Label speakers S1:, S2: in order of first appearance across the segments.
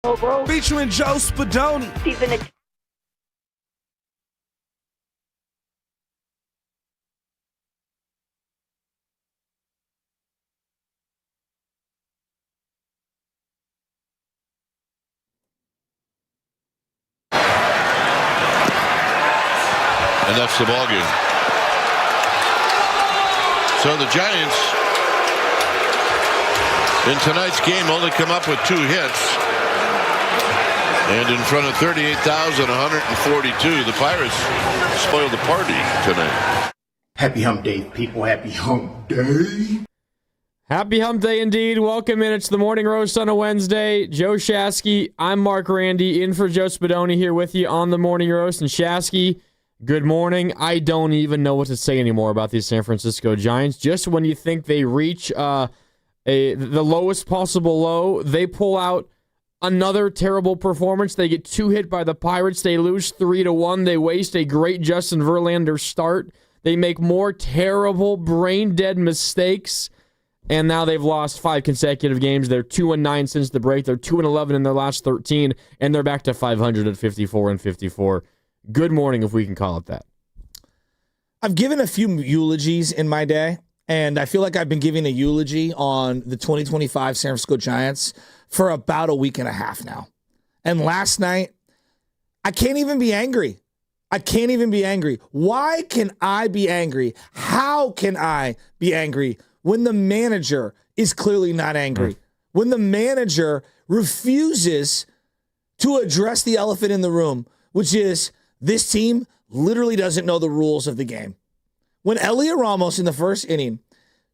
S1: Bro.
S2: Featuring Joe Spadoni.
S3: And that's the ballgame. So the Giants in tonight's game only come up with 2 hits. And in front of 38,142, the Pirates spoiled the party tonight.
S4: Happy Hump Day, people. Happy Hump Day.
S5: Happy Hump Day indeed. Welcome in. It's the Morning Roast on a Wednesday. Joe Shasky, I'm Mark Randy, in for Joe Spadoni here with you on the Morning Roast. And Shasky, good morning. I don't even know what to say anymore about these San Francisco Giants. Just when you think they reach the lowest possible low, they pull out another terrible performance. They get 2 hit by the Pirates. They lose 3-1. They waste a great Justin Verlander start. They make more terrible, brain-dead mistakes. And now they've lost 5 consecutive games. They're 2-9 since the break. They're 2-11 in their last 13. And they're back to 500 at 54-54. Good morning, if we can call it that.
S1: I've given a few eulogies in my day, and I feel like I've been giving a eulogy on the 2025 San Francisco Giants for about a week and a half now. And last night, I can't even be angry. I can't even be angry. Why can I be angry? How can I be angry when the manager is clearly not angry? When the manager refuses to address the elephant in the room, which is this team literally doesn't know the rules of the game. When Elliot Ramos in the first inning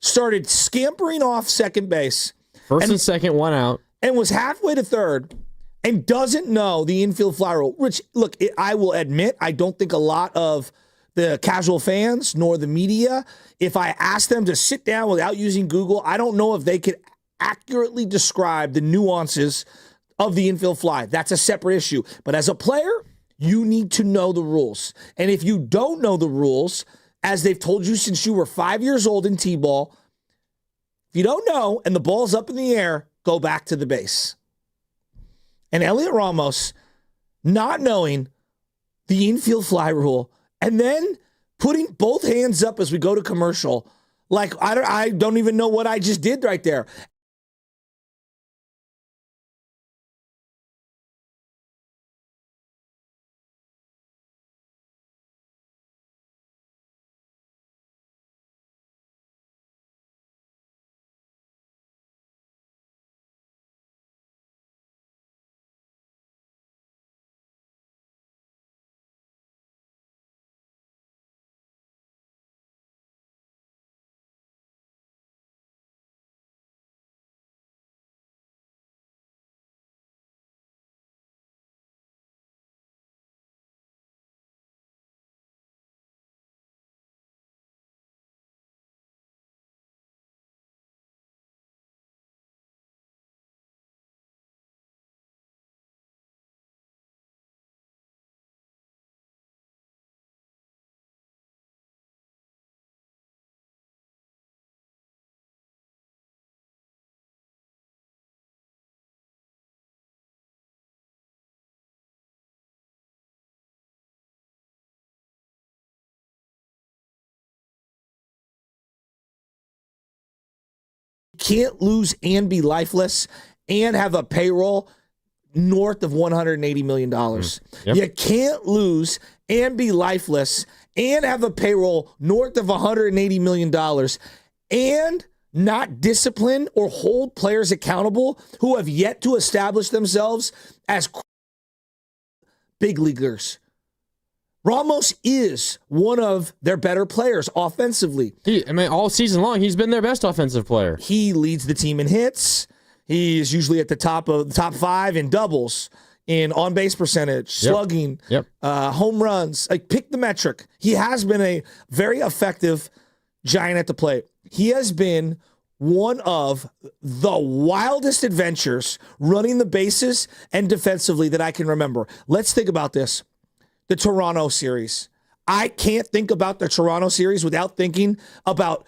S1: started scampering off second base.
S5: First and second, 1 out.
S1: And was halfway to third and doesn't know the infield fly rule. Which, look, I will admit, I don't think a lot of the casual fans nor the media, if I asked them to sit down without using Google, I don't know if they could accurately describe the nuances of the infield fly. That's a separate issue. But as a player, you need to know the rules. And if you don't know the rules, as they've told you since you were 5 years old in T-ball, if you don't know and the ball's up in the air, go back to the base. And Elliot Ramos, not knowing the infield fly rule, and then putting both hands up as we go to commercial, like I don't even know what I just did right there. Can't lose and be lifeless and have a payroll north of $180 million.
S5: Yep.
S1: You can't lose and be lifeless and have a payroll north of $180 million and not discipline or hold players accountable who have yet to establish themselves as big leaguers. Ramos is one of their better players offensively.
S5: All season long, he's been their best offensive player.
S1: He leads the team in hits. He is usually at the top 5 in doubles, in on-base percentage, slugging, home runs. Like, pick the metric. He has been a very effective Giant at the plate. He has been one of the wildest adventures running the bases and defensively that I can remember. Let's think about this. The Toronto series. I can't think about the Toronto series without thinking about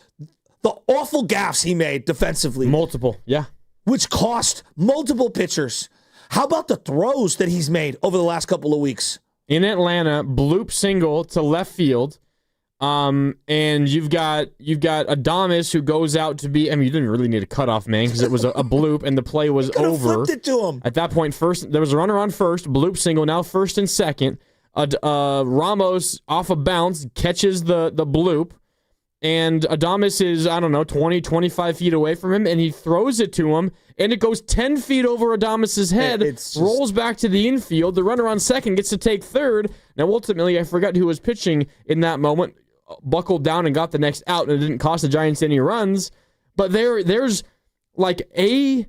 S1: the awful gaffes he made defensively.
S5: Multiple, yeah.
S1: Which cost multiple pitchers. How about the throws that he's made over the last couple of weeks?
S5: In Atlanta, bloop single to left field. And you've got Adames who goes out to be. I mean, you didn't really need a cutoff man because it was a bloop and the play was over.
S1: Flipped it to him.
S5: At that point, first there was a runner on first, bloop single. Now first and second. Ramos off a bounce catches the bloop, and Adames is 20, 25 feet away from him, and he throws it to him, and it goes 10 feet over Adames's head, rolls back to the infield. The runner on second gets to take third. Now ultimately, I forgot who was pitching in that moment. Buckled down and got the next out, and it didn't cost the Giants any runs. But there's like a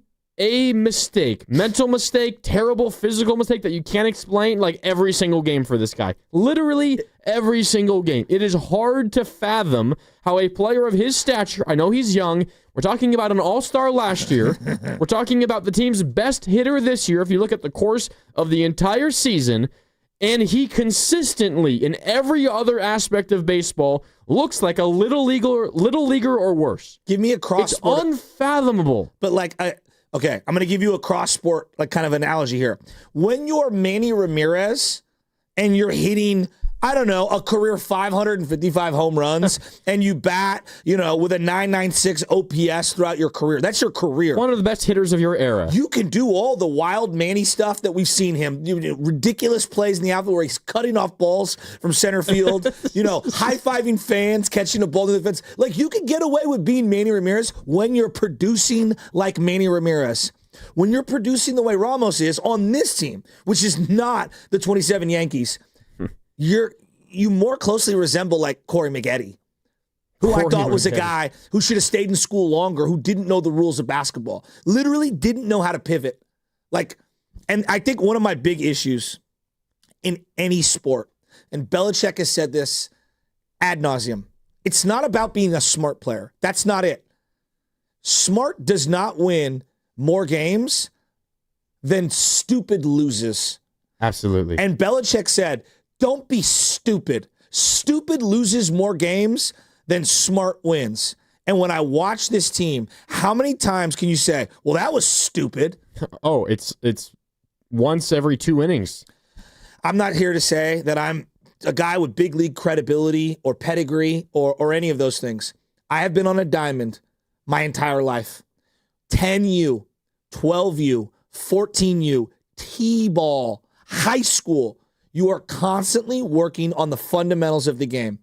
S5: mistake, mental mistake, terrible physical mistake that you can't explain, like every single game for this guy. Literally every single game. It is hard to fathom how a player of his stature, I know he's young, we're talking about an all-star last year, we're talking about the team's best hitter this year if you look at the course of the entire season, and he consistently, in every other aspect of baseball, looks like a little leaguer or worse.
S1: Give me a cross.
S5: It's unfathomable.
S1: But okay, I'm going to give you a cross sport kind of analogy here. When you're Manny Ramirez and you're hitting, a career 555 home runs and you bat, with a 996 OPS throughout your career. That's your career.
S5: One of the best hitters of your era.
S1: You can do all the wild Manny stuff that we've seen him. Ridiculous plays in the outfield where he's cutting off balls from center field, high-fiving fans, catching a ball to the fence. Like, you can get away with being Manny Ramirez when you're producing like Manny Ramirez. When you're producing the way Ramos is on this team, which is not the 27 Yankees, you more closely resemble like Corey Maggette, who I thought was a guy who should have stayed in school longer, who didn't know the rules of basketball, literally didn't know how to pivot. And I think one of my big issues in any sport, and Belichick has said this ad nauseum, it's not about being a smart player. That's not it. Smart does not win more games than stupid loses.
S5: Absolutely.
S1: And Belichick said, don't be stupid. Stupid loses more games than smart wins. And when I watch this team, how many times can you say, well, that was stupid?
S5: Oh, it's once every 2 innings.
S1: I'm not here to say that I'm a guy with big league credibility or pedigree or any of those things. I have been on a diamond my entire life. 10U, 12U, 14U, T-ball, high school. You are constantly working on the fundamentals of the game.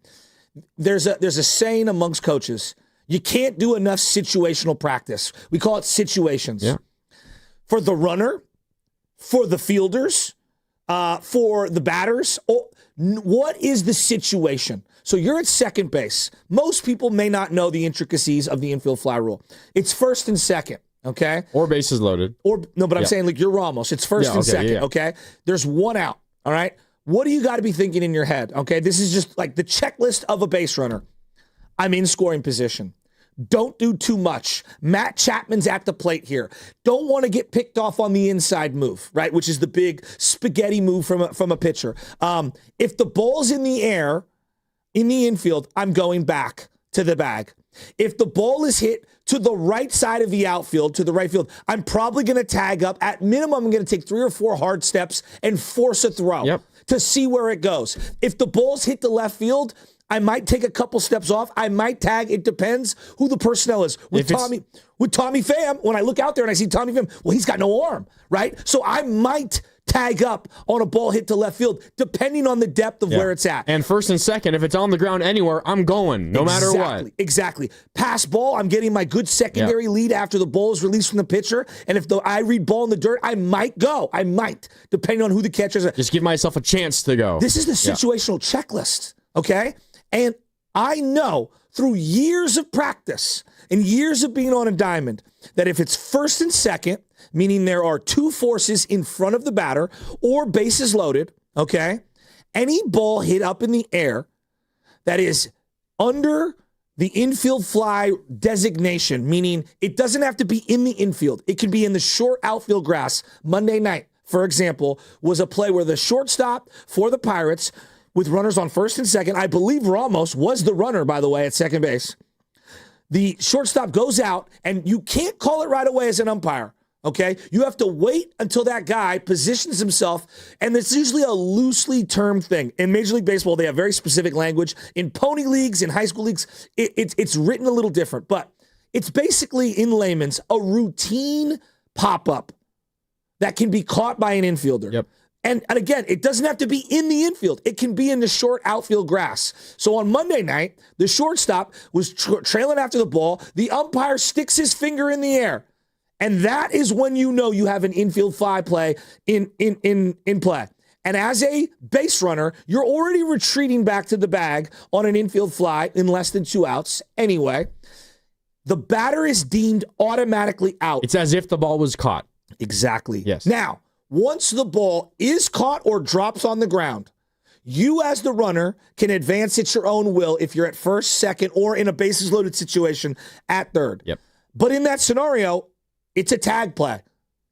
S1: There's a saying amongst coaches, you can't do enough situational practice. We call it situations.
S5: Yeah.
S1: For the runner, for the fielders, for the batters. What is the situation? So you're at second base. Most people may not know the intricacies of the infield fly rule. It's first and second, okay?
S5: Or bases loaded.
S1: I'm saying like you're Ramos. It's first and second, okay? There's one out. All right. What do you got to be thinking in your head? Okay. This is just like the checklist of a base runner. I'm in scoring position. Don't do too much. Matt Chapman's at the plate here. Don't want to get picked off on the inside move, right? Which is the big spaghetti move from a pitcher. If the ball's in the air, in the infield, I'm going back to the bag. If the ball is hit to the right side of the outfield, to the right field, I'm probably going to tag up. At minimum, I'm going to take 3 or 4 hard steps and force a throw to see where it goes. If the ball's hit to left field, I might take a couple steps off. I might tag. It depends who the personnel is. With Tommy Pham, when I look out there and I see Tommy Pham, well, he's got no arm, right? So I might tag up on a ball hit to left field, depending on the depth of where it's at.
S5: And first and second, if it's on the ground anywhere, I'm going, no matter what.
S1: Exactly. Pass ball, I'm getting my good secondary lead after the ball is released from the pitcher. And if I read ball in the dirt, I might go. I might, depending on who the catcher is.
S5: Just give myself a chance to go.
S1: This is the situational checklist, okay? And I know through years of practice and years of being on a diamond that if it's first and second, meaning there are 2 forces in front of the batter or bases loaded, okay? Any ball hit up in the air that is under the infield fly designation, meaning it doesn't have to be in the infield. It can be in the short outfield grass. Monday night, for example, was a play where the shortstop for the Pirates with runners on first and second, I believe Ramos was the runner, by the way, at second base. The shortstop goes out, and you can't call it right away as an umpire. Okay? You have to wait until that guy positions himself, and it's usually a loosely termed thing. In Major League Baseball, they have very specific language. In pony leagues, in high school leagues, it's written a little different, but it's basically, in layman's, a routine pop-up that can be caught by an infielder.
S5: Yep.
S1: And again, it doesn't have to be in the infield. It can be in the short outfield grass. So on Monday night, the shortstop was trailing after the ball. The umpire sticks his finger in the air. And that is when you know you have an infield fly play in play. And as a base runner, you're already retreating back to the bag on an infield fly in less than 2 outs anyway. The batter is deemed automatically out.
S5: It's as if the ball was caught.
S1: Exactly.
S5: Yes.
S1: Now, once the ball is caught or drops on the ground, you as the runner can advance at your own will if you're at first, second, or in a bases loaded situation at third.
S5: Yep.
S1: But in that scenario, it's a tag play,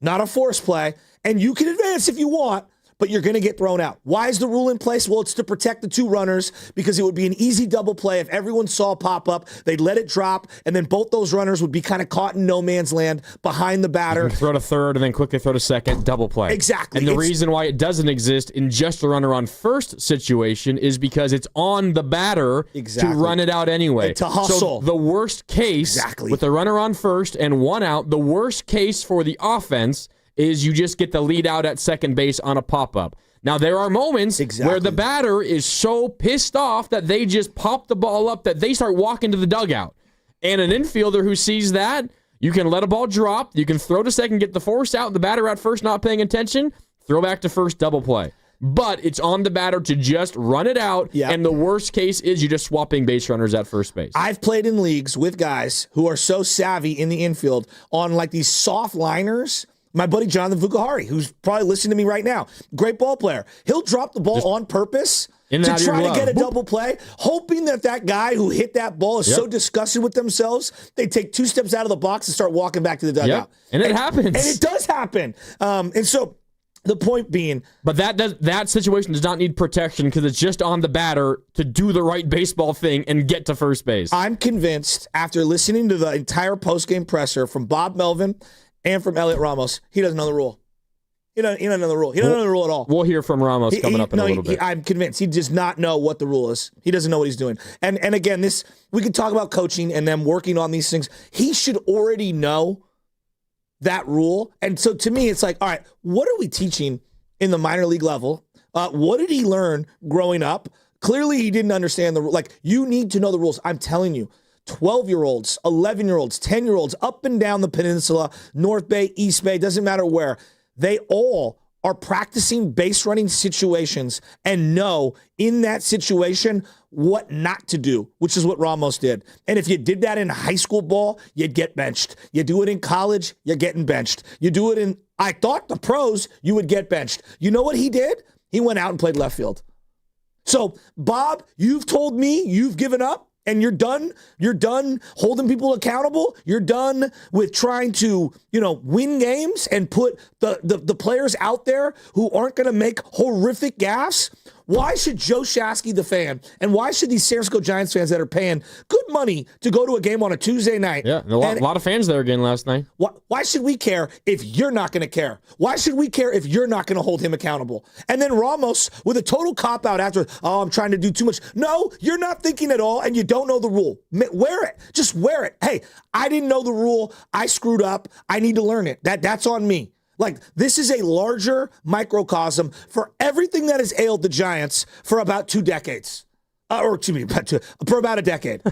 S1: not a force play, and you can advance if you want, but you're going to get thrown out. Why is the rule in place? Well, it's to protect the two runners because it would be an easy double play if everyone saw a pop-up, they'd let it drop, and then both those runners would be kind of caught in no man's land behind the batter.
S5: Throw to third and then quickly throw to second, double play.
S1: Exactly.
S5: And the reason why it doesn't exist in just a runner on first situation is because it's on the batter to run it out anyway.
S1: And to hustle.
S5: So the worst case with the runner on first and 1 out, the worst case for the offense is you just get the lead out at second base on a pop-up. Now, there are moments where the batter is so pissed off that they just pop the ball up that they start walking to the dugout. And an infielder who sees that, you can let a ball drop, you can throw to second, get the force out, the batter at first not paying attention, throw back to first, double play. But it's on the batter to just run it out, and the worst case is you just swapping base runners at first base.
S1: I've played in leagues with guys who are so savvy in the infield on like these soft liners. My buddy Jonathan Fukuhari, who's probably listening to me right now, great ball player. He'll drop the ball just on purpose to try to get a double play, hoping that guy who hit that ball is so disgusted with themselves, they take 2 steps out of the box and start walking back to the dugout.
S5: And it happens.
S1: And it does happen. And so the point being...
S5: But that situation does not need protection because it's just on the batter to do the right baseball thing and get to first base.
S1: I'm convinced, after listening to the entire postgame presser from Bob Melvin and from Elliot Ramos, he doesn't know the rule. He doesn't know the rule. He doesn't know the rule at all.
S5: We'll hear from Ramos coming up in a little bit.
S1: I'm convinced he does not know what the rule is. He doesn't know what he's doing. And again, we could talk about coaching and them working on these things. He should already know that rule. And so to me, it's like, all right, what are we teaching in the minor league level? What did he learn growing up? Clearly, he didn't understand the rule. Like, you need to know the rules. I'm telling you. 12-year-olds, 11-year-olds, 10-year-olds, up and down the peninsula, North Bay, East Bay, doesn't matter where. They all are practicing base running situations and know in that situation what not to do, which is what Ramos did. And if you did that in high school ball, you'd get benched. You do it in college, you're getting benched. You do it in, I thought, the pros, you would get benched. You know what he did? He went out and played left field. So, Bob, you've told me you've given up. And you're done holding people accountable. You're done with trying to, win games and put the players out there who aren't going to make horrific gaffes. Why should Joe Shasky, the fan, and why should these San Francisco Giants fans that are paying good money to go to a game on a Tuesday night?
S5: Yeah, a lot of fans there again last night.
S1: Why should we care if you're not going to care? Why should we care if you're not going to hold him accountable? And then Ramos with a total cop-out after, I'm trying to do too much. No, you're not thinking at all, and you don't know the rule. Wear it. Just wear it. Hey, I didn't know the rule. I screwed up. I need to learn it. That's on me. Like, this is a larger microcosm for everything that has ailed the Giants for about 2 decades. For about a decade.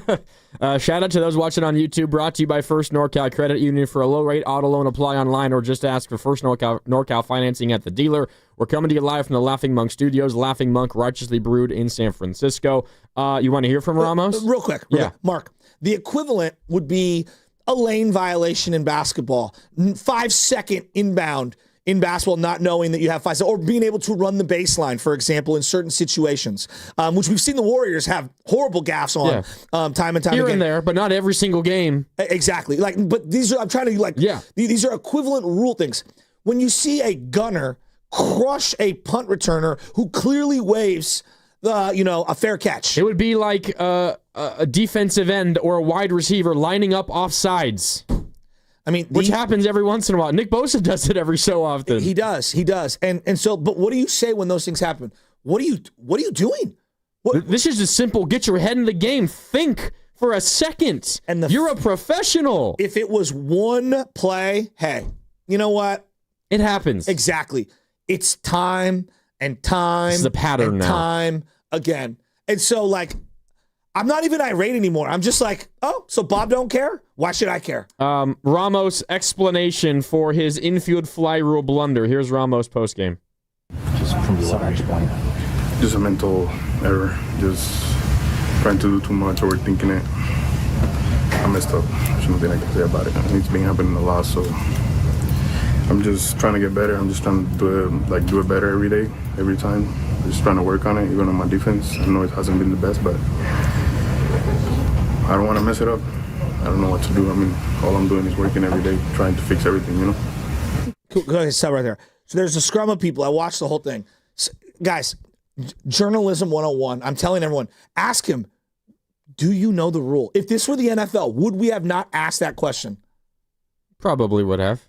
S5: Shout out to those watching on YouTube. Brought to you by First NorCal Credit Union. For a low-rate auto loan, apply online or just ask for First NorCal financing at the dealer. We're coming to you live from the Laughing Monk Studios. Laughing Monk, righteously brewed in San Francisco. You want to hear from Ramos?
S1: Real quick. Mark, the equivalent would be a lane violation in basketball, 5-second inbound in basketball, not knowing that you have 5 seconds, or being able to run the baseline, for example, in certain situations, which we've seen the Warriors have horrible gaffes on time and time
S5: here
S1: again.
S5: And there, but not every single game.
S1: Exactly. But these are these are equivalent rule things. When you see a gunner crush a punt returner who clearly waves a fair catch,
S5: it would be like a defensive end or a wide receiver lining up off sides.
S1: I mean,
S5: which happens every once in a while. Nick Bosa does it every so often.
S1: He does. And so, but what do you say when those things happen? What are you doing?
S5: This is just simple. Get your head in the game. Think for a second. And you're a professional.
S1: If it was one play, hey, you know what?
S5: It happens.
S1: Exactly. It's time and time.
S5: This is a pattern now.
S1: Time again. And so, like, I'm not even irate anymore. I'm just like, oh, so Bob don't care? Why should I care?
S5: Ramos' explanation for his infield fly rule blunder. Here's Ramos' postgame.
S2: Just from the vantage point.
S6: Just a mental error. Just trying to do too much, overthinking it. I messed up. There's nothing I can say about it. It's been happening a lot, so I'm just trying to get better. I'm just trying to do it better every day, every time. Just trying to work on it, even on my defense. I know it hasn't been the best, but I don't want to mess it up. I don't know what to do. I mean, all I'm doing is working every day, trying to fix everything, you know?
S1: Cool. Go ahead, stop right there. So there's a scrum of people. I watched the whole thing. So, guys, journalism 101. I'm telling everyone, ask him, do you know the rule? If this were the NFL, would we have not asked that question?
S5: Probably would have.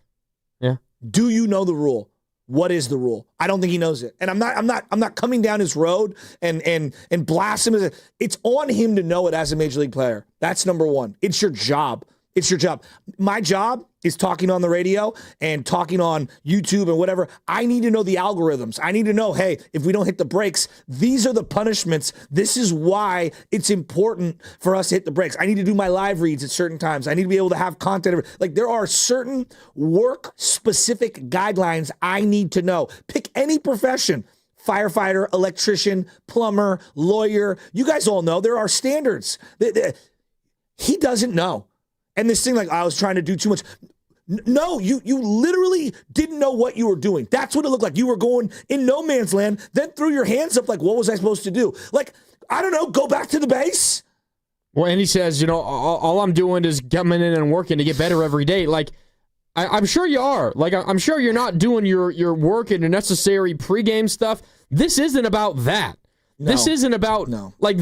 S5: Yeah.
S1: Do you know the rule? What is the rule? I don't think he knows it. And I'm not coming down his road and blast him. It's on him to know it as a major league player. That's number one. It's your job. It's your job. My job is talking on the radio and talking on YouTube and whatever. I need to know the algorithms. I need to know, hey, if we don't hit the brakes, these are the punishments. This is why it's important for us to hit the brakes. I need to do my live reads at certain times. I need to be able to have content. Like, there are certain work-specific guidelines I need to know. Pick any profession. Firefighter, electrician, plumber, lawyer. You guys all know there are standards. He doesn't know. And this thing, like, I was trying to do too much. No, you literally didn't know what you were doing. That's what it looked like. You were going in no man's land, then threw your hands up like, what was I supposed to do? Like, I don't know, go back to the base?
S5: Well, and he says, all I'm doing is coming in and working to get better every day. Like, I'm sure you are. Like, I'm sure you're not doing your work and your necessary pregame stuff. This isn't about that.
S1: No.
S5: This isn't about, like,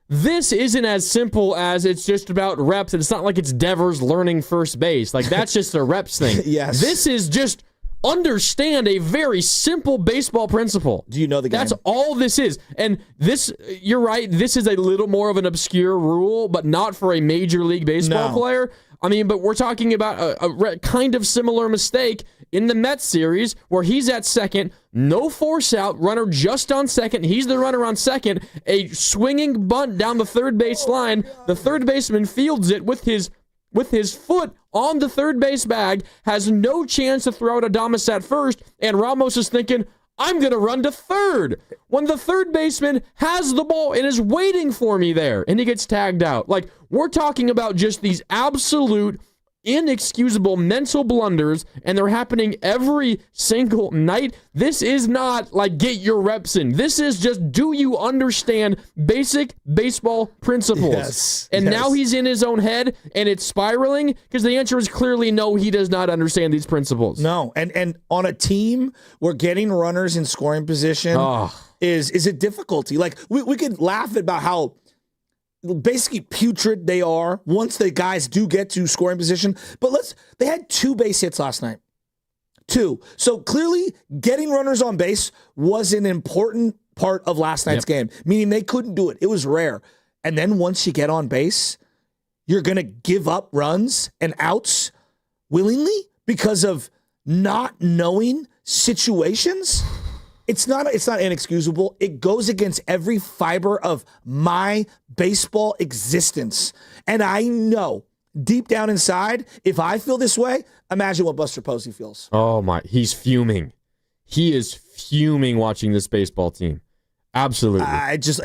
S5: This isn't as simple as it's just about reps. And it's not like it's Devers learning first base. Like, that's just a reps thing.
S1: Yes.
S5: This is just understand a very simple baseball principle.
S1: Do you know the game?
S5: That's all this is. And this, you're right, this is a little more of an obscure rule, but not for a Major League Baseball player. I mean, but we're talking about a kind of similar mistake in the Mets series where he's at second, no force out, runner just on second. He's the runner on second. A swinging bunt down the third base line. The third baseman fields it with his foot on the third base bag, has no chance to throw out Adames at first, and Ramos is thinking, I'm going to run to third when the third baseman has the ball and is waiting for me there, and he gets tagged out. Like, we're talking about just these absolute inexcusable mental blunders, and they're happening every single night. This is not like get your reps in. This is just, do you understand basic baseball principles?
S1: Yes.
S5: And now he's in his own head and it's spiraling because the answer is clearly no, he does not understand these principles.
S1: No, and on a team where getting runners in scoring position is a difficulty. Like, we could laugh about how basically putrid they are once the guys do get to scoring position. But they had 2 base hits last night. 2. So clearly getting runners on base was an important part of last night's game, meaning they couldn't do it. It was rare. And then once you get on base, you're going to give up runs and outs willingly because of not knowing situations. It's not inexcusable. It goes against every fiber of my baseball existence. And I know deep down inside, if I feel this way, imagine what Buster Posey feels.
S5: Oh my, he's fuming. He is fuming watching this baseball team. Absolutely.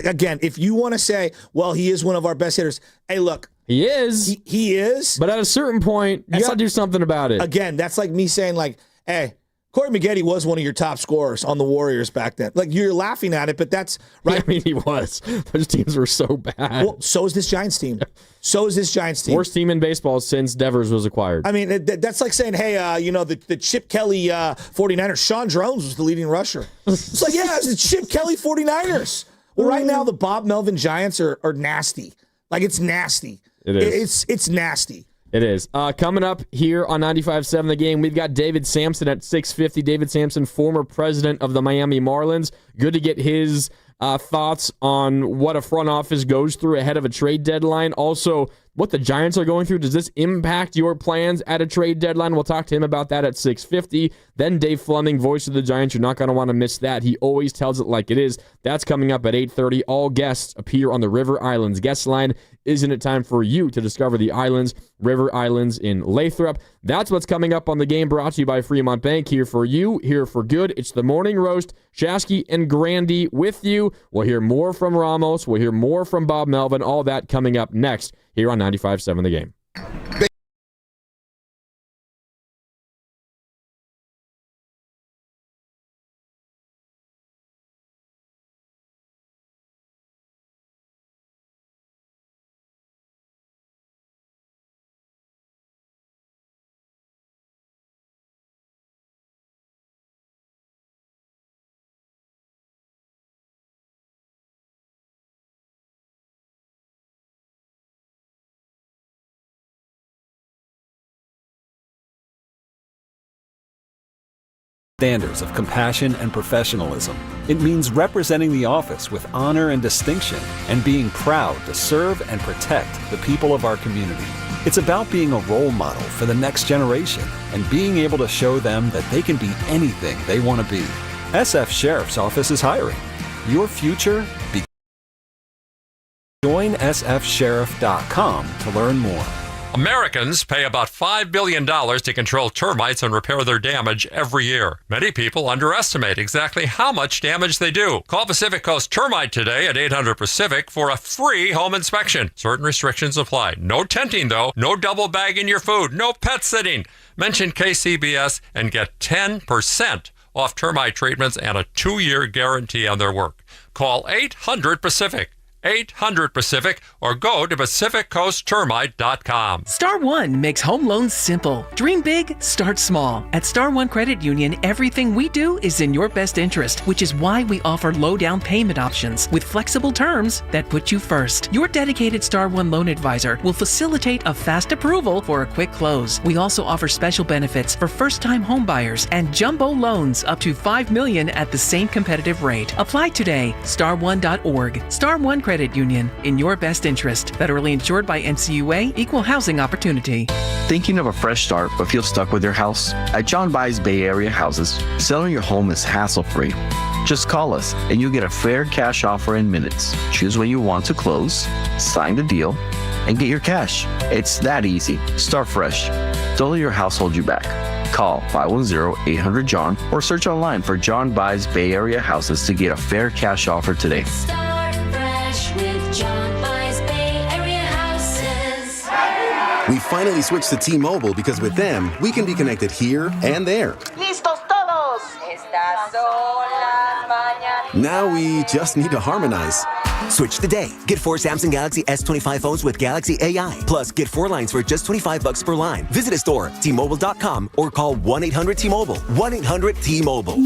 S1: Again, if you want to say, well, he is one of our best hitters. Hey, look.
S5: He is.
S1: He is.
S5: But at a certain point, you got to do something about it.
S1: Again, that's like me saying, like, hey, Corey Maggette was one of your top scorers on the Warriors back then. Like, you're laughing at it, but that's right.
S5: Yeah, I mean, he was. Those teams were so bad.
S1: Well, so is this Giants team. Worst team
S5: in baseball since Devers was acquired.
S1: I mean, that's like saying, hey, the Chip Kelly 49ers, Sean Jones was the leading rusher. It's like, yeah, it's the Chip Kelly 49ers. Well, right now, the Bob Melvin Giants are nasty. Like, it's nasty.
S5: It is.
S1: It's nasty.
S5: It is. Coming up here on 95.7 The Game, we've got David Samson at 6:50. David Samson, former president of the Miami Marlins. Good to get his thoughts on what a front office goes through ahead of a trade deadline. Also, what the Giants are going through. Does this impact your plans at a trade deadline? We'll talk to him about that at 6:50. Then Dave Fleming, voice of the Giants. You're not going to want to miss that. He always tells it like it is. That's coming up at 8:30. All guests appear on the River Islands guest line. Isn't it time for you to discover the islands, River Islands in Lathrop? That's what's coming up on The Game, brought to you by Fremont Bank. Here for you, here for good. It's the Morning Roast. Shasky and Grandy with you. We'll hear more from Ramos. We'll hear more from Bob Melvin. All that coming up next here on 95.7 The Game.
S7: Standards of compassion and professionalism. It means representing the office with honor and distinction and being proud to serve and protect the people of our community. It's about being a role model for the next generation and being able to show them that they can be anything they want to be. SF Sheriff's Office is hiring. Your future begins. Join sfsheriff.com to learn more.
S8: Americans pay about $5 billion to control termites and repair their damage every year. Many people underestimate exactly how much damage they do. Call Pacific Coast Termite today at 800-PACIFIC for a free home inspection. Certain restrictions apply. No tenting, though. No double bagging your food. No pet sitting. Mention KCBS and get 10% off termite treatments and a 2-year guarantee on their work. Call 800-PACIFIC. 800-PACIFIC or go to PacificCoastTermite.com.
S9: Star One makes home loans simple. Dream big, start small. At Star One Credit Union, everything we do is in your best interest, which is why we offer low down payment options with flexible terms that put you first. Your dedicated Star One loan advisor will facilitate a fast approval for a quick close. We also offer special benefits for first-time home buyers and jumbo loans up to $5 million at the same competitive rate. Apply today. Star1.org. Star One Credit Union, in your best interest. Federally insured by NCUA, Equal Housing Opportunity.
S10: Thinking of a fresh start but feel stuck with your house? At John By's Bay Area Houses, selling your home is hassle-free. Just call us and you'll get a fair cash offer in minutes. Choose when you want to close, sign the deal, and get your cash. It's that easy. Start fresh. Don't let your house hold you back. Call 510-800-JOHN or search online for John By's Bay Area Houses to get a fair cash offer today.
S11: With John By's Bay Area Houses.
S12: We finally switched to T-Mobile because with them, we can be connected here and there.
S11: Listos todos. Estas son las mañanas.
S12: Now we just need to harmonize.
S13: Switch today. Get 4 Samsung Galaxy S25 phones with Galaxy AI. Plus, get 4 lines for just $25 per line. Visit a store, T-Mobile.com, or call 1-800-T-Mobile. 1-800-T-Mobile.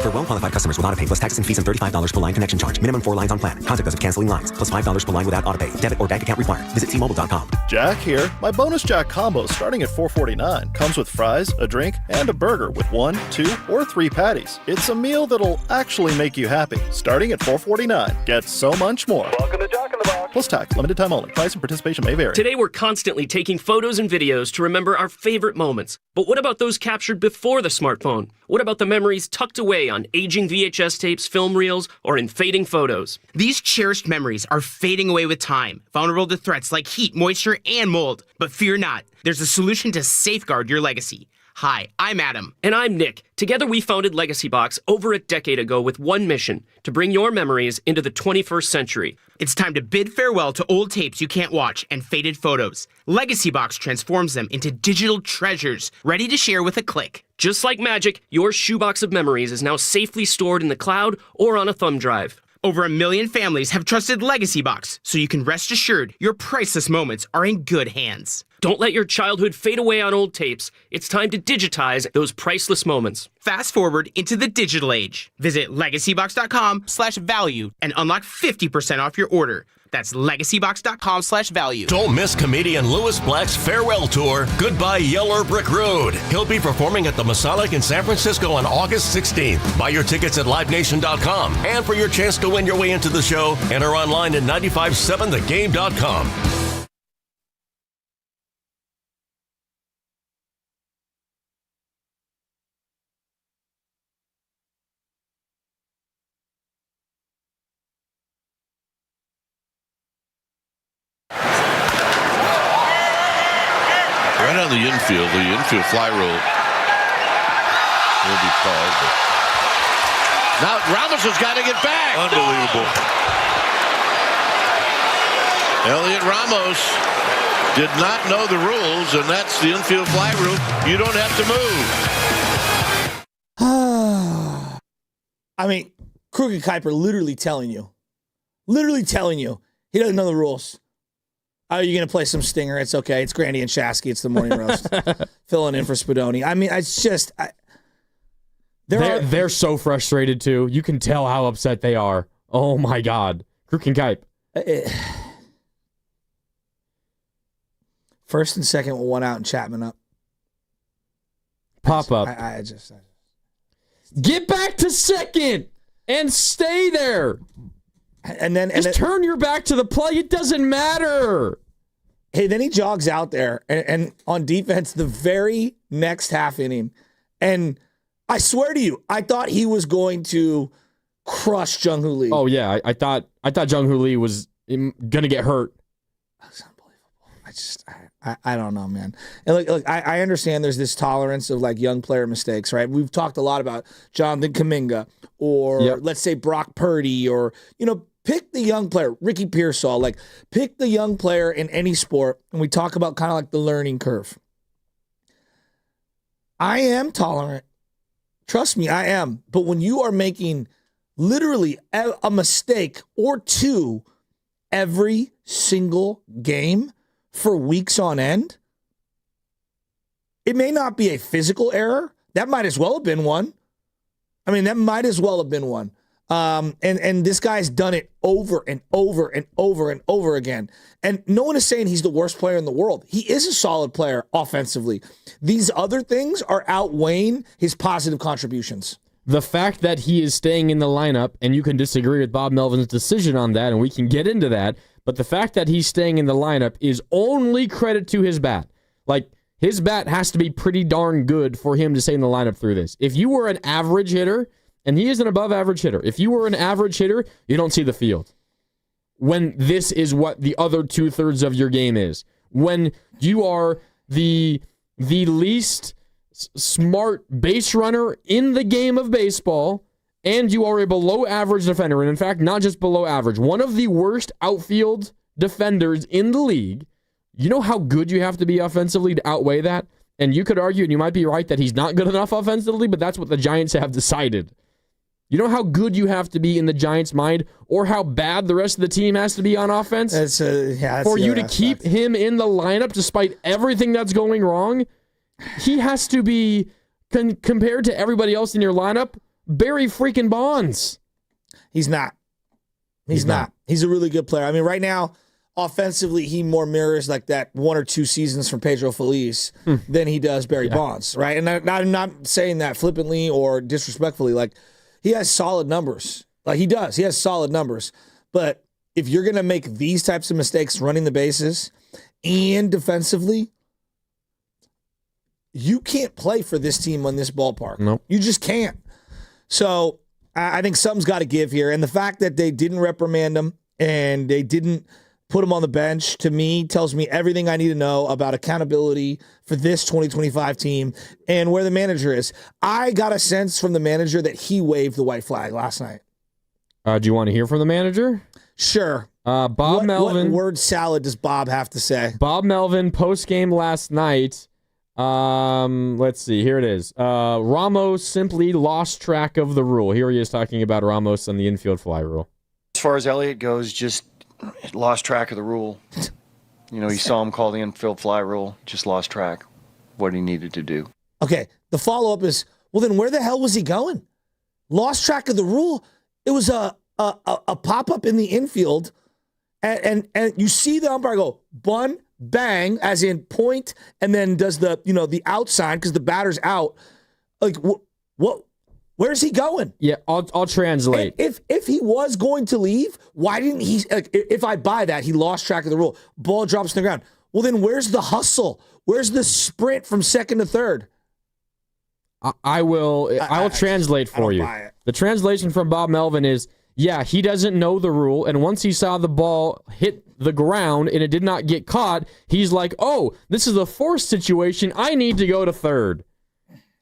S13: For well-qualified customers with autopay plus taxes and fees and $35 per line connection charge. Minimum 4 lines on plan. Contact us if canceling lines. Plus $5 per line without autopay. Debit or bank account required. Visit T-Mobile.com.
S14: Jack here. My bonus Jack combo starting at $4.49 comes with fries, a drink, and a burger with 1, 2, or 3 patties. It's a meal that'll actually make you happy. Starting at $4.49. Get so much more.
S15: Welcome to Jack in the Box.
S14: Plus tax. Limited time only. Price and participation may vary.
S16: Today we're constantly taking photos and videos to remember our favorite moments. But what about those captured before the smartphone? What about the memories tucked away on aging VHS tapes, film reels, or in fading photos?
S17: These cherished memories are fading away with time, vulnerable to threats like heat, moisture, and mold. But fear not, there's a solution to safeguard your legacy. Hi, I'm Adam.
S16: And I'm Nick. Together we founded Legacy Box over a decade ago with one mission, to bring your memories into the 21st century.
S17: It's time to bid farewell to old tapes you can't watch and faded photos. Legacy Box transforms them into digital treasures, ready to share with a click.
S16: Just like magic, your shoebox of memories is now safely stored in the cloud or on a thumb drive.
S17: Over 1 million families have trusted Legacy Box, so you can rest assured your priceless moments are in good hands.
S16: Don't let your childhood fade away on old tapes. It's time to digitize those priceless moments.
S17: Fast forward into the digital age. Visit legacybox.com/value and unlock 50% off your order. That's legacybox.com/value.
S15: Don't miss comedian Louis Black's farewell tour, Goodbye Yeller Brick Road. He'll be performing at the Masonic in San Francisco on August 16th. Buy your tickets at livenation.com. And for your chance to win your way into the show, enter online at 957thegame.com.
S3: Right on the infield fly rule will be called. Now Ramos has got to get back. Unbelievable. Elliot Ramos did not know the rules, and that's the infield fly rule. You don't have to move.
S1: I mean, Crooked Kuiper literally telling you he doesn't know the rules. Oh, you're going to play some stinger. It's okay. It's Grandy and Shasky. It's the morning roast. Filling in for Spadoni. I mean, it's just...
S5: They're so frustrated, too. You can tell how upset they are. Oh, my God. Crooked Kuiper.
S1: First and second with one out and Chapman up.
S5: Pop up.
S1: I just...
S5: Get back to second and stay there.
S1: And then
S5: turn your back to the play. It doesn't matter.
S1: Hey, then he jogs out there and on defense the very next half inning. And I swear to you, I thought he was going to crush Jung-Hoo Lee.
S5: Oh yeah, I thought Jung-Hoo Lee was gonna get hurt.
S1: That's unbelievable. I don't know, man. And look, I understand there's this tolerance of like young player mistakes, right? We've talked a lot about Jonathan Kaminga or let's say Brock Purdy or, pick the young player, Ricky Pearsall, like pick the young player in any sport. And we talk about kind of like the learning curve. I am tolerant. Trust me, I am. But when you are making literally a mistake or two every single game for weeks on end, it may not be a physical error. That might as well have been one. And this guy's done it over and over and over and over again. And no one is saying he's the worst player in the world. He is a solid player offensively. These other things are outweighing his positive contributions.
S5: The fact that he is staying in the lineup, and you can disagree with Bob Melvin's decision on that, and we can get into that, but the fact that he's staying in the lineup is only credit to his bat. Like, his bat has to be pretty darn good for him to stay in the lineup through this. If you were an average hitter, and he is an above-average hitter. If you were an average hitter, you don't see the field. When this is what the other two-thirds of your game is. When you are the least smart base runner in the game of baseball, and you are a below-average defender, and in fact, not just below average, one of the worst outfield defenders in the league, you know how good you have to be offensively to outweigh that? And you could argue, and you might be right, that he's not good enough offensively, but that's what the Giants have decided. You know how good you have to be in the Giants' mind or how bad the rest of the team has to be on offense? For you to keep him in the lineup despite everything that's going wrong? He has to be, compared to everybody else in your lineup, Barry freaking Bonds.
S1: He's not. He's not. He's a really good player. I mean, right now, offensively, he more mirrors like that one or two seasons from Pedro Feliz than he does Barry Bonds, right? And I'm not saying that flippantly or disrespectfully. Like, he has solid numbers. Like, he does. He has solid numbers. But if you're going to make these types of mistakes running the bases and defensively, you can't play for this team on this ballpark.
S5: Nope.
S1: You just can't. So I think something's got to give here. And the fact that they didn't reprimand him and they didn't put him on the bench, to me, tells me everything I need to know about accountability for this 2025 team and where the manager is. I got a sense from the manager that he waved the white flag last night.
S5: Do you want to hear from the manager?
S1: Sure.
S5: Bob Melvin.
S1: What word salad does Bob have to say?
S5: Bob Melvin, post-game last night. Let's see. Here it is. Ramos simply lost track of the rule. Here he is talking about Ramos and the infield fly rule.
S18: As far as Elliott goes, just lost track of the rule. You saw him call the infield fly rule, just lost track what he needed to do.
S1: Okay, the follow-up is, well, then where the hell was he going? Lost track of the rule. It was a pop-up in the infield, And you see the umpire go, bunt, bang, as in point, and then does the out sign because the batter's out. Like, what? Where's he going?
S5: Yeah, I'll translate.
S1: And if he was going to leave, why didn't he? Like, if I buy that, he lost track of the rule. Ball drops to the ground. Well, then where's the hustle? Where's the sprint from second to third?
S5: I will translate for you. The translation from Bob Melvin is, yeah, he doesn't know the rule, and once he saw the ball hit the ground and it did not get caught, he's like, oh, this is a forced situation. I need to go to third.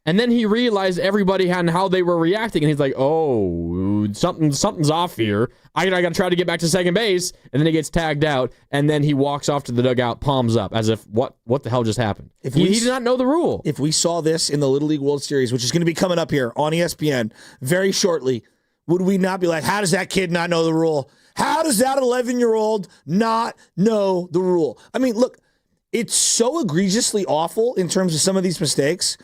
S5: And then he realized everybody and how they were reacting, and he's like, oh, something's off here. I got to try to get back to second base, and then he gets tagged out, and then he walks off to the dugout, palms up, as if, what the hell just happened? He did not know the rule.
S1: If we saw this in the Little League World Series, which is going to be coming up here on ESPN very shortly, would we not be like, how does that kid not know the rule? How does that 11-year-old not know the rule? I mean, look, it's so egregiously awful in terms of some of these mistakes.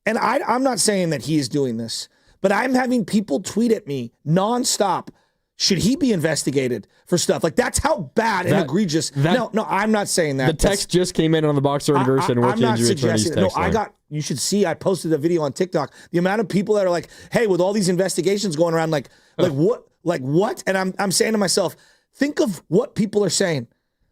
S1: And I'm not saying that he is doing this, but I'm having people tweet at me nonstop. Should he be investigated for stuff? Like, that's how bad and egregious. No, I'm not saying that.
S5: The text just came in on the Boxer and Gerson with the injury attorney's text line.
S1: You should see, I posted a video on TikTok. The amount of people that are like, hey, with all these investigations going around, like what? And I'm saying to myself, think of what people are saying,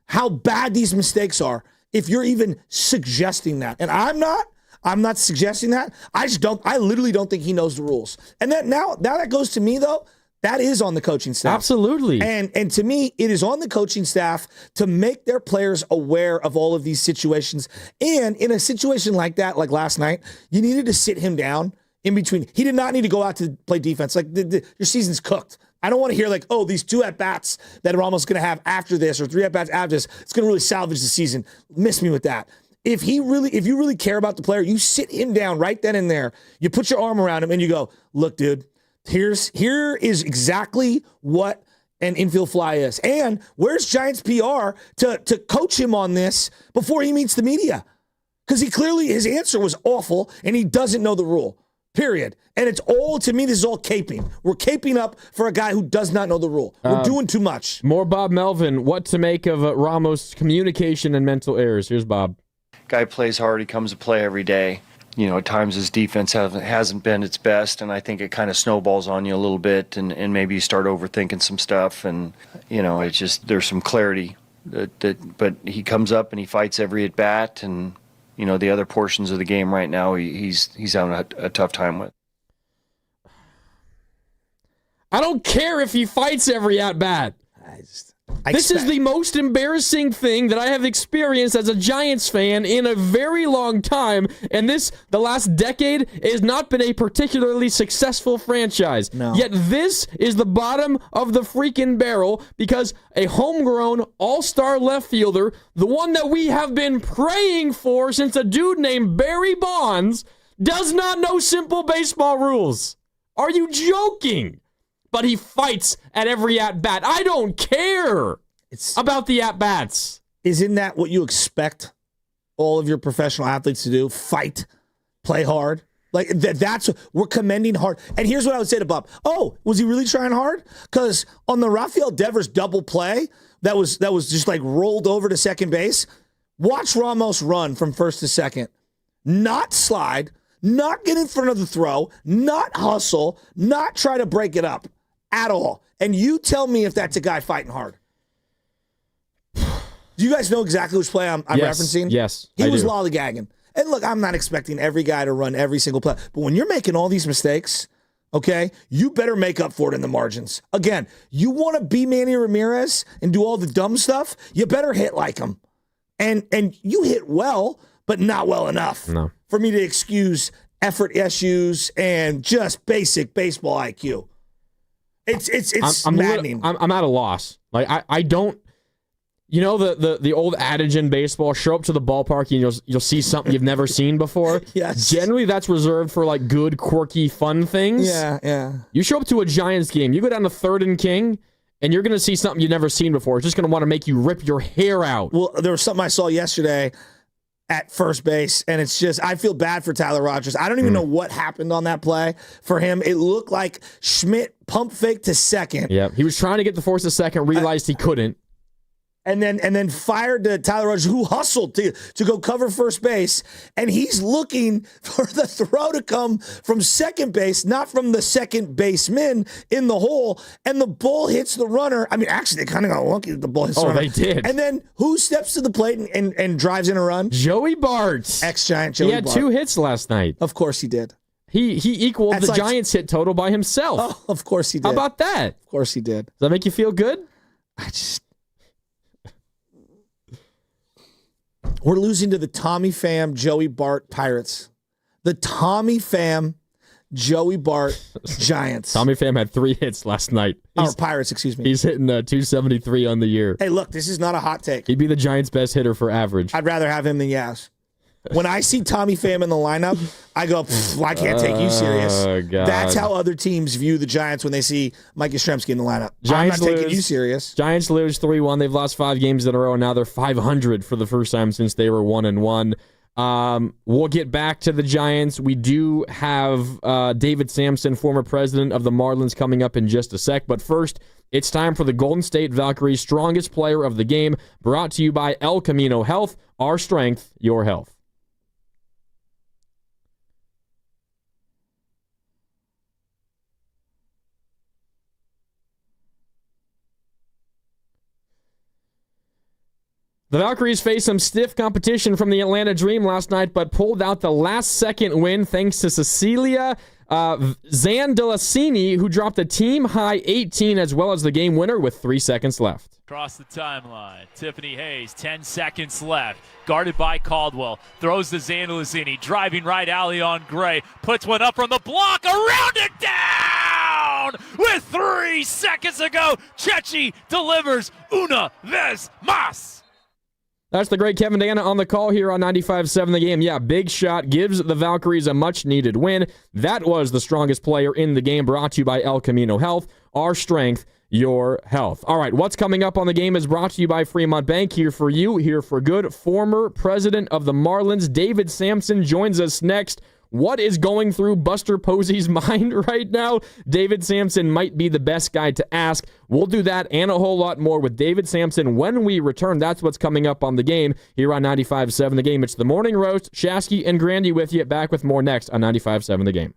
S1: how bad these mistakes are if you're even suggesting that. And I'm not suggesting that. I literally don't think he knows the rules. And that now that goes to me, though, that is on the coaching staff.
S5: Absolutely.
S1: And to me, it is on the coaching staff to make their players aware of all of these situations. And in a situation like that, like last night, you needed to sit him down in between. He did not need to go out to play defense. Like, your season's cooked. I don't want to hear like, oh, these 2 at-bats that are almost going to have after this or 3 at-bats after this, it's going to really salvage the season. Miss me with that. If you really care about the player, you sit him down right then and there. You put your arm around him and you go, look, dude, here is exactly what an infield fly is. And where's Giants PR to coach him on this before he meets the media? Because his answer was awful and he doesn't know the rule, period. And it's all, to me, this is all caping. We're caping up for a guy who does not know the rule. We're doing too much.
S5: More Bob Melvin, what to make of Ramos' communication and mental errors. Here's Bob.
S18: Guy plays hard. He comes to play every day. You know, at times his defense hasn't been its best, and I think it kind of snowballs on you a little bit, and maybe you start overthinking some stuff, and, you know, it's just there's some clarity. But he comes up and he fights every at-bat, and, you know, the other portions of the game right now he's having a tough time with.
S5: I don't care if he fights every at-bat. This is the most embarrassing thing that I have experienced as a Giants fan in a very long time, and the last decade has not been a particularly successful franchise.
S1: No.
S5: Yet this is the bottom of the freaking barrel because a homegrown all-star left fielder, the one that we have been praying for since a dude named Barry Bonds, does not know simple baseball rules. Are you joking? But he fights at every at-bat. I don't care about the at-bats.
S1: Isn't that what you expect all of your professional athletes to do? Fight, play hard. Like, that's, we're commending hard. And here's what I would say to Bob. Oh, was he really trying hard? Because on the Rafael Devers double play, that was just like rolled over to second base. Watch Ramos run from first to second. Not slide, not get in front of the throw, not hustle, not try to break it up. At all. And you tell me if that's a guy fighting hard. Do you guys know exactly which play I'm referencing?
S5: Yes,
S1: He was lollygagging. And look, I'm not expecting every guy to run every single play. But when you're making all these mistakes, okay, you better make up for it in the margins. Again, you want to be Manny Ramirez and do all the dumb stuff, you better hit like him. And you hit well, but not well enough for me to excuse effort issues and just basic baseball IQ. It's maddening.
S5: I'm at a loss. Like I don't. You know the old adage in baseball: show up to the ballpark and you'll see something you've never seen before.
S1: Yes.
S5: Generally, that's reserved for like good, quirky, fun things.
S1: Yeah.
S5: You show up to a Giants game, you go down to third and King, and you're going to see something you've never seen before. It's just going to want to make you rip your hair out.
S1: Well, there was something I saw yesterday at first base, and it's just, I feel bad for Tyler Rogers. I don't even know what happened on that play for him. It looked like Schmidt pump fake to second.
S5: Yeah, he was trying to get the force to second, realized he couldn't.
S1: and then fired to Tyler Rogers, who hustled to go cover first base, and he's looking for the throw to come from second base, not from the second baseman in the hole, and the ball hits the runner. I mean, actually, they kind of got lucky that the ball hits the runner.
S5: They did.
S1: And then who steps to the plate and drives in a run?
S5: Joey Bart.
S1: Ex-Giant Joey Bart.
S5: He had 2 hits last night.
S1: Of course he did.
S5: He equaled the Giants' hit total by himself.
S1: Oh, of course he did.
S5: How about that?
S1: Of course he did.
S5: Does that make you feel good?
S1: We're losing to the Tommy Pham, Joey Bart Pirates. The Tommy Pham, Joey Bart Giants.
S5: Tommy Pham had 3 hits last night.
S1: Pirates, excuse me.
S5: He's hitting 273 on the year.
S1: Hey, look, this is not a hot take.
S5: He'd be the Giants' best hitter for average.
S1: I'd rather have him than Yaz. When I see Tommy Pham in the lineup, I go, I can't take you serious.
S5: Oh, God.
S1: That's how other teams view the Giants when they see Mike Yastrzemski in the lineup.
S5: Giants
S1: I'm not taking you serious.
S5: Giants lose 3-1. They've lost 5 games in a row, and now they're 500 for the first time since they were 1-1. We'll get back to the Giants. We do have David Samson, former president of the Marlins, coming up in just a sec. But first, it's time for the Golden State Valkyries' strongest player of the game, brought to you by El Camino Health. Our strength, your health. The Valkyries faced some stiff competition from the Atlanta Dream last night, but pulled out the last-second win thanks to Cecilia Zandalasini, who dropped a team-high 18 as well as the game winner with 3 seconds left.
S19: Across the timeline, Tiffany Hayes, 10 seconds left, guarded by Caldwell, throws to Zandalasini, driving right alley on Gray, puts one up from the block, around it down! With 3 seconds to go, Chechi delivers una vez más!
S5: That's the great Kevin Dana on the call here on 95.7 The Game. Yeah, big shot, gives the Valkyries a much-needed win. That was the strongest player in the game, brought to you by El Camino Health. Our strength, your health. All right, what's coming up on the game is brought to you by Fremont Bank. Here for you, here for good. Former president of the Marlins, David Samson, joins us next. What is going through Buster Posey's mind right now? David Samson might be the best guy to ask. We'll do that and a whole lot more with David Samson when we return. That's what's coming up on the game here on 95.7 The Game. It's the Morning Roast. Shasky and Grandy with you. Back with more next on 95.7 The Game.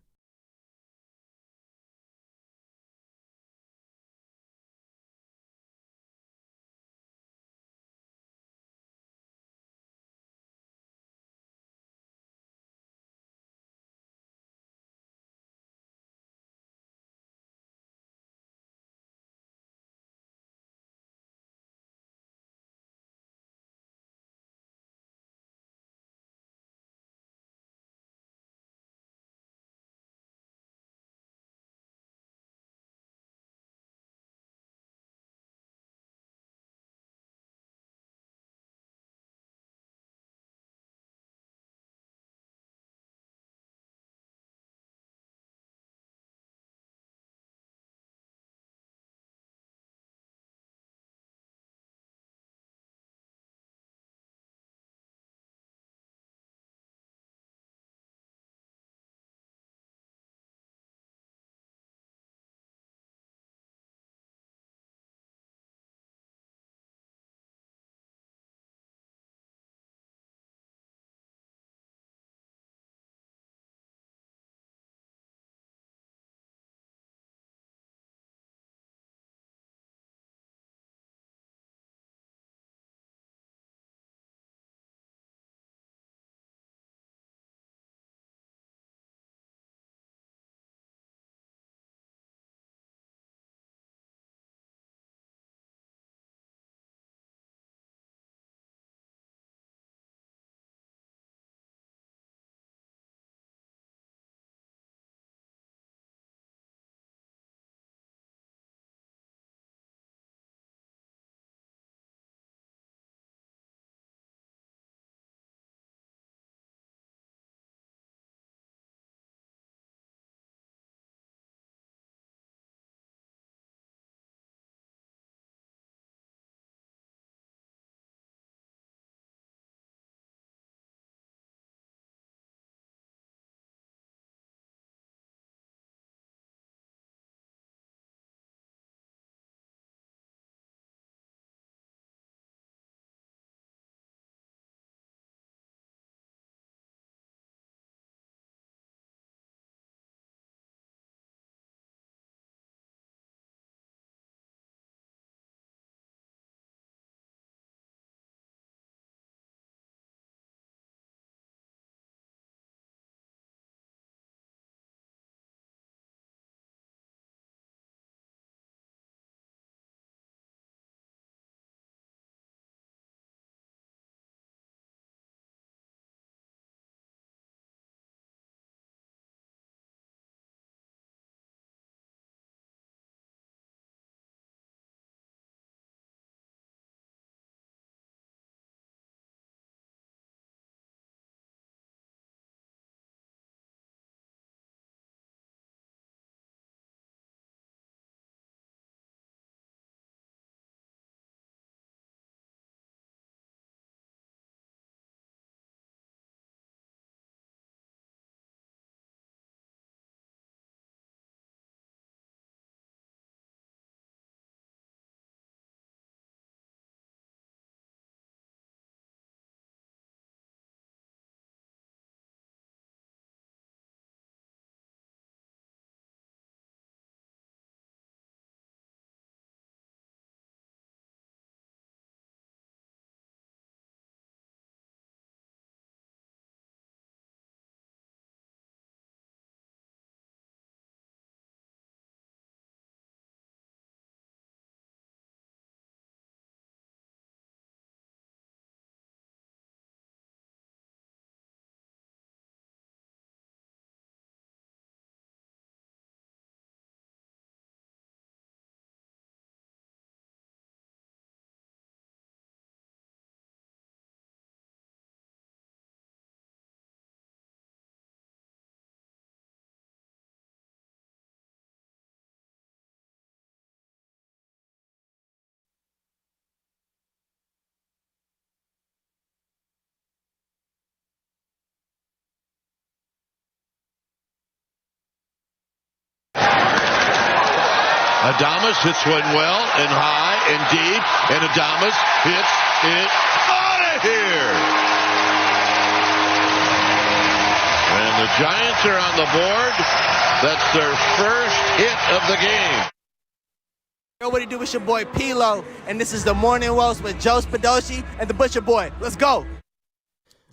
S3: Adames hits one well and high and deep, and Adames hits it out of here. And the Giants are on the board. That's their first hit of the game.
S20: Yo, what do you do? It's your boy Pilo, and this is the Morning Roast with Joe Spadoshi and the Butcher Boy. Let's go.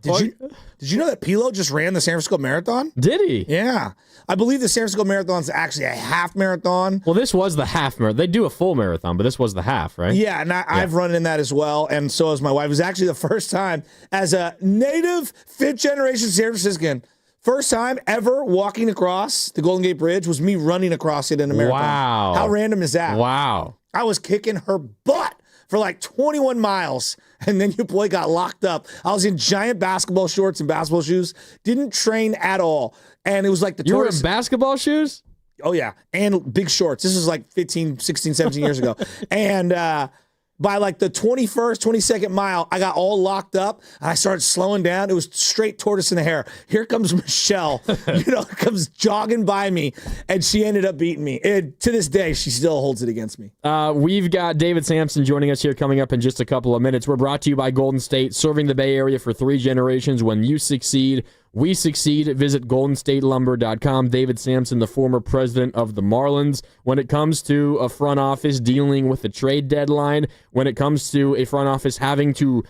S1: Did you know that Pilo just ran the San Francisco Marathon?
S5: Did he?
S1: Yeah. I believe the San Francisco Marathon is actually a half marathon.
S5: Well, this was the half marathon. They do a full marathon, but this was the half, right?
S1: Yeah, and I've run in that as well, and so has my wife. It was actually the first time as a native fifth-generation San Franciscan, first time ever walking across the Golden Gate Bridge was me running across it in a marathon.
S5: Wow.
S1: How random is that?
S5: Wow.
S1: I was kicking her butt for like 21 miles, and then your boy got locked up. I was in giant basketball shorts and basketball shoes, didn't train at all, and it was like the
S5: You were in
S1: tourist.
S5: basketball shoes?
S1: Oh, yeah, and big shorts. This was like 15, 16, 17 years ago. And by like the 21st, 22nd mile, I got all locked up, and I started slowing down. It was straight tortoise in the hair. Here comes Michelle, comes jogging by me, and she ended up beating me. And to this day, she still holds it against me.
S5: We've got David Samson joining us here coming up in just a couple of minutes. We're brought to you by Golden State, serving the Bay Area for 3 generations. When you succeed, we succeed. Visit goldenstatelumber.com. David Samson, the former president of the Marlins. When it comes to a front office dealing with the trade deadline, when it comes to a front office having to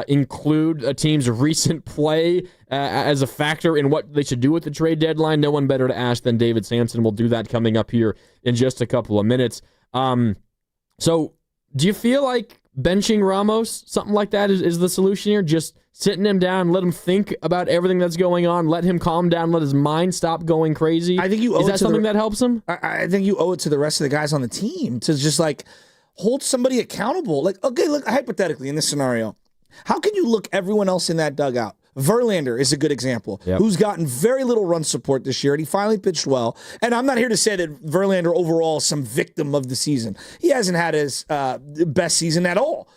S5: include a team's recent play as a factor in what they should do with the trade deadline, no one better to ask than David Samson. We'll do that coming up here in just a couple of minutes. So do you feel like benching Ramos, something like that, is the solution here? Just sitting him down, let him think about everything that's going on, let him calm down, let his mind stop going crazy.
S1: I think you owe
S5: Is
S1: it
S5: that
S1: to
S5: something that helps him?
S1: I think you owe it to the rest of the guys on the team to just like hold somebody accountable. Like, okay, look, hypothetically in this scenario, how can you look everyone else in that dugout? Verlander is a good example, who's gotten very little run support this year, and he finally pitched well. And I'm not here to say that Verlander overall is some victim of the season. He hasn't had his best season at all.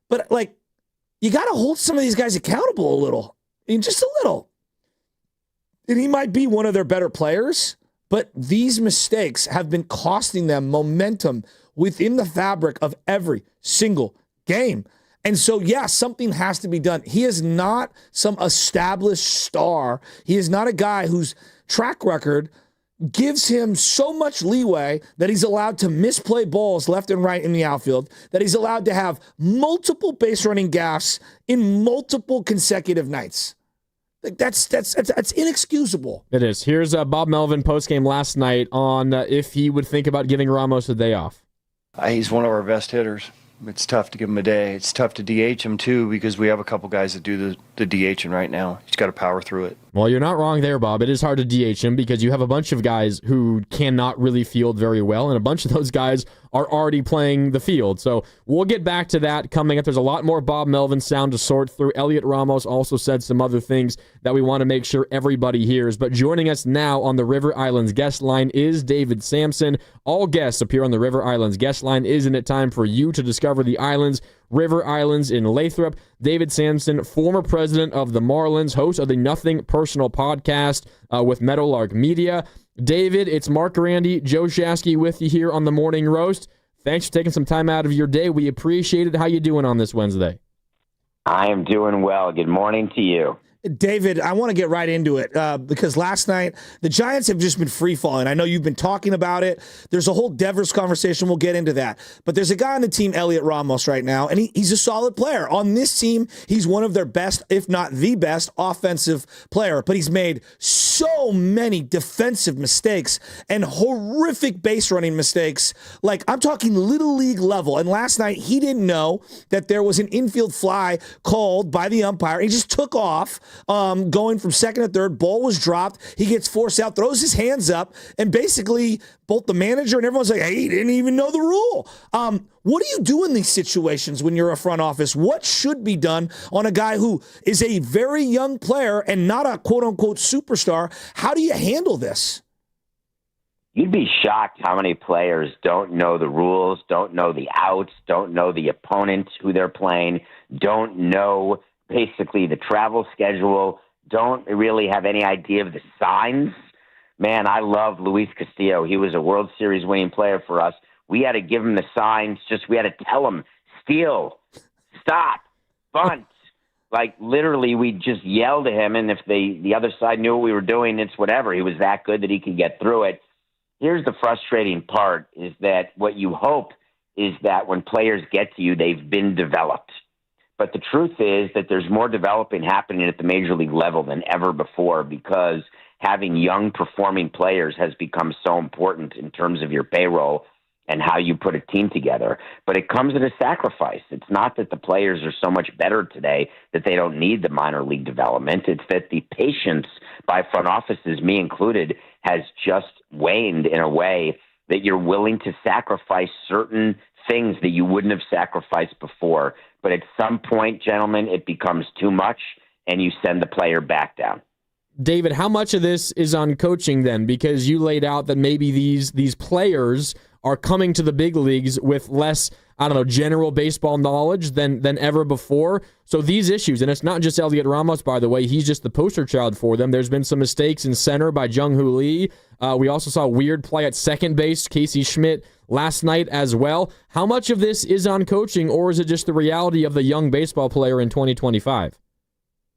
S1: But, like, you got to hold some of these guys accountable a little. I mean, just a little. And he might be one of their better players, but these mistakes have been costing them momentum within the fabric of every single game. And so, yeah, something has to be done. He is not some established star. He is not a guy whose track record gives him so much leeway that he's allowed to misplay balls left and right in the outfield, that he's allowed to have multiple base running gaffes in multiple consecutive nights. Like that's inexcusable.
S5: It is. Here's Bob Melvin postgame last night on if he would think about giving Ramos a day off.
S18: He's one of our best hitters. It's tough to give him a day. It's tough to DH him, too, because we have a couple guys that do the DHing right now. He's got to power through it.
S5: Well, you're not wrong there, Bob. It is hard to DH him because you have a bunch of guys who cannot really field very well, and a bunch of those guys are already playing the field. So we'll get back to that coming up. There's a lot more Bob Melvin sound to sort through. Elliot Ramos also said some other things that we want to make sure everybody hears. But joining us now on the River Islands guest line is David Samson. All guests appear on the River Islands guest line. Isn't it time for you to discover the islands? River Islands in Lathrop. David Samson, former president of the Marlins, host of the Nothing Personal podcast with Meadowlark Media. David, it's Mark Randy, Joe Shasky with you here on the Morning Roast. Thanks for taking some time out of your day. We appreciate it. How you doing on this Wednesday?
S21: I am doing well. Good morning to you.
S1: David, I want to get right into it because last night the Giants have just been free-falling. I know you've been talking about it. There's a whole Devers conversation. We'll get into that. But there's a guy on the team, Elliot Ramos, right now, and he's a solid player. On this team, he's one of their best, if not the best, offensive player. But he's made so many defensive mistakes and horrific base running mistakes. Like, I'm talking little league level. And last night, he didn't know that there was an infield fly called by the umpire. He just took off. Going from second to third, ball was dropped. He gets forced out, throws his hands up, and basically both the manager and everyone's like, hey, he didn't even know the rule. What do you do in these situations when you're a front office? What should be done on a guy who is a very young player and not a quote-unquote superstar? How do you handle this?
S21: You'd be shocked how many players don't know the rules, don't know the outs, don't know the opponent who they're playing, don't know basically the travel schedule, don't really have any idea of the signs man, I love Luis Castillo. He was a World Series winning player for us. We had to give him the signs. We had to tell him, steal, stop, bunt. Like, literally, we just yelled at him, and if the other side knew what we were doing, it's whatever. He was that good that he could get through it. Here's the frustrating part, is that what you hope is that when players get to you, they've been developed. But the truth is that there's more developing happening at the major league level than ever before, because having young performing players has become so important in terms of your payroll and how you put a team together. But it comes at a sacrifice. It's not that the players are so much better today that they don't need the minor league development. It's that the patience by front offices, me included, has just waned in a way that you're willing to sacrifice certain things that you wouldn't have sacrificed before. But at some point, gentlemen, it becomes too much, and you send the player back down.
S5: David, how much of this is on coaching then? Because you laid out that maybe these players are coming to the big leagues with less, general baseball knowledge than ever before. So these issues, and it's not just Elliot Ramos, by the way, he's just the poster child for them. There's been some mistakes in center by Jung-Hoo Lee. We also saw weird play at second base, Casey Schmidt, last night as well. How much of this is on coaching, or is it just the reality of the young baseball player in 2025?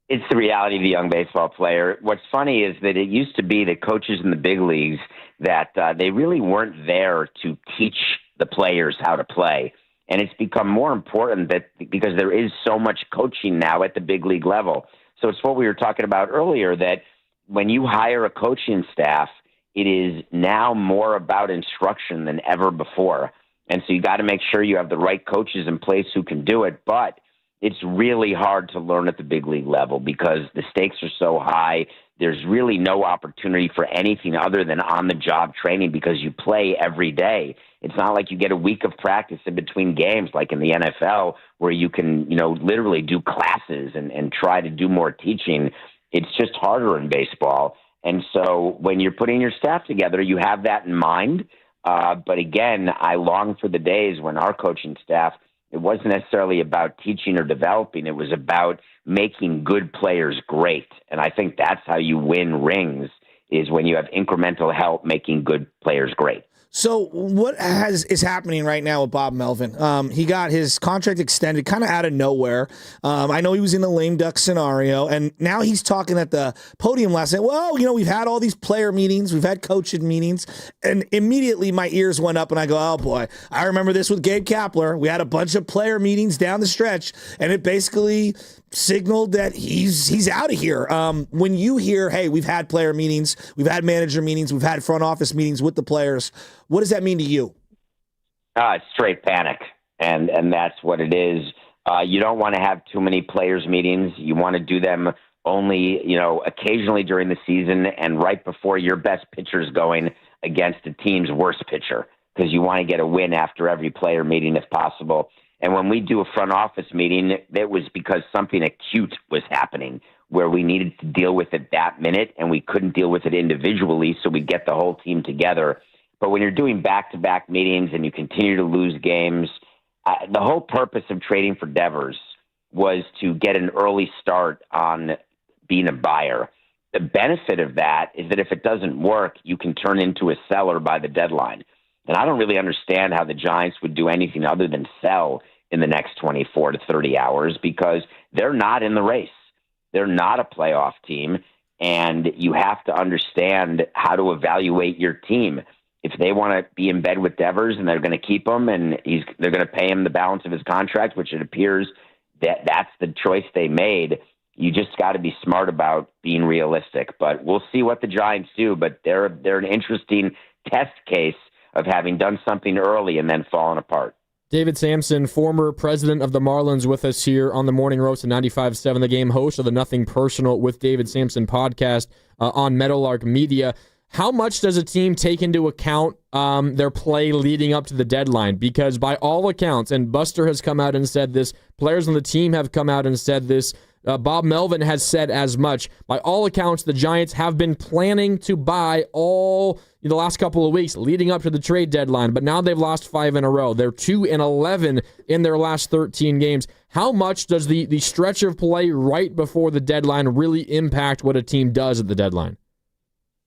S21: It's the reality of the young baseball player. What's funny is that it used to be that coaches in the big leagues, that they really weren't there to teach the players how to play. And it's become more important that because there is so much coaching now at the big league level. So it's what we were talking about earlier, that when you hire a coaching staff, it is now more about instruction than ever before. And so you got to make sure you have the right coaches in place who can do it. But it's really hard to learn at the big league level because the stakes are so high. There's really no opportunity for anything other than on-the-job training because you play every day. It's not like you get a week of practice in between games like in the NFL where you can, literally do classes and try to do more teaching. It's just harder in baseball. And so when you're putting your staff together, you have that in mind. But again, I long for the days when our coaching staff, it wasn't necessarily about teaching or developing. It was about making good players great. And I think that's how you win rings, is when you have incremental help making good players great.
S1: So what is happening right now with Bob Melvin? He got his contract extended kind of out of nowhere. I know he was in a lame duck scenario, and now he's talking at the podium last night. Well, we've had all these player meetings. We've had coaching meetings. And immediately my ears went up, and I go, oh, boy, I remember this with Gabe Kapler. We had a bunch of player meetings down the stretch, and it basically signaled that he's out of here. When you hear, hey, we've had player meetings, we've had manager meetings, we've had front office meetings with the players, what does that mean to you?
S21: It's straight panic, and that's what it is. You don't want to have too many players meetings. You want to do them only, occasionally during the season and right before your best pitcher's going against the team's worst pitcher, because you want to get a win after every player meeting if possible. And when we do a front office meeting, it was because something acute was happening where we needed to deal with it that minute, and we couldn't deal with it individually, so we get the whole team together. But when you're doing back-to-back meetings and you continue to lose games, the whole purpose of trading for Devers was to get an early start on being a buyer. The benefit of that is that if it doesn't work, you can turn into a seller by the deadline. And I don't really understand how the Giants would do anything other than sell in the next 24 to 30 hours because they're not in the race. They're not a playoff team, and you have to understand how to evaluate your team. If they want to be in bed with Devers and they're going to keep him and they're going to pay him the balance of his contract, which it appears that that's the choice they made, you just got to be smart about being realistic. But we'll see what the Giants do, but they're an interesting test case of having done something early and then fallen apart.
S5: David Samson, former president of the Marlins, with us here on the Morning Roast at 95.7 The Game, host of the Nothing Personal with David Samson podcast on Meadowlark Media. How much does a team take into account their play leading up to the deadline? Because by all accounts, and Buster has come out and said this, players on the team have come out and said this, Bob Melvin has said as much. By all accounts, the Giants have been planning to buy all the last couple of weeks leading up to the trade deadline, but now they've lost 5 in a row. They're 2-11 in their last 13 games. How much does the stretch of play right before the deadline really impact what a team does at the deadline?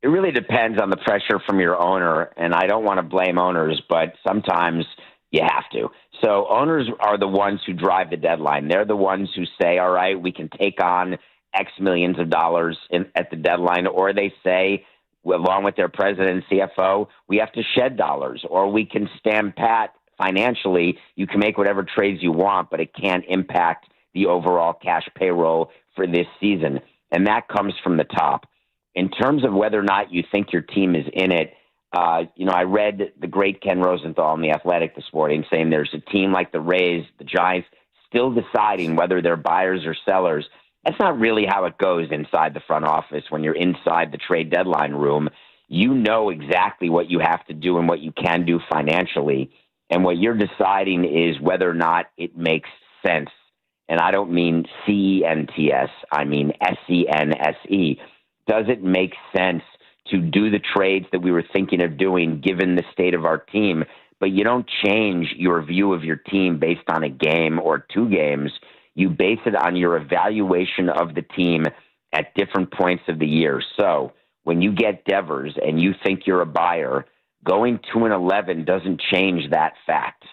S21: It really depends on the pressure from your owner, and I don't want to blame owners, but sometimes you have to. So owners are the ones who drive the deadline. They're the ones who say, all right, we can take on X millions of dollars at the deadline, or they say, along with their president and CFO, we have to shed dollars, or we can stand pat financially. You can make whatever trades you want, but it can't impact the overall cash payroll for this season. And that comes from the top. In terms of whether or not you think your team is in it, I read the great Ken Rosenthal in The Athletic this morning saying there's a team like the Rays, the Giants, still deciding whether they're buyers or sellers. That's not really how it goes inside the front office when you're inside the trade deadline room. You know exactly what you have to do and what you can do financially. And what you're deciding is whether or not it makes sense. And I don't mean CENTS, I mean SENSE. Does it make sense to do the trades that we were thinking of doing given the state of our team? But you don't change your view of your team based on a game or two games. You base it on your evaluation of the team at different points of the year. So when you get Devers and you think you're a buyer, going 2-11 doesn't change that fact.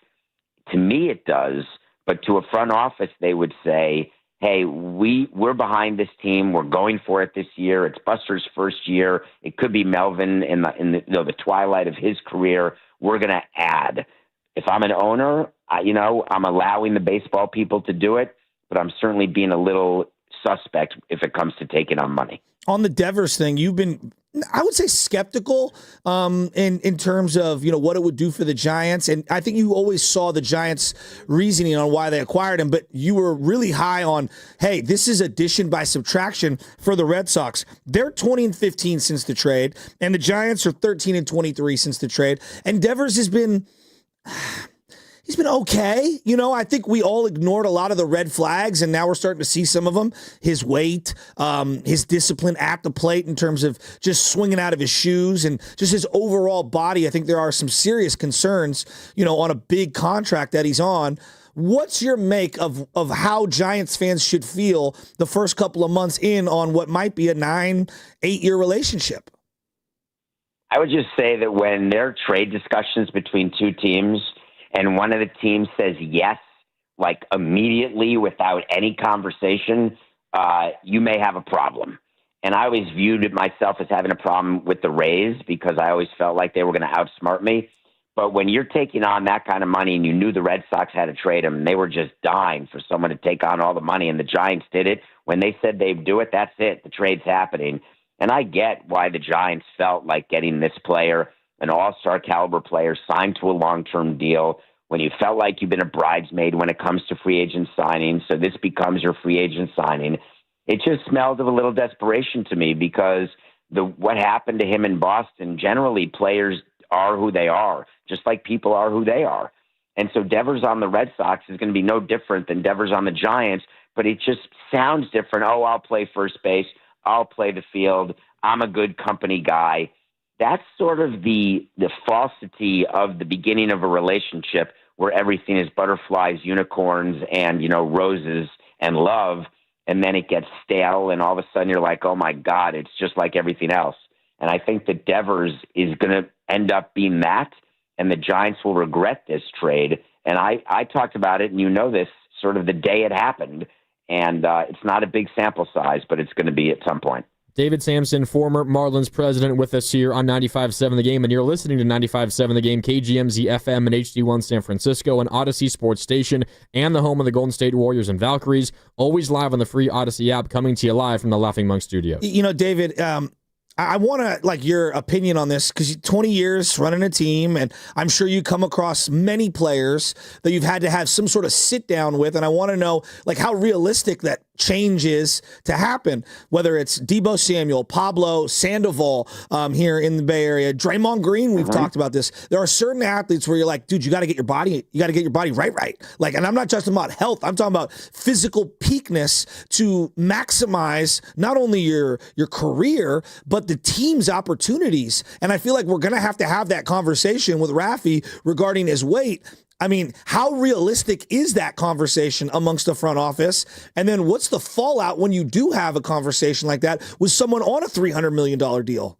S21: To me, it does. But to a front office, they would say, hey, we're behind this team. We're going for it this year. It's Buster's first year. It could be Melvin in the twilight of his career. We're going to add. If I'm an owner, I'm allowing the baseball people to do it, but I'm certainly being a little suspect if it comes to taking on money.
S1: On the Devers thing, you've been, I would say, skeptical in terms of what it would do for the Giants, and I think you always saw the Giants' reasoning on why they acquired him, but you were really high on, hey, this is addition by subtraction for the Red Sox. They're 20-15 since the trade, and the Giants are 13-23 since the trade, and Devers has been. He's been okay. I think we all ignored a lot of the red flags, and now we're starting to see some of them. His weight, his discipline at the plate in terms of just swinging out of his shoes, and just his overall body. I think there are some serious concerns, on a big contract that he's on. What's your make of how Giants fans should feel the first couple of months in on what might be a 9-8 year relationship?
S21: I would just say that when there are trade discussions between two teams, and one of the teams says yes, like immediately without any conversation, you may have a problem. And I always viewed myself as having a problem with the Rays because I always felt like they were going to outsmart me. But when you're taking on that kind of money and you knew the Red Sox had to trade him and they were just dying for someone to take on all the money and the Giants did it, when they said they'd do it, that's it. The trade's happening. And I get why the Giants felt like getting this player, an all-star caliber player, signed to a long-term deal when you felt like you've been a bridesmaid when it comes to free agent signing. So this becomes your free agent signing. It just smelled of a little desperation to me because what happened to him in Boston, generally players are who they are, just like people are who they are. And so Devers on the Red Sox is going to be no different than Devers on the Giants, but it just sounds different. Oh, I'll play first base. I'll play the field. I'm a good company guy. That's sort of the falsity of the beginning of a relationship where everything is butterflies, unicorns, and, roses and love. And then it gets stale. And all of a sudden you're like, oh my God, it's just like everything else. And I think that Devers is going to end up being that. And the Giants will regret this trade. And I talked about it, and this sort of the day it happened. And it's not a big sample size, but it's going to be at some point.
S5: David Samson, former Marlins president, with us here on 95.7 The Game, and you're listening to 95.7 The Game, KGMZ FM and HD1 San Francisco, an Odyssey sports station, and the home of the Golden State Warriors and Valkyries, always live on the free Odyssey app, coming to you live from the Laughing Monk studio.
S1: David, I want to your opinion on this because 20 years running a team, and I'm sure you come across many players that you've had to have some sort of sit down with, and I want to know how realistic that change is to happen, whether it's Deebo Samuel, Pablo Sandoval here in the Bay Area, Draymond Green. We've talked about this. There are certain athletes where you're like, dude, you got to get your body right. And I'm not just about health. I'm talking about physical peakness to maximize not only your career, but the team's opportunities. And I feel like we're going to have that conversation with Rafi regarding his weight. I mean, how realistic is that conversation amongst the front office? And then what's the fallout when you do have a conversation like that with someone on a $300 million deal?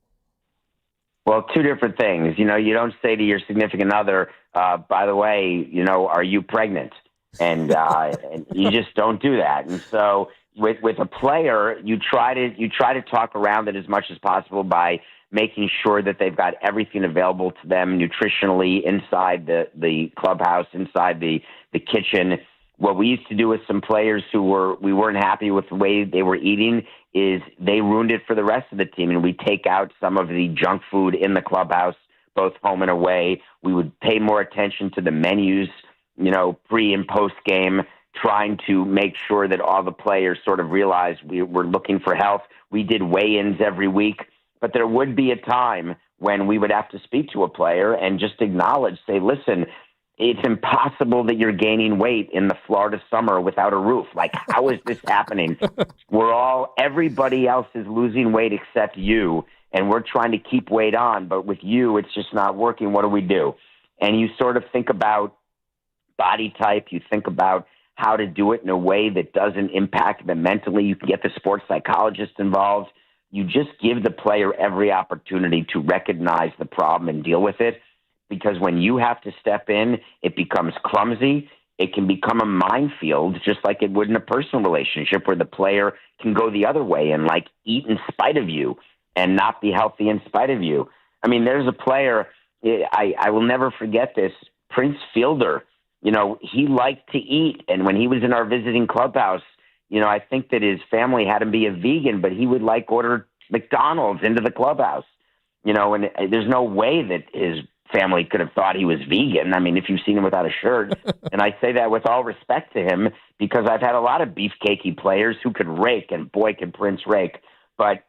S21: Well, two different things. You don't say to your significant other, by the way, are you pregnant? And and you just don't do that. And so with a player, you try to talk around it as much as possible by making sure that they've got everything available to them nutritionally inside the clubhouse, inside the kitchen. What we used to do with some players we weren't happy with the way they were eating is they ruined it for the rest of the team. And we take out some of the junk food in the clubhouse, both home and away. We would pay more attention to the menus, pre and post game, trying to make sure that all the players sort of realized we were looking for health. We did weigh-ins every week, but there would be a time when we would have to speak to a player and just acknowledge, say, listen, it's impossible that you're gaining weight in the Florida summer without a roof. Like, how is this happening? Everybody else is losing weight except you, and we're trying to keep weight on, but with you, it's just not working. What do we do? And you sort of think about body type. You think about how to do it in a way that doesn't impact them mentally. You can get the sports psychologist involved. You just give the player every opportunity to recognize the problem and deal with it. Because when you have to step in, it becomes clumsy. It can become a minefield, just like it would in a personal relationship where the player can go the other way and like eat in spite of you and not be healthy in spite of you. I mean, there's a player, I will never forget this, Prince Fielder. He liked to eat. And when he was in our visiting clubhouse, I think that his family had him be a vegan, but he would order McDonald's into the clubhouse, and there's no way that his family could have thought he was vegan. I mean, if you've seen him without a shirt, and I say that with all respect to him, because I've had a lot of beefcakey players who could rake, and boy, can Prince rake. But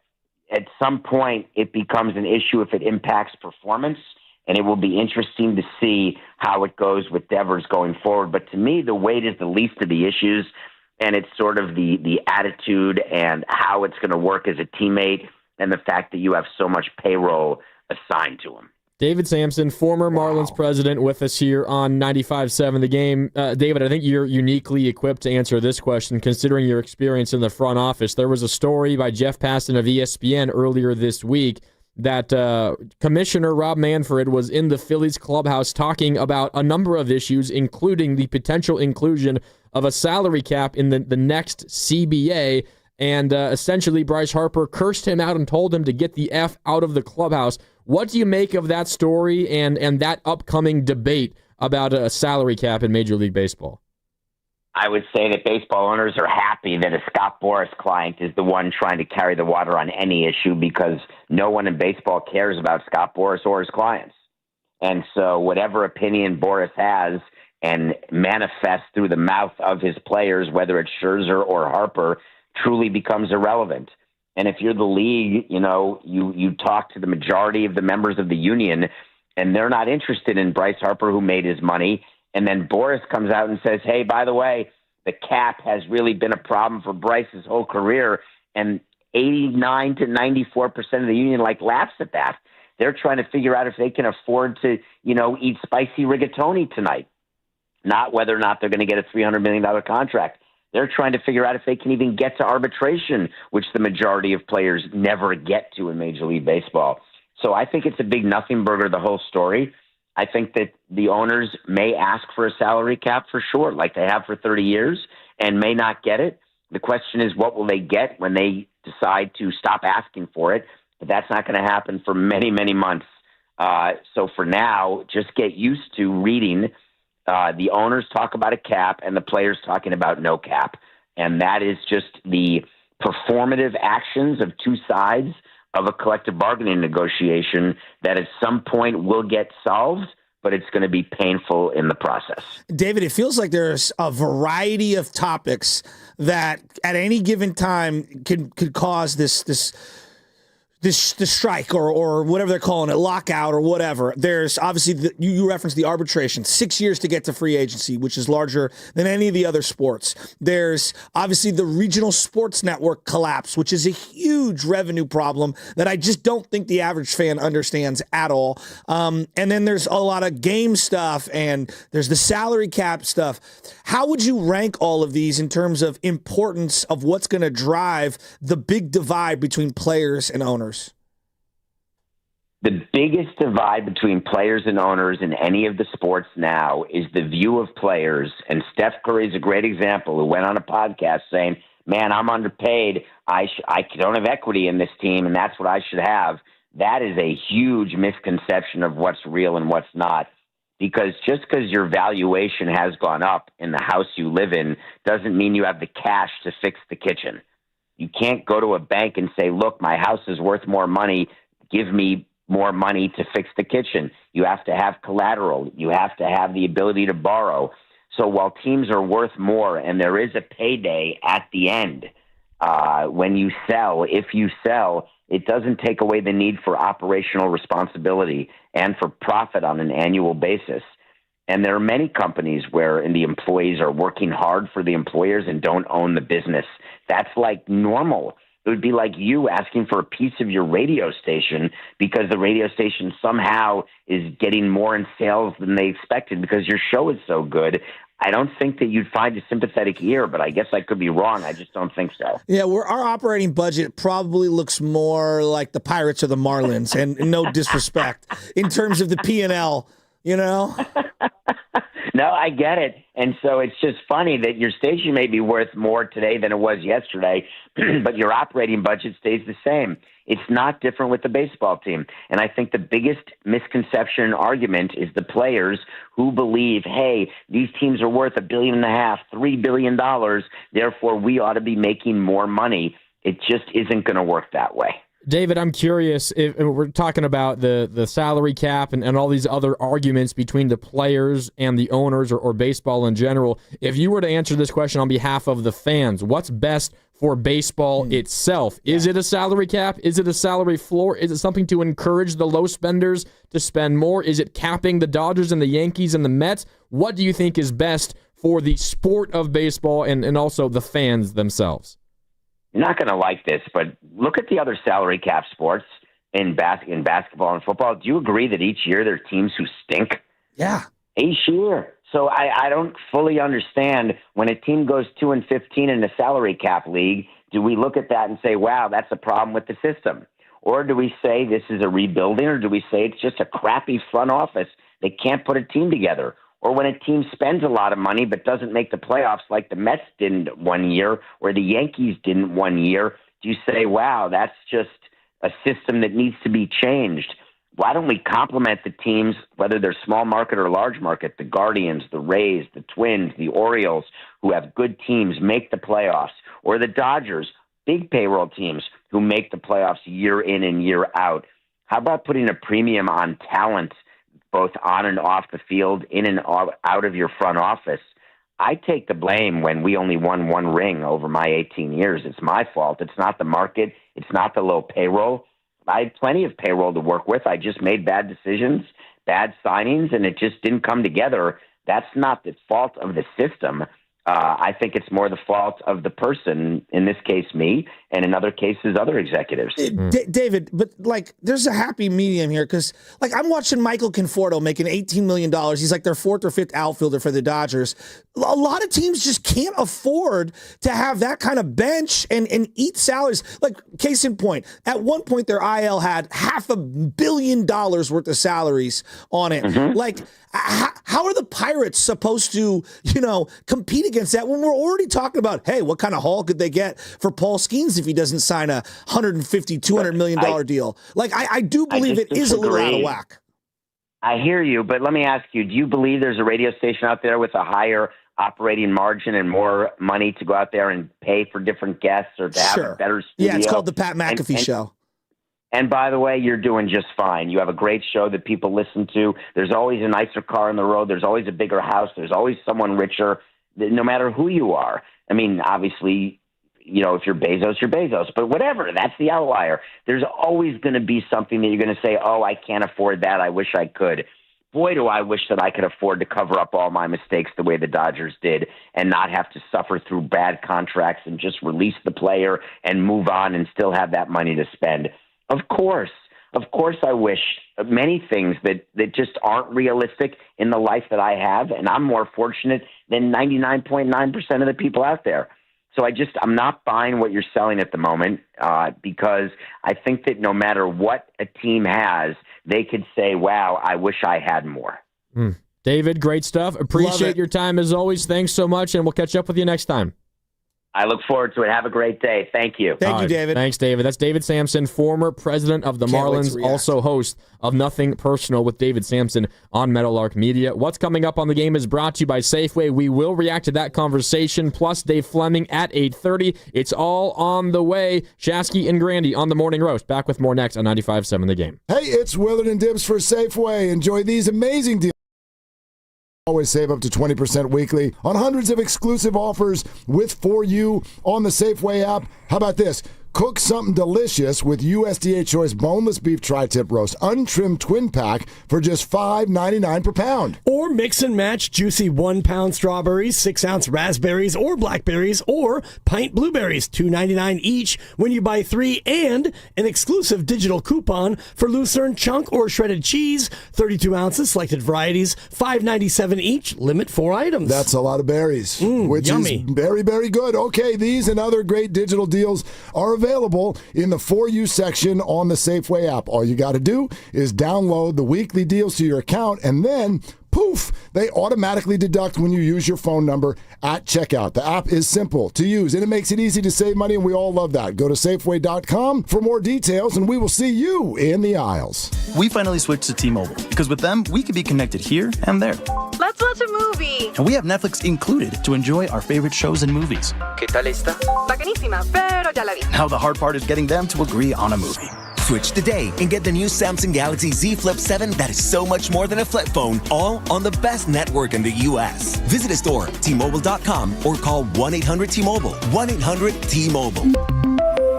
S21: at some point, it becomes an issue if it impacts performance, and it will be interesting to see how it goes with Devers going forward. But to me, the weight is the least of the issues, and it's sort of the attitude and how it's going to work as a teammate and the fact that you have so much payroll assigned to him.
S5: David Samson, former Marlins president, with us here on 95.7 The Game. David, I think you're uniquely equipped to answer this question, considering your experience in the front office. There was a story by Jeff Passan of ESPN earlier this week that Commissioner Rob Manfred was in the Phillies clubhouse talking about a number of issues, including the potential inclusion of a salary cap in the next CBA. And essentially, Bryce Harper cursed him out and told him to get the F out of the clubhouse. What do you make of that story and that upcoming debate about a salary cap in Major League Baseball?
S21: I would say that baseball owners are happy that a Scott Boras client is the one trying to carry the water on any issue, because no one in baseball cares about Scott Boras or his clients. And so whatever opinion Boras has and manifests through the mouth of his players, whether it's Scherzer or Harper, truly becomes irrelevant. And if you're the league, you talk to the majority of the members of the union, and they're not interested in Bryce Harper, who made his money. And then Boras comes out and says, hey, by the way, the cap has really been a problem for Bryce's whole career. And 89 to 94% of the union laughs at that. They're trying to figure out if they can afford to, eat spicy rigatoni tonight, not whether or not they're going to get a $300 million contract. They're trying to figure out if they can even get to arbitration, which the majority of players never get to in Major League Baseball. So I think it's a big nothing burger, the whole story. I think that the owners may ask for a salary cap for sure, like they have for 30 years, and may not get it. The question is, what will they get when they decide to stop asking for it? But that's not going to happen for many, many months. So for now, just get used to reading the owners talk about a cap and the players talking about no cap. And that is just the performative actions of two sides of a collective bargaining negotiation that at some point will get solved, but it's going to be painful in the process.
S1: David, it feels like there's a variety of topics that at any given time could cause this strike or whatever they're calling it, lockout or whatever. There's obviously, you referenced the arbitration, 6 years to get to free agency, which is larger than any of the other sports. There's obviously the regional sports network collapse, which is a huge revenue problem that I just don't think the average fan understands at all. And then there's a lot of game stuff, and there's the salary cap stuff. How would you rank all of these in terms of importance of what's going to drive the big divide between players and owners?
S21: The biggest divide between players and owners in any of the sports now is the view of players. And Steph Curry is a great example, who went on a podcast saying, man, I'm underpaid. I don't have equity in this team, and that's what I should have. That is a huge misconception of what's real and what's not. Because just because your valuation has gone up in the house you live in doesn't mean you have the cash to fix the kitchen. You can't go to a bank and say, look, my house is worth more money. Give me more money to fix the kitchen. You have to have collateral. You have to have the ability to borrow. So while teams are worth more and there is a payday at the end, when you sell, if you sell, it doesn't take away the need for operational responsibility and for profit on an annual basis. And there are many companies where the employees are working hard for the employers and don't own the business. That's like normal. It would be like you asking for a piece of your radio station because the radio station somehow is getting more in sales than they expected because your show is so good. I don't think that you'd find a sympathetic ear, but I guess I could be wrong. I just don't think so.
S1: Yeah, our operating budget probably looks more like the Pirates or the Marlins, and no disrespect, in terms of the P&L, you know?
S21: No, I get it. And so it's just funny that your station may be worth more today than it was yesterday, but your operating budget stays the same. It's not different with the baseball team. And I think the biggest misconception and argument is the players who believe, hey, these teams are worth $1.5 billion, $3 billion, therefore we ought to be making more money. It just isn't going to work that way.
S5: David, I'm curious, if we're talking about the salary cap and all these other arguments between the players and the owners or baseball in general, if you were to answer this question on behalf of the fans, what's best for baseball itself? Is it a salary cap? Is it a salary floor? Is it something to encourage the low spenders to spend more? Is it capping the Dodgers and the Yankees and the Mets? What do you think is best for the sport of baseball and also the fans themselves?
S21: You're not going to like this, but look at the other salary cap sports in basketball and football. Do you agree that each year there are teams who stink?
S1: Yeah.
S21: Each year. So I don't fully understand when a team goes 2-15 in a salary cap league, do we look at that and say, wow, that's a problem with the system? Or do we say this is a rebuilding, or do we say it's just a crappy front office that can't put a team together? Or when a team spends a lot of money but doesn't make the playoffs like the Mets didn't one year or the Yankees didn't one year, do you say, wow, that's just a system that needs to be changed? Why don't we compliment the teams, whether they're small market or large market, the Guardians, the Rays, the Twins, the Orioles, who have good teams, make the playoffs, or the Dodgers, big payroll teams who make the playoffs year in and year out? How about putting a premium on talent, both on and off the field, in and out of your front office? I take the blame when we only won one ring over my 18 years. It's my fault. It's not the market. It's not the low payroll. I had plenty of payroll to work with. I just made bad decisions, bad signings, and it just didn't come together. That's not the fault of the system. I think it's more the fault of the person, in this case me, and in other cases other executives.
S1: David, but like there's a happy medium here because like I'm watching Michael Conforto making $18 million. He's like their fourth or fifth outfielder for the Dodgers. A lot of teams just can't afford to have that kind of bench and eat salaries. Like case in point, at one point their IL had $500 million worth of salaries on it. Mm-hmm. Like how are the Pirates supposed to, compete against that when we're already talking about, hey, what kind of haul could they get for Paul Skeens if he doesn't sign a $150-200 million deal? Like, I do believe it is a little out of whack.
S21: I hear you, but let me ask you, do you believe there's a radio station out there with a higher operating margin and more money to go out there and pay for different guests or to have a better studio?
S1: Yeah, it's called the Pat McAfee Show.
S21: And by the way, you're doing just fine. You have a great show that people listen to. There's always a nicer car on the road. There's always a bigger house. There's always someone richer, no matter who you are. I mean, obviously, if you're Bezos, you're Bezos. But whatever, that's the outlier. There's always going to be something that you're going to say, oh, I can't afford that. I wish I could. Boy, do I wish that I could afford to cover up all my mistakes the way the Dodgers did and not have to suffer through bad contracts and just release the player and move on and still have that money to spend. Of course I wish many things that just aren't realistic in the life that I have, and I'm more fortunate than 99.9% of the people out there. So I'm not buying what you're selling at the moment because I think that no matter what a team has, they could say, wow, I wish I had more.
S5: David, great stuff. Appreciate your time as always. Thanks so much, and we'll catch up with you next time.
S21: I look forward to it. Have a great day. Thank you.
S1: Thank you, David.
S5: Thanks, David. That's David Samson, former president of the Marlins, also host of Nothing Personal with David Samson on Meadowlark Media. What's coming up on the game is brought to you by Safeway. We will react to that conversation, plus Dave Fleming at 8:30. It's all on the way. Shasky and Grandy on the Morning Roast. Back with more next on 95.7 The Game.
S4: Hey, it's Willard Dibs for Safeway. Enjoy these amazing deals. Always save up to 20% weekly on hundreds of exclusive offers with For You on the Safeway app. How about this? Cook something delicious with USDA Choice Boneless Beef Tri-Tip Roast Untrimmed Twin Pack for just $5.99 per pound.
S22: Or mix and match juicy 1-pound strawberries, 6-ounce raspberries or blackberries, or pint blueberries, $2.99 each when you buy 3, and an exclusive digital coupon for Lucerne chunk or shredded cheese, 32 ounces, selected varieties, $5.97 each, limit 4 items.
S4: That's a lot of berries, which
S22: yummy.
S4: is very, very good. Okay, these and other great digital deals are available in the For You section on the Safeway app. All you got to do is download the weekly deals to your account, and then poof, they automatically deduct when you use your phone number at checkout. The app is simple to use, and it makes it easy to save money, and we all love that. Go to Safeway.com for more details, and we will see you in the aisles.
S23: We finally switched to T-Mobile, because with them, we can be connected here and there.
S11: Let's watch a movie.
S23: And we have Netflix included to enjoy our favorite shows and movies.
S11: ¿Qué tal está? Bacanísima, pero ya la vi.
S23: Now the hard part is getting them to agree on a movie.
S13: Switch today and get the new Samsung Galaxy Z Flip 7 that is so much more than a flip phone, all on the best network in the U.S. Visit a store, T-Mobile.com, or call 1-800-T-Mobile. 1-800-T-Mobile.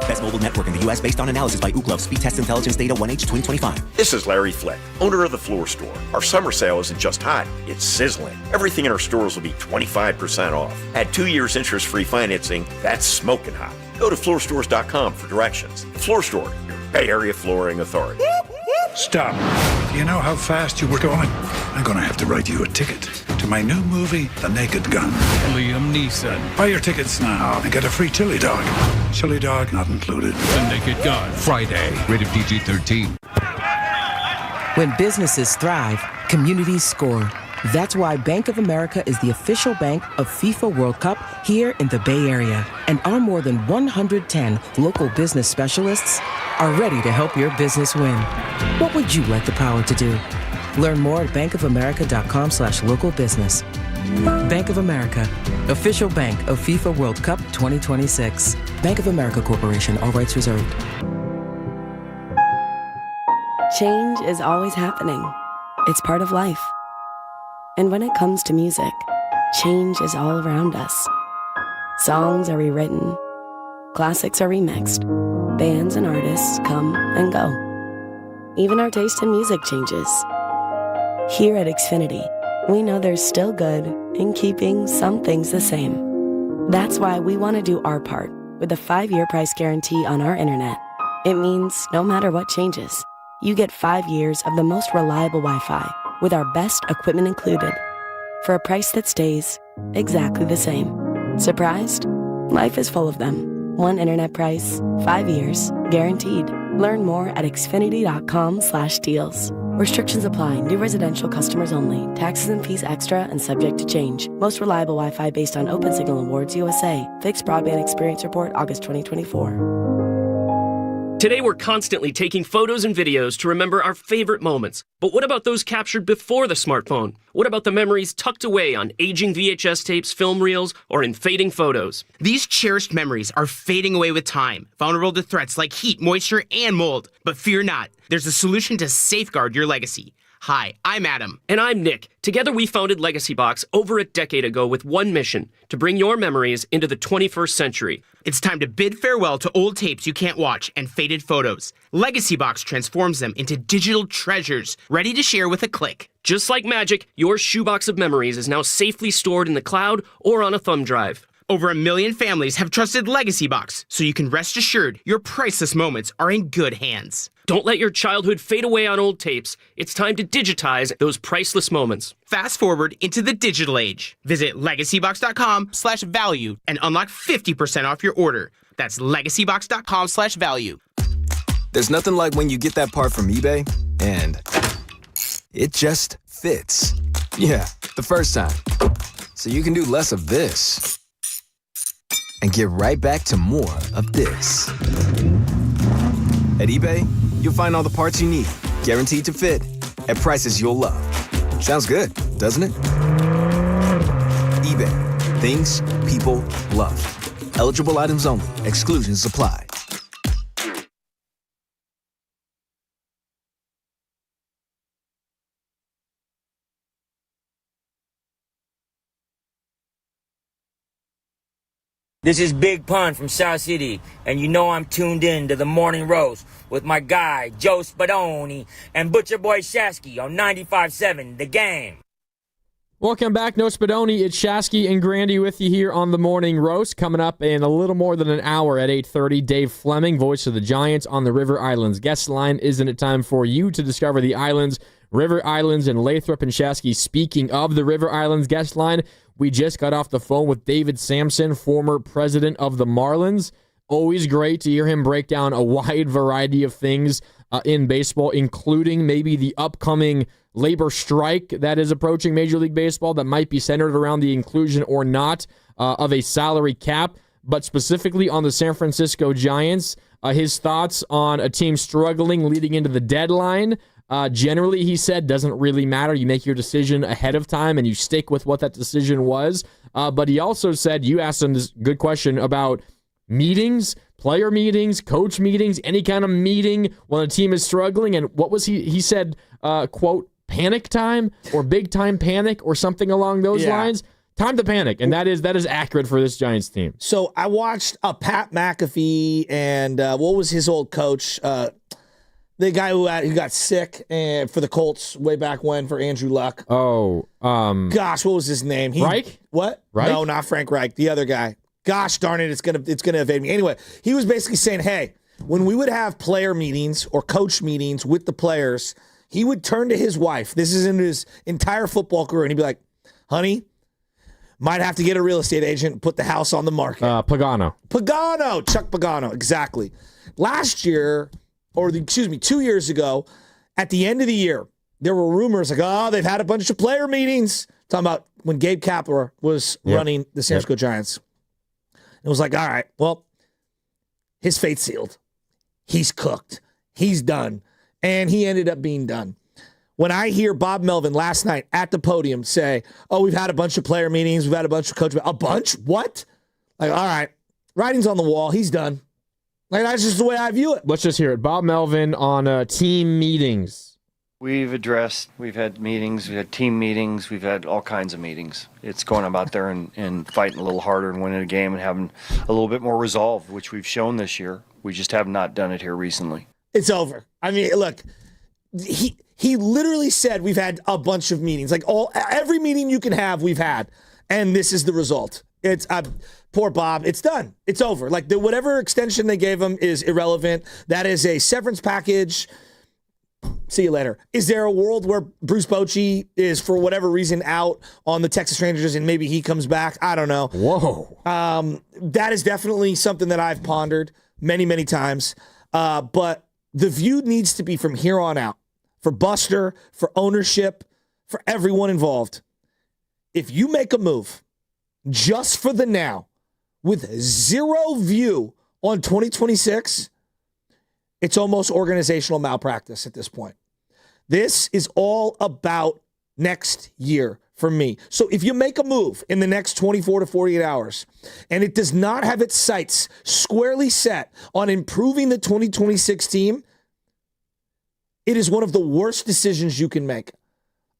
S13: Best mobile network in the U.S. based on analysis by Ookla. Speed test intelligence data 1H 2025.
S24: This is Larry Flick, owner of The Floor Store. Our summer sale isn't just hot, it's sizzling. Everything in our stores will be 25% off. Add 2 years interest-free financing, that's smoking hot. Go to floorstores.com for directions. The Floor Store, your Bay Area flooring authority.
S25: Stop. Do you know how fast you were going? I'm going to have to write you a ticket to my new movie, The Naked Gun. Liam Neeson. Buy your tickets now and get a free chili dog. Chili dog not included. The Naked Gun. Friday. Rated PG-13.
S26: When businesses thrive, communities score. That's why Bank of America is the official bank of FIFA World Cup here in the Bay Area. And our more than 110 local business specialists are ready to help your business win. What would you like the power to do? Learn more at bankofamerica.com/local business. Bank of America, official bank of FIFA World Cup 2026. Bank of America Corporation, all rights reserved.
S27: Change is always happening. It's part of life. And when it comes to music, change is all around us. Songs are rewritten. Classics are remixed. Bands and artists come and go. Even our taste in music changes. Here at Xfinity, we know there's still good in keeping some things the same. That's why we want to do our part with a 5-year price guarantee on our internet. It means no matter what changes, you get 5 years of the most reliable Wi-Fi with our best equipment included for a price that stays exactly the same. Surprised? Life is full of them. One internet price, 5 years, guaranteed. Learn more at xfinity.com/deals. Restrictions apply. New residential customers only. Taxes and fees extra and subject to change. Most reliable Wi-Fi based on OpenSignal Awards USA. Fixed Broadband Experience Report, August 2024.
S16: Today, we're constantly taking photos and videos to remember our favorite moments. But what about those captured before the smartphone? What about the memories tucked away on aging VHS tapes, film reels, or in fading photos?
S17: These cherished memories are fading away with time, vulnerable to threats like heat, moisture, and mold. But fear not, there's a solution to safeguard your legacy. Hi, I'm Adam.
S16: And I'm Nick. Together we founded Legacy Box over a decade ago with one mission, to bring your memories into the 21st century.
S17: It's time to bid farewell to old tapes you can't watch and faded photos. Legacy Box transforms them into digital treasures, ready to share with a click.
S16: Just like magic, your shoebox of memories is now safely stored in the cloud or on a thumb drive.
S17: Over 1 million families have trusted Legacy Box, so you can rest assured your priceless moments are in good hands.
S16: Don't let your childhood fade away on old tapes. It's time to digitize those priceless moments.
S17: Fast forward into the digital age. Visit legacybox.com/value and unlock 50% off your order. That's legacybox.com/value.
S2: There's nothing like when you get that part from eBay and it just fits. Yeah, the first time. So you can do less of this and get right back to more of this. At eBay, you'll find all the parts you need, guaranteed to fit, at prices you'll love. Sounds good, doesn't it? eBay, things people love. Eligible items only. Exclusions apply.
S6: This is Big Pun from South City, and you know I'm tuned in to the Morning Roast with my guy, Joe Spadoni, and Butcher Boy Shasky on 95.7 The Game.
S5: Welcome back, No Spadoni. It's Shasky and Grandy with you here on the Morning Roast. Coming up in a little more than an hour at 8:30, Dave Fleming, voice of the Giants, on the River Islands guest line. Isn't it time for you to discover the islands, River Islands, and Lathrop and Shasky? Speaking of the River Islands guest line, we just got off the phone with David Samson, former president of the Marlins. Always great to hear him break down a wide variety of things in baseball, including maybe the upcoming labor strike that is approaching Major League Baseball that might be centered around the inclusion or not of a salary cap, but specifically on the San Francisco Giants. His thoughts on a team struggling leading into the deadline. Generally, he said, doesn't really matter. You make your decision ahead of time and you stick with what that decision was. But he also said, you asked him this good question about meetings, player meetings, coach meetings, any kind of meeting when a team is struggling. And what was he said, quote, panic time or big time panic or something along those lines. Time to panic. And that is accurate for this Giants team.
S1: So I watched Pat McAfee and what was his old coach? The guy who got sick for the Colts way back when for Andrew Luck.
S5: Gosh,
S1: what was his name?
S5: Reich?
S1: What?
S5: Reich?
S1: No, not Frank Reich. The other guy. Gosh darn it, it's gonna evade me. Anyway, he was basically saying, hey, when we would have player meetings or coach meetings with the players, he would turn to his wife. This is in his entire football career, and he'd be like, honey, might have to get a real estate agent and put the house on the market.
S5: Pagano,
S1: Chuck Pagano, exactly. Last year, 2 years ago, at the end of the year, there were rumors like, they've had a bunch of player meetings. Talking about when Gabe Kapler was running the San Francisco Giants. It was like, all right, well, his fate's sealed. He's cooked. He's done. And he ended up being done. When I hear Bob Melvin last night at the podium say, we've had a bunch of player meetings, we've had a bunch of coach, a bunch? What? Like, all right, writing's on the wall. He's done. Like, that's just the way I view it.
S5: Let's just hear it. Bob Melvin on team meetings.
S18: We've had meetings, we've had team meetings, we've had all kinds of meetings. It's going about there and fighting a little harder and winning a game and having a little bit more resolve, which we've shown this year. We just have not done it here recently.
S1: It's over. I mean, look, he literally said we've had a bunch of meetings. Like every meeting you can have, we've had. And this is the result. It's poor Bob. It's done. It's over. Like whatever extension they gave him is irrelevant. That is a severance package. See you later. Is there a world where Bruce Bochy is, for whatever reason, out on the Texas Rangers and maybe he comes back? I don't know.
S5: Whoa.
S1: That is definitely something that I've pondered many, many times. But the view needs to be from here on out. For Buster, for ownership, for everyone involved. If you make a move just for the now with zero view on 2026, it's almost organizational malpractice at this point. This is all about next year for me. So if you make a move in the next 24 to 48 hours and it does not have its sights squarely set on improving the 2026 team, it is one of the worst decisions you can make.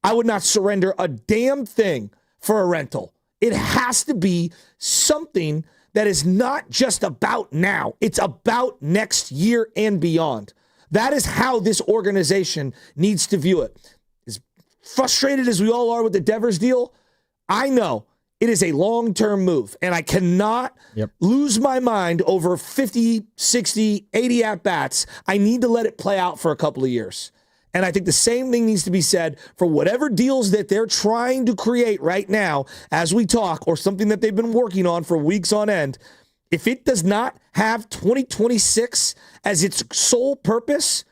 S1: I would not surrender a damn thing for a rental. It has to be something that is not just about now. It's about next year and beyond. That is how this organization needs to view it. As frustrated as we all are with the Devers deal, I know it is a long-term move, and I cannot lose my mind over 50, 60, 80 at-bats. I need to let it play out for a couple of years. And I think the same thing needs to be said for whatever deals that they're trying to create right now as we talk, or something that they've been working on for weeks on end. If it does not have 2026 as its sole purpose,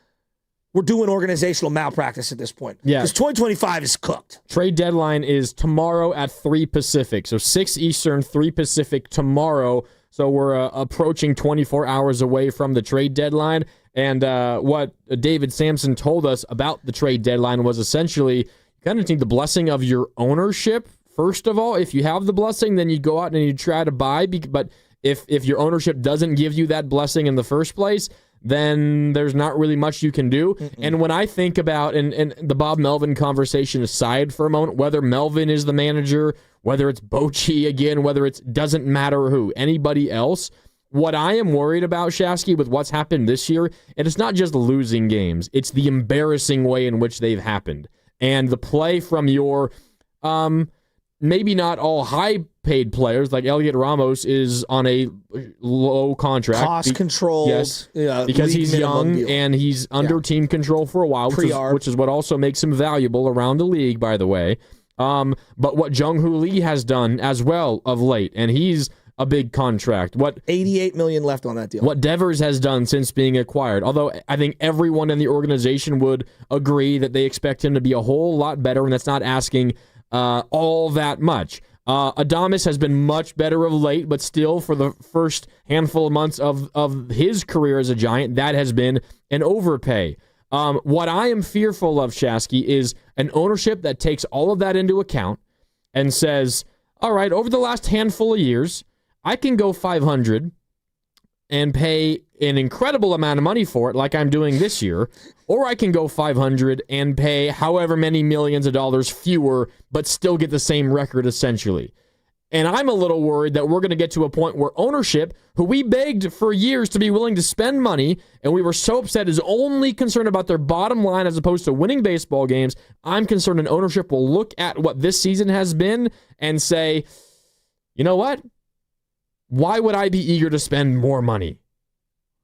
S1: we're doing organizational malpractice at this point.
S5: Yeah.
S1: Because 2025 is cooked.
S5: Trade deadline is tomorrow at 3 Pacific. So 6 Eastern, 3 Pacific tomorrow. So we're approaching 24 hours away from the trade deadline. And what David Samson told us about the trade deadline was essentially you kind of need the blessing of your ownership. First of all, if you have the blessing, then you go out and you try to buy. But if your ownership doesn't give you that blessing in the first place, then there's not really much you can do. Mm-mm. And when I think about, and the Bob Melvin conversation aside for a moment, whether Melvin is the manager, whether it's Bochy again, whether it doesn't matter who, anybody else, what I am worried about, Shasky, with what's happened this year, and it's not just losing games, it's the embarrassing way in which they've happened. And the play from your, maybe not all high-paid players, like Elliot Ramos is on a low contract.
S1: Cost-controlled.
S5: Yes, because he's young and he's under team control for a while, which is what also makes him valuable around the league, by the way. But what Jung-Hoo Lee has done as well of late, and he's a big contract. What
S1: $88 million left on that deal.
S5: What Devers has done since being acquired, although I think everyone in the organization would agree that they expect him to be a whole lot better, and that's not asking all that much. Adames has been much better of late, but still for the first handful of months of his career as a Giant, that has been an overpay. What I am fearful of, Shasky, is an ownership that takes all of that into account and says, all right, over the last handful of years, I can go 500 and pay an incredible amount of money for it like I'm doing this year, or I can go 500 and pay however many millions of dollars fewer, but still get the same record essentially. And I'm a little worried that we're going to get to a point where ownership, who we begged for years to be willing to spend money, and we were so upset is only concerned about their bottom line as opposed to winning baseball games. I'm concerned an ownership will look at what this season has been and say, you know what? Why would I be eager to spend more money?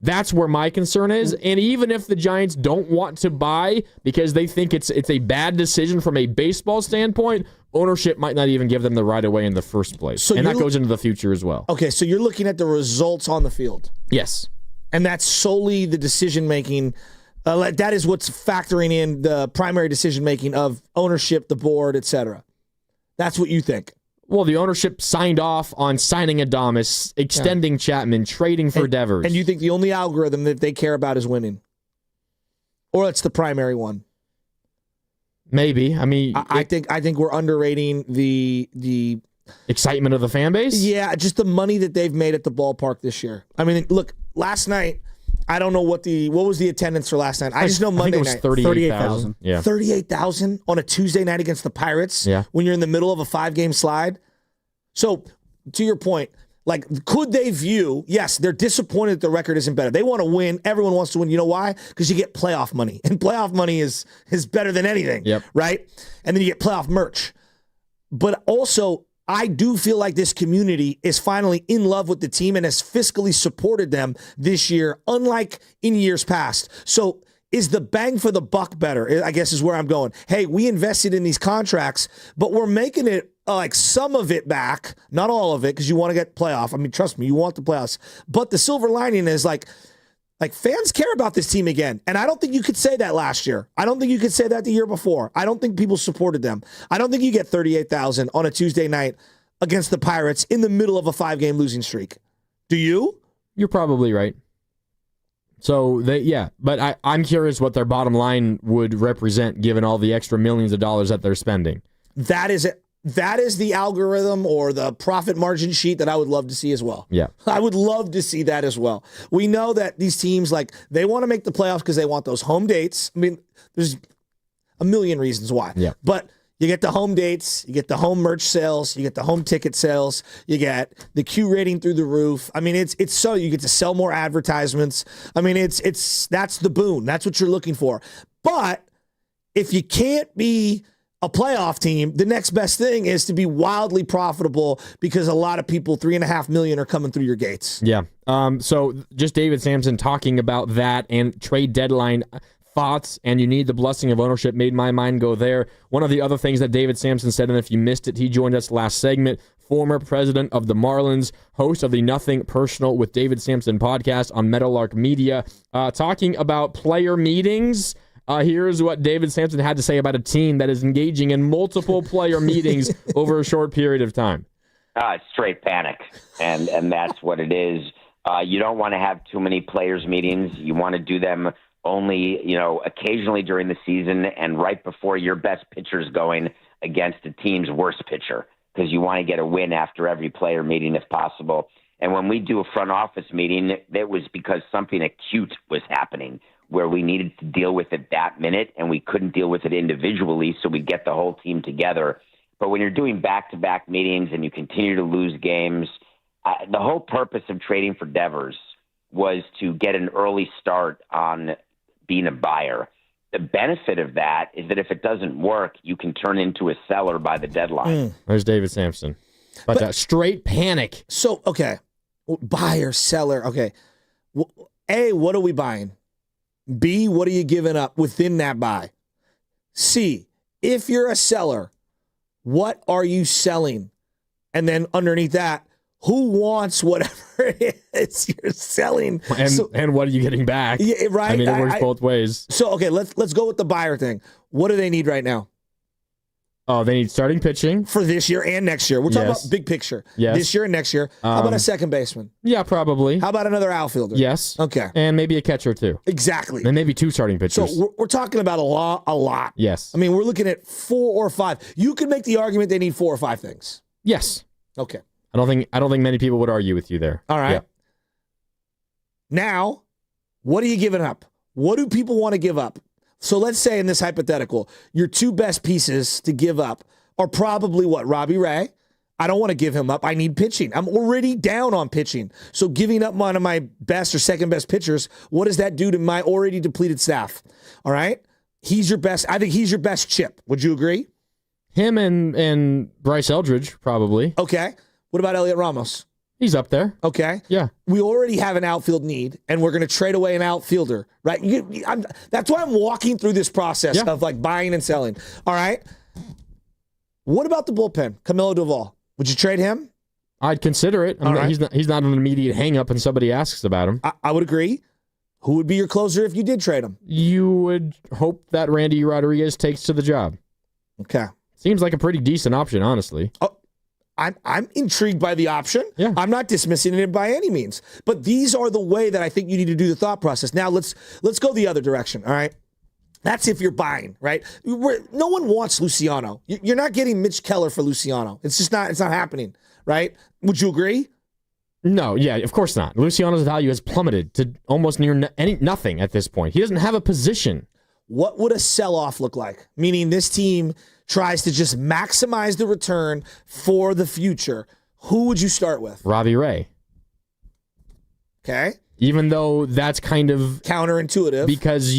S5: That's where my concern is. And even if the Giants don't want to buy because they think it's a bad decision from a baseball standpoint, ownership might not even give them the right of way in the first place. And that goes into the future as well.
S1: Okay, so you're looking at the results on the field.
S5: Yes.
S1: And that's solely the decision-making. That is what's factoring in the primary decision-making of ownership, the board, etc. That's what you think.
S5: Well, the ownership signed off on signing Adames, extending Chapman, trading for Devers.
S1: And you think the only algorithm that they care about is winning? Or it's the primary one?
S5: Maybe. I mean,
S1: I think we're underrating the
S5: excitement of the fan base?
S1: Yeah, just the money that they've made at the ballpark this year. I mean, look, last night, I don't know what was the attendance for last night. I just know Monday night.
S5: I think it was 38,000. Yeah.
S1: 38,000 on a Tuesday night against the Pirates when you're in the middle of a 5-game slide. So, to your point, like, could they view, yes, they're disappointed that the record isn't better. They want to win. Everyone wants to win. You know why? Because you get playoff money. And playoff money is better than anything, right? And then you get playoff merch. But also, I do feel like this community is finally in love with the team and has fiscally supported them this year, unlike in years past. So is the bang for the buck better, I guess is where I'm going. Hey, we invested in these contracts, but we're making it like some of it back, not all of it, because you want to get playoff. I mean, trust me, you want the playoffs. But the silver lining is like fans care about this team again. And I don't think you could say that last year. I don't think you could say that the year before. I don't think people supported them. I don't think you get 38,000 on a Tuesday night against the Pirates in the middle of a 5-game losing streak. Do you?
S5: You're probably right. So, but I'm curious what their bottom line would represent given all the extra millions of dollars that they're spending.
S1: That is the algorithm or the profit margin sheet that I would love to see as well.
S5: Yeah.
S1: I would love to see that as well. We know that these teams, they want to make the playoffs because they want those home dates. I mean, there's a million reasons why.
S5: Yeah.
S1: But you get the home dates, you get the home merch sales, you get the home ticket sales, you get the Q rating through the roof. I mean, it's so you get to sell more advertisements. I mean, that's the boon. That's what you're looking for. But if you can't be a playoff team, the next best thing is to be wildly profitable because a lot of people, 3.5 million, are coming through your gates.
S5: Yeah. So just David Samson talking about that and trade deadline thoughts, and you need the blessing of ownership, made my mind go there. One of the other things that David Samson said, and if you missed it, he joined us last segment, former president of the Marlins, host of the Nothing Personal with David Samson podcast on Meadowlark Media, talking about player meetings. Here's what David Samson had to say about a team that is engaging in multiple player meetings over a short period of time.
S21: It's straight panic, and that's what it is. You don't want to have too many players meetings. You want to do them only, occasionally during the season and right before your best pitcher's going against the team's worst pitcher, because you want to get a win after every player meeting if possible. And when we do a front office meeting, it was because something acute was happening where we needed to deal with it that minute, and we couldn't deal with it individually, so we get the whole team together. But when you're doing back-to-back meetings and you continue to lose games, the whole purpose of trading for Devers was to get an early start on being a buyer. The benefit of that is that if it doesn't work, you can turn into a seller by the deadline.
S5: There's David Samson. But that straight panic.
S1: So, okay, buyer, seller. Okay, A, what are we buying? B, what are you giving up within that buy? C, if you're a seller, what are you selling? And then underneath that, who wants whatever it is you're selling?
S5: And what are you getting back?
S1: Yeah, right.
S5: I mean, it works both ways.
S1: So, okay, let's go with the buyer thing. What do they need right now?
S5: Oh, they need starting pitching.
S1: For this year and next year. We're talking about big picture.
S5: Yes.
S1: This year and next year. How about a second baseman?
S5: Yeah, probably.
S1: How about another outfielder?
S5: Yes.
S1: Okay.
S5: And maybe a catcher, too.
S1: Exactly.
S5: And maybe 2 starting pitchers.
S1: So we're talking about a lot.
S5: Yes.
S1: I mean, we're looking at 4 or 5. You could make the argument they need 4 or 5 things.
S5: Yes.
S1: Okay.
S5: I don't think many people would argue with you there.
S1: All right.
S5: Yeah.
S1: Now, what are you giving up? What do people want to give up? So let's say in this hypothetical, your 2 best pieces to give up are probably what? Robbie Ray. I don't want to give him up. I need pitching. I'm already down on pitching. So giving up one of my best or second best pitchers, what does that do to my already depleted staff? All right. He's your best. I think he's your best chip. Would you agree?
S5: Him and Bryce Eldridge, probably.
S1: Okay. What about Elliot Ramos?
S5: He's up there.
S1: Okay.
S5: Yeah.
S1: We already have an outfield need, and we're going to trade away an outfielder, right? That's why I'm walking through this process of like buying and selling. All right. What about the bullpen? Camilo Duvall. Would you trade him?
S5: I'd consider it. He's not an immediate hang-up and somebody asks about him.
S1: I would agree. Who would be your closer if you did trade him?
S5: You would hope that Randy Rodriguez takes to the job.
S1: Okay.
S5: Seems like a pretty decent option, honestly.
S1: Oh, I'm intrigued by the option.
S5: Yeah.
S1: I'm not dismissing it by any means. But these are the way that I think you need to do the thought process. Now let's go the other direction, all right? That's if you're buying, right? No one wants Luciano. You're not getting Mitch Keller for Luciano. It's not happening, right? Would you agree?
S5: No, yeah, of course not. Luciano's value has plummeted to almost near nothing at this point. He doesn't have a position.
S1: What would a sell-off look like? Meaning this team tries to just maximize the return for the future. Who would you start with?
S5: Robbie Ray.
S1: Okay.
S5: Even though that's kind of
S1: counterintuitive.
S5: Because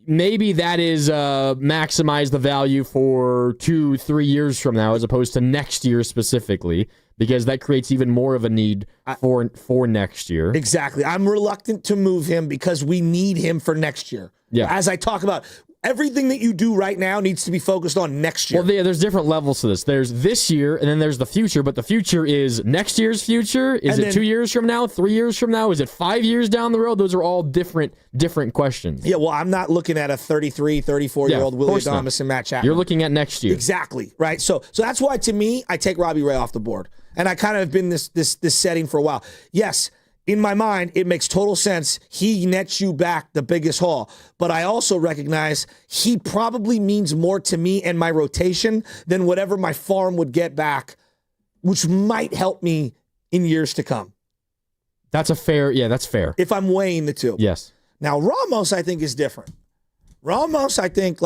S5: maybe that is maximize the value for 2-3 years from now as opposed to next year specifically, because that creates even more of a need for next year.
S1: Exactly. I'm reluctant to move him because we need him for next year.
S5: Yeah.
S1: As I talk about, everything that you do right now needs to be focused on next year.
S5: Well, there's different levels to this. There's this year, and then there's the future, but the future is next year's future? Is it 2 years from now, 3 years from now? Is it 5 years down the road? Those are all different questions.
S1: Yeah, well, I'm not looking at a 33, 34-year-old Willie Adames and Matt Chapman.
S5: You're looking at next year.
S1: Exactly, right? So that's why, to me, I take Robbie Ray off the board. And I kind of have been this setting for a while. Yes, in my mind, it makes total sense. He nets you back the biggest haul. But I also recognize he probably means more to me and my rotation than whatever my farm would get back, which might help me in years to come.
S5: That's fair.
S1: If I'm weighing the two.
S5: Yes.
S1: Now, Ramos, I think, is different. Ramos, I think,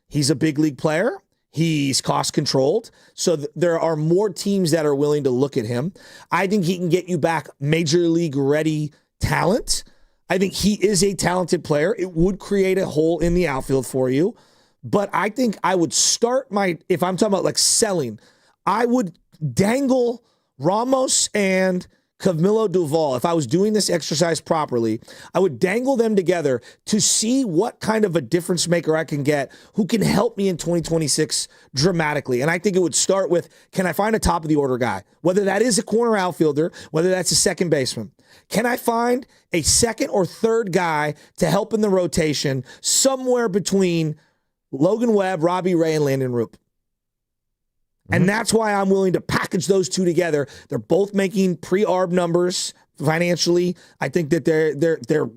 S1: he's a big league player. He's cost-controlled, so there are more teams that are willing to look at him. I think he can get you back major league-ready talent. I think he is a talented player. It would create a hole in the outfield for you. But I think I would start if I'm talking about selling, I would dangle Ramos and Camilo Doval, if I was doing this exercise properly, I would dangle them together to see what kind of a difference maker I can get who can help me in 2026 dramatically. And I think it would start with, can I find a top of the order guy? Whether that is a corner outfielder, whether that's a second baseman. Can I find a second or third guy to help in the rotation somewhere between Logan Webb, Robbie Ray, and Landon Roop? And that's why I'm willing to package those two together. They're both making pre-arb numbers financially. I think that they're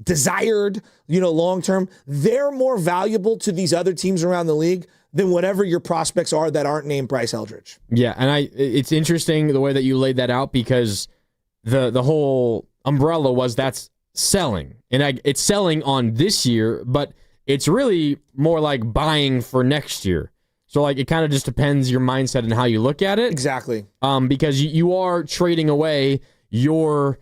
S1: desired, long term. They're more valuable to these other teams around the league than whatever your prospects are that aren't named Bryce Eldridge.
S5: Yeah, and it's interesting the way that you laid that out, because the whole umbrella was that's selling. And it's selling on this year, but it's really more like buying for next year. So, it kind of just depends your mindset and how you look at it.
S1: Exactly.
S5: Because you are trading away your,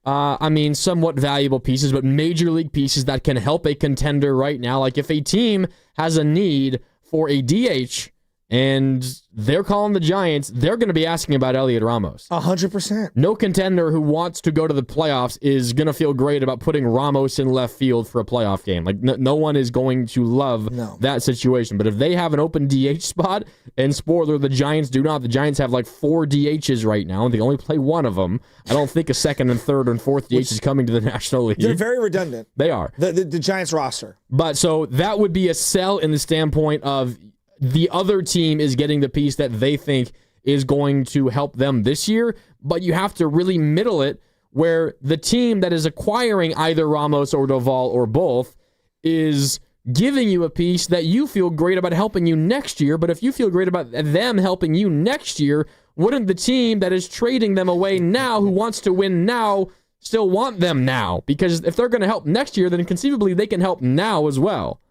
S5: somewhat valuable pieces, but major league pieces that can help a contender right now. Like, if a team has a need for a DH and they're calling the Giants, they're going to be asking about Elliot Ramos.
S1: 100%.
S5: No contender who wants to go to the playoffs is going to feel great about putting Ramos in left field for a playoff game. No one is going to love that situation. But if they have an open DH spot, and spoiler, the Giants do not. The Giants have 4 DHs right now, and they only play one of them. I don't think a second and third and fourth DH is coming to the National League.
S1: They're very redundant.
S5: They are.
S1: The Giants roster.
S5: But so that would be a sell in the standpoint of the other team is getting the piece that they think is going to help them this year, but you have to really middle it where the team that is acquiring either Ramos or Doval or both is giving you a piece that you feel great about helping you next year. But if you feel great about them helping you next year, wouldn't the team that is trading them away now, who wants to win now, still want them now? Because if they're going to help next year, then conceivably they can help now as well.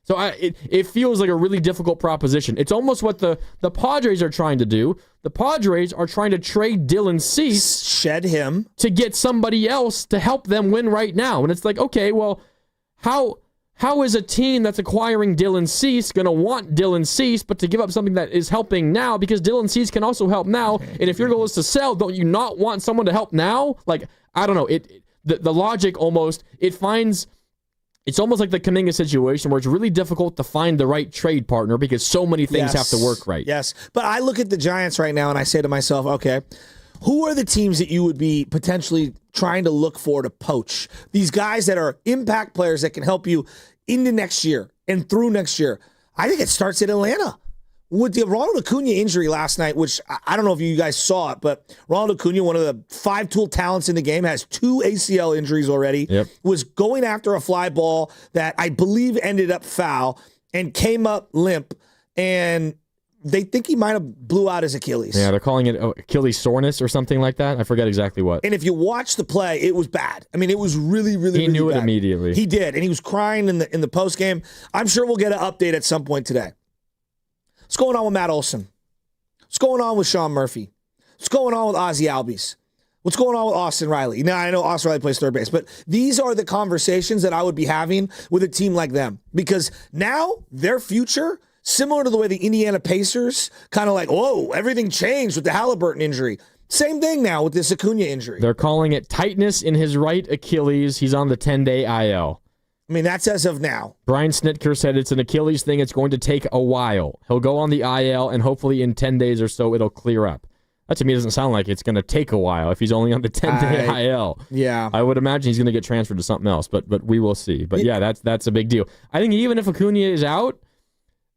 S5: So it feels like a really difficult proposition. It's almost what the Padres are trying to do. The Padres are trying to trade Dylan Cease,
S1: shed him,
S5: to get somebody else to help them win right now. And it's like, okay, well, how is a team that's acquiring Dylan Cease going to want Dylan Cease, but to give up something that is helping now? Because Dylan Cease can also help now. And if your goal is to sell, don't you not want someone to help now? I don't know. The logic almost, it's almost like the Kaminga situation where it's really difficult to find the right trade partner because so many things have to work right.
S1: Yes. But I look at the Giants right now and I say to myself, okay, who are the teams that you would be potentially trying to look for to poach? These guys that are impact players that can help you into next year and through next year. I think it starts at Atlanta. With the Ronald Acuna injury last night, which I don't know if you guys saw it, but Ronald Acuna, one of the 5-tool talents in the game, has 2 ACL injuries already, was going after a fly ball that I believe ended up foul and came up limp, and they think he might have blew out his Achilles.
S5: Yeah, they're calling it Achilles soreness or something like that. I forget exactly what.
S1: And if you watch the play, it was bad. I mean, it was really, really,
S5: he
S1: really
S5: knew
S1: bad.
S5: It immediately.
S1: He did, and he was crying in the post game. I'm sure we'll get an update at some point today. What's going on with Matt Olson? What's going on with Sean Murphy? What's going on with Ozzie Albies? What's going on with Austin Riley? Now, I know Austin Riley plays third base, but these are the conversations that I would be having with a team like them, because now their future, similar to the way the Indiana Pacers, kind of like, whoa, everything changed with the Halliburton injury. Same thing now with this Acuna injury.
S5: They're calling it tightness in his right Achilles. He's on the 10-day IL.
S1: I mean, that's as of now.
S5: Brian Snitker said it's an Achilles thing. It's going to take a while. He'll go on the IL, and hopefully in 10 days or so, it'll clear up. That to me doesn't sound like it's going to take a while if he's only on the 10-day IL.
S1: Yeah.
S5: I would imagine he's going to get transferred to something else, but we will see. But yeah, that's a big deal. I think even if Acuna is out,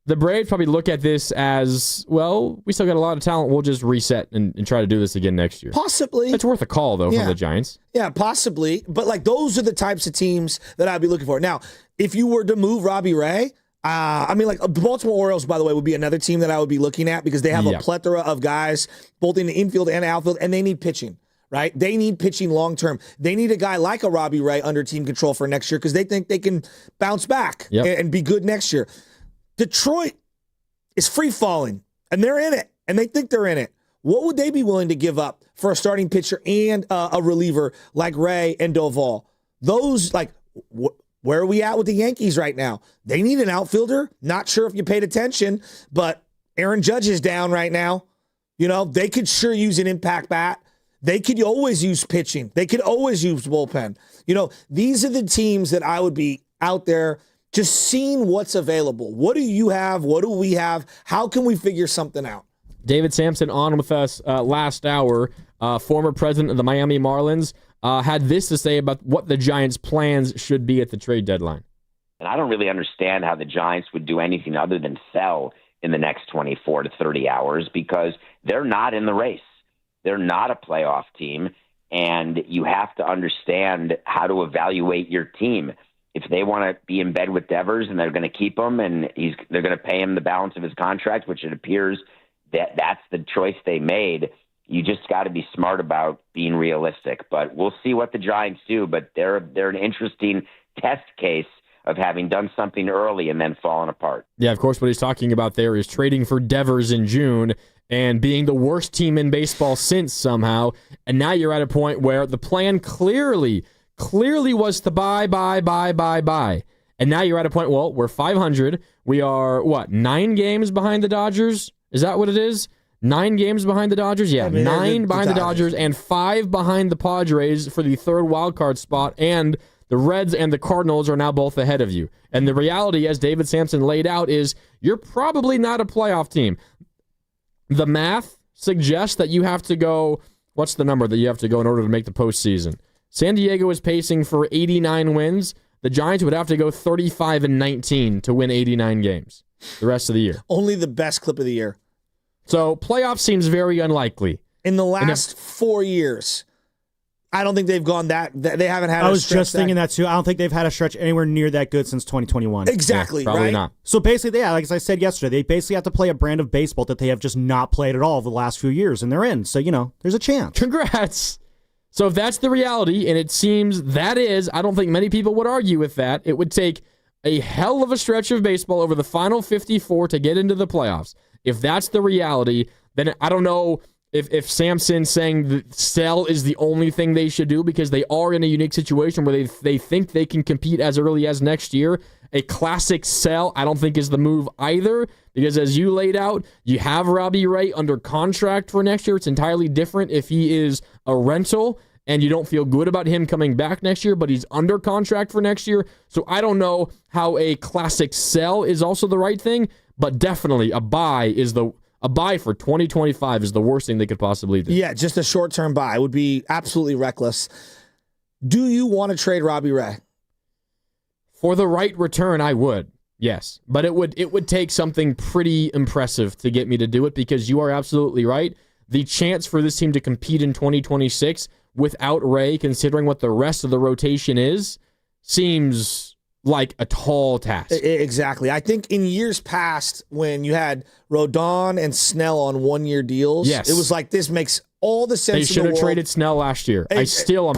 S5: the Braves probably look at this as, well, we still got a lot of talent. We'll just reset and try to do this again next year.
S1: Possibly.
S5: It's worth a call, though, from the Giants.
S1: Yeah, possibly. But those are the types of teams that I'd be looking for. Now, if you were to move Robbie Ray, the Baltimore Orioles, by the way, would be another team that I would be looking at, because they have a plethora of guys, both in the infield and outfield, and they need pitching. Right? They need pitching long term. They need a guy like a Robbie Ray under team control for next year, because they think they can bounce back and be good next year. Detroit is free falling, and they're in it, and they think they're in it. What would they be willing to give up for a starting pitcher and a reliever like Ray and Doval? Those, where are we at with the Yankees right now? They need an outfielder. Not sure if you paid attention, but Aaron Judge is down right now. You know, they could sure use an impact bat. They could always use pitching. They could always use bullpen. These are the teams that I would be out there just seeing what's available. What do you have? What do we have? How can we figure something out?
S5: David Samson on with us last hour, former president of the Miami Marlins, had this to say about what the Giants' plans should be at the trade deadline.
S21: And I don't really understand how the Giants would do anything other than sell in the next 24 to 30 hours because they're not in the race. They're not a playoff team, and you have to understand how to evaluate your team. If they want to be in bed with Devers and they're going to keep him and they're going to pay him the balance of his contract, which it appears that's the choice they made, you just got to be smart about being realistic. But we'll see what the Giants do, but they're an interesting test case of having done something early and then fallen apart.
S5: Yeah, of course, what he's talking about there is trading for Devers in June and being the worst team in baseball since somehow. And now you're at a point where the plan clearly was to buy. And now you're at a point, well, we're 500. We are, 9 games behind the Dodgers? Is that what it is? 9 games behind the Dodgers? Yeah, 9 behind the Dodgers and 5 behind the Padres for the third wild card spot, and the Reds and the Cardinals are now both ahead of you. And the reality, as David Samson laid out, is you're probably not a playoff team. The math suggests that you have to go, what's the number that you have to go in order to make the postseason? San Diego is pacing for 89 wins. The Giants would have to go 35-19 to win 89 games the rest of the year.
S1: Only the best clip of the year.
S5: So playoff seems very unlikely.
S1: In the last 4 years, I don't think they've gone that. They haven't had.
S7: I was just thinking that too. I don't think they've had a stretch anywhere near that good since 2021.
S1: Exactly,
S5: probably
S1: right?
S5: not.
S7: So basically, yeah, like as I said yesterday, they basically have to play a brand of baseball that they have just not played at all the last few years, and they're in. So there's a chance.
S5: Congrats. So if that's the reality, and it seems that is, I don't think many people would argue with that. It would take a hell of a stretch of baseball over the final 54 to get into the playoffs. If that's the reality, then I don't know if Samson saying that sell is the only thing they should do, because they are in a unique situation where they think they can compete as early as next year. A classic sell, I don't think, is the move either, because as you laid out, you have Robbie Ray under contract for next year. It's entirely different if he is a rental and you don't feel good about him coming back next year, but he's under contract for next year. So I don't know how a classic sell is also the right thing, but definitely a buy for 2025 is the worst thing they could possibly do.
S1: Yeah, just a short-term buy would be absolutely reckless. Do you want to trade Robbie Ray?
S5: For the right return, I would, yes. But it would take something pretty impressive to get me to do it, because you are absolutely right. The chance for this team to compete in 2026 without Ray, considering what the rest of the rotation is, seems like a tall task.
S1: Exactly. I think in years past, when you had Rodon and Snell on one-year deals,
S5: yes,
S1: it was like, this makes all the sense.
S5: They should have traded Snell last year. I'm still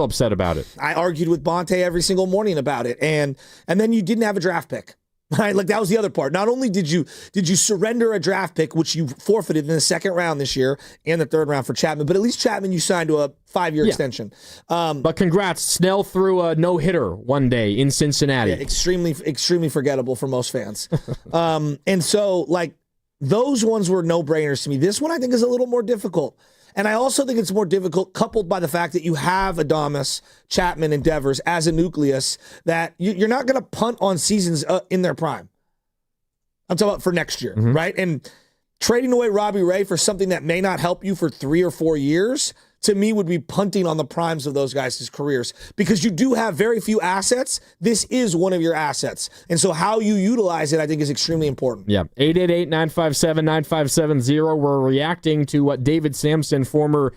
S5: upset about it.
S1: I argued with Bonte every single morning about it, and then you didn't have a draft pick. Right? Like, that was the other part. Not only did you surrender a draft pick, which you forfeited in the second round this year and the third round for Chapman, but at least Chapman you signed to a 5-year extension.
S5: But congrats, Snell threw a no-hitter one day in Cincinnati.
S1: Yeah, extremely forgettable for most fans. And so, like, those ones were no-brainers to me. This one I think is a little more difficult. And I also think it's more difficult coupled by the fact that you have Adames, Chapman, and Devers as a nucleus that you're not going to punt on seasons in their prime. I'm talking about for next year, right? And trading away Robbie Ray for something that may not help you for 3 or 4 years, to me, would be punting on the primes of those guys' careers, because you do have very few assets. This is one of your assets. And so how you utilize it, I think, is extremely important.
S5: Yeah. 888-957-9570. We're reacting to what David Samson, former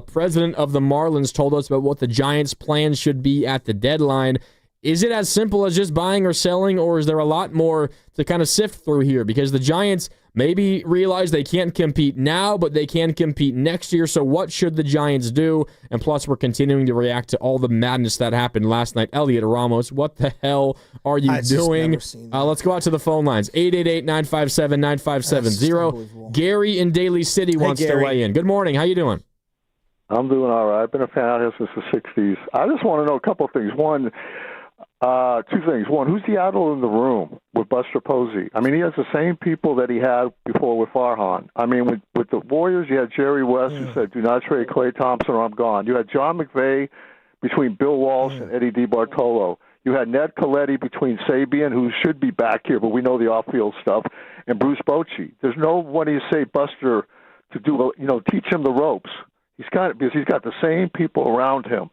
S5: president of the Marlins, told us about what the Giants' plans should be at the deadline. Is it as simple as just buying or selling, or is there a lot more to kind of sift through here? Because the Giants maybe realize they can't compete now, but they can compete next year. So what should the Giants do? And plus, we're continuing to react to all the madness that happened last night. Elliot Ramos, what the hell are you doing? Let's go out to the phone lines. 888-957-9570. Gary in Daly City wants to weigh in. Good morning. How you doing?
S8: I'm doing all right. I've been a fan out here since the 60s. I just want to know a couple of things. One, Two things. One, who's the adult in the room with Buster Posey? I mean, he has the same people that he had before with Farhan. I mean, with the Warriors, you had Jerry West who said, do not trade Klay Thompson or I'm gone. You had John McVay between Bill Walsh and Eddie DiBartolo. You had Ned Colletti between Sabian, who should be back here, but we know the off-field stuff, and Bruce Bochy. There's nobody to say Buster to do, teach him the ropes. Because he's got the same people around him.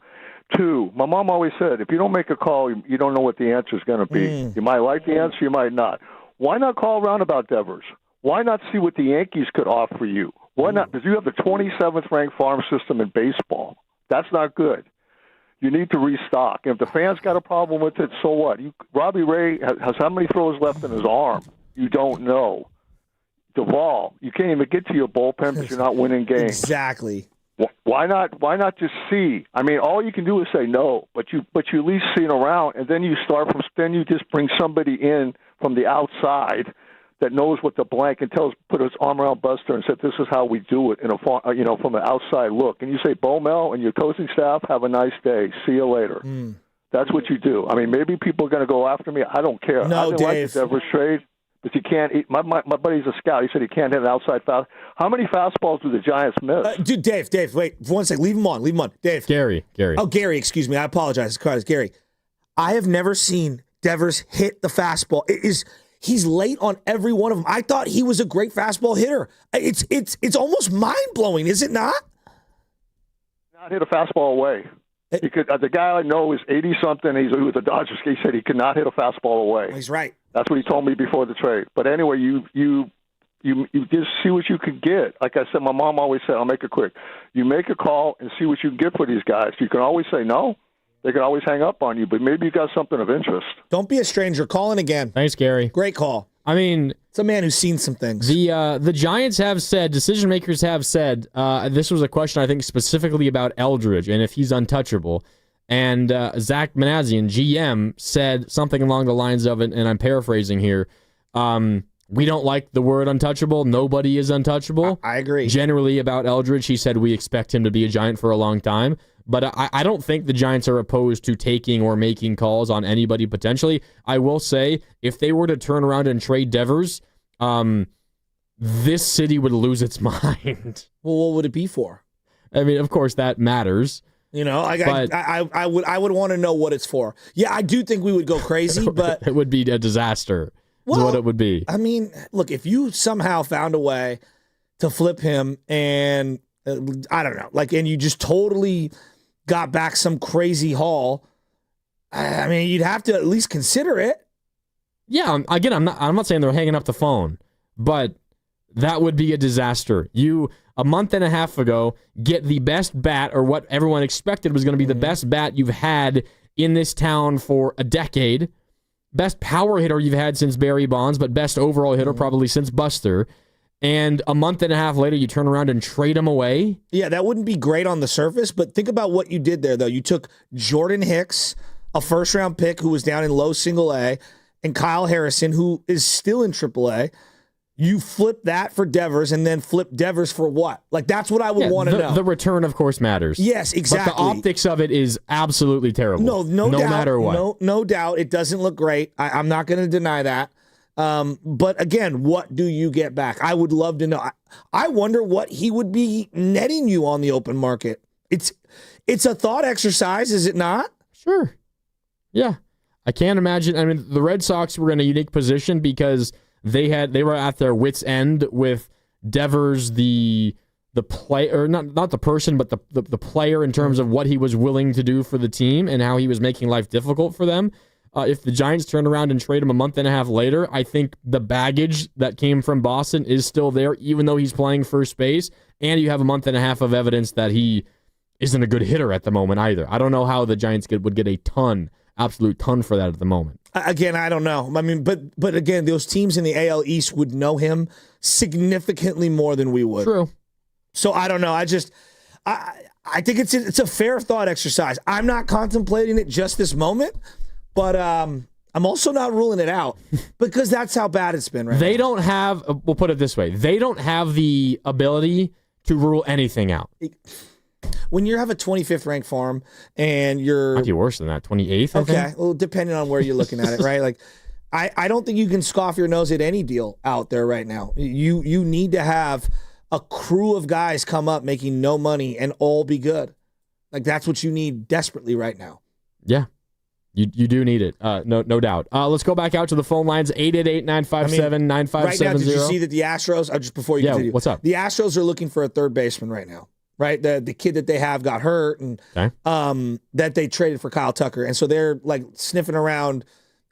S8: Two, my mom always said, if you don't make a call, you don't know what the answer is going to be. You might like the answer, you might not. Why not call around about Devers? Why not see what the Yankees could offer you? Why not? Because you have the 27th ranked farm system in baseball. That's not good. You need to restock. And if the fans got a problem with it, so what? Robbie Ray has how many throws left in his arm? You don't know. Duvall, you can't even get to your bullpen because you're not winning games.
S1: Exactly.
S8: Why not just see? I mean, all you can do is say no, but you at least see it around, and then you just bring somebody in from the outside that knows what the blank and put his arm around Buster and said, this is how we do it from an outside look. And you say, Bomel and your coaching staff, have a nice day. See you later. That's what you do. I mean, maybe people are going to go after me. I don't care.
S1: No,
S8: I didn't
S1: Dave.
S8: like the Devers trade. But you can't eat. My buddy's a scout. He said he can't hit an outside foul. How many fastballs do the Giants miss?
S1: Dude, Dave, wait, for 1 second. Leave him on. Dave.
S5: Gary.
S1: Oh, Gary, excuse me. I apologize. It's Gary. I have never seen Devers hit the fastball. He's late on every one of them. I thought he was a great fastball hitter. It's almost mind-blowing, is it not?
S8: Not hit a fastball away. He could. The guy I know is 80-something. He was a Dodgers. He said he could not hit a fastball away.
S1: He's right.
S8: That's what he told me before the trade. But anyway, you just see what you can get. Like I said, my mom always said, I'll make it quick. You make a call and see what you can get for these guys. You can always say no. They can always hang up on you, but maybe you got something of interest.
S1: Don't be a stranger. Call in again.
S5: Thanks, Gary.
S1: Great call.
S5: I mean,
S1: it's a man who's seen some things.
S5: The Giants have said, decision makers have said, this was a question I think specifically about Eldridge and if he's untouchable. And Zach Manassian, GM, said something along the lines of it, and I'm paraphrasing here. We don't like the word untouchable. Nobody is untouchable.
S1: I agree.
S5: Generally about Eldridge, he said we expect him to be a Giant for a long time. But I don't think the Giants are opposed to taking or making calls on anybody potentially. I will say, if they were to turn around and trade Devers, this city would lose its mind.
S1: Well, what would it be for?
S5: I mean, of course, that matters.
S1: I would want to know what it's for. Yeah, I do think we would go crazy, but
S5: it would be a disaster. Is what it would be.
S1: I mean, look, if you somehow found a way to flip him and I don't know, and you just totally got back some crazy haul, I mean, you'd have to at least consider it.
S5: Yeah, again, I'm not saying they're hanging up the phone, but that would be a disaster. You, a month and a half ago, get the best bat, or what everyone expected was going to be the best bat you've had in this town for a decade, best power hitter you've had since Barry Bonds, but best overall hitter probably since Buster. And a month and a half later, you turn around and trade him away?
S1: Yeah, that wouldn't be great on the surface, but think about what you did there, though. You took Jordan Hicks, a first-round pick who was down in low single-A, and Kyle Harrison, who is still in triple-A. You flip that for Devers and then flip Devers for what? That's what I would want to know.
S5: The return, of course, matters.
S1: Yes, exactly.
S5: But the optics of it is absolutely terrible.
S1: No doubt.
S5: Matter what.
S1: No doubt. It doesn't look great. I'm not going to deny that. But again, what do you get back? I would love to know. I wonder what he would be netting you on the open market. It's a thought exercise, is it not?
S5: Sure. Yeah. I can't imagine. I mean, the Red Sox were in a unique position because they were at their wits' end with Devers, the player, not the person, but the player in terms of what he was willing to do for the team and how he was making life difficult for them. If the Giants turn around and trade him a month and a half later, I think the baggage that came from Boston is still there, even though he's playing first base, and you have a month and a half of evidence that he isn't a good hitter at the moment either. I don't know how the Giants would get a absolute ton for that at the moment.
S1: Again, I don't know. I mean, but again, those teams in the AL East would know him significantly more than we would.
S5: True.
S1: So I don't know. I think it's a fair thought exercise. I'm not contemplating it just this moment, but I'm also not ruling it out because that's how bad it's been right now.
S5: They don't have, we'll put it this way, they don't have the ability to rule anything out.
S1: When you have a 25th ranked farm and you're
S5: Might be worse than that. 28th. I
S1: okay,
S5: think?
S1: well, depending on where you're looking at it, right? Like, I don't think you can scoff your nose at any deal out there right now. You need to have a crew of guys come up making no money and all be good. Like, that's what you need desperately right now.
S5: Yeah. You do need it, no doubt. Let's go back out to the phone lines, 888-957-9570.
S1: Right now, did you see that the Astros, just before you continue,
S5: what's up?
S1: The Astros are looking for a third baseman right now, right? The kid that they have got hurt, and that they traded for Kyle Tucker. And so they're like sniffing around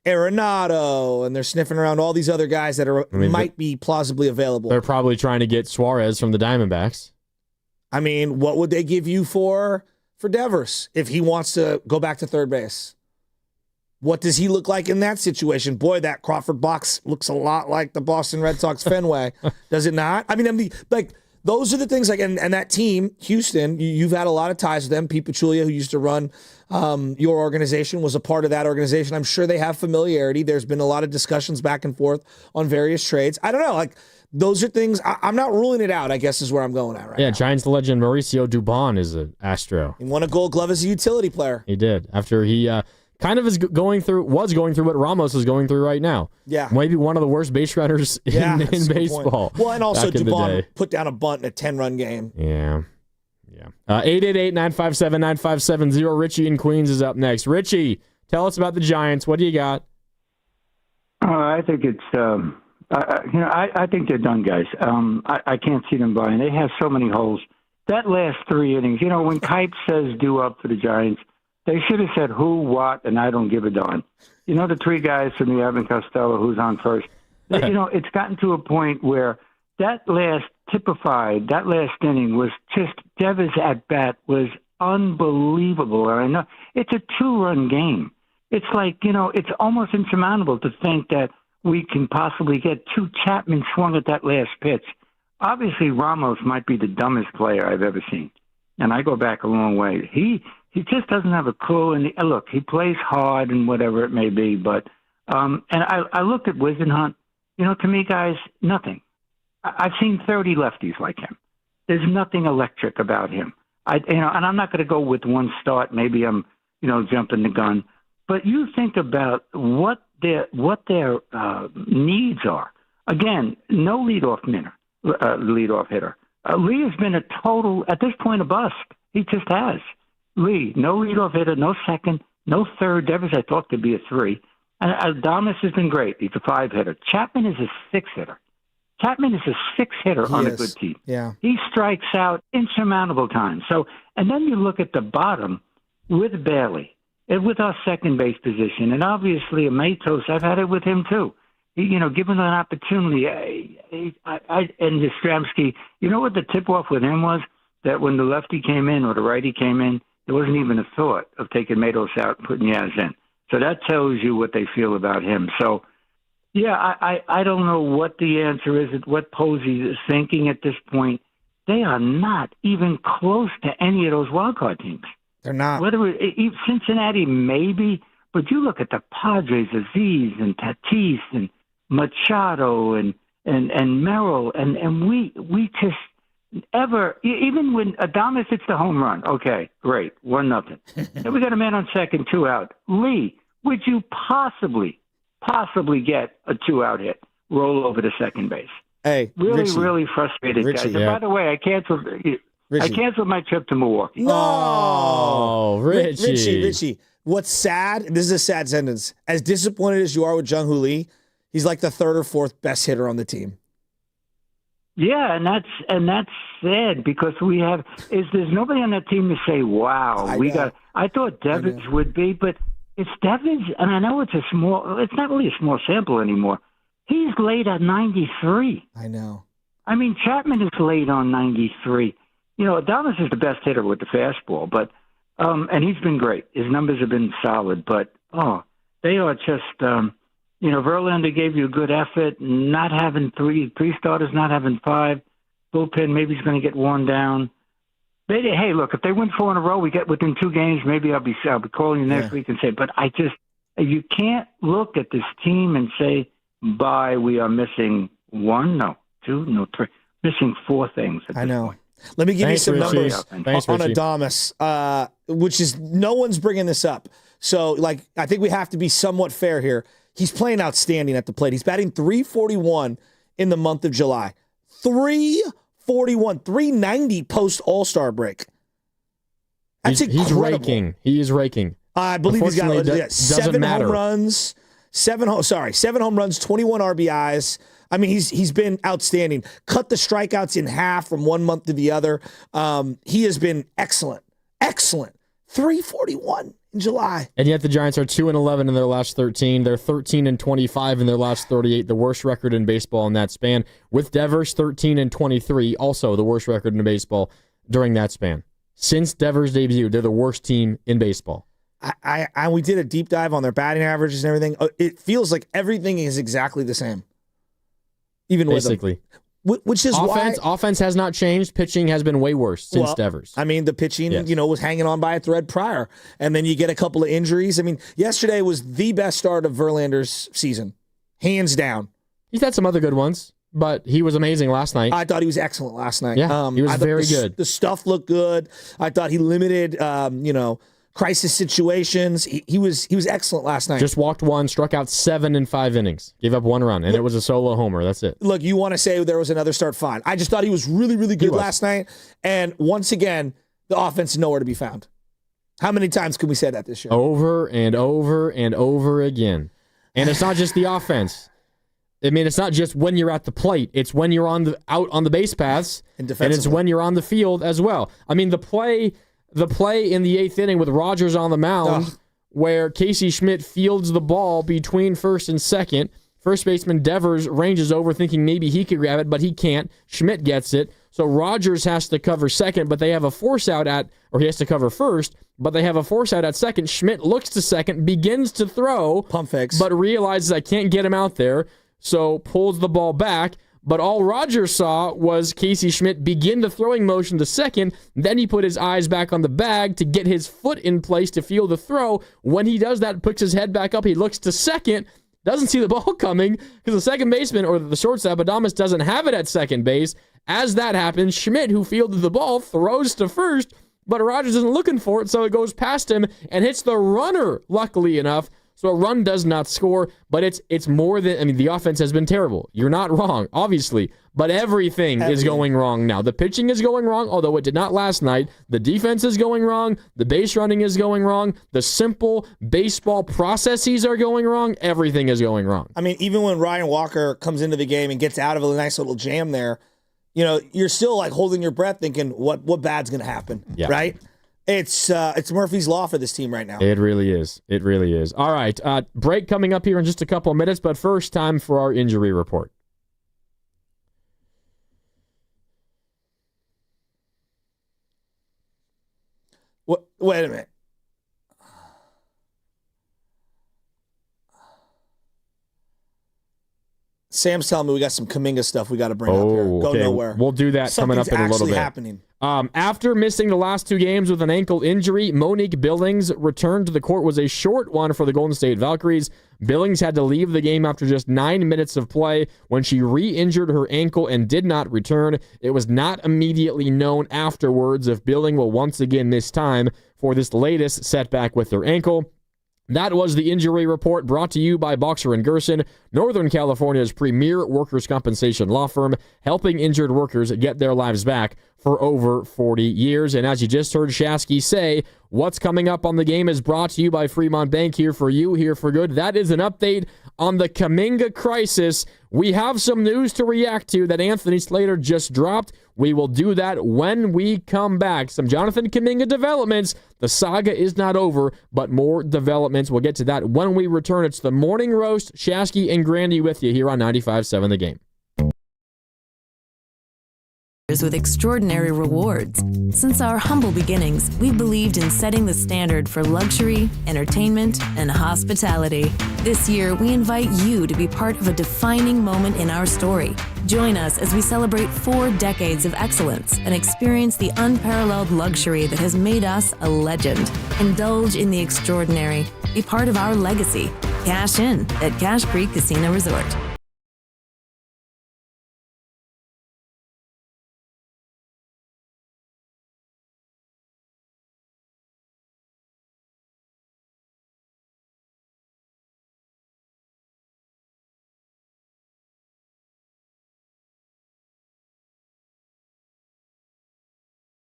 S1: Arenado, and they're sniffing around all these other guys that might be plausibly available.
S5: They're probably trying to get Suarez from the Diamondbacks.
S1: I mean, what would they give you for Devers if he wants to go back to third base? What does he look like in that situation? Boy, that Crawford box looks a lot like the Boston Red Sox Fenway. Does it not? I mean, those are the things like, and that team, Houston, you've had a lot of ties with them. Pete Pachulia, who used to run your organization, was a part of that organization. I'm sure they have familiarity. There's been a lot of discussions back and forth on various trades. I don't know. Like, those are things, I'm not ruling it out, I guess is where I'm going at right now.
S5: Giants legend Mauricio Dubon is an Astro.
S1: He won a Gold Glove as a utility player.
S5: He did, after he kind of was going through what Ramos is going through right now.
S1: Yeah.
S5: Maybe one of the worst base runners in baseball.
S1: Well, and also Dubon put down a bunt in a 10-run game.
S5: Yeah. 888-957-9570. Richie in Queens is up next. Richie, tell us about the Giants. What do you got?
S3: I think it's, I think they're done, guys. I can't see them buying. They have so many holes. That last 3 innings, when Kipe says due up for the Giants, they should have said who, what, and I don't give a darn. The 3 guys from the Evan Costello, who's on first. It's gotten to a point where that last inning was just, Devers at bat was unbelievable. I know it's a 2-run game. It's like, it's almost insurmountable to think that we can possibly get 2 Chapman swung at that last pitch. Obviously, Ramos might be the dumbest player I've ever seen. And I go back a long way. He just doesn't have a clue. And look, he plays hard and whatever it may be. But and I looked at Wisenhunt. To me, guys, nothing. I've seen 30 lefties like him. There's nothing electric about him. And I'm not going to go with one start. Maybe I'm, jumping the gun. But you think about what their needs are. Again, no leadoff hitter. Lee has been a total, at this point, a bust. He just has. Lee, no leadoff hitter, no second, no third. Devers, I thought, could be a 3. And Adames has been great. He's a 5 hitter. Chapman is a 6 hitter. Chapman is a 6 hitter on a good team.
S1: Yeah.
S3: He strikes out insurmountable times. So, and then you look at the bottom with Bailey and with our second base position, and obviously Matos. I've had it with him too. Given an opportunity, and Yastrzemski. What the tip-off with him was? That when the lefty came in or the righty came in, there wasn't even a thought of taking Matos out and putting Yaz in. So that tells you what they feel about him. So, yeah, I don't know what the answer is, what Posey is thinking at this point. They are not even close to any of those wildcard teams.
S1: They're not.
S3: Cincinnati, maybe, but you look at the Padres, Aziz and Tatis and Machado and Merrill, and we just ever, even when Adames hits the home run, okay, great, 1-0. Then we got a man on second, 2 out. Lee, would you possibly get a 2-out hit, roll over to second base?
S1: Hey,
S3: really frustrated, guys. And by the way, I canceled my trip to Milwaukee.
S1: No,
S5: Richie.
S1: Richie. What's sad? This is a sad sentence. As disappointed as you are with Jung-Hoo Lee, he's like the 3rd or 4th best hitter on the team.
S3: Yeah, and that's sad because there's nobody on that team to say, wow, I thought Devers would be, but it's Devers, and I know it's not really a small sample anymore. He's late at 93.
S1: I know.
S3: I mean, Chapman is late on 93. Adames is the best hitter with the fastball, but and he's been great. His numbers have been solid, but they are just Verlander gave you a good effort, not having 3 starters, not having 5. Bullpen, maybe he's going to get worn down. Hey, look, if they win 4 in a row, we get within 2 games, maybe I'll be calling you next week and say, but you can't look at this team and say, we are missing 1, no, 2, no 3, missing 4 things.
S1: I know. Let me give you
S5: Thanks,
S1: some
S5: Richie.
S1: numbers
S5: Thanks,
S1: on
S5: Richie.
S1: Adames, which is no one's bringing this up. So, like, I think we have to be somewhat fair here. He's playing outstanding at the plate. He's batting .341 in the month of July. .341, .390 post All-Star break. That's
S5: He's
S1: incredible.
S5: raking. He is raking.
S1: I believe he's got
S5: Unfortunately,
S1: seven
S5: matter.
S1: home runs, 7 home runs, 21 RBIs. I mean, he's been outstanding. Cut the strikeouts in half from one month to the other. He has been excellent. 341 in July.
S5: And yet the Giants are 2-11 in their last 13. They're 13-25 in their last 38, the worst record in baseball in that span. With Devers 13-23, also the worst record in baseball during that span. Since Devers' debut, they're the worst team in baseball.
S1: We did a deep dive on their batting averages and everything. It feels like everything is exactly the same. Even
S5: basically.
S1: With them. Which is
S5: offense has not changed. Pitching has been way worse since Devers.
S1: I mean, the pitching, was hanging on by a thread prior. And then you get a couple of injuries. I mean, yesterday was the best start of Verlander's season. Hands down.
S5: He's had some other good ones, but he was amazing last night.
S1: I thought he was excellent last night.
S5: Yeah, he was very good.
S1: The stuff looked good. I thought he limited, crisis situations. He was excellent last night.
S5: Just walked one, struck out 7 in 5 innings, gave up 1 run, and it was a solo homer. That's it.
S1: Look, you want to say there was another start, fine. I just thought he was really, really good last night. And once again, the offense is nowhere to be found. How many times can we say that this year?
S5: Over and over and over again. And it's not just the offense. I mean, it's not just when you're at the plate. It's when you're out on the base paths, and it's when you're on the field as well. I mean, the play in the 8th inning with Rogers on the mound, where Casey Schmidt fields the ball between first and second. First baseman Devers ranges over thinking maybe he could grab it, but he can't. Schmidt gets it. So Rogers has to cover second, but they have a force out he has to cover first, but they have a force out at second. Schmidt looks to second, begins to throw,
S1: pump fakes,
S5: but realizes I can't get him out there, so pulls the ball back. But all Rogers saw was Casey Schmidt begin the throwing motion to second. Then he put his eyes back on the bag to get his foot in place to feel the throw. When he does that, puts his head back up, he looks to second, doesn't see the ball coming because the second baseman or the shortstop, Adames, doesn't have it at second base. As that happens, Schmidt, who fielded the ball, throws to first, but Rogers isn't looking for it, so it goes past him and hits the runner, luckily enough. So a run does not score, but it's more than, I mean, the offense has been terrible. You're not wrong, obviously, but everything is going wrong now. The pitching is going wrong, although it did not last night. The defense is going wrong. The base running is going wrong. The simple baseball processes are going wrong. Everything is going wrong.
S1: I mean, even when Ryan Walker comes into the game and gets out of a nice little jam there, you're still like holding your breath thinking, what bad's going to happen, right? It's Murphy's Law for this team right now.
S5: It really is. It really is. All right, break coming up here in just a couple of minutes, but first, time for our injury report.
S1: Wait a minute. Sam's telling me we got some Kaminga stuff we got to bring up here. Go nowhere.
S5: We'll do that coming up in a little bit.
S1: Happening.
S5: After missing the last 2 games with an ankle injury, Monique Billings' return to the court was a short one for the Golden State Valkyries. Billings had to leave the game after just 9 minutes of play when she re-injured her ankle and did not return. It was not immediately known afterwards if Billings will once again miss time for this latest setback with her ankle. That was the injury report brought to you by Boxer & Gerson, Northern California's premier workers' compensation law firm, helping injured workers get their lives back for over 40 years. And as you just heard Shasky say, what's coming up on the game is brought to you by Fremont Bank, here for you, here for good. That is an update on the Kaminga crisis. We have some news to react to that Anthony Slater just dropped. We will do that when we come back. Some Jonathan Kuminga developments. The saga is not over, but more developments. We'll get to that when we return. It's the Morning Roast. Shasky and Grandy with you here on 95.7 The Game.
S9: With extraordinary rewards. Since our humble beginnings, we've believed in setting the standard for luxury, entertainment, and hospitality. This year, we invite you to be part of a defining moment in our story. Join us as we celebrate 4 decades of excellence and experience the unparalleled luxury that has made us a legend. Indulge in the extraordinary. Be part of our legacy. Cash in at Cache Creek Casino Resort.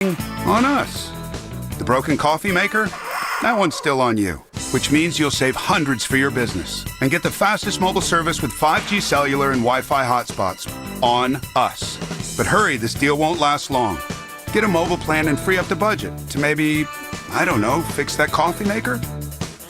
S10: On us. The broken coffee maker? That one's still on you, which means you'll save hundreds for your business and get the fastest mobile service with 5G cellular and Wi-Fi hotspots. On us. But hurry, this deal won't last long. Get a mobile plan and free up the budget to maybe, I don't know, fix that coffee maker?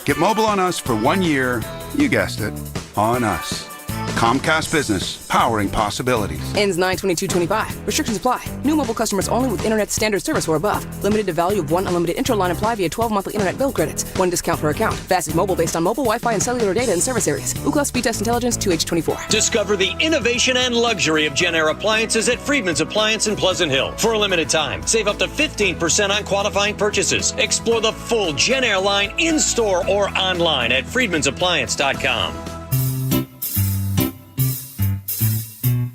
S10: Get mobile on us for 1 year. You guessed it. On us. Comcast Business, powering possibilities.
S12: Ends 9/22/25. Restrictions apply. New mobile customers only with internet standard service or above. Limited to value of one unlimited intro-line apply via 12 monthly internet bill credits. One discount per account. Fastest mobile based on mobile, Wi-Fi, and cellular data in service areas. Ookla Speed Test Intelligence 2H24.
S14: Discover the innovation and luxury of Genair appliances at Friedman's Appliance in Pleasant Hill. For a limited time, save up to 15% on qualifying purchases. Explore the full Genair line in-store or online at friedmansappliance.com.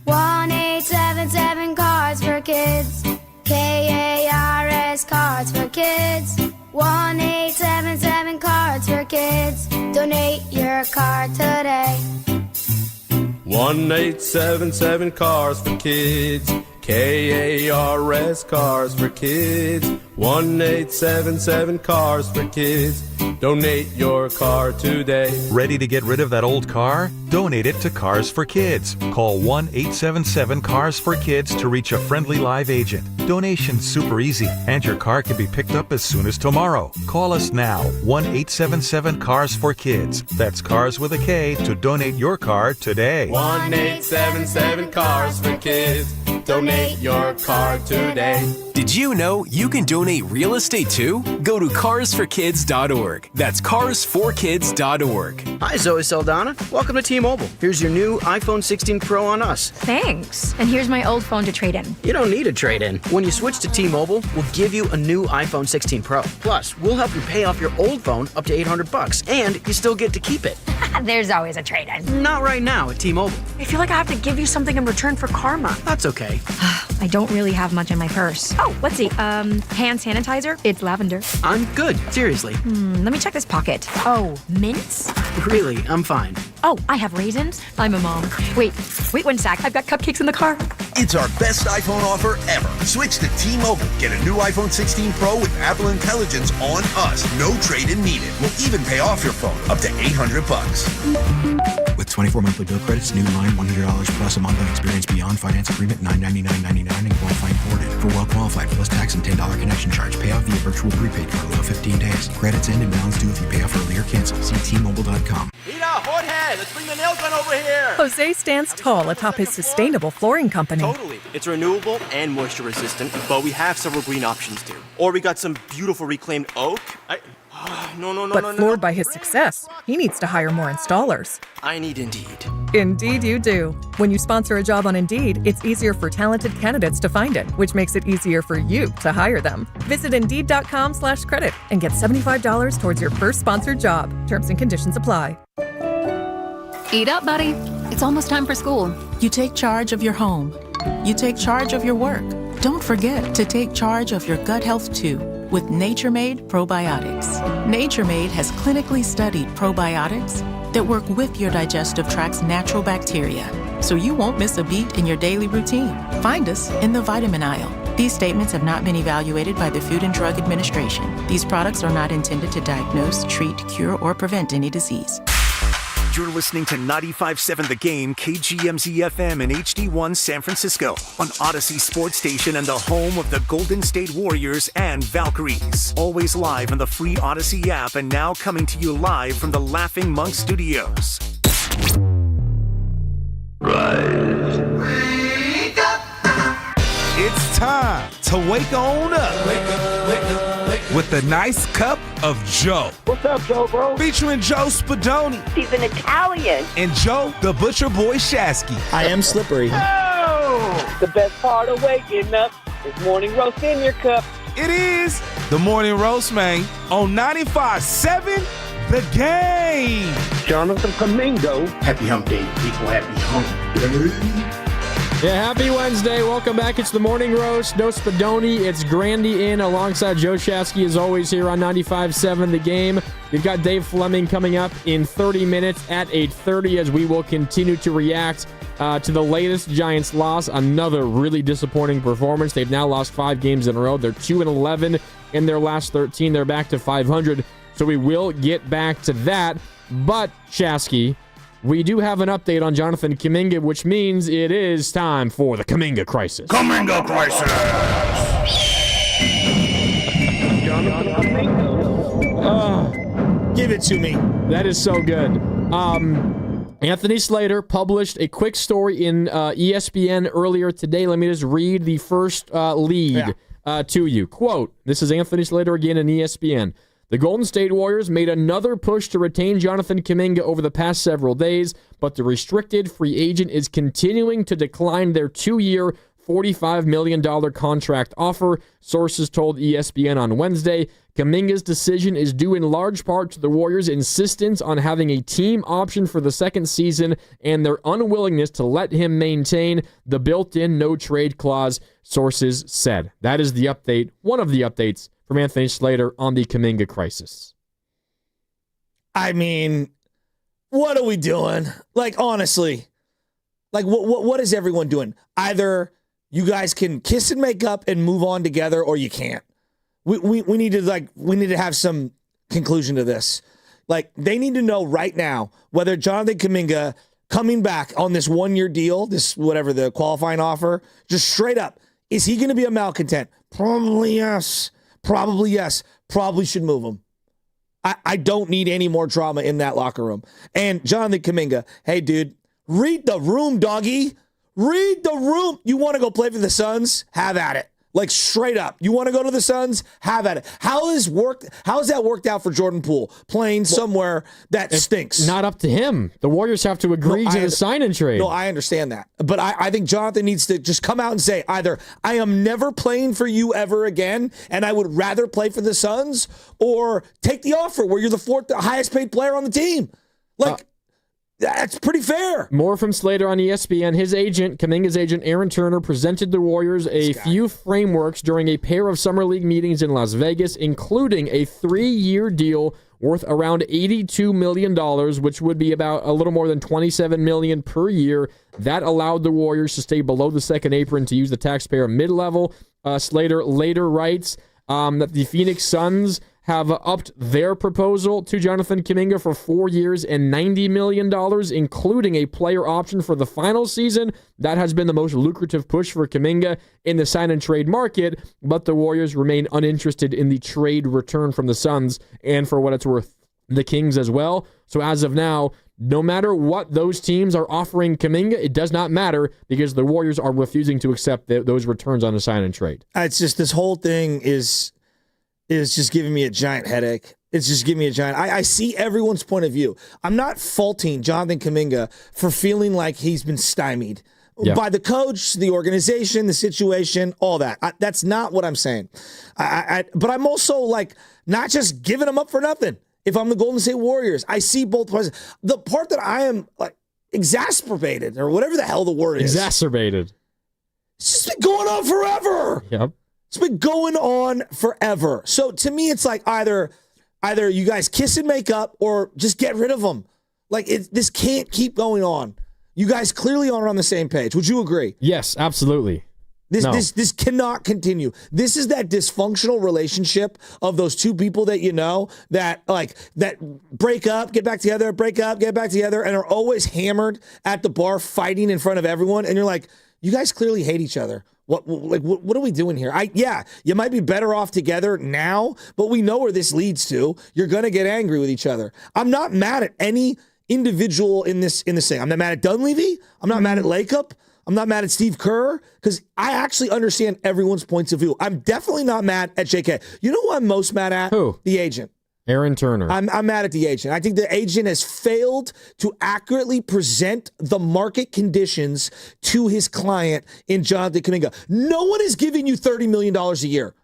S15: 1-877 Cards for Kids. KARS Cards for Kids. 1-877 Cards for Kids. Donate your card today.
S19: 1-877 Cars for Kids. KARS Cars for Kids. 1-877 Cars for Kids. Donate your car today.
S20: Ready to get rid of that old car? Donate it to Cars for Kids. Call 1-877-CARS-FOR-KIDS to reach a friendly live agent. Donation's super easy, and your car can be picked up as soon as tomorrow. Call us now, 1-877-CARS-FOR-KIDS. That's Cars with a K to donate your car today.
S19: 1-877 Cars for Kids. Donate your car today.
S22: Did you know you can donate real estate too? Go to carsforkids.org. That's carsforkids.org.
S28: Hi, Zoe Saldana. Welcome to T-Mobile. Here's your new iPhone 16 Pro on us.
S29: Thanks. And here's my old phone to trade in.
S28: You don't need a trade-in. When you switch to T-Mobile, we'll give you a new iPhone 16 Pro. Plus, we'll help you pay off your old phone up to $800, and you still get to keep it.
S29: There's always a trade-in.
S28: Not right now at T-Mobile.
S29: I feel like I have to give you something in return for karma.
S28: That's okay.
S29: I don't really have much in my purse. Oh, let's see. Hand sanitizer. It's lavender.
S28: I'm good. Seriously.
S29: Let me check this pocket. Oh, mints?
S28: Really, I'm fine.
S29: Oh, I have raisins. I'm a mom. Wait 1 sec. I've got cupcakes in the car.
S30: It's our best iPhone offer ever. Switch to T-Mobile. Get a new iPhone 16 Pro with Apple Intelligence on us. No trade-in needed. We'll even pay off your phone up to $800.
S31: With 24 monthly bill credits, new line $100 plus a month on experience beyond finance agreement $999.99 and qualifying forwarded. For well qualified plus tax and $10 connection charge. Pay off via virtual prepaid card below 15 days. Credits end and balance due if you pay off early or cancel. See T-Mobile.com.
S32: Mira, Jorge, let's bring the nail gun over here.
S33: Jose stands tall atop his sustainable flooring company.
S32: Totally. It's renewable and moisture resistant, but we have several green options too. Or we got some beautiful reclaimed oak.
S33: But floored by his success, he needs to hire more installers.
S32: I need Indeed.
S33: Indeed you do. When you sponsor a job on Indeed, it's easier for talented candidates to find it, which makes it easier for you to hire them. Visit Indeed.com/credit and get $75 towards your first sponsored job. Terms and conditions apply.
S34: Eat up, buddy. It's almost time for school.
S35: You take charge of your home. You take charge of your work. Don't forget to take charge of your gut health too with Nature Made Probiotics. Nature Made has clinically studied probiotics that work with your digestive tract's natural bacteria, so you won't miss a beat in your daily routine. Find us in the vitamin aisle. These statements have not been evaluated by the Food and Drug Administration. These products are not intended to diagnose, treat, cure, or prevent any disease.
S36: You're listening to 95.7 The Game, KGMZ-FM in HD1 San Francisco, on Odyssey Sports Station and the home of the Golden State Warriors and Valkyries. Always live on the free Odyssey app and now coming to you live from the Laughing Monk Studios.
S37: Rise. Wake up. It's time to wake on up. Wake up, wake up, wake up. With a nice cup of Joe.
S38: What's up, Joe, bro?
S37: Featuring Joe Spadoni.
S39: He's an Italian.
S37: And Joe, the Butcher Boy Shasky.
S1: I am slippery.
S38: Oh! The best part of waking up is morning roast in your cup.
S37: It is the morning roast, man, on 95.7 The Game.
S38: Jonathan Kuminga.
S40: Happy hump day, people. Happy hump day.
S5: Yeah, happy Wednesday. Welcome back. It's the Morning Roast. No Spadoni. It's Grandy in alongside Joe Shasky as always here on 95.7 The Game. We've got Dave Fleming coming up in 30 minutes at 8:30 as we will continue to react to the latest Giants loss. Another really disappointing performance. They've now lost 5 games in a row. They're 2-11 in their last 13. They're back to 500. So we will get back to that. But, Shasky, we do have an update on Jonathan Kaminga, which means it is time for the Kaminga crisis.
S40: Kaminga crisis!
S1: Give it to me.
S5: That is so good. Anthony Slater published a quick story in ESPN earlier today. Let me just read the first lead to you. Quote, this is Anthony Slater again in ESPN. The Golden State Warriors made another push to retain Jonathan Kuminga over the past several days, but the restricted free agent is continuing to decline their 2-year, $45 million contract offer, sources told ESPN on Wednesday. Kuminga's decision is due in large part to the Warriors' insistence on having a team option for the second season and their unwillingness to let him maintain the built-in no-trade clause, sources said. That is the update, one of the updates from Anthony Slater on the Kuminga crisis.
S1: I mean, what are we doing? Like, honestly, like what is everyone doing? Either you guys can kiss and make up and move on together, or you can't. We need to have some conclusion to this. Like, they need to know right now whether Jonathan Kaminga coming back on this 1-year deal, this whatever the qualifying offer, just straight up, is he going to be a malcontent? Probably yes. Probably yes. Probably should move him. I don't need any more drama in that locker room. And Jonathan Kaminga, hey, dude, read the room, doggy. Read the room. You want to go play for the Suns? Have at it. Like, straight up. You want to go to the Suns? Have at it. How has that worked out for Jordan Poole, playing somewhere that stinks?
S5: Not up to him. The Warriors have to agree to the sign and trade.
S1: No, I understand that. But I think Jonathan needs to just come out and say, either I am never playing for you ever again, and I would rather play for the Suns, or take the offer where you're the 4th highest paid player on the team. Like, that's pretty fair.
S5: More from Slater on ESPN. His agent, Kaminga's agent, Aaron Turner, presented the Warriors a few frameworks during a pair of summer league meetings in Las Vegas, including a 3-year deal worth around $82 million, which would be about a little more than $27 million per year. That allowed the Warriors to stay below the second apron to use the taxpayer mid-level. Slater later writes that the Phoenix Suns have upped their proposal to Jonathan Kuminga for 4 years and $90 million, including a player option for the final season. That has been the most lucrative push for Kuminga in the sign-and-trade market, but the Warriors remain uninterested in the trade return from the Suns, and for what it's worth, the Kings as well. So as of now, no matter what those teams are offering Kuminga, it does not matter because the Warriors are refusing to accept those returns on a sign-and-trade.
S1: It's just, this whole thing is just giving me a giant headache. It's just giving me a giant... I see everyone's point of view. I'm not faulting Jonathan Kuminga for feeling like he's been stymied by the coach, the organization, the situation, all that. That's not what I'm saying. But I'm also like not just giving him up for nothing. If I'm the Golden State Warriors, I see both parts. The part that I am like exacerbated, or whatever the hell the word is.
S5: Exacerbated.
S1: It's just been going on forever.
S5: Yep.
S1: It's been going on forever. So to me, it's like either you guys kiss and make up, or just get rid of them. Like, this can't keep going on. You guys clearly aren't on the same page. Would you agree?
S5: Yes, absolutely.
S1: This cannot continue. This is that dysfunctional relationship of those two people that you know that break up, get back together, break up, get back together, and are always hammered at the bar, fighting in front of everyone. And you're like, you guys clearly hate each other. What are we doing here? You might be better off together now, but we know where this leads to. You're gonna get angry with each other. I'm not mad at any individual in this thing. I'm not mad at Dunleavy. I'm not mad at Lacob. I'm not mad at Steve Kerr, because I actually understand everyone's points of view. I'm definitely not mad at JK. You know who I'm most mad at?
S5: Who?
S1: The agent.
S5: Aaron Turner.
S1: I'm mad at the agent. I think the agent has failed to accurately present the market conditions to his client in Jonathan Kuminga. No one is giving you $30 million a year.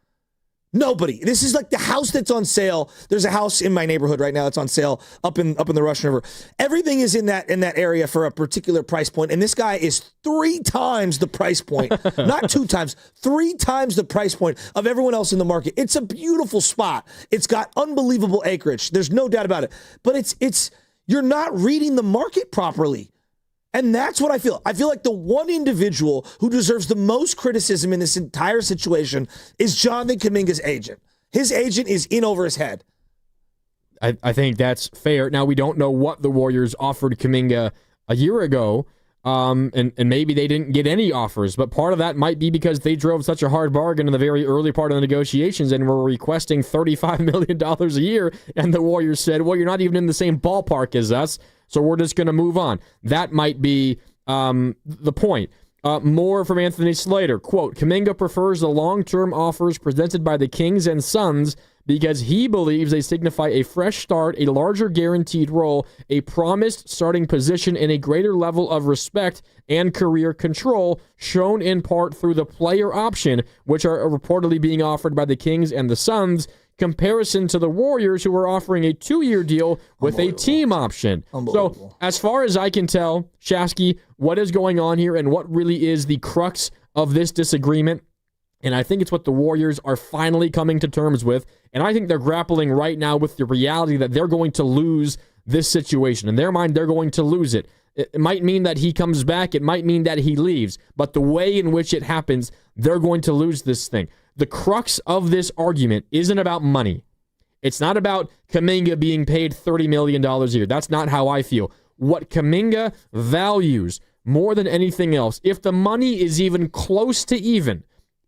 S1: Nobody. This is like the house that's on sale. There's a house in my neighborhood right now that's on sale up in the Russian River. Everything is in that area for a particular price point, and this guy is 3 times the price point, not 2 times, 3 times the price point of everyone else in the market. It's a beautiful spot. It's got unbelievable acreage. There's no doubt about it. But it's you're not reading the market properly. And that's what I feel. I feel like the one individual who deserves the most criticism in this entire situation is Jonathan Kuminga's agent. His agent is in over his head.
S5: I think that's fair. Now, we don't know what the Warriors offered Kuminga a year ago, and maybe they didn't get any offers, but part of that might be because they drove such a hard bargain in the very early part of the negotiations and were requesting $35 million a year, and the Warriors said, well, you're not even in the same ballpark as us, so we're just going to move on. That might be the point. More from Anthony Slater. Quote, Kuminga prefers the long-term offers presented by the Kings and Suns because he believes they signify a fresh start, a larger guaranteed role, a promised starting position, and a greater level of respect and career control, shown in part through the player option, which are reportedly being offered by the Kings and the Suns, comparison to the Warriors, who are offering a 2-year deal with a team option. So, as far as I can tell, Shasky, what is going on here and what really is the crux of this disagreement, and I think it's what the Warriors are finally coming to terms with, and I think they're grappling right now with the reality that they're going to lose this situation. In their mind, they're going to lose it. It might mean that he comes back. It might mean that he leaves. But the way in which it happens, they're going to lose this thing. The crux of this argument isn't about money. It's not about Kaminga being paid $30 million a year. That's not how I feel. What Kaminga values more than anything else, if the money is even close to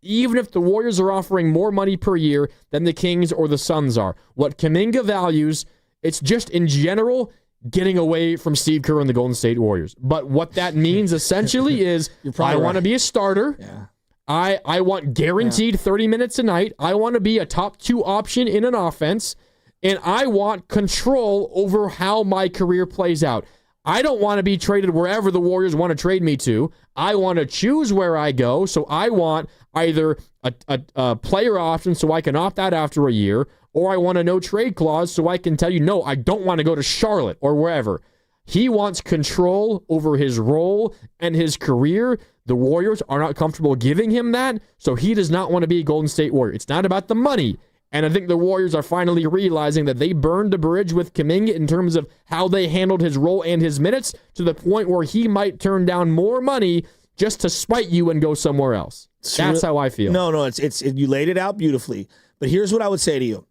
S5: even if the Warriors are offering more money per year than the Kings or the Suns are, what Kaminga values, it's just in general getting away from Steve Kerr and the Golden State Warriors. But what that means essentially is I want to be a starter.
S1: Yeah.
S5: I want guaranteed 30 minutes a night. I want to be a top 2 option in an offense, and I want control over how my career plays out. I don't want to be traded wherever the Warriors want to trade me to. I want to choose where I go, so I want either a player option so I can opt out after a year, or I want a no-trade clause so I can tell you, no, I don't want to go to Charlotte or wherever. He wants control over his role and his career. The Warriors are not comfortable giving him that, so he does not want to be a Golden State Warrior. It's not about the money. And I think the Warriors are finally realizing that they burned a bridge with Kuminga in terms of how they handled his role and his minutes, to the point where he might turn down more money just to spite you and go somewhere else. That's how I feel.
S1: No, it's you laid it out beautifully. But here's what I would say to you.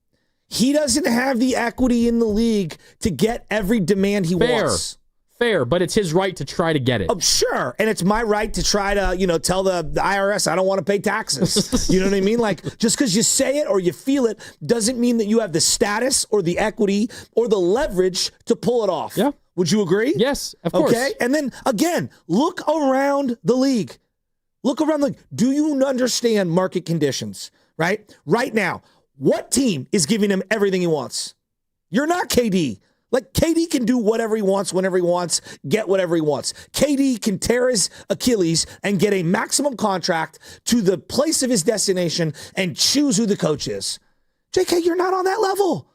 S1: He doesn't have the equity in the league to get every demand he wants.
S5: Fair, but it's his right to try to get it.
S1: Oh, sure. And it's my right to try to, tell the IRS I don't want to pay taxes. You know what I mean? Like, just because you say it or you feel it doesn't mean that you have the status or the equity or the leverage to pull it off.
S5: Yeah.
S1: Would you agree?
S5: Yes, of course.
S1: Okay. And then, again, look around the league. Look around the league. Do you understand market conditions, right? Right now, what team is giving him everything he wants? You're not KD. Like, KD can do whatever he wants, whenever he wants, get whatever he wants. KD can tear his Achilles and get a maximum contract to the place of his destination and choose who the coach is. JK, you're not on that level.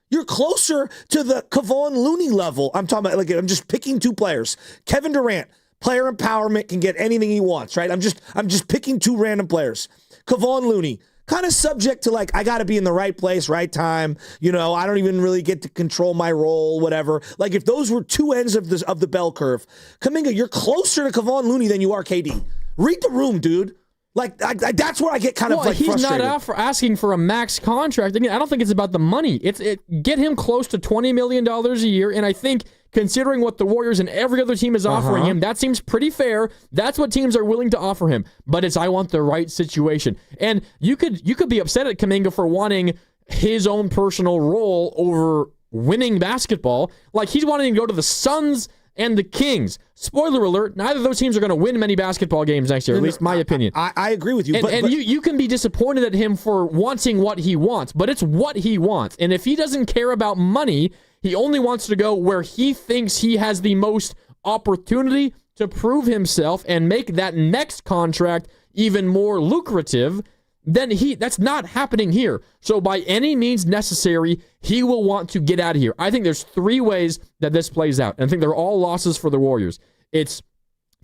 S1: You're closer to the Kevon Looney level. I'm talking about, I'm just picking 2 players. Kevin Durant, player empowerment, can get anything he wants, right? I'm just picking 2 random players. Kevon Looney, kind of subject to, I got to be in the right place, right time. I don't even really get to control my role, whatever. Like, if those were 2 ends of the bell curve, Kuminga, you're closer to Kevon Looney than you are KD. Read the room, dude. That's where I get kind of
S5: he's
S1: frustrated.
S5: Not asking for a max contract. Again, I don't think it's about the money. Get him close to $20 million a year, and I think, considering what the Warriors and every other team is offering him, that seems pretty fair. That's what teams are willing to offer him. But I want the right situation. And you could be upset at Kaminga for wanting his own personal role over winning basketball. Like, he's wanting to go to the Suns and the Kings. Spoiler alert, neither of those teams are going to win many basketball games next year, at least my opinion.
S1: I agree with you.
S5: And you can be disappointed at him for wanting what he wants, but it's what he wants. And if he doesn't care about money, he only wants to go where he thinks he has the most opportunity to prove himself and make that next contract even more lucrative, then that's not happening here. So by any means necessary, he will want to get out of here. I think there's 3 ways that this plays out, and I think they're all losses for the Warriors. It's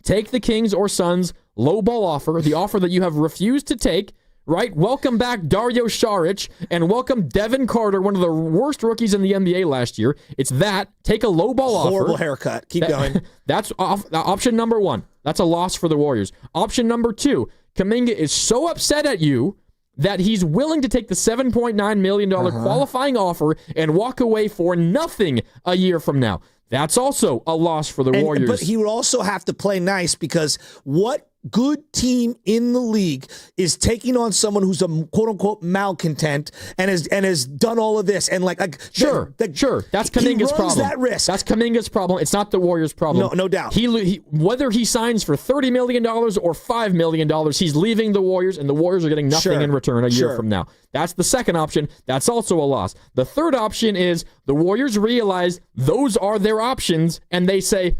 S5: take the Kings or Suns lowball offer, the offer that you have refused to take, right? Welcome back Dario Saric, and welcome Devin Carter, one of the worst rookies in the NBA last year. It's that. Take a low ball offer.
S1: Horrible haircut. Keep going.
S5: That's option number one. That's a loss for the Warriors. Option number two, Kuminga is so upset at you that he's willing to take the $7.9 million qualifying offer and walk away for nothing a year from now. That's also a loss for the Warriors.
S1: But he would also have to play nice, because what good team in the league is taking on someone who's a quote-unquote malcontent and has done all of this? And
S5: sure. That's Kaminga's problem.
S1: That risk.
S5: That's Kaminga's problem. It's not the Warriors' problem.
S1: No doubt.
S5: He whether he signs for $30 million or $5 million, he's leaving the Warriors, and the Warriors are getting nothing in return a year from now. That's the second option. That's also a loss. The third option is the Warriors realize those are their options, and they say,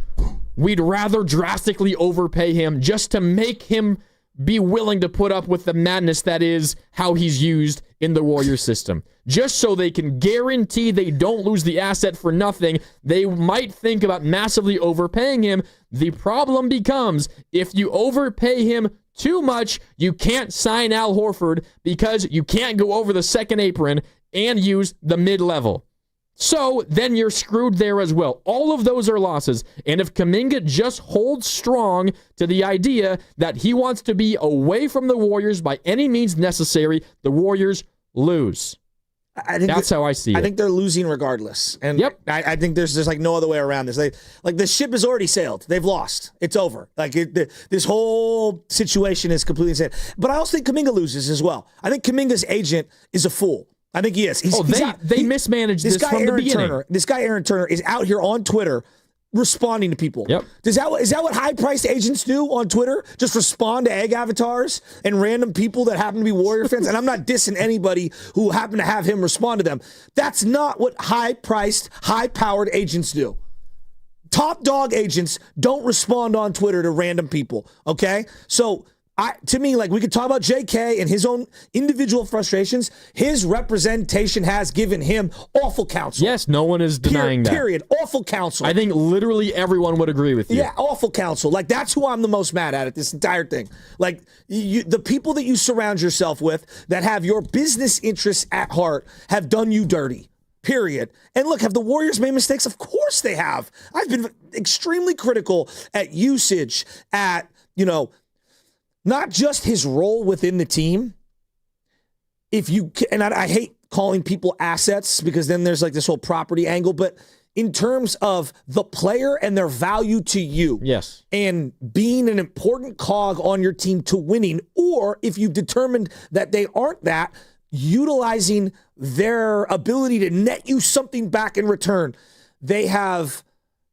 S5: we'd rather drastically overpay him just to make him be willing to put up with the madness that is how he's used in the Warriors system. Just so they can guarantee they don't lose the asset for nothing, they might think about massively overpaying him. The problem becomes, if you overpay him too much, you can't sign Al Horford because you can't go over the second apron and use the mid-level. So then you're screwed there as well. All of those are losses. And if Kuminga just holds strong to the idea that he wants to be away from the Warriors by any means necessary, the Warriors lose. That's how I see it.
S1: I think they're losing regardless. And I think there's just no other way around this. The ship has already sailed. They've lost. It's over. This whole situation is completely insane. But I also think Kuminga loses as well. I think Kuminga's agent is a fool. I think he is.
S5: They mismanaged this from the beginning.
S1: This guy, Aaron Turner, is out here on Twitter responding to people.
S5: Yep.
S1: Is that what high-priced agents do on Twitter? Just respond to egg avatars and random people that happen to be Warrior fans? And I'm not dissing anybody who happen to have him respond to them. That's not what high-priced, high-powered agents do. Top dog agents don't respond on Twitter to random people, okay? So to me, we could talk about JK and his own individual frustrations. His representation has given him awful counsel.
S5: Yes, no one is denying that.
S1: Period. Awful counsel.
S5: I think literally everyone would agree with you.
S1: Yeah, awful counsel. That's who I'm the most mad at this entire thing. The people that you surround yourself with that have your business interests at heart have done you dirty. Period. And look, have the Warriors made mistakes? Of course they have. I've been extremely critical at usage, at, not just his role within the team. I hate calling people assets because then there's this whole property angle, but in terms of the player and their value to you.
S5: Yes.
S1: And being an important cog on your team to winning, or if you've determined that they aren't that, utilizing their ability to net you something back in return. They have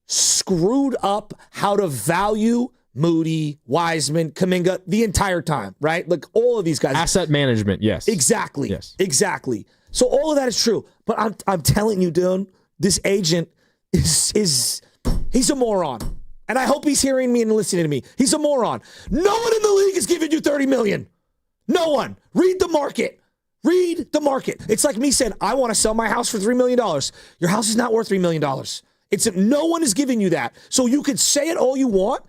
S1: screwed up how to value Moody, Wiseman, Kaminga the entire time, right? All of these guys.
S5: Asset management, yes.
S1: Exactly.
S5: Yes.
S1: Exactly. So all of that is true. But I'm telling you, dude, this agent he's a moron. And I hope he's hearing me and listening to me. He's a moron. No one in the league is giving you $30 million. No one. Read the market. Read the market. It's like me saying, I want to sell my house for $3 million. Your house is not worth $3 million. No one is giving you that. So you could say it all you want,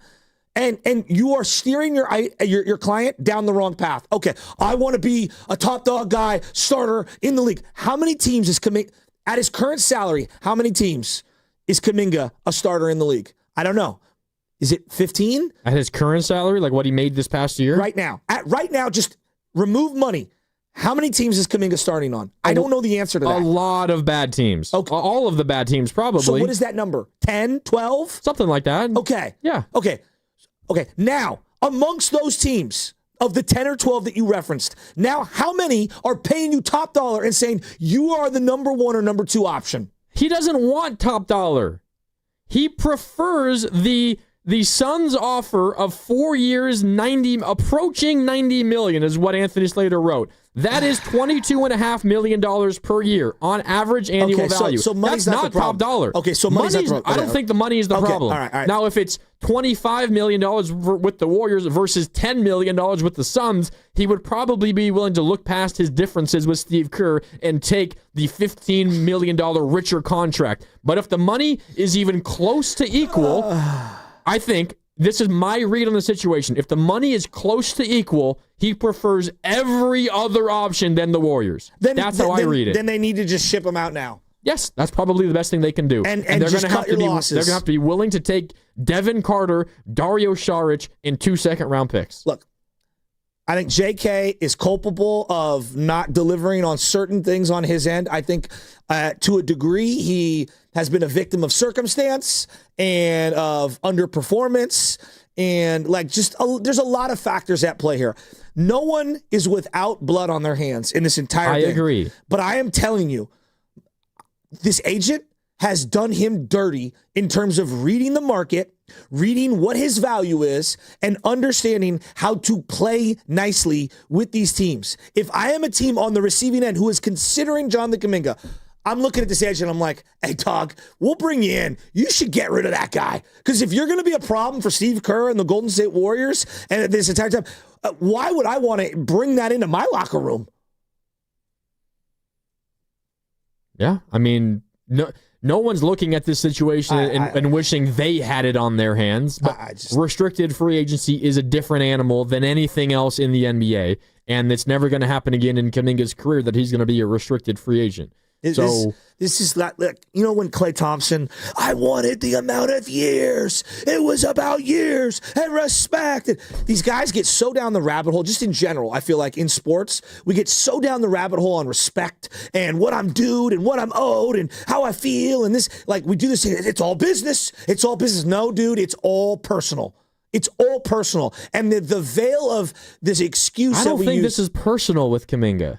S1: and you are steering your client down the wrong path. Okay, I want to be a top dog guy, starter in the league. How many teams is Kuminga, at his current salary, how many teams is Kuminga a starter in the league? I don't know. Is it 15?
S5: At his current salary, what he made this past year?
S1: Right now, just remove money. How many teams is Kuminga starting on? I don't know the answer to that.
S5: A lot of bad teams. Okay. All of the bad teams, probably.
S1: So what is that number? 10, 12?
S5: Something like that.
S1: Okay.
S5: Yeah.
S1: Okay. Now, amongst those teams, of the 10 or 12 that you referenced, now how many are paying you top dollar and saying you are the number one or number two option?
S5: He doesn't want top dollar. He prefers the Suns' offer of 4 years, approaching $90 million is what Anthony Slater wrote. That is $22.5 million per year on average annual value.
S1: So money's
S5: That's
S1: not
S5: top dollar.
S1: Okay, so money's not the problem.
S5: I don't think the money is the problem.
S1: All right.
S5: Now, if it's $25 million with the Warriors versus $10 million with the Suns, he would probably be willing to look past his differences with Steve Kerr and take the $15 million richer contract. But if the money is even close to equal, I think this is my read on the situation. If the money is close to equal, he prefers every other option than the Warriors. That's how I read it.
S1: Then they need to just ship him out now.
S5: Yes, that's probably the best thing they can do.
S1: And they're going to have to be losses.
S5: They're going to have to be willing to take Devin Carter, Dario Saric, and 2 second-round picks.
S1: Look, I think JK is culpable of not delivering on certain things on his end. I think to a degree he has been a victim of circumstance and of underperformance. And there's a lot of factors at play here. No one is without blood on their hands in this entire thing.
S5: I agree.
S1: But I am telling you, this agent has done him dirty in terms of reading the market, reading what his value is, and understanding how to play nicely with these teams. If I am a team on the receiving end who is considering John the Kaminga, I'm looking at this agent, I'm like, hey, dog, we'll bring you in. You should get rid of that guy. Because if you're going to be a problem for Steve Kerr and the Golden State Warriors and at this entire time, why would I want to bring that into my locker room?
S5: Yeah, I mean, no one's looking at this situation and wishing they had it on their hands. But restricted free agency is a different animal than anything else in the NBA, and it's never going to happen again in Kuminga's career that he's going to be a restricted free agent.
S1: This is like, you know, when Klay Thompson, I wanted the amount of years. It was about years and respect. And these guys get so down the rabbit hole, just in general. I feel like in sports, we get so down the rabbit hole on respect and what I'm due and what I'm owed and how I feel. And this, like, we do this, it's all business. It's all business. No, dude, it's all personal. It's all personal. And the veil of this excuse
S5: I don't think this is personal with Kuminga.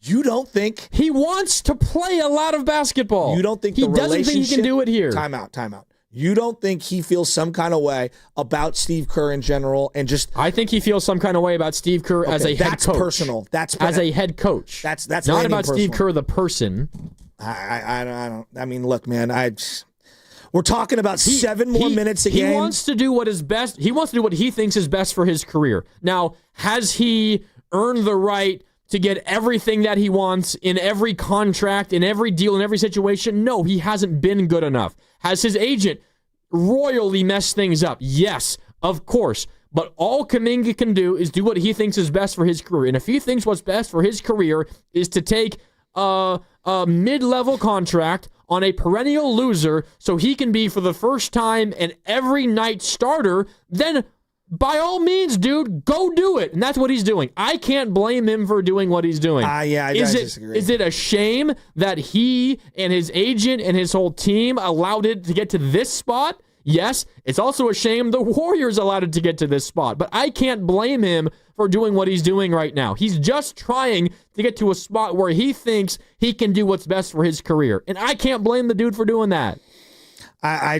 S1: You don't think
S5: he wants to play a lot of basketball?
S1: You don't think
S5: he doesn't think he can do it here?
S1: Time out. You don't think he feels some kind of way about Steve Kerr in general and just?
S5: I think he feels some kind of way about Steve Kerr as a head coach.
S1: That's personal. That's
S5: as a head coach.
S1: That's
S5: not about
S1: personal.
S5: Steve Kerr the person.
S1: I don't. I mean, look, man. We're talking about 7 more minutes a game.
S5: He wants to do what is best. He wants to do what he thinks is best for his career. Now, has he earned the right to get everything that he wants in every contract, in every deal, in every situation? No, he hasn't been good enough. Has his agent royally messed things up? Yes, of course. But all Kaminga can do is do what he thinks is best for his career. And if he thinks what's best for his career is to take a mid-level contract on a perennial loser so he can be, for the first time, an every night starter, then by all means, dude, go do it. And that's what he's doing. I can't blame him for doing what he's doing.
S1: I disagree.
S5: Is it a shame that he and his agent and his whole team allowed it to get to this spot? Yes. It's also a shame the Warriors allowed it to get to this spot. But I can't blame him for doing what he's doing right now. He's just trying to get to a spot where he thinks he can do what's best for his career. And I can't blame the dude for doing that.
S1: I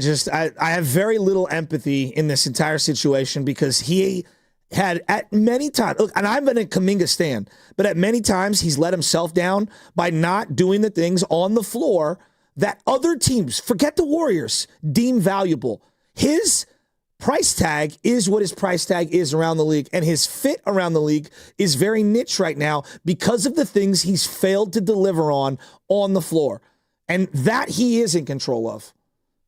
S1: have very little empathy in this entire situation because he had at many times, look, and I've been a Kaminga stan, but at many times he's let himself down by not doing the things on the floor that other teams, forget the Warriors, deem valuable. His price tag is what his price tag is around the league, and his fit around the league is very niche right now because of the things he's failed to deliver on the floor. And that he is in control of.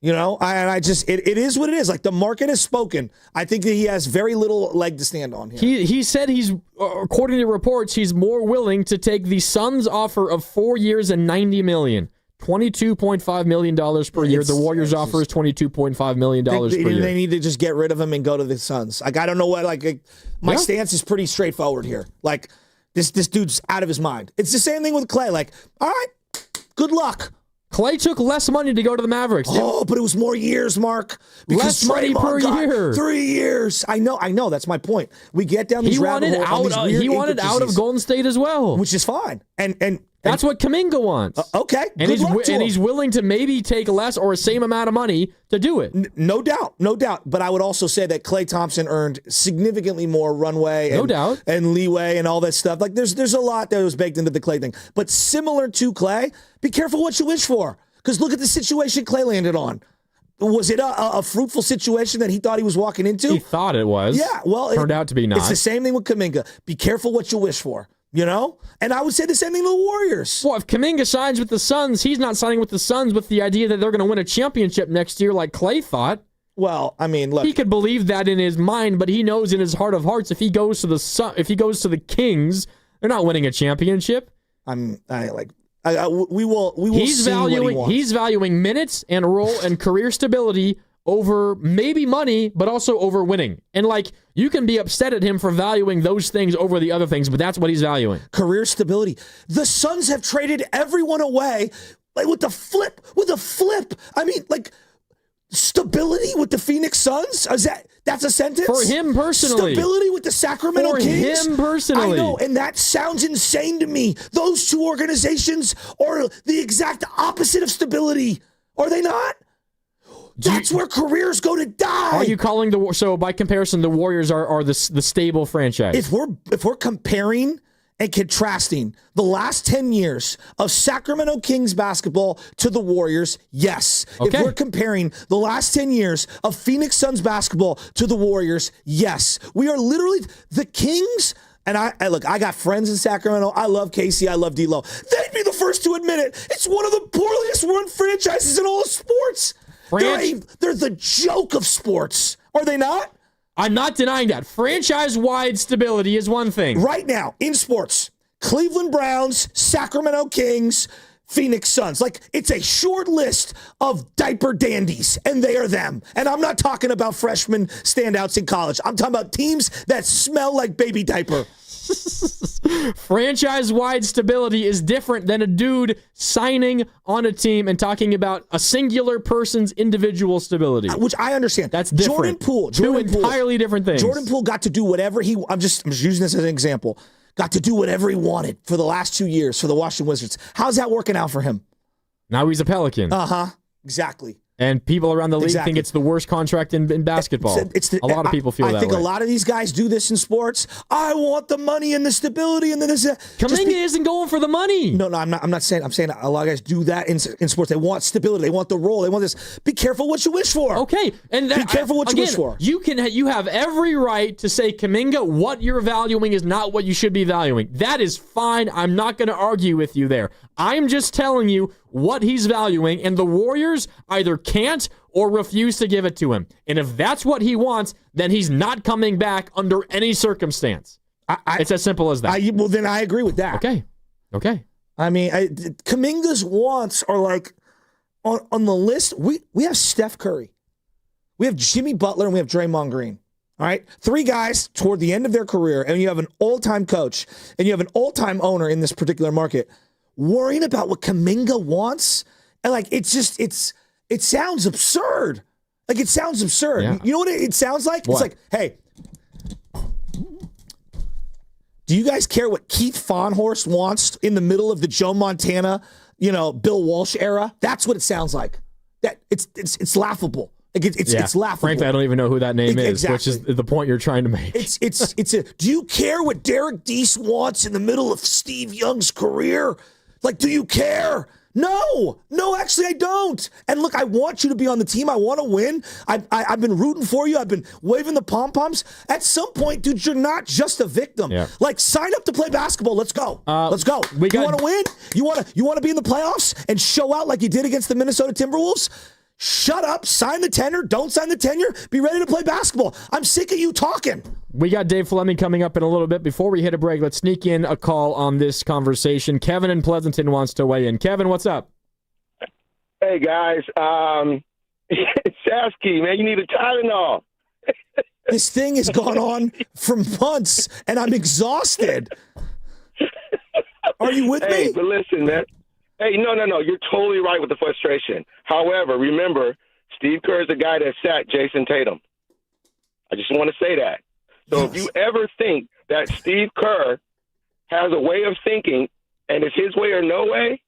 S1: You know, it is what it is. Like, the market has spoken. I think that he has very little leg to stand on here.
S5: He said according to reports, he's more willing to take the Suns' offer of 4 years and $90 million. $22.5 million per year. The Warriors' offer is $22.5 million per year.
S1: They need to just get rid of him and go to the Suns. Like, I don't know what, my stance is pretty straightforward here. Like, this dude's out of his mind. It's the same thing with Klay. Like, all right, good luck.
S5: Klay took less money to go to the Mavericks.
S1: Oh, but it was more years, Mark.
S5: Less money per year.
S1: 3 years. I know. That's my point. We get down these rabbit holes.
S5: He wanted out of Golden State as well,
S1: which is fine. And
S5: that's what Kaminga wants.
S1: Okay,
S5: and he's willing to maybe take less or the same amount of money to do it.
S1: No doubt. But I would also say that Klay Thompson earned significantly more runway, and leeway, and all that stuff. Like, there's a lot that was baked into the Klay thing. But similar to Klay, be careful what you wish for, because look at the situation Klay landed on. Was it a fruitful situation that he thought he was walking into?
S5: He thought it was.
S1: Yeah, well,
S5: turned out to be not.
S1: It's the same thing with Kuminga. Be careful what you wish for. You know? And I would say the same thing to the Warriors.
S5: Well, if Kuminga signs with the Suns, he's not signing with the Suns with the idea that they're going to win a championship next year like Klay thought.
S1: Well, I mean, look.
S5: He could believe that in his mind, but he knows in his heart of hearts if he goes to the Kings, they're not winning a championship.
S1: We will
S5: He's
S1: see what he wants.
S5: He's valuing minutes and role and career stability over maybe money, but also over winning. And you can be upset at him for valuing those things over the other things, but that's what he's valuing.
S1: Career stability. The Suns have traded everyone away with a flip. I mean, stability with the Phoenix Suns? That's a sentence?
S5: For him personally.
S1: Stability with the Sacramento Kings?
S5: For him personally.
S1: I know, and that sounds insane to me. Those two organizations are the exact opposite of stability. Are they not? That's where careers go to die.
S5: Are you calling so by comparison, the Warriors are the stable franchise?
S1: If we're comparing and contrasting the last 10 years of Sacramento Kings basketball to the Warriors, yes.
S5: Okay.
S1: If we're comparing the last 10 years of Phoenix Suns basketball to the Warriors, yes. We are literally the Kings. And I got friends in Sacramento. I love Casey. I love D'Lo. They'd be the first to admit it. It's one of the poorest run franchises in all of sports. They're the joke of sports. Are they not?
S5: I'm not denying that. Franchise-wide stability is one thing.
S1: Right now, in sports, Cleveland Browns, Sacramento Kings, Phoenix Suns. It's a short list of diaper dandies, and they are them. And I'm not talking about freshman standouts in college. I'm talking about teams that smell like baby diaper.
S5: Franchise-wide stability is different than a dude signing on a team and talking about a singular person's individual stability.
S1: Which I understand.
S5: That's different. Two entirely different things.
S1: Jordan Poole got to do whatever I'm just using this as an example. Got to do whatever he wanted for the last 2 years for the Washington Wizards. How's that working out for him?
S5: Now he's a Pelican.
S1: Exactly.
S5: And people around the league think it's the worst contract in basketball. A lot of people feel that way.
S1: I think a lot of these guys do this in sports. I want the money and the stability and this.
S5: Kuminga isn't going for the money.
S1: No, I'm not saying. I'm saying a lot of guys do that in sports. They want stability. They want the role. They want this. Be careful what you wish for.
S5: Okay, and
S1: be careful what you wish for.
S5: You have every right to say, Kuminga, what you're valuing is not what you should be valuing. That is fine. I'm not going to argue with you there. I'm just telling you what he's valuing, and the Warriors either can't or refuse to give it to him. And if that's what he wants, then he's not coming back under any circumstance. It's as simple as that.
S1: Well, then I agree with that.
S5: Okay.
S1: I mean, Kuminga's wants are on the list. We have Steph Curry. We have Jimmy Butler, and we have Draymond Green. All right? 3 guys toward the end of their career, and you have an all-time coach, and you have an all-time owner in this particular market worrying about what Kaminga wants, and it sounds absurd. It sounds absurd.
S5: Yeah.
S1: You know what it sounds like?
S5: What?
S1: It's like, hey, do you guys care what Keith Fahnhorst wants in the middle of the Joe Montana, Bill Walsh era? That's what it sounds like. That it's laughable. It's laughable.
S5: Frankly, I don't even know who that name is,
S1: exactly.
S5: which is the point you're trying to make.
S1: Do you care what Derek Deese wants in the middle of Steve Young's career? Do you care? No, actually I don't. And look, I want you to be on the team. I want to win. I've been rooting for you. I've been waving the pom-poms. At some point, dude, you're not just a victim.
S5: Yeah.
S1: Sign up to play basketball. Let's go. Let's go. You want to win? You want to be in the playoffs and show out like you did against the Minnesota Timberwolves? Shut up, sign the tenure, don't sign the tenure, be ready to play basketball. I'm sick of you talking.
S5: We got Dave Fleming coming up in a little bit. Before we hit a break, let's sneak in a call on this conversation. Kevin in Pleasanton wants to weigh in. Kevin, what's up?
S2: Hey, guys. Shasky, man, you need a Tylenol.
S1: This thing has gone on for months, and I'm exhausted. Are you with me?
S2: But listen, man. Hey, no. You're totally right with the frustration. However, remember, Steve Kerr is the guy that sat Jason Tatum. I just want to say that. So if you ever think that Steve Kerr has a way of thinking and it's his way or no way,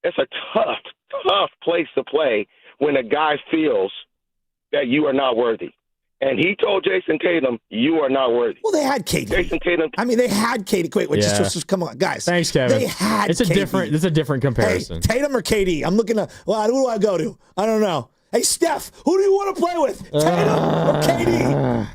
S2: it's a tough place to play when a guy feels that you are not worthy. And he told Jason Tatum, you are not worthy.
S1: Well, they had KD.
S2: Jason Tatum.
S1: I mean, they had KD. Wait, just come on, guys.
S5: Thanks, Kevin.
S1: They had
S5: It's a different comparison.
S1: Hey, Tatum or KD? I'm looking at, who do I go to? I don't know. Hey, Steph, who do you want to play with? Tatum or KD?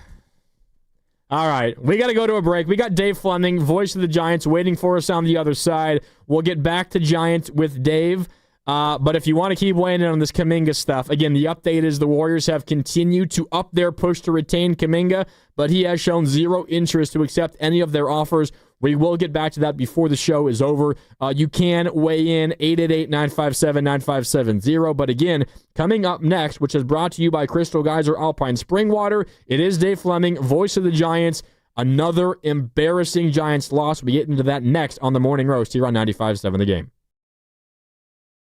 S5: All right, we got to go to a break. We got Dave Fleming, voice of the Giants, waiting for us on the other side. We'll get back to Giants with Dave. But if you want to keep weighing in on this Kaminga stuff, again, the update is the Warriors have continued to up their push to retain Kaminga, but he has shown zero interest to accept any of their offers. We will get back to that before the show is over. You can weigh in 888-957-9570. But again, coming up next, which is brought to you by Crystal Geyser Alpine Spring Water, it is Dave Fleming, voice of the Giants. Another embarrassing Giants loss. We'll get into that next on the Morning Roast here on 95.7 The Game.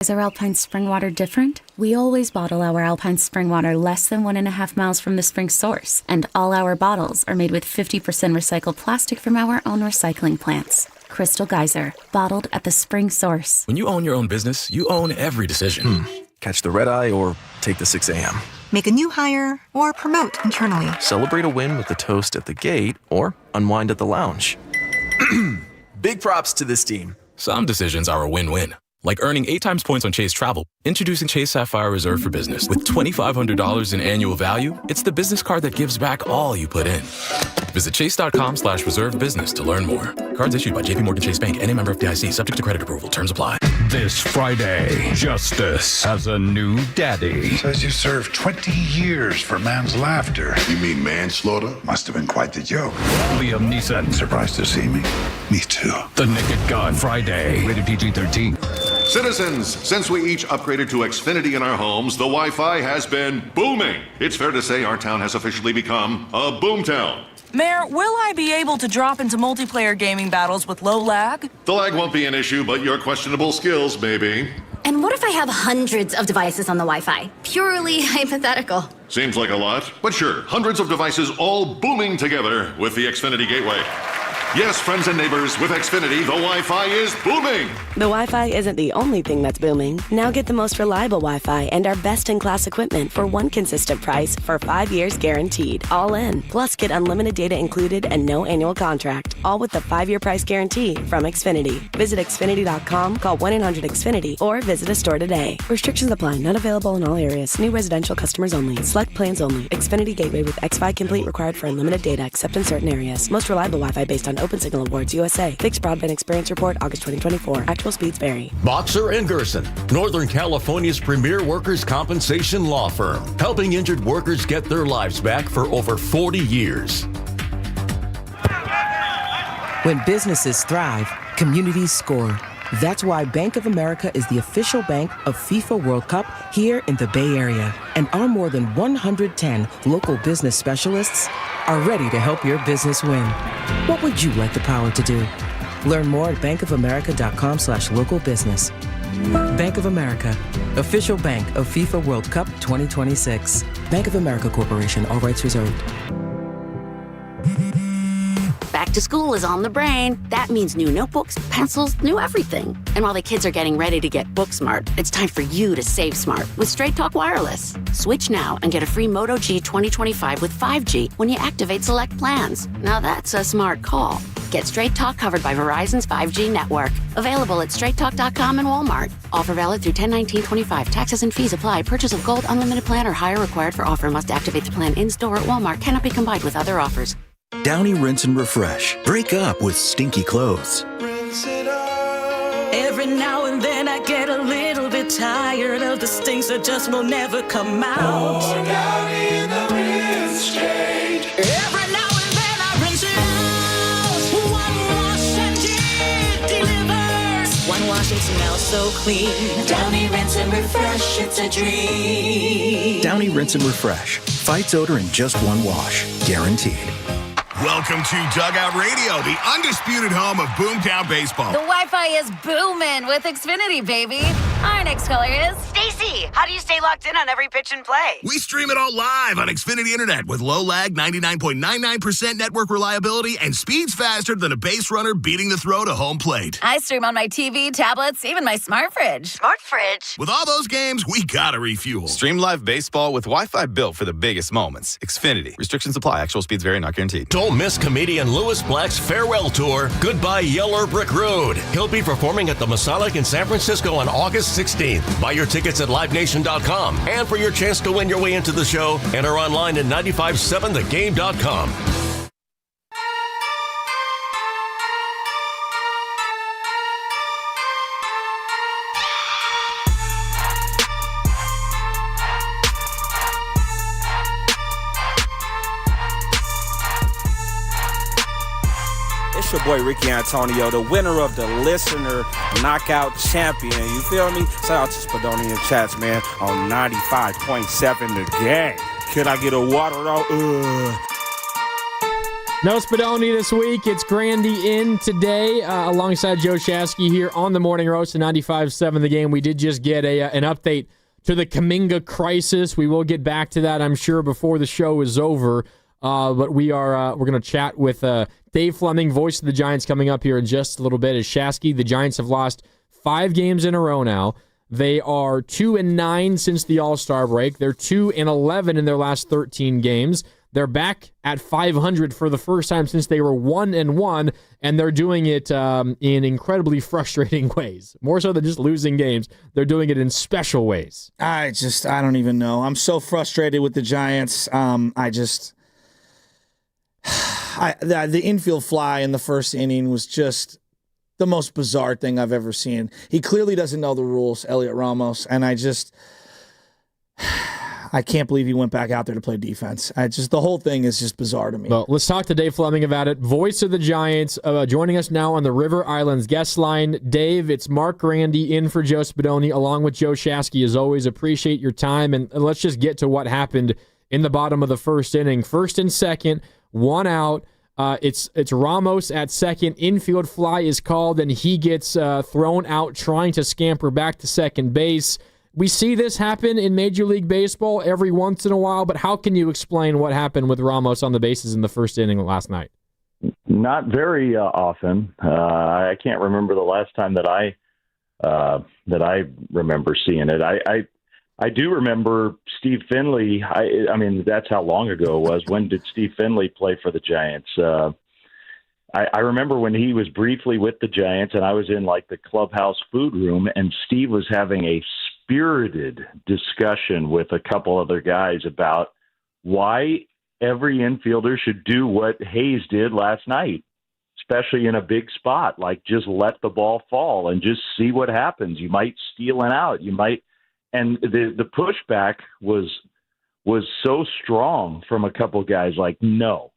S3: Is our Alpine spring water different? We always bottle our Alpine spring water less than 1.5 miles from the spring source, and all our bottles are made with 50% recycled plastic from our own recycling plants. Crystal Geyser, bottled at the spring source.
S4: When you own your own business, you own every decision. Catch the red eye or take the 6 a.m.
S6: Make a new hire or promote internally.
S4: Celebrate a win with the toast at the gate or unwind at the lounge. Big props to this team. Some decisions are a win-win. Like earning 8 times points on Chase Travel. Introducing Chase Sapphire Reserve for Business. With $2,500 in annual value, it's the business card that gives back all you put in. Visit chase.com/reserve business to learn more. Cards issued by JPMorgan Chase Bank and a member of FDIC, subject to credit approval. Terms apply.
S7: This Friday, Justice has a new daddy.
S8: Says you served 20 years for man's laughter. You mean manslaughter? Must have been quite the joke.
S7: Liam Neeson.
S8: Surprised to see me? Me too.
S7: The Naked Gun. Friday, rated PG-13.
S9: Citizens, since we each upgraded to Xfinity in our homes, the Wi-Fi has been booming. It's fair to say our town has officially become a boomtown.
S10: Mayor, will I be able to drop into multiplayer gaming battles with low lag?
S9: The lag won't be an issue, but your questionable skills may be.
S11: And what if I have hundreds of devices on the Wi-Fi? Purely hypothetical.
S9: Seems like a lot, but sure, hundreds of devices all booming together with the Xfinity Gateway. Yes, friends and neighbors, with Xfinity, the Wi-Fi is booming.
S12: The Wi-Fi isn't the only thing that's booming. Now get the most reliable Wi-Fi and our best-in-class equipment for one consistent price for 5 years guaranteed. All in. Plus, get unlimited data included and no annual contract. All with the 5-year price guarantee from Xfinity. Visit Xfinity.com, call 1-800-XFINITY, or visit a store today. Restrictions apply. Not available in all areas. New residential customers only. Select plans only. Xfinity Gateway with Xfi Complete required for unlimited data except in certain areas. Most reliable Wi-Fi based on Open Signal Awards USA. Fixed Broadband Experience Report, August 2024. Actual speeds vary.
S13: Boxer & Gerson, Northern California's premier workers' compensation law firm, helping injured workers get their lives back for over 40 years.
S16: When businesses thrive, communities score. That's why Bank of America is the official bank of FIFA World Cup here in the Bay Area. And our more than 110 local business specialists are ready to help your business win. What would you like the power to do? Learn more at bankofamerica.com/local business. Bank of America, official bank of FIFA World Cup 2026. Bank of America Corporation, all rights reserved.
S17: Back to school is on the brain. That means new notebooks, pencils, new everything. And while the kids are getting ready to get book smart, it's time for you to save smart with Straight Talk Wireless. Switch now and get a free Moto G 2025 with 5G when you activate select plans. Now that's a smart call. Get Straight Talk covered by Verizon's 5G network. Available at straighttalk.com and Walmart. Offer valid through 10/19/25. Taxes and fees apply. Purchase of gold unlimited plan or higher required for offer. Must activate the plan in-store at Walmart. Cannot be combined with other offers.
S18: Downy Rinse and Refresh. Break up with stinky clothes.
S21: Every now and then I get a little bit tired of the stinks that just will never come out. Pour Downy in the rinse change. Every now and then I rinse it out. One wash and it delivers. One wash and smells so clean. Downy Rinse and Refresh, it's a dream.
S18: Downy Rinse and Refresh. Fights odor in just one wash. Guaranteed.
S23: Welcome to Dugout Radio, the undisputed home of Boomtown Baseball.
S24: The Wi-Fi is booming with Xfinity, baby. Our next caller is
S25: Stacy. How do you stay locked in on every pitch and play?
S23: We stream it all live on Xfinity Internet with low lag, 99.99% network reliability, and speeds faster than a base runner beating the throw to home plate.
S24: I stream on my TV, tablets, even my smart fridge.
S25: Smart fridge?
S23: With all those games, we gotta refuel.
S26: Stream live baseball with Wi-Fi built for the biggest moments. Xfinity. Restrictions apply. Actual speeds vary, not guaranteed.
S27: Don't miss comedian Louis Black's farewell tour, Goodbye Yeller Brick Road. He'll be performing at the Masonic in San Francisco on August 16th. Buy your tickets at livenation.com. And for your chance to win your way into the show, enter online at 957thegame.com.
S1: It's your boy Ricky Antonio, the winner of the Listener Knockout Champion. You feel me? Shout out to Spadoni and Chats, man, on 95.7 The Game. Could I get a water though?
S5: No Spadoni this week. It's Grandy in today alongside Joe Shasky here on the Morning Roast at 95.7 The Game. We did just get an update to the Kaminga crisis. We will get back to that, I'm sure, before the show is over. But we're going to chat with Dave Fleming, voice of the Giants, coming up here in just a little bit. As Shasky, the Giants have lost 5 games in a row now. They are 2-9 since the All-Star break. They're 2-11 in their last 13 games. They're back at 500 for the first time since they were 1-1, and they're doing it in incredibly frustrating ways. More so than just losing games, they're doing it in special ways.
S2: I don't even know. I'm so frustrated with the Giants. The infield fly in the first inning was just the most bizarre thing I've ever seen. He clearly doesn't know the rules, Elliot Ramos, and I can't believe he went back out there to play defense. The whole thing is just bizarre to me.
S5: Well, let's talk to Dave Fleming about it. Voice of the Giants, joining us now on the River Islands guest line. Dave, it's Mark Randy in for Joe Spadoni, along with Joe Shasky. As always, appreciate your time, and let's just get to what happened in the bottom of the first inning. First and second, 1 out. It's Ramos at second. Infield fly is called, and he gets thrown out trying to scamper back to second base. We see this happen in Major League Baseball every once in a while, but how can you explain what happened with Ramos on the bases in the first inning last night?
S14: Not very often. I can't remember the last time that I remember seeing it. I do remember Steve Finley. I mean, that's how long ago it was. When did Steve Finley play for the Giants? I remember when he was briefly with the Giants, and I was in like the clubhouse food room, and Steve was having a spirited discussion with a couple other guys about why every infielder should do what Hayes did last night, especially in a big spot. Like, just let the ball fall and just see what happens. You might steal an out. You might, and the pushback was so strong from a couple guys. Like, no,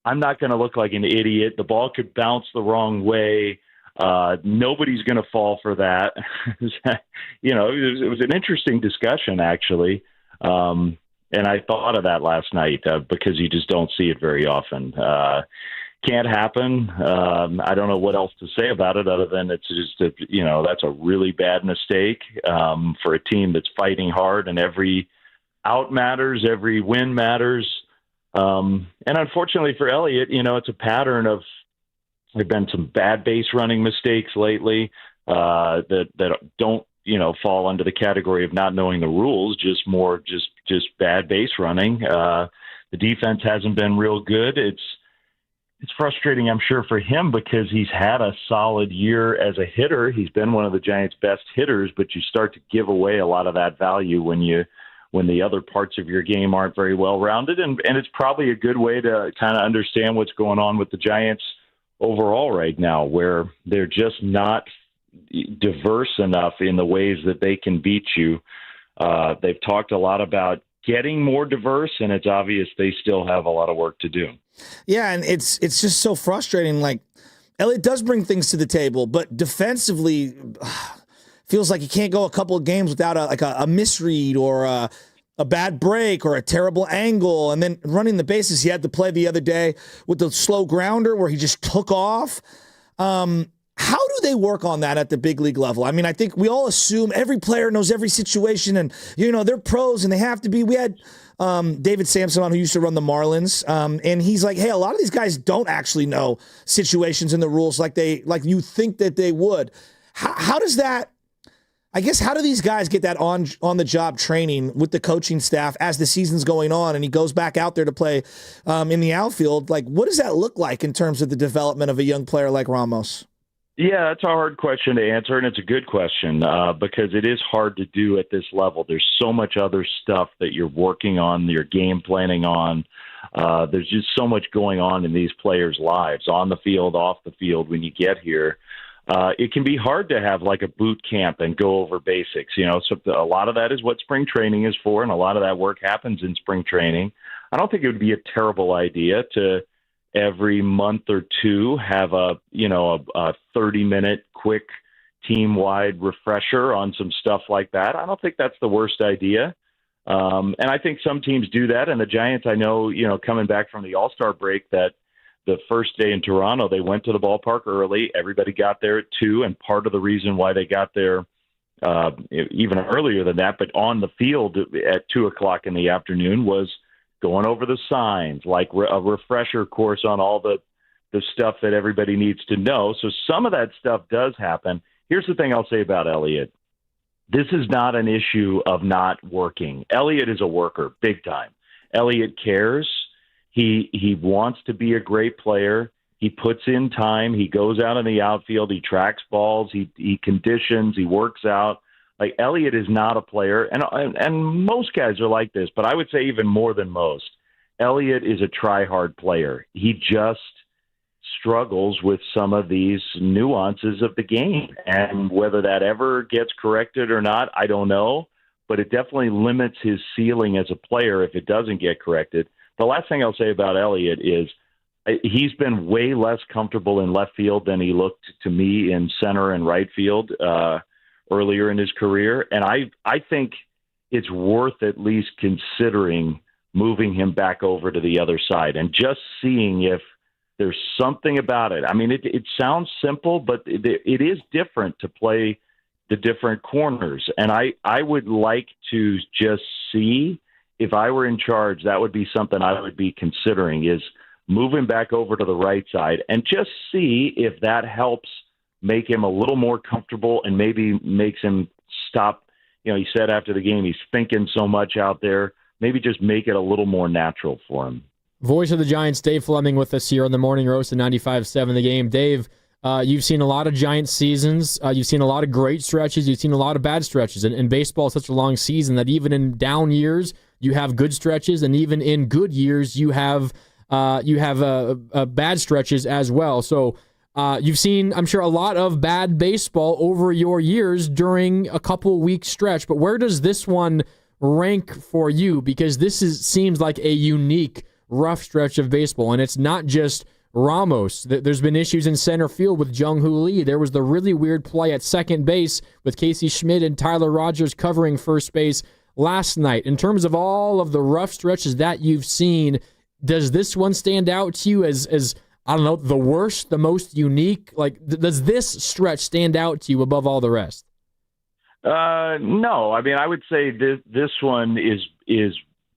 S14: I'm not going to look like an idiot. The ball could bounce the wrong way. Nobody's going to fall for that. It was an interesting discussion, actually. And I thought of that last night because you just don't see it very often. Can't happen. I don't know what else to say about it other than it's just, that's a really bad mistake for a team that's fighting hard, and every out matters, every win matters. And unfortunately for Elliott, it's a pattern of, there have been some bad base running mistakes lately that don't, fall under the category of not knowing the rules, just bad base running. The defense hasn't been real good. It's frustrating, I'm sure, for him because he's had a solid year as a hitter. He's been one of the Giants' best hitters, but you start to give away a lot of that value when the other parts of your game aren't very well rounded. And it's probably a good way to kind of understand what's going on with the Giants overall right now, where they're just not diverse enough in the ways that they can beat you. They've talked a lot about getting more diverse, and it's obvious they still have a lot of work to do.
S2: Yeah, and it's just so frustrating. Like, Elliott does bring things to the table, but defensively feels like he can't go a couple of games without a misread or a bad break or a terrible angle. And then running the bases, he had to play the other day with the slow grounder where he just took off. How do they work on that at the big league level? I mean, I think we all assume every player knows every situation and, they're pros and they have to be. We had David Samson on, who used to run the Marlins, and he's like, hey, a lot of these guys don't actually know situations and the rules like you think that they would. How does that, I guess, how do these guys get that on-the-job training with the coaching staff as the season's going on and he goes back out there to play in the outfield? Like, what does that look like in terms of the development of a young player like Ramos?
S14: Yeah, it's a hard question to answer, and it's a good question because it is hard to do at this level. There's so much other stuff that you're working on, you're game planning on. There's just so much going on in these players' lives, on the field, off the field, when you get here. It can be hard to have like a boot camp and go over basics, so a lot of that is what spring training is for, and a lot of that work happens in spring training. I don't think it would be a terrible idea to every month or two have a 30-minute quick team-wide refresher on some stuff like that. I don't think that's the worst idea. And I think some teams do that. And the Giants, I know, coming back from the All-Star break, that the first day in Toronto, they went to the ballpark early. Everybody got there at 2, and part of the reason why they got there even earlier than that, but on the field at 2:00 in the afternoon, was going over the signs, like a refresher course on all the stuff that everybody needs to know. So some of that stuff does happen. Here's the thing I'll say about Elliott. This is not an issue of not working. Elliott is a worker, big time. Elliott cares. He wants to be a great player. He puts in time. He goes out in the outfield. He tracks balls. He conditions. He works out. Like, Elliott is not a player, and most guys are like this, but I would say even more than most. Elliott is a try-hard player. He just struggles with some of these nuances of the game, and whether that ever gets corrected or not, I don't know, but it definitely limits his ceiling as a player if it doesn't get corrected. The last thing I'll say about Elliott is he's been way less comfortable in left field than he looked to me in center and right field earlier in his career. And I think it's worth at least considering moving him back over to the other side and just seeing if there's something about it. I mean, it sounds simple, but it is different to play the different corners. And I would like to just see, if I were in charge, that would be something I would be considering, is moving back over to the right side and just see if that helps make him a little more comfortable and maybe makes him stop. He said after the game he's thinking so much out there. Maybe just make it a little more natural for him.
S5: Voice of the Giants, Dave Fleming, with us here on the Morning Roast at 95.7 The Game. Dave, you've seen a lot of Giants seasons. You've seen a lot of great stretches. You've seen a lot of bad stretches. And baseball is such a long season that even in down years, you have good stretches, and even in good years, you have bad stretches as well. So you've seen, I'm sure, a lot of bad baseball over your years during a couple week stretch. But where does this one rank for you? Because this seems like a unique, rough stretch of baseball, and it's not just Ramos. There's been issues in center field with Jung-Hoo Lee. There was the really weird play at second base with Casey Schmidt and Tyler Rogers covering first base last night. In terms of all of the rough stretches that you've seen, does this one stand out to you as I don't know, the worst, the most unique? Like, does this stretch stand out to you above all the rest?
S14: No. I mean, I would say this one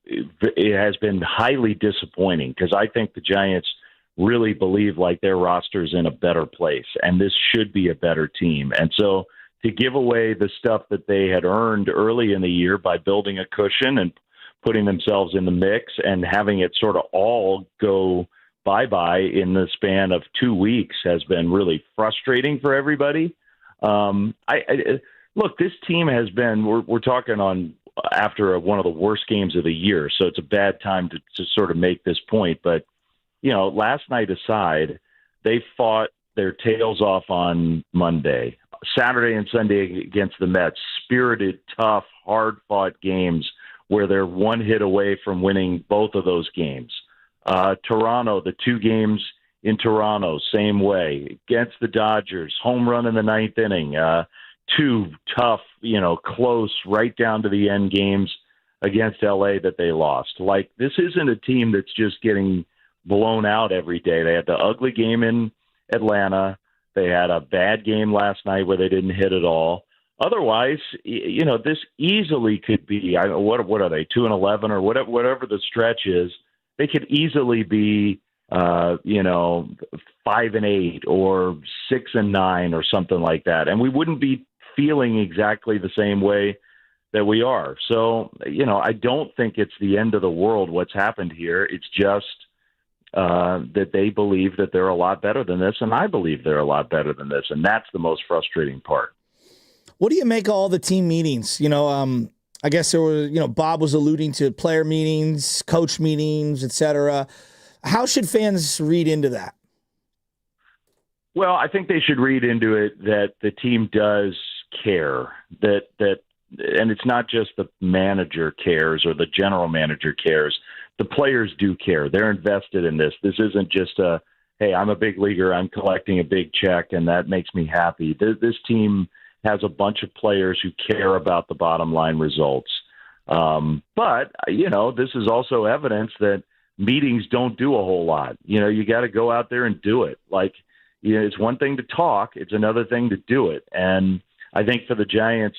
S14: it has been highly disappointing, because I think the Giants really believe like their roster's in a better place, and this should be a better team. And so to give away the stuff that they had earned early in the year by building a cushion and putting themselves in the mix and having it sort of all go bye-bye in the span of 2 weeks has been really frustrating for everybody. Look, this team has been, we're talking on after one of the worst games of the year, so it's a bad time to sort of make this point. But, last night aside, they fought their tails off on Monday. Saturday and Sunday against the Mets, spirited, tough, hard-fought games where they're one hit away from winning both of those games. Toronto, the 2 games in Toronto, same way. Against the Dodgers, home run in the 9th inning. 2 tough, close, right down to the end games against LA that they lost. Like, this isn't a team that's just getting blown out every day. They had the ugly game in Atlanta. They had a bad game last night where they didn't hit at all. Otherwise, this easily could be, what are they, 2-11 or whatever the stretch is. They could easily be, 5-8 or 6-9 or something like that. And we wouldn't be feeling exactly the same way that we are. So, I don't think it's the end of the world what's happened here. It's just that they believe that they're a lot better than this, and I believe they're a lot better than this, and that's the most frustrating part.
S2: What do you make of all the team meetings? I guess there were, Bob was alluding to player meetings, coach meetings, etc. How should fans read into that?
S14: Well, I think they should read into it that the team does care, and it's not just the manager cares or the general manager cares. the players do care. They're invested in this. This isn't just a, hey, I'm a big leaguer, I'm collecting a big check, and that makes me happy. This team has a bunch of players who care about the bottom line results. But, this is also evidence that meetings don't do a whole lot. You got to go out there and do it. It's one thing to talk, it's another thing to do it. And I think for the Giants,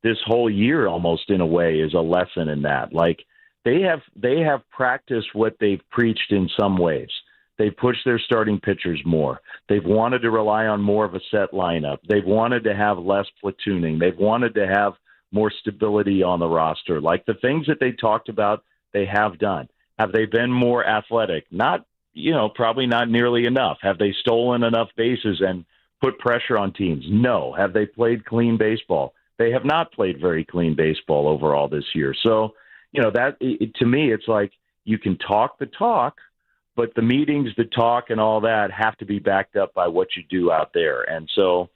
S14: this whole year almost in a way is a lesson in that. They have practiced what they've preached in some ways. They've pushed their starting pitchers more. They've wanted to rely on more of a set lineup. They've wanted to have less platooning. They've wanted to have more stability on the roster. The things that they talked about, they have done. Have they been more athletic? Not, probably not nearly enough. Have they stolen enough bases and put pressure on teams? No. Have they played clean baseball? They have not played very clean baseball overall this year. So, to me, it's like you can talk the talk, but the meetings, the talk, and all that have to be backed up by what you do out there. And so,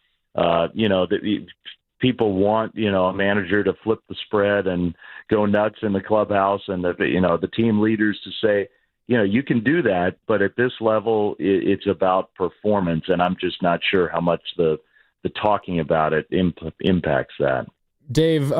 S14: people want, a manager to flip the spread and go nuts in the clubhouse, and the team leaders to say, you can do that, but at this level, it's about performance, and I'm just not sure how much the talking about it impacts that.
S5: Dave,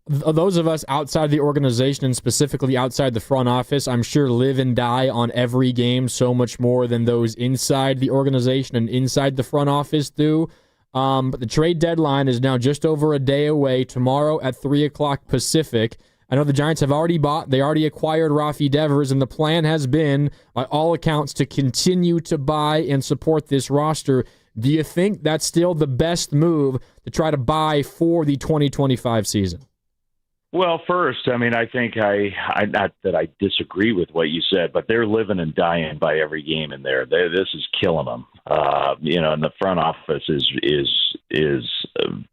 S5: those of us outside the organization and specifically outside the front office, I'm sure live and die on every game so much more than those inside the organization and inside the front office do. But the trade deadline is now just over a day away, tomorrow at 3 o'clock Pacific. I know the Giants have already they already acquired Rafi Devers, and the plan has been, by all accounts, to continue to buy and support this roster. Do you think that's still the best move to try to buy for the 2025 season?
S14: Well, first, I think not that I disagree with what you said, but they're living and dying by every game in there. This is killing them. And the front office is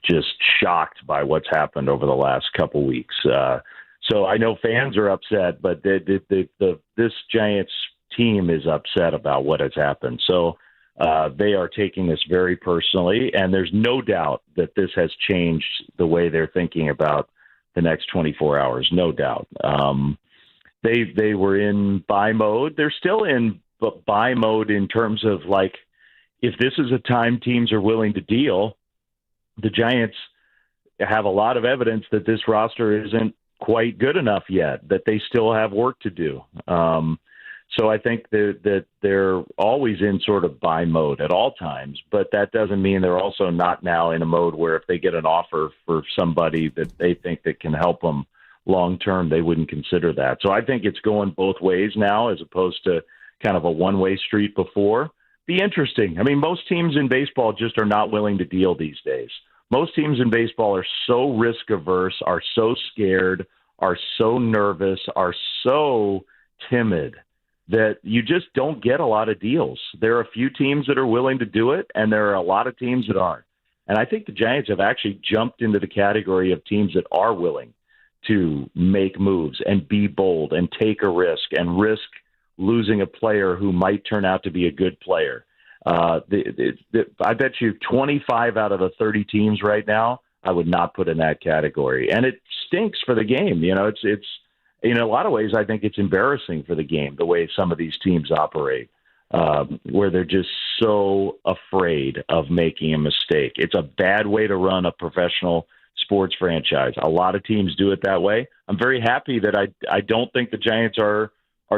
S14: just shocked by what's happened over the last couple weeks. So I know fans are upset, but this Giants team is upset about what has happened. So they are taking this very personally, and there's no doubt that this has changed the way they're thinking about the next 24 hours, no doubt. They were in buy mode. They're still in buy mode in terms of if this is a time teams are willing to deal, the Giants have a lot of evidence that this roster isn't quite good enough yet, that they still have work to do. So I think that they're always in sort of buy mode at all times, but that doesn't mean they're also not now in a mode where if they get an offer for somebody that they think that can help them long term, they wouldn't consider that. So I think it's going both ways now as opposed to kind of a one-way street before. Be interesting. Most teams in baseball just are not willing to deal these days. Most teams in baseball are so risk averse, are so scared, are so nervous, are so timid that you just don't get a lot of deals. There are a few teams that are willing to do it, and there are a lot of teams that aren't. And I think the Giants have actually jumped into the category of teams that are willing to make moves and be bold and take a risk and risk losing a player who might turn out to be a good player. I bet you 25 out of the 30 teams right now, I would not put in that category. And it stinks for the game. It's in a lot of ways, I think it's embarrassing for the game, the way some of these teams operate, where they're just so afraid of making a mistake. It's a bad way to run a professional sports franchise. A lot of teams do it that way. I'm very happy that I don't think the Giants are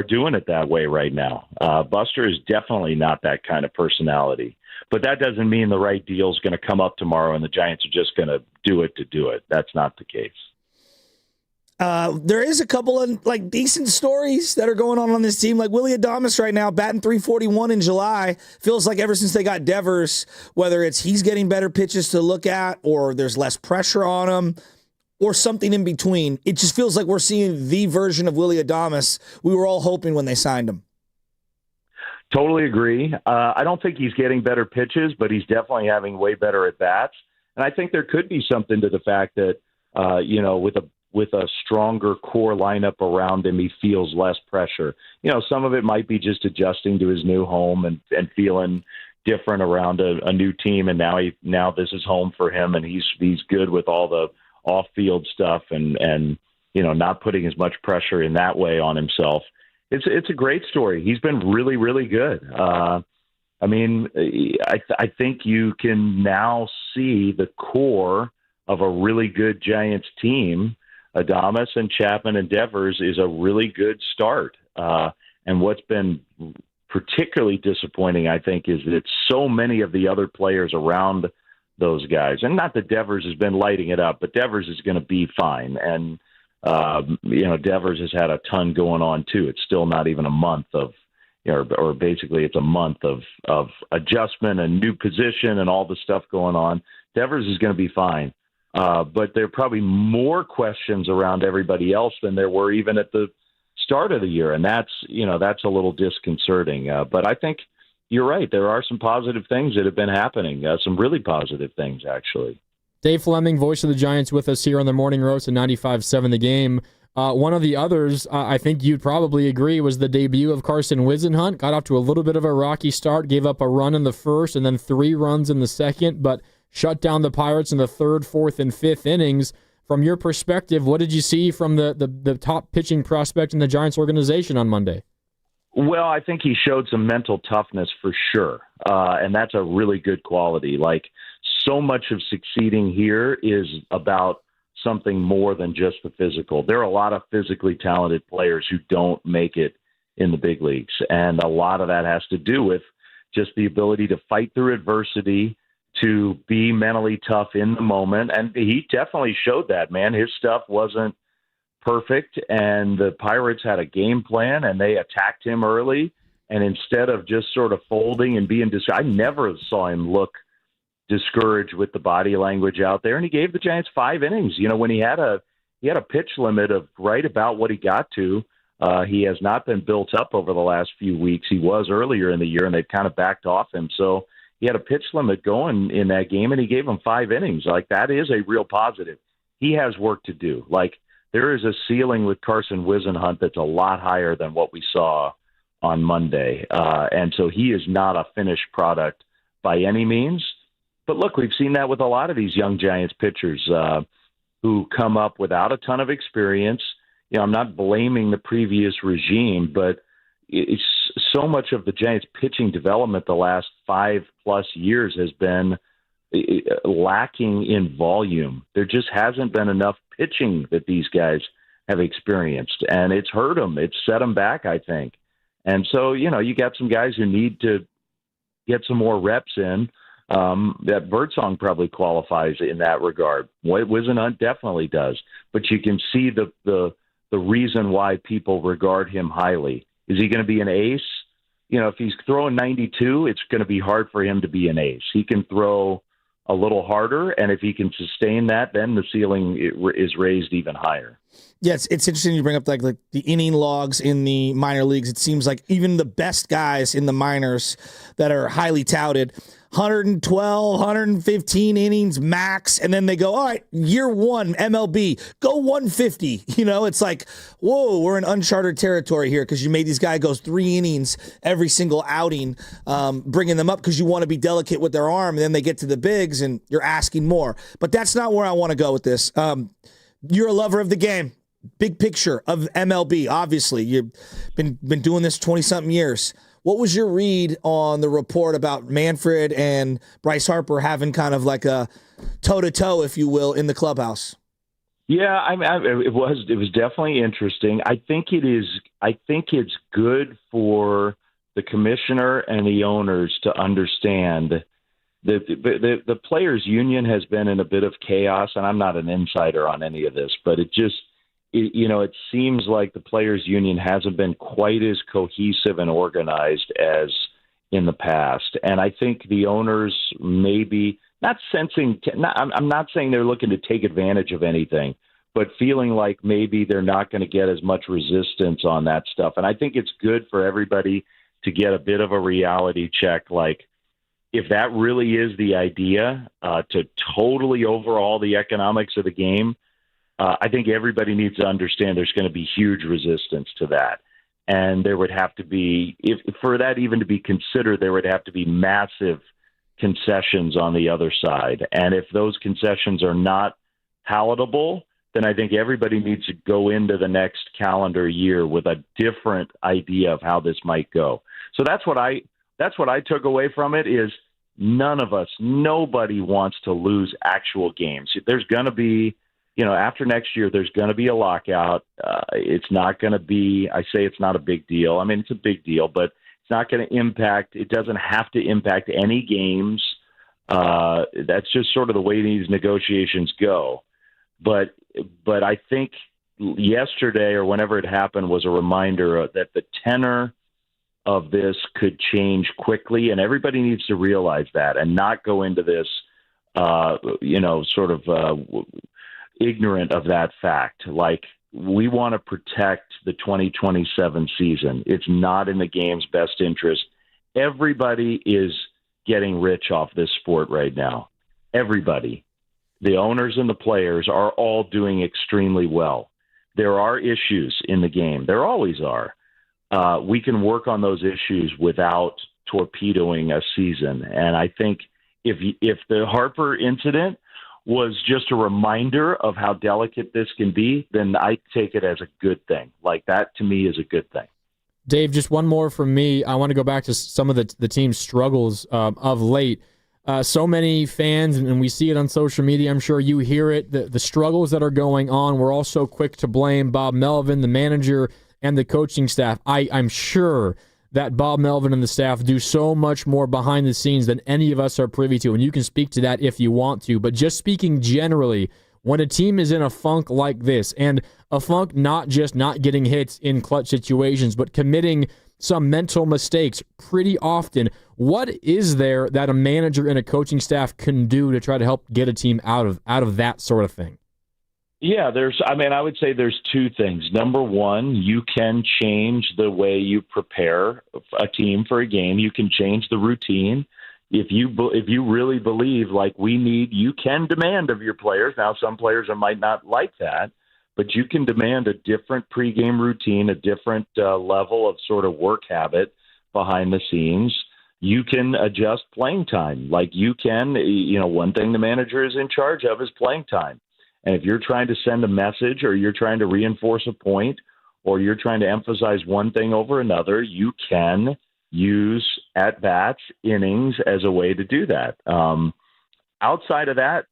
S14: doing it that way right now. Buster is definitely not that kind of personality. But that doesn't mean the right deal is going to come up tomorrow and the Giants are just going to do it to do it. That's not the case.
S2: There is a couple of decent stories that are going on this team. Like Willard Dibs right now, batting .341 in July. Feels like ever since they got Devers, whether it's he's getting better pitches to look at or there's less pressure on him or something in between, it just feels like we're seeing the version of Willard Dibs we were all hoping when they signed him.
S14: Totally agree. I don't think he's getting better pitches, but he's definitely having way better at bats. And I think there could be something to the fact that, with a stronger core lineup around him, he feels less pressure. Some of it might be just adjusting to his new home and feeling different around a new team. And now this is home for him, and he's good with all the off-field stuff and not putting as much pressure in that way on himself. it's a great story. He's been really, really good. I mean, I think you can now see the core of a really good Giants team. Adames and Chapman and Devers is a really good start. And what's been particularly disappointing, I think, is that so many of the other players around those guys, and not that Devers has been lighting it up, but Devers is going to be fine. And, Devers has had a ton going on too. It's still not even a month of, or basically it's a month of adjustment and new position and all the stuff going on. Devers is going to be fine. But there are probably more questions around everybody else than there were even at the start of the year. And that's a little disconcerting. But I think you're right. There are some positive things that have been happening, some really positive things, actually.
S5: Dave Fleming, voice of the Giants, with us here on the Morning Roast at 95.7 The Game. One of the others, I think you'd probably agree, was the debut of Carson Whisenhunt. Got off to a little bit of a rocky start, gave up a run in the first and then 3 runs in the second, but shut down the Pirates in the 3rd, 4th, and 5th innings. From your perspective, what did you see from the top pitching prospect in the Giants organization on Monday?
S14: Well, I think he showed some mental toughness for sure, and that's a really good quality. Like, so much of succeeding here is about something more than just the physical. There are a lot of physically talented players who don't make it in the big leagues, and a lot of that has to do with just the ability to fight through adversity, to be mentally tough in the moment, and he definitely showed that, man. His stuff wasn't perfect, and the Pirates had a game plan, and they attacked him early, and instead of just sort of folding and being I never saw him look discouraged with the body language out there, and he gave the Giants 5 innings. When he had a pitch limit of right about what he got to. He has not been built up over the last few weeks. He was earlier in the year, and they've kind of backed off him. So he had a pitch limit going in that game, and he gave him 5 innings. Like, that is a real positive. He has work to do. Like, there is a ceiling with Carson Whisenhunt that's a lot higher than what we saw on Monday. And so he is not a finished product by any means. But look, we've seen that with a lot of these young Giants pitchers who come up without a ton of experience. I'm not blaming the previous regime, but it's so much of the Giants pitching development the last 5+ years has been lacking in volume. There just hasn't been enough pitching that these guys have experienced, and it's hurt them. It's set them back, I think. And so, you got some guys who need to get some more reps in. That Birdsong probably qualifies in that regard. Whisenhunt definitely does, but you can see the reason why people regard him highly. Is he going to be an ace? If he's throwing 92, it's going to be hard for him to be an ace. He can throw a little harder, and if he can sustain that, then the ceiling is raised even higher.
S2: Yeah, it's interesting you bring up like the inning logs in the minor leagues. It seems like even the best guys in the minors that are highly touted, 112, 115 innings max, and then they go, all right, year 1, MLB, go 150. It's like, whoa, we're in uncharted territory here because you made these guys go 3 innings every single outing, bringing them up because you want to be delicate with their arm, and then they get to the bigs, and you're asking more. But that's not where I want to go with this. You're a lover of the game. Big picture of MLB, obviously. You've been doing this 20-something years. What was your read on the report about Manfred and Bryce Harper having kind of like a toe-to-toe, if you will, in the clubhouse?
S14: Yeah, it was definitely interesting. I think it's good for the commissioner and the owners to understand that the players' union has been in a bit of chaos, and I'm not an insider on any of this, but it seems like the players' union hasn't been quite as cohesive and organized as in the past. And I think the owners maybe not sensing, I'm not saying they're looking to take advantage of anything, but feeling like maybe they're not going to get as much resistance on that stuff. And I think it's good for everybody to get a bit of a reality check. Like, if that really is the idea, to totally overhaul the economics of the game, I think everybody needs to understand there's going to be huge resistance to that. And there would have to be, if for that even to be considered, there would have to be massive concessions on the other side. And if those concessions are not palatable, then I think everybody needs to go into the next calendar year with a different idea of how this might go. So that's what I took away from it is nobody wants to lose actual games. There's going to be, after next year, there's going to be a lockout. It's not going to be, I say it's not a big deal. I mean, it's a big deal, but it's not going to impact, it doesn't have to impact any games. That's just sort of the way these negotiations go. But I think yesterday or whenever it happened was a reminder that the tenor of this could change quickly, and everybody needs to realize that and not go into this, ignorant of that fact. Like, we want to protect the 2027 season. It's not in the game's best interest. Everybody is getting rich off this sport right now. Everybody. The owners and the players are all doing extremely well. There are issues in the game. There always are. We can work on those issues without torpedoing a season. And I think if the Harper incident was just a reminder of how delicate this can be, then I take it as a good thing. Like, that to me is a good thing.
S5: Dave, just one more from me. I want to go back to some of the team's struggles of late. So many fans, and we see it on social media, I'm sure you hear it, the struggles that are going on. We're all so quick to blame Bob Melvin, the manager, and the coaching staff. I'm sure that Bob Melvin and the staff do so much more behind the scenes than any of us are privy to, and you can speak to that if you want to. But just speaking generally, when a team is in a funk like this, and a funk not just not getting hits in clutch situations, but committing some mental mistakes pretty often, what is there that a manager and a coaching staff can do to try to help get a team out of that sort of thing?
S14: Yeah, I would say there's two things. Number one, you can change the way you prepare a team for a game. You can change the routine. If you really believe, like we need, you can demand of your players. Now, some players might not like that, but you can demand a different pregame routine, a different level of sort of work habit behind the scenes. You can adjust playing time. Like you can, one thing the manager is in charge of is playing time. And if you're trying to send a message, or you're trying to reinforce a point, or you're trying to emphasize one thing over another, you can use at-bats, innings as a way to do that. Outside of that,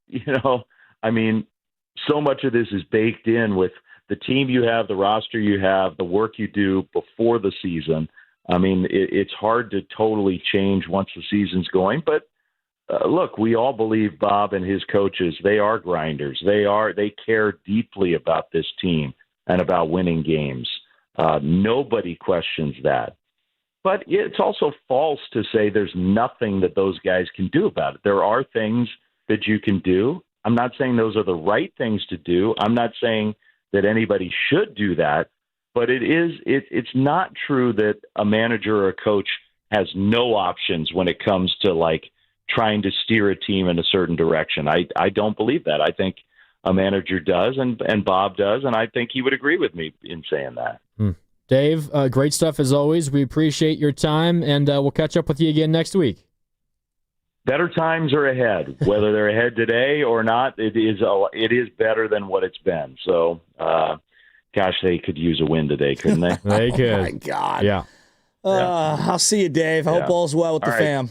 S14: so much of this is baked in with the team you have, the roster you have, the work you do before the season. It's hard to totally change once the season's going, but look, we all believe Bob and his coaches, they are grinders. They care deeply about this team and about winning games. Nobody questions that. But it's also false to say there's nothing that those guys can do about it. There are things that you can do. I'm not saying those are the right things to do. I'm not saying that anybody should do that. But it's not true that a manager or a coach has no options when it comes to like trying to steer a team in a certain direction. I don't believe that. I think a manager does, and Bob does, and I think he would agree with me in saying that.
S5: Dave, great stuff as always. We appreciate your time, and we'll catch up with you again next week.
S14: Better times are ahead. Whether they're ahead today or not, it is better than what it's been. So, gosh, they could use a win today, couldn't they?
S5: They could.
S2: Oh, my God.
S5: Yeah.
S2: I'll see you, Dave. I hope all's well with the fam.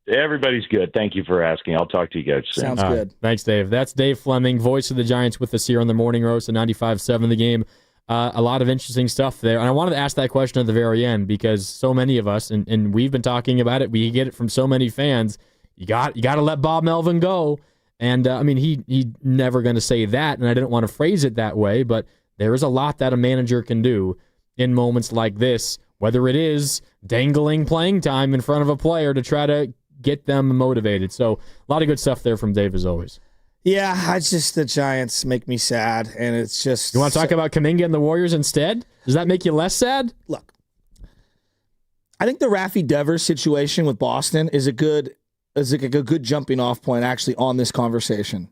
S14: Everybody's good. Thank you for asking. I'll talk to you guys soon.
S2: Sounds good.
S5: Thanks, Dave. That's Dave Fleming, voice of the Giants, with us here on the Morning Roast at 95.7 The Game. A lot of interesting stuff there. And I wanted to ask that question at the very end because so many of us, and we've been talking about it, we get it from so many fans, you got to let Bob Melvin go. And, he never going to say that, and I didn't want to phrase it that way, but there is a lot that a manager can do in moments like this, whether it is dangling playing time in front of a player to try to get them motivated. So a lot of good stuff there from Dave as always.
S2: Yeah, the Giants make me sad, and it's just...
S5: You want to talk about Kaminga and the Warriors instead? Does that make you less sad?
S2: Look, I think the Rafi Devers situation with Boston is a good jumping off point actually on this conversation.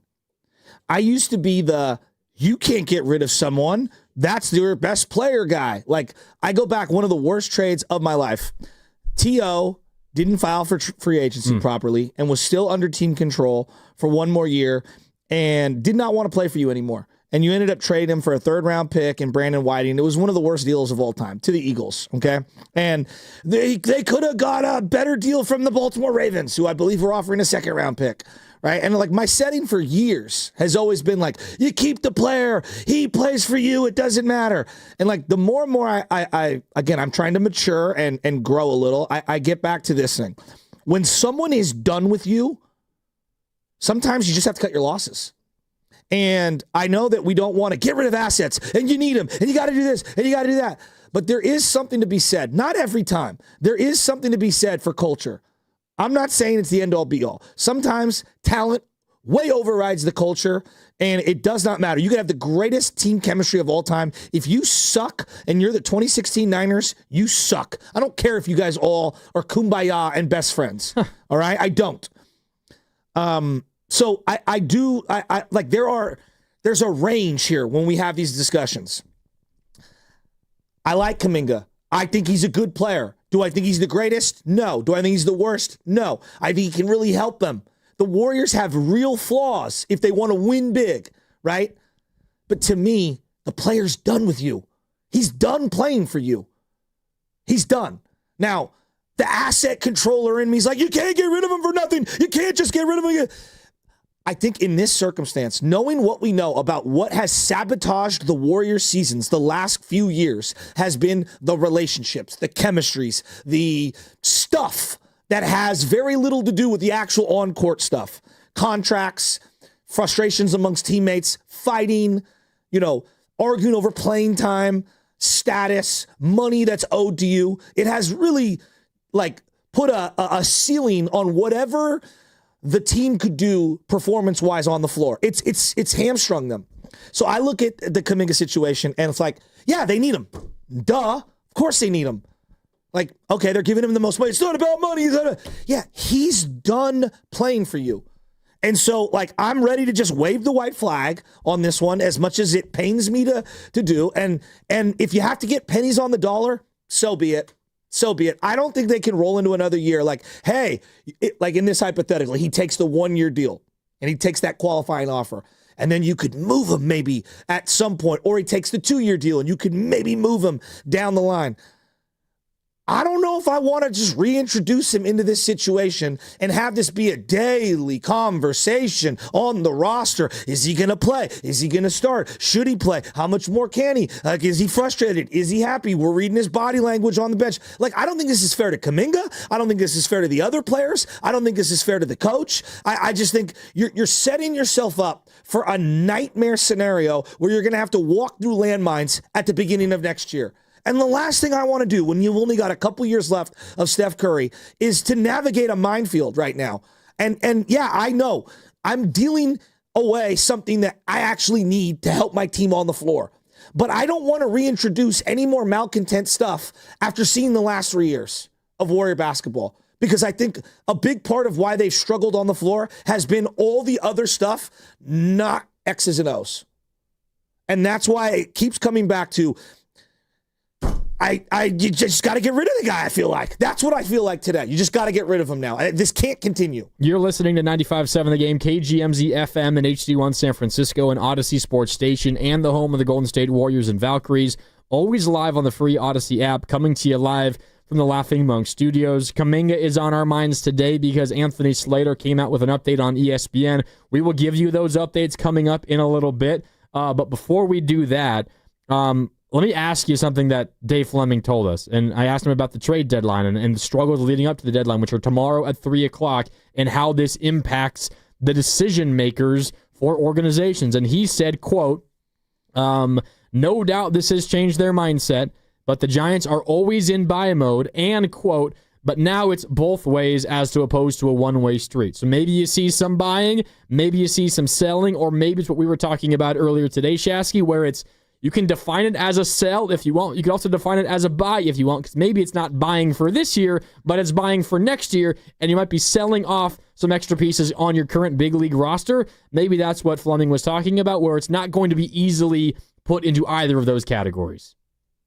S2: I used to be you can't get rid of someone, that's your best player guy. Like, I go back, one of the worst trades of my life. T.O. didn't file for free agency properly and was still under team control for one more year and did not want to play for you anymore. and you ended up trading him for a third-round pick and Brandon Whiting. It was one of the worst deals of all time to the Eagles, okay? And they could have got a better deal from the Baltimore Ravens, who I believe were offering a second-round pick, right? And, like, my setting for years has always been, like, you keep the player. He plays for you. It doesn't matter. And, like, the more and more I'm trying to mature and grow a little, I get back to this thing. When someone is done with you, sometimes you just have to cut your losses. And I know that we don't want to get rid of assets, and you need them, and you got to do this, and you got to do that. But there is something to be said. Not every time. There is something to be said for culture. I'm not saying it's the end-all, be-all. Sometimes talent way overrides the culture, and it does not matter. You can have the greatest team chemistry of all time. If you suck and you're the 2016 Niners, you suck. I don't care if you guys all are kumbaya and best friends. All right? I don't. So I do like there's a range here when we have these discussions. I like Kaminga. I think he's a good player. Do I think he's the greatest? No. Do I think he's the worst? No. I think he can really help them. The Warriors have real flaws if they want to win big, right? But to me, the player's done with you. He's done playing for you. He's done. Now, the asset controller in me is like, you can't get rid of him for nothing. You can't just get rid of him. I think in this circumstance, knowing what we know about what has sabotaged the Warriors seasons the last few years has been the relationships, the chemistries, the stuff that has very little to do with the actual on-court stuff. Contracts, frustrations amongst teammates, fighting, arguing over playing time, status, money that's owed to you. It has really put a ceiling on whatever the team could do performance-wise on the floor. It's hamstrung them. So I look at the Kuminga situation, and it's like, yeah, they need him. Duh. Of course they need him. Like, okay, they're giving him the most money. It's not about money. Yeah, he's done playing for you. And so, I'm ready to just wave the white flag on this one as much as it pains me to do. And if you have to get pennies on the dollar, so be it. So be it. I don't think they can roll into another year in this hypothetical, he takes the 1-year deal and he takes that qualifying offer. And then you could move him maybe at some point, or he takes the 2-year deal and you could maybe move him down the line. I don't know if I want to just reintroduce him into this situation and have this be a daily conversation on the roster. Is he going to play? Is he going to start? Should he play? How much more can he? Is he frustrated? Is he happy? We're reading his body language on the bench. I don't think this is fair to Kaminga. I don't think this is fair to the other players. I don't think this is fair to the coach. I just think you're setting yourself up for a nightmare scenario where you're going to have to walk through landmines at the beginning of next year. And the last thing I want to do when you've only got a couple years left of Steph Curry is to navigate a minefield right now. And yeah, I know I'm dealing away something that I actually need to help my team on the floor. But I don't want to reintroduce any more malcontent stuff after seeing the last 3 years of Warrior basketball. Because I think a big part of why they've struggled on the floor has been all the other stuff, not X's and O's. And that's why it keeps coming back to, you just got to get rid of the guy, I feel like. That's what I feel like today. You just got to get rid of him now. This can't continue.
S5: You're listening to 95.7 The Game, KGMZ FM and HD1 San Francisco, and Odyssey Sports Station, and the home of the Golden State Warriors and Valkyries. Always live on the free Odyssey app, coming to you live from the Laughing Monk Studios. Kaminga is on our minds today because Anthony Slater came out with an update on ESPN. We will give you those updates coming up in a little bit. But before we do that, let me ask you something that Dave Fleming told us. And I asked him about the trade deadline and the struggles leading up to the deadline, which are tomorrow at 3 o'clock, and how this impacts the decision makers for organizations. And he said, quote, no doubt this has changed their mindset, but the Giants are always in buy mode, and, quote, but now it's both ways as to opposed to a one-way street. So maybe you see some buying, maybe you see some selling, or maybe it's what we were talking about earlier today, Shasky, where it's you can define it as a sell if you want. You can also define it as a buy if you want, because maybe it's not buying for this year, but it's buying for next year, and you might be selling off some extra pieces on your current big league roster. Maybe that's what Fleming was talking about, where it's not going to be easily put into either of those categories.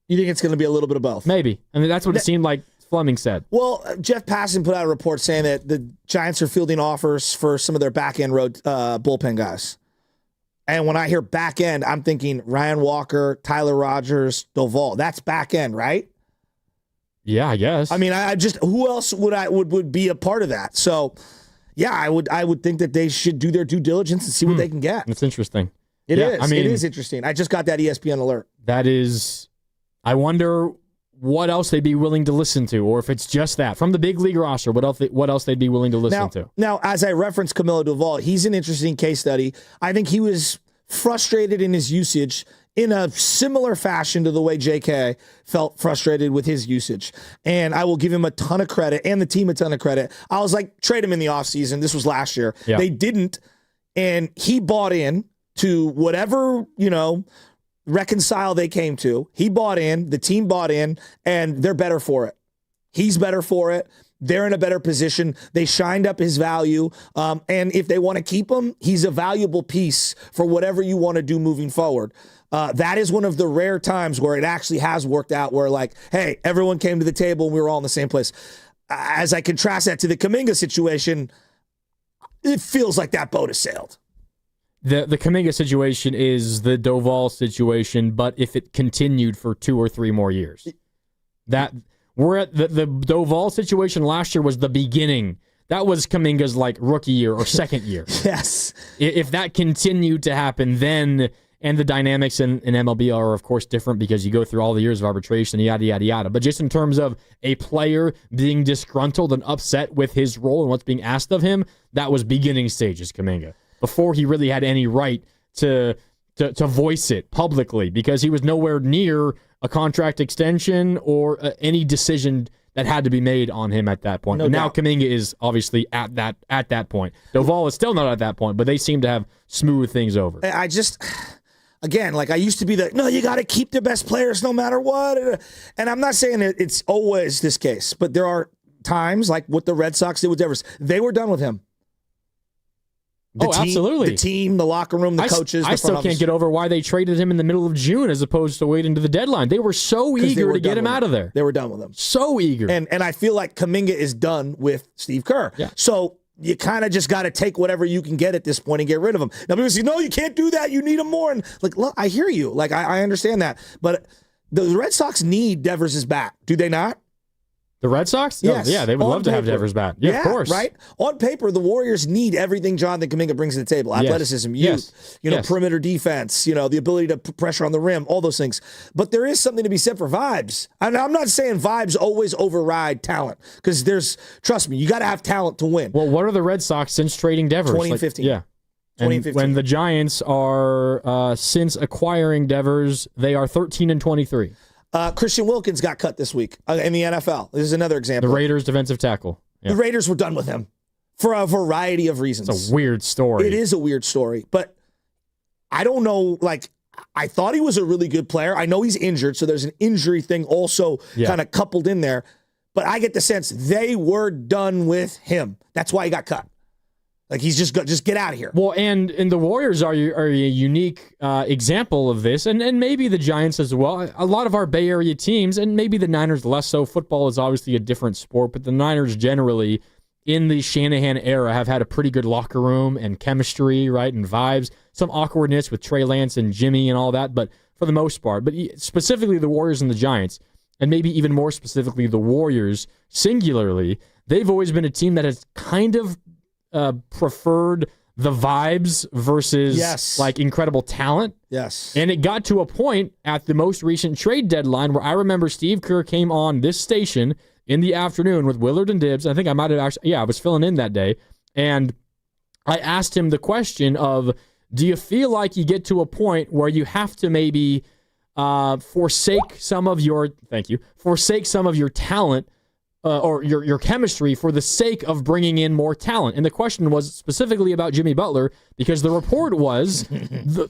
S2: You think it's going to be a little bit of both?
S5: Maybe. I mean, that's what it seemed like Fleming said.
S2: Well, Jeff Passan put out a report saying that the Giants are fielding offers for some of their back-end road bullpen guys. And when I hear back end, I'm thinking Ryan Walker, Tyler Rogers, Doval. That's back end, right?
S5: Yeah, I guess.
S2: I mean, I just who else would be a part of that? So, yeah, I would think that they should do their due diligence and see what they can get.
S5: That's interesting.
S2: It is interesting. I just got that ESPN alert.
S5: That is, I wonder what else they'd be willing to listen to, or if it's just that from the big league roster. What else they'd be willing to listen to?
S2: Now, as I referenced Camilo Doval, he's an interesting case study. I think he was frustrated in his usage in a similar fashion to the way JK felt frustrated with his usage. And I will give him a ton of credit and the team a ton of credit. I was like, trade him in the offseason. This was last year.
S5: Yeah.
S2: They didn't. And he bought in to whatever, reconcile they came to. He bought in, the team bought in, and they're better for it. He's better for it. They're in a better position. They shined up his value. And if they want to keep him, he's a valuable piece for whatever you want to do moving forward. That is one of the rare times where it actually has worked out where, like, hey, everyone came to the table and we were all in the same place. As I contrast that to the Kuminga situation, it feels like that boat has sailed.
S5: The Kaminga situation is the Doval situation, but if it continued for 2 or 3 more years. That we're at the Doval situation last year was the beginning. That was Kaminga's like rookie year or second year.
S2: Yes.
S5: If that continued to happen, then, and the dynamics in MLB are of course different because you go through all the years of arbitration, yada, yada, yada. But just in terms of a player being disgruntled and upset with his role and what's being asked of him, that was beginning stages Kaminga. Before he really had any right to voice it publicly because he was nowhere near a contract extension or any decision that had to be made on him at that point.
S2: No
S5: and now
S2: doubt.
S5: Kaminga is obviously at that point. Doval is still not at that point, but they seem to have smoothed things over.
S2: I just, again, like I used to be no, you got to keep the best players no matter what. And I'm not saying that it's always this case, but there are times like what the Red Sox did with Devers. They were done with him.
S5: Absolutely.
S2: The team, the locker room, the coaches.
S5: I still can't get over why they traded him in the middle of June as opposed to waiting to the deadline. They were so eager to get him out of there.
S2: They were done with him.
S5: So eager.
S2: And I feel like Kuminga is done with Steve Kerr.
S5: Yeah.
S2: So you kind of just got to take whatever you can get at this point and get rid of him. Now people say, no, you can't do that. You need him more. And like, look, I hear you. Like, I understand that. But the Red Sox need Devers' bat. Do they not?
S5: The Red Sox?
S2: Yes.
S5: Yeah, they would love to have Devers back. Yeah, of course.
S2: Right? On paper, the Warriors need everything Jonathan Kuminga brings to the table. Athleticism, youth, perimeter defense, the ability to put pressure on the rim, all those things. But there is something to be said for vibes. And I'm not saying vibes always override talent because trust me, you got to have talent to win.
S5: Well, what are the Red Sox since trading Devers?
S2: 2015.
S5: Yeah. 2015. When the Giants are, since acquiring Devers, they are 13-23.
S2: Christian Wilkins got cut this week in the NFL. This is another example.
S5: The Raiders defensive tackle. Yeah.
S2: The Raiders were done with him for a variety of reasons.
S5: It's a weird story.
S2: It is a weird story, but I don't know. Like, I thought he was a really good player. I know he's injured, so there's an injury thing also kind of coupled in there. But I get the sense they were done with him. That's why he got cut. Like, he's just get out of here.
S5: Well, and the Warriors are a unique example of this, and maybe the Giants as well. A lot of our Bay Area teams, and maybe the Niners less so. Football is obviously a different sport, but the Niners generally, in the Shanahan era, have had a pretty good locker room and chemistry, right, and vibes. Some awkwardness with Trey Lance and Jimmy and all that, but for the most part. But specifically the Warriors and the Giants, and maybe even more specifically the Warriors, singularly, they've always been a team that has kind of preferred the vibes versus like incredible talent.
S2: Yes.
S5: And it got to a point at the most recent trade deadline where I remember Steve Kerr came on this station in the afternoon with Willard and Dibs. I think I might have actually, I was filling in that day. And I asked him the question of, do you feel like you get to a point where you have to maybe forsake some of your talent or your chemistry for the sake of bringing in more talent? And the question was specifically about Jimmy Butler because the report was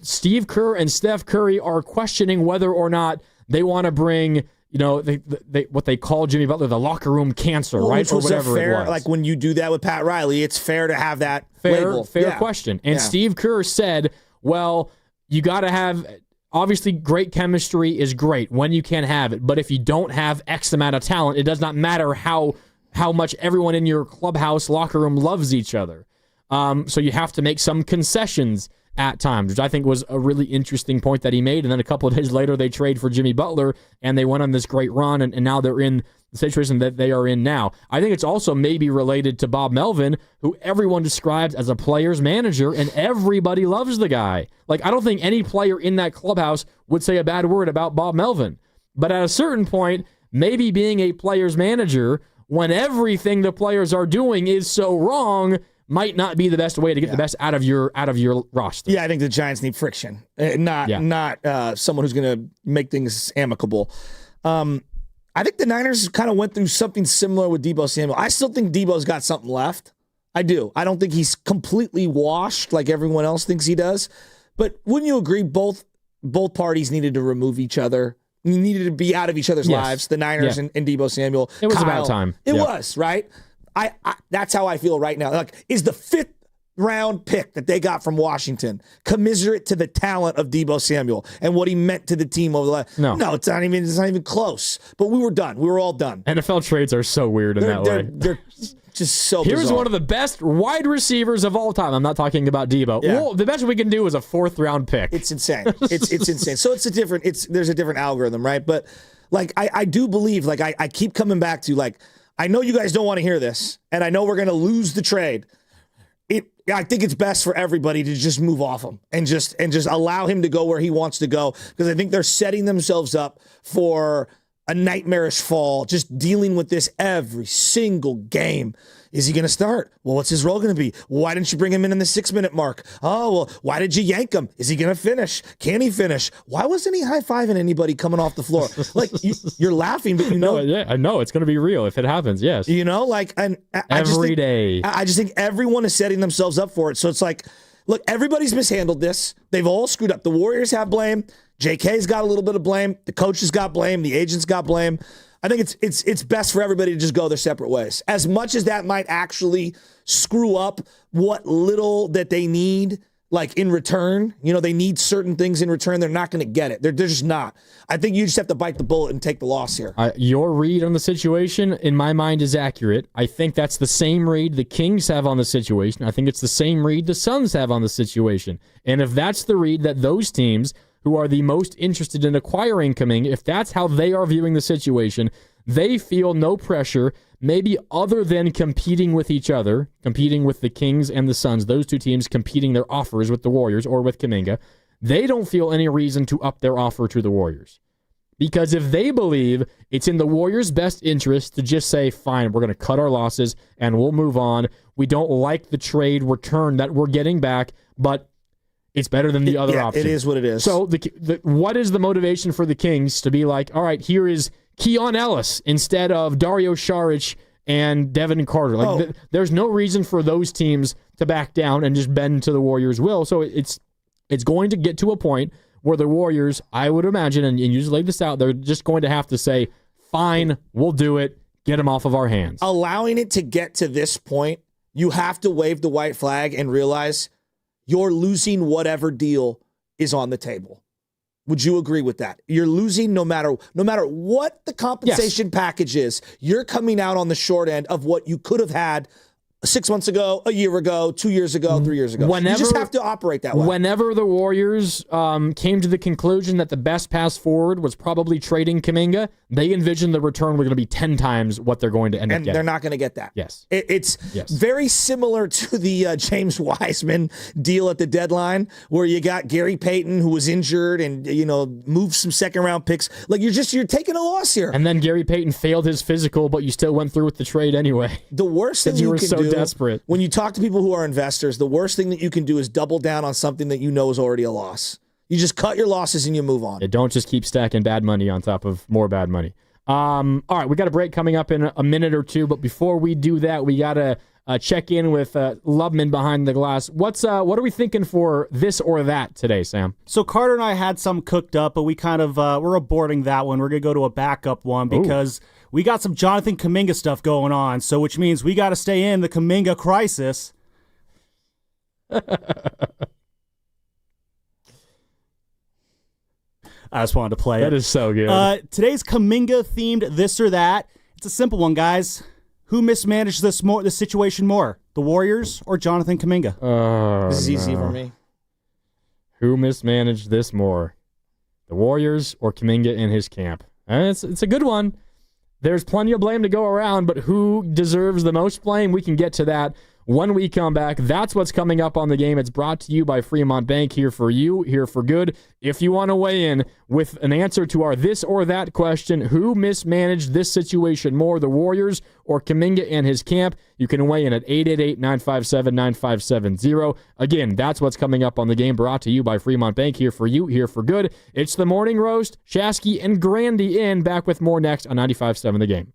S5: Steve Kerr and Steph Curry are questioning whether or not they want to bring, what they call Jimmy Butler, the locker room cancer, right?
S2: Which was
S5: or whatever
S2: fair,
S5: it was.
S2: like when you do that with Pat Riley, it's fair to have that label.
S5: Fair question. And Steve Kerr said, well, you got to have... Obviously, great chemistry is great when you can have it, but if you don't have X amount of talent, it does not matter how much everyone in your clubhouse locker room loves each other. So you have to make some concessions at times, which I think was a really interesting point that he made. And then a couple of days later, they trade for Jimmy Butler, and they went on this great run, and now they're in the situation that they are in now. I think it's also maybe related to Bob Melvin, who everyone describes as a player's manager, and everybody loves the guy. Like, I don't think any player in that clubhouse would say a bad word about Bob Melvin. But at a certain point, maybe being a player's manager when everything the players are doing is so wrong might not be the best way to get the best out of your roster.
S2: Yeah, I think the Giants need friction, not someone who's going to make things amicable. I think the Niners kind of went through something similar with Deebo Samuel. I still think Deebo's got something left. I do. I don't think he's completely washed like everyone else thinks he does. But wouldn't you agree both parties needed to remove each other? Needed to be out of each other's lives, the Niners and Deebo Samuel.
S5: It was about time.
S2: It was, right? I that's how I feel right now. Like, is the 5th round pick that they got from Washington commiserate to the talent of Deebo Samuel and what he meant to the team over the last? No, it's not even close. But we were done. We were all done.
S5: NFL trades are so weird in that way.
S2: They're just so
S5: Here's
S2: bizarre.
S5: one of the best wide receivers of all time. I'm not talking about Deebo.
S2: Yeah.
S5: Well, the best we can do is a 4th round pick.
S2: It's insane. It's insane. So there's a different algorithm, right? But like I do believe, like I keep coming back to, like, I know you guys don't want to hear this, and I know we're going to lose the trade. I think it's best for everybody to just move off him and just allow him to go where he wants to go, because I think they're setting themselves up for a nightmarish fall, just dealing with this every single game. Is he going to start? Well, what's his role going to be? Why didn't you bring him in the 6-minute mark? Oh, well, why did you yank him? Is he going to finish? Can he finish? Why wasn't he high-fiving anybody coming off the floor? Like, you're laughing, but you know.
S5: No, yeah, I know. It's going to be real if it happens, yes.
S2: You know, like, and
S5: every day.
S2: I just think everyone is setting themselves up for it. So it's like, look, everybody's mishandled this. They've all screwed up. The Warriors have blame. JK's got a little bit of blame. The coaches got blame. The agents got blame. I think it's best for everybody to just go their separate ways. As much as that might actually screw up what little that they need, like, in return. You know, they need certain things in return. They're not going to get it. They're just not. I think you just have to bite the bullet and take the loss here.
S5: Your read on the situation, in my mind, is accurate. I think that's the same read the Kings have on the situation. I think it's the same read the Suns have on the situation. And if that's the read that those teams who are the most interested in acquiring Kaminga, if that's how they are viewing the situation, they feel no pressure, maybe other than competing with each other, competing with the Kings and the Suns, those two teams competing their offers with the Warriors or with Kaminga. They don't feel any reason to up their offer to the Warriors. Because if they believe it's in the Warriors' best interest to just say, fine, we're going to cut our losses and we'll move on. We don't like the trade return that we're getting back, but it's better than the other option.
S2: It is what it is.
S5: So what is the motivation for the Kings to be like, all right, here is Keon Ellis instead of Dario Saric and Devin Carter? Like, there's no reason for those teams to back down and just bend to the Warriors' will. So it's going to get to a point where the Warriors, I would imagine, and you just laid this out, they're just going to have to say, fine, we'll do it, get them off of our hands.
S2: Allowing it to get to this point, you have to wave the white flag and realize you're losing whatever deal is on the table. Would you agree with that? You're losing no matter what the compensation package is. You're coming out on the short end of what you could have had 6 months ago, a year ago, 2 years ago, 3 years ago. You just have to operate that way.
S5: Whenever the Warriors came to the conclusion that the best path forward was probably trading Kuminga, they envisioned the return were going to be 10 times what they're going to end up getting.
S2: And they're not going to get that.
S5: Yes.
S2: It's very similar to the James Wiseman deal at the deadline, where you got Gary Payton, who was injured and, moved some second-round picks. Like, you're taking a loss here.
S5: And then Gary Payton failed his physical, but you still went through with the trade anyway.
S2: The worst thing you can do,
S5: desperate.
S2: When you talk to people who are investors, the worst thing that you can do is double down on something that you know is already a loss. You just cut your losses and you move on.
S5: Yeah, don't just keep stacking bad money on top of more bad money. All right, we got a break coming up in a minute or two, but before we do that, we got to check in with Lubman behind the glass. What are we thinking for this or that today, Sam?
S3: So Carter and I had some cooked up, but we kind of we're aborting that one. We're going to go to a backup one because we got some Jonathan Kaminga stuff going on, so which means we got to stay in the Kaminga crisis. I just wanted to play it.
S5: That is so good.
S3: Today's Kaminga-themed this or that. It's a simple one, guys. Who mismanaged this situation more, the Warriors or Jonathan Kaminga?
S2: This is easy for me.
S5: Who mismanaged this more? The Warriors or Kuminga in his camp? And it's a good one. There's plenty of blame to go around, but who deserves the most blame? We can get to that when we come back. That's what's coming up on The Game. It's brought to you by Fremont Bank, here for you, here for good. If you want to weigh in with an answer to our this or that question, who mismanaged this situation more, the Warriors or Kaminga and his camp, you can weigh in at 888-957-9570. Again, that's what's coming up on The Game, brought to you by Fremont Bank, here for you, here for good. It's the Morning Roast. Shasky and Grandy in, back with more next on 95.7 The Game.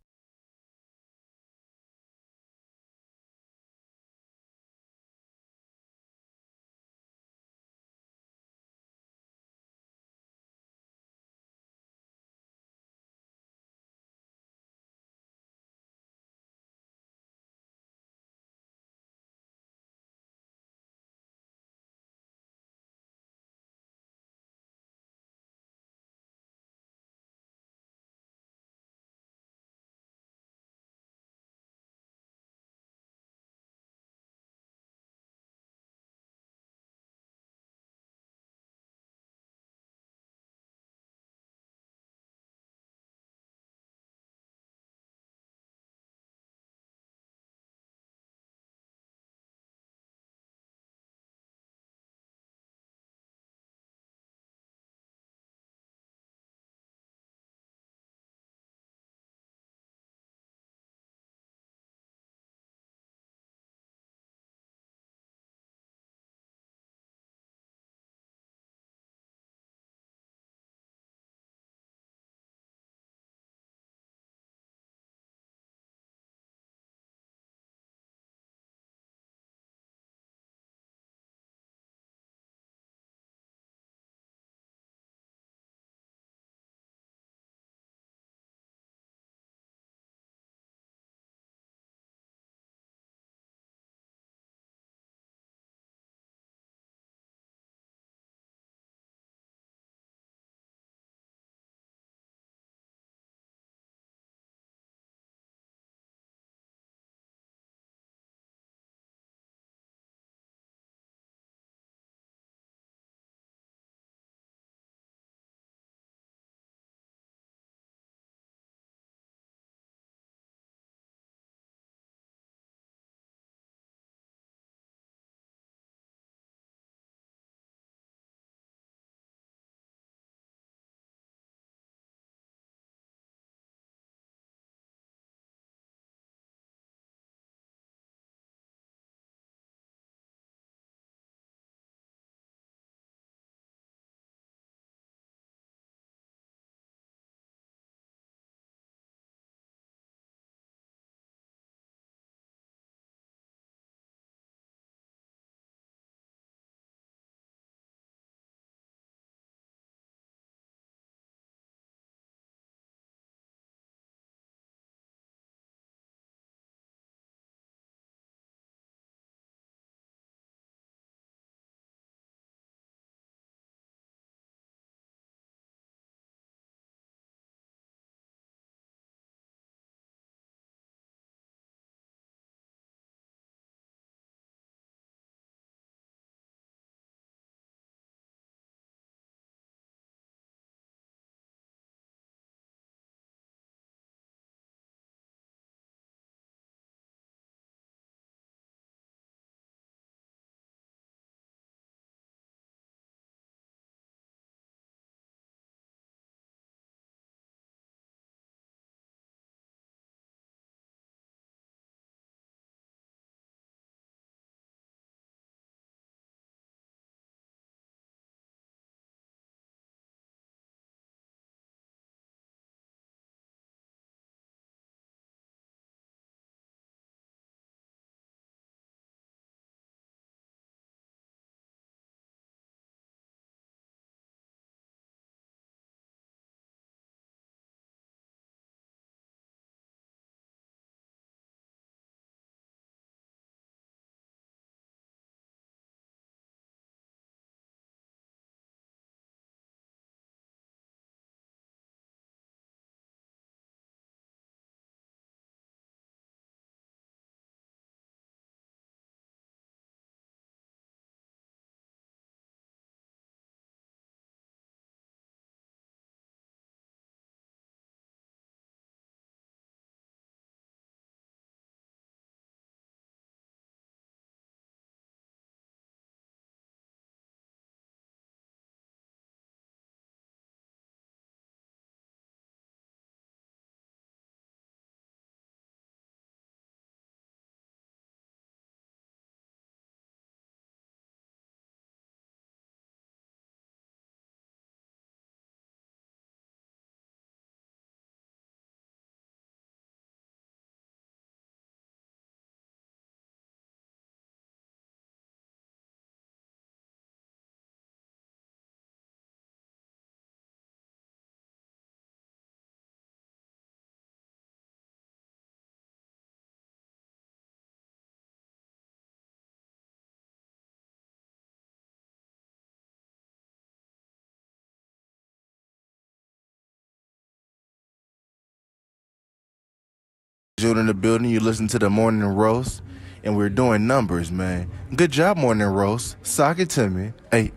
S4: June in the building. You listen to the Morning Roast, and we're doing numbers, man. Good job, Morning Roast. Sock it to me. Hey.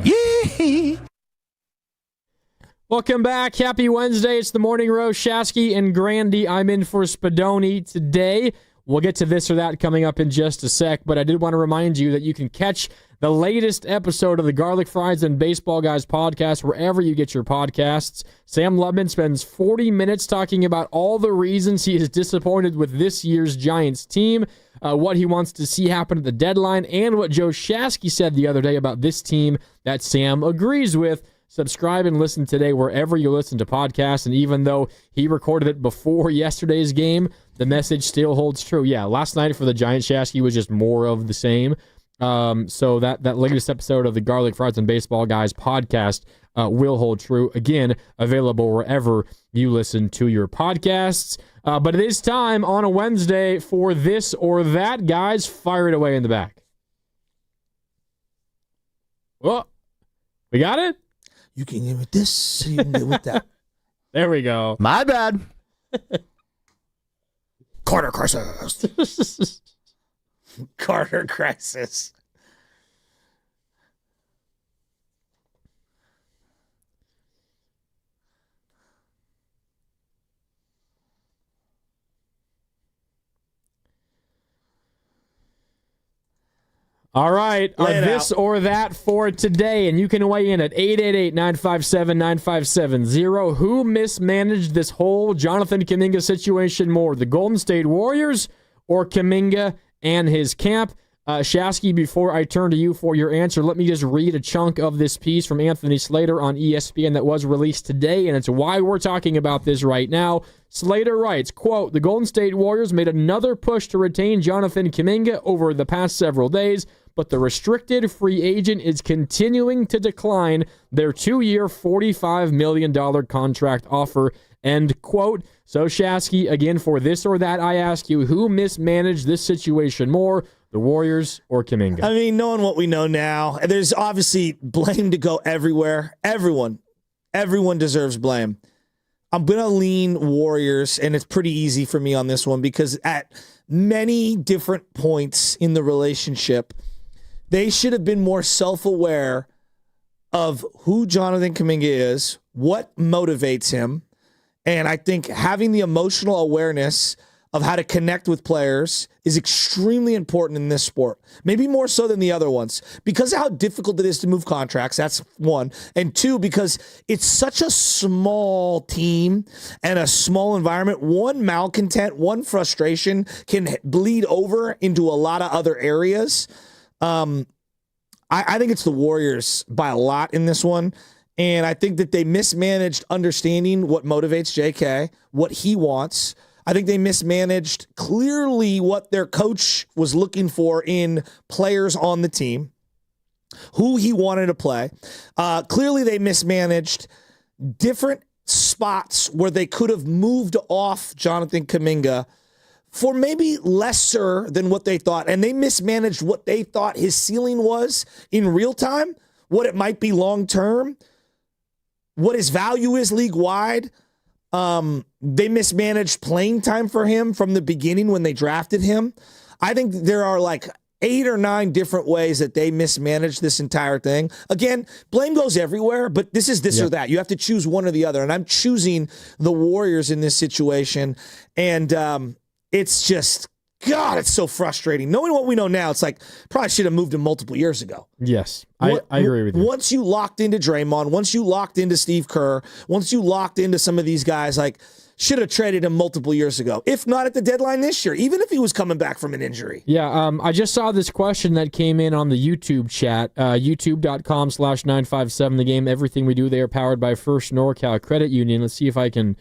S4: Yeah.
S5: Welcome back. Happy Wednesday. It's the Morning Roast. Shasky and Grandy. I'm in for Spadoni today. We'll get to this or that coming up in just a sec, but I did want to remind you that you can catch the latest episode of the Garlic Fries and Baseball Guys podcast wherever you get your podcasts. Sam Lubman spends 40 minutes talking about all the reasons he is disappointed with this year's Giants team, what he wants to see happen at the deadline, and what Joe Shasky said the other day about this team that Sam agrees with. Subscribe and listen today wherever you listen to podcasts, and even though he recorded it before yesterday's game, the message still holds true. Yeah, last night for the Giants, Shasky was just more of the same. So that latest episode of the Garlic Fries and Baseball Guys podcast will hold true. Again, available wherever you listen to your podcasts. But it is time on a Wednesday for this or that. Guys, fire it away in the back. Oh, we got it?
S2: You can get with this, you can get with that.
S5: There we go.
S6: My bad.
S2: Carter crisis. Carter crisis.
S5: All right, this or that for today, and you can weigh in at 888-957-9570. Who mismanaged this whole Jonathan Kaminga situation more, the Golden State Warriors or Kaminga and his camp? Shasky, before I turn to you for your answer, let me just read a chunk of this piece from Anthony Slater on ESPN that was released today, and it's why we're talking about this right now. Slater writes, quote, "The Golden State Warriors made another push to retain Jonathan Kaminga over the past several days, but the restricted free agent is continuing to decline their 2-year, $45 million contract offer," end quote. So, Shasky, again, for this or that, I ask you, who mismanaged this situation more, the Warriors or Kuminga?
S2: I mean, knowing what we know now, there's obviously blame to go everywhere. Everyone deserves blame. I'm going to lean Warriors, and it's pretty easy for me on this one because at many different points in the relationship, they should have been more self-aware of who Jonathan Kuminga is, what motivates him, and I think having the emotional awareness of how to connect with players is extremely important in this sport. Maybe more so than the other ones. Because of how difficult it is to move contracts, that's one. And two, because it's such a small team and a small environment, one malcontent, one frustration can bleed over into a lot of other areas. I think it's the Warriors by a lot in this one. And I think that they mismanaged understanding what motivates JK, what he wants. I think they mismanaged clearly what their coach was looking for in players on the team, who he wanted to play. Clearly they mismanaged different spots where they could have moved off Jonathan Kaminga for maybe lesser than what they thought. And they mismanaged what they thought his ceiling was in real time, what it might be long term, what his value is league-wide. They mismanaged playing time for him from the beginning when they drafted him. I think there are like 8 or 9 different ways that they mismanaged this entire thing. Again, blame goes everywhere, but this is this or that. You have to choose one or the other, and I'm choosing the Warriors in this situation. And it's just, God, it's so frustrating. Knowing what we know now, it's like probably should have moved him multiple years ago.
S5: Yes, I agree with you.
S2: Once you locked into Draymond, once you locked into Steve Kerr, once you locked into some of these guys, like should have traded him multiple years ago, if not at the deadline this year, even if he was coming back from an injury.
S5: Yeah, I just saw this question that came in on the YouTube chat, youtube.com/957 The Game. Everything we do there powered by First NorCal Credit Union. Let's see if I can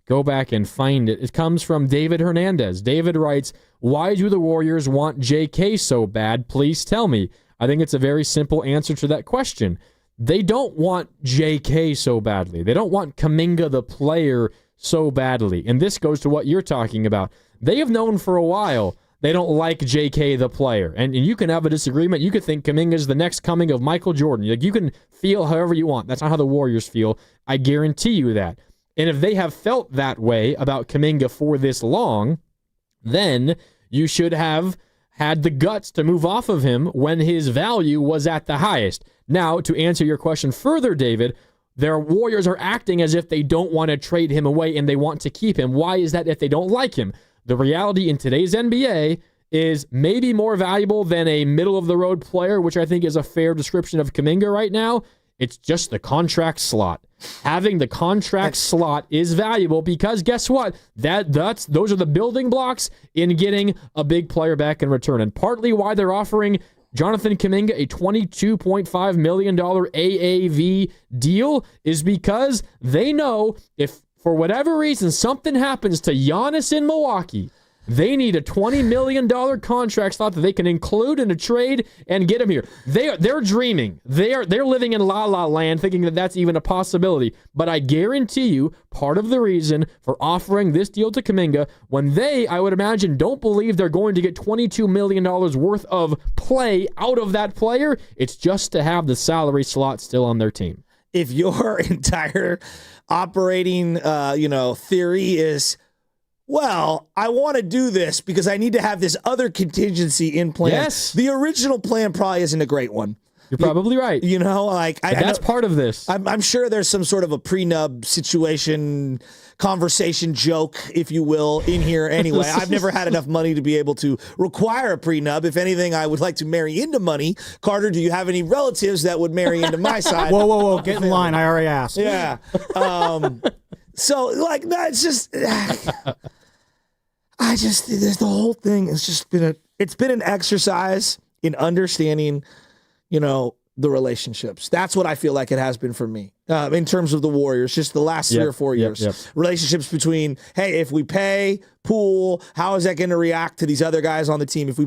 S5: go back and find it. It comes from David Hernandez. David writes, "Why do the Warriors want JK so bad? Please tell me." I think it's a very simple answer to that question. They don't want JK so badly. They don't want Kaminga the player so badly. And this goes to what you're talking about. They have known for a while they don't like JK the player. And you can have a disagreement. You could think Kaminga is the next coming of Michael Jordan. Like, you can feel however you want. That's not how the Warriors feel. I guarantee you that. And if they have felt that way about Kaminga for this long, then you should have had the guts to move off of him when his value was at the highest. Now, to answer your question further, David, their Warriors are acting as if they don't want to trade him away and they want to keep him. Why is that if they don't like him? The reality in today's NBA is maybe more valuable than a middle-of-the-road player, which I think is a fair description of Kuminga right now. It's just the contract slot. Having the contract slot is valuable because guess what? Those are the building blocks in getting a big player back in return. And partly why they're offering Jonathan Kaminga a $22.5 million AAV deal is because they know if for whatever reason something happens to Giannis in Milwaukee, they need a $20 million contract slot that they can include in a trade and get him here. They're dreaming. They're living in la-la land thinking that that's even a possibility. But I guarantee you, part of the reason for offering this deal to Kuminga, when they, I would imagine, don't believe they're going to get $22 million worth of play out of that player, it's just to have the salary slot still on their team.
S2: If your entire operating theory is, well, I want to do this because I need to have this other contingency in plan.
S5: Yes.
S2: The original plan probably isn't a great one.
S5: You're probably right.
S2: That's
S5: part of this.
S2: I'm sure there's some sort of a prenup situation, conversation joke, if you will, in here anyway. I've never had enough money to be able to require a prenup. If anything, I would like to marry into money. Carter, do you have any relatives that would marry into my side?
S3: Whoa. Get in line. I already asked.
S2: Yeah. It's just... the whole thing has just been an exercise in understanding, the relationships. That's what I feel like it has been for me in terms of the Warriors, just the last 3 or 4 years. Relationships between, hey, if we pay Poole, how is that going to react to these other guys on the team? If we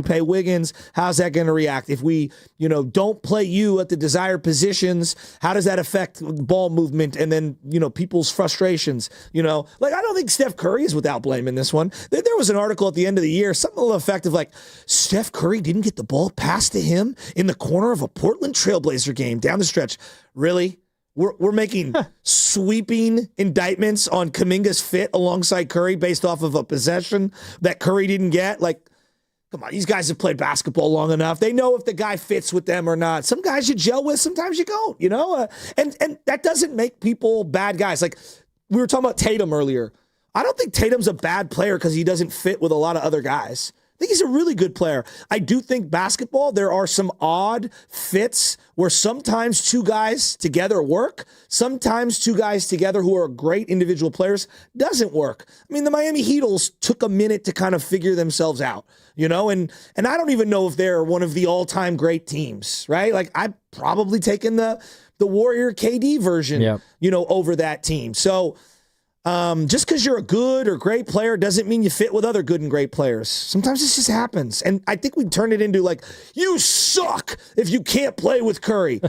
S2: pay Wiggins, how's that going to react? If we, don't play you at the desired positions, how does that affect ball movement and then, people's frustrations? I don't think Steph Curry is without blame in this one. There was an article at the end of the year, something a little effective like, Steph Curry didn't get the ball passed to him in the corner of a Portland Trailblazer game down the stretch. Really? We're making sweeping indictments on Kuminga's fit alongside Curry based off of a possession that Curry didn't get. Come on, these guys have played basketball long enough. They know if the guy fits with them or not. Some guys you gel with, sometimes you don't, and that doesn't make people bad guys. Like we were talking about Tatum earlier. I don't think Tatum's a bad player because he doesn't fit with a lot of other guys. I think he's a really good player. I do think basketball, there are some odd fits where sometimes two guys together work. Sometimes two guys together who are great individual players doesn't work. I mean, the Miami Heatles took a minute to kind of figure themselves out, and I don't even know if they're one of the all-time great teams, right? Like I've probably taken the Warrior KD version, over that team. So, just because you're a good or great player doesn't mean you fit with other good and great players. Sometimes this just happens. And I think we turn it into you suck if you can't play with Curry.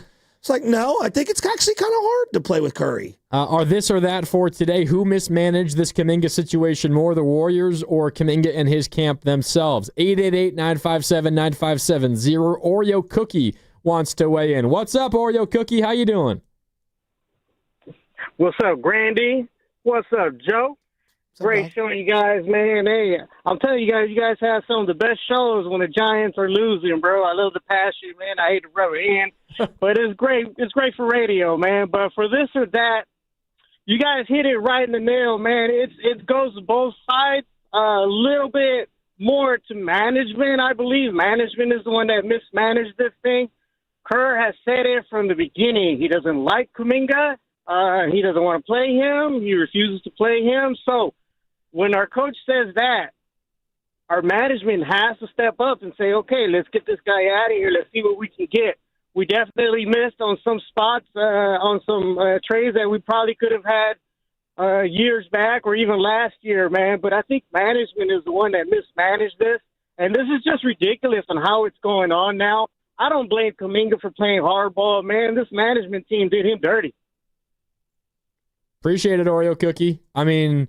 S2: It's no, I think it's actually kind of hard to play with Curry.
S5: Are this or that for today? Who mismanaged this Kaminga situation more, the Warriors or Kaminga and his camp themselves? 888-957-9570. Oreo Cookie wants to weigh in. What's up, Oreo Cookie? How you doing?
S6: What's up, Grandy? What's up, Joe? Great showing you guys, man. Hey, I'm telling you guys have some of the best shows when the Giants are losing, bro. I love the passion, man. I hate to rub it in, but it's great. It's great for radio, man. But for this or that, you guys hit it right in the nail, man. It goes to both sides. A little bit more to management, I believe. Management is the one that mismanaged this thing. Kerr has said it from the beginning. He doesn't like Kuminga. He doesn't want to play him. He refuses to play him. So when our coach says that, our management has to step up and say, okay, let's get this guy out of here. Let's see what we can get. We definitely missed on some spots, on some trades that we probably could have had years back or even last year, man. But I think management is the one that mismanaged this. And this is just ridiculous on how it's going on now. I don't blame Kaminga for playing hardball, man. This management team did him dirty.
S5: Appreciate it, Oreo Cookie. I mean,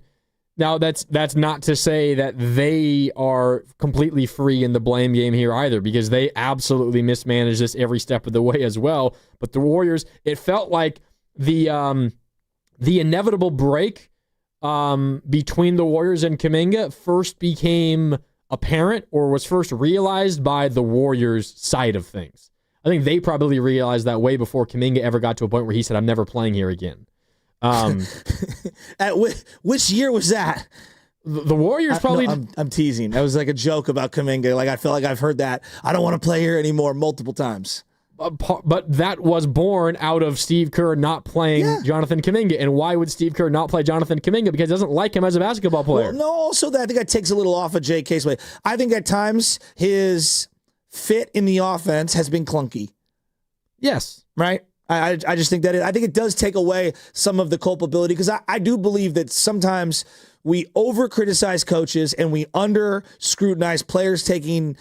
S5: now that's not to say that they are completely free in the blame game here either, because they absolutely mismanaged this every step of the way as well. But the Warriors, it felt like the the inevitable break between the Warriors and Kuminga first became apparent or was first realized by the Warriors side of things. I think they probably realized that way before Kuminga ever got to a point where he said, I'm never playing here again.
S2: At which year was that?
S5: The Warriors probably...
S2: No, I'm teasing. That was like a joke about Kuminga. Like, I feel like I've heard that. I don't want to play here anymore multiple times.
S5: But that was born out of Steve Kerr not playing Jonathan Kaminga. And why would Steve Kerr not play Jonathan Kaminga? Because he doesn't like him as a basketball player.
S2: Well, no, also that I think that takes a little off of JK's way. I think at times his fit in the offense has been clunky.
S5: Yes.
S2: Right? I just think that I think it does take away some of the culpability, because I do believe that sometimes we over-criticize coaches and we under-scrutinize players taking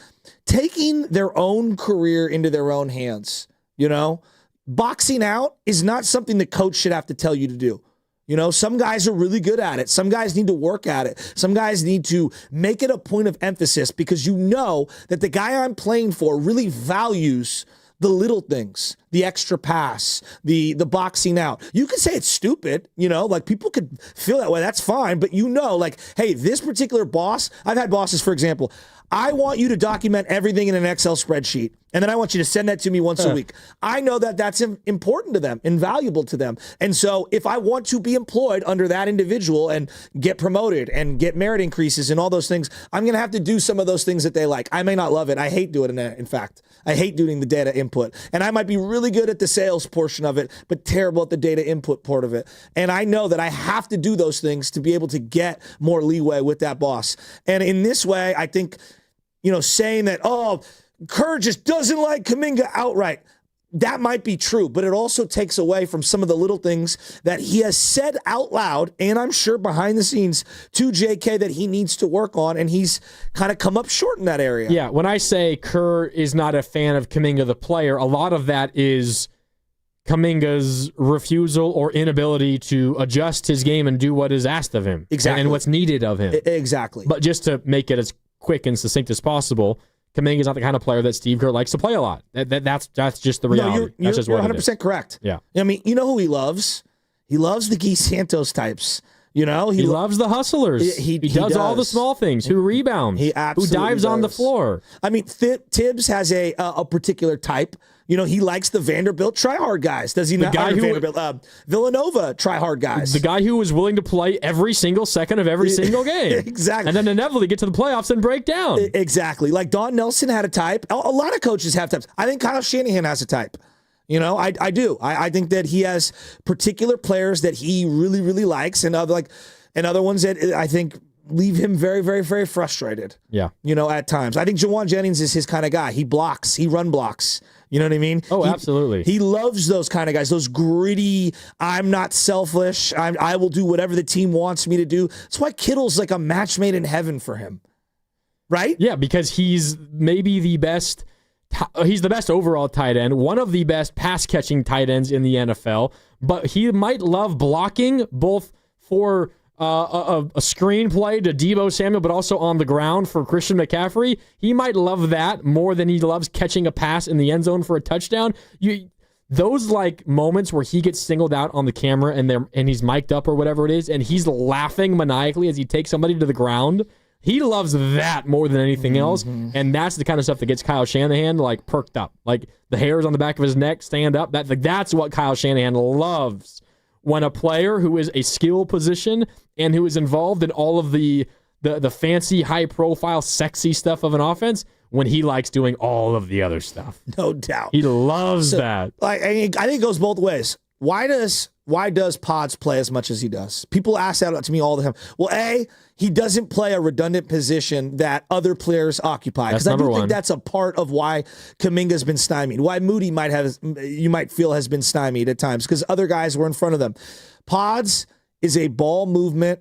S2: their own career into their own hands. You know, boxing out is not something the coach should have to tell you to do. You know, some guys are really good at it. Some guys need to work at it. Some guys need to make it a point of emphasis, because you know that the guy I'm playing for really values the little things, the extra pass, the boxing out. You could say it's stupid, you know, like people could feel that way. That's fine. But you know, like, hey, this particular boss, I've had bosses, for example, I want you to document everything in an Excel spreadsheet, and then I want you to send that to me once a week. I know that that's important to them, invaluable to them. And so if I want to be employed under that individual and get promoted and get merit increases and all those things, I'm going to have to do some of those things that they like. I may not love it. I hate doing it, in fact. I hate doing the data input. And I might be really good at the sales portion of it, but terrible at the data input part of it. And I know that I have to do those things to be able to get more leeway with that boss. And in this way, I think, you know, saying that, oh, Kerr just doesn't like Kuminga outright, that might be true, but it also takes away from some of the little things that he has said out loud, and I'm sure behind the scenes to JK, that he needs to work on, and he's kind of come up short in that area.
S5: Yeah, when I say Kerr is not a fan of Kuminga the player, a lot of that is Kuminga's refusal or inability to adjust his game and do what is asked of him.
S2: Exactly.
S5: And what's needed of him.
S2: Exactly.
S5: But just to make it as quick and succinct as possible, Kaminga is not the kind of player that Steve Kerr likes to play a lot. That's just the reality.
S2: No,
S5: that's
S2: you're
S5: what
S2: 100% correct.
S5: Yeah.
S2: I mean, you know who he loves? He loves the Guy Santos types. You know,
S5: he loves the hustlers. He does all the small things. Who rebounds?
S2: He absolutely
S5: who dives on the floor?
S2: I mean, Tibbs has a particular type. You know, he likes the Vanderbilt try-hard guys. Does he not? Villanova try-hard guys.
S5: The guy who was willing to play every single second of every single game.
S2: Exactly.
S5: And then inevitably get to the playoffs and break down.
S2: Exactly. Like Don Nelson had a type. A lot of coaches have types. I think Kyle Shanahan has a type. You know, I do. I think that he has particular players that he really, really likes, and other ones that I think leave him very, very, very frustrated.
S5: Yeah.
S2: You know, at times. I think Jawan Jennings is his kind of guy. He blocks. He run blocks. You know what I mean?
S5: Oh, absolutely.
S2: He loves those kind of guys, those gritty, I'm not selfish, I will do whatever the team wants me to do. That's why Kittle's like a match made in heaven for him. Right?
S5: Yeah, because he's maybe the best... He's the best overall tight end, one of the best pass-catching tight ends in the NFL, but he might love blocking both for a screenplay to Deebo Samuel, but also on the ground for Christian McCaffrey. He might love that more than he loves catching a pass in the end zone for a touchdown. Those like moments where he gets singled out on the camera and he's mic'd up or whatever it is, and he's laughing maniacally as he takes somebody to the ground. He loves that more than anything else, and that's the kind of stuff that gets Kyle Shanahan like perked up. Like the hairs on the back of his neck stand up. That's what Kyle Shanahan loves. When a player who is a skill position and who is involved in all of the fancy, high-profile, sexy stuff of an offense, when he likes doing all of the other stuff.
S2: No doubt.
S5: He loves that.
S2: Like, I think it goes both ways. Why does Pods play as much as he does? People ask that to me all the time. Well, A, he doesn't play a redundant position that other players occupy. Because I do think that's a part of why Kaminga's been stymied. Why Moody you might feel has been stymied at times, because other guys were in front of them. Pods is a ball movement,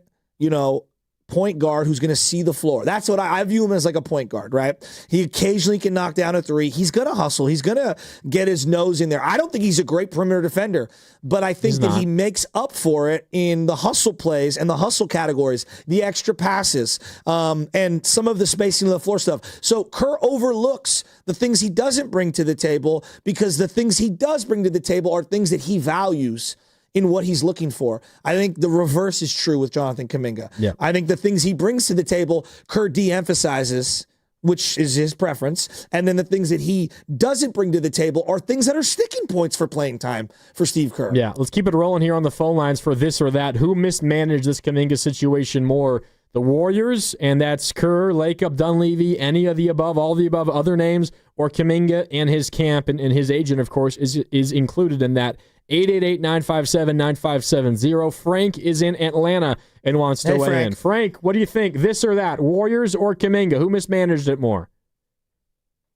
S2: point guard who's going to see the floor. That's what I view him as, like a point guard, right? He occasionally can knock down a three. He's going to hustle. He's going to get his nose in there. I don't think he's a great perimeter defender, but I think that he makes up for it in the hustle plays and the hustle categories, the extra passes, and some of the spacing of the floor stuff. So Kerr overlooks the things he doesn't bring to the table, because the things he does bring to the table are things that he values. in what he's looking for. I think the reverse is true with Jonathan Kuminga.
S5: Yeah.
S2: I think the things he brings to the table, Kerr de-emphasizes, which is his preference, and then the things that he doesn't bring to the table are things that are sticking points for playing time for Steve Kerr.
S5: Yeah, let's keep it rolling here on the phone lines for this or that. Who mismanaged this Kaminga situation more? The Warriors, and that's Kerr, Lacob, Dunleavy, any of the above, all the above, other names, or Kaminga and his camp and his agent, of course, is included in that. 888-957-9570. Frank is in Atlanta and wants to weigh in. Frank, what do you think? This or that? Warriors or Kaminga? Who mismanaged it more?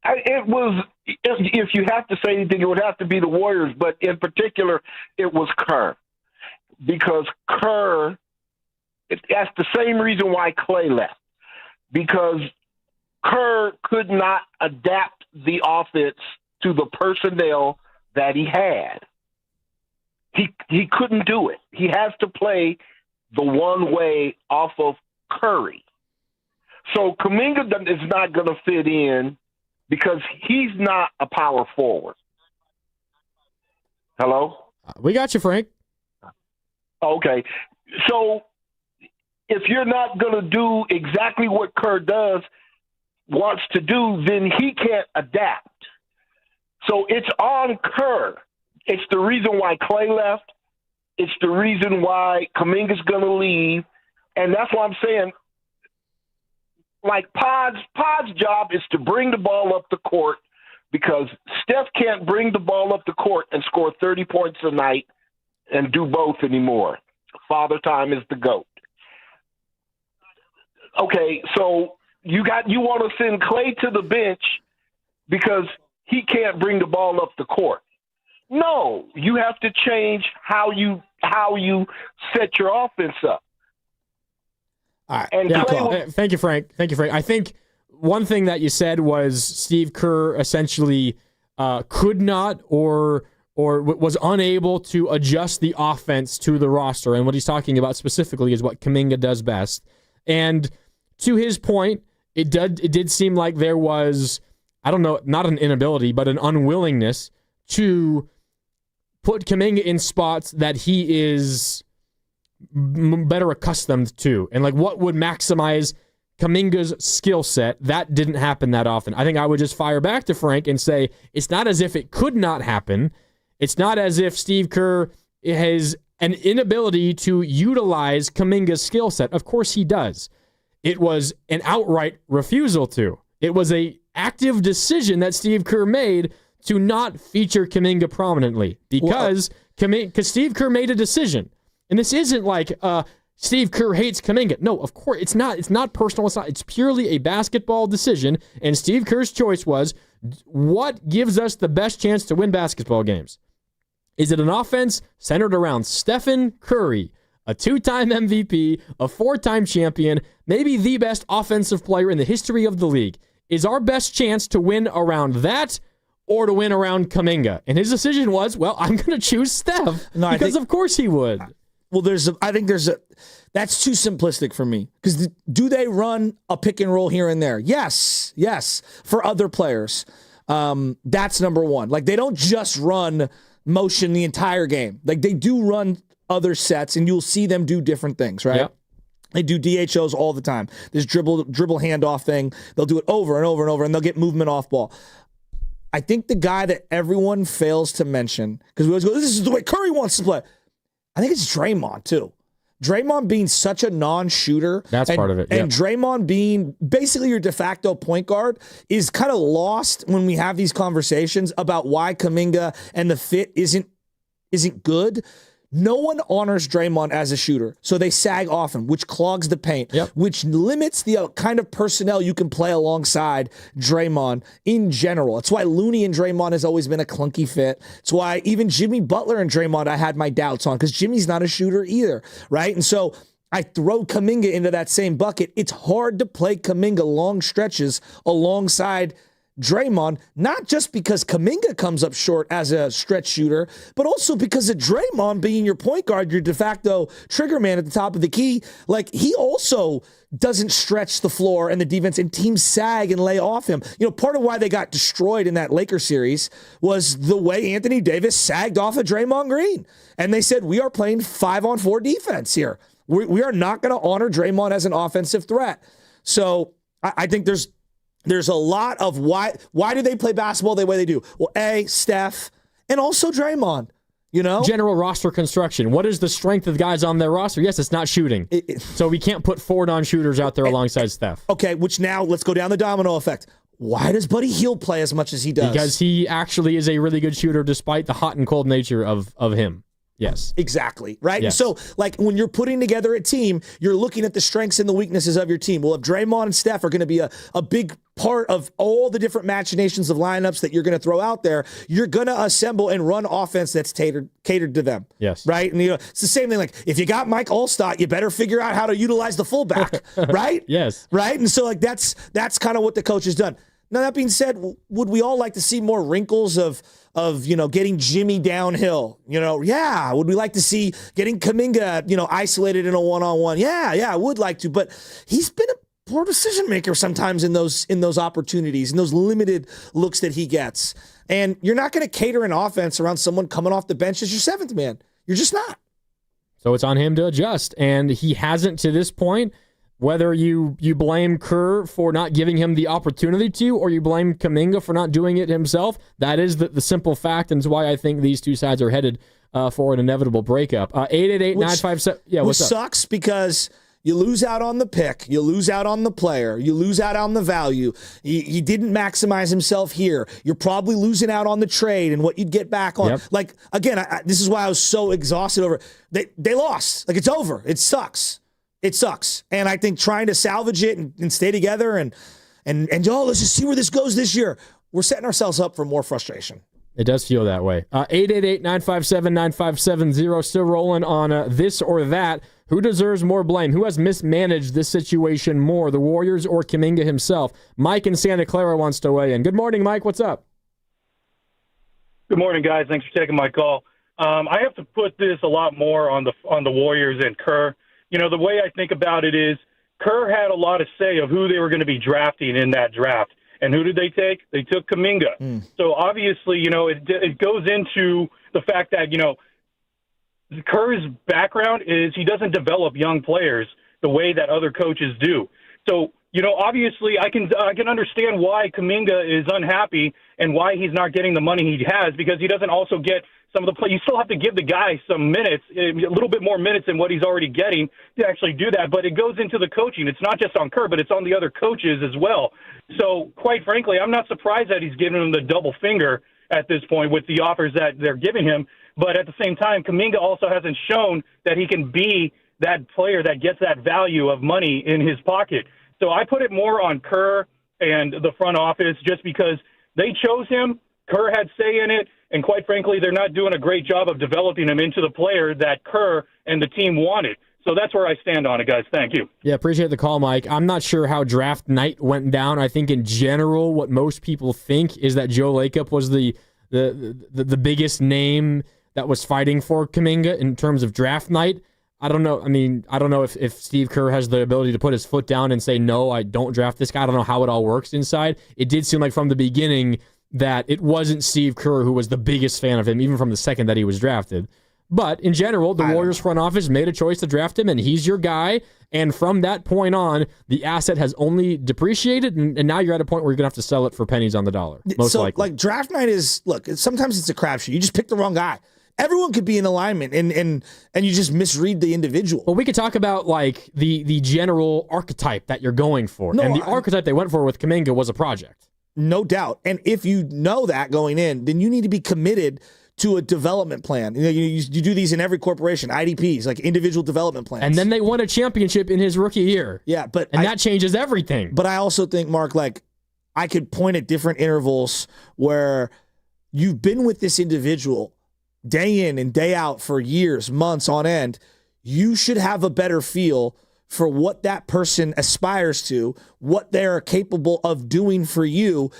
S7: It was, if you have to say anything, it would have to be the Warriors, but in particular, it was Kerr. Because Kerr, that's the same reason why Clay left. Because Kerr could not adapt the offense to the personnel that he had. He couldn't do it. He has to play the one way off of Curry. So Kuminga is not going to fit in because he's not a power forward. Hello?
S5: We got you, Frank.
S7: Okay. So if you're not going to do exactly what Kerr wants to do, then he can't adapt. So it's on Kerr. It's the reason why Clay left. It's the reason why Kaminga's going to leave. And that's why I'm saying, like, Pod's job is to bring the ball up the court because Steph can't bring the ball up the court and score 30 points a night and do both anymore. Father Time is the GOAT. Okay, so you want to send Clay to the bench because he can't bring the ball up the court. No, you have to change how you set your offense up.
S2: All right.
S7: And
S5: Thank you, Frank. I think one thing that you said was Steve Kerr essentially could not or was unable to adjust the offense to the roster. And what he's talking about specifically is what Kaminga does best. And to his point, it did seem like there was, I don't know, not an inability, but an unwillingness to put Kaminga in spots that he is better accustomed to. And like what would maximize Kaminga's skill set, that didn't happen that often. I think I would just fire back to Frank and say, it's not as if it could not happen. It's not as if Steve Kerr has an inability to utilize Kaminga's skill set. Of course he does. It was an outright refusal to. It was an active decision that Steve Kerr made to not feature Kaminga prominently because Steve Kerr made a decision. And this isn't like Steve Kerr hates Kaminga. No, of course, it's not. It's not personal. It's purely a basketball decision. And Steve Kerr's choice was, what gives us the best chance to win basketball games? Is it an offense centered around Stephen Curry, a two-time MVP, a four-time champion, maybe the best offensive player in the history of the league? Is our best chance to win around that or to win around Kaminga? And his decision was, well, I'm going to choose Steph because of course he would.
S2: Well, I think that's too simplistic for me. Because do they run a pick and roll here and there? Yes, for other players. That's number one. Like, they don't just run motion the entire game. Like, they do run other sets, and you'll see them do different things, right? Yep. They do DHOs all the time. This dribble handoff thing, they'll do it over and over and over, and they'll get movement off ball. I think the guy that everyone fails to mention, because we always go, this is the way Curry wants to play. I think it's Draymond, too. Draymond being such a non-shooter.
S5: That's part of it.
S2: And Draymond being basically your de facto point guard is kind of lost when we have these conversations about why Kaminga and the fit isn't good. No one honors Draymond as a shooter, so they sag often, which clogs the paint, which limits the kind of personnel you can play alongside Draymond in general. It's why Looney and Draymond has always been a clunky fit. It's why even Jimmy Butler and Draymond I had my doubts on, because Jimmy's not a shooter either, right? And so I throw Kaminga into that same bucket. It's hard to play Kaminga long stretches alongside Draymond, not just because Kaminga comes up short as a stretch shooter, but also because of Draymond being your point guard, your de facto trigger man at the top of the key. Like, he also doesn't stretch the floor and the defense, and teams sag and lay off him. You know, part of why they got destroyed in that Lakers series was the way Anthony Davis sagged off of Draymond Green. And they said, we are playing 5-on-4 defense here. We are not going to honor Draymond as an offensive threat. So I think there's a lot of why do they play basketball the way they do? Well, Steph, and also Draymond, you know?
S5: General roster construction. What is the strength of the guys on their roster? Yes, it's not shooting. So we can't put 4 non-shooters out there alongside Steph.
S2: Okay, which now let's go down the domino effect. Why does Buddy Hield play as much as he does?
S5: Because he actually is a really good shooter despite the hot and cold nature of him. Yes.
S2: Exactly. Right?
S5: Yes.
S2: And so, like, when you're putting together a team, you're looking at the strengths and the weaknesses of your team. Well, if Draymond and Steph are going to be a big part of all the different machinations of lineups that you're going to throw out there, you're going to assemble and run offense that's catered to them.
S5: Yes.
S2: Right? And, you know, it's the same thing. Like, if you got Mike Allstott, you better figure out how to utilize the fullback. Right?
S5: Yes.
S2: Right? And so, like, that's kind of what the coach has done. Now, that being said, would we all like to see more wrinkles of you know, getting Jimmy downhill? You know, yeah. Would we like to see getting Kuminga, you know, isolated in a one-on-one? Yeah, I would like to. But he's been a poor decision maker sometimes in those opportunities, in those limited looks that he gets. And you're not going to cater an offense around someone coming off the bench as your seventh man. You're just not.
S5: So it's on him to adjust, and he hasn't to this point. Whether you blame Kerr for not giving him the opportunity to, or you blame Kaminga for not doing it himself, that is the simple fact, and it's why I think these two sides are headed for an inevitable breakup. 888-957. Yeah, what's up?
S2: Which sucks because you lose out on the pick, you lose out on the player, you lose out on the value. He didn't maximize himself here. You're probably losing out on the trade and what you'd get back on.
S5: Yep.
S2: Like, again, this is why I was so exhausted over it. They lost. Like, it's over. It sucks. It sucks. And I think trying to salvage it and stay together and let's just see where this goes this year. We're setting ourselves up for more frustration.
S5: It does feel that way. 888-957-9570. Still rolling on this or that. Who deserves more blame? Who has mismanaged this situation more, the Warriors or Kaminga himself? Mike in Santa Clara wants to weigh in. Good morning, Mike. What's up?
S8: Good morning, guys. Thanks for taking my call. I have to put this a lot more on the Warriors and Kerr. You know, the way I think about it is Kerr had a lot of say of who they were going to be drafting in that draft. And who did they take? They took Kuminga. So obviously, you know, it goes into the fact that, you know, Kerr's background is he doesn't develop young players the way that other coaches do. So, you know, obviously I can understand why Kuminga is unhappy and why he's not getting the money he has, because he doesn't also get some of the play. You still have to give the guy some minutes, a little bit more minutes than what he's already getting to actually do that. But it goes into the coaching. It's not just on Kerr, but it's on the other coaches as well. So, quite frankly, I'm not surprised that he's giving him the double finger at this point with the offers that they're giving him. But at the same time, Kaminga also hasn't shown that he can be that player that gets that value of money in his pocket. So I put it more on Kerr and the front office just because they chose him. Kerr had say in it. And quite frankly, they're not doing a great job of developing him into the player that Kerr and the team wanted. So that's where I stand on it, guys. Thank you.
S5: Yeah, appreciate the call, Mike. I'm not sure how draft night went down. I think in general, what most people think is that Joe Lacob was the biggest name that was fighting for Kaminga in terms of draft night. I don't know. I mean, I don't know if Steve Kerr has the ability to put his foot down and say, no, I don't draft this guy. I don't know how it all works inside. It did seem like from the beginning that it wasn't Steve Kerr who was the biggest fan of him, even from the second that he was drafted. But in general, the Warriors front office made a choice to draft him, and he's your guy. And from that point on, the asset has only depreciated, and now you're at a point where you're going to have to sell it for pennies on the dollar, most likely.
S2: Like, draft night is, look, sometimes it's a crapshoot. You just pick the wrong guy. Everyone could be in alignment, and you just misread the individual.
S5: Well, we could talk about, like, the general archetype that you're going for. And the archetype they went for with Kaminga was a project.
S2: No doubt. And if you know that going in, then you need to be committed to a development plan. You know, you do these in every corporation, IDPs, like individual development plans.
S5: And then they won a championship in his rookie year.
S2: Yeah, but
S5: that changes everything.
S2: But I also think, Mark, like, I could point at different intervals where you've been with this individual day in and day out for years, months on end. You should have a better feel for what that person aspires to, what they're capable of doing for you.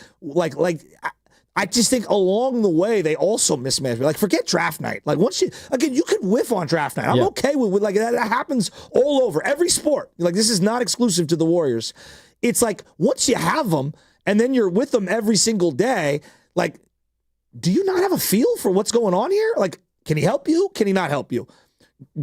S2: I just think along the way they also mismanage. Like, forget draft night. Like, once you could whiff on draft night. I'm okay with like that happens all over every sport. Like, this is not exclusive to the Warriors. It's like once you have them and then you're with them every single day, like, do you not have a feel for what's going on here? Like, can he help you? Can he not help you?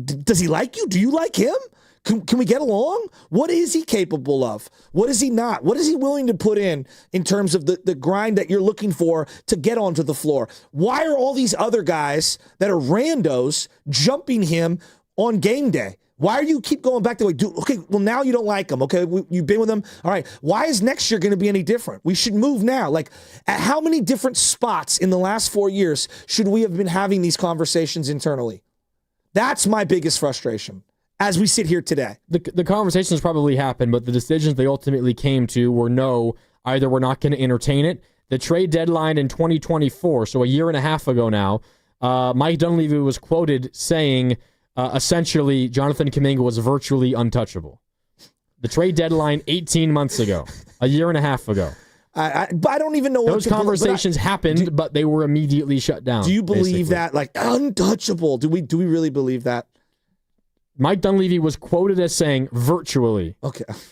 S2: Does he like you? Do you like him? Can we get along? What is he capable of? What is he not? What is he willing to put in terms of the grind that you're looking for to get onto the floor? Why are all these other guys that are randos jumping him on game day? Why are you keep going back to like, okay, well, now you don't like him. Okay, you've been with him. All right, why is next year going to be any different? We should move now. Like, at how many different spots in the last 4 years should we have been having these conversations internally? That's my biggest frustration as we sit here today.
S5: The conversations probably happened, but the decisions they ultimately came to were no, either we're not going to entertain it. The trade deadline in 2024, so a year and a half ago now, Mike Dunleavy was quoted saying, essentially, Jonathan Kuminga was virtually untouchable. The trade deadline 18 months ago, a year and a half ago.
S2: But I don't even know
S5: those conversations happened, but they were immediately shut down.
S2: Do you believe that, like, untouchable? Do we really believe that?
S5: Mike Dunleavy was quoted as saying virtually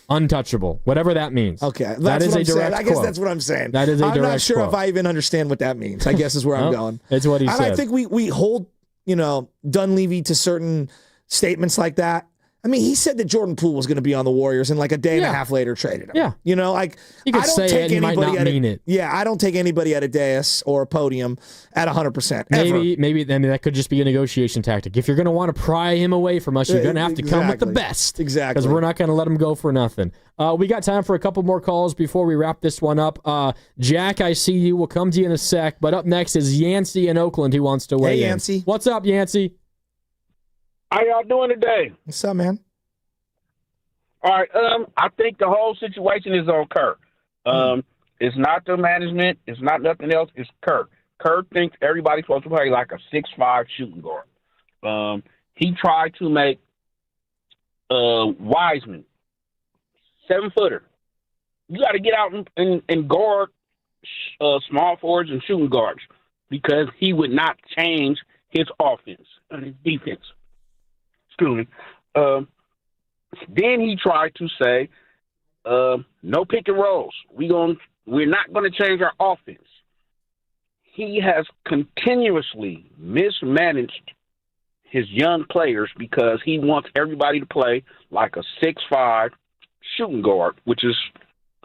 S5: untouchable, whatever that means.
S2: Okay,
S5: that is a direct
S2: quote. I guess
S5: quote.
S2: that's what I'm saying.
S5: That is a direct
S2: I'm not sure
S5: quote.
S2: if I even understand what that means. I guess is where I'm going.
S5: It's what he
S2: and
S5: said.
S2: I think we hold, Dunleavy to certain statements like that. I mean, he said that Jordan Poole was going to be on the Warriors, and like a day and a half later traded him.
S5: Yeah.
S2: Like,
S5: you could
S2: I don't
S5: say
S2: take
S5: it, you might
S2: anybody
S5: not mean it.
S2: Yeah, I don't take anybody at a dais or a podium at 100%.
S5: Maybe then that could just be a negotiation tactic. If you're going to want to pry him away from us, you're going to have to come with the best.
S2: Exactly.
S5: Because we're not going to let him go for nothing. We got time for a couple more calls before we wrap this one up. Jack, I see you. We'll come to you in a sec. But up next is Yancey in Oakland who wants to weigh in.
S2: Hey, Yancey.
S5: What's up, Yancey?
S7: How y'all doing today?
S2: What's up, man?
S7: All right. I think the whole situation is on Kerr. It's not the management. It's not nothing else. It's Kerr. Kerr thinks everybody's supposed to play like a 6'5" shooting guard. He tried to make Wiseman 7-footer. You got to get out and guard small forwards and shooting guards because he would not change his offense and his defense. Excuse me. Then he tried to say, no pick and rolls. We're not going to change our offense. He has continuously mismanaged his young players because he wants everybody to play like a 6'5" shooting guard, which is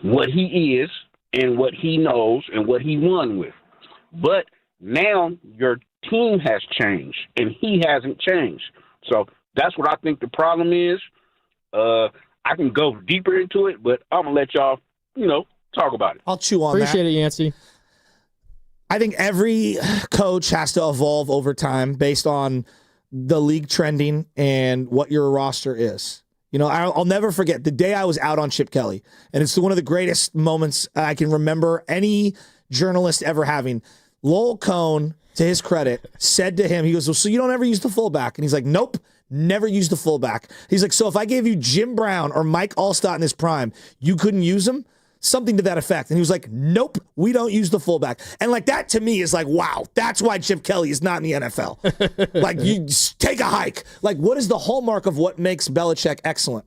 S7: what he is and what he knows and what he won with. But now your team has changed and he hasn't changed. So that's what I think the problem is. I can go deeper into it, but I'm going to let y'all, talk about it.
S2: I'll chew on
S5: Appreciate
S2: that.
S5: it, Yancey.
S2: I think every coach has to evolve over time based on the league trending and what your roster is. I'll never forget the day I was out on Chip Kelly, and it's one of the greatest moments I can remember any journalist ever having. Lowell Cone, to his credit, said to him, he goes, well, so you don't ever use the fullback? And he's like, nope. Never used the fullback. He's like, so if I gave you Jim Brown or Mike Allstott in his prime, you couldn't use them? Something to that effect. And he was like, nope, we don't use the fullback. And like that to me is like, wow, that's why Chip Kelly is not in the NFL. Like, you just take a hike. Like, what is the hallmark of what makes Belichick excellent?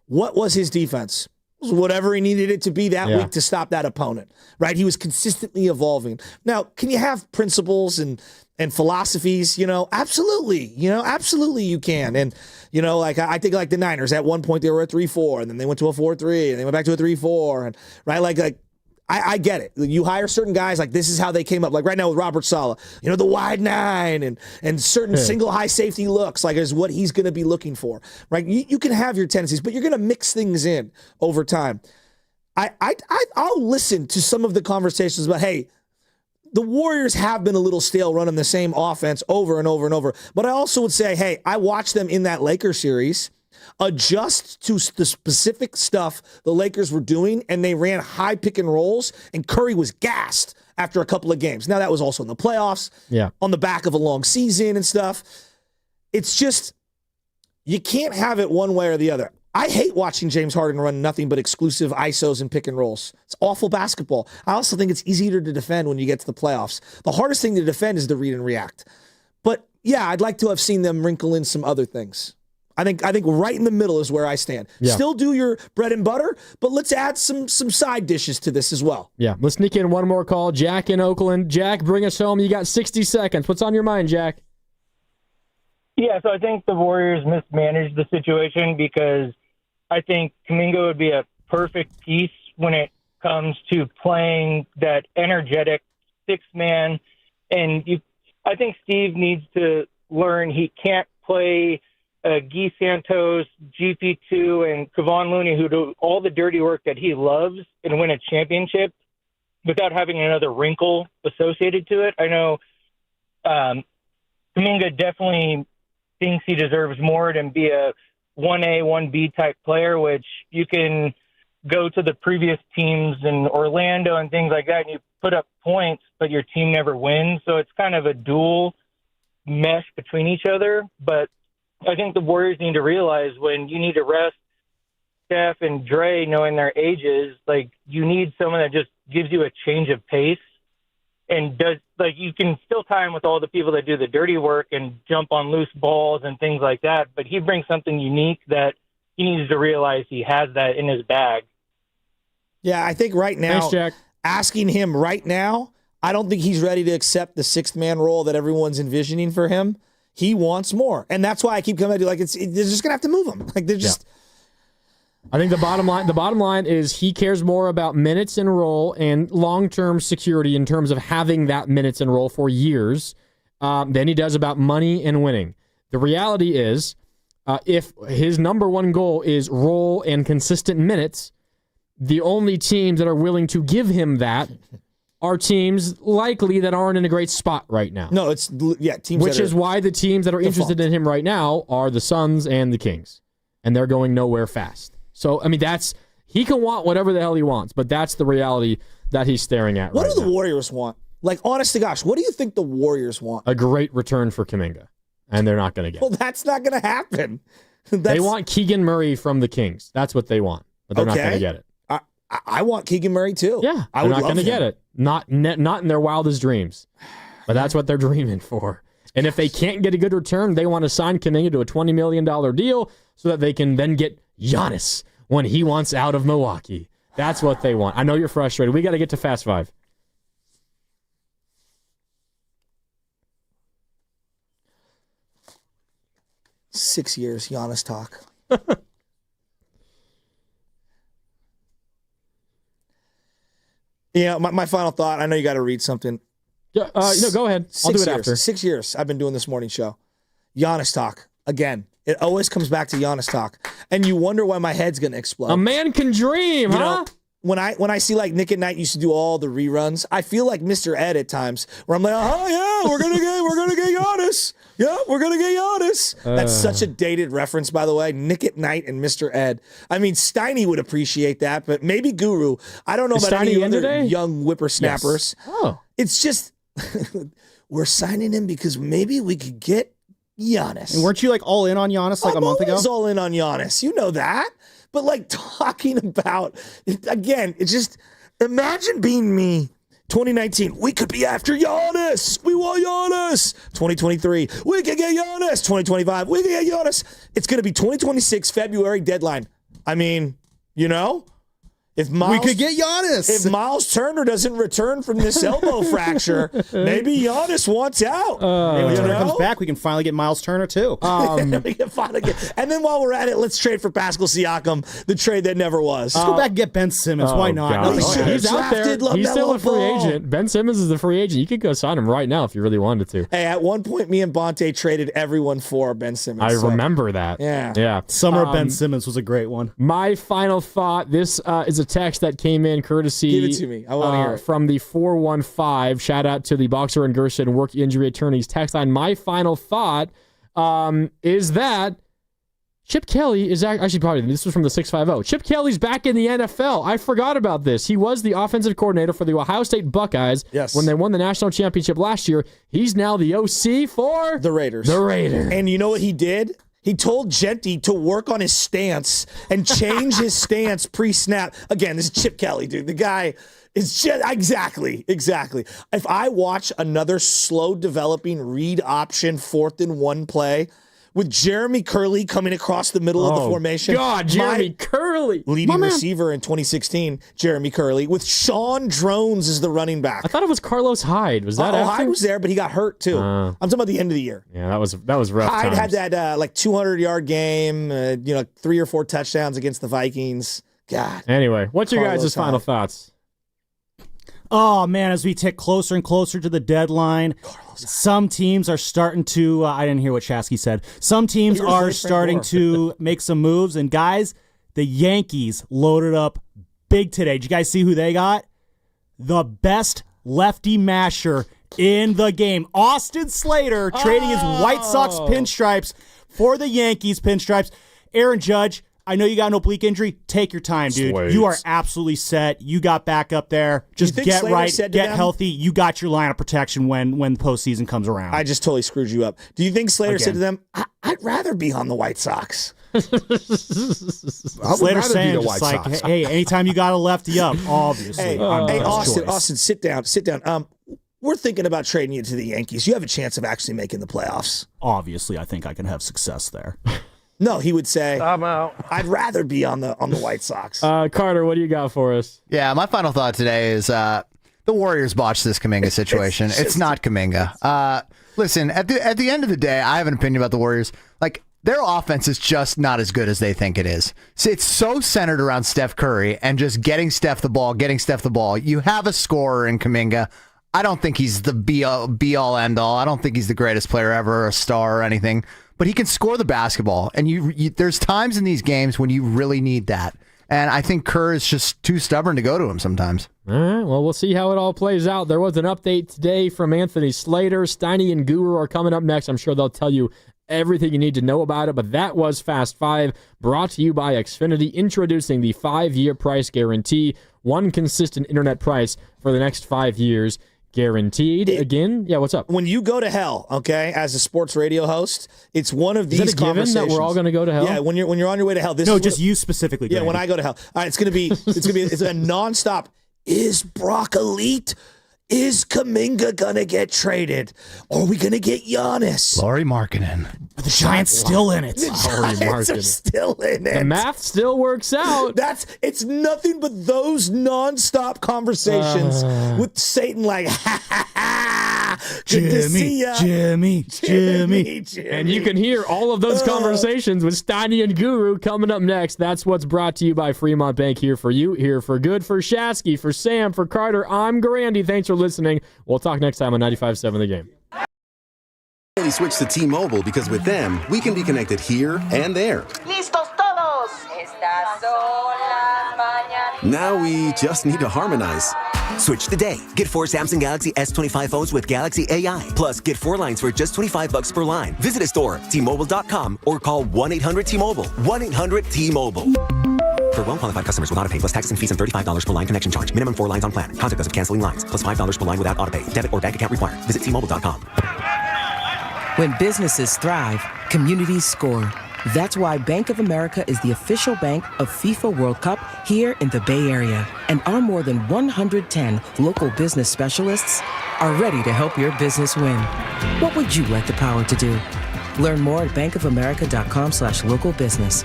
S2: What was his defense? It was whatever he needed it to be that week to stop that opponent, right? He was consistently evolving. Now, can you have principles and philosophies, absolutely, absolutely you can. And, like I think like the Niners, at one point they were a 3-4 and then they went to a 4-3 and they went back to a 3-4 and right. Like I get it. You hire certain guys, like this is how they came up. Like right now with Robert Saleh, the wide 9 and certain single high safety looks like is what he's going to be looking for, right? You can have your tendencies, but you're going to mix things in over time. I'll listen to some of the conversations about, hey, the Warriors have been a little stale running the same offense over and over and over. But I also would say, hey, I watched them in that Lakers series adjust to the specific stuff the Lakers were doing, and they ran high pick and rolls, and Curry was gassed after a couple of games. Now, that was also in the playoffs, on the back of a long season and stuff. It's just, you can't have it one way or the other. I hate watching James Harden run nothing but exclusive ISOs and pick and rolls. It's awful basketball. I also think it's easier to defend when you get to the playoffs. The hardest thing to defend is the read and react. But yeah, I'd like to have seen them wrinkle in some other things. I think right in the middle is where I stand.
S5: Yeah.
S2: Still do your bread and butter, but let's add some side dishes to this as well.
S5: Yeah, let's sneak in one more call. Jack in Oakland. Jack, bring us home. You got 60 seconds. What's on your mind, Jack?
S9: Yeah, so I think the Warriors mismanaged the situation because I think Kuminga would be a perfect piece when it comes to playing that energetic six-man. And I think Steve needs to learn he can't play Guy Santos, GP2, and Kevon Looney, who do all the dirty work that he loves and win a championship without having another wrinkle associated to it. I know Kaminga definitely thinks he deserves more than be a 1A, 1B type player, which you can go to the previous teams in Orlando and things like that, and you put up points, but your team never wins. So it's kind of a dual mesh between each other. But I think the Warriors need to realize when you need to rest Steph and Dre, knowing their ages, like you need someone that just gives you a change of pace and does, like, you can still tie him with all the people that do the dirty work and jump on loose balls and things like that. But he brings something unique that he needs to realize he has that in his bag.
S2: Yeah, I think right now,
S5: Thanks, Jack.
S2: asking him right now, I don't think he's ready to accept the sixth man role that everyone's envisioning for him. He wants more. And that's why I keep coming to like, they're just going to have to move him. Like, they're just.
S5: I think the bottom line is he cares more about minutes and role and long-term security in terms of having that minutes and role for years than he does about money and winning. The reality is, if his number one goal is role and consistent minutes, the only teams that are willing to give him that are teams likely that aren't in a great spot right now.
S2: No, it's teams.
S5: Which is why the teams that are interested in him right now are the Suns and the Kings, and they're going nowhere fast. So I mean, he can want whatever the hell he wants, but that's the reality that he's staring at.
S2: What
S5: right
S2: do the
S5: now.
S2: Warriors want? Like, honest to gosh, what do you think the Warriors want?
S5: A great return for Kaminga, and they're not going to get.
S2: Well, that's not going to happen.
S5: They want Keegan Murray from the Kings. That's what they want, but they're not going to get it.
S2: I want Keegan Murray too.
S5: Yeah, they're not going to get it. Not in their wildest dreams, but that's what they're dreaming for. And if they can't get a good return, they want to sign Kaminga to a $20 million deal so that they can then get Giannis when he wants out of Milwaukee. That's what they want. I know you're frustrated. We got to get to Fast Five.
S2: $6 years, Giannis talk. Yeah, my final thought. I know you got to read something.
S5: Yeah, go ahead. I'll do it after.
S2: 6 years I've been doing this morning show. Giannis talk. Again, it always comes back to Giannis talk. And you wonder why my head's going to explode.
S5: A man can dream,
S2: you
S5: huh?
S2: know, when I see like Nick at Night used to do all the reruns, I feel like Mr. Ed at times where I'm like, oh yeah, we're gonna get Giannis. Yeah, we're gonna get Giannis. That's such a dated reference, by the way. Nick at Night and Mr. Ed. I mean, Steiny would appreciate that, but maybe Guru. I don't know about any other young whippersnappers.
S5: Yes. Oh,
S2: it's just we're signing him because maybe we could get Giannis.
S3: And weren't you like all in on Giannis like a month ago?
S2: I was all in on Giannis. You know that. But like talking about, again, it's just, imagine being me, 2019, we could be after Giannis. We want Giannis. 2023, we can get Giannis. 2025, we can get Giannis. It's going to be 2026 February deadline. I mean, you know, if Miles,
S3: we could get Giannis.
S2: If Miles Turner doesn't return from this elbow fracture, maybe Giannis wants out.
S3: Maybe when Turner comes back, we can finally get Miles Turner too.
S2: And then while we're at it, let's trade for Pascal Siakam, the trade that never was.
S3: Let's go back and get Ben Simmons. Why not?
S5: He's out there. He's still a free agent. Ben Simmons is a free agent. You could go sign him right now if you really wanted to.
S2: Hey, at one point, me and Bonte traded everyone for Ben Simmons.
S5: I remember that.
S2: Yeah.
S3: Summer of Ben Simmons was a great one.
S5: My final thought, this is a text that came in courtesy
S2: Give it to me. I want to hear it.
S5: From the 415. Shout out to the Boxer and Gerson Work Injury Attorneys text line. My final thought is that Chip Kelly is actually probably, this was from the 650. Chip Kelly's back in the NFL. I forgot about this. He was the offensive coordinator for the Ohio State Buckeyes when they won the national championship last year. He's now the OC for
S2: the Raiders.
S5: The Raiders.
S2: And you know what he did? He told Genty to work on his stance and change his stance pre-snap. Again, this is Chip Kelly, dude. The guy is just exactly. If I watch another slow developing read option 4th and 1 play with Jeremy Curley coming across the middle of the formation.
S5: God, Jeremy Curley.
S2: Leading receiver in 2016, Jeremy Curley, with Sean Drones as the running back.
S5: I thought it was Carlos Hyde. Was that after?
S2: Hyde was there, but he got hurt too. I'm talking about the end of the year.
S5: Yeah, that was rough.
S2: Hyde
S5: times.
S2: had that 200-yard game, 3 or 4 touchdowns against the Vikings. God.
S5: Anyway, what's your
S2: Carlos
S5: guys' final
S2: Hyde.
S5: thoughts?
S3: Oh, man, as we tick closer and closer to the deadline, some teams are starting to, I didn't hear what Shasky said. Some teams are starting to make some moves. And, guys, the Yankees loaded up big today. Did you guys see who they got? The best lefty masher in the game. Austin Slater trading his White Sox pinstripes for the Yankees pinstripes. Aaron Judge, I know you got an oblique injury. Take your time, dude.
S5: Sweet.
S3: You are absolutely set. You got back up there. Just get
S2: Slater
S3: right,
S2: said to
S3: get
S2: them-
S3: healthy. You got your line of protection when postseason comes around.
S2: I just totally screwed you up. Do you think Slater said to
S3: Again.
S2: them, I'd rather be on the White Sox?
S3: Slater saying just like, hey, anytime you got a lefty up, obviously.
S2: Hey, Austin, sit down. We're thinking about trading you to the Yankees. You have a chance of actually making the playoffs.
S3: Obviously, I think I can have success there.
S2: No, he would say,
S6: I'm out.
S2: I'd rather be on the White Sox.
S5: Carter, what do you got for us?
S10: Yeah, my final thought today is the Warriors botched this Kaminga situation. It's not Kaminga. Listen, at the end of the day, I have an opinion about the Warriors. Like, their offense is just not as good as they think it is. So it's so centered around Steph Curry and just getting Steph the ball. You have a scorer in Kuminga. I don't think he's the be-all, end-all. I don't think he's the greatest player ever, a star or anything. But he can score the basketball. And you there's times in these games when you really need that. And I think Kerr is just too stubborn to go to him sometimes.
S5: All right, well, we'll see how it all plays out. There was an update today from Anthony Slater. Steiny and Guru are coming up next. I'm sure they'll tell you everything you need to know about it. But that was Fast 5, brought to you by Xfinity, introducing the 5-year price guarantee. One consistent internet price for the next 5 years. Guaranteed. Again, yeah, what's up?
S2: When you go to hell, okay, as a sports radio host, it's one of these
S5: Is that a given
S2: conversations.
S5: that we're all going to go to hell?
S2: Yeah, when you're on your way to hell.
S3: Just you specifically.
S2: Yeah,
S3: Grady.
S2: when I go to hell. All right, it's a nonstop. Is Brock elite? Is Kaminga gonna get traded? Or are we gonna get Giannis?
S10: Lauri Markkanen.
S3: The Giants still in it.
S2: The Giants are still in it.
S5: The math still works out.
S2: It's nothing but those nonstop conversations with Satan like, ha ha ha, good to see ya.
S3: Jimmy.
S5: And you can hear all of those conversations with Steiny and Guru coming up next. That's what's brought to you by Fremont Bank. Here for you, here for good, for Shasky, for Sam, for Carter. I'm Garandy. Thanks for listening. We'll talk next time on 95.7 The Game.
S11: We switched to T-Mobile because with them, we can be connected here and there.
S25: Listos todos. Estas son las mañanas.
S11: Now we just need to harmonize.
S12: Switch today. Get 4 Samsung Galaxy S25 phones with Galaxy AI. Plus, get 4 lines for just $25 per line. Visit a store, T-Mobile.com, or call 1-800-T-Mobile. 1-800-T-Mobile. For well-qualified customers with autopay plus taxes and fees and $35 per line connection charge. Minimum 4 lines on plan. Contact us if canceling lines. Plus $5 per line without autopay. Debit or bank account required. Visit T-Mobile.com.
S16: When businesses thrive, communities score. That's why Bank of America is the official bank of FIFA World Cup here in the Bay Area. And our more than 110 local business specialists are ready to help your business win. What would you like the power to do? Learn more at bankofamerica.com/local business.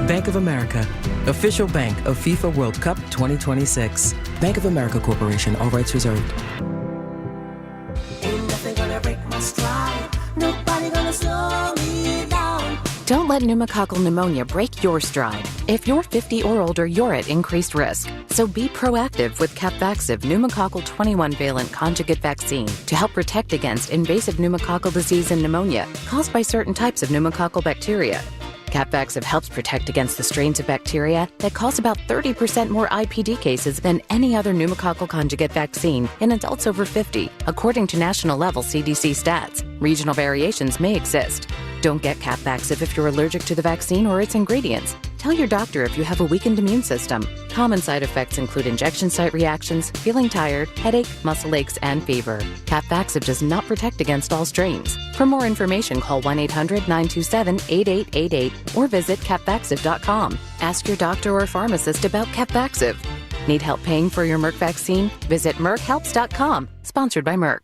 S16: Bank of America, official bank of FIFA World Cup 2026. Bank of America Corporation, all rights reserved.
S21: Ain't nothing gonna break my stride. Nobody gonna slow me down.
S24: Don't let pneumococcal pneumonia break your stride. If you're 50 or older, you're at increased risk. So be proactive with Capvaxive pneumococcal 21-valent conjugate vaccine to help protect against invasive pneumococcal disease and pneumonia caused by certain types of pneumococcal bacteria. Capvaxive helps protect against the strains of bacteria that cause about 30% more IPD cases than any other pneumococcal conjugate vaccine in adults over 50, according to national-level CDC stats. Regional variations may exist. Don't get Capvaxive if you're allergic to the vaccine or its ingredients. Tell your doctor if you have a weakened immune system. Common side effects include injection site reactions, feeling tired, headache, muscle aches, and fever. Capvaxive does not protect against all strains. For more information, call 1-800-927-8888 or visit capvaxive.com. Ask your doctor or pharmacist about Capvaxive. Need help paying for your Merck vaccine? Visit merckhelps.com. Sponsored by Merck.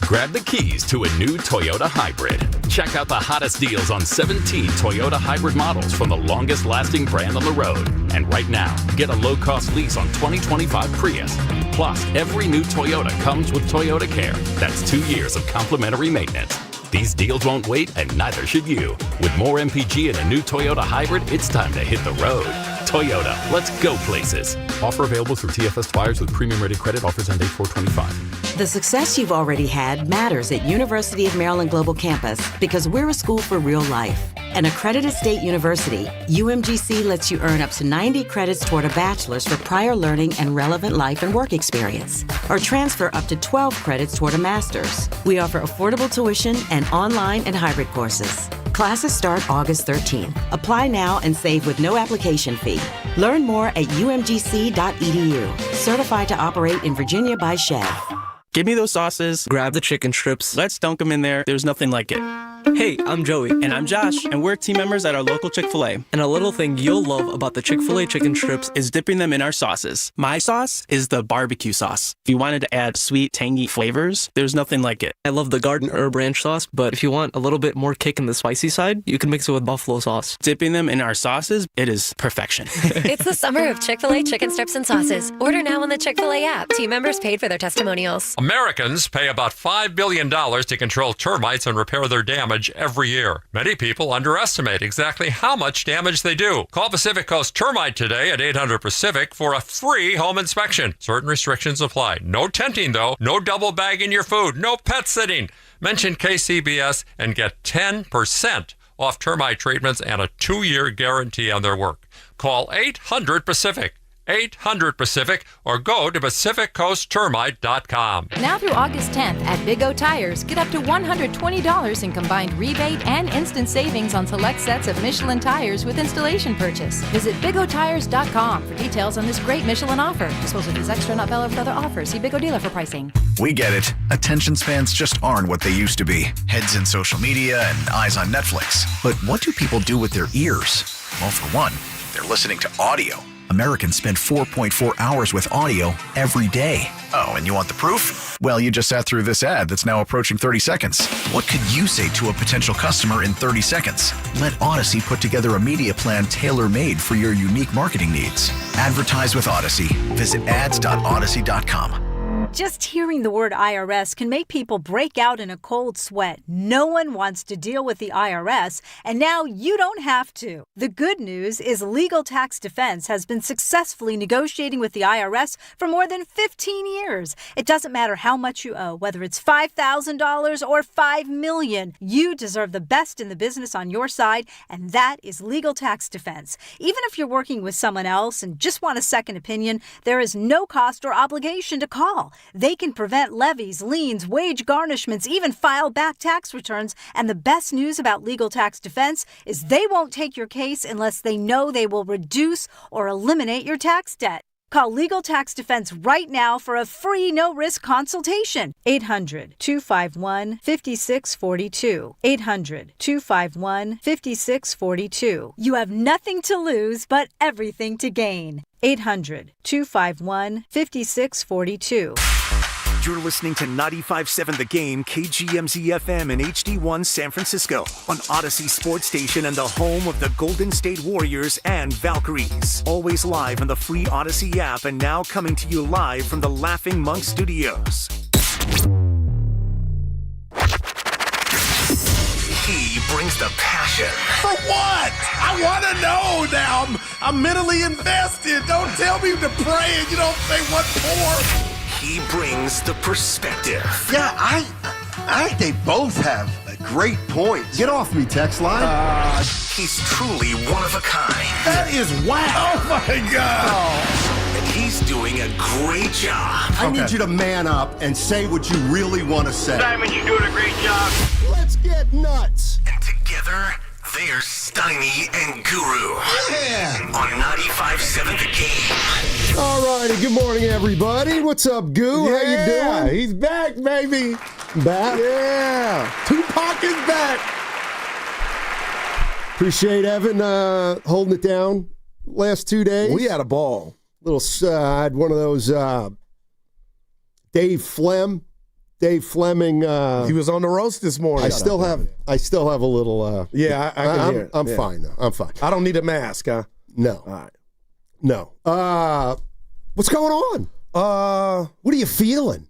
S13: Grab the keys to a new Toyota Hybrid. Check out the hottest deals on 17 Toyota Hybrid models from the longest-lasting brand on the road. And right now, get a low-cost lease on 2025 Prius. Plus, every new Toyota comes with Toyota Care. That's 2 years of complimentary maintenance. These deals won't wait, and neither should you. With more MPG and a new Toyota Hybrid, it's time to hit the road. Toyota, let's go places. Offer available through TFS buyers with premium rated credit. Offers end date 4/25.
S15: The success you've already had matters at University of Maryland Global Campus because we're a school for real life. An accredited state university, UMGC lets you earn up to 90 credits toward a bachelor's for prior learning and relevant life and work experience, or transfer up to 12 credits toward a master's. We offer affordable tuition and online and hybrid courses. Classes start August 13th. Apply now and save with no application fee. Learn more at umgc.edu. Certified to operate in Virginia by Chev.
S17: Give me those sauces, grab the chicken strips, let's dunk them in there. There's nothing like it. Hey, I'm Joey. And I'm Josh. And we're team members at our local Chick-fil-A. And a little thing you'll love about the Chick-fil-A chicken strips is dipping them in our sauces. My sauce is the barbecue sauce. If you wanted to add sweet, tangy flavors, there's nothing like it.
S18: I love the garden herb ranch sauce, but if you want a little bit more kick in the spicy side, you can mix it with buffalo sauce.
S17: Dipping them in our sauces, it is perfection.
S19: It's the summer of Chick-fil-A chicken strips and sauces. Order now on the Chick-fil-A app. Team members paid for their testimonials.
S20: Americans pay about $5 billion to control termites and repair their damage every year. Many people underestimate exactly how much damage they do. Call Pacific Coast Termite today at 800-PACIFIC for a free home inspection. Certain restrictions apply. No tenting, though. No double bagging your food. No pet sitting. Mention KCBS and get 10% off termite treatments and a 2-year guarantee on their work. Call 800-PACIFIC. 800-PACIFIC or go to PacificCoastTermite.com.
S22: Now through August 10th at Big O Tires, get up to $120 in combined rebate and instant savings on select sets of Michelin tires with installation purchase. Visit BigOTires.com for details on this great Michelin offer. Disposal fees extra, not valid with other offers. See Big O dealer for pricing.
S28: We get it. Attention spans just aren't what they used to be. Heads in social media and eyes on Netflix. But what do people do with their ears? Well, for one, they're listening to audio. Americans spend 4.4 hours with audio every day. Oh, and you want the proof? Well, you just sat through this ad that's now approaching 30 seconds. What could you say to a potential customer in 30 seconds? Let Odyssey put together a media plan tailor-made for your unique marketing needs. Advertise with Odyssey. Visit ads.odyssey.com.
S29: Just hearing the word IRS can make people break out in a cold sweat. No one wants to deal with the IRS, and now you don't have to. The good news is Legal Tax Defense has been successfully negotiating with the IRS for more than 15 years. It doesn't matter how much you owe, whether it's $5,000 or $5 million. You deserve the best in the business on your side, and that is Legal Tax Defense. Even if you're working with someone else and just want a second opinion, there is no cost or obligation to call. They can prevent levies, liens, wage garnishments, even file back tax returns. And the best news about Legal Tax Defense is they won't take your case unless they know they will reduce or eliminate your tax debt. Call Legal Tax Defense right now for a free no-risk consultation. 800-251-5642. 800-251-5642. You have nothing to lose but everything to gain. 800-251-5642.
S30: You're listening to 95.7 The Game, KGMZ-FM in HD1 San Francisco on Odyssey Sports Station and the home of the Golden State Warriors and Valkyries. Always live on the free Odyssey app and now coming to you live from the Laughing Monk Studios.
S23: He brings the passion.
S31: For what? I want to know now. I'm mentally invested. Don't tell me to pray and you don't say what for.
S23: He brings the perspective.
S31: Yeah, I think they both have a great point. Get off me, text line.
S23: He's truly one of a kind.
S31: That is wow. Oh, my God.
S23: Oh. And he's doing a great job.
S31: I need you to man up and say what you really want to say.
S23: Simon, you're doing a great job.
S31: Let's get nuts.
S23: And together, they Here's Steiny and Guru on 95.7 The Game.
S1: All righty, good morning, everybody. What's up, Goo? How you doing?
S31: He's back, baby.
S1: Back?
S31: Yeah. Tupac is back.
S1: Appreciate Evan holding it down last 2 days.
S31: We had a ball.
S1: I had one of those Dave Fleming.
S31: He was on the roast this morning.
S1: I still have a little.
S31: Yeah, I can hear it.
S1: I'm
S31: Yeah.
S1: fine though. I'm fine.
S31: I don't need a mask, huh?
S1: No.
S31: All right.
S1: No. What's going on? What are you feeling?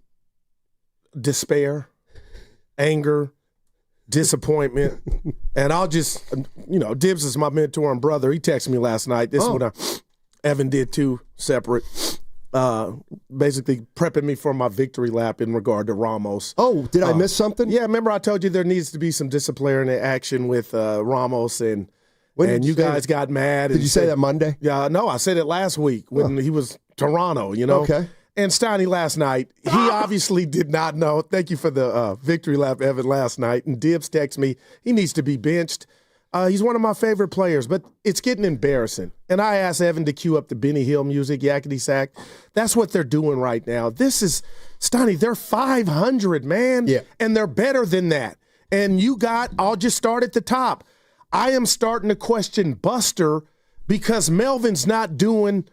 S31: Despair, anger, disappointment. And I'll just, Dibs is my mentor and brother. He texted me last night. This is what Evan did too, separate. Basically prepping me for my victory lap in regard to Ramos.
S1: Oh, did I miss something?
S31: Yeah, remember I told you there needs to be some disciplinary action with Ramos, and you guys got mad.
S1: Did you say that Monday?
S31: Yeah, no, I said it last week when he was Toronto,
S1: Okay.
S31: And Steiny last night, he obviously did not know. Thank you for the victory lap, Evan, last night. And Dibs texted me, he needs to be benched. He's one of my favorite players, but it's getting embarrassing. And I asked Evan to cue up the Benny Hill music, Yakety Sack. That's what they're doing right now. This is, Steiny, they're 500, man.
S1: Yeah.
S31: And they're better than that. And I'll just start at the top. I am starting to question Buster because Melvin's not doing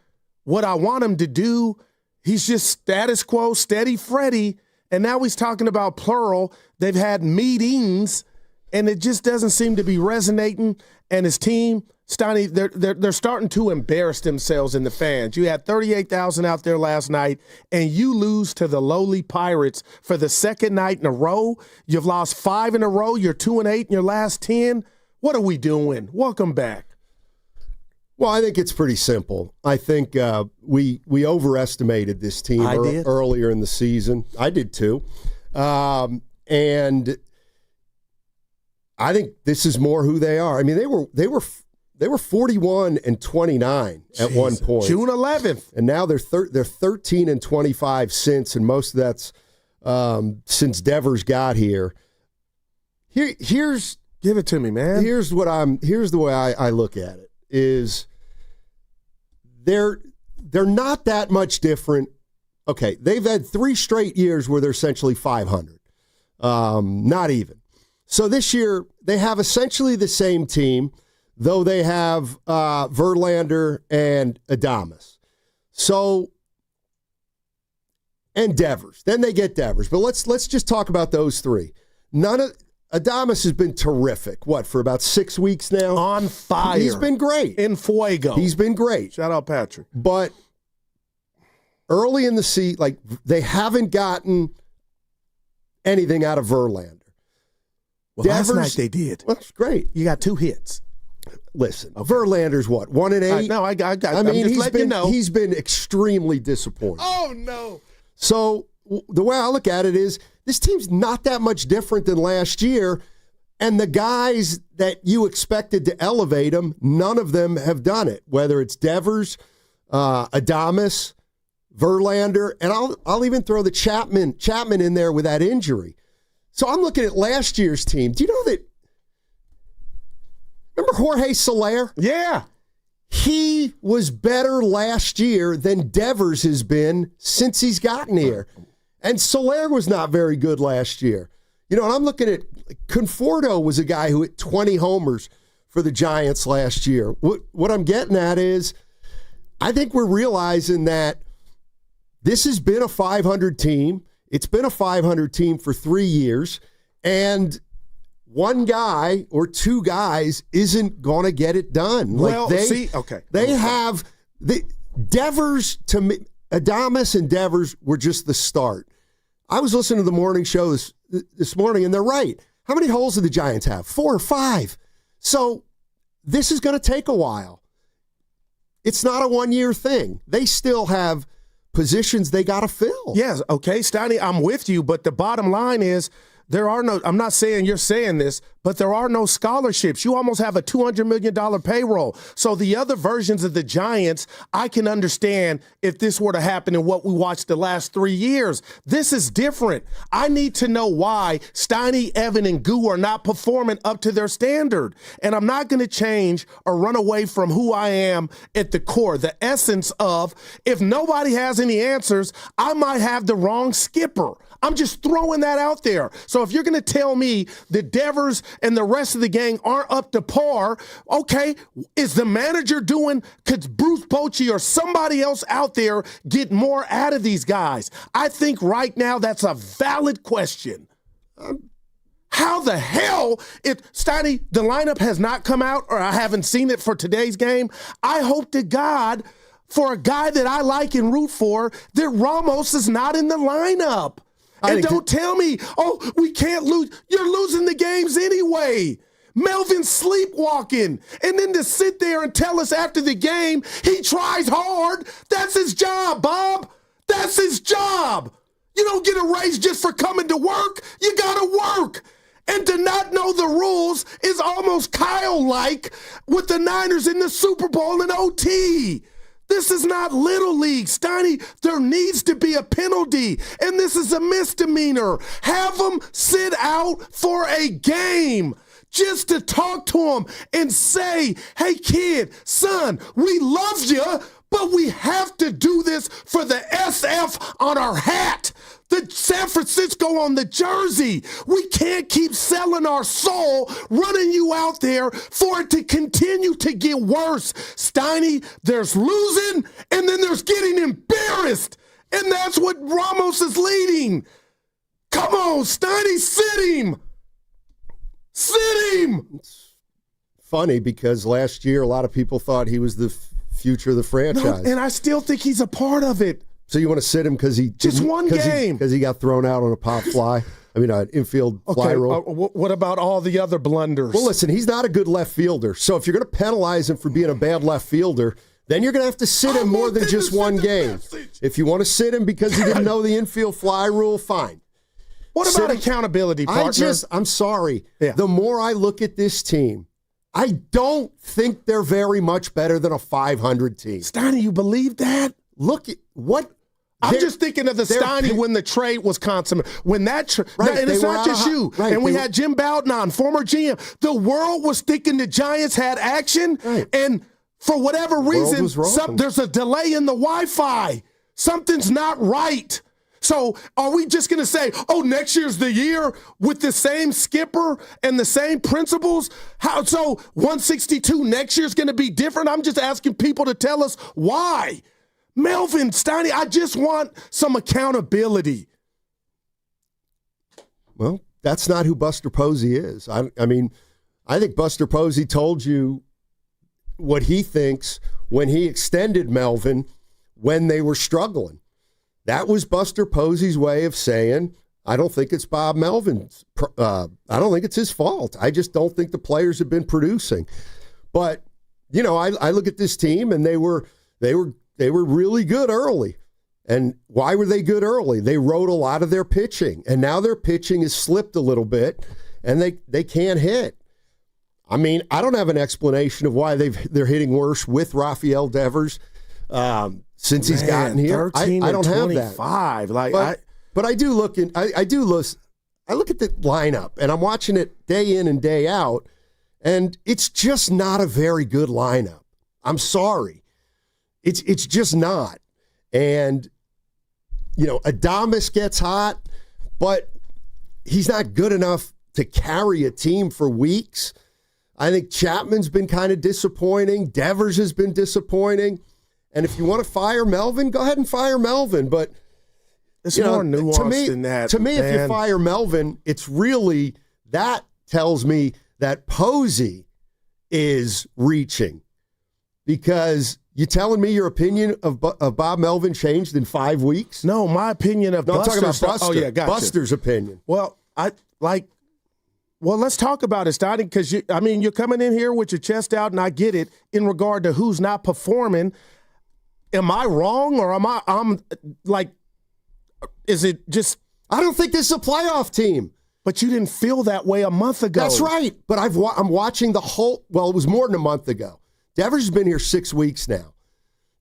S31: what I want him to do. He's just status quo, steady Freddy. And now he's talking about plural. They've had meetings. And it just doesn't seem to be resonating. And his team, Steiny, they're starting to embarrass themselves in the fans. You had 38,000 out there last night, and you lose to the lowly Pirates for the second night in a row. You've lost 5 in a row. You're 2-8 in your last 10. What are we doing? Welcome back.
S1: Well, I think it's pretty simple. I think we overestimated this team earlier in the season. I did too. And I think this is more who they are. I mean, they were 41-29 at one point,
S31: June 11th,
S1: and now they're 13-25 since, and most of that's since Devers got here. Here's
S31: give it to me, man.
S1: Here's the way I look at it is they're not that much different. Okay, they've had 3 straight years where they're essentially 500, not even. So this year, they have essentially the same team, though they have Verlander and Adames. So, and Devers. Then they get Devers. But let's just talk about those 3. Adames has been terrific. For about 6 weeks now?
S31: On fire.
S1: He's been great.
S31: In fuego.
S1: He's been great.
S31: Shout out Patrick.
S1: But early in the season, they haven't gotten anything out of Verlander.
S31: Well,
S1: Devers,
S31: last night they did.
S1: Well, that's great.
S31: You got 2 hits.
S1: Listen, Verlander's what, 1-8?
S31: No, I got.
S1: I mean,
S31: he's
S1: been extremely disappointing.
S31: Oh no!
S1: So the way I look at it is, this team's not that much different than last year, and the guys that you expected to elevate them, none of them have done it. Whether it's Devers, Adames, Verlander, and I'll even throw the Chapman in there with that injury. So I'm looking at last year's team. Do you know that? Remember Jorge Soler?
S31: Yeah.
S1: He was better last year than Devers has been since he's gotten here. And Soler was not very good last year. And I'm looking at Conforto was a guy who hit 20 homers for the Giants last year. What I'm getting at is, I think we're realizing that this has been a 500 team. It's been a 500 team for 3 years, and one guy or 2 guys isn't going to get it done. They have the Devers to me. Adames and Devers were just the start. I was listening to the morning show this morning, and they're right. How many holes do the Giants have? 4 or 5. So this is going to take a while. It's not a one-year thing. They still have positions they got to fill.
S31: Yes, okay, Steiny, I'm with you, but the bottom line is I'm not saying you're saying this, but there are no scholarships. You almost have a $200 million payroll. So the other versions of the Giants, I can understand if this were to happen in what we watched the last 3 years. This is different. I need to know why Steiny, Evan, and Goo are not performing up to their standard. And I'm not going to change or run away from who I am at the core, the essence of, if nobody has any answers, I might have the wrong skipper. I'm just throwing that out there. So if you're going to tell me the Devers and the rest of the gang aren't up to par, okay, is the manager could Bruce Bochy or somebody else out there get more out of these guys? I think right now that's a valid question. How the hell, Steiny, the lineup has not come out, or I haven't seen it for today's game. I hope to God, for a guy that I like and root for, that Ramos is not in the lineup. And don't tell me, we can't lose. You're losing the games anyway. Melvin sleepwalking. And then to sit there and tell us after the game he tries hard. That's his job, Bob. That's his job. You don't get a raise just for coming to work. You got to work. And to not know the rules is almost Kyle-like with the Niners in the Super Bowl in OT. This is not Little League. Steiny, there needs to be a penalty, and this is a misdemeanor. Have them sit out for a game just to talk to them and say, hey, kid, son, we love you, but we have to do this for the SF on our hat. The San Francisco on the jersey. We can't keep selling our soul, running you out there for it to continue to get worse. Steiny, there's losing, and then there's getting embarrassed. And that's what Ramos is leading. Come on, Steiny, sit him. Sit him.
S1: It's funny because last year a lot of people thought he was the future of the franchise.
S31: No, and I still think he's a part of it.
S1: So you want to sit him because he
S31: just one game
S1: because he got thrown out on a pop fly? I mean, an infield fly roll.
S31: What about all the other blunders?
S1: Well, listen, he's not a good left fielder. So if you're going to penalize him for being a bad left fielder, then you're going to have to sit him more than just one game. If you want to sit him because he didn't know the infield fly rule, fine.
S31: What about accountability, partner?
S1: I'm sorry. Yeah. The more I look at this team, I don't think they're very much better than a 500 team.
S31: Steiny, you believe that?
S1: Look at what.
S31: I'm just thinking of the Steiny when the trade was consummated. When that and it's not just you. Right, and we had Jim Bowden on, former GM. The world was thinking the Giants had action, and for whatever reason, there's a delay in the Wi-Fi. Something's not right. So are we just going to say, next year's the year with the same skipper and the same principles? So 162 next year's going to be different? I'm just asking people to tell us why. Melvin, Steiny, I just want some accountability.
S1: Well, that's not who Buster Posey is. I mean, I think Buster Posey told you what he thinks when he extended Melvin when they were struggling. That was Buster Posey's way of saying, I don't think it's Bob Melvin's. I don't think it's his fault. I just don't think the players have been producing. But, you know, I look at this team and they were really good early. And why were they good early? They rode a lot of their pitching. And now their pitching has slipped a little bit and they can't hit. I mean, I don't have an explanation of why they're hitting worse with Rafael Devers since he's gotten here. I don't have that. But I do look at the lineup and I'm watching it day in and day out, and it's just not a very good lineup. I'm sorry. It's just not. And, you know, Adames gets hot, but he's not good enough to carry a team for weeks. I think Chapman's been kind of disappointing. Devers has been disappointing. And if you want to fire Melvin, go ahead and fire Melvin. But
S31: it's more nuanced than that.
S1: To me, if you fire Melvin, it's really, that tells me that Posey is reaching. Because you telling me your opinion of Bob Melvin changed in 5 weeks?
S31: No, my opinion of
S1: Buster. I'm talking about Buster.
S31: Oh, yeah, gotcha.
S1: Buster's opinion.
S31: Well, let's talk about it, Steiny, because you're coming in here with your chest out, and I get it in regard to who's not performing. Am I wrong, or is it just?
S1: I don't think this is a playoff team.
S31: But you didn't feel that way a month ago.
S1: That's right. But I'm watching the whole. Well, it was more than a month ago. Devers has been here 6 weeks now.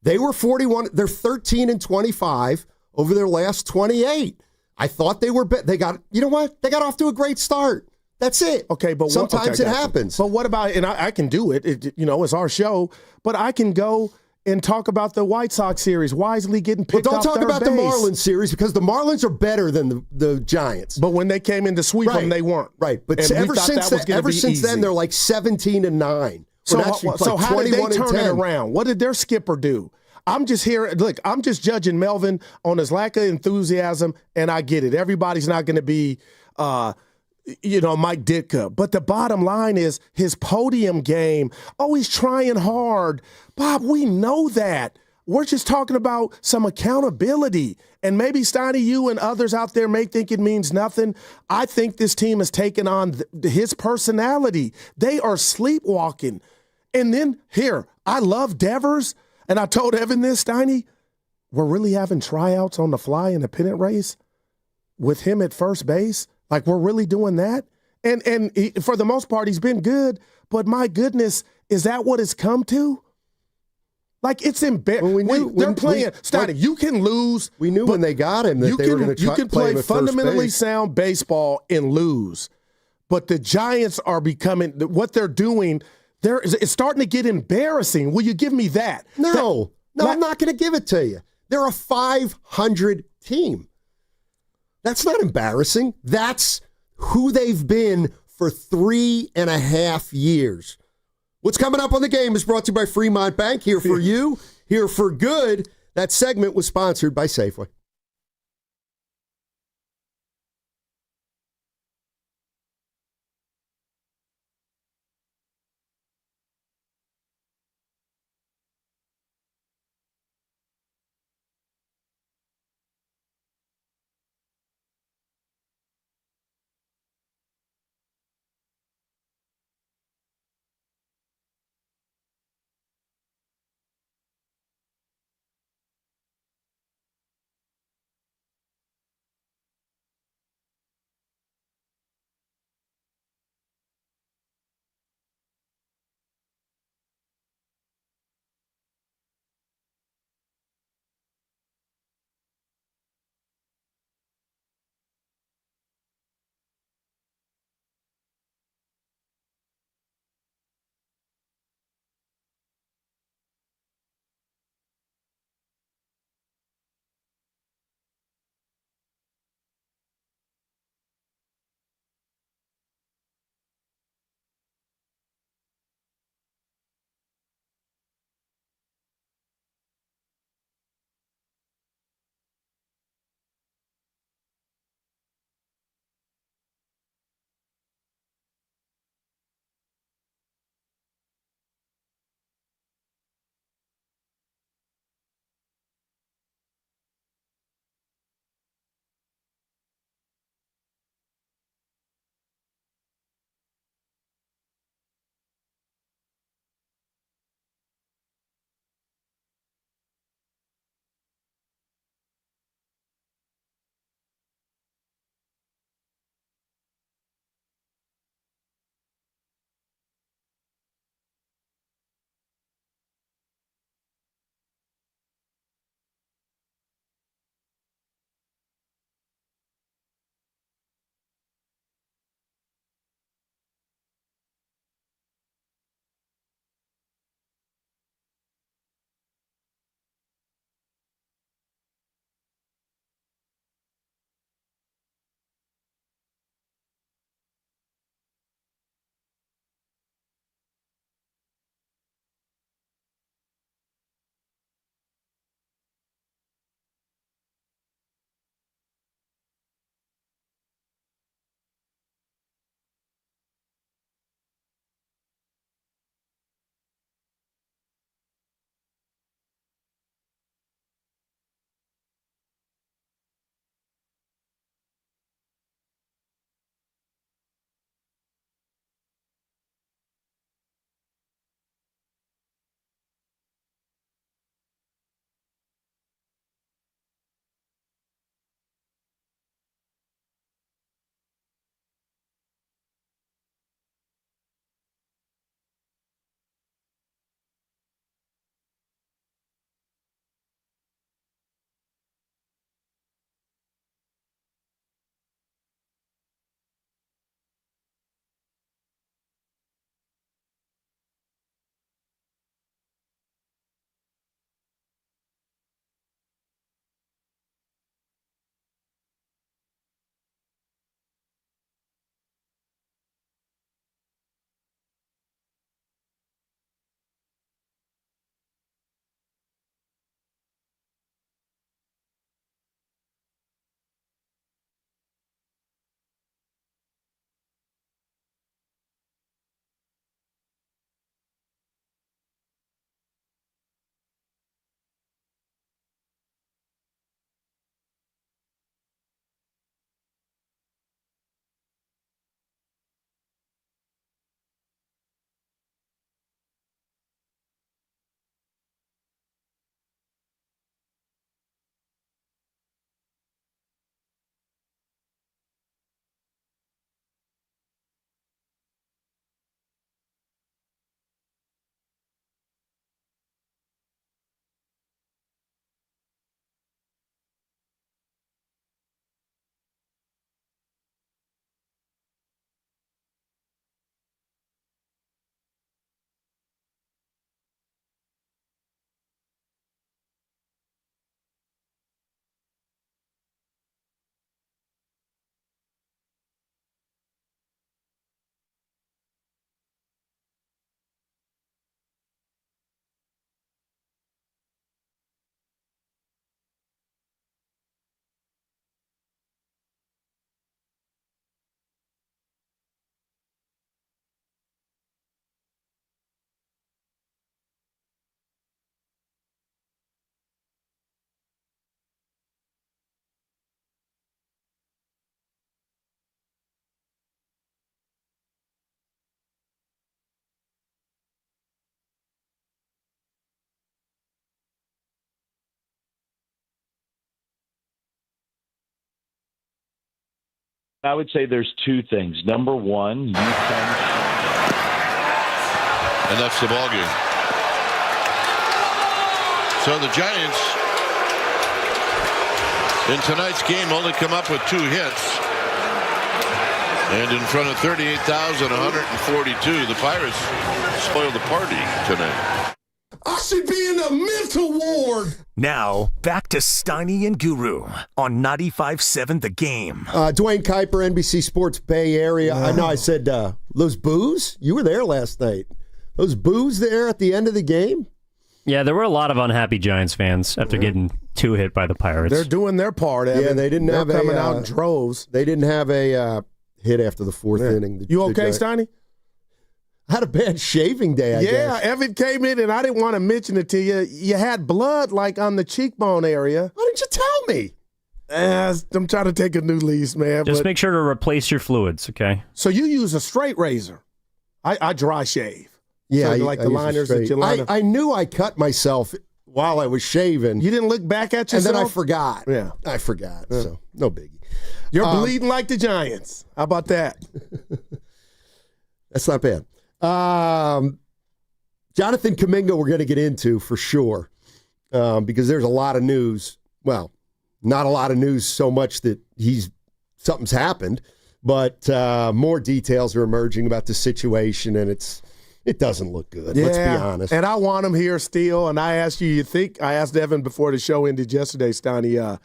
S1: They were 41. They're 13-25 over their last 28. I thought they were. They got. You know what? They got off to a great start. That's it.
S31: Okay, but
S1: sometimes it happens.
S31: But what about? And I can do it. It's our show. But I can go and talk about the White Sox series. Wisely getting picked up.
S1: But don't talk about the Marlins series because the Marlins are better than the Giants.
S31: But when they came in to sweep them, they weren't.
S1: Right. But ever since then, they're like 17-9.
S31: So how did they turn it around? What did their skipper do? I'm just here. Look, I'm just judging Melvin on his lack of enthusiasm, and I get it. Everybody's not going to be, Mike Ditka. But the bottom line is his podium game. Oh, he's trying hard. Bob, we know that. We're just talking about some accountability. And maybe, Steiny, you and others out there may think it means nothing. I think this team has taken on his personality. They are sleepwalking. And then, here, I love Devers. And I told Evan this, Steiny, we're really having tryouts on the fly in the pennant race with him at first base. Like, we're really doing that? And for the most part, he's been good. But my goodness, is that what it's come to? Like, it's embarrassing. They're playing. Steiny, you can lose.
S1: We knew when they got him that they were going to try.
S31: You can play fundamentally sound baseball and lose. But the Giants are becoming, what they're doing, it's starting to get embarrassing. Will you give me that?
S1: No, I'm not going to give it to you. They're a 500 team. That's not embarrassing. That's who they've been for 3.5 years. What's coming up on the game is brought to you by Fremont Bank. Here for you, here for good. That segment was sponsored by Safeway.
S2: I would say there's two things. Number one, you can.
S3: And that's the ballgame. So the Giants in tonight's game only come up with 2 hits. And in front of 38,142, the Pirates spoiled the party tonight.
S31: I should be in a mental ward.
S30: Now, back to Steiny and Guru on 95.7 The Game.
S1: Dwayne Kuiper, NBC Sports Bay Area. I know I said those boos. You were there last night. Those boos there at the end of the game?
S4: Yeah, there were a lot of unhappy Giants fans after getting 2 hit by the Pirates.
S31: They're doing their part, Evan.
S1: Yeah, they didn't
S31: They're
S1: have
S31: coming out in droves.
S1: They didn't have a hit after the 4th inning.
S31: You okay, Steiny?
S1: I had a bad shaving day, I guess.
S31: Yeah, Evan came in, and I didn't want to mention it to you. You had blood, like, on the cheekbone area.
S1: Why didn't you tell me?
S31: I'm trying to take a new lease, man.
S4: Just make sure to replace your fluids, okay?
S31: So you use a straight razor. I dry shave.
S1: Yeah,
S31: so like the liners that you line up.
S1: I knew I cut myself while I was shaving.
S31: You didn't look back at yourself?
S1: And then I forgot.
S31: Yeah.
S1: I forgot, so no biggie.
S31: You're bleeding like the Giants. How about that?
S1: That's not bad. Jonathan Kaminga we're going to get into for sure because there's a lot of news. Well, not a lot of news so much that something's happened, but more details are emerging about the situation, and it doesn't look good.
S31: Yeah,
S1: let's be honest.
S31: And I want him here still. And I asked I asked Evan before the show ended yesterday, Steiny,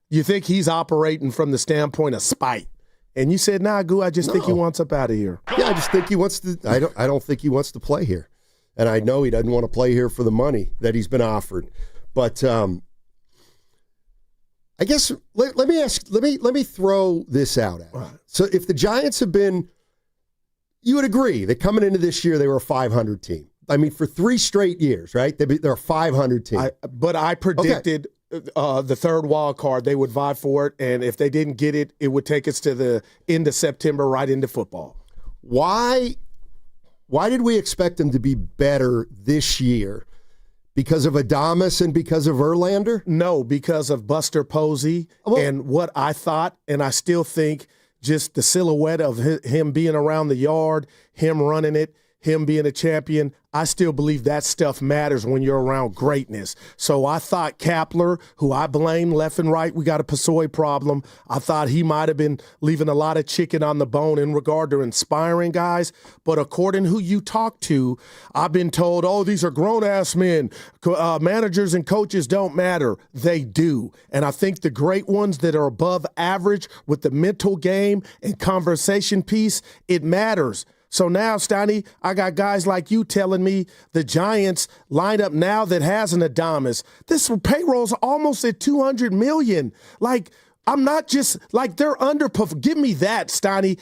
S31: you think he's operating from the standpoint of spite? And you said, nah, Goo, I just think he wants up out of here.
S1: Yeah, I just think he wants to. I don't think he wants to play here, and I know he doesn't want to play here for the money that he's been offered. But I guess let me throw this out at you. Right. So if the Giants have been, you would agree that coming into this year they were a 500 team. I mean, for 3 straight years, right? They're a 500 team.
S31: But I predicted. Okay. The third wild card, they would vie for it, and if they didn't get it, it would take us to the end of September, right into football.
S1: Why did we expect them to be better this year? Because of Adames and because of Verlander?
S31: No, because of Buster Posey and what I thought, and I still think just the silhouette of him being around the yard, him running it, him being a champion, I still believe that stuff matters when you're around greatness. So I thought Kapler, who I blame left and right, we got a Pasoy problem. I thought he might have been leaving a lot of chicken on the bone in regard to inspiring guys. But according to who you talk to, I've been told, these are grown-ass men. Managers and coaches don't matter. They do. And I think the great ones that are above average with the mental game and conversation piece, it matters. So now, Steiny, I got guys like you telling me the Giants lineup now that has an Adames. This payroll's almost at $200 million. Like, I'm not just like they're underperforming. Give me that, Steiny.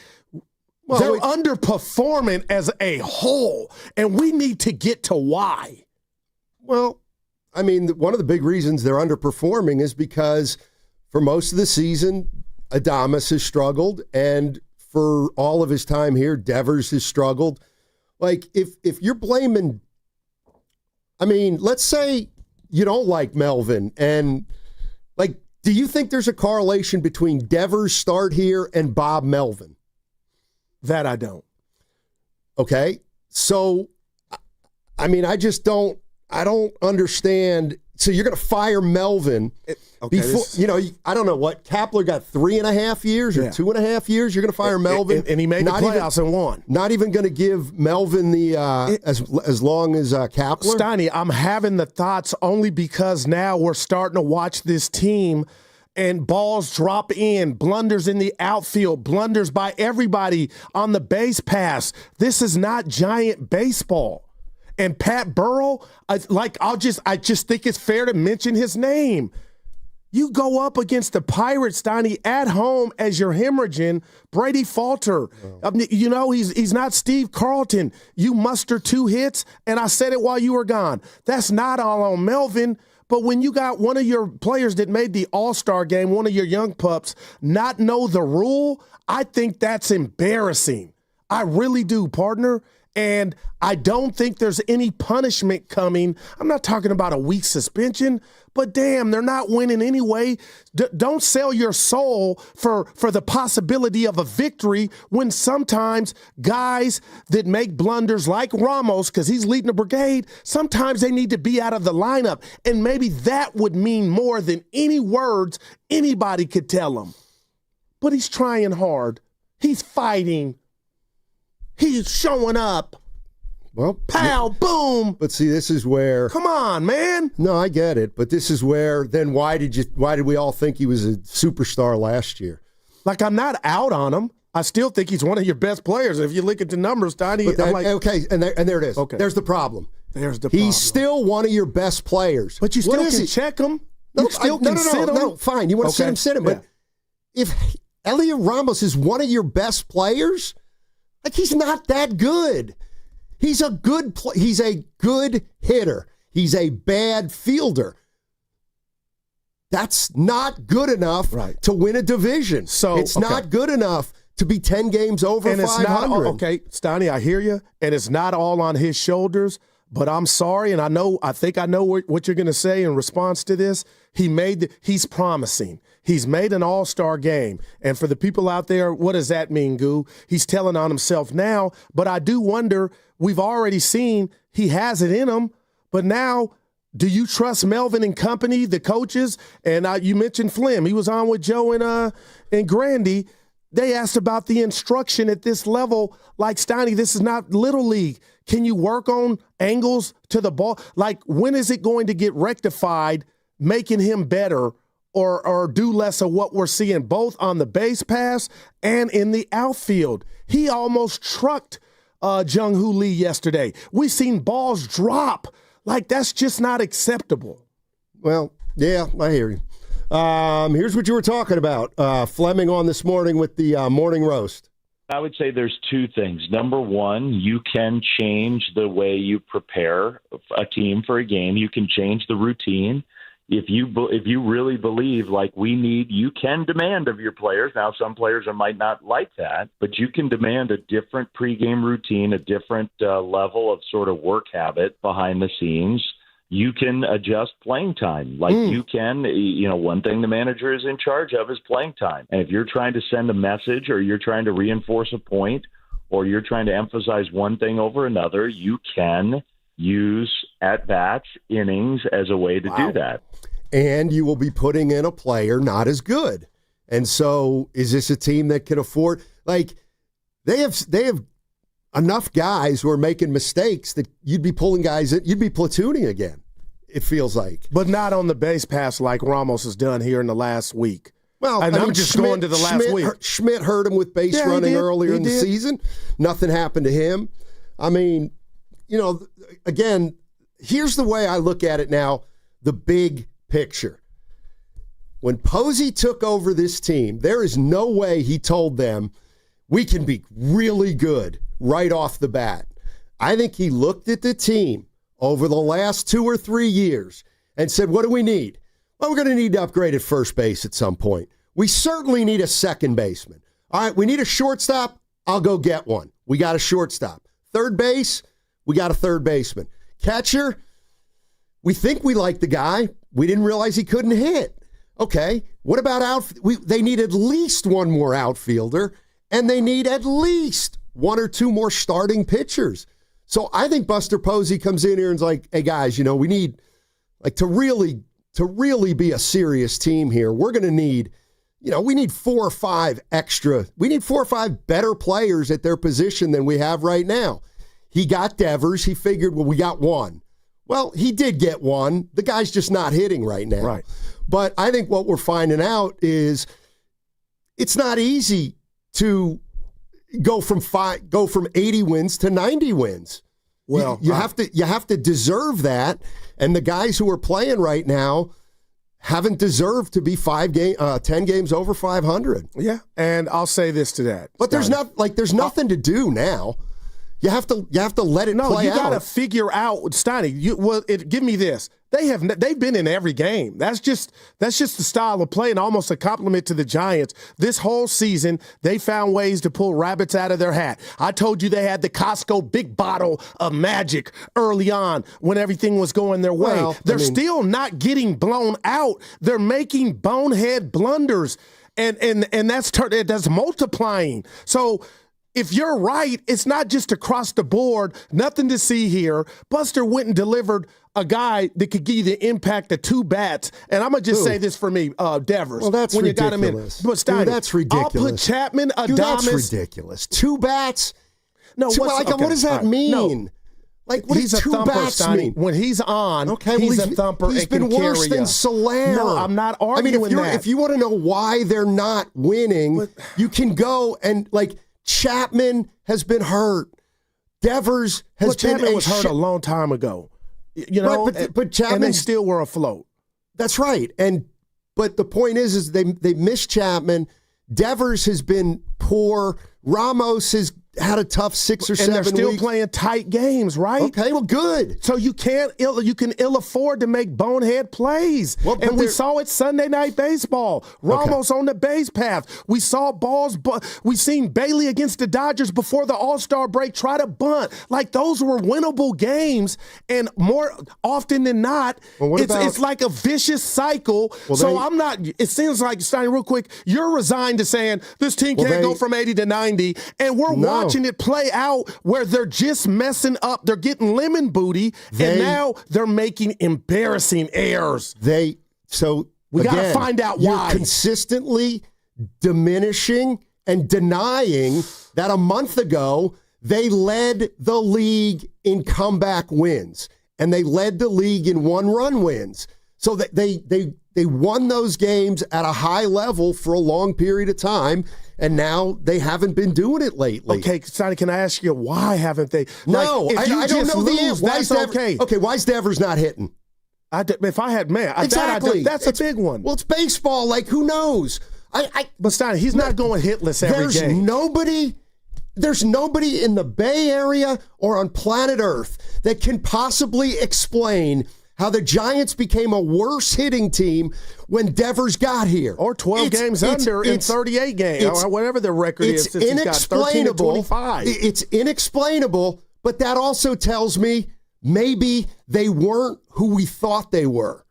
S31: Well, they're underperforming as a whole, and we need to get to why.
S1: Well, I mean, one of the big reasons they're underperforming is because for most of the season, Adames has struggled, and for all of his time here, Devers has struggled. Like, if you're blaming, I mean, let's say you don't like Melvin, and, like, do you think there's a correlation between Devers' start here and Bob Melvin?
S31: That I don't.
S1: Okay? So, I mean, I don't understand. So you're going to fire Melvin before, I don't know what, Kapler got 3.5 years or 2.5 years. You're going to fire Melvin.
S31: And he made the playoffs and won.
S1: Not even going to give Melvin the as long as Kapler?
S31: Steiny, I'm having the thoughts only because now we're starting to watch this team and balls drop in, blunders in the outfield, blunders by everybody on the base pass. This is not Giant baseball. And Pat Burrell, I just think it's fair to mention his name. You go up against the Pirates, Steiny, at home as you're hemorrhaging. Brady Falter, he's not Steve Carlton. You muster 2 hits, and I said it while you were gone. That's not all on Melvin. But when you got one of your players that made the All-Star game, one of your young pups, not know the rule, I think that's embarrassing. I really do, partner. And I don't think there's any punishment coming. I'm not talking about a week suspension, but damn, they're not winning anyway. Don't sell your soul for the possibility of a victory when sometimes guys that make blunders like Ramos, because he's leading the brigade, sometimes they need to be out of the lineup. And maybe that would mean more than any words anybody could tell him. But he's trying hard. He's fighting. He's showing up.
S1: Well,
S31: pow, boom.
S1: But see, this is where.
S31: Come on, man.
S1: No, I get it. But this is where. Then why did we all think he was a superstar last year?
S31: Like, I'm not out on him. I still think he's one of your best players. If you look at the numbers, Steiny, I'm like,
S1: okay, and there it is. Okay, there's the problem. He's still one of your best players.
S31: But you still can check him. You still can sit him.
S1: No, fine. You want to sit him, sit him. But if Elliot Ramos is one of your best players, like, he's not that good. He's a good hitter. He's a bad fielder. That's not good enough to win a division. So it's not good enough to be 10 games over 500.
S31: It's not okay, Steiny, I hear you, and it's not all on his shoulders. But I'm sorry, and I think I know what you're going to say in response to this. He's promising. He's made an all-star game. And for the people out there, what does that mean, Goo? He's telling on himself now, but I do wonder, we've already seen he has it in him, but now, do you trust Melvin and company, the coaches? And you mentioned Flem. He was on with Joe and Grandy. They asked about the instruction at this level. Like, Steiny, this is not Little League. Can you work on angles to the ball? Like, when is it going to get rectified, making him better or do less of what we're seeing both on the base pass and in the outfield? He almost trucked Jung-Hoo Lee yesterday. We've seen balls drop. Like, that's just not acceptable.
S1: Well, yeah, I hear you. Here's what you were talking about. Fleming on this morning with the morning roast.
S2: I would say there's two things. Number one, you can change the way you prepare a team for a game. You can change the routine. If you really believe, like we need, you can demand of your players. Now, some players might not like that, but you can demand a different pregame routine, a different level of sort of work habit behind the scenes. You can adjust playing time. Like you can, one thing the manager is in charge of is playing time. And if you're trying to send a message or you're trying to reinforce a point or you're trying to emphasize one thing over another, you can use at-bats, innings as a way to do that.
S1: And you will be putting in a player not as good. And so is this a team that can afford, like, they have enough guys who are making mistakes that you'd be pulling guys that you'd be platooning again, it feels like.
S31: But not on the base pass like Ramos has done here in the last week.
S1: Well,
S31: and I'm just going to the last week.
S1: Schmidt hurt him with base running earlier in the season. Nothing happened to him. I mean, again, here's the way I look at it now, the big picture. When Posey took over this team, there is no way he told them we can be really good right off the bat. I think he looked at the team over the last 2 or 3 years and said, what do we need? Well, we're going to need to upgrade at first base at some point. We certainly need a second baseman. All right, we need a shortstop. I'll go get one. We got a shortstop. Third base, we got a third baseman. Catcher, we think we like the guy. We didn't realize he couldn't hit. Okay, what about they need at least one more outfielder, and they need at least 1 or 2 more starting pitchers. So I think Buster Posey comes in here and is like, hey, guys, we need, like, to really be a serious team here, we're going to need, we need 4 or 5 extra. We need 4 or 5 better players at their position than we have right now. He got Devers. He figured, well, we got one. Well, he did get one. The guy's just not hitting right now.
S31: Right.
S1: But I think what we're finding out is it's not easy to go from 80 wins to 90 wins. Well, you have to deserve that, and the guys who are playing right now haven't deserved to be 10 games over 500.
S31: Yeah, and I'll say this to that.
S1: But there's nothing to do now. You have to let it play out.
S31: No, you got to figure out, Steiny. Give me this. They've been in every game. That's just the style of play, and almost a compliment to the Giants. This whole season, they found ways to pull rabbits out of their hat. I told you they had the Costco big bottle of magic early on when everything was going their way.
S1: Well,
S31: They're still not getting blown out. They're making bonehead blunders, and that's multiplying. So. If you're right, it's not just across the board, nothing to see here. Buster went and delivered a guy that could give you the impact of 2 bats. And I'm going to just say this for me, Devers.
S1: Well, that's
S31: when
S1: ridiculous.
S31: You got him in. But Steiny,
S1: that's ridiculous.
S31: I'll put Chapman, Adames.
S1: That's ridiculous. 2 bats?
S31: No,
S1: what does that mean?
S31: No.
S1: Like, what
S31: he's
S1: does
S31: a
S1: 2
S31: thumper,
S1: bats
S31: Steiny.
S1: mean?
S31: When he's on, he's a thumper.
S1: He's been worse than Soler.
S31: No, I'm not arguing that.
S1: If you want to know why they're not winning, you can go and, Chapman has been hurt. Devers has been
S31: Chapman was hurt a long time ago. Right, but Chapman, and they still were afloat.
S1: That's right. But the point is they missed Chapman. Devers has been poor. Ramos has had a tough 6 or 7 weeks.
S31: And they're still playing tight games, right?
S1: Okay, well, good.
S31: So you can ill afford to make bonehead plays. Well, and we saw it Sunday Night Baseball. Ramos on the base path. We saw balls, we seen Bailey against the Dodgers before the All-Star break try to bunt. Like, those were winnable games, and more often than not, it's like a vicious cycle. It seems like, Steiny, real quick, you're resigned to saying this team can't go from 80 to 90, and we're watching it play out where they're just messing up. They're getting lemon booty, and now they're making embarrassing errors.
S1: We got to
S31: find out why.
S1: You're consistently diminishing and denying that a month ago they led the league in comeback wins, and they led the league in 1-run wins. So that they won those games at a high level for a long period of time, and now they haven't been doing it lately.
S31: Okay, Sonny, can I ask you why haven't they?
S1: No, I don't know the answer.
S31: That's okay.
S1: Okay, why is Devers not hitting?
S31: If I had
S1: exactly,
S31: that's a big one.
S1: Well, it's baseball. Who knows?
S31: But Steiny, he's not going hitless every game.
S1: There's nobody in the Bay Area or on planet Earth that can possibly explain how the Giants became a worse hitting team when Devers got here.
S31: Or 12 games under in 38 games, or whatever the record is since he's got 13 and 25.
S1: It's inexplainable, but that also tells me maybe they weren't who we thought they were.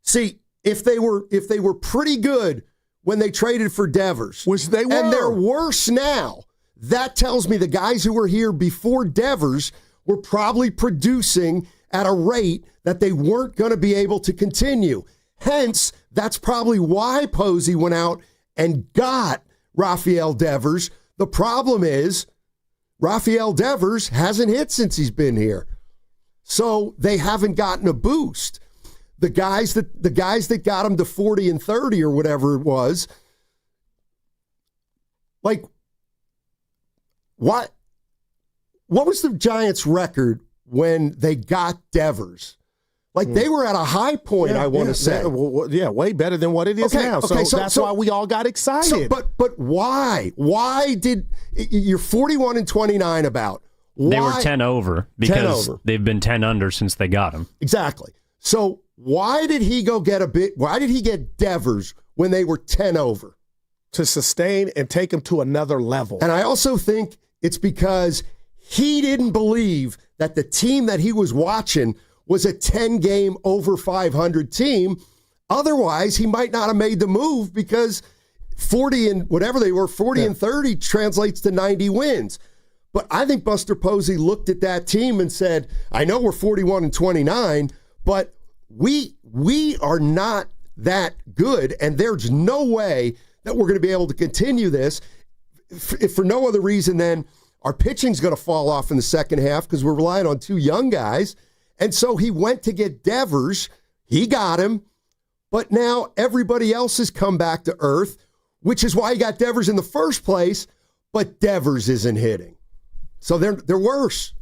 S1: See, if they were pretty good when they traded for Devers,
S31: which they were,
S1: and they're worse now, that tells me the guys who were here before Devers were probably producing at a rate that they weren't going to be able to continue. Hence, that's probably why Posey went out and got Rafael Devers. The problem is Rafael Devers hasn't hit since he's been here. So they haven't gotten a boost. The guys that got him to 40 and 30 or whatever it was, what was the Giants' record when they got Devers? They were at a high point, I want to say.
S31: Way better than what it is now. So that's why we all got excited.
S1: But why? Why did you're 41 and 29 about? Why?
S4: They were 10 over because they've been 10 under since they got him.
S1: Exactly. So why did he why did he get Devers when they were 10 over?
S31: To sustain and take him to another level.
S1: And I also think it's because he didn't believe that the team that he was watching was a 10-game over 500 team. Otherwise, he might not have made the move because 40 and whatever they were, 40 and 30 translates to 90 wins. But I think Buster Posey looked at that team and said, I know we're 41 and 29, but we are not that good, and there's no way that we're going to be able to continue this if for no other reason than our pitching's going to fall off in the second half because we're relying on 2 young guys. And so he went to get Devers. He got him. But now everybody else has come back to earth, which is why he got Devers in the first place. But Devers isn't hitting. So they're worse.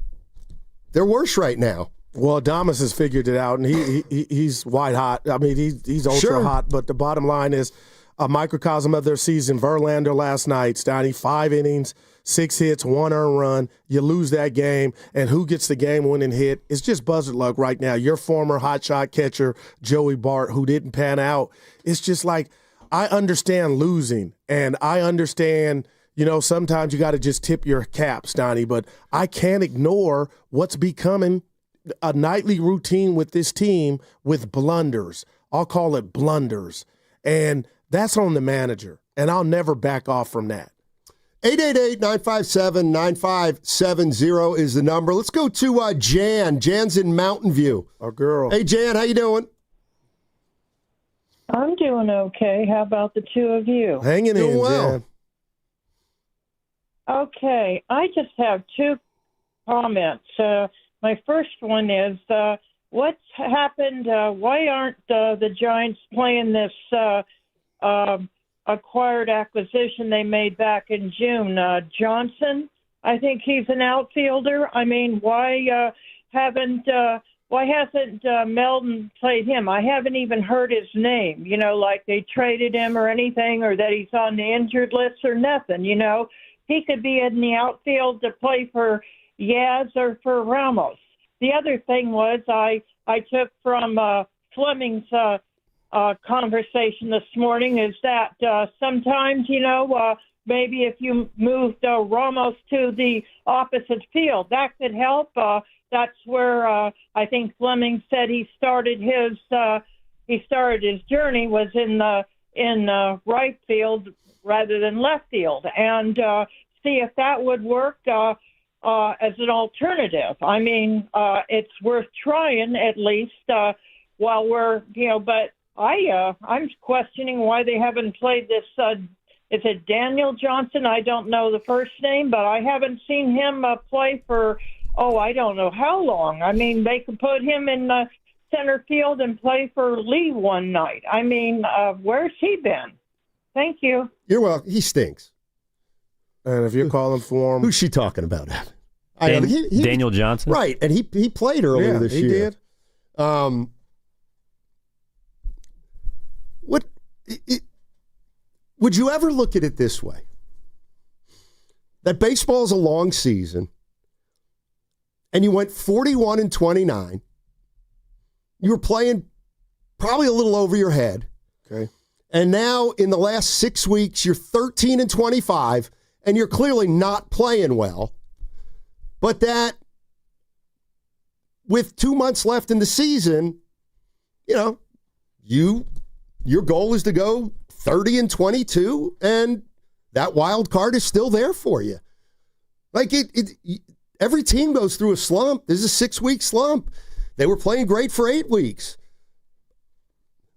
S1: They're worse right now.
S31: Well, Adames has figured it out, and he's white hot. I mean, he's ultra hot. But the bottom line is a microcosm of their season. Verlander last night, Steiny, 5 innings, 6 hits, 1 earned run. You lose that game, and who gets the game-winning hit? It's just buzzard luck right now. Your former hotshot catcher, Joey Bart, who didn't pan out. It's just like, I understand losing, and I understand, sometimes you got to just tip your cap, Steiny, but I can't ignore what's becoming a nightly routine with this team with blunders. I'll call it blunders. And that's on the manager, and I'll never back off from that.
S1: 888-957-9570 is the number. Let's go to Jan. Jan's in Mountain View.
S31: Our girl.
S1: Hey, Jan, how you doing?
S5: I'm doing okay. How about the two of you?
S31: Hanging in,
S1: well.
S31: Jan.
S5: Okay, I just have two comments. My first one is, what's happened? Why aren't the Giants playing this acquired acquisition they made back in June? Johnson, I think he's an outfielder. I mean, why hasn't Melvin played him? I haven't even heard his name, like they traded him or anything, or that he's on the injured list or nothing, He could be in the outfield to play for Yaz or for Ramos. The other thing was I took from Fleming's conversation this morning is that sometimes, maybe if you moved Ramos to the opposite field, that could help. That's where I think Fleming said he started his journey was in right field rather than left field, and see if that would work as an alternative. I mean, it's worth trying at least while we're, but I'm questioning why they haven't played this. Is it Daniel Johnson? I don't know the first name, but I haven't seen him play for, I don't know how long. I mean, they could put him in center field and play for Lee one night. I mean, where's he been? Thank you.
S1: You're welcome. He stinks.
S31: And if you're calling for him,
S1: who's she talking about?
S4: Daniel Johnson,
S1: right? And he played earlier this year.
S31: He did.
S1: Would you ever look at it this way? That baseball is a long season, and you went 41-29. You were playing probably a little over your head.
S31: Okay.
S1: And now in the last 6 weeks, you're 13-25, and you're clearly not playing well. But that, with 2 months left in the season, your goal is to go 30-22, and that wild card is still there for you. Like every team goes through a slump. This is a 6-week slump. They were playing great for 8 weeks.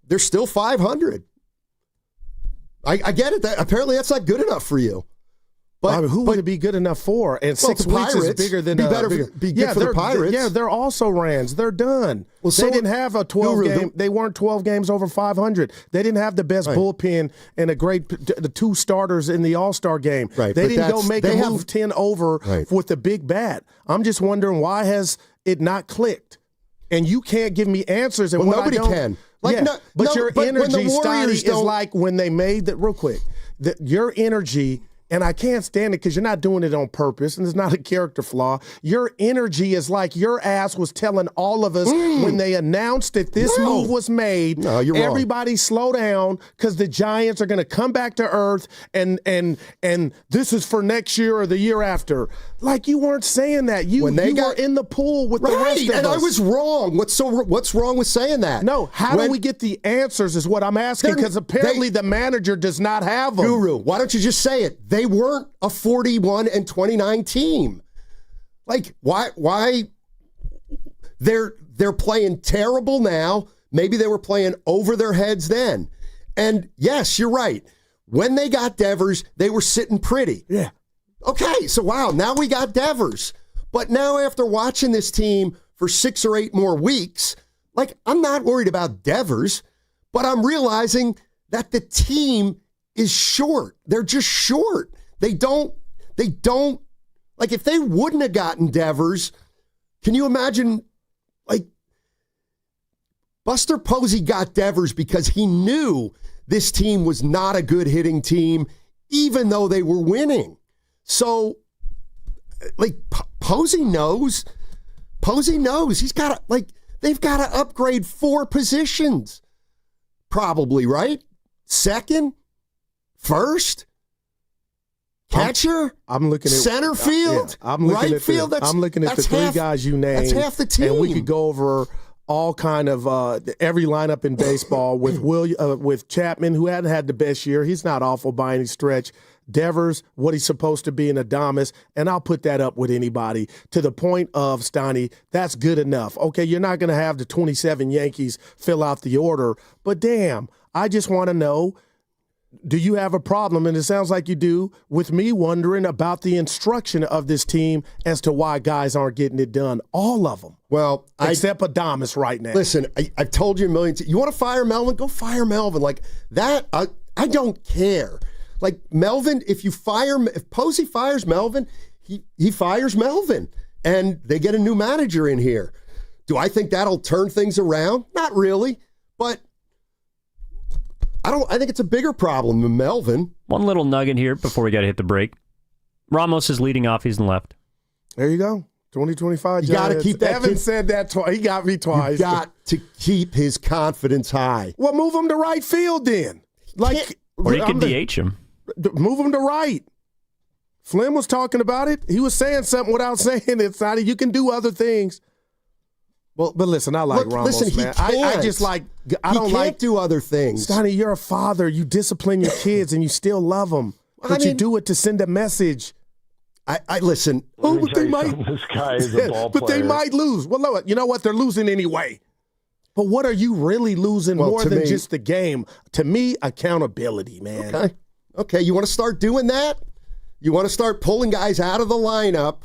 S1: They're still 500. I get it. Apparently that's not good enough for you.
S31: But who would it be good enough for? And 6 weeks is bigger than
S1: be good for the Pirates.
S31: They're also Rans. They're done.
S1: Well,
S31: they didn't have a 12 game. They weren't 12 games over 500. They didn't have the best bullpen and the 2 starters in the All-Star game.
S1: Right,
S31: they didn't go make a move 10 over with the big bat. I'm just wondering, why has it not clicked? And you can't give me answers. And
S1: nobody can.
S31: Your energy, Steiny, is like when they made that, real quick, your energy, and I can't stand it because you're not doing it on purpose, and it's not a character flaw. Your energy is like your ass was telling all of us when they announced that this move was made.
S1: No, you're wrong.
S31: Everybody slow down because the Giants are going to come back to earth, and this is for next year or the year after. Like, you weren't saying that. You were in the pool with the rest of us.
S1: And I was wrong. What's wrong with saying that?
S31: No, do we get the answers is what I'm asking, because apparently the manager does not have them.
S1: Guru, why don't you just say it? They weren't a 41-29 team. Like, why they're playing terrible now. Maybe they were playing over their heads then. And yes, you're right. When they got Devers, they were sitting pretty.
S31: Yeah.
S1: Okay, so wow, now we got Devers. But now after watching this team for 6 or 8 more weeks, like, I'm not worried about Devers, but I'm realizing that the team is short. They're just short. They don't, like, if they wouldn't have gotten Devers, can you imagine, like, Buster Posey got Devers because he knew this team was not a good hitting team, even though they were winning. So, like, Posey knows. He's got to, they've got to upgrade 4 positions. Probably, right? Second? First? Catcher?
S31: I'm looking at
S1: center field.
S31: I'm looking
S1: right field.
S31: I'm looking at the 3 guys you named.
S1: That's half the team.
S31: And we could go over all kind of every lineup in baseball with Chapman, who hadn't had the best year. He's not awful by any stretch. Devers, what he's supposed to be in Adames, and I'll put that up with anybody to the point of, Steiny, that's good enough. Okay, you're not going to have the 27 Yankees fill out the order, but damn, I just want to know, do you have a problem, and it sounds like you do, with me wondering about the instruction of this team as to why guys aren't getting it done? All of them.
S1: Well,
S31: except Adames right now.
S1: Listen, I've told you a million times. You want to fire Melvin? Go fire Melvin. Like that, I don't care. Like Melvin, if Posey fires Melvin, he fires Melvin, and they get a new manager in here. Do I think that'll turn things around? Not really, but I think it's a bigger problem than Melvin.
S4: One little nugget here before we got to hit the break. Ramos is leading off. He's in left.
S31: There you go. 2025.
S1: You got to keep that.
S31: Evan said that twice. He got me twice.
S1: You got to keep his confidence high.
S31: Well, move him to right field then.
S4: Or you can DH him.
S31: Move him to right. Flynn was talking about it. He was saying something without saying it. Sonny, you can do other things. Well, but listen, I like Ramos,
S1: listen,
S31: man. I just like. I don't like
S1: do other things.
S31: Sonny, you're a father. You discipline your kids, and you still love them. But you do it to send a message.
S1: I listen.
S31: Oh, but they might.
S2: This guy is a ball
S31: but
S2: player.
S31: they might lose. Well, look, you know what? They're losing anyway. But what are you really losing more than just the game? To me, accountability, man.
S1: Okay. You want to start doing that? You want to start pulling guys out of the lineup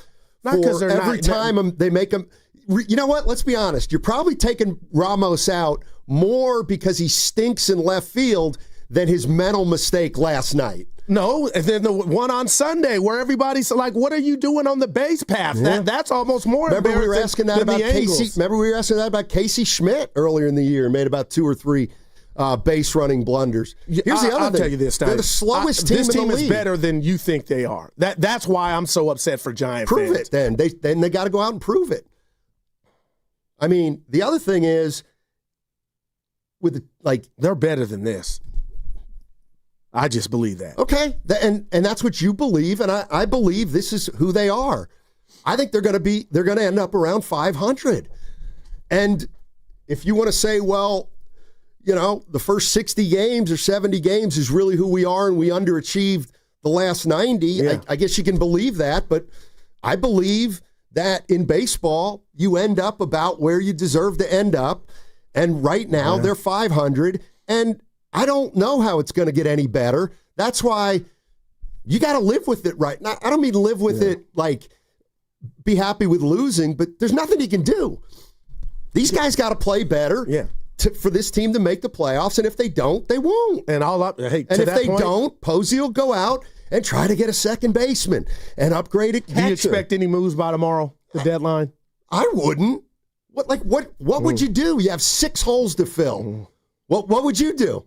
S1: for every time they make them. You know what? Let's be honest. You're probably taking Ramos out more because he stinks in left field than his mental mistake last night.
S31: No, and then the one on Sunday where everybody's like, what are you doing on the base path?
S1: Yeah.
S31: That's almost more
S1: Remember we were
S31: embarrassing
S1: asking that
S31: than
S1: about
S31: the
S1: Casey.
S31: Angles.
S1: Remember we were asking that about Casey Schmidt earlier in the year. Made about 2 or 3 base running blunders. Here's the other thing.
S31: I'll tell you this,
S1: they're the slowest team in the league.
S31: This team is better than you think they are. That's why I'm so upset for Giant fans.
S1: Prove it then. They got to go out and prove it. I mean, the other thing is,
S31: they're better than this. I just believe that.
S1: Okay, and that's what you believe, and I believe this is who they are. I think they're going to end up around 500. And if you want to say, well, you know, the first 60 games or 70 games is really who we are, and we underachieved the last 90, yeah. I guess you can believe that, but I believe that in baseball, you end up about where you deserve to end up. And right now, they're 500. And I don't know how it's going to get any better. That's why you got to live with it right now. I don't mean live with it like be happy with losing, but there's nothing you can do. These guys got to play better for this team to make the playoffs. And if they don't, they won't.
S31: And if
S1: they don't, Posey will go out and try to get a second baseman and upgrade it.
S31: Do you expect any moves by tomorrow, the deadline?
S1: I wouldn't. What would you do? You have 6 holes to fill. What would you do?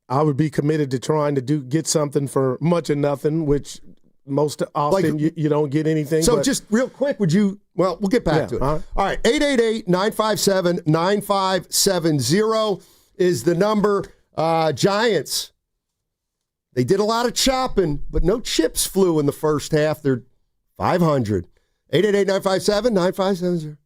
S31: I would be committed to trying to get something for much of nothing, which most often you don't get anything.
S1: So just real quick, would you? Well, we'll get back to it. All right, 888-957-9570 is the number. Giants. They did a lot of chopping, but no chips flew in the first half. They're 500. 888-957-9570.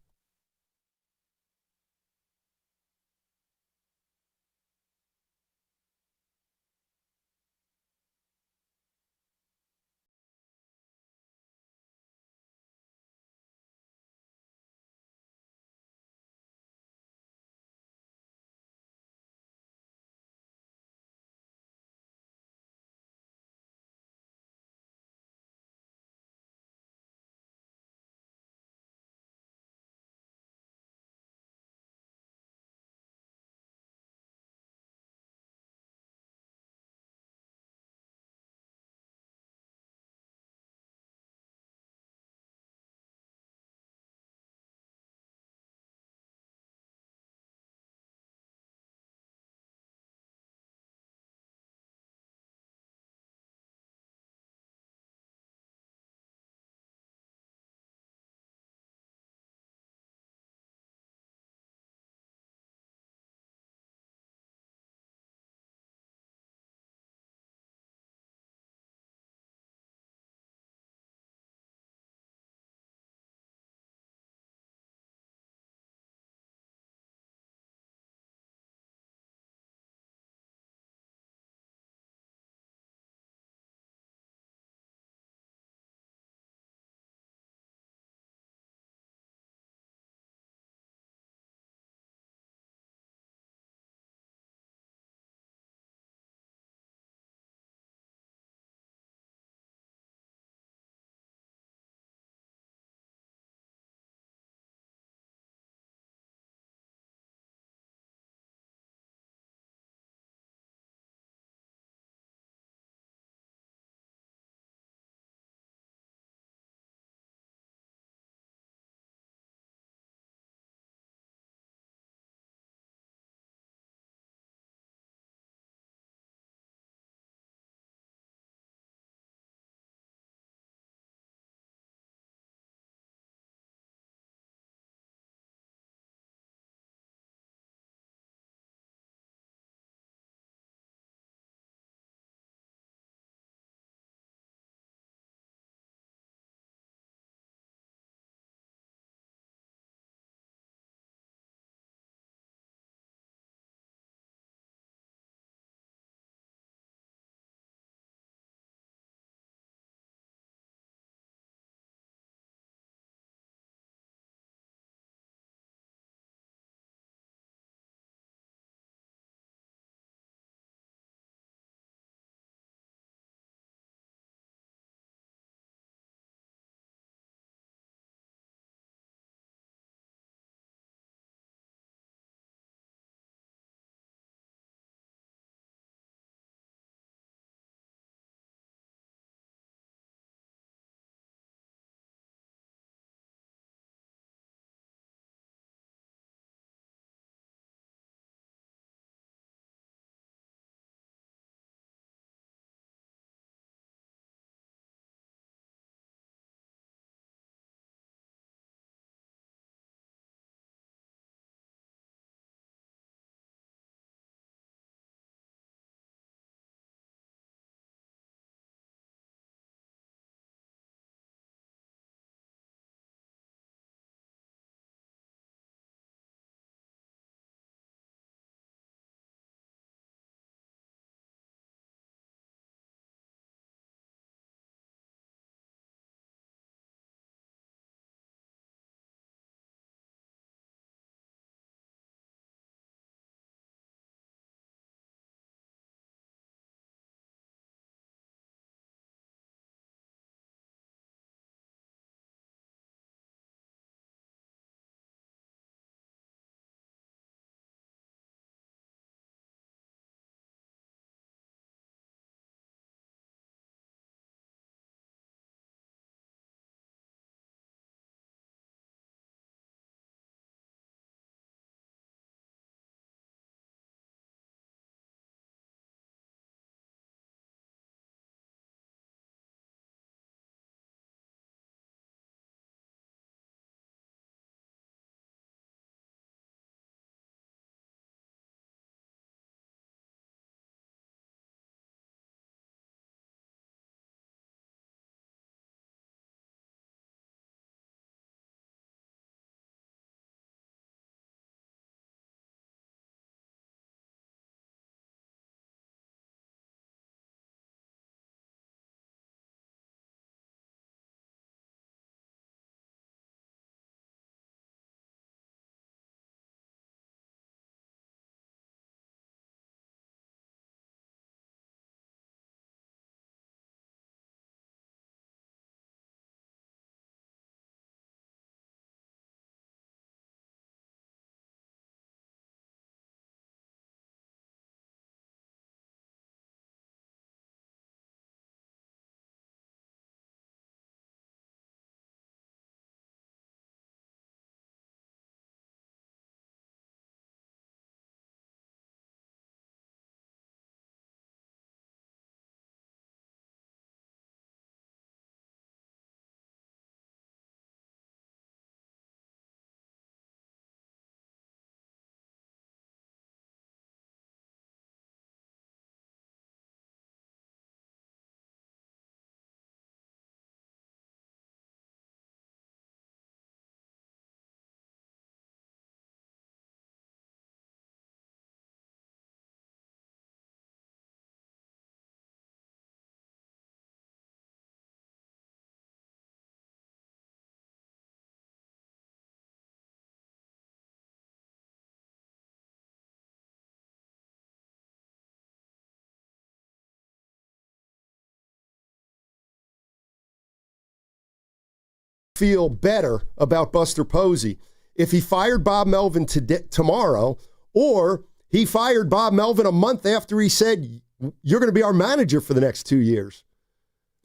S1: feel better about Buster Posey? If he fired Bob Melvin tomorrow, or he fired Bob Melvin a month after he said, you're going to be our manager for the next 2 years.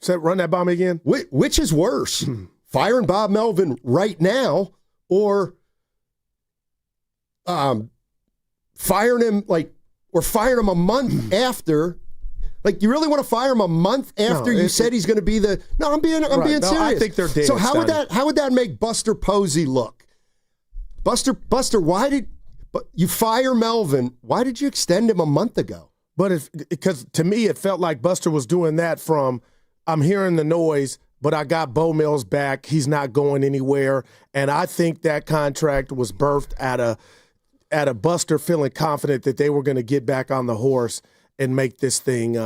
S31: So run that by me again.
S1: Which is worse, firing Bob Melvin right now, or firing him a month after? Like, you really want to fire him a month after you said he's going to be the? No, I'm being serious.
S31: I think they're dead.
S1: So how would that make Buster Posey look? Buster, why did you fire Melvin? Why did you extend him a month ago?
S31: Because to me it felt like Buster was doing that from, I'm hearing the noise, but I got Bo Mills back. He's not going anywhere, and I think that contract was birthed out of Buster feeling confident that they were going to get back on the horse and make this thing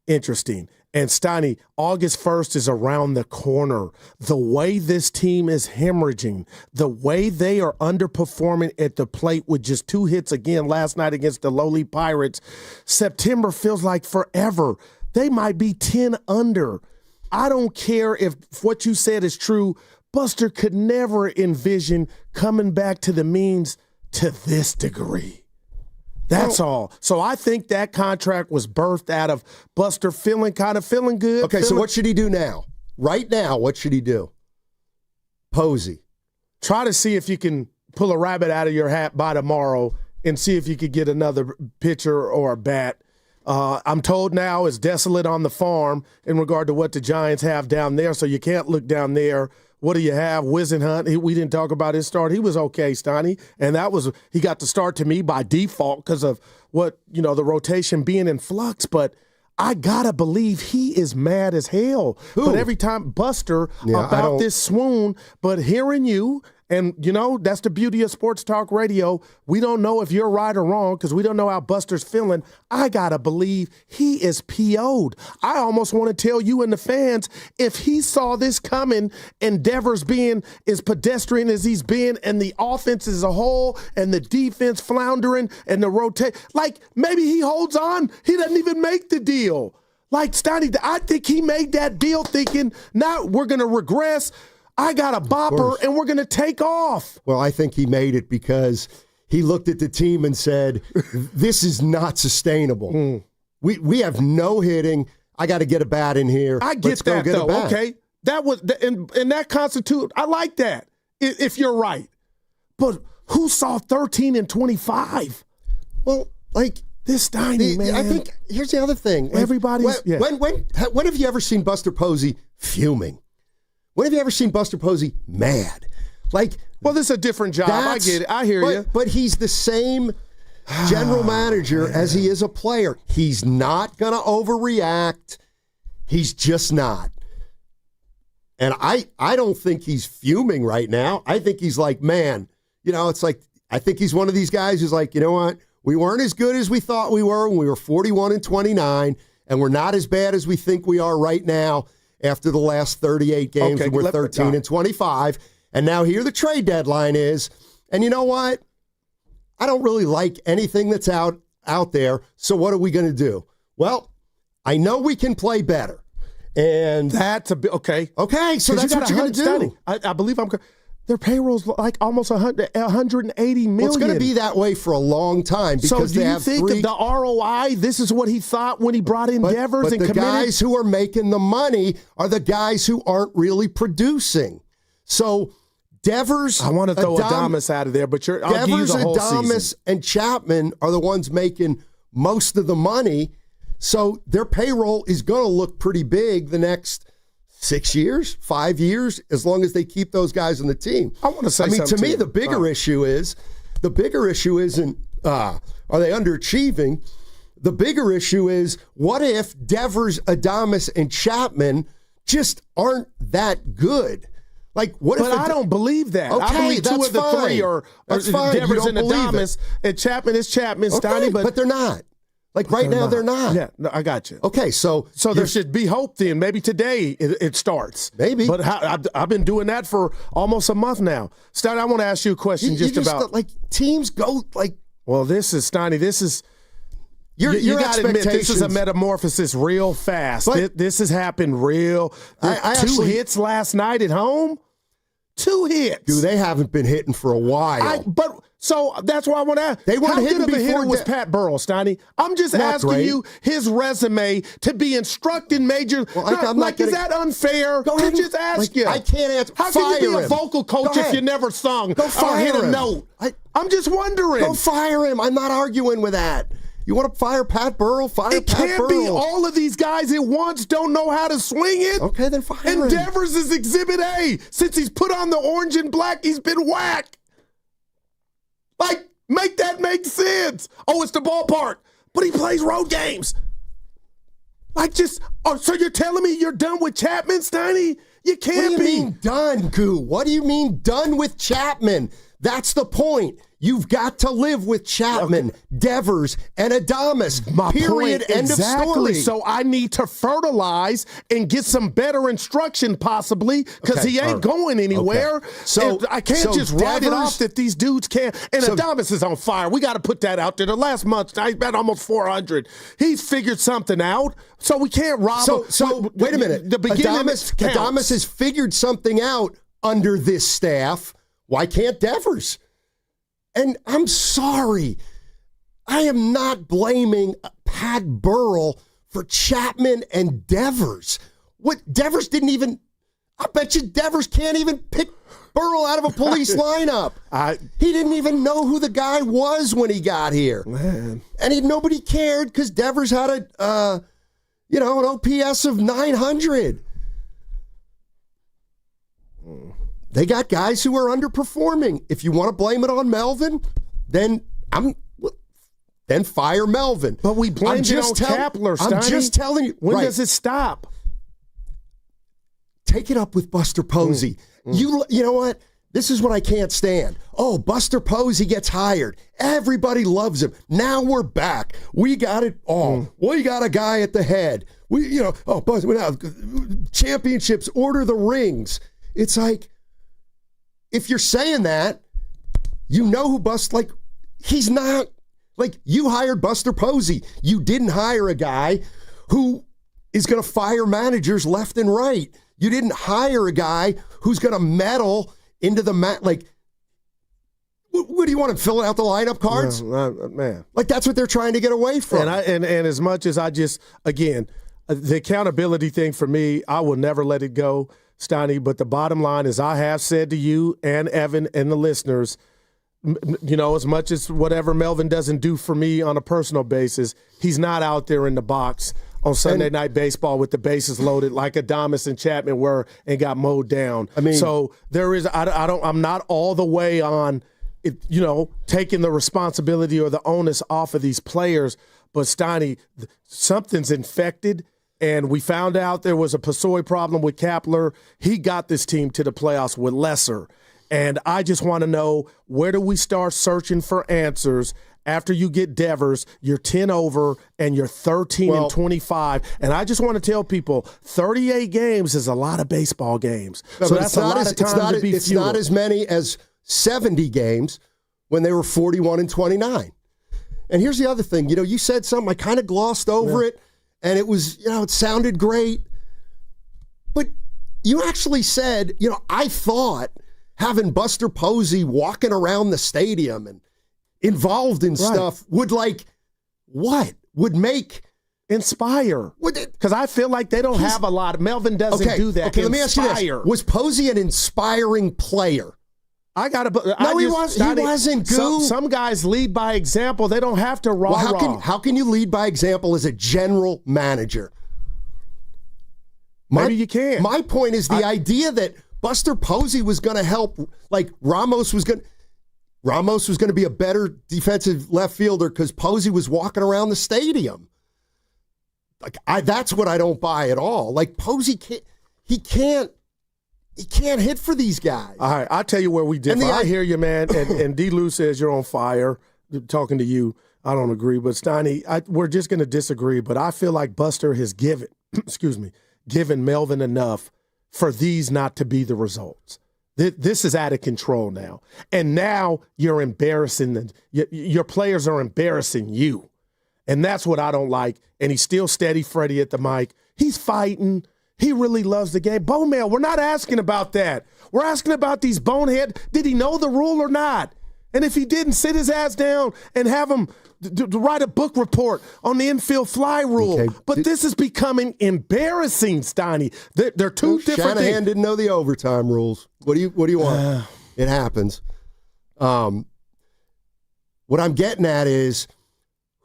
S31: interesting. And Steiny, August 1st is around the corner. The way this team is hemorrhaging, the way they are underperforming at the plate with just 2 hits again last night against the lowly Pirates, September feels like forever. They might be 10 under. I don't care if what you said is true. Buster could never envision coming back to the means to this degree. That's all. So I think that contract was birthed out of Buster feeling good.
S1: Okay, so what should he do now? Right now, what should he do? Posey.
S31: Try to see if you can pull a rabbit out of your hat by tomorrow and see if you could get another pitcher or a bat. I'm told now it's desolate on the farm in regard to what the Giants have down there, so you can't look down there. What do you have? Wisenhunt, we didn't talk about his start. He was okay, Steiny, and he got the start to me by default because of what, the rotation being in flux, but I got to believe he is mad as hell.
S1: Who?
S31: But every time Buster about this swoon, but hearing you, and, that's the beauty of sports talk radio. We don't know if you're right or wrong because we don't know how Buster's feeling. I got to believe he is PO'd. I almost want to tell you and the fans, if he saw this coming and Devers being as pedestrian as he's been and the offense as a whole and the defense floundering and the rotate, maybe he holds on. He doesn't even make the deal. Steiny, I think he made that deal thinking, now we're going to regress. I got a bopper, and we're going to take off.
S1: Well, I think he made it because he looked at the team and said, this is not sustainable. We have no hitting. I got to get a bat in here.
S31: I get that, though. Okay. That was, and that constitute, I like that, if you're right. But who saw 13 and 25?
S1: Well,
S31: this Steiny, man.
S1: I think, here's the other thing.
S31: Everybody's,
S1: when have you ever seen Buster Posey fuming? When have you ever seen Buster Posey mad?
S31: Well, this is a different job. I get it. I hear you.
S1: But he's the same general manager as he is a player. He's not going to overreact. He's just not. And I don't think he's fuming right now. I think he's like, man, it's like, I think he's one of these guys who's like, you know what? We weren't as good as we thought we were when we were 41 and 29, and we're not as bad as we think we are right now. After the last 38 games, and we're 13 and 25. And now here the trade deadline is. And you know what? I don't really like anything that's out there. So what are we going to do? Well, I know we can play better. And
S31: that's a bit okay.
S1: Okay, so that's what you're going to do.
S31: I believe their payroll's like almost 180 million.
S1: Well, it's going to be that way for a long time. Because
S31: so do you think that the ROI, this is what he thought when he brought in Devers and
S1: the
S31: committed?
S1: Guys who are making the money are the guys who aren't really producing. So Devers,
S31: I want to throw Adames out of there, but I'll give you the whole season.
S1: And Chapman are the ones making most of the money. So their payroll is going to look pretty big the next 6 years, 5 years, as long as they keep those guys on the team.
S31: I want to say something.
S1: To me, the bigger issue isn't are they underachieving? The bigger issue is, what if Devers, Adames, and Chapman just aren't that good?
S31: What if? But I don't believe that.
S1: Okay,
S31: I believe two of the
S1: fine.
S31: Three are Devers and Adames, and Chapman is Chapman, Steiny,
S1: but they're not. Right now, they're not.
S31: Yeah, no, I got you.
S1: Okay, so
S31: there should be hope then. Maybe today it starts.
S1: Maybe.
S31: But I've been doing that for almost a month now. Steiny, I want to ask you a question about
S1: teams go
S31: Well, this is Steiny. This is you got to admit this is a metamorphosis real fast. This has happened real. 2 hits last night at home. 2 hits.
S1: Dude, they haven't been hitting for a while.
S31: So that's why I want to ask.
S1: They weren't
S31: how
S1: hitting
S31: good of a hitter
S1: before
S31: was Pat Burrell, Steiny? I'm just
S1: Not
S31: asking
S1: great.
S31: you his resume to be instructing major.
S1: Well, I'm not
S31: is that unfair?
S1: Go ahead.
S31: Just ask you.
S1: I can't answer.
S31: How can you be a
S1: him.
S31: vocal coach if you never sung
S1: Go
S31: or
S1: fire
S31: hit a
S1: him.
S31: note? I'm just wondering.
S1: Go fire him. I'm not arguing with that. You want to fire Pat Burrell? Fire
S31: It
S1: Pat
S31: can't
S1: Burrell.
S31: be all of these guys at once don't know how to swing it.
S1: Okay, then fire him.
S31: Devers is Exhibit A. Since he's put on the orange and black, he's been whacked. Like, make that make sense. Oh, it's the ballpark, but he plays road games. So you're telling me you're done with Chapman, Steiny? You can't
S1: What do you mean done, Goo? What do you mean done with Chapman? That's the point. You've got to live with Chapman, Devers, and Adames. Period.
S31: Point.
S1: End
S31: Exactly.
S1: of story.
S31: So I need to fertilize and get some better instruction possibly because he ain't going anywhere.
S1: Okay. So
S31: and I can't just write it
S1: Devers-
S31: off that these dudes can't. And Adames is on fire. We got to put that out there. The last month, I bet almost 400. He's figured something out. So we can't rob him.
S1: So wait a minute.
S31: The beginning
S1: Adames has figured something out under this staff. Why can't Devers? And I'm sorry, I am not blaming Pat Burrell for Chapman and Devers. What Devers didn't even, I bet you Devers can't even pick Burrell out of a police lineup. He didn't even know who the guy was when he got here.
S31: Man.
S1: And nobody cared because Devers had an OPS of 900. They got guys who are underperforming. If you want to blame it on Melvin, then fire Melvin.
S31: But we blamed it on Kapler, Steiny.
S1: I'm just telling you.
S31: When does it stop?
S1: Take it up with Buster Posey. You know what? This is what I can't stand. Oh, Buster Posey gets hired. Everybody loves him. Now we're back. We got it all. We got a guy at the head. Buster, now, championships, order the rings. It's like, if you're saying that, you know who he's not, you hired Buster Posey. You didn't hire a guy who is going to fire managers left and right. You didn't hire a guy who's going to meddle into the what do you want him filling out the lineup cards?
S31: Man.
S1: That's what they're trying to get away from.
S31: And as much as the accountability thing for me, I will never let it go, Steiny, but the bottom line is I have said to you and Evan and the listeners, as much as whatever Melvin doesn't do for me on a personal basis, he's not out there in the box on Sunday Night Baseball with the bases loaded like Adames and Chapman were and got mowed down. So there is I'm not all the way on it, taking the responsibility or the onus off of these players, but Steiny, something's infected. And we found out there was a Pasoy problem with Kapler. He got this team to the playoffs with lesser. And I just want to know, where do we start searching for answers after you get Devers, you're 10 over, and you're 13 and 25. And I just want to tell people, 38 games is a lot of baseball games. So that's a lot of time to be
S1: It's not as many as 70 games when they were 41 and 29. And here's the other thing. You said something, I kind of glossed over it. And it was, it sounded great. But you actually said, I thought having Buster Posey walking around the stadium and involved in stuff would would make
S31: inspire. Because I feel like they don't have a lot. Melvin doesn't do that.
S1: Okay, let me ask you this. Was Posey an inspiring player?
S31: He wasn't. Some guys lead by example. They don't have to rah-rah.
S1: How can you lead by example as a general manager?
S31: Maybe you can.
S1: My point is the idea that Buster Posey was going to help, Ramos was going to be a better defensive left fielder because Posey was walking around the stadium. That's what I don't buy at all. Posey can't hit for these guys.
S31: All right, I'll tell you where we differ. I hear you, man. And D. Lou says you're on fire. Talking to you, I don't agree. But Steiny, we're just going to disagree. But I feel like Buster has given Melvin enough for these not to be the results. This is out of control now. And now you're embarrassing. Your players are embarrassing you. And that's what I don't like. And he's still steady Freddie at the mic. He's fighting. He really loves the game. Bo Mail, we're not asking about that. We're asking about these bonehead. Did he know the rule or not? And if he didn't, sit his ass down and have him to write a book report on the infield fly rule. Okay. But this is becoming embarrassing, Steiny. They're two different
S1: Shanahan
S31: things.
S1: didn't know the overtime rules. What do you want? It happens. What I'm getting at is,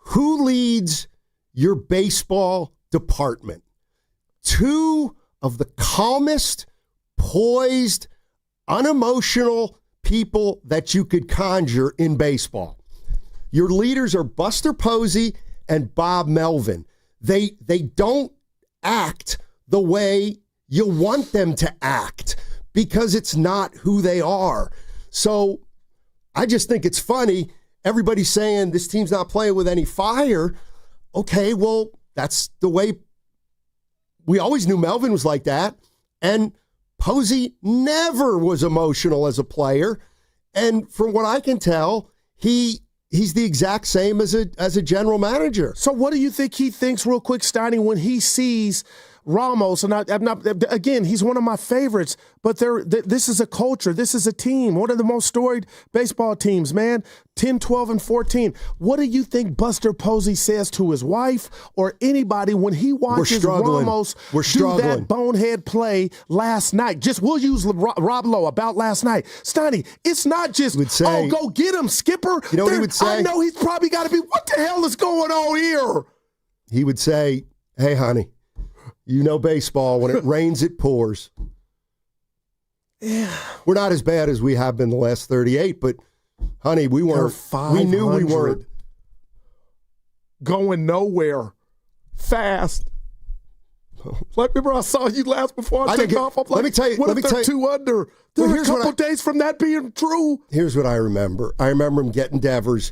S1: who leads your baseball department? Two of the calmest, poised, unemotional people that you could conjure in baseball. Your leaders are Buster Posey and Bob Melvin. They don't act the way you want them to act because it's not who they are. So I just think it's funny. Everybody's saying this team's not playing with any fire. Okay, well, that's the way we always knew Melvin was like that. And Posey never was emotional as a player. And from what I can tell, he's the exact same as a general manager.
S31: So what do you think he thinks, real quick, Steiny, when he sees Ramos? And I'm not, again, he's one of my favorites, but this is a culture. This is a team. One of the most storied baseball teams, man. 10, 12, and 14. What do you think Buster Posey says to his wife or anybody when he watches Ramos do that bonehead play last night? We'll use Rob Lowe about last night. Steiny, it's not just, go get him, Skipper.
S1: You know what he would say?
S31: I know he's probably got to be, what the hell is going on here?
S1: He would say, hey, honey, you know baseball. When it rains, it pours.
S31: Yeah.
S1: We're not as bad as we have been the last 38, but honey, we weren't. We knew we weren't
S31: going nowhere fast. Like, remember I saw you last before I took off. I'm like, let me tell you. What if they're 2 under? They're a couple days from that being true.
S1: Here's what I remember. I remember him getting Devers,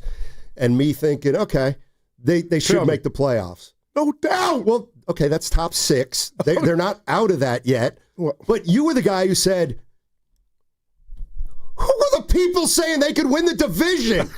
S1: and me thinking, okay, they should make the playoffs.
S31: No doubt.
S1: Well, okay, that's top 6. They're not out of that yet. But you were the guy who said, who are the people saying they could win the division?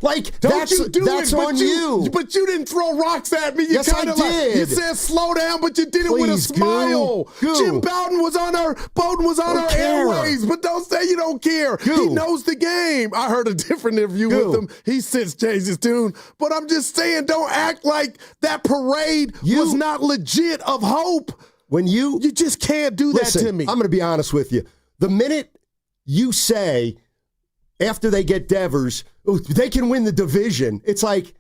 S1: Like, that's on you.
S31: But you didn't throw rocks at me.
S1: Yes, I did.
S31: You said slow down, but you did it with a smile. Jim Bowden was on our airways, but don't say you don't care. He knows the game. I heard a different interview with him. He since changed his tune. But I'm just saying, don't act like that parade was not legit of hope.
S1: When you
S31: just can't do that to me.
S1: I'm going to be honest with you. The minute you say, after they get Devers, they can win the division, it's like,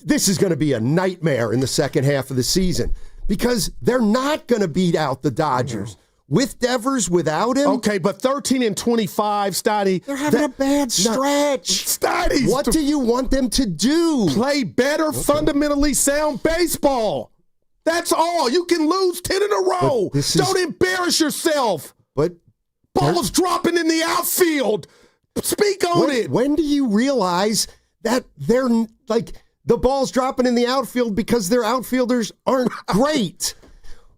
S1: this is going to be a nightmare in the second half of the season because they're not going to beat out the Dodgers. With Devers, without him.
S31: Okay, but 13 and 25, Steiny.
S1: They're having a bad stretch.
S31: Steiny.
S1: What do you want them to do?
S31: Play better, fundamentally sound baseball. That's all. You can lose 10 in a row. Don't embarrass yourself.
S1: But
S31: balls dropping in the outfield. Speak on it.
S1: When do you realize that they're like the ball's dropping in the outfield because their outfielders aren't great?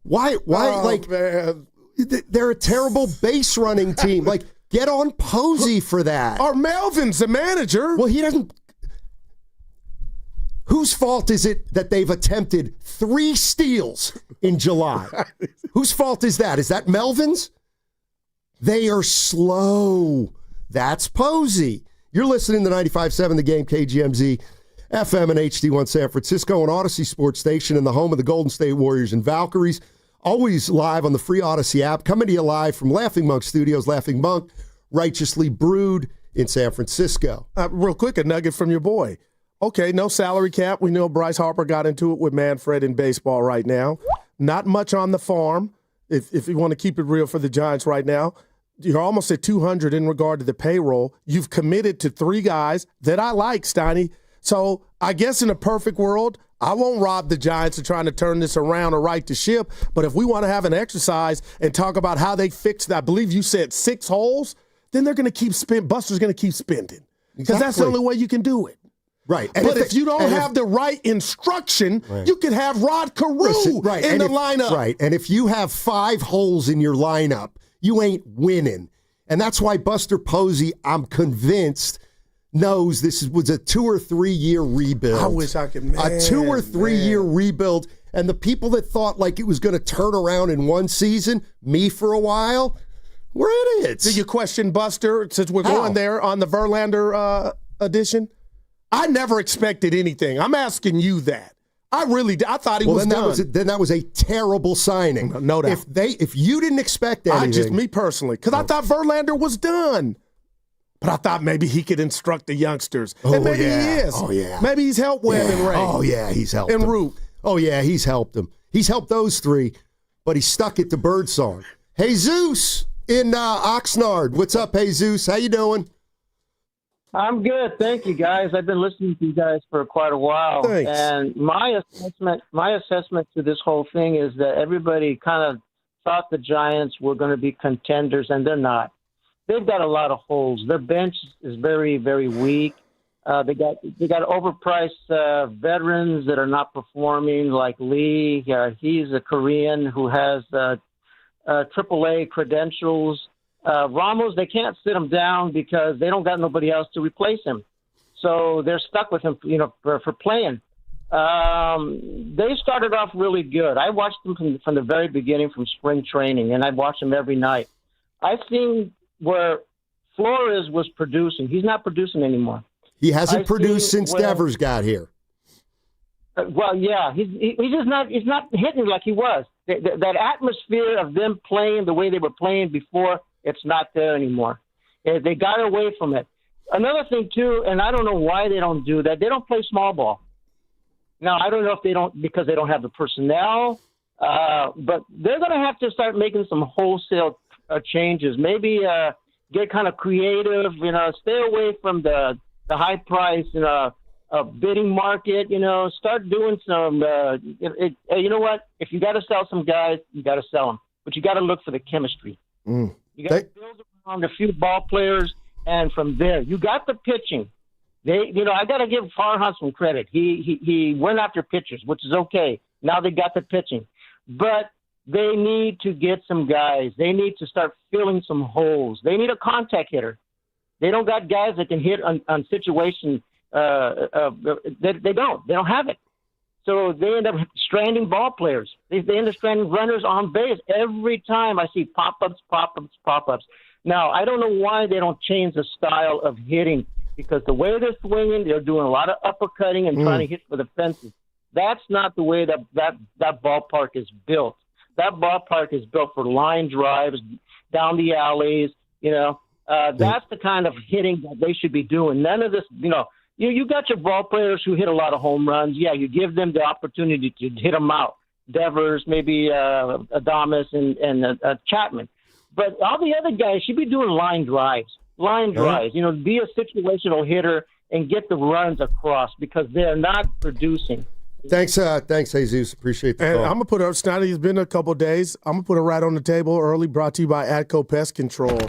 S1: Why?
S31: Man.
S1: They're a terrible base running team. Like, get on Posey for that.
S31: Or Melvin's the manager.
S1: Well, he doesn't. Whose fault is it that they've attempted 3 steals in July? Whose fault is that? Is that Melvin's? They are slow. That's Posey. You're listening to 95.7 The Game, KGMZ, FM and HD1 San Francisco, an Odyssey sports station in the home of the Golden State Warriors and Valkyries. Always live on the free Odyssey app. Coming to you live from Laughing Monk Studios. Laughing Monk, righteously brewed in San Francisco.
S31: Real quick, a nugget from your boy. Okay, no salary cap. We know Bryce Harper got into it with Manfred in baseball right now. Not much on the farm, if you want to keep it real for the Giants right now. You're almost at 200 in regard to the payroll. You've committed to 3 guys that I like, Steiny. So I guess in a perfect world, I won't rob the Giants of trying to turn this around or right the ship. But if we want to have an exercise and talk about how they fixed, I believe you said 6 holes, then they're going to keep spending. Buster's going to keep spending. Because that's the only way you can do it.
S1: Right.
S31: But if you don't have the right instruction, you could have Rod Carew in the lineup.
S1: Right. And if you have 5 holes in your lineup, you ain't winning. And that's why Buster Posey, I'm convinced, knows this was a 2 or 3 year rebuild.
S31: I wish I could, man.
S1: A 2 or 3 year rebuild. And the people that thought like it was going to turn around in one season, me for a while, We're idiots.
S31: Do you question Buster since we're going there on the Verlander edition? I never expected anything. I'm asking you that. I really did. I thought he was done.
S1: Then that was a terrible signing.
S31: No doubt.
S1: If you didn't expect anything.
S31: Me personally, because I thought Verlander was done. But I thought maybe he could instruct the youngsters. And maybe he is.
S1: Oh, yeah.
S31: Maybe he's helped Webb and Ray.
S1: Oh, yeah, he's helped
S31: and
S1: them.
S31: Root.
S1: Oh, yeah, he's helped them. He's helped those three, but he's stuck at the Birdsong. Jesus in Oxnard. What's up, Jesus? How you doing?
S6: I'm good, thank you, guys. I've been listening to you guys for quite a while,
S31: Thanks.
S6: and my assessment to this whole thing is that everybody kind of thought the Giants were going to be contenders, and they're not. They've got a lot of holes. Their bench is very, very weak. They got overpriced veterans that are not performing, like Lee. He's a Korean who has AAA credentials. Ramos, they can't sit him down because they don't got nobody else to replace him. So they're stuck with him, for playing. They started off really good. I watched them from the very beginning, from spring training, and I watched them every night. I've seen where Flores was producing. He's not producing anymore.
S1: He hasn't produced since Devers got here.
S6: Well, yeah, he's just not. He's not hitting like he was. That atmosphere of them playing the way they were playing before, it's not there anymore. They got away from it. Another thing too, and I don't know why they don't do that. They don't play small ball. Now I don't know if they don't because they don't have the personnel, but they're going to have to start making some wholesale changes. Maybe get kind of creative. Stay away from the high price, bidding market. Start doing some. You know what? If you got to sell some guys, you got to sell them, but you got to look for the chemistry. You got to build around a few ball players, and from there, you got the pitching. I got to give Farhan some credit. He went after pitchers, which is okay. Now they got the pitching, but they need to get some guys. They need to start filling some holes. They need a contact hitter. They don't got guys that can hit on situations. They don't have it. So they end up stranding ball players. They end up stranding runners on base. Every time I see pop-ups. Now, I don't know why they don't change the style of hitting, because the way they're swinging, they're doing a lot of uppercutting and trying to hit for the fences. That's not the way that ballpark is built. That ballpark is built for line drives down the alleys. That's the kind of hitting that they should be doing. None of this, You got your ball players who hit a lot of home runs. Yeah, you give them the opportunity to hit them out. Devers, maybe Adames and Chapman. But all the other guys should be doing line drives. Be a situational hitter and get the runs across, because they're not producing.
S1: Thanks, Jesus. Appreciate the call.
S31: And I'm going to put Steiny, it's been a couple of days. I'm going to put it right on the table early, brought to you by Atco Pest Control.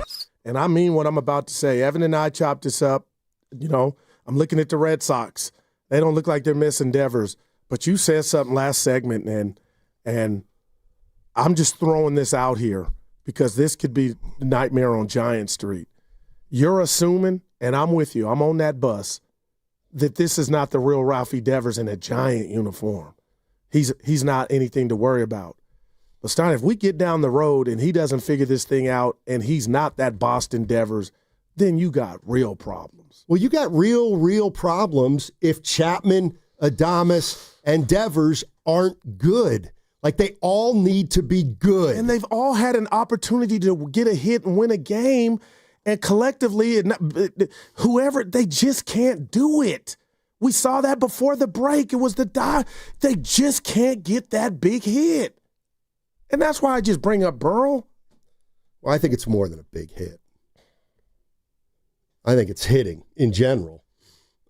S31: And I mean what I'm about to say. Evan and I chopped this up. I'm looking at the Red Sox. They don't look like they're missing Devers. But you said something last segment, and I'm just throwing this out here because this could be the nightmare on Giant Street. You're assuming, and I'm with you, I'm on that bus, that this is not the real Ralphie Devers in a Giant uniform. He's not anything to worry about. But Stein, if we get down the road and he doesn't figure this thing out and he's not that Boston Devers, then you got real problems.
S1: Well, you got real problems if Chapman, Adames, and Devers aren't good. Like, they all need to be good.
S31: And they've all had an opportunity to get a hit and win a game, and collectively, whoever, they just can't do it. We saw that before the break. It was they just can't get that big hit. And that's why I just bring up Burrell.
S1: Well, I think it's more than a big hit. I think it's hitting in general.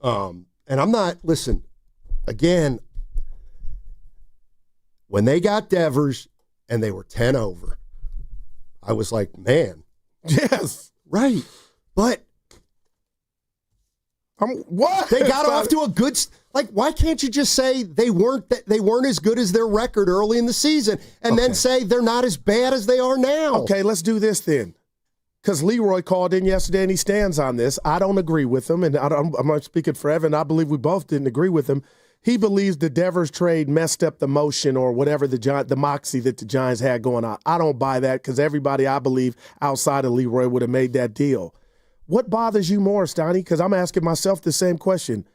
S1: And I'm not, listen, again, when they got Devers and they were 10 over, I was like, man.
S31: Yes.
S1: Right. But
S31: what?
S1: They got off to a good why can't you just say they weren't as good as their record early in the season and then say they're not as bad as they are now?
S31: Okay, let's do this then. Because Leroy called in yesterday and he stands on this. I don't agree with him, and I'm not speaking for Evan. I believe we both didn't agree with him. he believes the Devers trade messed up the motion or whatever the moxie that the Giants had going on. I don't buy that because everybody, I believe, outside of Leroy would have made that deal. What bothers you more, Steiny? Because I'm asking myself the same question.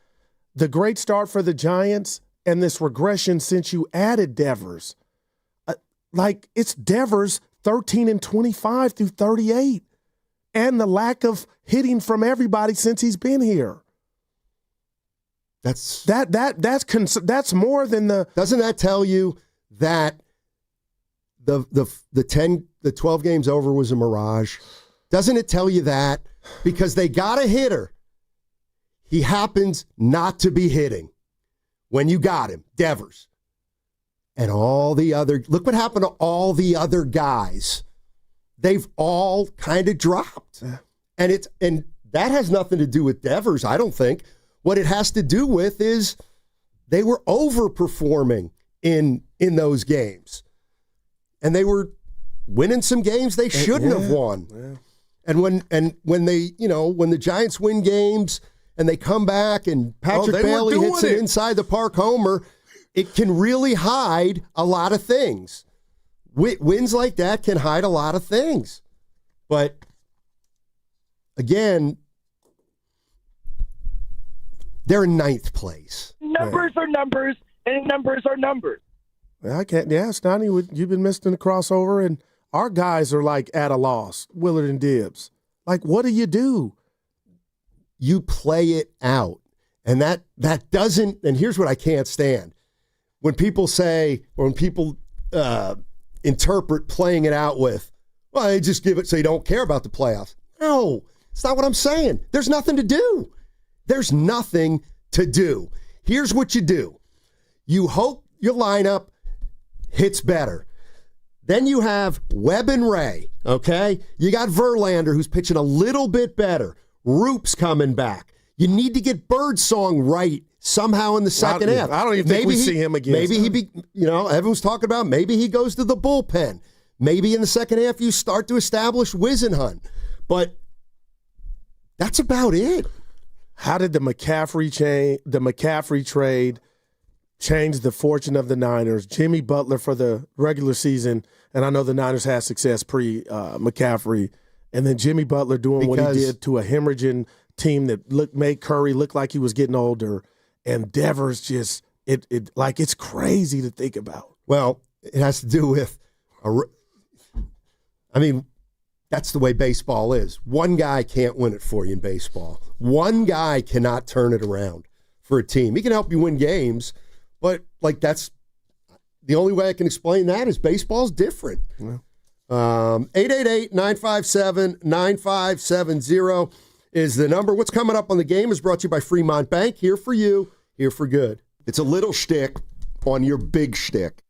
S31: The great start for the Giants and this regression since you added Devers. It's Devers 13 and 25 through 38. And the lack of hitting from everybody since he's been here. That's more than the.
S1: Doesn't that tell you that the 12 games over was a mirage? Doesn't it tell you that? Because they got a hitter. He happens not to be hitting when you got him, Devers. And all the other, look what happened to all the other guys. They've all kind of dropped. Yeah. And that has nothing to do with Devers, I don't think. What it has to do with is they were overperforming in those games. And they were winning some games they shouldn't have won. Yeah. And when the Giants win games and they come back and Patrick Bailey hits an inside the park homer, it can really hide a lot of things. Wins like that can hide a lot of things. But again, they're in ninth place.
S7: Numbers are numbers, and numbers are numbers.
S31: I can't. Yeah, Steiny, you've been missing the crossover, and our guys are at a loss. Willard and Dibs. What do? You play it out, and that doesn't. And here's what I can't stand: when people say, or when people interpret playing it out with, well, they just give it so you don't care about the playoffs. No, it's not what I'm saying. There's nothing to do. There's nothing to do. Here's what you do. You hope your lineup hits better. Then you have Webb and Ray, okay? You got Verlander, who's pitching a little bit better. Roop's coming back. You need to get Birdsong right somehow in the second half. I don't even think we see him again.
S1: Maybe everyone's talking about maybe he goes to the bullpen. Maybe in the second half you start to establish Wisenhunt. But that's about it.
S31: How did the McCaffrey trade change the fortune of the Niners? Jimmy Butler for the regular season, and I know the Niners had success pre-McCaffrey, and then Jimmy Butler doing what he did to a hemorrhaging team that made Curry look like he was getting older, and Devers just it's crazy to think about.
S1: Well, it has to do with that's the way baseball is. One guy can't win it for you in baseball. One guy cannot turn it around for a team. He can help you win games, but that's the only way I can explain that is baseball's different. Yeah. 888-957-9570 is the number. What's coming up on the game is brought to you by Fremont Bank. Here for you, here for good. It's a little shtick on your big shtick.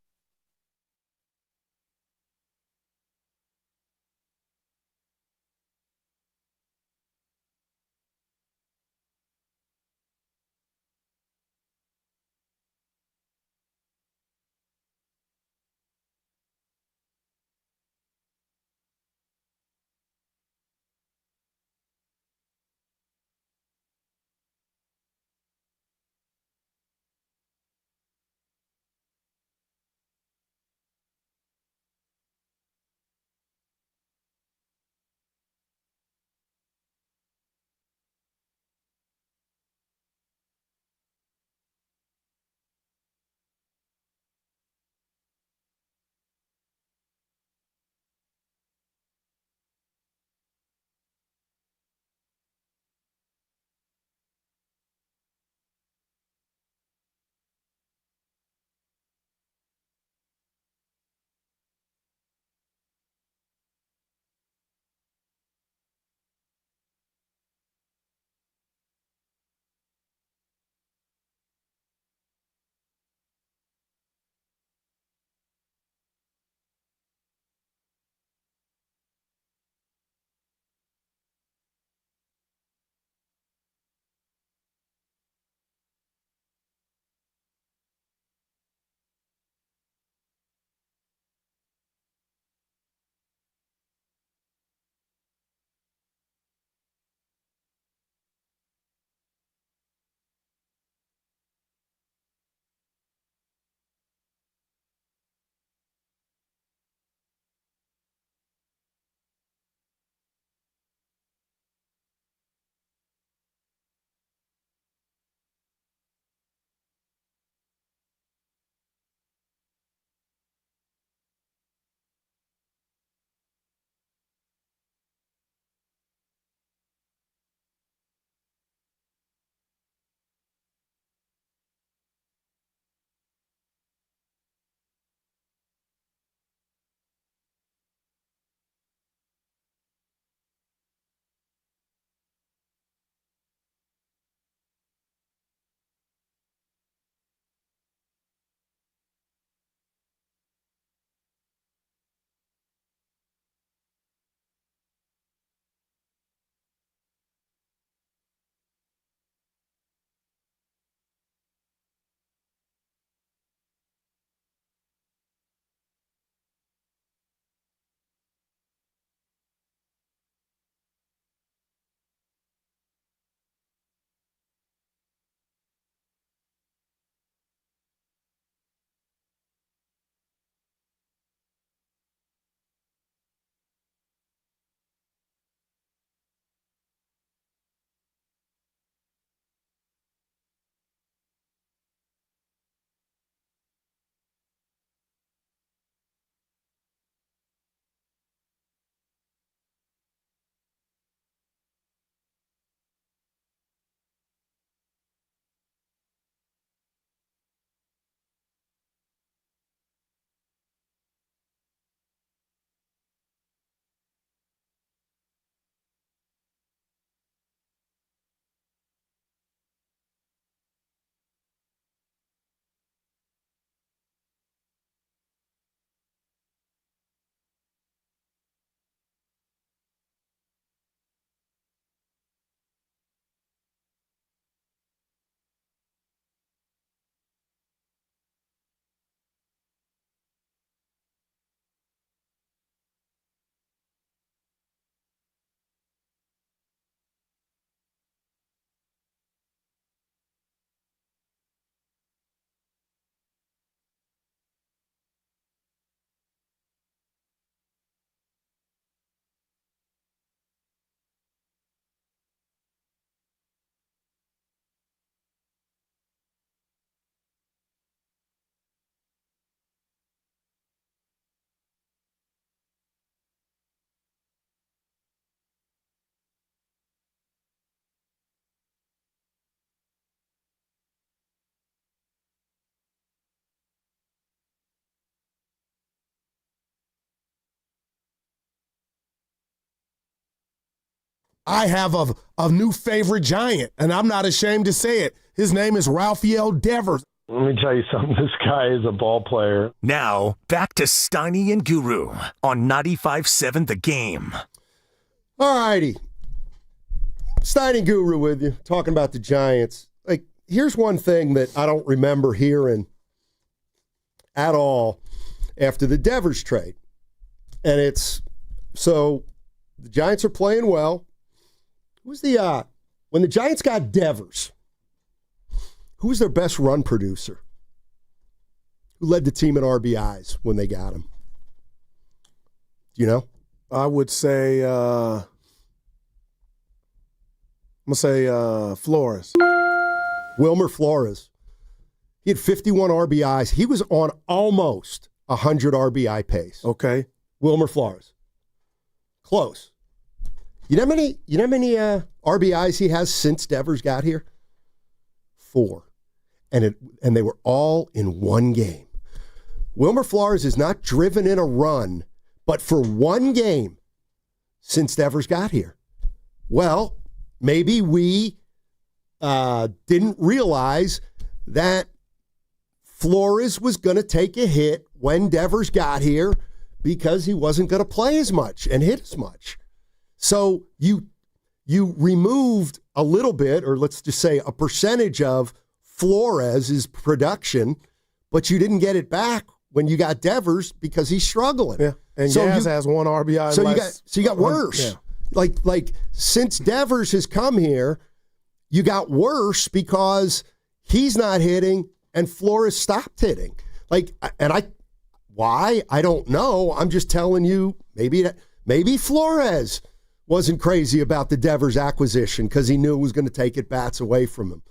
S31: I have a new favorite Giant, and I'm not ashamed to say it. His name is Rafael Devers.
S8: Let me tell you something. This guy is a ball player.
S30: Now, back to Steiny and Guru on 95.7 The Game.
S1: All righty. Steiny Guru with you, talking about the Giants. Like, here's one thing that I don't remember hearing at all after the Devers trade. And it's, so the Giants are playing well. Who's the, when the Giants got Devers, who was their best run producer? Who led the team in RBIs when they got him? Do you know?
S31: I would say, I'm going to say Flores.
S1: Wilmer Flores. He had 51 RBIs. He was on almost 100 RBI pace.
S31: Okay.
S1: Wilmer Flores. Close. You know how many RBIs he has since Devers got here? 4. And they were all in one game. Wilmer Flores has not driven in a run, but for one game since Devers got here. Well, maybe we didn't realize that Flores was going to take a hit when Devers got here because he wasn't going to play as much and hit as much. So you removed a little bit, or let's just say a percentage of Flores' production, but you didn't get it back when you got Devers because he's struggling.
S31: Yeah, and so Yaz has 1 RBI.
S1: So you got worse. Yeah. Like since Devers has come here, you got worse because he's not hitting and Flores stopped hitting. Why? I don't know. I'm just telling you, maybe Flores wasn't crazy about the Devers acquisition because he knew it was going to take at bats away from him.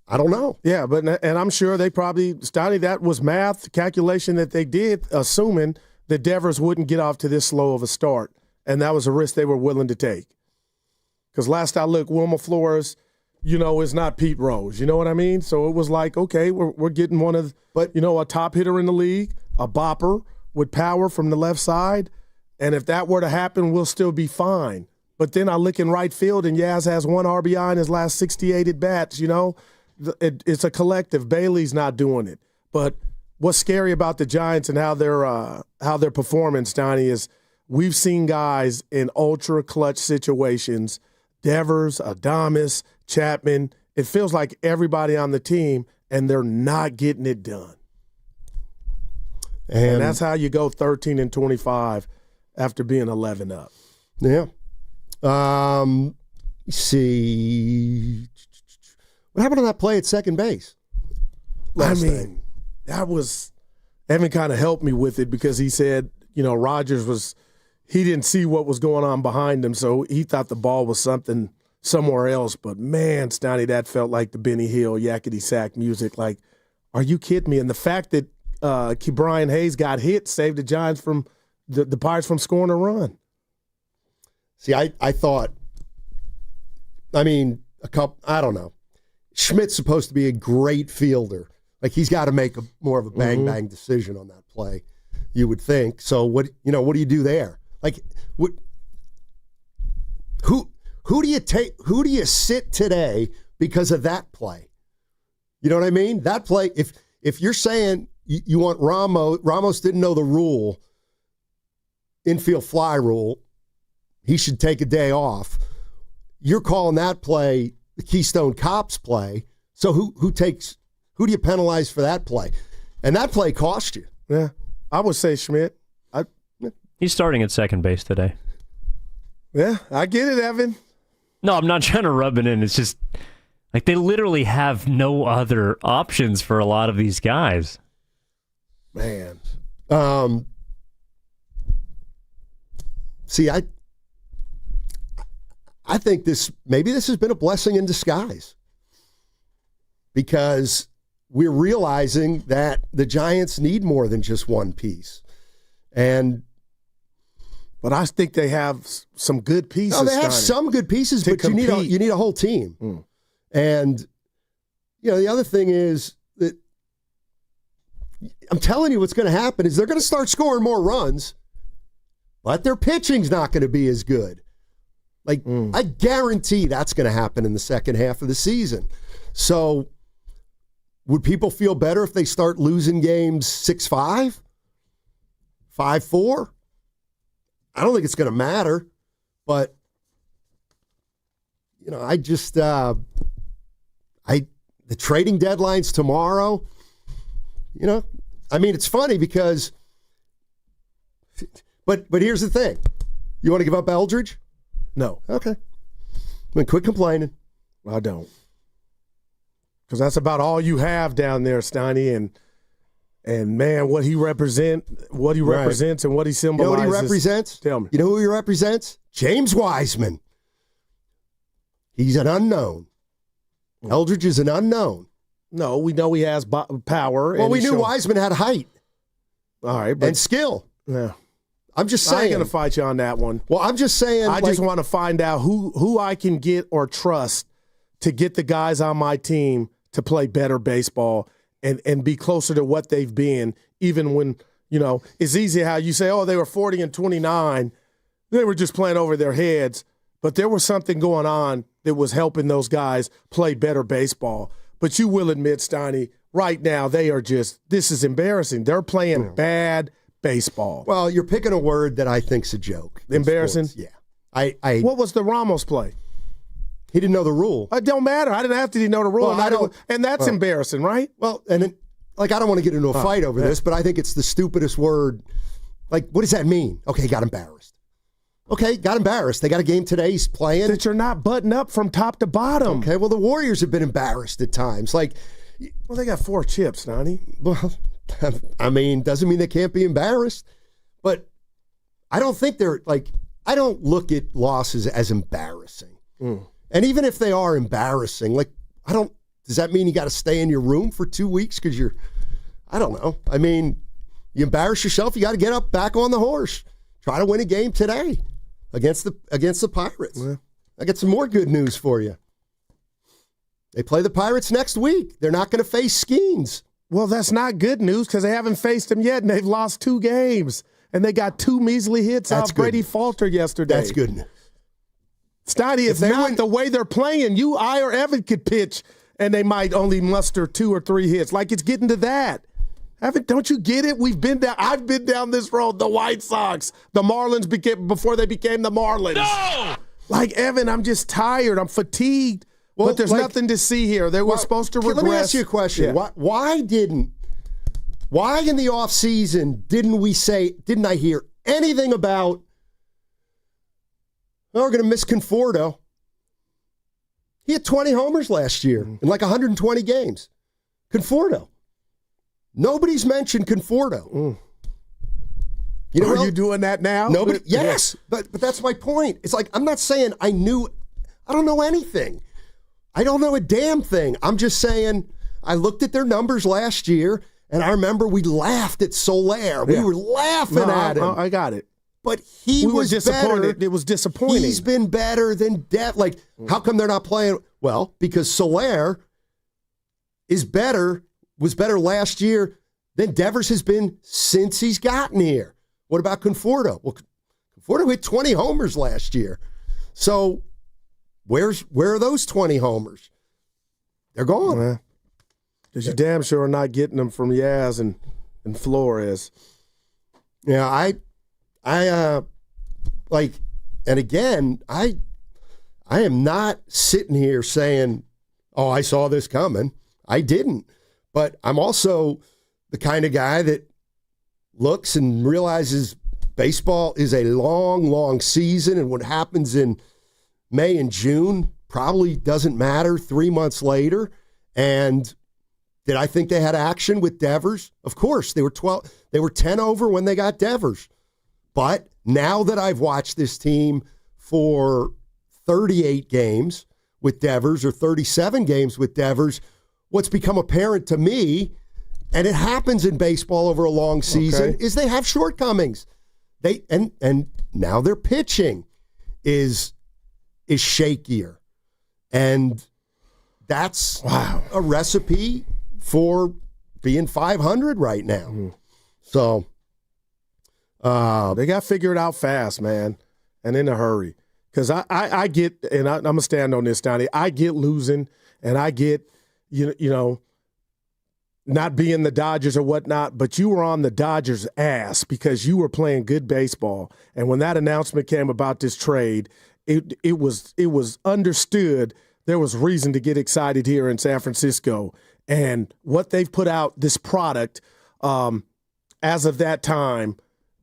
S1: I don't know.
S31: Yeah, and I'm sure they probably, Steiny, that was math calculation that they did, assuming that Devers wouldn't get off to this slow of a start. And that was a risk they were willing to take. Because last I looked, Wilmer Flores, is not Pete Rose. You know what I mean? So it was like, okay, we're getting one of, a top hitter in the league, a bopper with power from the left side. And if that were to happen, we'll still be fine. But then I look in right field and Yaz has 1 RBI in his last 68 at-bats, It's a collective. Bailey's not doing it. But what's scary about the Giants and how they're performing, Steiny, is we've seen guys in ultra-clutch situations, Devers, Adames, Chapman. It feels like everybody on the team, and they're not getting it done. And that's how you go 13-25 after being 11 up.
S1: Yeah. Let's see. What happened on that play at second base?
S31: Evan kind of helped me with it because he said, Rogers he didn't see what was going on behind him, so he thought the ball was somewhere else. But man, Steiny, that felt like the Benny Hill yakety sack music. Like, are you kidding me? And the fact that Brian Hayes got hit saved the Giants from the Pirates from scoring a run.
S1: See, I thought, I don't know. Schmidt's supposed to be a great fielder. Like, he's got to make more of a bang-bang decision on that play, you would think. So, what do you do there? Like, who do you sit today because of that play? You know what I mean? That play, if you're saying you want Ramos didn't know the rule, infield fly rule, he should take a day off. You're calling that play the Keystone Cops play. So who do you penalize for that play? And that play cost you.
S31: Yeah, I would say Schmidt.
S4: He's starting at second base today.
S31: Yeah, I get it, Evan.
S4: No, I'm not trying to rub it in. It's just like they literally have no other options for a lot of these guys.
S31: Man.
S1: See, I think this has been a blessing in disguise because we're realizing that the Giants need more than just one piece.
S31: But I think they have some good pieces.
S1: No, they have some good pieces, but you need a whole team. And the other thing is that I'm telling you what's going to happen is they're going to start scoring more runs, but their pitching's not going to be as good. Like, I guarantee that's going to happen in the second half of the season. So would people feel better if they start losing games 6-5, 5-4? I don't think it's going to matter, but I just the trading deadline's tomorrow. It's funny because, but here's the thing: you want to give up Eldridge?
S31: No.
S1: Okay. Quit complaining.
S31: I don't, because that's about all you have down there, Steiny, and man, what he represents, and what he symbolizes.
S1: You know what he represents?
S31: Tell me.
S1: You know who he represents? James Wiseman. He's an unknown. Eldridge is an unknown.
S31: No, we know he has power.
S1: Well, we knew Wiseman had height.
S31: All right,
S1: and skill.
S31: Yeah.
S1: I'm just saying.
S31: I ain't going to fight you on that one.
S1: Well, I'm just saying.
S31: I just want to find out who I can get or trust to get the guys on my team to play better baseball and be closer to what they've been, even when, it's easy how you say, oh, they were 40 and 29. They were just playing over their heads. But there was something going on that was helping those guys play better baseball. But you will admit, Steiny, right now they are this is embarrassing. They're playing bad baseball.
S1: Well, you're picking a word that I think's a joke.
S31: Embarrassing?
S1: Sports. Yeah.
S31: What was the Ramos play?
S1: He didn't know the rule.
S31: It don't matter. I didn't have to know the rule.
S1: Well,
S31: and that's embarrassing, right?
S1: Well, I don't want to get into a fight over this, but I think it's the stupidest word. Like, what does that mean? Okay, got embarrassed. Okay, got embarrassed. They got a game today. He's playing.
S31: That you're not buttoned up from top to bottom.
S1: Okay, well, the Warriors have been embarrassed at times. Well,
S31: they got 4 chips, Nani.
S1: Well, doesn't mean they can't be embarrassed. But I don't think I don't look at losses as embarrassing. And even if they are embarrassing, does that mean you got to stay in your room for 2 weeks because I don't know. You embarrass yourself, you got to get up back on the horse. Try to win a game today against the Pirates. Yeah. I got some more good news for you. They play the Pirates next week. They're not going to face Skeens.
S31: Well, that's not good news because they haven't faced them yet, and they've lost 2 games. And they got 2 measly hits off Brady Falter yesterday.
S1: That's good news.
S31: Steiny, it's not the way they're playing. I or Evan could pitch, and they might only muster 2 or 3 hits. It's getting to that. Don't you get it? I've been down this road. The White Sox, the Marlins before they became the Marlins. No! Evan, I'm just tired. I'm fatigued. Well, but there's nothing to see here. They were supposed to regress.
S1: Let me ask you a question. Yeah. Why in the offseason didn't I hear anything about, we're going to miss Conforto? He had 20 homers last year in 120 games. Conforto. Nobody's mentioned Conforto.
S31: Are you doing that now?
S1: Nobody. Yes, but that's my point. It's I'm not saying I don't know anything. I don't know a damn thing. I'm just saying I looked at their numbers last year, and I remember we laughed at Soler. We were laughing at him.
S31: I got it.
S1: But we was
S31: disappointed.
S1: Better.
S31: It was disappointing.
S1: He's been better than Dev. How come they're not playing? Well, because Soler was better last year than Devers has been since he's gotten here. What about Conforto? Well, Conforto hit 20 homers last year. So where are those 20 homers? They're gone.
S31: Because you damn sure are not getting them from Yaz and Flores.
S1: Yeah, and again, I am not sitting here saying, oh, I saw this coming. I didn't. But I'm also the kind of guy that looks and realizes baseball is a long, long season, and what happens in May and June probably doesn't matter 3 months later. And did I think they had action with Devers? Of course. They were 10 over when they got Devers. But now that I've watched this team for 38 games with Devers or 37 games with Devers, what's become apparent to me, and it happens in baseball over a long season, is they have shortcomings. And now their pitching is shakier. And that's a recipe for being 500 right now. Mm-hmm. So
S31: they got figured out fast, man, and in a hurry. Because I get, and I'm going to stand on this, Donnie, I get losing, and I get, you know, not being the Dodgers or whatnot, but you were on the Dodgers' ass because you were playing good baseball. And when that announcement came about this trade, it was understood there was reason to get excited here in San Francisco. And what they've put out, this product, as of that time,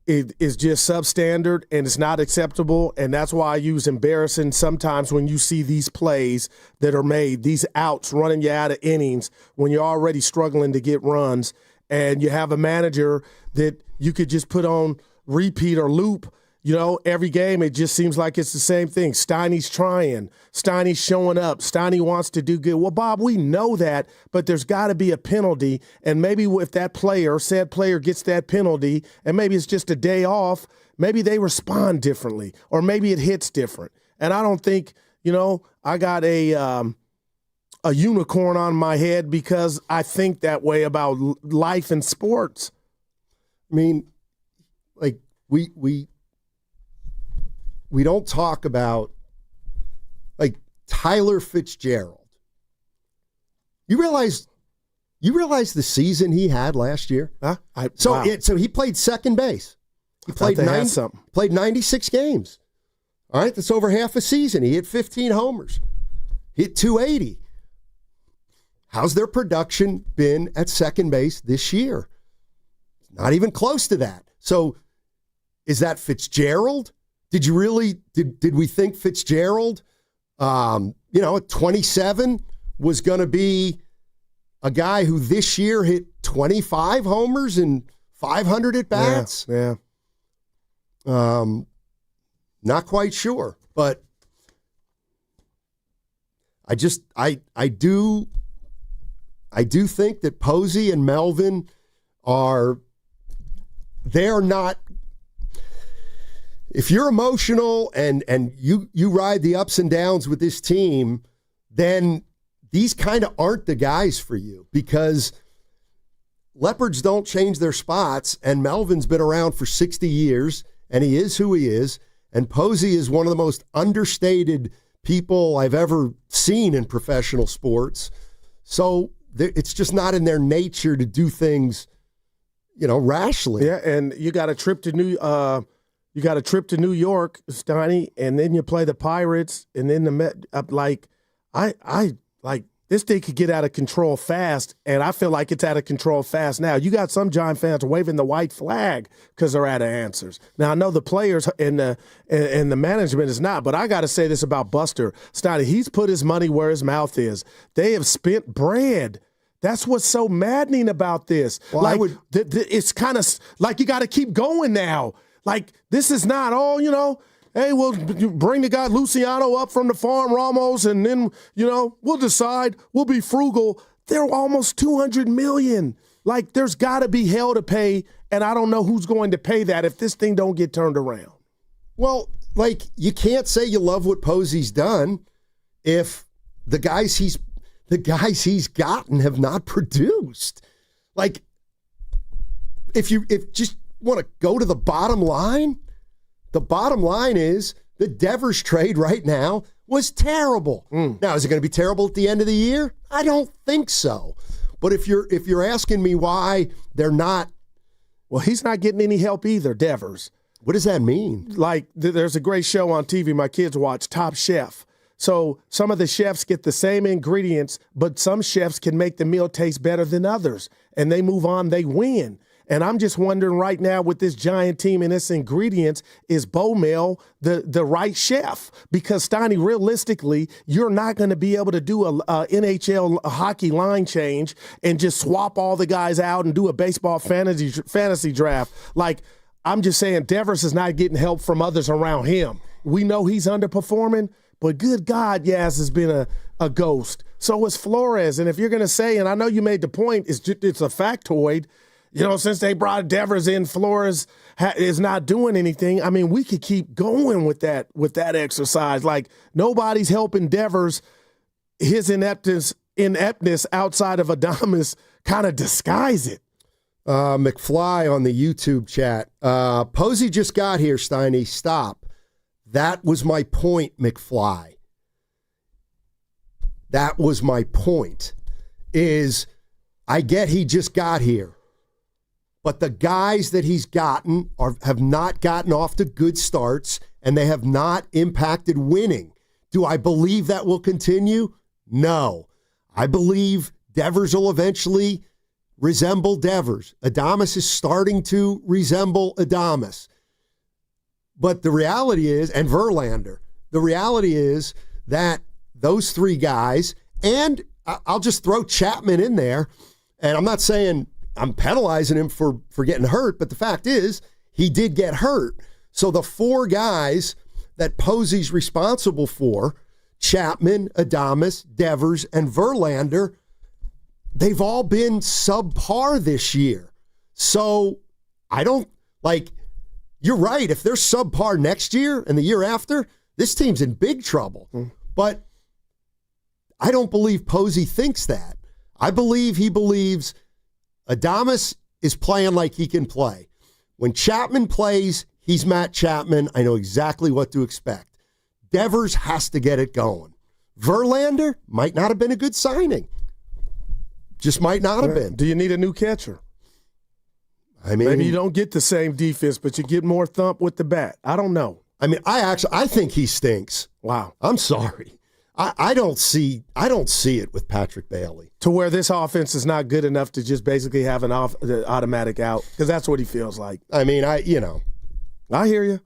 S31: it is just substandard and it's not acceptable. And that's why I use embarrassing sometimes when you see these plays that are made, these outs running you out of innings when you're already struggling to get runs, and you have a manager that you could just put on repeat or loop. You know, every game, it just seems like it's the same thing. Steiny's trying. Steiny's showing up. Steiny wants to do good. Well, Bob, we know that, but there's got to be a penalty. And maybe if that said player gets that penalty, and maybe it's just a day off, maybe they respond differently, or maybe it hits different. And I don't think, you know, I got a unicorn on my head because I think that way about life and sports.
S1: I mean, like, we don't talk about, like, Tyler Fitzgerald. You realize the season he had last year?
S31: Huh?
S1: So he played second base. He played 96 games. All right, that's over half a season. He hit 15 homers. He hit 280. How's their production been at second base this year? Not even close to that. So is that Fitzgerald? Did you really, did we think Fitzgerald, at 27 was going to be a guy who this year hit 25 homers and 500 at-bats?
S31: Yeah.
S1: Not quite sure, but I do think that Posey and Melvin they're not. If you're emotional and you ride the ups and downs with this team, then these kind of aren't the guys for you, because Leopards don't change their spots, and Melvin's been around for 60 years, and he is who he is, and Posey is one of the most understated people I've ever seen in professional sports. So it's just not in their nature to do things, rashly.
S31: Yeah, and you got a trip to New York, Steiny, and then you play the Pirates, and then the Met. This thing could get out of control fast, and I feel like it's out of control fast now. You got some Giant fans waving the white flag because they're out of answers. Now, I know the players and the management is not, but I got to say this about Buster. Steiny, he's put his money where his mouth is. They have spent bread. That's what's so maddening about this. Well, it's kind of like you got to keep going now. Like, this is not hey, we'll bring the guy Luciano up from the farm, Ramos, and then, we'll decide. We'll be frugal. They're almost $200 million. Like, there's got to be hell to pay, and I don't know who's going to pay that if this thing don't get turned around.
S1: Well, like, you can't say you love what Posey's done if the guys he's gotten have not produced. Like, if just want to go to the bottom line is the Devers trade right now was terrible. Now, is it going to be terrible at the end of the year? I don't think so. But if you're asking me why they're not,
S31: well, he's not getting any help either, Devers.
S1: What does that mean?
S31: Like, there's a great show on TV my kids watch, Top Chef. So some of the chefs get the same ingredients, but some chefs can make the meal taste better than others, and they move on, they win. And I'm just wondering right now with this Giant team and its ingredients, is Bowmel the right chef? Because, Steiny, realistically, you're not going to be able to do a NHL hockey line change and just swap all the guys out and do a baseball fantasy draft. Like, I'm just saying Devers is not getting help from others around him. We know he's underperforming, but good God, Yaz has been a ghost. So is Flores. And if you're going to say, and I know you made the point, it's a factoid, since they brought Devers in, Flores is not doing anything. I mean, we could keep going with that exercise. Like, nobody's helping Devers. His ineptness outside of Adames kind of disguise it.
S1: McFly on the YouTube chat. Posey just got here, Steiny. Stop. That was my point, McFly. That was my point, is I get he just got here, but the guys that he's gotten have not gotten off to good starts, and they have not impacted winning. Do I believe that will continue? No. I believe Devers will eventually resemble Devers. Adames is starting to resemble Adames. But the reality is, and Verlander, the reality is that those three guys, and I'll just throw Chapman in there, and I'm not saying I'm penalizing him for getting hurt, but the fact is he did get hurt. So the four guys that Posey's responsible for, Chapman, Adames, Devers, and Verlander, they've all been subpar this year. So I don't, you're right. If they're subpar next year and the year after, this team's in big trouble. But I don't believe Posey thinks that. I believe he believes Adames is playing like he can play. When Chapman plays, he's Matt Chapman. I know exactly what to expect. Devers has to get it going. Verlander might not have been a good signing. Just might not have been.
S31: Do you need a new catcher?
S1: I mean,
S31: maybe you don't get the same defense, but you get more thump with the bat. I don't know.
S1: I mean, I think he stinks.
S31: Wow.
S1: I'm sorry. I don't see it with Patrick Bailey.
S31: To where this offense is not good enough to just basically have an automatic out, because that's what he feels like.
S1: I mean, I
S31: hear you.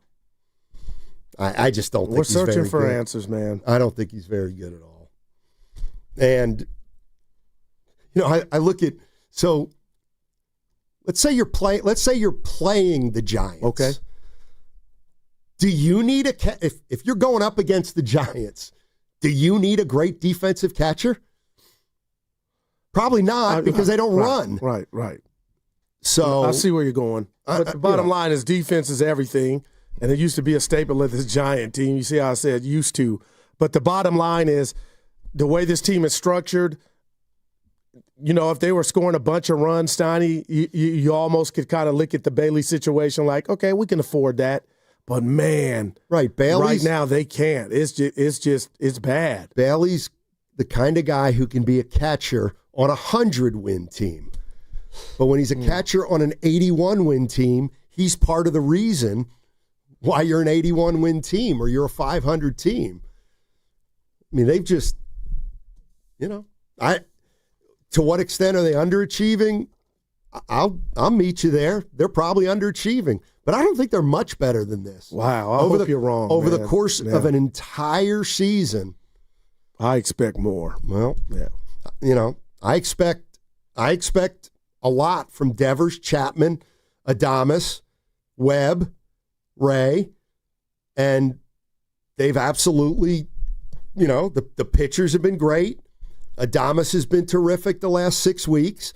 S1: I just don't think
S31: we're
S1: he's very
S31: searching for
S1: good.
S31: Answers, man.
S1: I don't think he's very good at all. And I look at, so let's say you're playing the Giants.
S31: Okay.
S1: Do you need if you're going up against the Giants, do you need a great defensive catcher? Probably not, because they don't run.
S31: Right.
S1: So
S31: I see where you're going. But the bottom line is defense is everything. And it used to be a staple of this Giant team. You see how I said used to. But the bottom line is the way this team is structured, if they were scoring a bunch of runs, Steiny, you almost could kind of look at the Bailey situation like, okay, we can afford that. But, man,
S1: Bailey's,
S31: right now they can't. It's bad.
S1: Bailey's the kind of guy who can be a catcher on a 100-win team. But when he's a catcher on an 81-win team, he's part of the reason why you're an 81-win team or you're a 500 team. I mean, they've just, to what extent are they underachieving? I'll meet you there. They're probably underachieving, but I don't think they're much better than this.
S31: Wow, I hope you're wrong.
S1: Over the course of an entire season,
S31: I expect more.
S1: Well, I expect a lot from Devers, Chapman, Adames, Webb, Ray, and they've absolutely, the pitchers have been great. Adames has been terrific the last 6 weeks.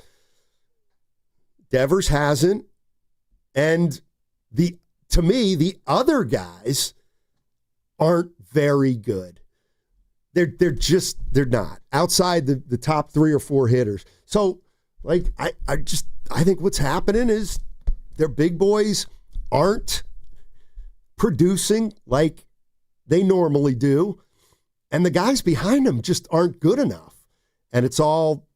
S1: Devers hasn't. And to me, the other guys aren't very good. They're not. Outside the top 3 or 4 hitters. So, I think what's happening is their big boys aren't producing like they normally do, and the guys behind them just aren't good enough. And it's all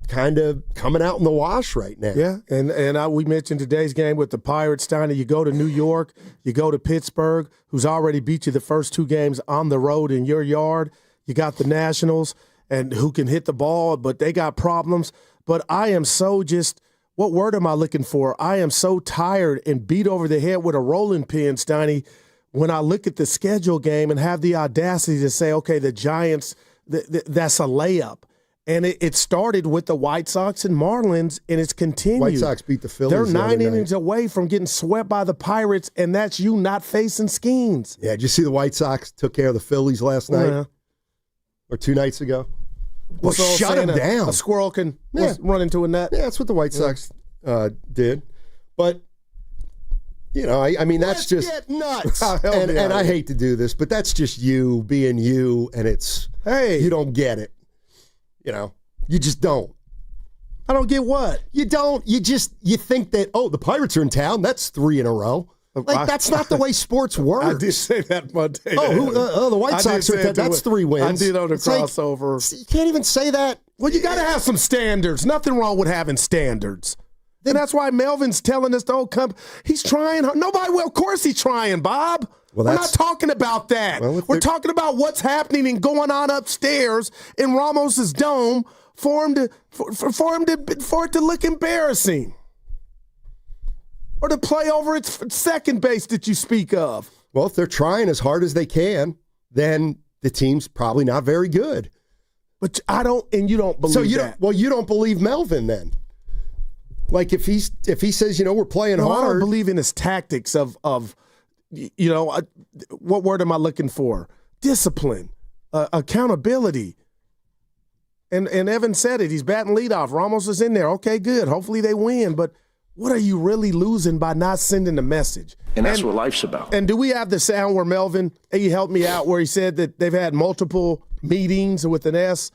S1: kind of coming out in the wash right now.
S31: Yeah, and we mentioned today's game with the Pirates, Steiny. You go to New York, you go to Pittsburgh, who's already beat you the first 2 games on the road in your yard. You got the Nationals, and who can hit the ball, but they got problems. But I am so what word am I looking for? I am so tired and beat over the head with a rolling pin, Steiny, when I look at the schedule game and have the audacity to say, okay, the Giants, that's a layup. And it started with the White Sox and Marlins, and it's continued.
S1: White Sox beat the Phillies.
S31: They're 9 innings away from getting swept by the Pirates, and that's you not facing Skeens.
S1: Yeah, did you see the White Sox took care of the Phillies last night? Or 2 nights ago? Well, shut them down.
S31: A squirrel can run into a net.
S1: Yeah, that's what the White Sox did. But, I mean, that's just
S31: get nuts.
S1: and I hate to do this, but that's just you being you, and it's, you don't get it. You just don't.
S31: I don't get what?
S1: You don't. You think that, the Pirates are in town. That's 3 in a row. Like, that's not the way sports work.
S31: I did say that Monday.
S1: The White Sox are that's 3 wins.
S31: I did on the crossover.
S1: You can't even say that.
S31: Well, you got to have some standards. Nothing wrong with having standards. And that's why Melvin's telling us, he's trying. Nobody will. Of course he's trying, Bob. We're not talking about that. We're talking about what's happening and going on upstairs in Ramos's dome for it to look embarrassing. Or to play over its second base that you speak of.
S1: Well, if they're trying as hard as they can, then the team's probably not very good.
S31: But I don't, and you don't believe that.
S1: You don't believe Melvin then. Like if he says, we're playing hard.
S31: I don't believe in his tactics of what word am I looking for? Discipline, accountability. And Evan said it. He's batting leadoff. Ramos is in there. Okay, good. Hopefully they win. But what are you really losing by not sending the message?
S9: And that's what life's about.
S31: And do we have the sound where Melvin, he helped me out, where he said that they've had multiple meetings with an S?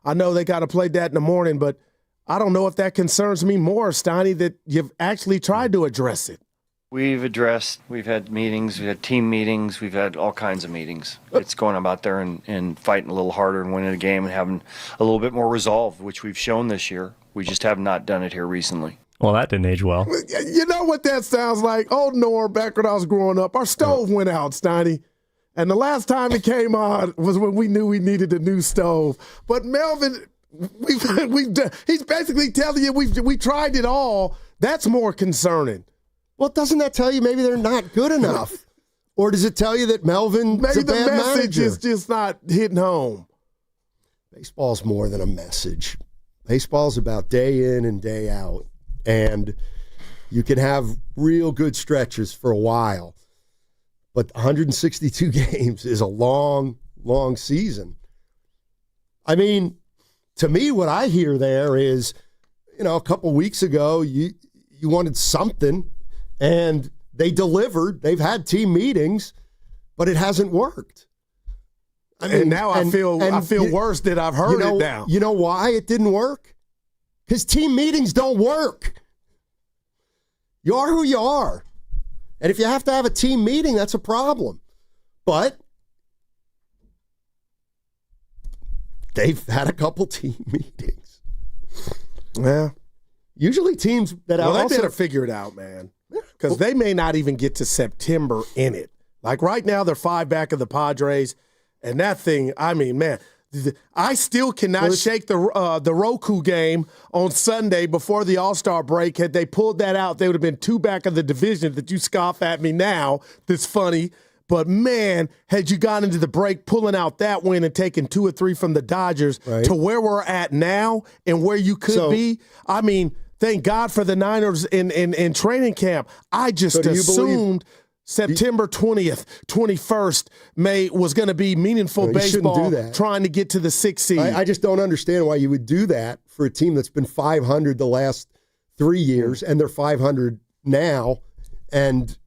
S31: I know they got to play that in the morning, but I don't know if that concerns me more, Steiny, that you've actually tried to address it.
S10: We've had meetings, we've had team meetings, we've had all kinds of meetings. It's going about there and fighting a little harder and winning a game and having a little bit more resolve, which we've shown this year. We just have not done it here recently.
S4: Well, that didn't age well.
S31: You know what that sounds like? Old Norm, back when I was growing up, our stove went out, Steiny. And the last time it came on was when we knew we needed a new stove. But Melvin, he's basically telling you we tried it all. That's more concerning.
S1: Well, doesn't that tell you maybe they're not good enough? Or does it tell you that Melvin's
S31: maybe
S1: a bad
S31: the message
S1: manager?
S31: is just not hitting home?
S1: Baseball's more than a message. Baseball's about day in and day out. And you can have real good stretches for a while. But 162 games is a long, long season. I mean, to me, what I hear there is, a couple weeks ago, you wanted something, and they delivered. They've had team meetings, but it hasn't worked. I mean,
S31: and now I feel worse that I've heard it now.
S1: You know why it didn't work? Because team meetings don't work. You are who you are. And if you have to have a team meeting, that's a problem. But they've had a couple team meetings.
S31: Yeah.
S1: Usually teams that
S31: they better figure it out, man. Because they may not even get to September in it. Like right now, they're 5 back of the Padres. And that thing, I mean, man, I still cannot shake the Roku game on Sunday before the All-Star break. Had they pulled that out, they would have been 2 back of the division that you scoff at me now. That's funny. But, man, had you gone into the break pulling out that win and taking 2 or 3 from the Dodgers to where we're at now and where you could be, I mean, thank God for the Niners in training camp. I just assumed September 20th, 21st was going to be meaningful baseball trying to get to the 6th seed.
S1: I just don't understand why you would do that for a team that's been 500 the last 3 years, and they're 500 now, and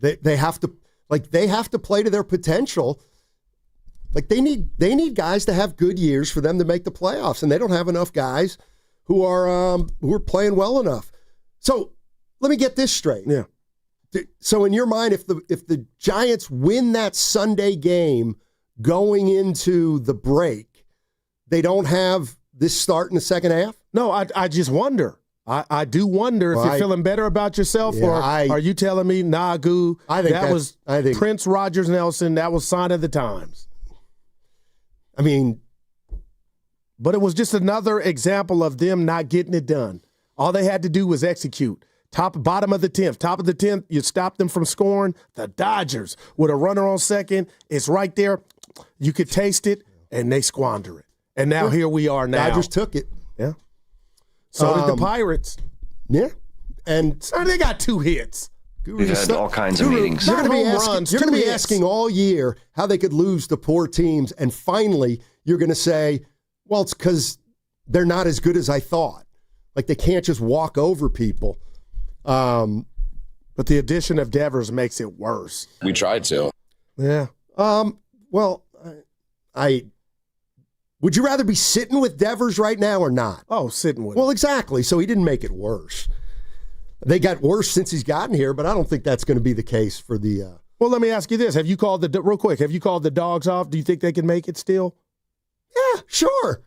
S1: they have to play to their potential. Like they need guys to have good years for them to make the playoffs, and they don't have enough guys who are playing well enough. So let me get this straight.
S31: Yeah.
S1: So in your mind, if the Giants win that Sunday game going into the break, they don't have this start in the second half?
S31: No, I just wonder. I do wonder if you're feeling better about yourself, or are you telling me, Nagu, I think Prince Rogers Nelson, that was sign of the times.
S1: I mean,
S31: but it was just another example of them not getting it done. All they had to do was execute. Bottom of the 10th. Top of the 10th, you stop them from scoring. The Dodgers with a runner on second. It's right there. You could taste it, and they squander it. And now here we are now.
S1: Dodgers took it.
S31: Yeah. So did the Pirates.
S1: Yeah. And
S31: they got 2 hits.
S10: We've had all kinds of meetings.
S1: You're going to be asking all year how they could lose to poor teams, and finally you're going to say, well, it's because they're not as good as I thought. Like they can't just walk over people.
S31: But the addition of Devers makes it worse.
S11: We tried to.
S31: Yeah.
S1: Well, would you rather be sitting with Devers right now or not?
S31: Oh, sitting with him.
S1: Well, exactly. So he didn't make it worse. They got worse since he's gotten here, but I don't think that's going to be the case for the.
S31: Well, let me ask you this: have you called real quick? Have you called the Dogs off? Do you think they can make it still?
S1: Yeah, sure.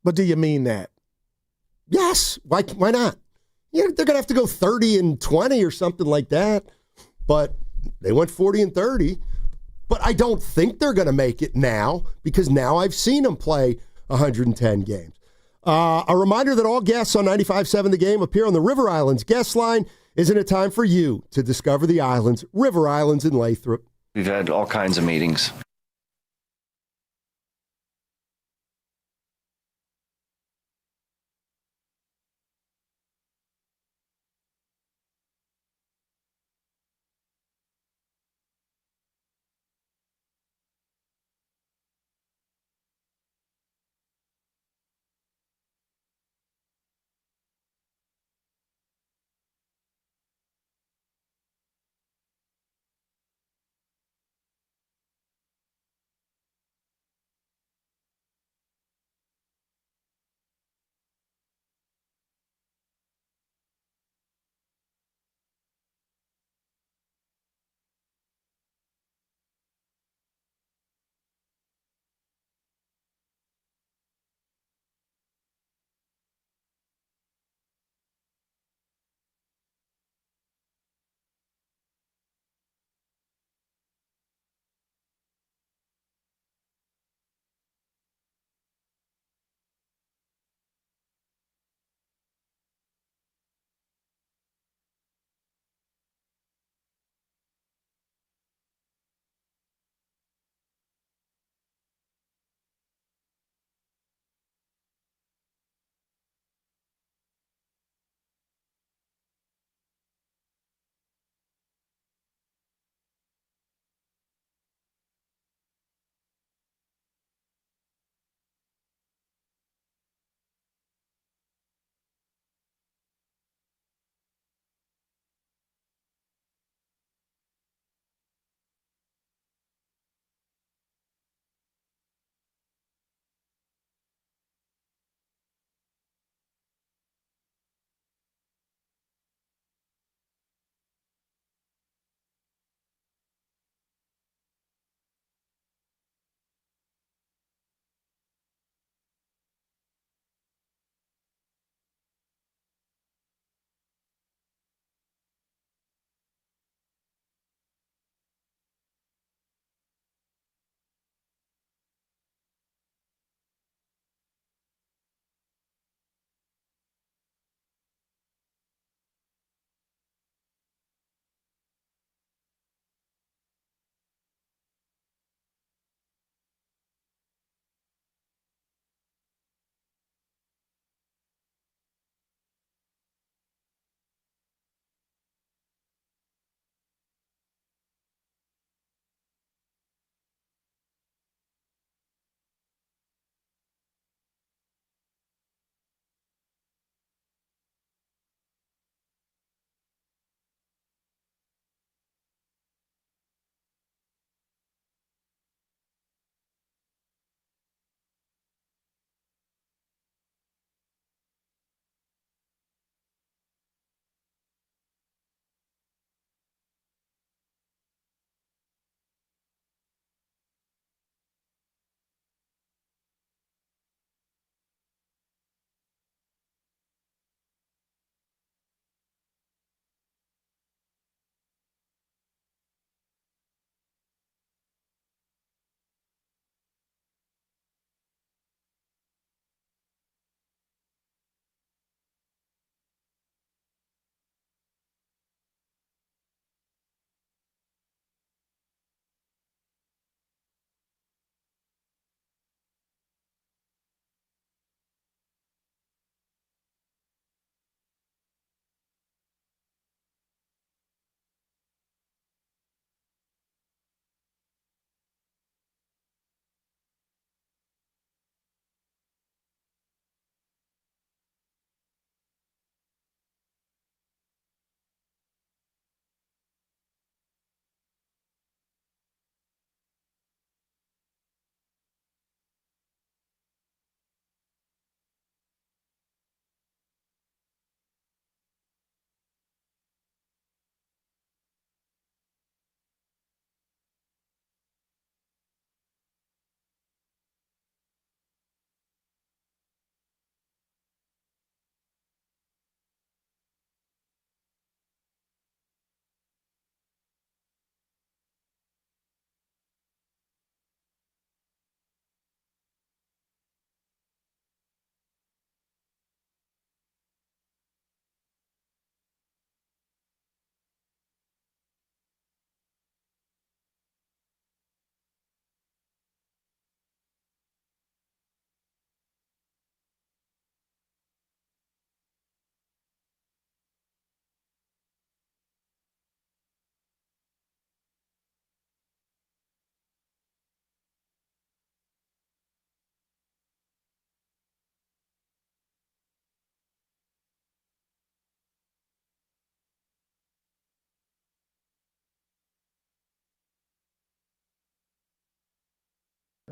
S31: But do you mean that?
S1: Yes. Why not? Yeah, they're going to have to go 30-20 or something like that. But they went 40-30. But I don't think they're going to make it now because now I've seen them play 110 games. A reminder that all guests on 95.7 The Game appear on the River Islands guest line. Isn't it time for you to discover the islands, River Islands in Lathrop?
S10: We've had all kinds of meetings.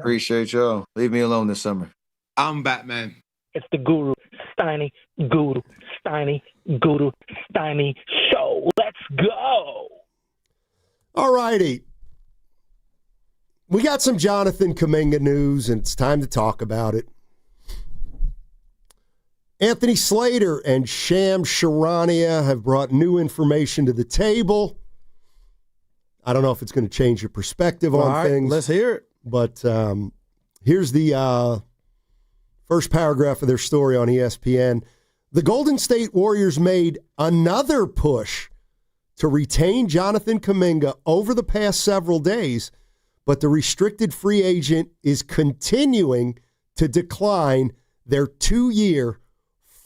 S9: Appreciate y'all. Leave me alone this summer.
S11: I'm Batman.
S12: It's the Guru, Steiny Guru, Steiny Guru, Steiny Show. Let's go.
S1: All righty. We got some Jonathan Kuminga news, and it's time to talk about it. Anthony Slater and Sham Charania have brought new information to the table. I don't know if it's going to change your perspective on things.
S31: Let's hear it.
S1: But here's the first paragraph of their story on ESPN. The Golden State Warriors made another push to retain Jonathan Kuminga over the past several days, but the restricted free agent is continuing to decline their 2-year,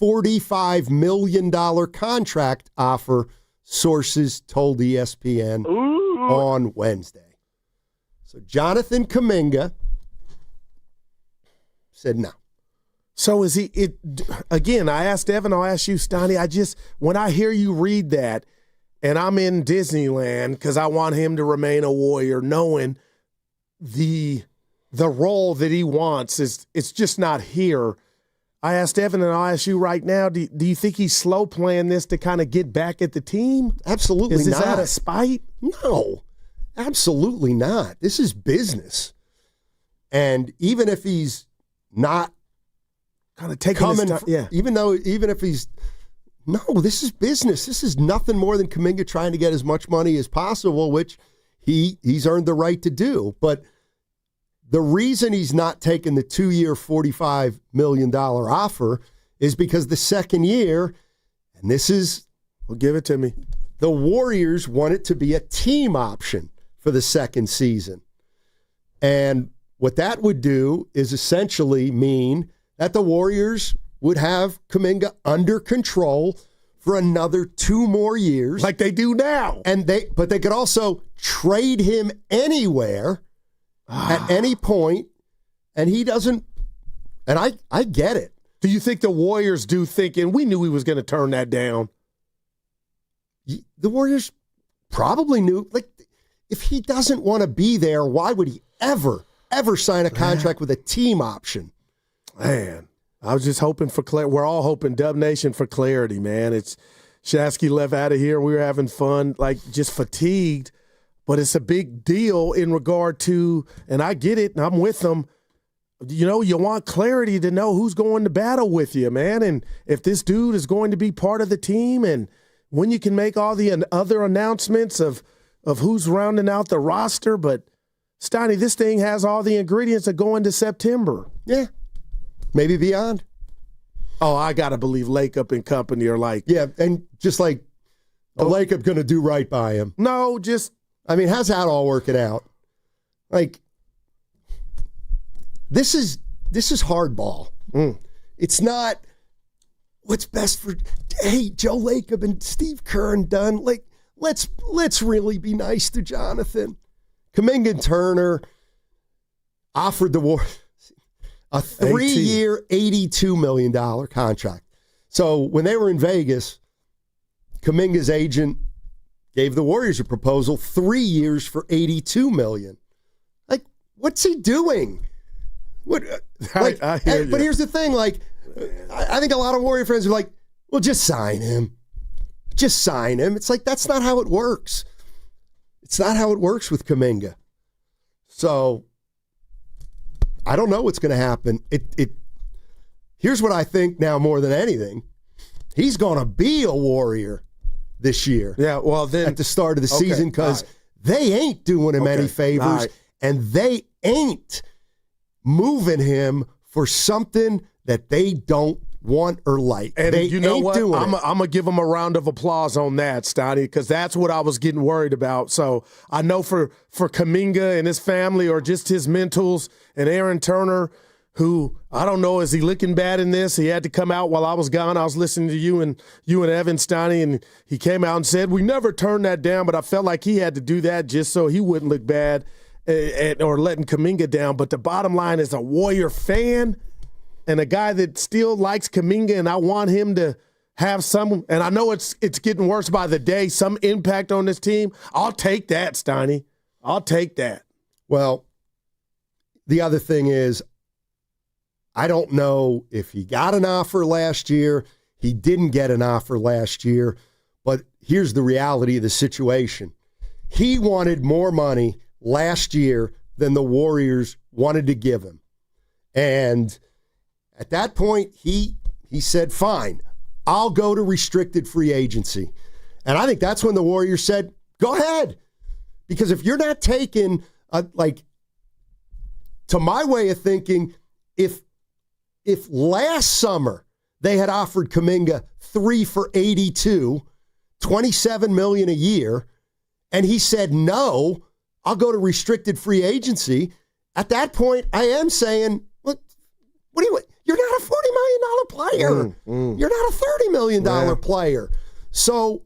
S1: $45 million contract offer, sources told ESPN on Wednesday. So Jonathan Kuminga said no.
S31: So is he, again, I asked Evan, I'll ask you, Steiny, when I hear you read that, and I'm in Disneyland because I want him to remain a Warrior, knowing the role that he wants, it's just not here. I asked Evan, and I'll ask you right now, do you think he's slow playing this to kind of get back at the team?
S1: Absolutely not.
S31: Is this out of spite?
S1: No, absolutely not. This is business. And even if he's not
S31: kind of taking his time,
S1: even if he's, no, this is business. This is nothing more than Kuminga trying to get as much money as possible, which he's earned the right to do. But the reason he's not taking the 2-year, $45 million offer is because the second year, and this is,
S31: well, give it to me,
S1: the Warriors want it to be a team option for the second season. And what that would do is essentially mean that the Warriors would have Kuminga under control for another 2 more years.
S31: Like they do now.
S1: But they could also trade him anywhere at any point, and he doesn't, and I get it.
S31: Do you think the Warriors do think, and we knew he was going to turn that down?
S1: The Warriors probably knew, like, if he doesn't want to be there, why would he ever sign a contract with a team option?
S31: Man, I was just hoping for clarity. We're all hoping, Dub Nation, for clarity, man. It's Shasky left out of here. We were having fun, like just fatigued. But it's a big deal in regard to, and I get it, and I'm with them, you know, you want clarity to know who's going to battle with you, man. And if this dude is going to be part of the team, and when you can make all the other announcements of who's rounding out the roster. But, Steiny, this thing has all the ingredients that go into September.
S1: Yeah, maybe beyond.
S31: Oh, I got to believe Lakeup and company are like.
S1: Yeah, and just like Lakeup going to do right by him.
S31: No, just.
S1: I mean, how's that all working out? Like, this is hardball. It's not what's best for, hey, Joe Lacob and Steve Kerr and Dunn. Like, let's really be nice to Jonathan. Kuminga and Turner offered the Warriors a 3-year, $82 million contract. So when they were in Vegas, Kuminga's agent gave the Warriors a proposal, 3 years for $82 million. Like, what's he doing? What? Like,
S31: I hear you.
S1: But here's the thing. Like, I think a lot of Warrior fans are like, well, just sign him. Just sign him. It's like, that's not how it works. It's not how it works with Kuminga. So, I don't know what's going to happen. Here's what I think now more than anything. He's going to be a Warrior this year.
S31: Yeah, well, then
S1: at the start of the season, because they ain't doing him any favors, and they ain't moving him for something that they don't want or like.
S31: And
S1: they
S31: you know
S1: ain't
S31: what?
S1: doing
S31: I'm
S1: it.
S31: going to give him a round of applause on that, Steiny, because that's what I was getting worried about. So I know for Kaminga and his family, or just his mentals, and Aaron Turner, who, I don't know, is he looking bad in this? He had to come out while I was gone. I was listening to you and Evan, Steiny, and he came out and said, we never turned that down, but I felt like he had to do that just so he wouldn't look bad or letting Kaminga down. But the bottom line is, a Warrior fan and a guy that still likes Kaminga, and I want him to have some, and I know it's getting worse by the day, some impact on this team. I'll take that, Steiny. I'll take that.
S1: Well, the other thing is, I don't know if he got an offer last year. He didn't get an offer last year. But here's the reality of the situation. He wanted more money last year than the Warriors wanted to give him. And at that point, he said, fine, I'll go to restricted free agency. And I think that's when the Warriors said, go ahead. Because if you're not taking, to my way of thinking, if last summer they had offered Kuminga 3 for $82, $27 million a year, and he said, no, I'll go to restricted free agency. At that point, I am saying, what do you, you're not a $40 million player. You're not a $30 million player. So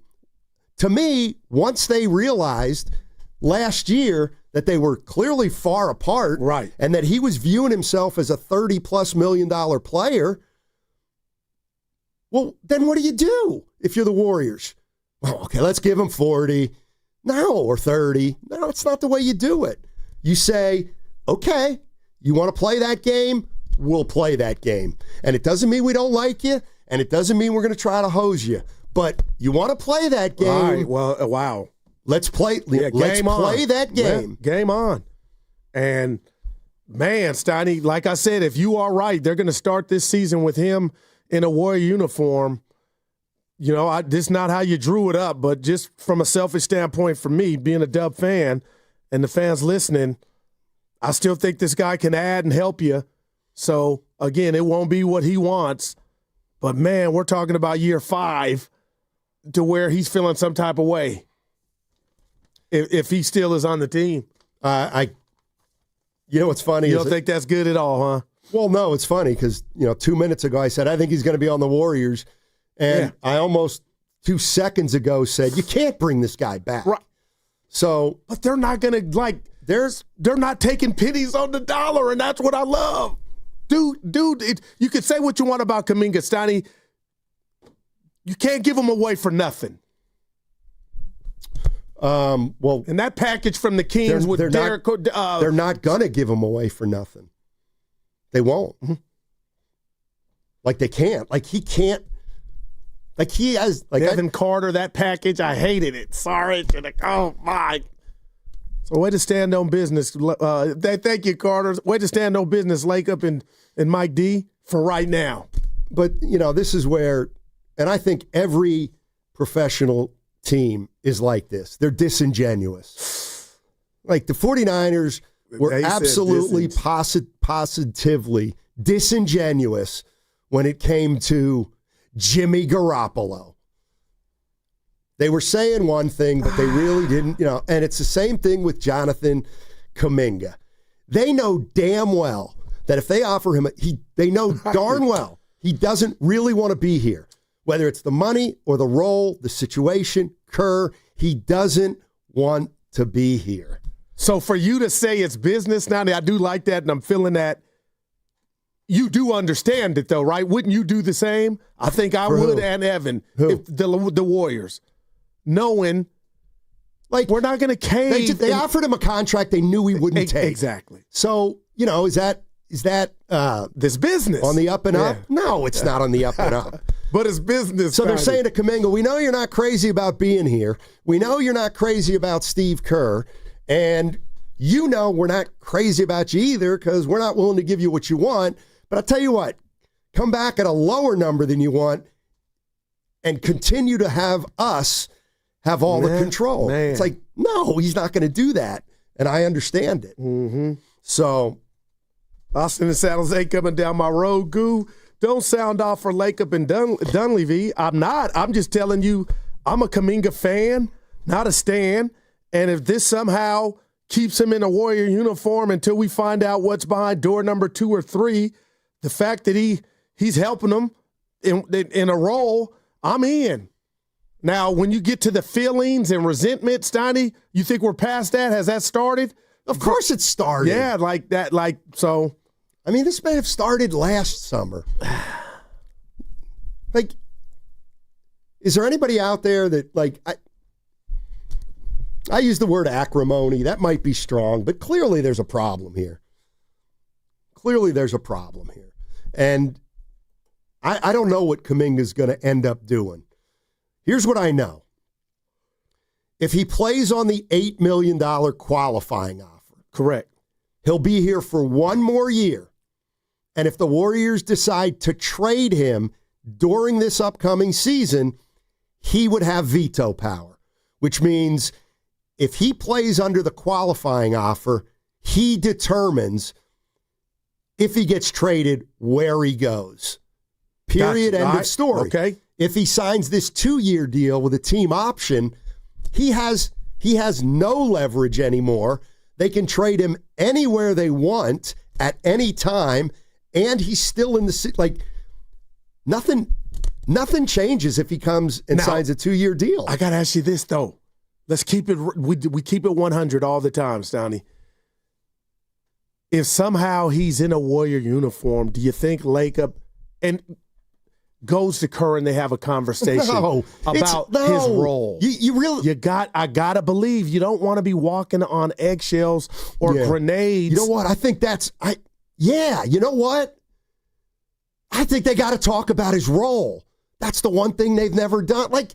S1: to me, once they realized last year that they were clearly far apart, right, and that he was viewing himself as a $30+ million player, well, then what do you do if you're the Warriors? Well, okay, let's give him 40. No, or 30. No, it's not the way you do it. You say, okay, you want to play that game? We'll play that game. And it doesn't mean we don't like you, and it doesn't mean we're going to try to hose you. But you want to play that game.
S31: All right, well, wow.
S1: Let's play that game.
S31: Game on. And, man, Steiny, like I said, if you are right, they're going to start this season with him in a Warrior uniform. You know, this is not how you drew it up, but just from a selfish standpoint for me, being a Dub fan and the fans listening, I still think this guy can add and help you. So, again, it won't be what he wants. But, man, we're talking about year 5 to where he's feeling some type of way if he still is on the team.
S1: You know what's funny?
S31: You don't think that's good at all, huh?
S1: Well, no, it's funny because, 2 minutes ago I said, I think he's going to be on the Warriors. And I almost 2 seconds ago said, you can't bring this guy back.
S31: Right.
S1: So,
S31: but they're not going to, they're not taking pennies on the dollar, and that's what I love. Dude, you could say what you want about Kaminga, Steiny. You can't give him away for nothing.
S1: Well,
S31: and that package from the Kings with Derek,
S1: they're not gonna give him away for nothing. They won't. Mm-hmm. They can't. He can't. He has
S31: Evan Carter. That package, I hated it. Sorry. Oh my. So way to stand on business. Thank you, Carter. Way to stand on business, Lacob and Mike D for right now.
S1: But this is where, and I think every professional team is like this. They're disingenuous. The 49ers were absolutely positively disingenuous when it came to Jimmy Garoppolo. They were saying one thing, but they really didn't, and it's the same thing with Jonathan Kuminga. They know damn well that if they offer him, they know darn well he doesn't really want to be here. Whether it's the money or the role, the situation, he doesn't want to be here.
S31: So for you to say it's business now, I do like that, and I'm feeling that. You do understand it, though, right? Wouldn't you do the same? I think I would, and Evan, if the Warriors, knowing we're not going to cave.
S1: They offered him a contract they knew he wouldn't take.
S31: Exactly.
S1: So is that
S31: this business
S1: on the up and up? No, it's not on the up and up.
S31: But it's business.
S1: So they're saying to Kaminga, we know you're not crazy about being here. We know you're not crazy about Steve Kerr. And we're not crazy about you either because we're not willing to give you what you want. But I'll tell you what, come back at a lower number than you want and continue to have us have all the control. Man. It's no, he's not going to do that. And I understand it.
S31: Mm-hmm.
S1: So,
S31: Austin and San Jose coming down my road, Goo. Don't sound off for Lacob and Dunleavy. I'm not. I'm just telling you, I'm a Kaminga fan, not a stan. And if this somehow keeps him in a Warrior uniform until we find out what's behind door number 2 or 3, the fact that he's helping them in a role, I'm in. Now, when you get to the feelings and resentment, Steiny, you think we're past that? Has that started?
S1: Of course it started.
S31: Yeah, like that, so.
S1: I mean, this may have started last summer. Is there anybody out there that, I use the word acrimony. That might be strong, but clearly there's a problem here. clearly there's a problem here. And I don't know what Kuminga's going to end up doing. Here's what I know. If he plays on the $8 million qualifying offer,
S31: correct,
S1: he'll be here for one more year. And if the Warriors decide to trade him during this upcoming season, he would have veto power, which means if he plays under the qualifying offer, he determines if he gets traded, where he goes. Period. End of story.
S31: Okay.
S1: If he signs this 2-year deal with a team option, he has no leverage anymore. They can trade him anywhere they want at any time, and he's still in the like. Nothing changes if he comes and signs a 2-year deal.
S31: I got to ask you this though. Let's keep it. We keep it 100 all the time, Steiny. If somehow he's in a Warrior uniform, do you think Lacob and goes to Kerr and they have a conversation about his role? I gotta believe you don't want to be walking on eggshells or grenades.
S1: You know what? I think you know what? I think they got to talk about his role. That's the one thing they've never done. Like,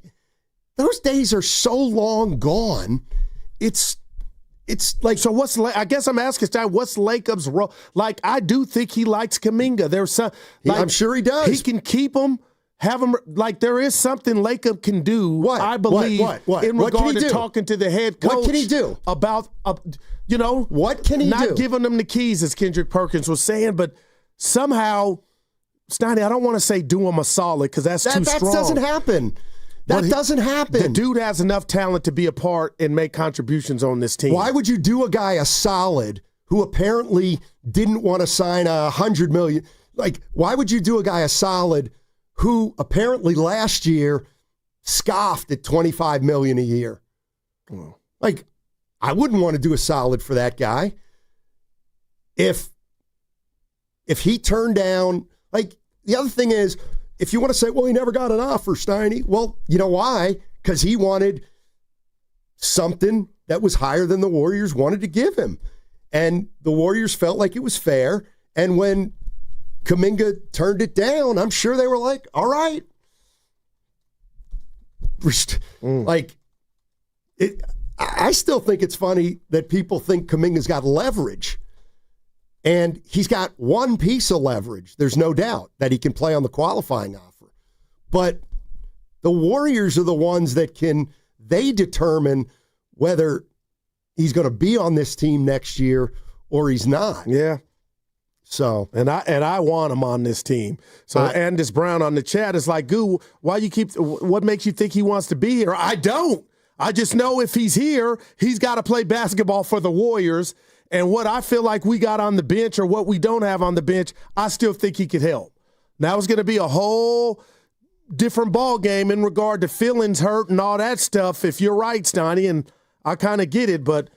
S1: those days are so long gone. It's like,
S31: so what's, I guess I'm asking, Stein, what's Lacob's role? Like, I do think he likes Kaminga. There's some, like,
S1: I'm sure he does.
S31: He can keep him, have him, like, there is something Lacob can do, I believe, in regard to talking to the head coach.
S1: What can he do?
S31: About,
S1: what can he do?
S31: Not giving them the keys, as Kendrick Perkins was saying, but somehow, Steiny, I don't want to say do him a solid because that's too strong.
S1: That doesn't happen. That doesn't happen.
S31: The dude has enough talent to be a part and make contributions on this team.
S1: Why would you do a guy a solid who apparently didn't want to sign $100 million? Like, why would you do a guy a solid who apparently last year scoffed at $25 million a year?
S31: Well,
S1: like, I wouldn't want to do a solid for that guy. If he turned down, like, the other thing is, if you want to say, well, he never got an offer, Steiny, well, you know why? Because he wanted something that was higher than the Warriors wanted to give him. And the Warriors felt like it was fair. And when Kuminga turned it down, I'm sure they were like, all right. Like, I still think it's funny that people think Kuminga's got leverage. And he's got one piece of leverage. There's no doubt that he can play on the qualifying offer. But the Warriors are the ones that they determine whether he's going to be on this team next year or he's not.
S31: Yeah.
S1: So
S31: and I want him on this team. So Andis Brown on the chat is like, Goo, what makes you think he wants to be here? I don't. I just know if he's here, he's got to play basketball for the Warriors. And what I feel like we got on the bench or what we don't have on the bench, I still think he could help. Now it's going to be a whole different ball game in regard to feelings hurt and all that stuff, if you're right, Steiny, and I kind of get it. But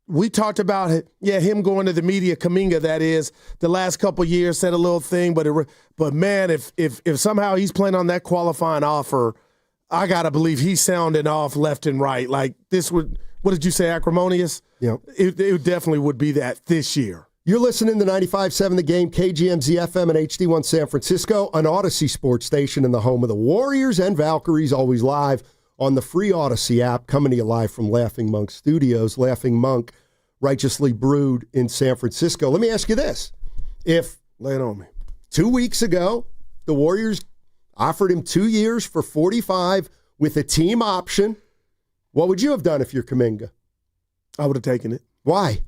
S31: we talked about it, him going to the media, Kaminga, that is, the last couple of years, said a little thing. But man, if somehow he's playing on that qualifying offer, I got to believe he's sounding off left and right. Like this would – what did you say, acrimonious?
S1: Yeah.
S31: It definitely would be that this year.
S1: You're listening to 95.7 The Game, KGMZ FM and HD1 San Francisco, an Odyssey sports station in the home of the Warriors and Valkyries, always live on the free Odyssey app, coming to you live from Laughing Monk Studios. Laughing Monk, righteously brewed in San Francisco. Let me ask you this. If,
S31: lay it on me,
S1: 2 weeks ago, the Warriors offered him 2 years for $45 with a team option, what would you have done if you're Kuminga?
S31: I would have taken it.
S1: Why?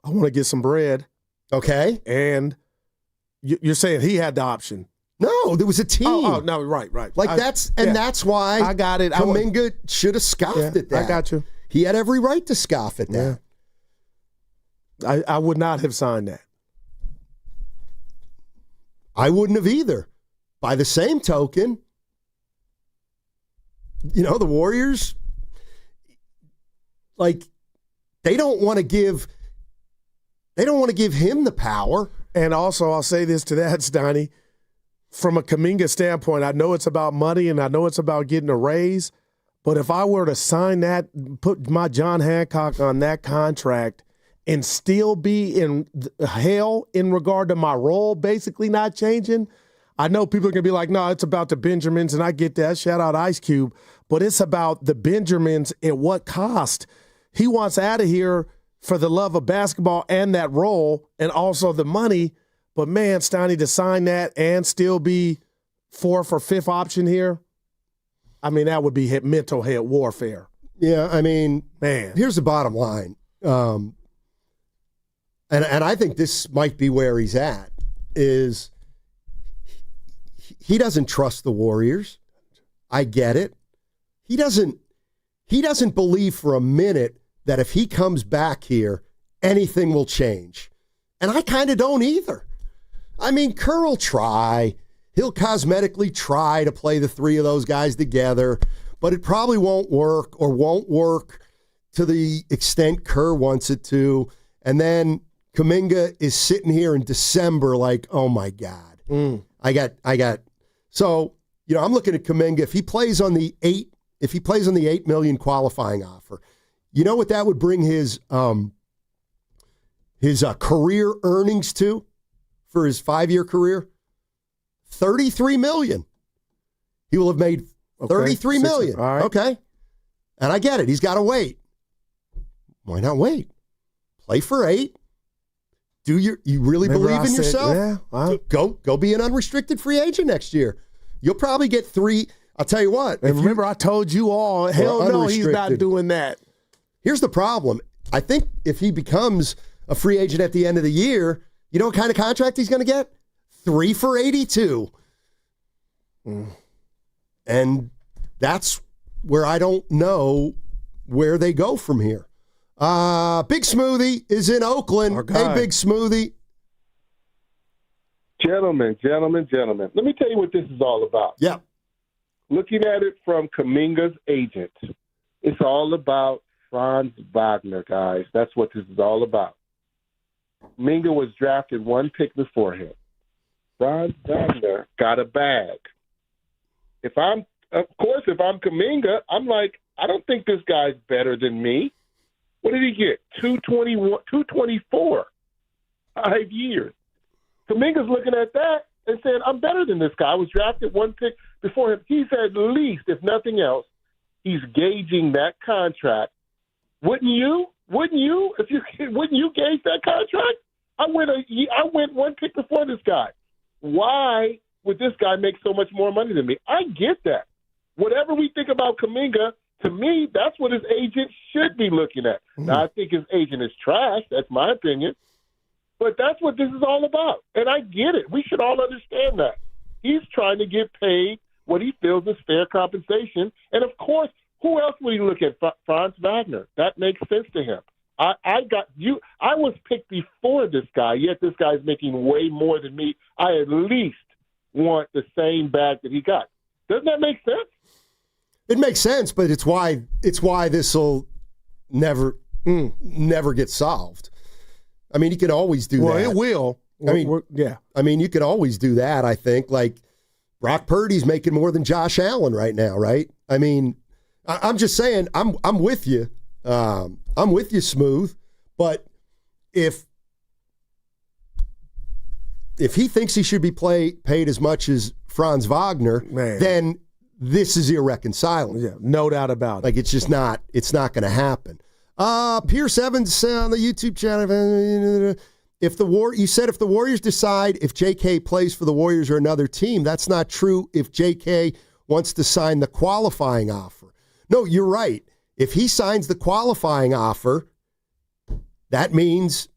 S31: I want to get some bread.
S1: Okay.
S31: And you're saying he had the option.
S1: No, there was a team.
S31: Oh no, right.
S1: Like that's why
S31: I got it.
S1: Kuminga should have scoffed at that.
S31: I got you.
S1: He had every right to scoff at that.
S31: Yeah. I would not have signed that.
S1: I wouldn't have either. By the same token, the Warriors, like, they don't want to give him the power.
S31: And also, I'll say this to that, Steiny, from a Kaminga standpoint, I know it's about money and I know it's about getting a raise, but if I were to sign that, put my John Hancock on that contract and still be in hell in regard to my role basically not changing. I know people are going to be like, no, it's about the Benjamins, and I get that. Shout out Ice Cube. But it's about the Benjamins at what cost. He wants out of here for the love of basketball and that role and also the money. But, man, Steiny, to sign that and still be fourth or fifth option here, I mean, that would be mental head warfare.
S1: Yeah, I mean,
S31: man,
S1: here's the bottom line. And I think this might be where he's at, is he doesn't trust the Warriors. I get it. He doesn't believe for a minute that if he comes back here, anything will change. And I kind of don't either. I mean, Kerr will try. He'll cosmetically try to play the three of those guys together, but it probably won't work to the extent Kerr wants it to. And then Kuminga is sitting here in December like, oh my God. I got. So, I'm looking at Kuminga. If he plays on the $8 million qualifying offer, you know what that would bring his career earnings to for his 5-year career? $33 million. He will have made $33 million.
S31: All right.
S1: Okay. And I get it. He's got to wait. Why not wait? Play for 8. You really believe in yourself?
S31: Yeah. Wow.
S1: Go be an unrestricted free agent next year. You'll probably get 3. I'll tell you what.
S31: And remember, I told you all, hell no, he's not doing that.
S1: Here's the problem. I think if he becomes a free agent at the end of the year, you know what kind of contract he's going to get? 3 for $82. And that's where I don't know where they go from here. Big Smoothie is in Oakland. Hey, Big Smoothie.
S11: Gentlemen. Let me tell you what this is all about.
S1: Yeah.
S11: Looking at it from Kaminga's agent, it's all about Franz Wagner, guys. That's what this is all about. Kuminga was drafted 1 pick before him. Franz Wagner got a bag. If I'm Kuminga, I'm like, I don't think this guy's better than me. What did he get? 224. 5 years. Kuminga's looking at that and saying, I'm better than this guy. I was drafted 1 pick before him. He's at least, if nothing else, he's gauging that contract. Wouldn't you? Wouldn't you gauge that contract? I went 1 pick before this guy. Why would this guy make so much more money than me? I get that. Whatever we think about Kuminga, to me, that's what his agent should be looking at. Now, I think his agent is trash. That's my opinion. But that's what this is all about. And I get it. We should all understand that. He's trying to get paid what he feels is fair compensation. And, of course, who else would he look at? Franz Wagner. That makes sense to him. I was picked before this guy, yet this guy's making way more than me. I at least want the same bag that he got. Doesn't that make sense?
S1: It makes sense, but it's why this will never get solved. I mean, you could always do that.
S31: Well, it will.
S1: Yeah. I mean, you could always do that, I think. Like, Brock Purdy's making more than Josh Allen right now, right? I mean, I'm just saying, I'm with you. I'm with you, Smooth. But if he thinks he should be paid as much as Franz Wagner, then this is irreconcilable.
S31: Yeah, no doubt about it.
S1: Like, it's just not. It's not going to happen. Pierce Evans on the YouTube channel. You said if the Warriors decide if J.K. plays for the Warriors or another team, that's not true if J.K. wants to sign the qualifying offer. No, you're right. If he signs the qualifying offer, that means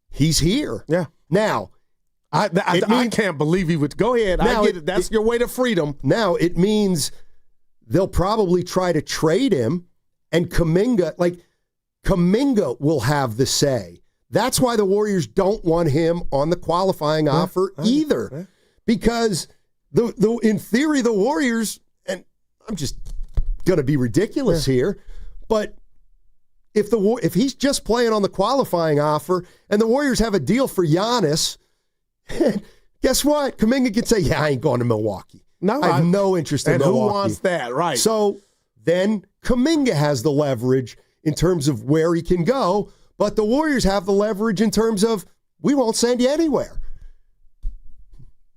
S1: he's here.
S31: Yeah.
S1: Now,
S31: I can't believe he would. Go ahead. I get it. That's your way to freedom.
S1: Now, it means they'll probably try to trade him, and Kaminga will have the say. That's why the Warriors don't want him on the qualifying offer either. Because in theory, the Warriors, and I'm just going to be ridiculous here, but if he's just playing on the qualifying offer and the Warriors have a deal for Giannis, guess what? Kaminga can say, yeah, I ain't going to Milwaukee.
S31: No,
S1: I have no interest in Milwaukee.
S31: And who wants that? Right.
S1: So then Kuminga has the leverage in terms of where he can go. But the Warriors have the leverage in terms of, we won't send you anywhere.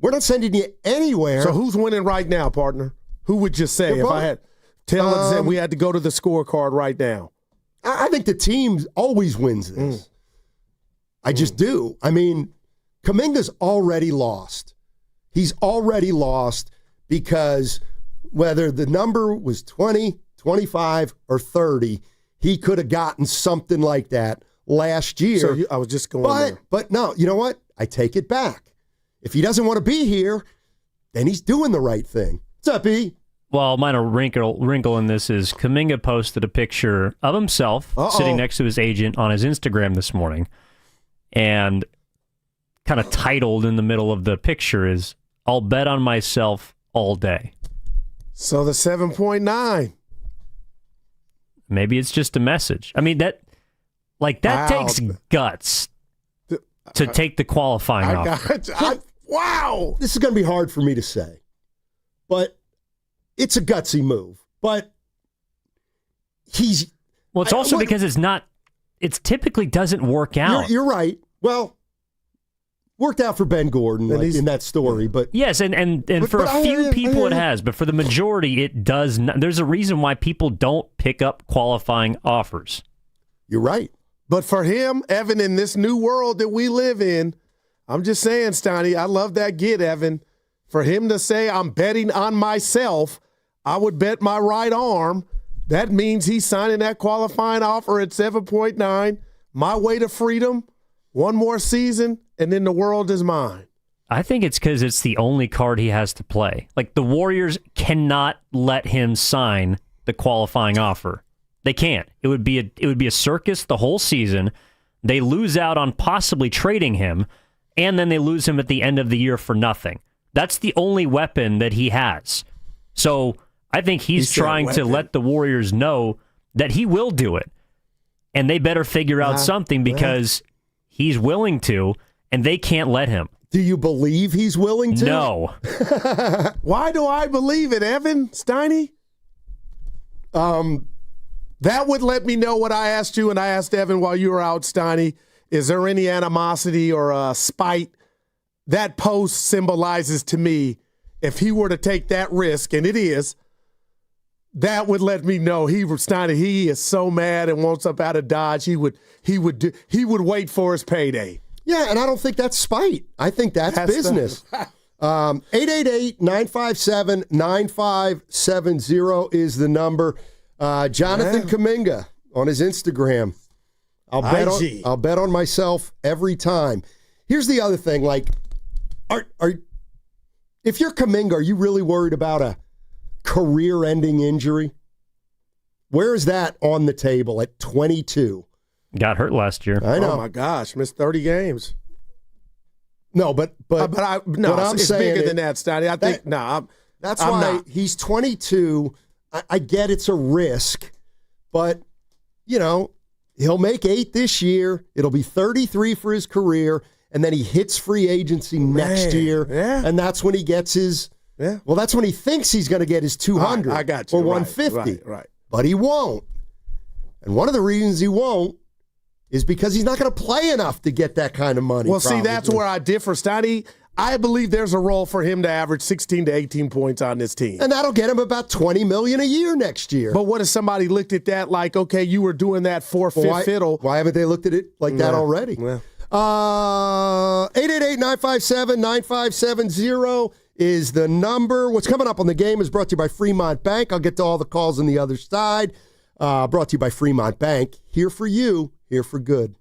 S1: We're not sending you anywhere.
S31: So who's winning right now, partner? Who would you say if I had tell us that we had to go to the scorecard right now?
S1: I think the team always wins this. I just do. I mean, Kuminga's already lost. He's already lost because whether the number was 20, 25, or 30, he could have gotten something like that last year.
S31: So I was just going there.
S1: But no, you know what? I take it back. If he doesn't want to be here, then he's doing the right thing. What's up, E?
S4: Well, minor wrinkle in this is Kaminga posted a picture of himself sitting next to his agent on his Instagram this morning, and kind of titled in the middle of the picture is, "I'll bet on myself all day."
S31: So the 7.9.
S4: Maybe it's just a message. I mean, that takes guts to take the qualifying offer.
S31: Wow.
S1: This is going to be hard for me to say, but it's a gutsy move. But he's...
S4: Well, it's also because it typically doesn't work out.
S1: You're right. Well, worked out for Ben Gordon in that story, but...
S4: Yes, and for a few people it has, but for the majority it does not. There's a reason why people don't pick up qualifying offers.
S1: You're right.
S31: But for him, Evan, in this new world that we live in, I'm just saying, Steiny, I love that get, Evan. For him to say, I'm betting on myself, I would bet my right arm. That means he's signing that qualifying offer at 7.9. My way to freedom, one more season, and then the world is mine.
S4: I think it's because it's the only card he has to play. Like, the Warriors cannot let him sign the qualifying offer. They can't. It would be a circus the whole season. They lose out on possibly trading him, and then they lose him at the end of the year for nothing. That's the only weapon that he has. So I think he's trying to let the Warriors know that he will do it. And they better figure out something because he's willing to, and they can't let him.
S1: Do you believe he's willing to?
S4: No.
S31: Why do I believe it, Evan? Steiny? That would let me know what I asked you, and I asked Evan while you were out, Steiny. Is there any animosity or spite? That post symbolizes to me, if he were to take that risk, and it is, that would let me know he is so mad and wants up out of Dodge. He would wait for his payday.
S1: Yeah, and I don't think that's spite. I think that's business. 888-957-9570 is the number. Jonathan Kaminga on his Instagram. I'll bet on myself every time. Here's the other thing. Like, if you're Kuminga, are you really worried about a career-ending injury? Where is that on the table at 22?
S4: Got hurt last year.
S1: I know.
S31: Oh my gosh, missed 30 games.
S1: No, but I'm
S31: it's
S1: saying
S31: bigger than that, Steiny. I think
S1: that's why he's 22. I get it's a risk, but he'll make 8 this year. It'll be 33 for his career, and then he hits free agency next year, and that's when he gets his. Yeah. Well, that's when he thinks he's going to get his 200
S31: I got you.
S1: or 150.
S31: Right.
S1: But he won't. And one of the reasons he won't is because he's not going to play enough to get that kind of money.
S31: Well, see, that's where I differ, Steiny. I believe there's a role for him to average 16 to 18 points on this team.
S1: And that'll get him about $20 million a year next year.
S31: But what if somebody looked at that like, okay, you were doing that for fifth fiddle.
S1: Why haven't they looked at it like that already?
S31: Yeah.
S1: 888-957-9570 is the number. What's coming up on the game is brought to you by Fremont Bank. I'll get to all the calls on the other side. Brought to you by Fremont Bank. Here for you, here for good.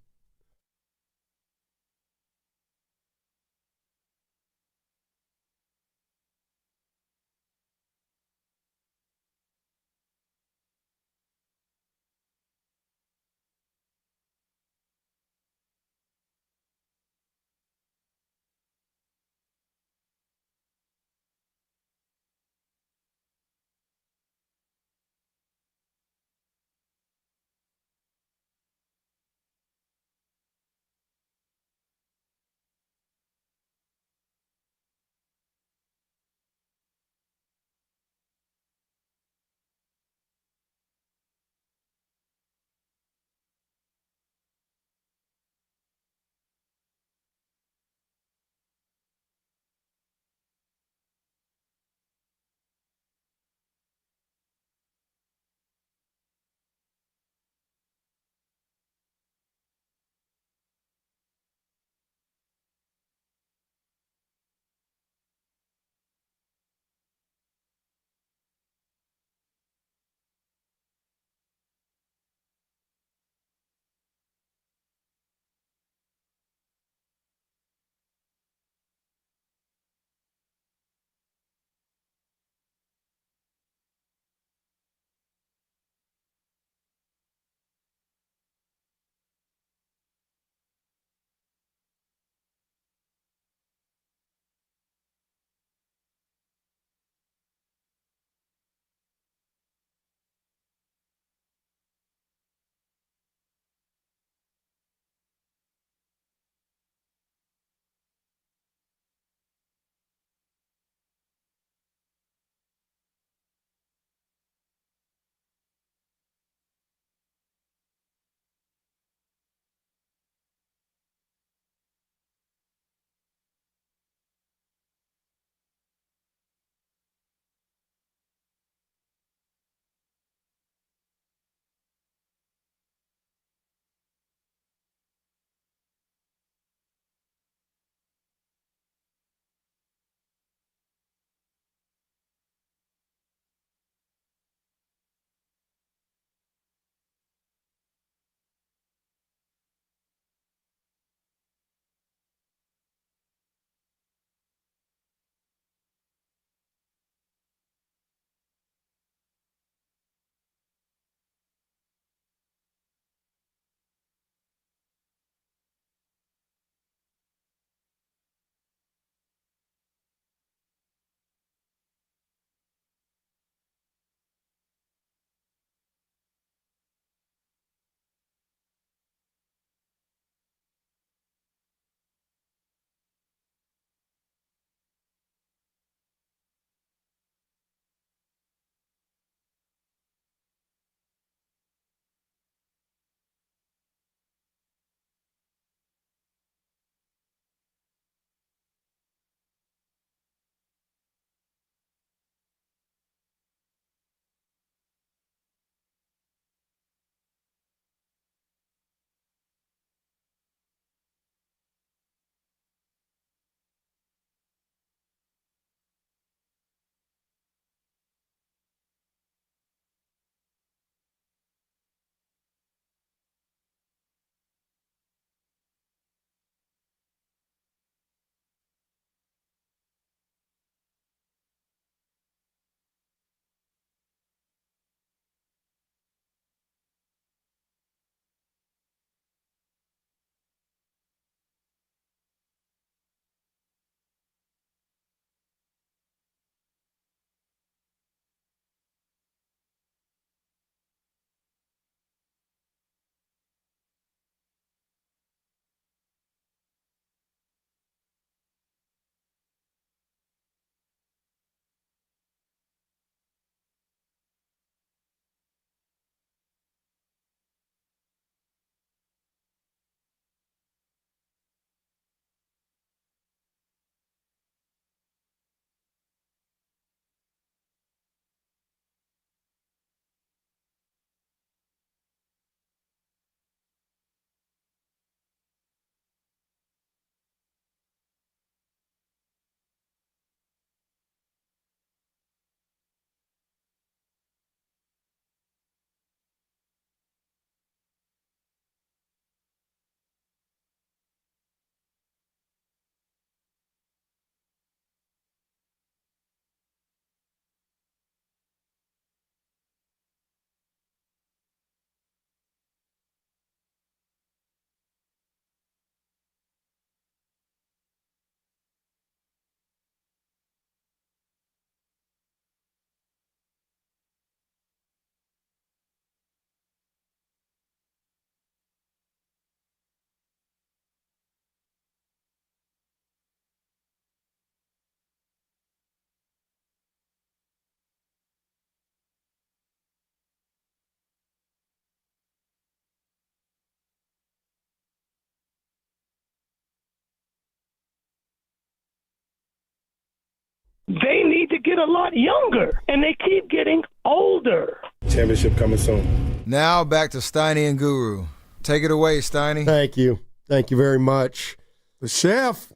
S12: They need to get a lot younger, and they keep getting older.
S8: Championship coming soon.
S9: Now back to Steiny and Guru. Take it away, Steiny.
S1: Thank you. Thank you very much.
S31: The chef.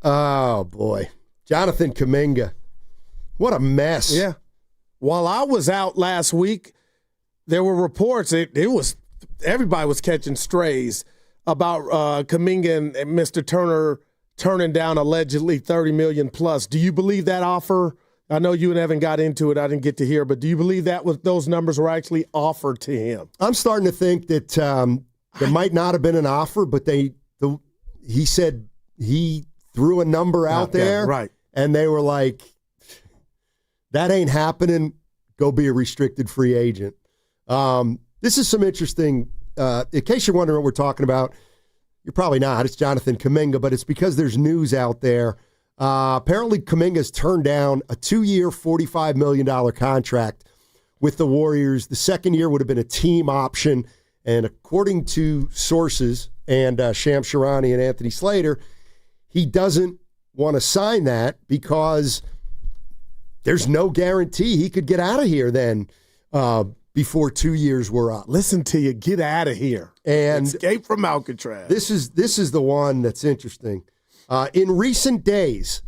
S1: Oh, boy. Jonathan Kaminga. What a mess.
S31: Yeah. While I was out last week, there were reports. Everybody was catching strays about Kuminga and Mr. Turner turning down allegedly $30 million plus. Do you believe that offer? I know you and Evan got into it. I didn't get to hear, but do you believe that those numbers were actually offered to him?
S1: I'm starting to think that there might not have been an offer, but he said he threw a number out there,
S31: right? And
S1: they were like, "That ain't happening. Go be a restricted free agent." This is some interesting. In case you're wondering what we're talking about, you're probably not. It's Jonathan Kuminga, but it's because there's news out there. Apparently, Kuminga's turned down a 2-year, $45 million contract with the Warriors. The second year would have been a team option, and according to sources and Sham Sharani and Anthony Slater, he doesn't want to sign that because there's no guarantee he could get out of here then before 2 years were up.
S31: Listen to you, get out of here.
S1: And
S31: escape from Alcatraz.
S1: This is the one that's interesting. In recent days,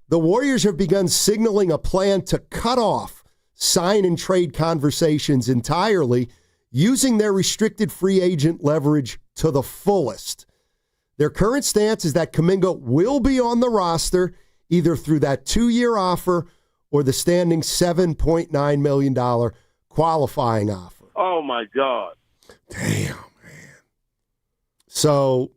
S1: the Warriors have begun signaling a plan to cut off sign and trade conversations entirely, using their restricted free agent leverage to the fullest. Their current stance is that Kaminga will be on the roster either through that 2-year offer or the standing $7.9 million qualifying offer.
S11: Oh, my God.
S31: Damn, man.
S1: So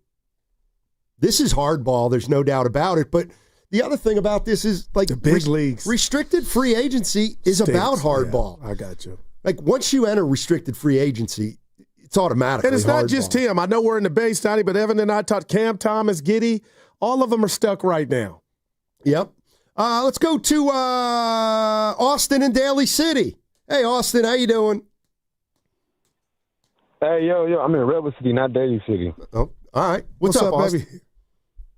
S1: this is hardball. There's no doubt about it. But the other thing about this is, like,
S31: the big leagues.
S1: Restricted free agency is about hardball.
S31: Yeah, I got you.
S1: Like, once you enter restricted free agency, it's automatically
S31: And it's not
S1: hardball.
S31: just him. I know we're in the Bay, Steiny, but Evan and I talked Cam Thomas, Giddey. All of them are stuck right now.
S1: Yep. Let's go to Austin and Daly City. Hey, Austin, how you doing?
S13: Hey, yo, I'm in Redwood City, not Daly City.
S1: Oh, all right. What's up, Austin?
S31: baby?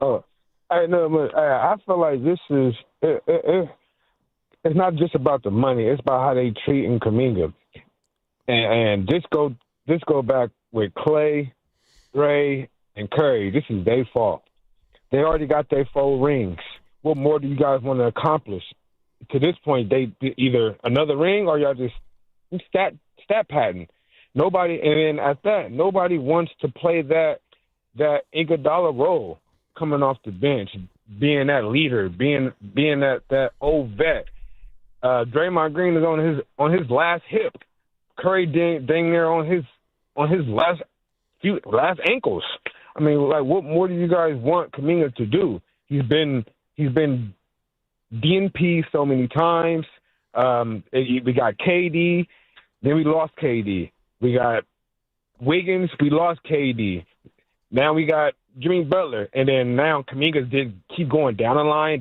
S13: Oh, I feel like this is it's not just about the money. It's about how they treating Kaminga, and just go back with Clay, Gray, and Curry. This is their fault. They already got their 4 rings. What more do you guys want to accomplish? To this point, they either another ring or y'all just stat padding. Nobody, and then at that, nobody wants to play that Iguodala role coming off the bench, being that leader, being that old vet. Draymond Green is on his last hip. Curry dang near on his last ankles. I mean, like, what more do you guys want Kaminga to do? He's been DNP so many times. We got KD, then we lost KD. We got Wiggins, we lost KD. Now we got Jimmy Butler, and then now Kaminga did keep going down the line,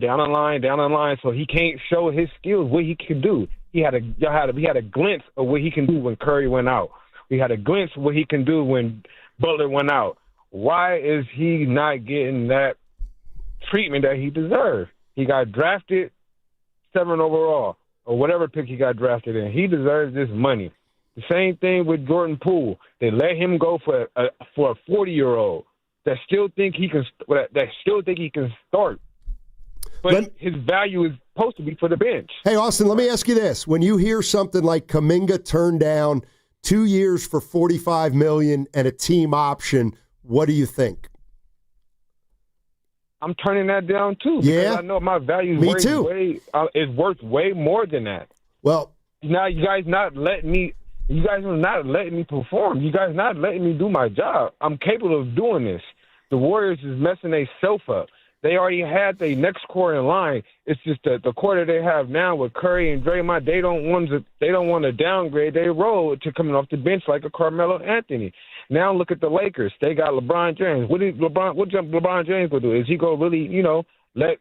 S13: so he can't show his skills, what he can do. We had a glimpse of what he can do when Curry went out. We had a glimpse of what he can do when Butler went out. Why is he not getting that treatment that he deserved? He got drafted 7 overall, or whatever pick he got drafted in. He deserves this money. The same thing with Jordan Poole. They let him go for a 40-year-old that still think he can start, but his value is supposed to be for the bench.
S1: Hey, Austin, let me ask you this: when you hear something like Kaminga turned down 2 years for $45 million and a team option, what do you think?
S13: I'm turning that down too. Because I know my value is worth way more than that.
S1: Well,
S13: now you guys are not letting me perform. You guys not letting me do my job. I'm capable of doing this. The Warriors is messing themselves up. They already had their next core in line. It's just that the core that they have now with Curry and Draymond, they don't want to downgrade their role to coming off the bench like a Carmelo Anthony. Now look at the Lakers. They got LeBron James. What LeBron James gonna do? Is he gonna really, let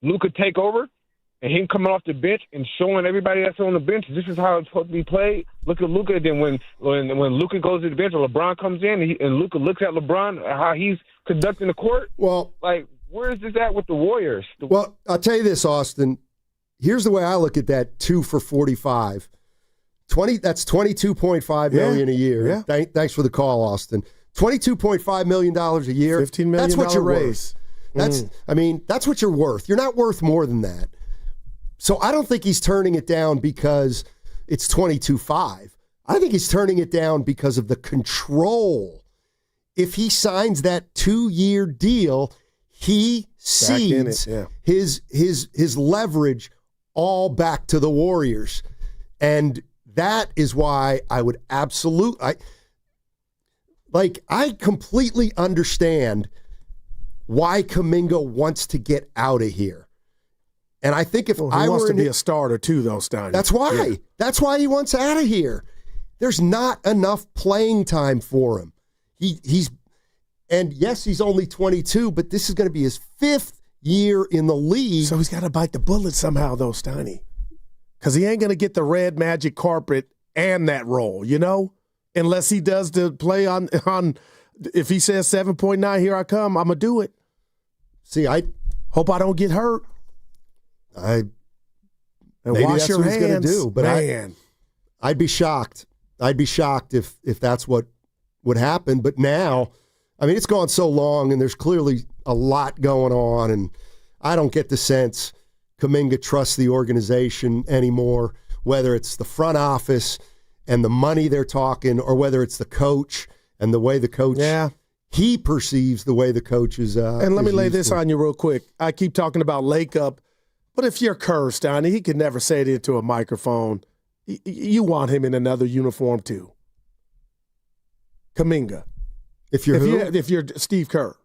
S13: Luka take over? And him coming off the bench and showing everybody that's on the bench, this is how it's supposed to be played. Look at Luka. Then when Luka goes to the bench, or LeBron comes in, and Luka looks at LeBron, how he's conducting the court.
S1: Well,
S13: like, Where is this at with the Warriors?
S1: Well, I'll tell you this, Austin. Here's the way I look at that 2 for 45. That's $22.5 million a year.
S31: Yeah.
S1: Thanks for the call, Austin. $22.5 million a year.
S31: $15 million
S1: that's what you're
S31: raise.
S1: worth. That's what you're worth. You're not worth more than that. So I don't think he's turning it down because it's $22.5. I think he's turning it down because of the control. If he signs that 2-year deal, he cedes his leverage all back to the Warriors. And that is why I would I completely understand why Kuminga wants to get out of here. And I think if
S31: he
S1: I
S31: wants
S1: were
S31: to be a starter too, though, Steiny.
S1: That's why. Yeah. That's why he wants out of here. There's not enough playing time for him. And yes, he's only 22, but this is going to be his 5th year in the league.
S31: So he's got to bite the bullet somehow, though, Steiny. Because he ain't going to get the red magic carpet and that role, unless he does the play on. If he says 7.9, here I come, I'm going to do it.
S1: See, I
S31: hope I don't get hurt.
S1: Maybe
S31: wash
S1: that's
S31: your
S1: what
S31: hands.
S1: He's going to do. But
S31: Man.
S1: I'd be shocked. I'd be shocked if that's what would happen. But now, it's gone so long, and there's clearly a lot going on, and I don't get the sense Kaminga trusts the organization anymore, whether it's the front office and the money they're talking, or whether it's the coach and the way the coach he perceives the way the coach is.
S31: And let me lay this on you real quick. I keep talking about Lake Up, but if you're Kerr, Steiny, he could never say it into a microphone. You want him in another uniform too. Kaminga. If you're Steve Kerr.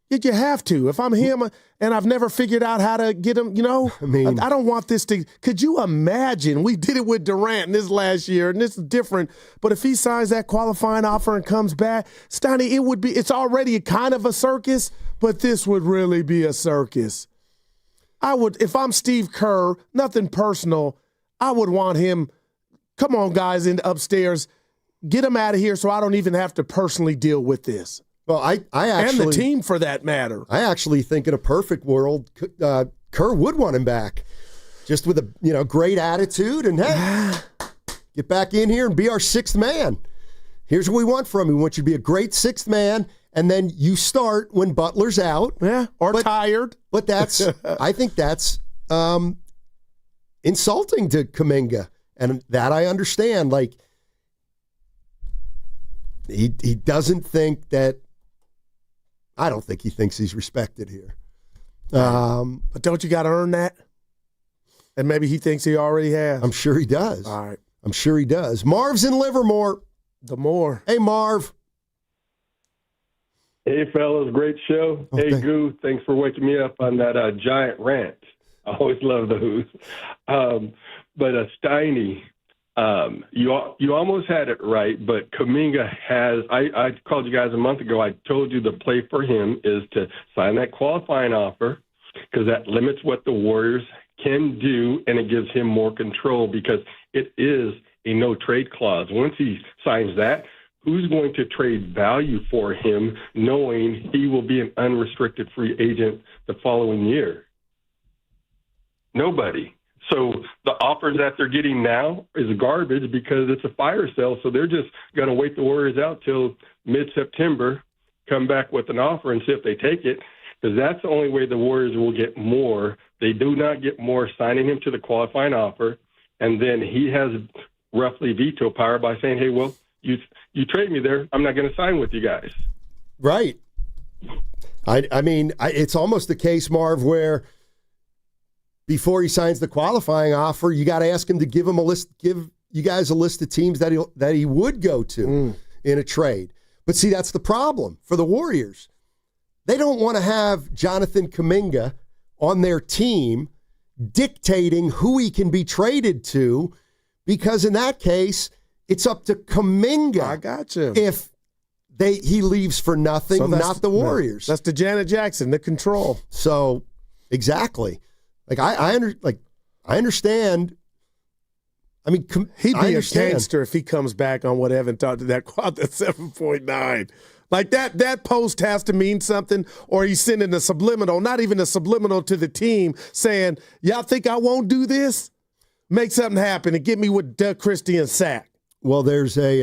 S31: You have to. If I'm him and I've never figured out how to get him, I don't want this to. Could you imagine? We did it with Durant this last year, and this is different. But if he signs that qualifying offer and comes back, Steiny, it's already kind of a circus, but this would really be a circus. If I'm Steve Kerr, nothing personal, I would want him, come on, guys, upstairs, get him out of here so I don't even have to personally deal with this.
S1: Well, I actually,
S31: and the team for that matter.
S1: I actually think in a perfect world, Kerr would want him back, just with a great attitude and hey, get back in here and be our 6th man. Here's what we want from you. We want you to be a great 6th man, and then you start when Butler's out,
S31: or tired.
S1: But I think that's insulting to Kuminga, and that I understand. Like he doesn't think that. I don't think he thinks he's respected here.
S31: But don't you got to earn that? And maybe he thinks he already has.
S1: I'm sure he does.
S31: All right.
S1: I'm sure he does. Marv's in Livermore.
S31: The more.
S1: Hey, Marv.
S8: Hey, fellas. Great show. Hey, Goo. Thanks for waking me up on that giant rant. I always love those. But Steiny, you almost had it right, but Kaminga has – I called you guys a month ago. I told you the play for him is to sign that qualifying offer because that limits what the Warriors can do, and it gives him more control because it is a no-trade clause. Once he signs that, who's going to trade value for him knowing he will be an unrestricted free agent the following year? Nobody. So the offers that they're getting now is garbage because it's a fire sale. So they're just going to wait the Warriors out till mid-September, come back with an offer and see if they take it, because that's the only way the Warriors will get more. They do not get more signing him to the qualifying offer, and then he has roughly veto power by saying, hey, well, you trade me there, I'm not going to sign with you guys.
S1: Right. I mean, it's almost the case, Marv, where before he signs the qualifying offer, you got to ask him to give you guys a list of teams that he would go to in a trade. But see, that's the problem for the Warriors. They don't want to have Jonathan Kuminga on their team dictating who he can be traded to, because in that case, it's up to Kuminga.
S31: I got you.
S1: If he leaves for nothing, not the Warriors.
S31: No, that's the Janet Jackson, the control.
S1: So exactly. Like I understand. I mean,
S31: he'd be a gangster if he comes back on what Evan talked to that 7.9. Like that post has to mean something, or he's sending a subliminal, not even a subliminal to the team saying, y'all think I won't do this? Make something happen and get me with Doug Christie and Sack.
S1: Well, there's a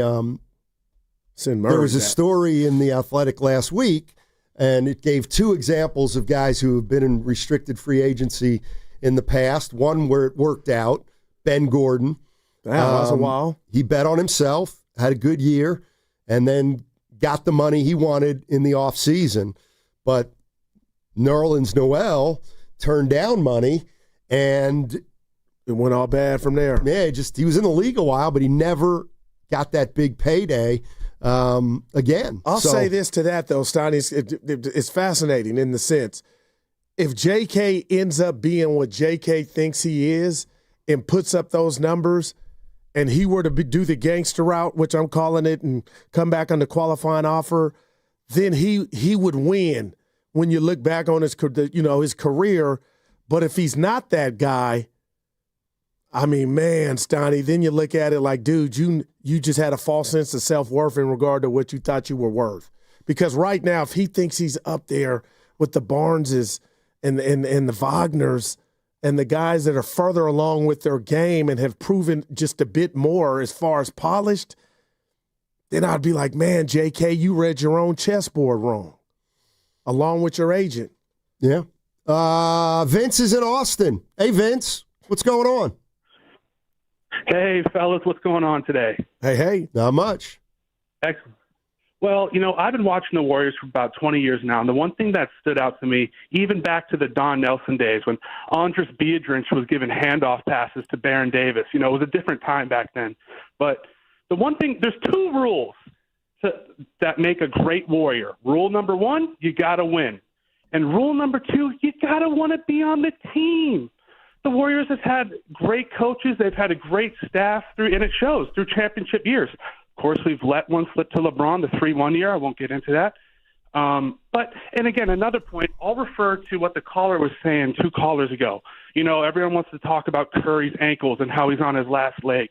S1: there was a story in The Athletic last week, and it gave two examples of guys who have been in restricted free agency in the past. One where it worked out, Ben Gordon.
S31: That was a while.
S1: He bet on himself, had a good year, and then got the money he wanted in the offseason. But Nerlens Noel turned down money, and
S31: it went all bad from there.
S1: Yeah, he was in the league a while, but he never got that big payday again.
S31: I'll say this to that, though, Steiny. It's fascinating in the sense, if J.K. ends up being what J.K. thinks he is and puts up those numbers, and he were to do the gangster route, which I'm calling it, and come back on the qualifying offer, then he would win when you look back on his career. But if he's not that guy, I mean, man, Steiny, then you look at it like, dude, you just had a false sense of self-worth in regard to what you thought you were worth. Because right now, if he thinks he's up there with the Barneses and the Wagners and the guys that are further along with their game and have proven just a bit more as far as polished, then I'd be like, man, JK, you read your own chessboard wrong, along with your agent.
S1: Yeah. Vince is in Austin. Hey, Vince, what's going on?
S14: Hey, fellas, what's going on today?
S1: Hey. Not much.
S14: Excellent. Well, I've been watching the Warriors for about 20 years now, and the one thing that stood out to me, even back to the Don Nelson days when Andres Biedrins was giving handoff passes to Baron Davis, it was a different time back then. But the one thing, there's two rules that make a great Warrior. Rule number one, you got to win. And rule number two, you got to want to be on the team. The Warriors have had great coaches. They've had a great staff and it shows through championship years. Of course, we've let one slip to LeBron, the 3-1 year. I won't get into that. And again, another point, I'll refer to what the caller was saying 2 callers ago. Everyone wants to talk about Curry's ankles and how he's on his last leg.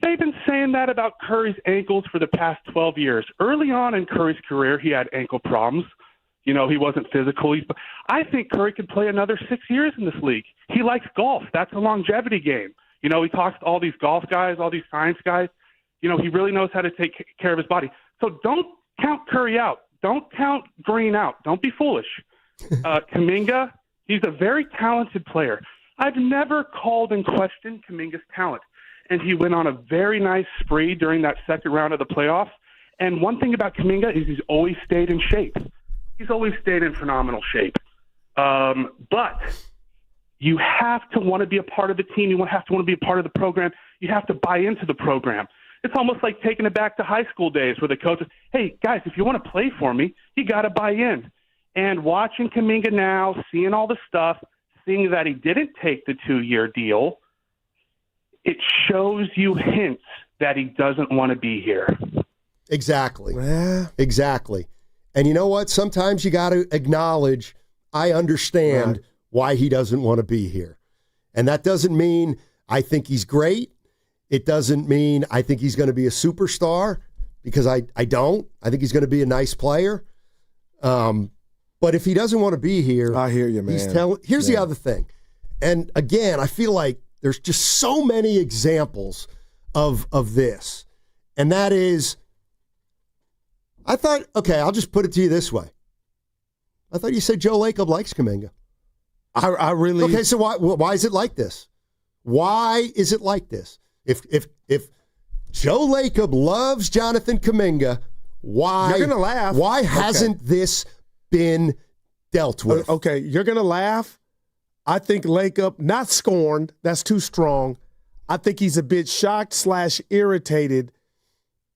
S14: They've been saying that about Curry's ankles for the past 12 years. Early on in Curry's career, he had ankle problems. He wasn't physical. I think Curry could play another 6 years in this league. He likes golf. That's a longevity game. He talks to all these golf guys, all these science guys. He really knows how to take care of his body. So don't count Curry out. Don't count Green out. Don't be foolish. Kaminga, he's a very talented player. I've never called in question Kuminga's talent. And he went on a very nice spree during that second round of the playoffs. And one thing about Kaminga is he's always stayed in shape. He's always stayed in phenomenal shape. But you have to want to be a part of the team. You have to want to be a part of the program. You have to buy into the program. It's almost like taking it back to high school days where the coaches, hey, guys, if you want to play for me, you got to buy in. And watching Kaminga now, seeing all the stuff, seeing that he didn't take the 2-year deal, it shows you hints that he doesn't want to be here.
S1: Exactly. Exactly. And you know what? Sometimes you got to acknowledge, I understand why he doesn't want to be here. And that doesn't mean I think he's great. It doesn't mean I think he's going to be a superstar, because I don't. I think he's going to be a nice player. But if he doesn't want to be here,
S31: I hear you, man.
S1: Here's the other thing. And again, I feel like there's just so many examples of this. And that is, I thought, okay, I'll just put it to you this way. I thought you said Joe Lacob likes Kuminga.
S31: I really...
S1: Okay, so why is it like this? Why is it like this? If Joe Lacob loves Jonathan Kuminga, why...
S31: You're going to laugh.
S1: Why hasn't this been dealt with?
S31: Okay, you're going to laugh. I think Lacob, not scorned, that's too strong. I think he's a bit shocked / irritated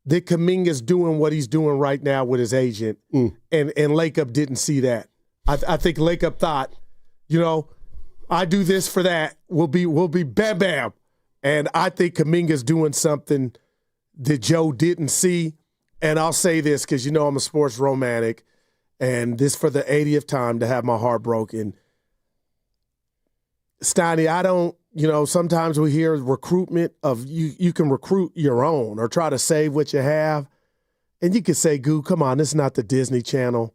S31: that Kuminga's doing what he's doing right now with his agent, and Lacob didn't see that. I think Lacob thought, I do this for that. We'll be bam bam, and I think Kuminga's doing something that Joe didn't see. And I'll say this because I'm a sports romantic, and this for the 80th time to have my heart broken. Steiny, I don't. Sometimes we hear recruitment of you can recruit your own or try to save what you have. And you could say, Goo, come on, this is not the Disney Channel.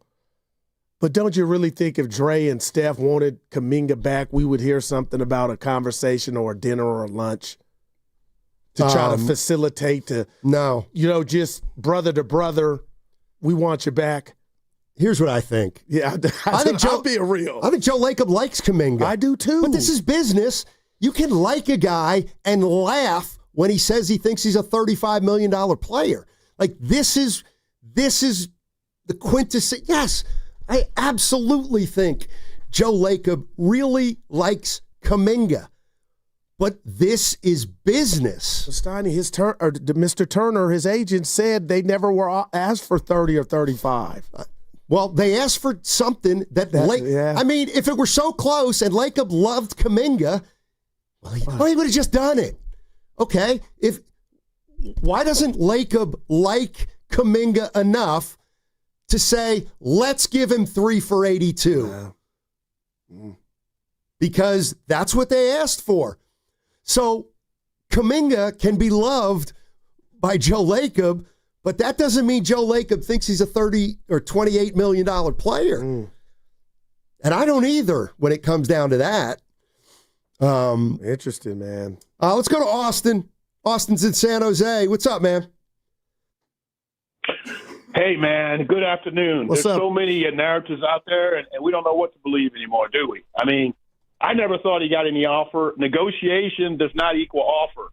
S31: But don't you really think if Dre and Steph wanted Kaminga back, we would hear something about a conversation or a dinner or a lunch to try to facilitate just brother to brother, we want you back?
S1: Here's what I think.
S31: Yeah, I think Joe being real.
S1: I think Joe Lacob likes Kuminga.
S31: I do too.
S1: But this is business. You can like a guy and laugh when he says he thinks he's a $35 million player. Like this is the quintessence. Yes, I absolutely think Joe Lacob really likes Kaminga. But this is business.
S31: Steiny, Mr. Turner, his agent said they never were asked for 30 or 35.
S1: Well, they asked for something I mean, if it were so close and Lacob loved Kaminga, he would have just done it. Okay, why doesn't Lacob like Kaminga enough to say, let's give him 3 for 82? Because that's what they asked for. So Kaminga can be loved by Joe Lacob, but that doesn't mean Joe Lacob thinks he's a $30 or $28 million player. And I don't either when it comes down to that.
S31: Interesting, man.
S1: Let's go to Austin. Austin's in San Jose. What's up, man?
S15: Hey, man. Good afternoon.
S1: What's
S15: There's
S1: up?
S15: so many narratives out there, and we don't know what to believe anymore, do we? I mean, I never thought he got any offer. Negotiation does not equal offer.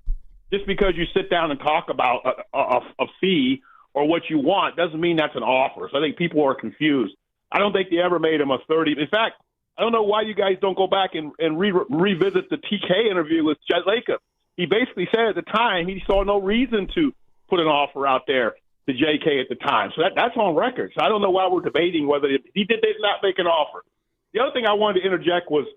S15: Just because you sit down and talk about a fee or what you want doesn't mean that's an offer. So I think people are confused. I don't think they ever made him a 30. In fact, I don't know why you guys don't go back and revisit the TK interview with Joe Lacob. He basically said at the time he saw no reason to put an offer out there to JK at the time. So that's on record. So I don't know why we're debating whether he did not make an offer. The other thing I wanted to interject was,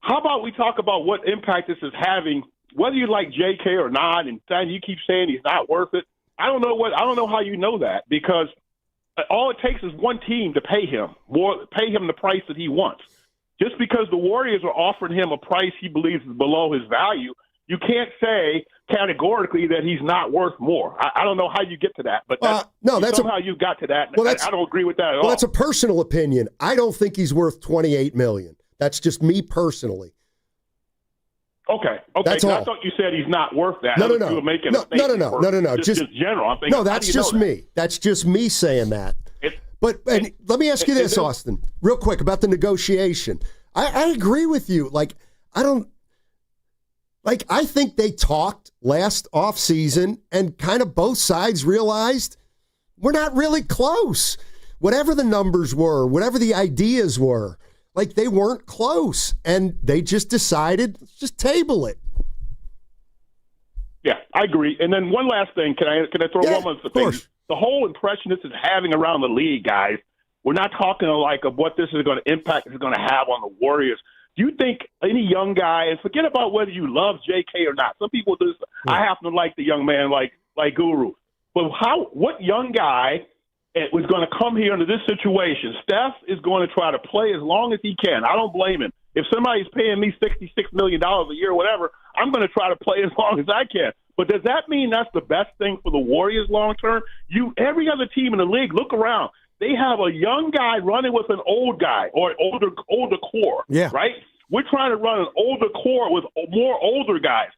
S15: how about we talk about what impact this is having, whether you like JK or not, and you keep saying he's not worth it. I don't know how you know that, because all it takes is one team to pay him the price that he wants. Just because the Warriors are offering him a price he believes is below his value, you can't say categorically that he's not worth more. I don't know how you get to that, but somehow you got to that. Well, I don't agree with that at all.
S1: Well, that's a personal opinion. I don't think he's worth $28 million. That's just me personally.
S15: Okay.
S1: That's all.
S15: I thought you said he's not worth that.
S1: No.
S15: You were making a statement
S1: No.
S15: Just general. I'm thinking,
S1: no, that's just me. That's just me saying that. But let me ask you this, Austin, real quick about the negotiation. I agree with you. I think they talked last offseason and kind of both sides realized we're not really close. Whatever the numbers were, whatever the ideas were, they weren't close. And they just decided, let's just table it.
S15: Yeah, I agree. And then one last thing. Can I throw one more thing?
S1: Course.
S15: The whole impression this is having around the league, guys, we're not talking of what this is going to impact is going to have on the Warriors. Do you think any young guy, and forget about whether you love JK or not. Some people do. I happen to like the young man like Guru. But what young guy was going to come here into this situation? Steph is going to try to play as long as he can. I don't blame him. If somebody's paying me $66 million a year or whatever, I'm going to try to play as long as I can. But does that mean that's the best thing for the Warriors long term? Every other team in the league, look around. They have a young guy running with an old guy or older core. Yeah. Right? We're trying to run an older core with more older guys.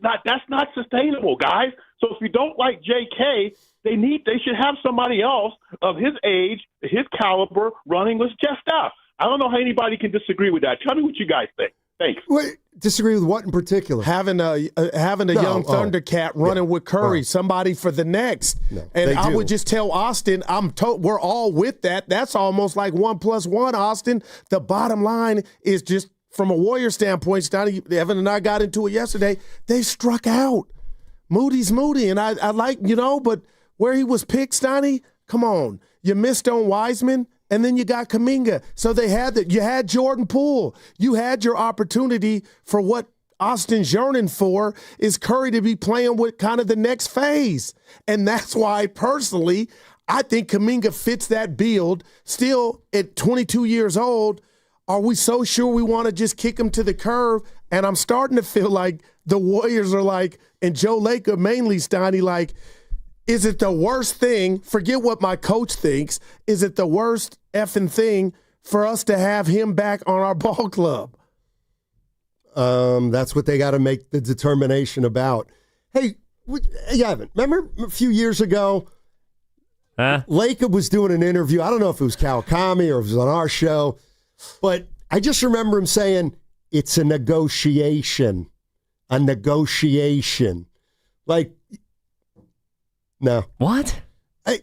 S15: That's not sustainable, guys. So if you don't like JK, they should have somebody else of his age, his caliber, running with Jeff Steph. I don't know how anybody can disagree with that. Tell me what you guys think. Thanks.
S1: Wait, disagree with what in particular?
S31: Having a young Thundercat running with Curry, somebody for the next. And I would just tell Austin, we're all with that. That's almost like 1 + 1, Austin. The bottom line is just from a Warrior standpoint, Steiny, Evan and I got into it yesterday. They struck out. Moody's Moody, and I like, but where he was picked, Steiny, come on. You missed on Wiseman. And then you got Kaminga. So you had Jordan Poole. You had your opportunity for what Austin's yearning for is Curry to be playing with kind of the next phase. And that's why, personally, I think Kaminga fits that build. Still, at 22 years old, are we so sure we want to just kick him to the curb? And I'm starting to feel like the Warriors are and Joe Lacob mainly, Steiny, Is it the worst thing? Forget what my coach thinks. Is it the worst effing thing for us to have him back on our ball club?
S1: That's what they got to make the determination about. Hey, Evan, remember a few years ago, Lacob was doing an interview. I don't know if it was Kawakami or if it was on our show, but I just remember him saying, it's a negotiation. A negotiation. Like, no.
S4: What?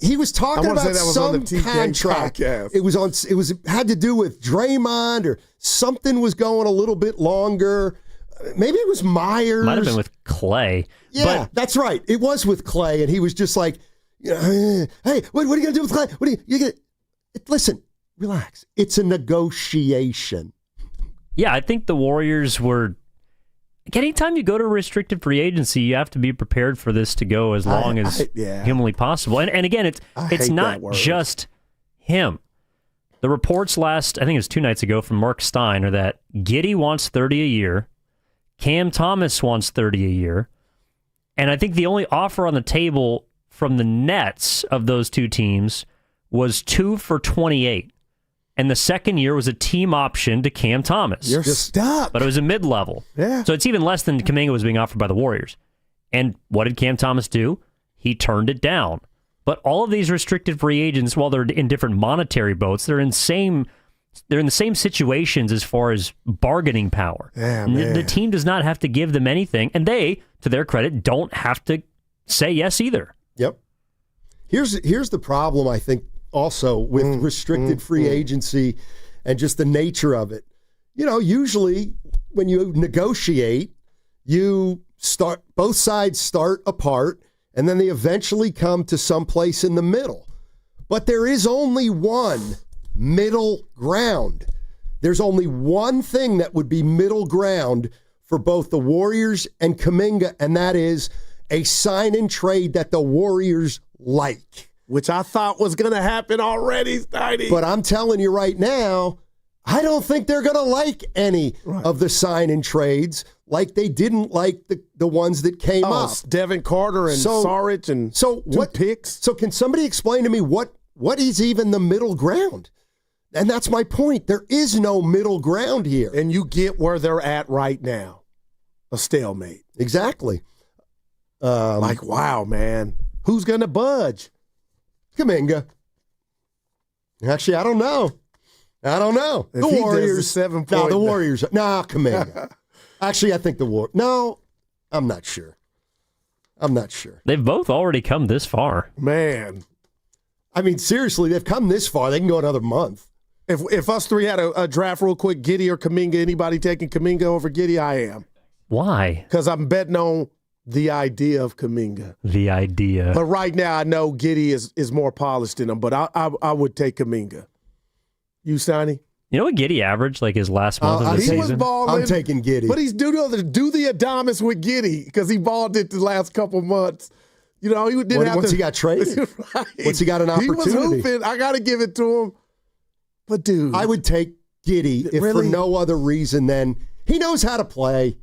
S1: He was talking about
S31: that was
S1: some
S31: on the TK
S1: contract.
S31: podcast.
S1: It had to do with Draymond or something was going a little bit longer. Maybe it was Myers.
S4: Might have been with Clay.
S1: Yeah, that's right. It was with Clay, and he was just like, hey, what are you going to do with Clay? What are you going to listen? Relax. It's a negotiation.
S4: Yeah, I think the Warriors were. Anytime you go to restricted free agency, you have to be prepared for this to go as long as humanly possible. And again, it's not just him. The reports I think it was 2 nights ago from Mark Stein, are that Giddey wants $30 a year, Cam Thomas wants $30 a year, and I think the only offer on the table from the Nets of those two teams was 2 for $28. And the second year was a team option to Cam Thomas.
S31: You're stuck.
S4: But it was a mid-level.
S31: Yeah.
S4: So it's even less than Kuminga was being offered by the Warriors. And what did Cam Thomas do? He turned it down. But all of these restricted free agents, while they're in different monetary boats, they're in the same situations as far as bargaining power.
S31: Yeah,
S4: the team does not have to give them anything. And they, to their credit, don't have to say yes either.
S1: Yep. Here's the problem, I think, also with restricted free agency and just the nature of it. Usually when you negotiate, both sides start apart and then they eventually come to some place in the middle. But there is only one middle ground. There's only one thing that would be middle ground for both the Warriors and Kaminga, and that is a sign and trade that the Warriors like.
S31: Which I thought was going to happen already, Steiny.
S1: But I'm telling you right now, I don't think they're going to like any of the sign and trades like they didn't like the ones that came up.
S31: Devin Carter and Saric and picks.
S1: So can somebody explain to me what is even the middle ground? And that's my point. There is no middle ground here.
S31: And you get where they're at right now. A stalemate.
S1: Exactly.
S31: Wow, man. Who's going to budge?
S1: Kuminga. Actually, I don't know.
S31: If
S1: the Warriors.
S31: 7
S1: No, the Warriors. No, Kuminga. Actually, I think the Warriors. No, I'm not sure.
S4: They've both already come this far.
S31: Man.
S1: I mean, seriously, they've come this far. They can go another month.
S31: If us three had a draft real quick, Giddey or Kaminga, anybody taking Kaminga over Giddey? I am.
S4: Why?
S31: Because I'm betting on the idea of Kaminga.
S4: The idea.
S31: But right now, I know Giddey is more polished than him, but I would take Kaminga. You, Steiny?
S4: You know what Giddey averaged like his last month of the season?
S31: Was balling,
S1: I'm taking Giddey.
S31: But he's do the Adamas with Giddey because he balled it the last couple months. He didn't have
S1: once
S31: to.
S1: He got traded.
S31: Right.
S1: Once he got an opportunity.
S31: He was hooping. I got to give it to him. But, dude.
S1: I would take Giddey if for no other reason than he knows how to play.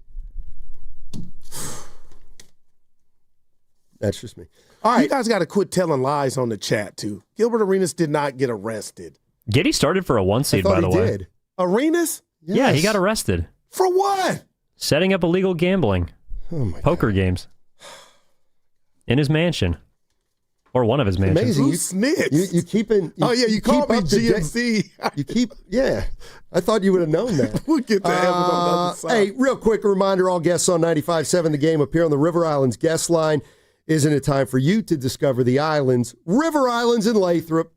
S1: That's just me. All right.
S31: You guys got to quit telling lies on the chat, too. Gilbert Arenas did not get arrested.
S4: Giddey started for a 1 seed, by the way.
S1: Did.
S31: Arenas?
S1: Yes.
S4: Yeah, he got arrested.
S31: For what?
S4: Setting up illegal gambling.
S1: Oh my
S4: Poker games. In his mansion. Or one of his mansions.
S31: Amazing. You snitched.
S1: You keeping.
S31: You called me GMC.
S1: You keep. Yeah. I thought you would have known that.
S31: We'll get to Evans on the other side.
S1: Hey, real quick reminder, all guests on 95.7 The Game appear on the River Islands guest line. Isn't it time for you to discover the islands? River Islands in Lathrop.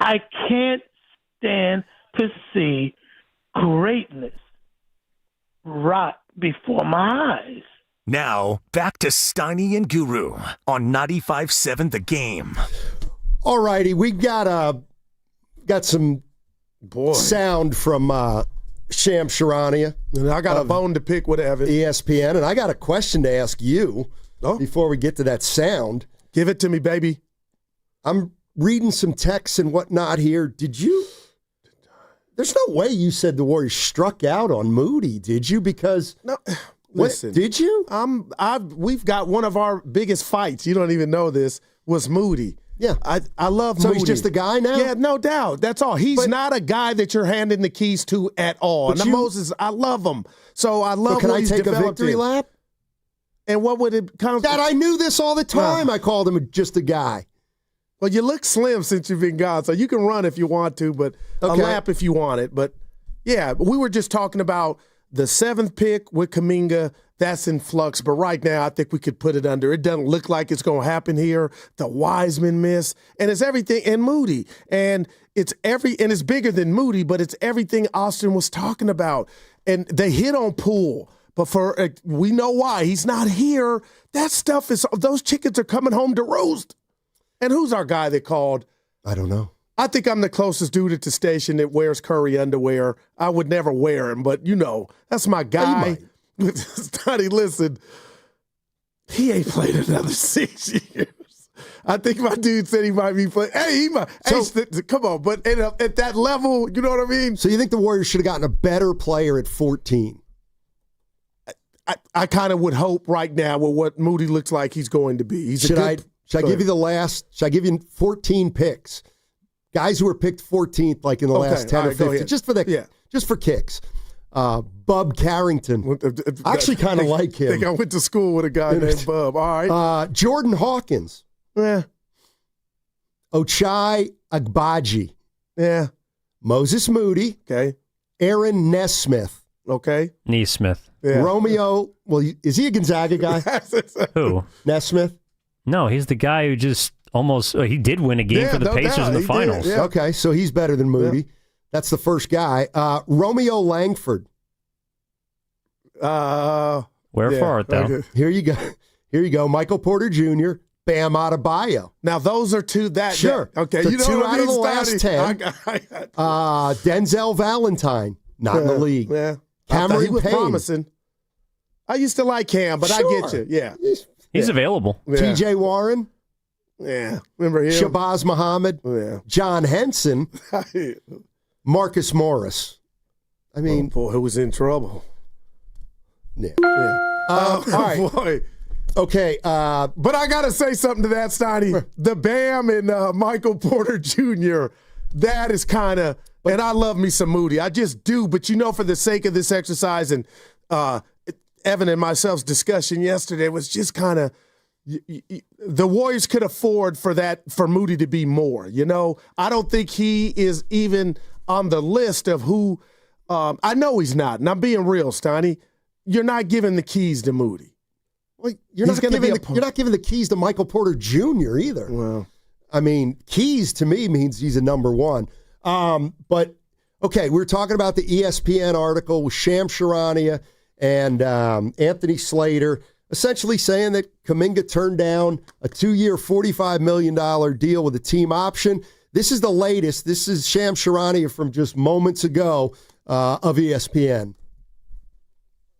S12: I can't stand to see greatness right before my eyes.
S30: Now, back to Steiny and Guru on 95.7 The Game.
S1: All righty, we got some sound from Sham Charania.
S31: And I got a bone to pick with Evan.
S1: ESPN, and I got a question to ask you before we get to that sound.
S31: Give it to me, baby.
S1: I'm reading some texts and whatnot here. There's no way you said the Warriors struck out on Moody, did you? Because
S31: listen,
S1: did you?
S31: We've got one of our biggest fights. You don't even know this. Was Moody.
S1: Yeah,
S31: I love
S1: so
S31: Moody.
S1: He's just a guy now?
S31: Yeah, no doubt. That's all. He's not a guy that you're handing the keys to at all. And Moses, I love him. So I love
S1: can
S31: what
S1: I
S31: he's
S1: take a
S31: developed
S1: victory
S31: in.
S1: lap?
S31: And what would it come?
S1: Dad, I knew this all the time. I called him just a guy.
S31: Well, you look slim since you've been gone, so you can run if you want to, but a lap if you want it. But, yeah, we were just talking about the 7th pick with Kaminga. That's in flux, but right now I think we could put it under. It doesn't look like it's going to happen here. The Wiseman miss, and it's everything, and Moody. And it's bigger than Moody, but it's everything Austin was talking about. And they hit on Poole. But we know why. He's not here. That stuff those chickens are coming home to roost. And who's our guy that called?
S1: I don't know.
S31: I think I'm the closest dude at the station that wears Curry underwear. I would never wear him, but that's my guy. Steiny, listen, he ain't played another 6 years. I think my dude said he might be playing. Hey, he might. Come on, but at that level, you know what I mean?
S1: So you think the Warriors should have gotten a better player at 14?
S31: I kind of would hope right now with what Moody looks like he's going to be.
S1: Should I give you 14 picks? Guys who were picked 14th like in the last 10 or 15. Just for kicks. Bub Carrington. I actually kind of like him.
S31: I think I went to school with a guy named Bub. All right.
S1: Jordan Hawkins.
S31: Yeah.
S1: Ochai Agbaji.
S31: Yeah.
S1: Moses Moody.
S31: Okay.
S1: Aaron Nesmith.
S31: Okay.
S4: Nesmith.
S31: Yeah.
S1: Romeo. Well, is he a Gonzaga guy?
S4: Who?
S1: Nesmith?
S4: No, he's the guy who just he did win a game for the Pacers in the finals.
S31: Yeah.
S1: Okay, so he's better than Moody. Yeah. That's the first guy. Romeo Langford.
S4: Where far art thou?
S1: Okay. Here you go. Michael Porter Jr., Bam Adebayo.
S31: Now, those are two that.
S1: Sure.
S31: Okay,
S1: the
S31: you know
S1: two
S31: what I
S1: out
S31: mean,
S1: of the last 10. Denzel Valentine, not in the league.
S31: Yeah.
S1: Cameron
S31: he was
S1: Payne.
S31: Promising. I used to like Cam, but I get you. Yeah.
S4: He's available.
S31: Yeah.
S1: T.J. Warren.
S31: Yeah. Remember him?
S1: Shabazz Muhammad.
S31: Yeah.
S1: John Henson. Marcus Morris. I mean,
S31: boy, who was in trouble.
S1: Yeah. All right.
S31: Boy.
S1: Okay.
S31: But I got to say something to that, Steiny. The Bam and Michael Porter Jr., that is kind of, and I love me some Moody. I just do. But for the sake of this exercise and Evan and myself's discussion yesterday was just kind of, the Warriors could afford for Moody to be more. I don't think he is even on the list of who. I know he's not, and I'm being real, Steiny. You're not giving the keys to Moody.
S1: Well, you're not giving the keys to Michael Porter Jr. either.
S31: Well,
S1: I mean, keys to me means he's a number one. But okay, we're talking about the ESPN article with Sham Charania and Anthony Slater, essentially saying that Kuminga turned down a 2-year, $45 million deal with a team option. This is the latest. This is Sham Charania from just moments ago of ESPN.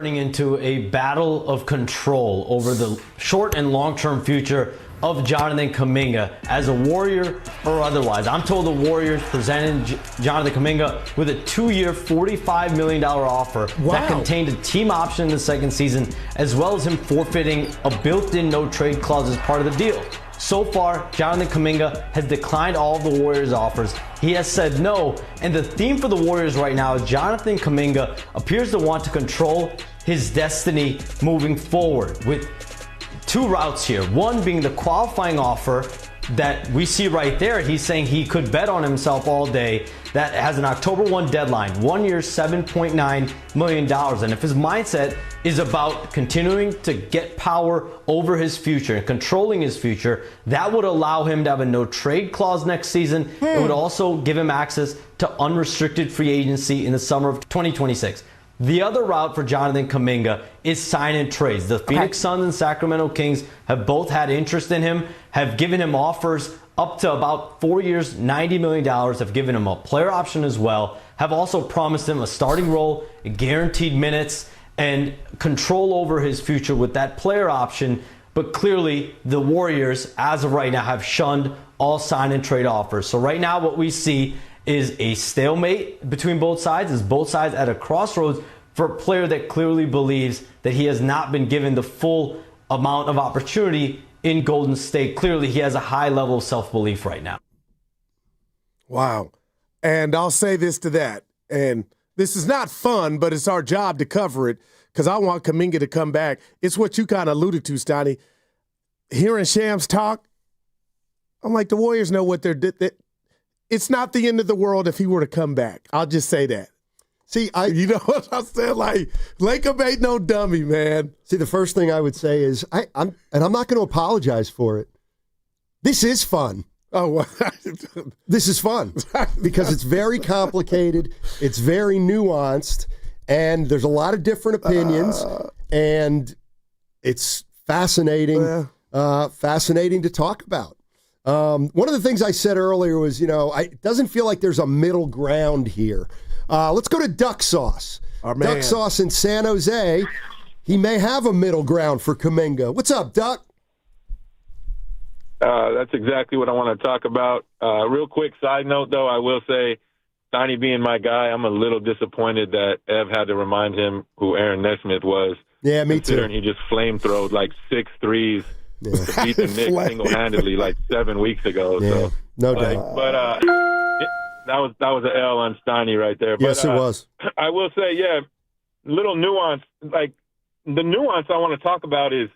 S16: Turning into a battle of control over the short and long-term future of Jonathan Kaminga as a Warrior or otherwise. I'm told the Warriors presented Jonathan Kaminga with a 2-year, $45 million offer that contained a team option in the second season, as well as him forfeiting a built-in no-trade clause as part of the deal. So far, Jonathan Kuminga has declined all of the Warriors' offers. He has said no, and the theme for the Warriors right now is Jonathan Kuminga appears to want to control his destiny moving forward with two routes here. One being the qualifying offer that we see right there, he's saying he could bet on himself all day. That has an October 1 deadline, 1 year, $7.9 million. And if his mindset is about continuing to get power over his future and controlling his future, that would allow him to have a no trade clause next season. It would also give him access to unrestricted free agency in the summer of 2026. The other route for Jonathan Kaminga is sign and trades. The Phoenix Suns and Sacramento Kings have both had interest in him, have given him offers up to about 4 years, $90 million, have given him a player option as well, have also promised him a starting role, guaranteed minutes, and control over his future with that player option. But clearly, the Warriors, as of right now, have shunned all sign and trade offers. So right now what we see is a stalemate between both sides, is both sides at a crossroads for a player that clearly believes that he has not been given the full amount of opportunity in Golden State. Clearly, he has a high level of self-belief right now.
S31: Wow. And I'll say this to that, and this is not fun, but it's our job to cover it because I want Kuminga to come back. It's what you kind of alluded to, Steiny. Hearing Shams talk, I'm like, the Warriors know what they're doing. It's not the end of the world if he were to come back. I'll just say that.
S1: See,
S31: you know what I'm saying? Like, Lacob ain't no dummy, man.
S1: See, the first thing I would say is, I'm not going to apologize for it. This is fun.
S31: Oh, well.
S1: This is fun because it's very complicated. It's very nuanced, and there's a lot of different opinions, and it's fascinating, fascinating to talk about. One of the things I said earlier was, it doesn't feel like there's a middle ground here. Let's go to Duck Sauce. Duck Sauce in San Jose. He may have a middle ground for Kuminga. What's up, Duck?
S17: That's exactly what I want to talk about. Real quick side note, though, I will say, Steiny being my guy, I'm a little disappointed that Ev had to remind him who Aaron Nesmith was.
S1: Yeah, me too.
S17: He just flamethrowed like 6 threes to beat the Knicks single-handedly like 7 weeks ago.
S1: Yeah,
S17: so,
S1: no doubt.
S17: But that was an L on Steiny right there.
S1: Yes,
S17: but,
S1: it was.
S17: I will say, little nuance. Like, the nuance I want to talk about is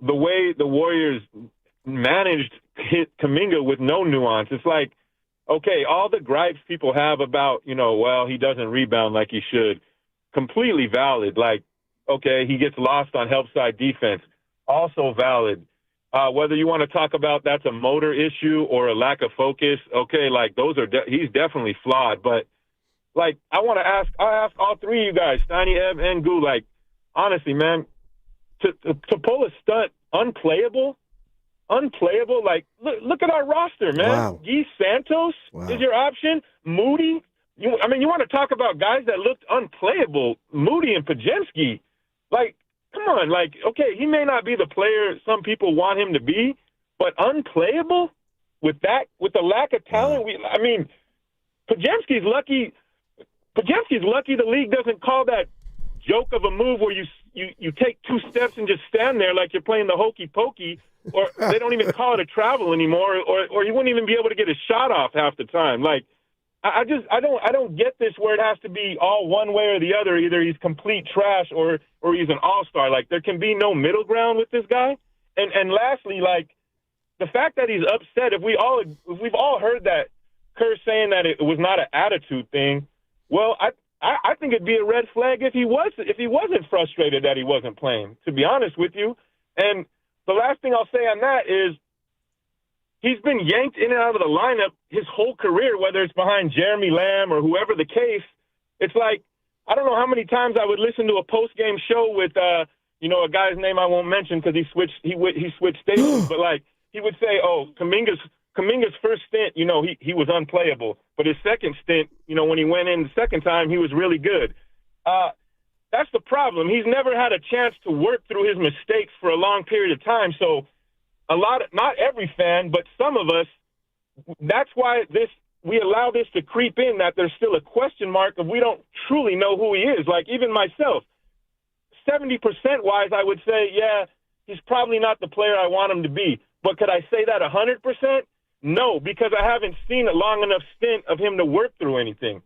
S17: the way the Warriors managed hit Kuminga with no nuance. It's like, okay, all the gripes people have about, he doesn't rebound like he should, completely valid. Like, okay, he gets lost on help side defense, also valid. Whether you want to talk about that's a motor issue or a lack of focus, okay, like those are he's definitely flawed. But like I'll ask all three of you guys, Steiny, Ev, and Goo, like honestly, man, to pull a stunt unplayable. Like look at our roster, man.
S31: Wow.
S17: Guy Santos is your option. Moody. You want to talk about guys that looked unplayable? Moody and Pajemski, like. Come on, like, okay, he may not be the player some people want him to be, but unplayable with the lack of talent. Pajemski's lucky the league doesn't call that joke of a move where you take 2 steps and just stand there like you're playing the hokey pokey, or they don't even call it a travel anymore, or you wouldn't even be able to get a shot off half the time. Like, I don't get this where it has to be all one way or the other. Either he's complete trash or he's an all-star. Like, there can be no middle ground with this guy. And lastly, like, the fact that he's upset, if we've all heard that Kerr saying that it was not an attitude thing, well, I think it'd be a red flag if he wasn't frustrated that he wasn't playing, to be honest with you. And the last thing I'll say on that is, he's been yanked in and out of the lineup his whole career, whether it's behind Jeremy Lamb or whoever the case. It's like, I don't know how many times I would listen to a post-game show with, a guy's name I won't mention because he switched stations, but like he would say, oh, Kuminga's first stint, he was unplayable, but his second stint, when he went in the second time, he was really good. That's the problem. He's never had a chance to work through his mistakes for a long period of time, so not every fan, but some of us, that's why we allow this to creep in, that there's still a question mark if we don't truly know who he is. Like, even myself, 70% wise, I would say, yeah, he's probably not the player I want him to be. But could I say that 100%? No, because I haven't seen a long enough stint of him to work through anything.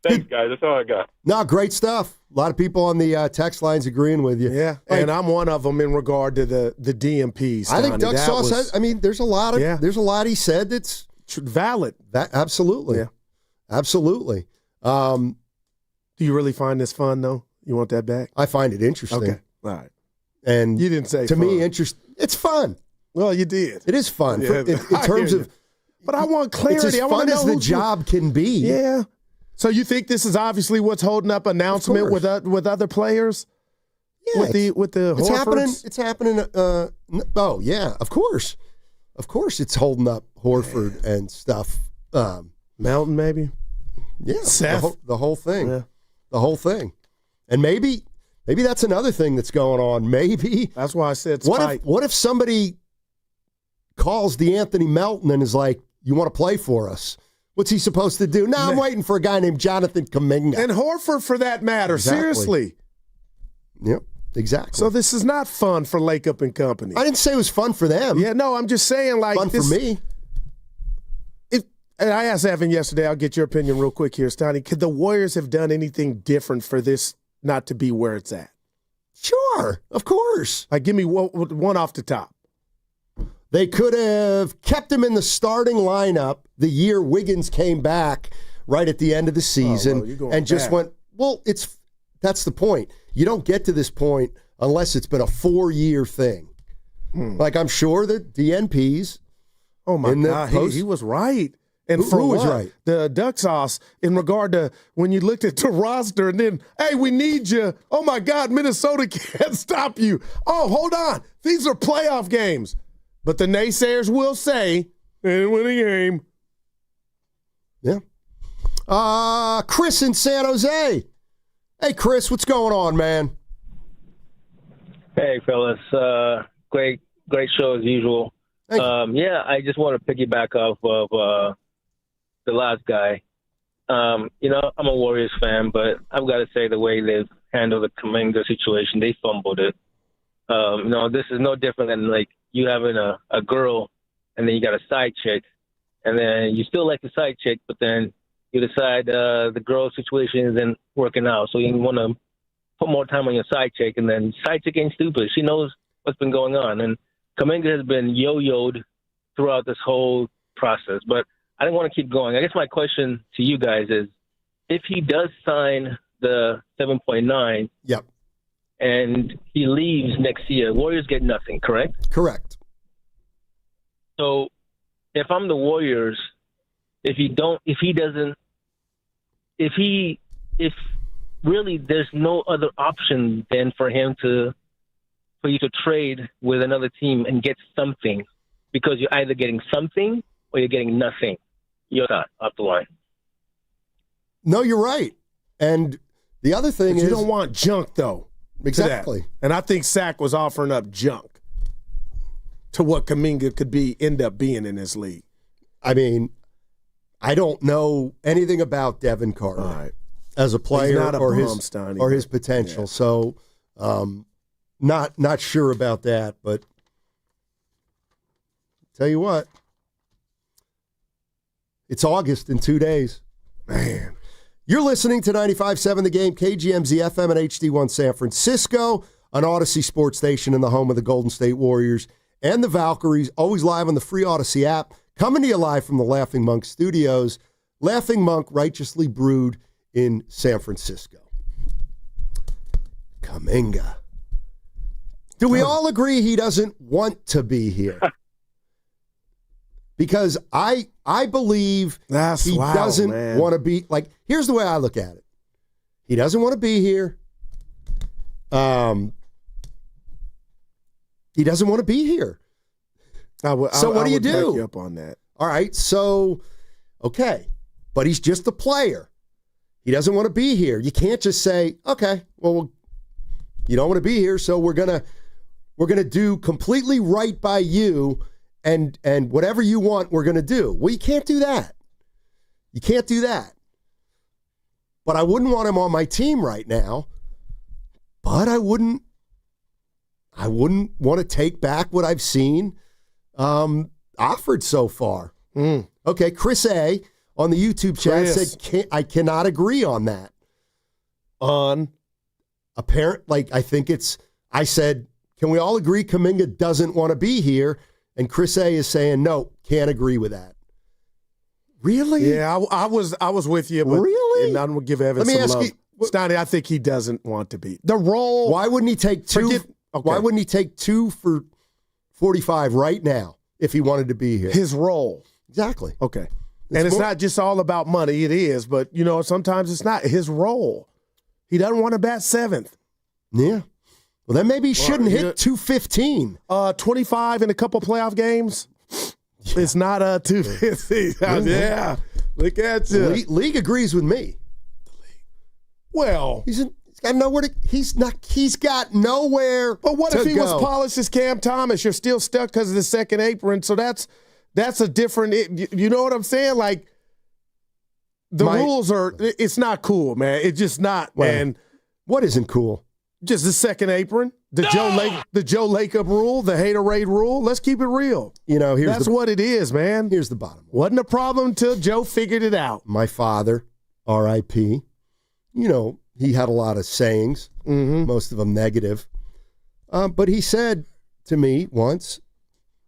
S17: Thanks, guys. That's all I got.
S1: No, great stuff. A lot of people on the text lines agreeing with you.
S31: Yeah,
S1: Like,
S31: and I'm one of them in regard to the DMPs.
S1: I think
S31: Donnie.
S1: Doug
S31: That
S1: Sauce
S31: was
S1: has, I mean, there's a lot he said that's
S31: valid.
S1: Absolutely.
S31: Yeah.
S1: Absolutely.
S31: Do you really find this fun, though? You want that back?
S1: I find it interesting.
S31: Okay. All right.
S1: And
S31: you didn't say
S1: to
S31: fun.
S1: me, it's fun.
S31: Well, you did.
S1: It is fun
S31: Yeah,
S1: in terms of.
S31: But I want clarity.
S1: It's as
S31: I want
S1: fun
S31: to know
S1: as the
S31: who's-
S1: job can be.
S31: Yeah. So you think this is obviously what's holding up announcement with other players?
S1: Yeah,
S31: with the
S1: it's happening.
S31: Horfords?
S1: It's happening. Oh yeah, of course, it's holding up Horford and stuff.
S31: Mountain maybe.
S1: Yeah,
S31: Seth.
S1: the whole thing.
S31: Yeah.
S1: The whole thing, and maybe that's another thing that's going on. Maybe
S31: that's why I said.
S1: What if somebody calls DeAnthony Melton and is like, "You want to play for us?" What's he supposed to do? No, I'm waiting for a guy named Jonathan Kuminga.
S31: And Horford, for that matter.
S1: Exactly.
S31: Seriously.
S1: Yep, exactly.
S31: So this is not fun for Lake Up and Company.
S1: I didn't say it was fun for them.
S31: Yeah, no, I'm just saying like
S1: fun for me.
S31: And I asked Evan yesterday, I'll get your opinion real quick here, Steiny. Could the Warriors have done anything different for this not to be where it's at?
S1: Sure, of course.
S31: Like, give me one off the top.
S1: They could have kept him in the starting lineup the year Wiggins came back right at the end of the season and just went, well, that's the point. You don't get to this point unless it's been a 4-year thing. Like, I'm sure that DNPs.
S31: Oh, my God. He was right. And
S1: who was right?
S31: The Duck Sauce, in regard to when you looked at the roster and then, hey, we need you. Oh, my God, Minnesota can't stop you. Oh, hold on. These are playoff games. But the naysayers will say, they didn't win a game.
S1: Yeah. Chris in San Jose. Hey, Chris, what's going on, man?
S18: Hey, fellas. Great show as usual. Yeah, I just want to piggyback off of the last guy. I'm a Warriors fan, but I've got to say the way they've handled the Kaminga situation, they fumbled it. This is no different than like you having a girl and then you got a side chick, and then you still like the side chick, but then you decide the girl situation isn't working out, so you want to put more time on your side chick, and then side chick ain't stupid. She knows what's been going on, and Kaminga has been yo-yoed throughout this whole process, but I didn't want to keep going. I guess my question to you guys is, if he does sign the 7.9,
S1: yep,
S18: and he leaves next year, Warriors get nothing, correct?
S1: Correct.
S18: So if I'm the Warriors, if really there's no other option than for you to trade with another team and get something, because you're either getting something or you're getting nothing. You're not off the line.
S1: No, you're right. And the other thing is,
S31: you don't want junk, though.
S1: Exactly.
S31: And I think Sack was offering up junk to what Kaminga could end up being in this league.
S1: I mean, I don't know anything about Devin Carter as a player or his potential. Yeah. So, not sure about that. But tell you what, it's August in 2 days.
S31: Man.
S1: You're listening to 95.7 The Game, KGMZ FM and HD1 San Francisco, an Odyssey sports station in the home of the Golden State Warriors and the Valkyries, always live on the free Odyssey app, coming to you live from the Laughing Monk Studios. Laughing Monk, righteously brewed in San Francisco. Kaminga. Do we all agree he doesn't want to be here? Because I believe he doesn't want to be, like, here's the way I look at it. He doesn't want to be here. He doesn't want to be here. So what do you do?
S31: Back you up on that.
S1: All right, so, okay. But he's just a player. He doesn't want to be here. You can't just say, okay, well, you don't want to be here, so we're gonna do completely right by you, and whatever you want, we're gonna do. Well, you can't do that. You can't do that. But I wouldn't want him on my team right now. But I wouldn't want to take back what I've seen offered so far. Okay, Chris A. on the YouTube chat
S31: Chris.
S1: said, I cannot agree on that. I said, can we all agree Kuminga doesn't want to be here? And Chris A is saying, no, can't agree with that. Really?
S31: Yeah, I was with you. But,
S1: really?
S31: And I'm going to give Evan
S1: Let me
S31: some
S1: ask
S31: love.
S1: you,
S31: Steiny, I think he doesn't want to be. The role.
S1: Why wouldn't he take two? Why wouldn't he take 2 for 45 right now if he wanted to be here?
S31: His role.
S1: Exactly.
S31: Okay. It's not just all about money. It is, but, sometimes it's not. His role. He doesn't want to bat seventh.
S1: Yeah. Well, then maybe he shouldn't hit 215.
S31: 25 in a couple playoff games. Yeah. It's not a 215. Yeah. Look at you.
S1: League agrees with me.
S31: Well,
S1: he's got nowhere to. He's got nowhere.
S31: But what if he
S1: go.
S31: was polished as Cam Thomas? You're still stuck because of the second apron. So that's a different. You know what I'm saying? Like the rules are. It's not cool, man. It's just not.
S1: Well,
S31: and
S1: what isn't cool?
S31: Just the second apron, the Joe Lacob rule, the Haterade rule. Let's keep it real.
S1: That's
S31: what it is, man.
S1: Here's the bottom.
S31: Wasn't a problem until Joe figured it out.
S1: My father, R.I.P., he had a lot of sayings, most of them negative. But he said to me once,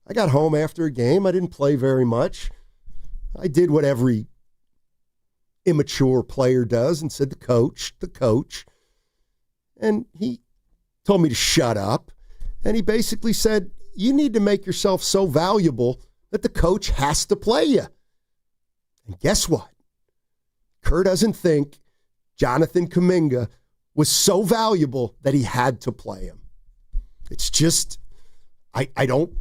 S1: I got home after a game. I didn't play very much. I did what every immature player does and said, the coach. And he told me to shut up. And he basically said, you need to make yourself so valuable that the coach has to play you. And guess what? Kerr doesn't think Jonathan Kuminga was so valuable that he had to play him. It's just, I don't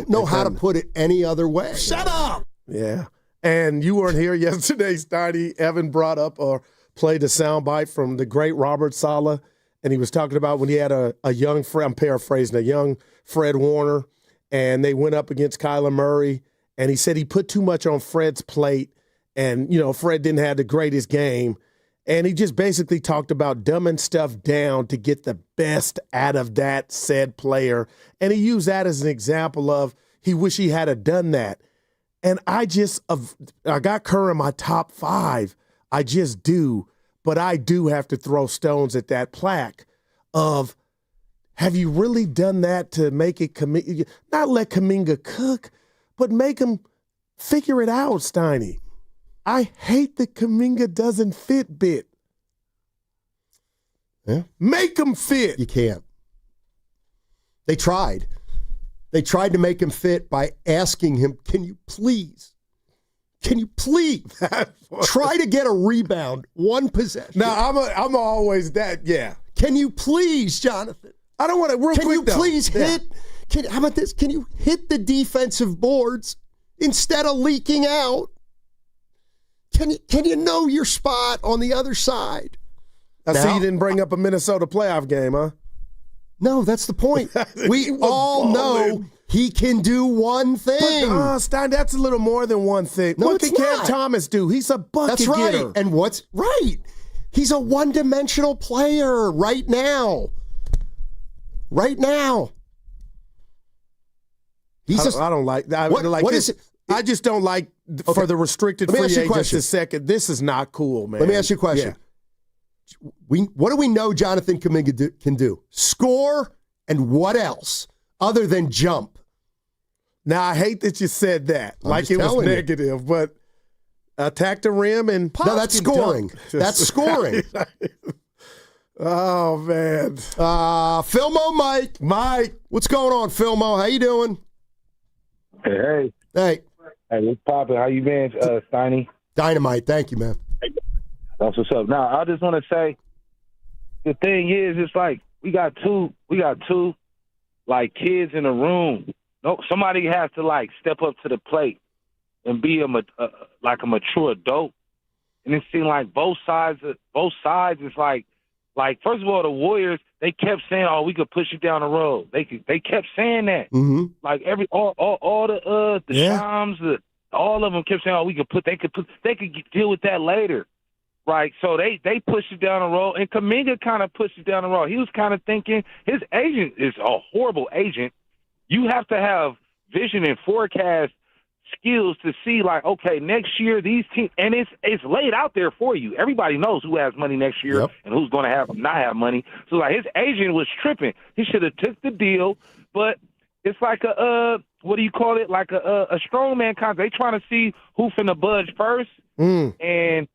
S1: know how to put it any other way.
S31: Shut up! Yeah. And you weren't here yesterday, Steiny. Evan brought up or played a soundbite from the great Robert Saleh, and he was talking about when he had a young Fred, I'm paraphrasing, a young Fred Warner, and they went up against Kyler Murray, and he said he put too much on Fred's plate, and, Fred didn't have the greatest game, and he just basically talked about dumbing stuff down to get the best out of that said player, and he used that as an example of he wish he had done that. And I got Kerr in my top 5. I just do, but I do have to throw stones at that plaque of, have you really done that to make it, not let Kaminga cook, but make him figure it out, Steiny. I hate that Kaminga doesn't fit bit.
S1: Yeah.
S31: Make him fit.
S1: You can't. They tried. They tried to make him fit by asking him, can you please try to get a rebound, one possession?
S31: Now, I'm always that, yeah.
S1: Can you please, Jonathan?
S31: I don't want to, real
S1: Can
S31: quick,
S1: you please hit, how about this? Can you hit the defensive boards instead of leaking out? Can you know your spot on the other side?
S31: I see you didn't bring up a Minnesota playoff game, huh?
S1: No, that's the point. We all know he can do one thing.
S31: But, Stein, that's a little more than one thing.
S1: No,
S31: what can Cam Thomas do? He's a bucket
S1: That's right.
S31: getter.
S1: And what's right? He's a one-dimensional player right now. Right now.
S31: I don't like that.
S1: What is it?
S31: I just don't like for the restricted free agents a second. This is not cool, man.
S1: Let me ask you a question. Yeah. What do we know Jonathan Kuminga can do? Score, and what else other than jump?
S31: Now, I hate that you said that. Like it was negative, but attack the rim and
S1: no, that's scoring. That's scoring.
S31: Oh, man.
S1: Filmo Mike. What's going on, Filmo? How you doing?
S19: Hey.
S1: Hey,
S19: what's poppin'? How you been, Steiny?
S1: Dynamite. Thank you, man.
S19: That's what's up. Now, I just want to say, the thing is, it's like we got two like kids in a room. No, somebody has to like step up to the plate and be a mature adult. And it seemed like both sides is like first of all, the Warriors, they kept saying, "Oh, we could push you down the road." They kept saying that.
S1: Mm-hmm.
S19: Like all the Shams, all of them kept saying, "Oh, they could deal with that later." Right, so they pushed it down the road, and Kaminga kind of pushed it down the road. He was kind of thinking his agent is a horrible agent. You have to have vision and forecast skills to see, like, okay, next year these teams, and it's laid out there for you. Everybody knows who has money next year and who's going to not have money. So, like, his agent was tripping. He should have took the deal, but it's like what do you call it? Like a strongman contract. They trying to see who finna budge first. And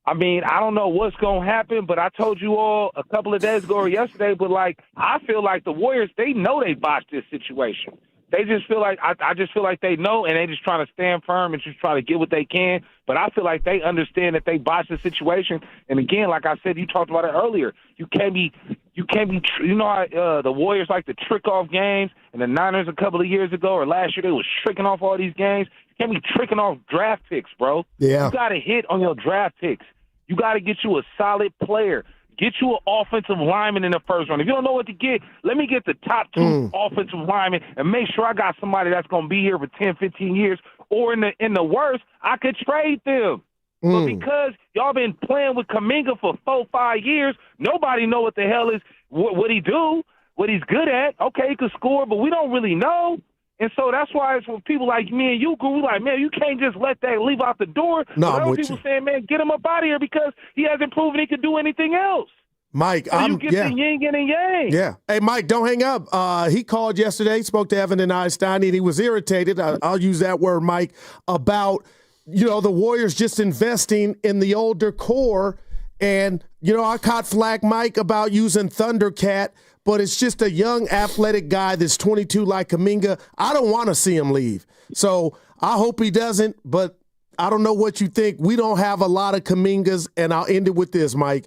S19: I mean, I don't know what's going to happen, but I told you all a couple of days ago or yesterday, but, like, I feel like the Warriors, they know they botched this situation. They just feel like I just feel like they know, and they just trying to stand firm and just try to get what they can. But I feel like they understand that they botched the situation. And again, like I said, you talked about it earlier. You can't be. You know how the Warriors like to trick off games, and the Niners a couple of years ago or last year they was tricking off all these games. You can't be tricking off draft picks, bro.
S1: Yeah.
S19: You got to hit on your draft picks. You got to get you a solid player. Get you an offensive lineman in the first round. If you don't know what to get, let me get the top 2 offensive linemen and make sure I got somebody that's going to be here for 10, 15 years. Or in the worst, I could trade them. But because y'all been playing with Kaminga for 4-5 years, nobody know what the hell is what he do, what he's good at. Okay, he could score, but we don't really know. And so that's why it's for people like me and you, Guru, like, man, you can't just let that leave out the door.
S31: No,
S19: but
S31: I'm with
S19: people
S31: you.
S19: saying, man, get him up out of here because he hasn't proven he could do anything else.
S31: Mike,
S19: So you get the yin and yang.
S31: Yeah. Hey, Mike, don't hang up. He called yesterday, spoke to Evan and I, Steiny, and he was irritated. I'll use that word, Mike, about, the Warriors just investing in the older core. And, I caught flack, Mike, about using Thundercat, but it's just a young athletic guy that's 22 like Kaminga. I don't want to see him leave. So I hope he doesn't, but I don't know what you think. We don't have a lot of Kamingas, and I'll end it with this, Mike.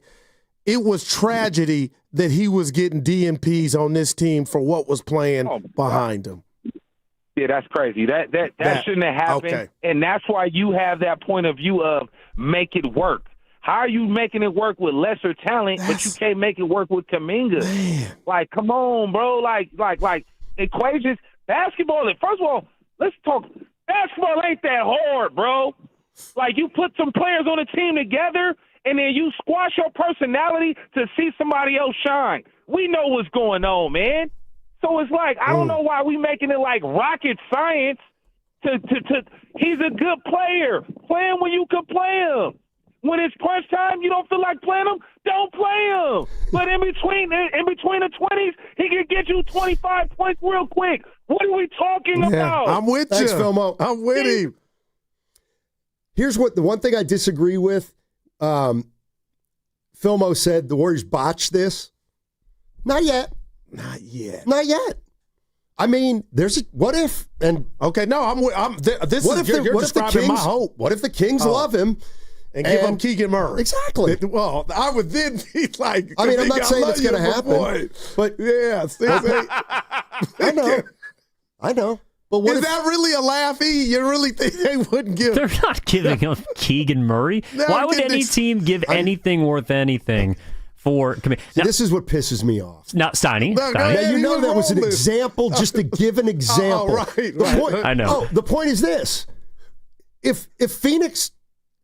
S31: It was tragedy that he was getting DNPs on this team for what was playing behind him.
S19: Yeah, that's crazy. That shouldn't have happened.
S31: Okay.
S19: And that's why you have that point of view of make it work. How are you making it work with lesser talent, but you can't make it work with Kaminga? Man. Like, come on, bro. Like equations. Basketball, first of all, let's talk. Basketball ain't that hard, bro. Like, you put some players on a team together, and then you squash your personality to see somebody else shine. We know what's going on, man. So it's like, I don't know why we making it like rocket science to he's a good player. Play him when you can play him. When it's crunch time, you don't feel like playing him, don't play him. But in between the 20s, he can get you 25 points real quick. What are we talking about?
S31: I'm with you.
S1: Thanks, Filmo.
S31: I'm with him.
S1: Here's the one thing I disagree with. Filmo said the Warriors botched this. Not yet.
S31: Not yet.
S1: Not yet. I mean, what if? And
S31: okay, no, this
S1: what
S31: is
S1: if
S31: you're describing my hope.
S1: What if the Kings love him
S31: and give him Keegan Murray?
S1: Exactly.
S31: Well, I would then be like,
S1: I mean, I'm not saying it's going to happen, but
S31: yeah,
S1: I know. But what
S31: is that really a laughy? You really think they wouldn't give?
S4: They're not giving him Keegan Murray. Why would any team give anything worth anything for? Now,
S1: this is what pisses me off.
S4: Now, Steiny.
S1: Yeah, you know that was an example, just to give an example.
S31: Right.
S4: I know.
S1: The point is this: if Phoenix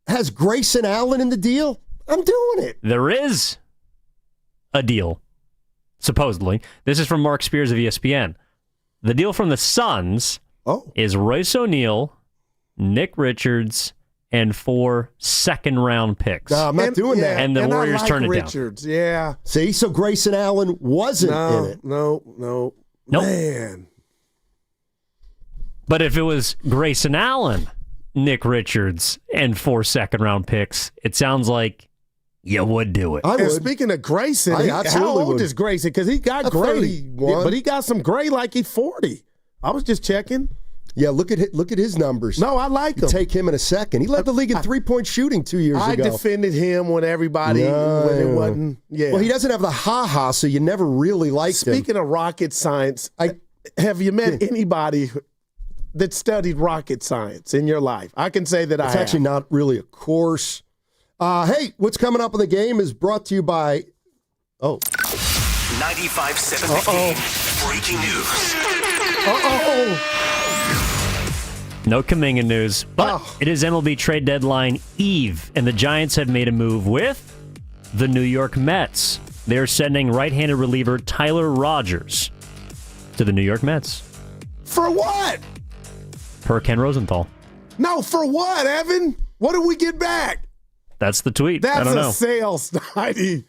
S1: has Grayson Allen in the deal, I'm doing it.
S4: There is a deal, supposedly. This is from Mark Spears of ESPN. The deal from the Suns is Royce O'Neal, Nick Richards, and 4 second-round picks.
S1: No, I'm not doing that.
S4: And the Warriors turned it
S31: Richards,
S4: down.
S31: Yeah.
S1: See, so Grayson Allen wasn't in it.
S31: No.
S4: Nope.
S31: Man.
S4: But if it was Grayson Allen, Nick Richards, and 4 second-round picks, it sounds like you would do it.
S1: I would.
S31: And speaking of Grayson, how old is Grayson? Because he got gray, but he got some gray like he's 40. I was just checking.
S1: Yeah, look at his numbers.
S31: No, I like him.
S1: Take him in a second. He led the league in 3-point shooting 2 years ago.
S31: I defended him when everybody when it wasn't. Yeah.
S1: Well, he doesn't have the ha-ha, so you never really liked him.
S31: Speaking of rocket science, have you met anybody that studied rocket science in your life? I can say that I have.
S1: It's actually not really a course. Hey, what's coming up in the game is brought to you by
S30: 95.7 The Game. Breaking news.
S4: No Kaminga news, but it is MLB trade deadline eve, and the Giants have made a move with the New York Mets. They're sending right-handed reliever Tyler Rogers to the New York Mets.
S31: For what?
S4: Per Ken Rosenthal.
S31: No, for what, Evan? What do we get back?
S4: That's the tweet.
S31: That's
S4: I don't
S31: a
S4: know.
S31: sales, Steiny.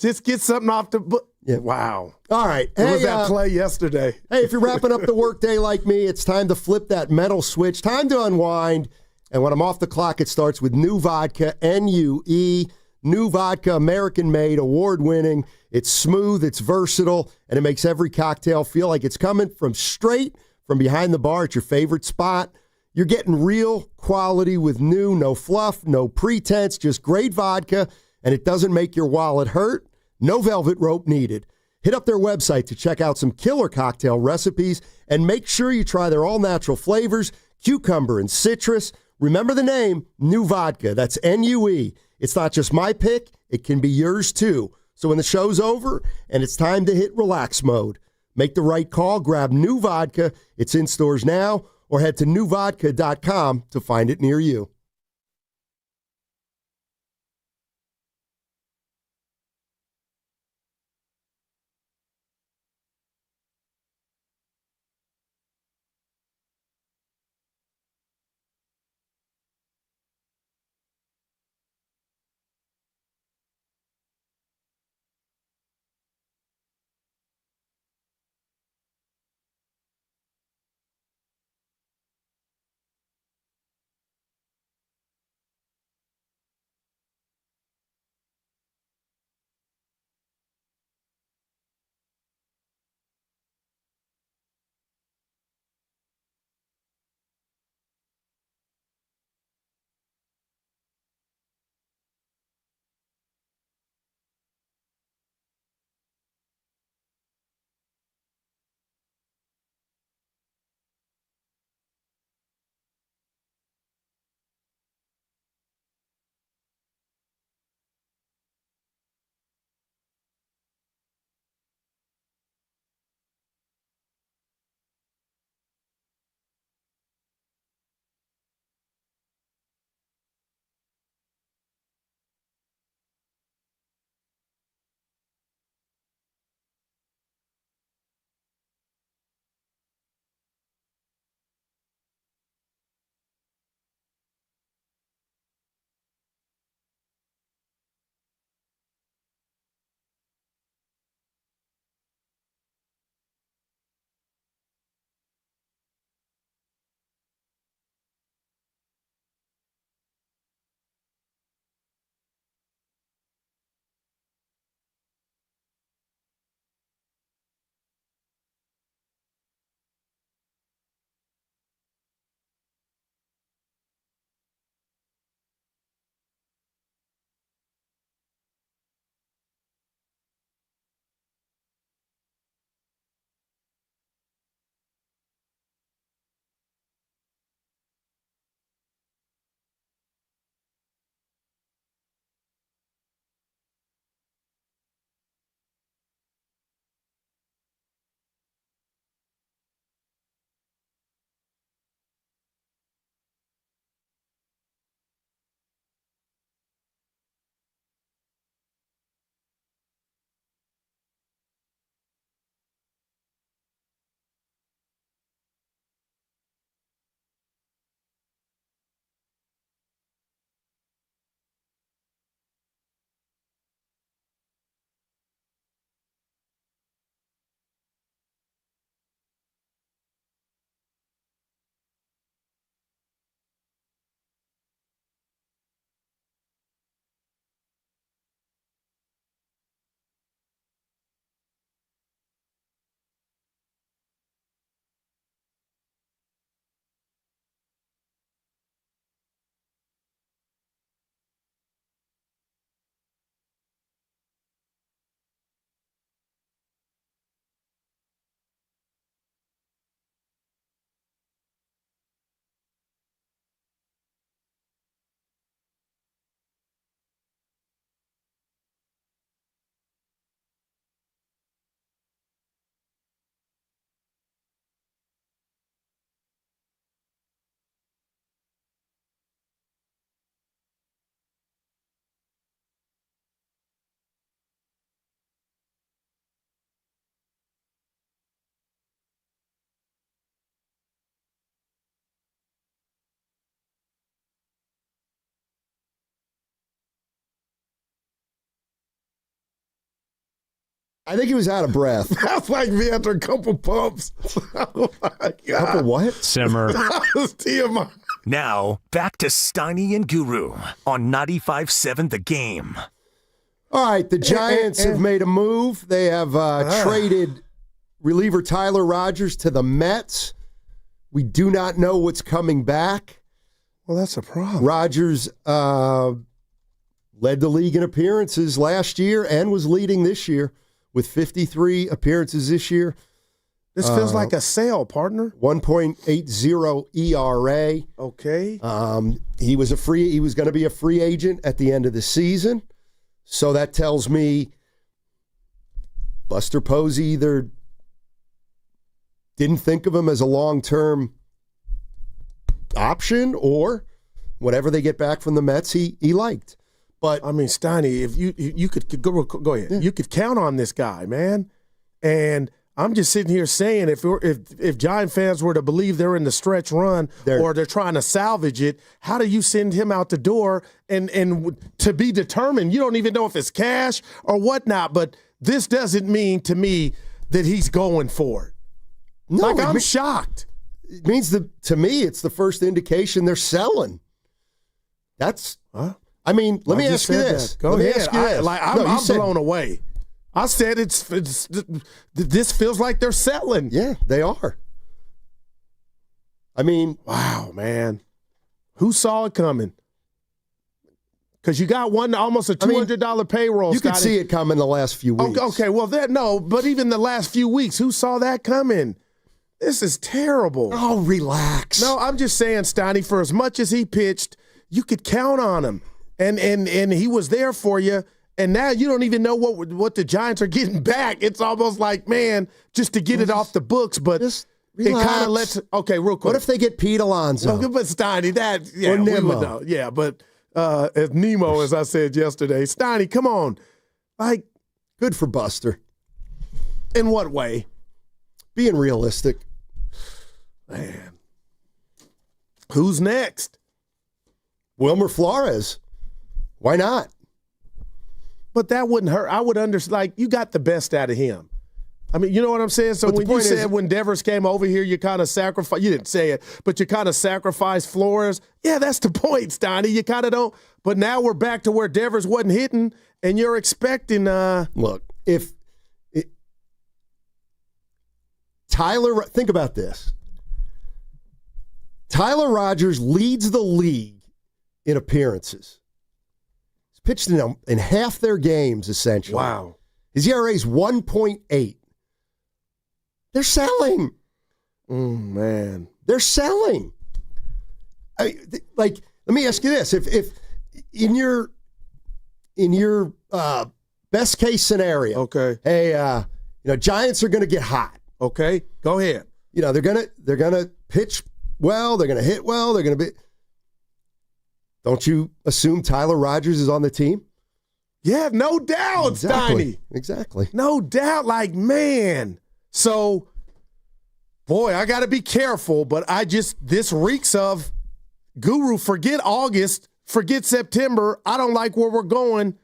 S31: Just get something off the book.
S1: Yeah.
S31: Wow.
S1: All right.
S31: It was that play yesterday.
S1: Hey, if you're wrapping up the workday like me, it's time to flip that metal switch. Time to unwind. And when I'm off the clock, it starts with new vodka, NUE. New vodka, American-made, award-winning. It's smooth, it's versatile, and it makes every cocktail feel like it's coming straight from behind the bar at your favorite spot. You're getting real quality with new, no fluff, no pretense, just great vodka, and it doesn't make your wallet hurt. No velvet rope needed. Hit up their website to check out some killer cocktail recipes, and make sure you try their all-natural flavors, cucumber and citrus. Remember the name, New Vodka. That's NUE. It's not just my pick, it can be yours too. So when the show's over and it's time to hit relax mode, make the right call, grab New Vodka. It's in stores now, or head to newvodka.com to find it near you. I think he was out of breath.
S31: That's like me after a couple pumps. Oh, my God.
S1: Couple what?
S4: Simmer.
S31: TMI.
S30: Now, back to Steiny and Guru on 95.7 The Game.
S1: All right, the Giants have made a move. They have traded reliever Tyler Rogers to the Mets. We do not know what's coming back.
S31: Well, that's a problem.
S1: Rogers led the league in appearances last year and was leading this year with 53 appearances this year.
S31: This feels like a sale, partner.
S1: 1.80 ERA.
S31: Okay.
S1: He was going to be a free agent at the end of the season. So that tells me Buster Posey either didn't think of him as a long-term option or whatever they get back from the Mets, he liked. But
S31: I mean, Steiny, if you could go ahead, yeah. You could count on this guy, man. And I'm just sitting here saying, if Giant fans were to believe they're in the stretch run or they're trying to salvage it, how do you send him out the door and to be determined? You don't even know if it's cash or whatnot. But this doesn't mean to me that he's going for it. No, I'm shocked.
S1: It means to me, it's the first indication they're selling. That's.
S31: Huh?
S1: I mean, let me ask you this.
S31: Go ahead. I'm blown away. I said this feels like they're settling.
S1: Yeah, they are. I mean,
S31: wow, man. Who saw it coming? Because you got almost a $200 payroll.
S1: You could see it coming the last few weeks.
S31: Okay, well, but even the last few weeks, who saw that coming? This is terrible.
S1: Oh, relax.
S31: No, I'm just saying, Steiny, for as much as he pitched, you could count on him. And he was there for you, and now you don't even know what the Giants are getting back. It's almost like, man, just to get it off the books, but it kind of lets – okay, real quick.
S1: What if they get Pete Alonso?
S31: Well, but Steiny,
S1: or Nemo.
S31: We would know. Yeah, but as Nemo, as I said yesterday, Steiny, come on. Like,
S1: good for Buster.
S31: In what way?
S1: Being realistic.
S31: Man. Who's next?
S1: Wilmer Flores. Why not?
S31: But that wouldn't hurt. I would understand. Like, you got the best out of him. I mean, you know what I'm saying? So when you said when Devers came over here, you kind of sacrificed. You didn't say it, but you kind of sacrificed Flores. Yeah, that's the point, Steiny. You kind of don't. But now we're back to where Devers wasn't hitting, and you're expecting.
S1: Look, Tyler, think about this. Tyler Rogers leads the league in appearances. He's pitched in half their games, essentially.
S31: Wow.
S1: His ERA is 1.8. They're selling.
S31: Man.
S1: They're selling. Let me ask you this. If in your best case scenario,
S31: okay,
S1: hey, Giants are going to get hot.
S31: Okay, go ahead.
S1: They're gonna pitch well. They're gonna hit well. They're gonna be. Don't you assume Tyler Rogers is on the team?
S31: Yeah, no doubt, Steiny.
S1: Exactly.
S31: No doubt. Like, man. So, boy, I got to be careful, but this reeks of Guru. Forget August. Forget September. I don't like where we're going.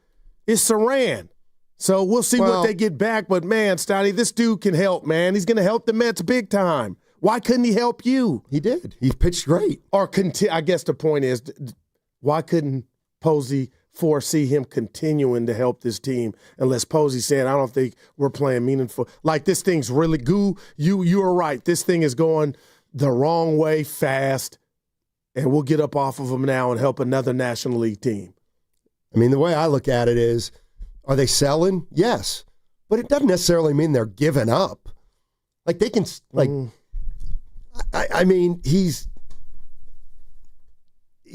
S31: It's Saran. So we'll see what they get back. But, man, Steiny, this dude can help, man. He's going to help the Mets big time. Why couldn't he help you?
S1: He did. He pitched great.
S31: Or I guess the point is, why couldn't Posey foresee him continuing to help this team unless Posey said, I don't think we're playing meaningful. Like, this thing's really you are right. This thing is going the wrong way fast, and we'll get up off of them now and help another National League team.
S1: I mean, the way I look at it is, are they selling? Yes. But it doesn't necessarily mean they're giving up. Like, they can, I mean, he's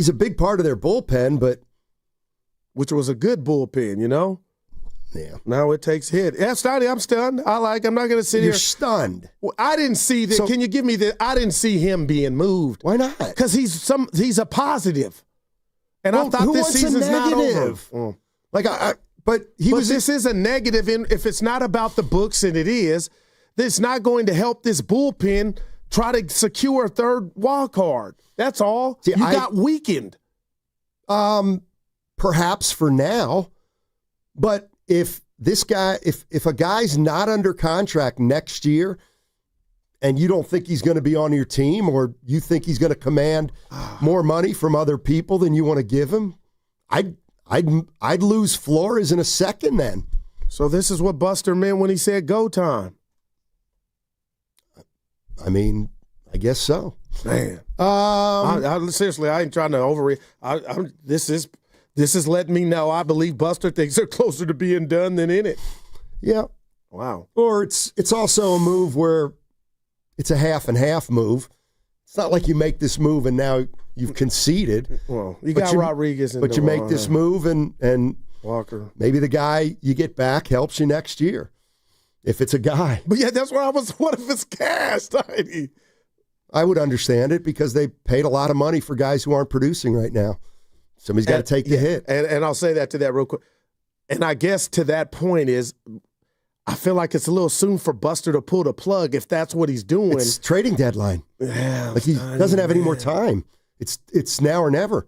S1: a big part of their bullpen, but.
S31: Which was a good bullpen,
S1: Yeah.
S31: Now it takes hit. Yeah, Steiny, I'm stunned. I'm not going to sit here.
S1: You're stunned.
S31: Well, I didn't see that. Can you give me that? I didn't see him being moved.
S1: Why not?
S31: Because he's a positive. And I thought this season's not over. This is a negative. If it's not about the books, and it is, it's not going to help this bullpen try to secure a third wild card. That's all. See, you got weakened.
S1: Perhaps for now, but if this guy, if a guy's not under contract next year and you don't think he's going to be on your team or you think he's going to command more money from other people than you want to give him, I'd lose Flores in a second then.
S31: So this is what Buster meant when he said go time.
S1: I mean, I guess so.
S31: Man. Seriously, I ain't trying to overreact. This is letting me know I believe Buster thinks they're closer to being done than in it.
S1: Yeah.
S31: Wow.
S1: Or it's also a move where it's a half and half move. It's not like you make this move and now you've conceded.
S31: Well, you got Rodriguez in
S1: but you make this move and
S31: Walker.
S1: Maybe the guy you get back helps you next year. If it's a guy.
S31: But yeah, that's where I was. What if it's cash, Steiny?
S1: I would understand it because they paid a lot of money for guys who aren't producing right now. Somebody's got to take the hit.
S31: And I'll say that to that real quick. And I guess to that point is, I feel like it's a little soon for Buster to pull the plug if that's what he's doing.
S1: It's trading deadline.
S31: Yeah,
S1: like he doesn't have any more time. It's now or never.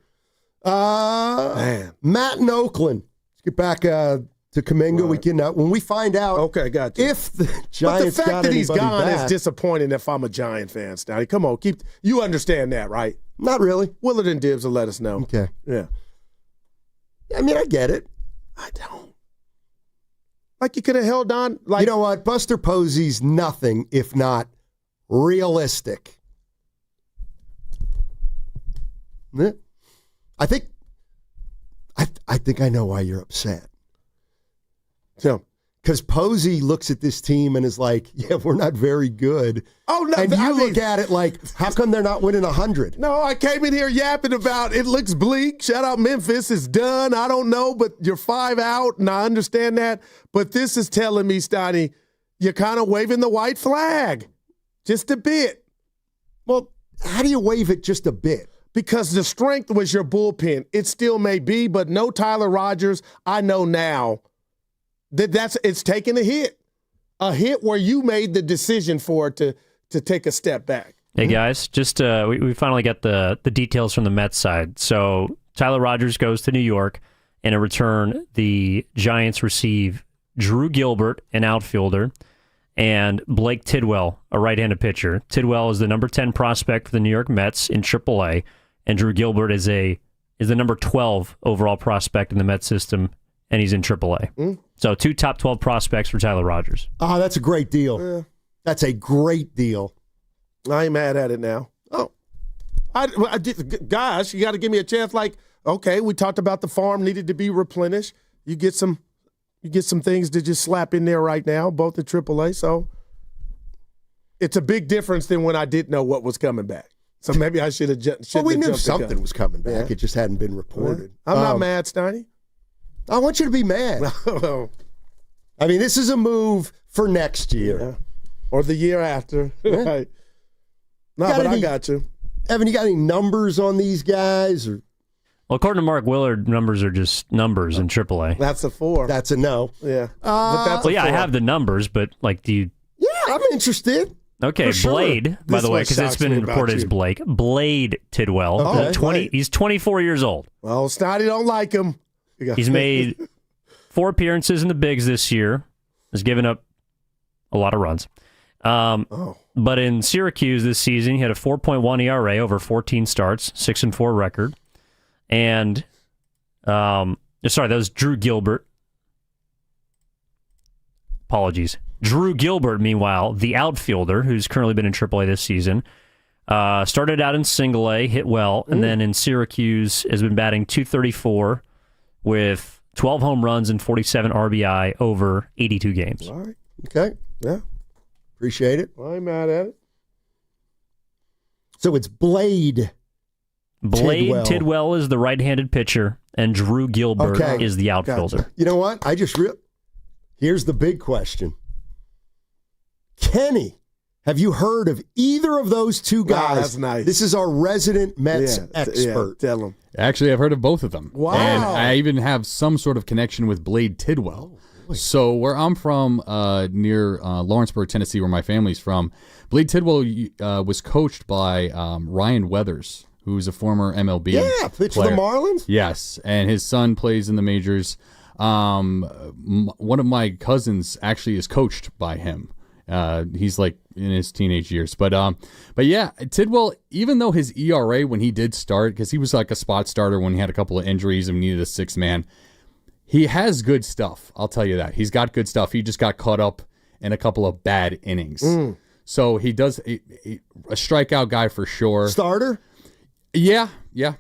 S1: Matt in Oakland. Let's get back to Kuminga. Right. We can when we find out.
S31: Okay, got you.
S1: If the Giants
S31: but the fact
S1: got
S31: that he's gone
S1: back,
S31: is disappointing. If I'm a Giant fan, Steiny, come on, you understand that, right?
S1: Not really.
S31: Willard and Dibs will let us know.
S1: Okay.
S31: Yeah.
S1: I mean, I get it.
S31: I don't. Like you could have held on. Like
S1: you know what? Buster Posey's nothing if not realistic. I think I know why you're upset.
S31: So,
S1: because Posey looks at this team and is like, yeah, we're not very good.
S31: Oh, no.
S1: And you look at it like, how come they're not winning 100?
S31: No, I came in here yapping about it looks bleak. Shout out Memphis. It's done. I don't know, but you're 5 out, and I understand that. But this is telling me, Steiny, you're kind of waving the white flag just a bit.
S1: Well, how do you wave it just a bit?
S31: Because the strength was your bullpen. It still may be, but no Tyler Rogers. I know now that it's taking a hit where you made the decision for it to take a step back.
S4: Hey guys, just we finally got the details from the Mets side. So Tyler Rogers goes to New York, and in return, the Giants receive Drew Gilbert, an outfielder, and Blake Tidwell, a right-handed pitcher. Tidwell is the number 10 prospect for the New York Mets in AAA, and Drew Gilbert is the number 12 overall prospect in the Mets system, and he's in AAA. So 2 top 12 prospects for Tyler Rogers.
S1: Oh, that's a great deal. Yeah. That's a great deal.
S31: I ain't mad at it now. Oh, gosh, you got to give me a chance. Like, okay, we talked about the farm needed to be replenished. You get some things to just slap in there right now, both at AAA. So it's a big difference than when I didn't know what was coming back. So maybe I should have
S1: well, we knew something was coming back. Yeah. It just hadn't been reported.
S31: I'm not mad, Steiny.
S1: I want you to be mad. I mean, this is a move for next year.
S31: Yeah. Or the year after. Yeah. Right. No, but I got you.
S1: Evan, you got any numbers on these guys? Or?
S4: Well, according to Mark Willard, numbers are just numbers in AAA.
S31: That's a 4.
S1: That's a no.
S31: Yeah.
S4: But that's I have the numbers, but like, do you?
S1: Yeah, I'm interested.
S4: Okay,
S1: sure.
S4: Blade, by the way, because it's been reported as Blake. Blade Tidwell.
S1: Okay.
S4: He's 24 years old.
S31: Well, Snotty don't like him.
S4: He's made 4 appearances in the bigs this year. Has given up a lot of runs. But in Syracuse this season, he had a 4.1 ERA over 14 starts, 6-4 record. And, sorry, that was Drew Gilbert. Apologies. Drew Gilbert, meanwhile, the outfielder, who's currently been in AAA this season, started out in single A, hit well, and then in Syracuse has been batting .234 with 12 home runs and 47 RBI over 82 games.
S31: All right.
S1: Okay. Yeah. Appreciate it.
S31: I ain't mad at it.
S1: So it's Blade
S4: Tidwell is the right-handed pitcher, and Drew Gilbert is the outfielder.
S1: Gotcha. You know what? Here's the big question. Kenny, have you heard of either of those two guys?
S31: Wow, that's nice.
S1: This is our resident Mets expert.
S31: Yeah, tell him.
S3: Actually, I've heard of both of them.
S31: Wow.
S3: And I even have some sort of connection with Blade Tidwell. So where I'm from, near Lawrenceburg, Tennessee, where my family's from, Blade Tidwell was coached by Ryan Weathers, who's a former MLB
S1: pitched for the Marlins?
S3: Yes, and his son plays in the majors. One of my cousins actually is coached by him. He's like in his teenage years, but yeah, Tidwell, even though his ERA when he did start, because he was like a spot starter when he had a couple of injuries and needed a sixth man, he has good stuff. I'll tell you that. He's got good stuff. He just got caught up in a couple of bad innings. So he does a strikeout guy for sure.
S1: Starter?
S3: Yeah,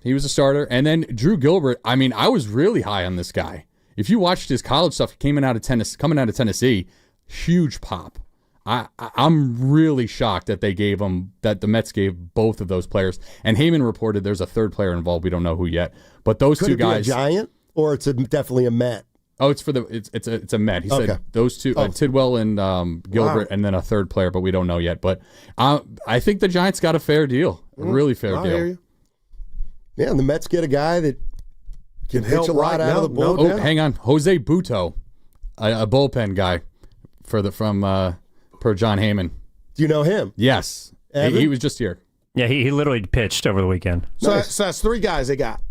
S3: he was a starter. And then Drew Gilbert, I mean, I was really high on this guy. If you watched his college stuff, coming out of Tennessee, huge pop. I'm really shocked that the Mets gave both of those players. And Heyman reported there's a third player involved. We don't know who yet. But those
S1: Could
S3: two
S1: it be
S3: guys,
S1: a Giant, or it's definitely a Met.
S3: Oh, it's a Met. He said those two, Tidwell and Gilbert, and then a third player, but we don't know yet. But I think the Giants got a fair deal, a really fair deal.
S1: Hear you. Yeah, and the Mets get a guy that can pitch a lot out of the bullpen.
S3: Oh, hang on, Jose Butto, a bullpen guy per John Heyman.
S1: Do you know him?
S3: Yes, he was just here.
S4: Yeah, he literally pitched over the weekend.
S31: So that's three guys they got.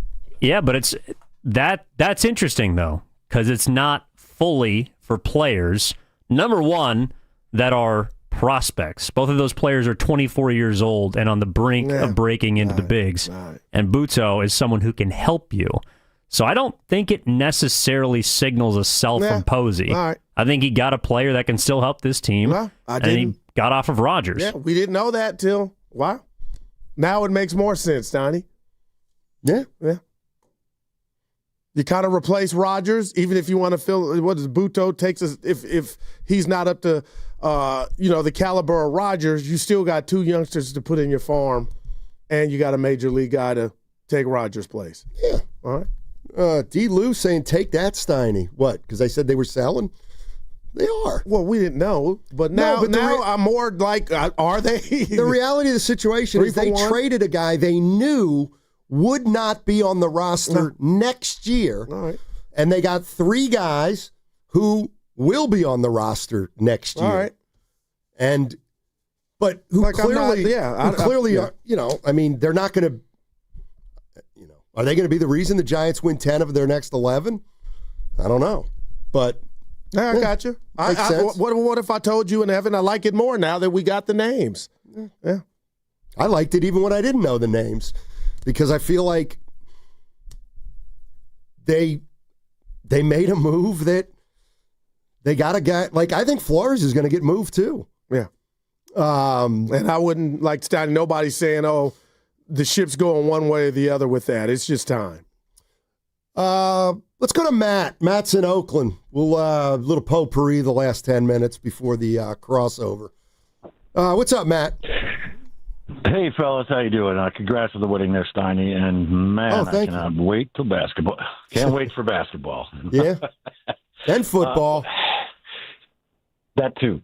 S4: Yeah, but that's interesting though, because it's not fully for players, number one, that are prospects. Both of those players are 24 years old and on the brink of breaking into the bigs. And Butto is someone who can help you. So I don't think it necessarily signals a sell from Posey. I think he got a player that can still help this team, and he got off of Rogers.
S31: Yeah, we didn't know that till, wow. Now it makes more sense, Steiny. Yeah. You kind of replace Rogers, even if you want to fill what does Butto takes us. If he's not up to the caliber of Rogers, you still got two youngsters to put in your farm, and you got a major league guy to take Rogers' place.
S1: Yeah.
S31: All right.
S1: D. Lou saying take that, Steiny. What? Because I said they were selling. They are.
S31: Well, we didn't know, but now I'm more like, are they?
S1: The reality of the situation is they traded a guy they knew would not be on the roster next year.
S31: All right.
S1: And they got three guys who will be on the roster next year.
S31: All right.
S1: But who
S31: like
S1: clearly, are, I mean, they're not going to, are they going to be the reason the Giants win 10 of their next 11? I don't know. But
S31: I got you. What if I told you in heaven I like it more now that we got the names? Yeah.
S1: I liked it even when I didn't know the names, because I feel like they made a move that they got a guy. Like, I think Flores is going to get moved too.
S31: Yeah. And I wouldn't like nobody's saying, oh, the ship's going one way or the other with that. It's just time.
S1: Let's go to Matt. Matt's in Oakland. We'll little potpourri the last 10 minutes before the crossover. What's up, Matt?
S5: Hey, fellas, how you doing? Congrats on the wedding there, Steiny. And, man, I cannot wait till basketball. Can't wait for basketball.
S1: Yeah. And football.
S5: That, too.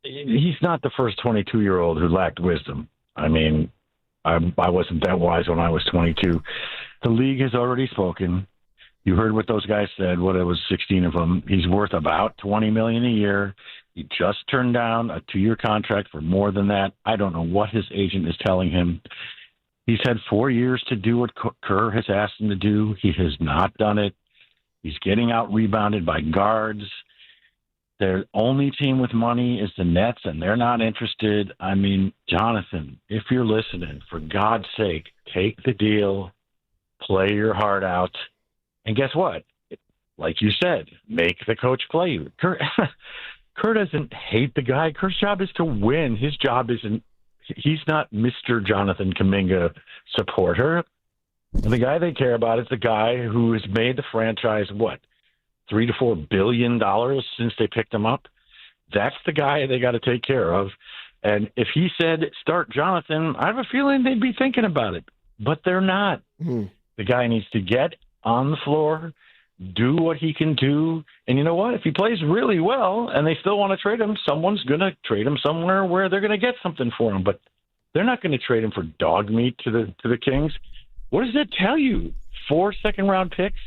S5: He's not the first 22-year-old who lacked wisdom. I mean, I wasn't that wise when I was 22. The league has already spoken. You heard what those guys said. What it was, 16 of them. He's worth about $20 million a year. He just turned down a 2-year contract for more than that. I don't know what his agent is telling him. He's had 4 years to do what Kerr has asked him to do. He has not done it. He's getting out rebounded by guards. Their only team with money is the Nets, and they're not interested. I mean, Jonathan, if you're listening, for God's sake, take the deal, play your heart out, and guess what? Like you said, make the coach play you. Kerr doesn't hate the guy. Kerr's job is to win. His job isn't – he's not Mr. Jonathan Kaminga supporter. The guy they care about is the guy who has made the franchise, what, $3 to $4 billion since they picked him up? That's the guy they got to take care of. And if he said start Jonathan, I have a feeling they'd be thinking about it. But they're not. The guy needs to get on the floor, do what he can do. And you know what? If he plays really well and they still want to trade him, someone's going to trade him somewhere where they're going to get something for him. But they're not going to trade him for dog meat to the Kings. What does that tell you? 4 second-round picks?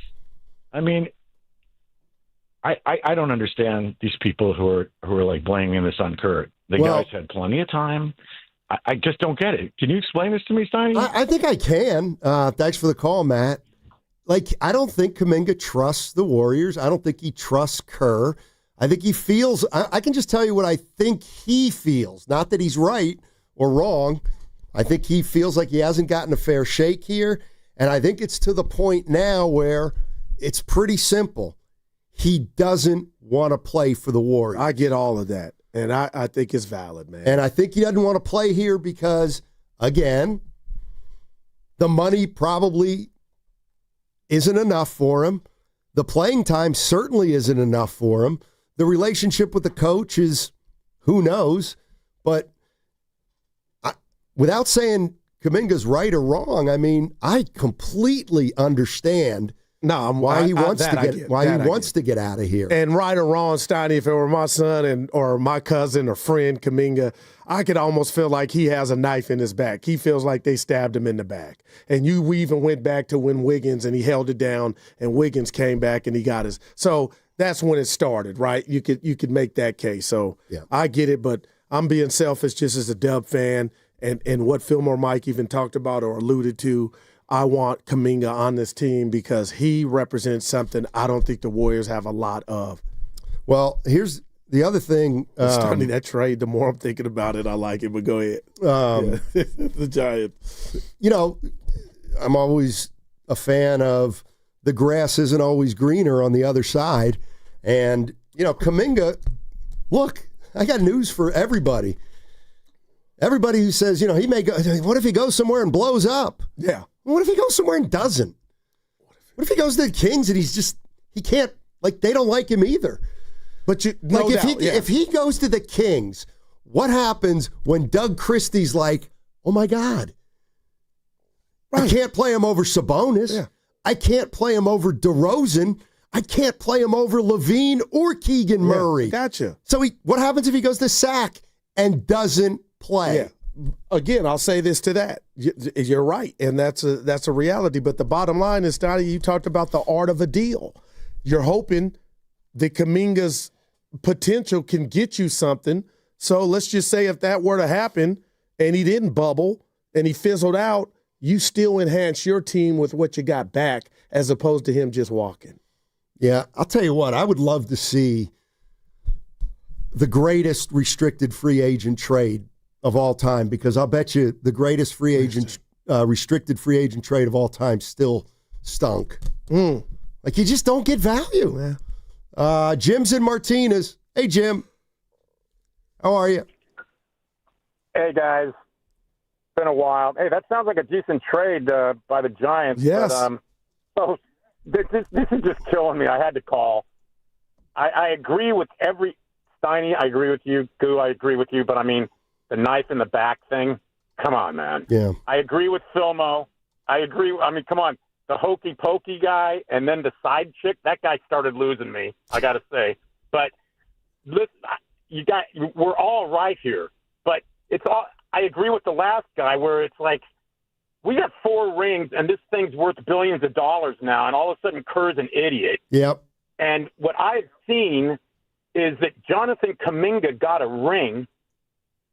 S5: I mean, I don't understand these people who are like blaming this on Kerr. The guys had plenty of time. I just don't get it. Can you explain this to me, Steiny?
S1: I think I can. Thanks for the call, Matt. I don't think Kuminga trusts the Warriors. I don't think he trusts Kerr. I think he feels, I can just tell you what I think he feels. Not that he's right or wrong. I think he feels like he hasn't gotten a fair shake here. And I think it's to the point now where it's pretty simple. He doesn't want to play for the Warriors.
S31: I get all of that. And I think it's valid, man.
S1: And I think he doesn't want to play here because, again, the money probably isn't enough for him. The playing time certainly isn't enough for him. The relationship with the coach is, who knows, but without saying Kuminga's right or wrong, I mean, I completely understand why he wants to get out of here.
S31: And right or wrong, Steiny, if it were my son or my cousin or friend Kaminga, I could almost feel like he has a knife in his back. He feels like they stabbed him in the back. And we even went back to when Wiggins, and he held it down, and Wiggins came back and he got his. So that's when it started, right? You could make that case. So yeah. I get it, but I'm being selfish just as a Dub fan. And what Fillmore Mike even talked about or alluded to, I want Kaminga on this team because he represents something I don't think the Warriors have a lot of.
S1: Well, here's the other thing.
S31: Starting that trade, the more I'm thinking about it, I like it, but go ahead. The Giants.
S1: You know, I'm always a fan of the grass isn't always greener on the other side. And, you know, Kaminga, look, I got news for everybody. Everybody who says, you know, he may go, what if he goes somewhere and blows up?
S31: Yeah.
S1: What if he goes somewhere and doesn't? What if he goes to the Kings and he can't, like, they don't like him either?
S31: But
S1: if he goes to the Kings, what happens when Doug Christie's like, oh my God, I can't play him over Sabonis. Yeah. I can't play him over DeRozan. I can't play him over Levine or Keegan Murray.
S31: Gotcha.
S1: So what happens if he goes to Sac and doesn't play?
S31: Yeah. Again, I'll say this to that. You're right, and that's a reality. But the bottom line is, Donnie, you talked about the art of a deal. You're hoping that Kaminga's potential can get you something. So let's just say if that were to happen and he didn't bubble and he fizzled out, you still enhance your team with what you got back as opposed to him just walking.
S1: Yeah, I'll tell you what, I would love to see the greatest restricted free agent trade of all time, because I'll bet you the greatest free agent, restricted free agent trade of all time still stunk. Like, you just don't get value. Jim's in Martinez. Hey, Jim. How are you?
S2: Hey, guys. Been a while. Hey, that sounds like a decent trade by the Giants.
S31: Yes.
S2: But, this is just killing me. I had to call. I agree with Steiny, I agree with you. Goo, I agree with you. But, I mean, the knife in the back thing, come on, man.
S1: Yeah.
S2: I agree with Filmo. I agree. I mean, come on. The hokey pokey guy and then the side chick, that guy started losing me, I got to say. But listen, we're all right here. But I agree with the last guy where it's like, we got 4 rings and this thing's worth billions of dollars now, and all of a sudden Kerr's an idiot.
S1: Yep.
S2: And what I've seen is that Jonathan Kuminga got a ring,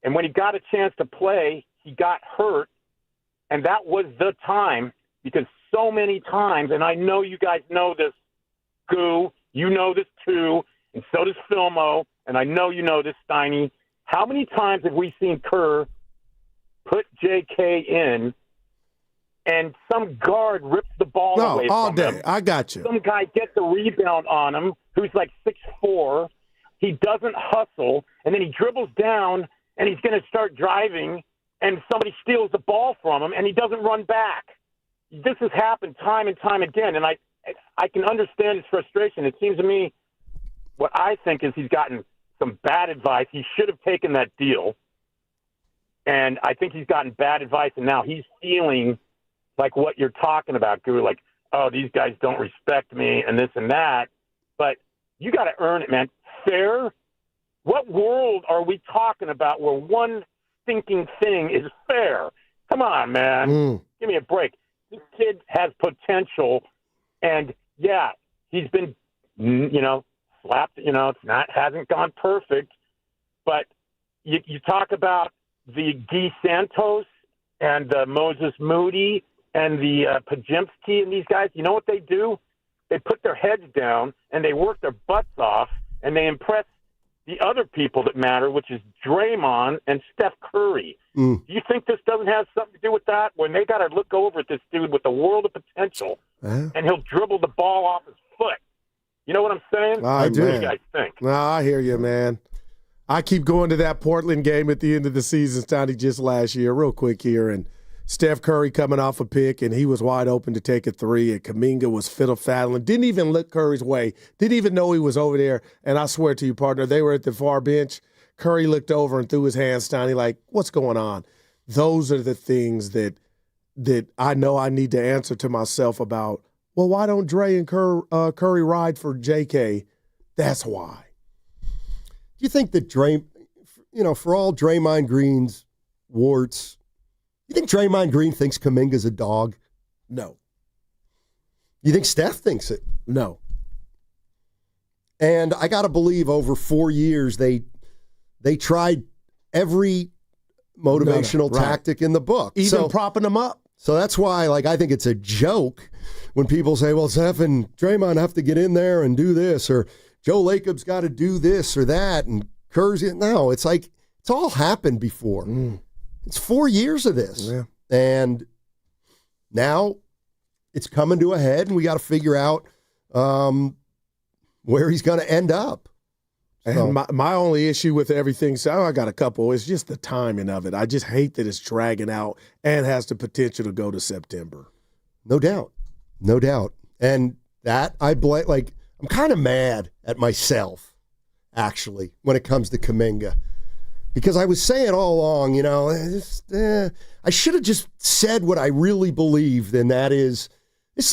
S2: and when he got a chance to play, he got hurt, and that was the time, because so many times, and I know you guys know this, Goo, you know this too, and so does Filmo, and I know you know this, Steiny. How many times have we seen Kerr put JK in, and some guard rips the ball away
S31: all
S2: from
S31: day.
S2: him?
S31: I got you.
S2: Some guy gets a rebound on him who's like 6'4". He doesn't hustle, and then he dribbles down, and he's going to start driving, and somebody steals the ball from him, and he doesn't run back. This has happened time and time again, and I can understand his frustration. It seems to me what I think is he's gotten some bad advice. He should have taken that deal, and I think he's gotten bad advice, and now he's feeling like what you're talking about, Guru, like, oh, these guys don't respect me and this and that. But you got to earn it, man. Fair? What world are we talking about where one stinking thing is fair? Come on, man. Give me a break. This kid has potential, and, yeah, he's been, slapped. Hasn't gone perfect. But you talk about the Guy Santos and Moses Moody and the Pajemski and these guys, you know what they do? They put their heads down and they work their butts off and they impress the other people that matter, which is Draymond and Steph Curry. Do you think this doesn't have something to do with that? When they got to look over at this dude with a world of potential, and he'll dribble the ball off his foot. You know what I'm saying?
S31: I do.
S2: What do you guys think?
S31: No, I hear you, man. I keep going to that Portland game at the end of the season, Steiny, just last year, real quick here, and Steph Curry coming off a pick, and he was wide open to take a three, and Kaminga was fiddle-faddling, didn't even look Curry's way, didn't even know he was over there, and I swear to you, partner, they were at the far bench. Curry looked over and threw his hands, Steiny, like, what's going on? Those are the things that I know I need to answer to myself about, well, why don't Dre and Curry ride for JK? That's why.
S1: Do you think that for all Draymond Green's warts, you think Draymond Green thinks Kuminga's a dog?
S31: No.
S1: You think Steph thinks it?
S31: No.
S1: And I got to believe over 4 years they tried every motivational tactic in the book.
S31: Even propping them up.
S1: So that's why, I think it's a joke when people say, well, Steph and Draymond have to get in there and do this, or Joe Lacob's got to do this or that, and Kerr's – no, it's all happened before. It's 4 years of this.
S31: Yeah.
S1: And now it's coming to a head, and we got to figure out where he's going to end up.
S31: And my only issue with everything, so I got a couple, is just the timing of it. I just hate that it's dragging out and has the potential to go to September.
S1: No doubt. No doubt. And that I blame, I'm kind of mad at myself, actually, when it comes to Kuminga. Because I was saying all along, I should have just said what I really believed, and that is, these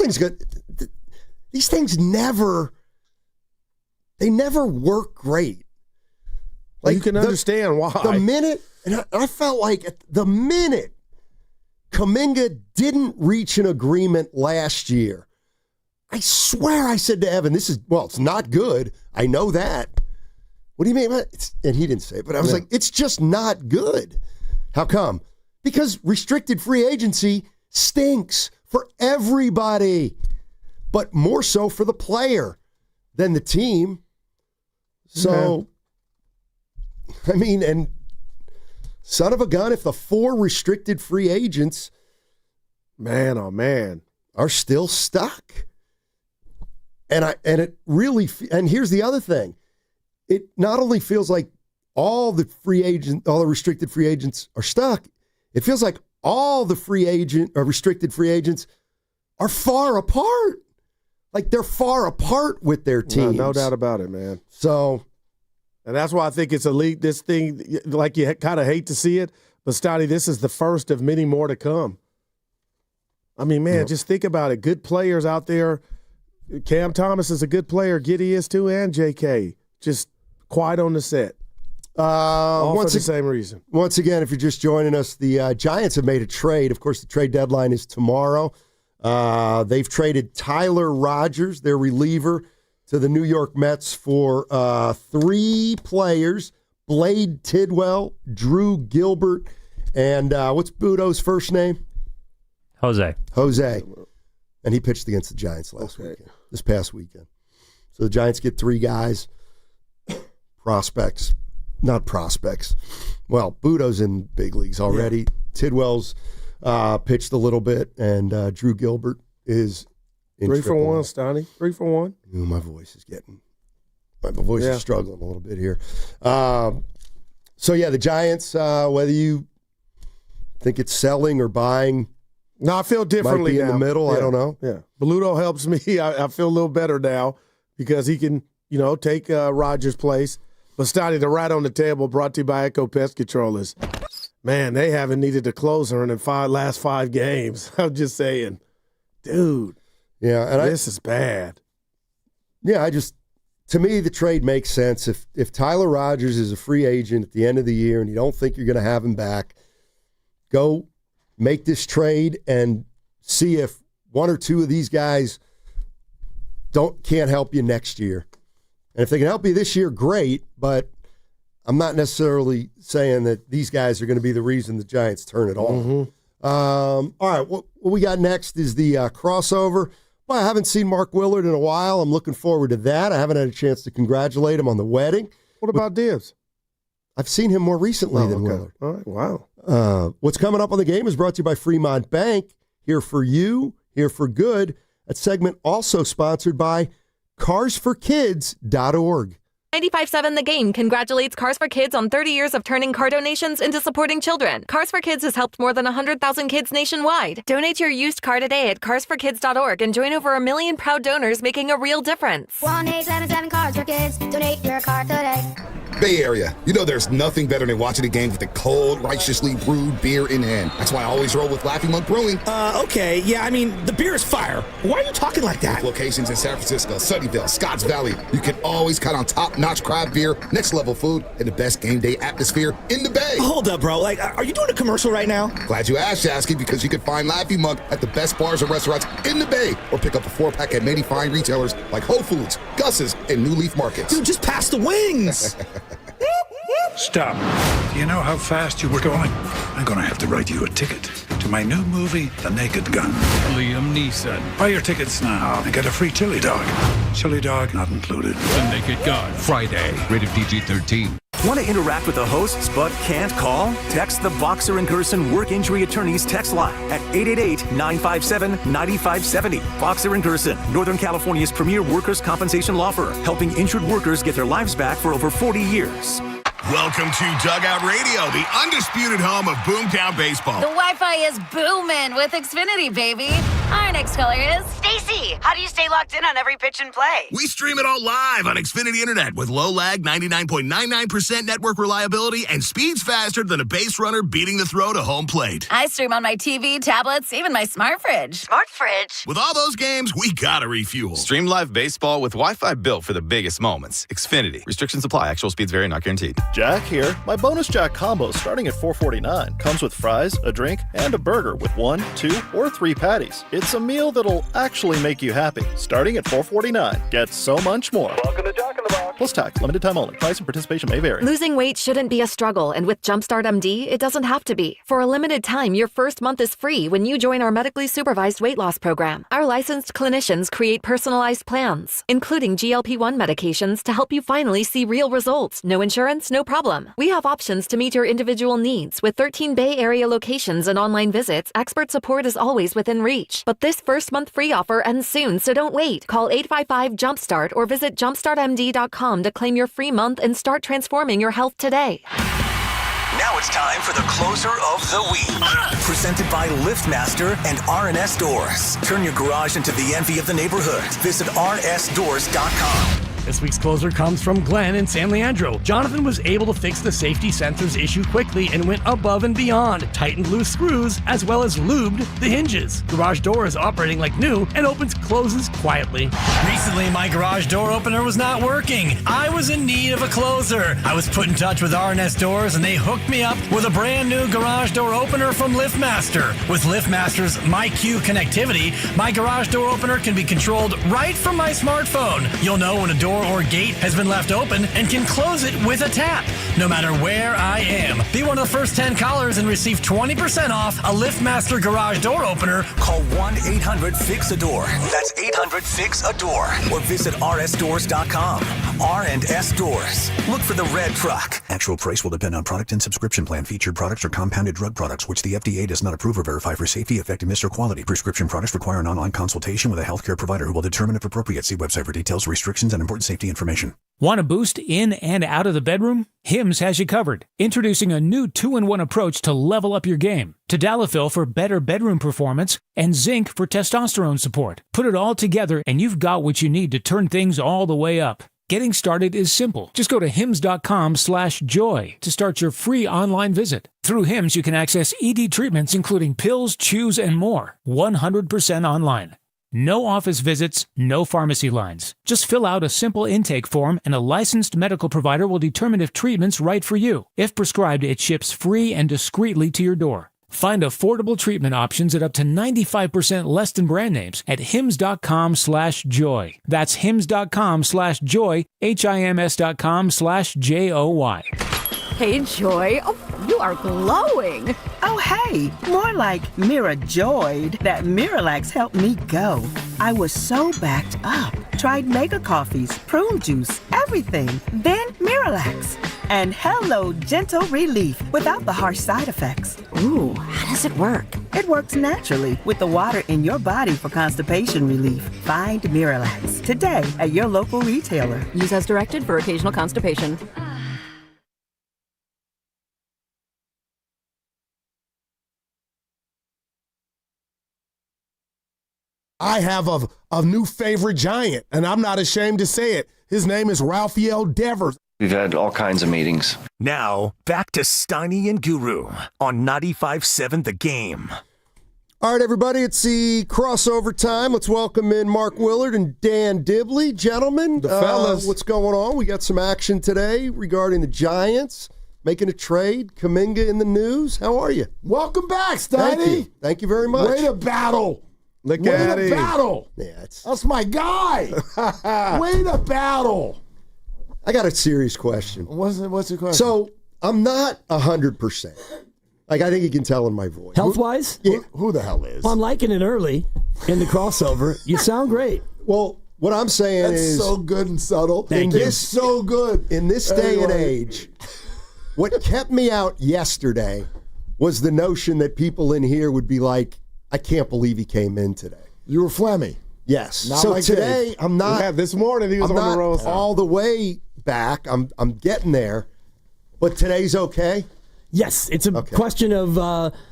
S1: things never work great.
S31: You can understand why.
S1: The minute, and I felt like the minute Kuminga didn't reach an agreement last year, I swear I said to Evan, it's not good. I know that. What do you mean? And he didn't say it, but I was like, it's just not good. How come? Because restricted free agency stinks for everybody, but more so for the player than the team. So, and son of a gun, if the 4 restricted free agents,
S31: man, oh man,
S1: are still stuck. And it really, and here's the other thing. It not only feels like all the restricted free agents are stuck, it feels like all the restricted free agents are far apart. Like they're far apart with their teams.
S31: No doubt about it, man.
S1: So,
S31: and that's why I think it's elite. This thing, you kind of hate to see it, but Steiny, this is the first of many more to come. I mean, man, just think about it. Good players out there. Cam Thomas is a good player. Giddey is too, and JK. Just quiet on the set. All for the same reason.
S1: Once again, if you're just joining us, the Giants have made a trade. Of course, the trade deadline is tomorrow. They've traded Tyler Rogers, their reliever, to the New York Mets for 3 players: Blade Tidwell, Drew Gilbert, and what's Budo's first name?
S4: Jose.
S1: And he pitched against the Giants this past weekend. So the Giants get 3 guys. Not prospects. Well, Budo's in big leagues already. Yeah. Tidwell's pitched a little bit, and Drew Gilbert is in
S31: 3 for 1, Steiny. 3 for 1.
S1: Ooh, my voice is struggling a little bit here. So the Giants, whether you think it's selling or buying,
S31: no, I feel differently
S1: might be
S31: now.
S1: In the middle.
S31: Yeah.
S1: I don't know.
S31: Yeah, Beluto helps me. I feel a little better now because he can, take Rogers' place. But Steiny, the rat on the table, brought to you by Echo Pest Controllers. Man, they haven't needed a closer in the last 5 games. I'm just saying, dude.
S1: Yeah, and
S31: this is bad.
S1: Yeah, to me, the trade makes sense. If Tyler Rogers is a free agent at the end of the year and you don't think you're going to have him back, go make this trade and see if 1 or 2 of these guys can't help you next year. And if they can help you this year, great, but I'm not necessarily saying that these guys are going to be the reason the Giants turn it on. All right, what we got next is the crossover. Well, I haven't seen Mark Willard in a while. I'm looking forward to that. I haven't had a chance to congratulate him on the wedding.
S31: What about Dibs?
S1: I've seen him more recently than Willard.
S31: All right, wow.
S1: What's coming up on the game is brought to you by Fremont Bank. Here for you, here for good. That segment also sponsored by carsforkids.org.
S6: 95.7 The Game congratulates Cars for Kids on 30 years of turning car donations into supporting children. Cars for Kids has helped more than 100,000 kids nationwide. Donate your used car today at carsforkids.org and join over 1 million proud donors making a real difference.
S20: 1-877 Cars for Kids. Donate your car today.
S21: Bay Area, you know there's nothing better than watching a game with a cold, righteously brewed beer in hand. That's why I always roll with Laughing Monk Brewing.
S22: Okay, yeah, I mean, the beer is fire. Why are you talking like that?
S21: With locations in San Francisco, Sunnyvale, Scotts Valley, you can always count on top-notch craft beer, next-level food, and the best game day atmosphere in the Bay.
S22: Hold up, bro. Like, are you doing a commercial right now?
S21: Glad you asked, Jasky, because you can find Laughing Monk at the best bars and restaurants in the Bay, or pick up a 4-pack at many fine retailers like Whole Foods, Gus's, and New Leaf Markets.
S22: Dude, just pass the wings!
S23: Stop. Do you know how fast you were going? I'm going to have to write you a ticket to my new movie, The Naked Gun. Liam Neeson. Buy your tickets now and get a free chili dog. Chili dog not included. The Naked Gun. Friday. Rated PG-13.
S30: Want to interact with the hosts but can't call? Text the Boxer and Gerson Work Injury Attorneys text line at 888-957-9570. Boxer and Gerson, Northern California's premier workers' compensation law firm, helping injured workers get their lives back for over 40 years.
S24: Welcome to Dugout Radio, the undisputed home of Boomtown Baseball.
S25: The Wi-Fi is booming with Xfinity, baby. Our next caller is
S26: Stacy. How do you stay locked in on every pitch and play?
S24: We stream it all live on Xfinity Internet with low lag, 99.99% network reliability, and speeds faster than a base runner beating the throw to home plate.
S25: I stream on my TV, tablets, even my smart fridge.
S26: Smart fridge?
S24: With all those games, we gotta refuel.
S27: Stream live baseball with Wi-Fi built for the biggest moments. Xfinity. Restrictions apply. Actual speeds vary, not guaranteed.
S28: Jack here. My bonus Jack combo starting at $4.49 comes with fries, a drink, and a burger with 1, 2, or 3 patties. It's a meal that'll actually make you happy. Starting at $4.49. Get so much more.
S29: Welcome to Jack in the Box.
S28: Plus tax. Limited time only. Price and participation may vary.
S6: Losing weight shouldn't be a struggle, and with Jumpstart MD, it doesn't have to be. For a limited time, your first month is free when you join our medically supervised weight loss program. Our licensed clinicians create personalized plans, including GLP-1 medications to help you finally see real results. No insurance, no problem. We have options to meet your individual needs. With 13 Bay Area locations and online visits, expert support is always within reach. But this first month free offer ends soon, so don't wait. Call 855-JUMPSTART or visit jumpstartmd.com to claim your free month and start transforming your health today.
S30: Now it's time for the closer of the week. Presented by LiftMaster and R&S Doors. Turn your garage into the envy of the neighborhood. Visit rnsdoors.com.
S32: This week's closer comes from Glenn in San Leandro. Jonathan was able to fix the safety sensors issue quickly and went above and beyond, tightened loose screws, as well as lubed the hinges. Garage door is operating like new and closes quietly.
S33: Recently, my garage door opener was not working. I was in need of a closer. I was put in touch with R&S Doors and they hooked me up with a brand new garage door opener from LiftMaster. With LiftMaster's MyQ connectivity, my garage door opener can be controlled right from my smartphone. You'll know when a door or gate has been left open and can close it with a tap, no matter where I am. Be one of the first 10 callers and receive 20% off a LiftMaster garage door opener.
S30: Call 1-800-FIX-A-DOOR. That's 800-FIX-A-DOOR. Or visit rsdoors.com. R&S Doors. Look for the red truck.
S34: Actual price will depend on product and subscription plan. Featured products are compounded drug products, which the FDA does not approve or verify for safety, effectiveness, or quality. Prescription products require an online consultation with a healthcare provider who will determine if appropriate. See website for details, restrictions, and important safety information.
S35: Want a boost in and out of the bedroom? Hims has you covered. Introducing a new 2-in-1 approach to level up your game. Tadalafil for better bedroom performance and zinc for testosterone support. Put it all together and you've got what you need to turn things all the way up. Getting started is simple. Just go to hims.com/joy to start your free online visit. Through Hims, you can access ED treatments including pills, chews, and more. 100% online. No office visits, no pharmacy lines. Just fill out a simple intake form and a licensed medical provider will determine if treatment's right for you. If prescribed, it ships free and discreetly to your door. Find affordable treatment options at up to 95% less than brand names at hims.com/joy. That's hims.com/joy, HIMS.com/JOY.
S6: Hey, Joy. Oh,
S3: you are glowing.
S7: Oh, hey, more like Mirajoyed. That Miralax helped me go. I was so backed up. Tried mega coffees, prune juice, everything. Then Miralax. And hello, gentle relief without the harsh side effects.
S3: Ooh, how does it work?
S7: It works naturally with the water in your body for constipation relief. Find Miralax today at your local retailer.
S3: Use as directed for occasional constipation.
S31: I have a new favorite Giant, and I'm not ashamed to say it. His name is Rafael Devers.
S8: We've had all kinds of meetings.
S30: Now, back to Steiny and Guru on 95.7 The Game.
S1: All right, everybody, it's the crossover time. Let's welcome in Mark Willard and Dan Dibley. Gentlemen,
S31: the fellas.
S1: What's going on? We got some action today regarding the Giants making a trade. Kaminga in the news. How are you?
S9: Welcome back, Steiny.
S1: Thank you very much.
S9: Way to battle.
S31: Way to battle.
S1: Yeah,
S9: that's my guy. Way to battle.
S1: I got a serious question.
S9: What's your question?
S1: So I'm not 100%. Like, I think you can tell in my voice.
S9: Health-wise?
S1: Yeah.
S9: Who the hell is? Well, I'm liking it early in the crossover. You sound great.
S1: Well, what I'm saying is...
S9: That's so good and subtle. Thank you. It's so good.
S1: In this day and age, what kept me out yesterday was the notion that people in here would be like, I can't believe he came in today.
S9: You were Fleming.
S1: Yes.
S9: Not
S1: so
S9: like
S1: today,
S9: Dave.
S1: I'm not...
S31: Yeah, this morning he was
S1: I'm
S31: on
S1: not
S31: the road.
S1: all the way back. I'm getting there. But today's okay?
S9: Yes, it's a question of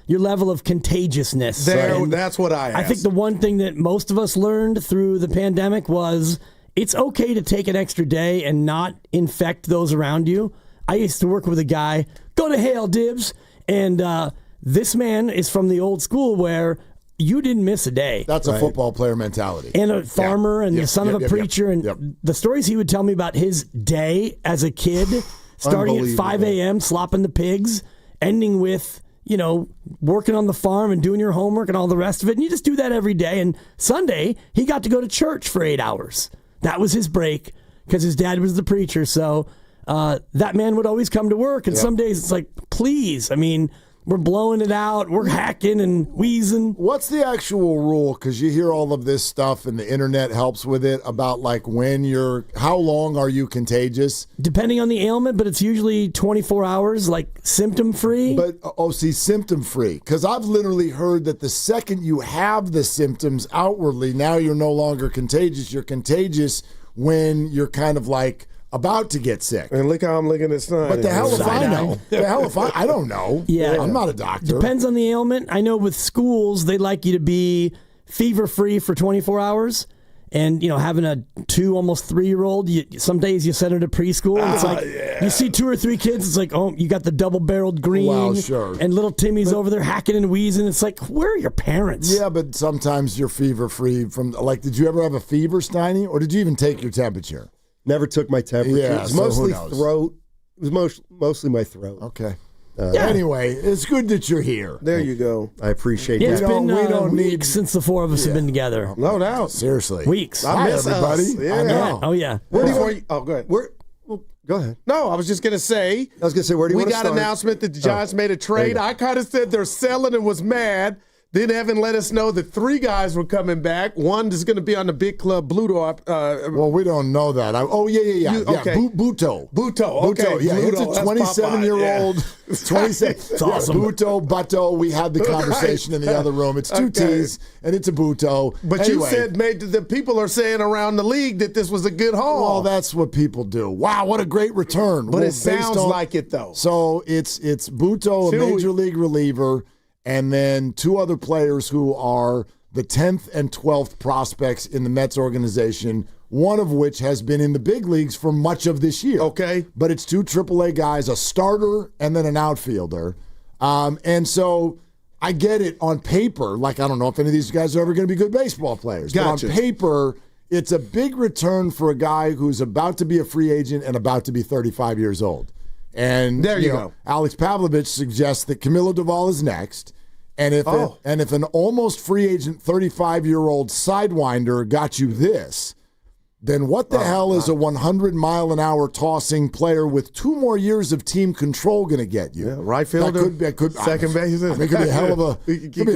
S9: your level of contagiousness.
S31: That's what I asked.
S9: I think the one thing that most of us learned through the pandemic was it's okay to take an extra day and not infect those around you. I used to work with a guy, go to Hale Dibs, and this man is from the old school where you didn't miss a day. That's right? A football player mentality. And a farmer and the son of a preacher. And the stories he would tell me about his day as a kid, starting at 5 a.m., slopping the pigs, ending with, working on the farm and doing your homework and all the rest of it. And you just do that every day. And Sunday, he got to go to church for 8 hours. That was his break because his dad was the preacher. So that man would always come to work. And some days it's like, please, we're blowing it out. We're hacking and wheezing. What's the actual rule? Because you hear all of this stuff and the internet helps with it about how long are you contagious? Depending on the ailment, but it's usually 24 hours, like symptom-free. But, symptom-free. Because I've literally heard that the second you have the symptoms outwardly, now you're no longer contagious. You're contagious when you're kind of like about to get sick.
S31: And look how I'm looking at Steiny.
S9: But the hell if I know? I don't know. Yeah. I'm not a doctor. Depends on the ailment. I know with schools, they like you to be fever-free for 24 hours. And, having a 2, almost 3-year-old, some days you send her to preschool. And it's like, you see 2 or 3 kids, it's like, oh, you got the double-barreled green. Well, sure. And little Timmy's over there hacking and wheezing. It's like, where are your parents? Yeah, but sometimes you're fever-free from, did you ever have a fever, Steiny? Or did you even take your temperature?
S1: Never took my temperature.
S9: Yeah,
S1: it was mostly throat. It was mostly my throat.
S9: Okay. Anyway, it's good that you're here.
S31: There you go.
S1: I appreciate
S9: that.
S1: It's
S9: been weeks since the 4 of us have been together.
S31: No doubt.
S9: Seriously. Weeks. I miss everybody.
S31: Yeah.
S9: I know. Oh, yeah.
S31: Go ahead.
S1: Go ahead.
S31: No, I was just going to say.
S1: Where do you want to start?
S31: We got an announcement that the Giants made a trade. I kind of said they're selling and was mad. Then Evan let us know that 3 guys were coming back. One is going to be on the big club, Bluto.
S9: Well, we don't know that. Yeah.
S31: Okay.
S9: Buto.
S31: Okay.
S9: Yeah,
S31: Bluto.
S9: it's a 27-year-old. 27. It's awesome. Buto. We had the conversation in the other room. It's 2 T's, and it's a Buto.
S31: But anyway, you said the people are saying around the league that this was a good haul.
S9: Well, that's what people do. Wow, what a great return.
S31: But it sounds like it, though.
S9: So it's Buto, a major league reliever, and then 2 other players who are the 10th and 12th prospects in the Mets organization, one of which has been in the big leagues for much of this year.
S31: Okay.
S9: But it's 2 AAA guys, a starter and then an outfielder. And so I get it on paper. I don't know if any of these guys are ever going to be good baseball players.
S31: Gotcha.
S9: But on paper, it's a big return for a guy who's about to be a free agent and about to be 35 years old. And
S31: there you go.
S9: Alex Pavlovich suggests that Camilo Doval is next. And if an almost free agent 35-year-old sidewinder got you this,
S2: then what the hell is a 100-mile-an-hour tossing player with 2 more years of team control going to get you?
S31: Yeah, right fielder, second base.
S2: I mean, it could be a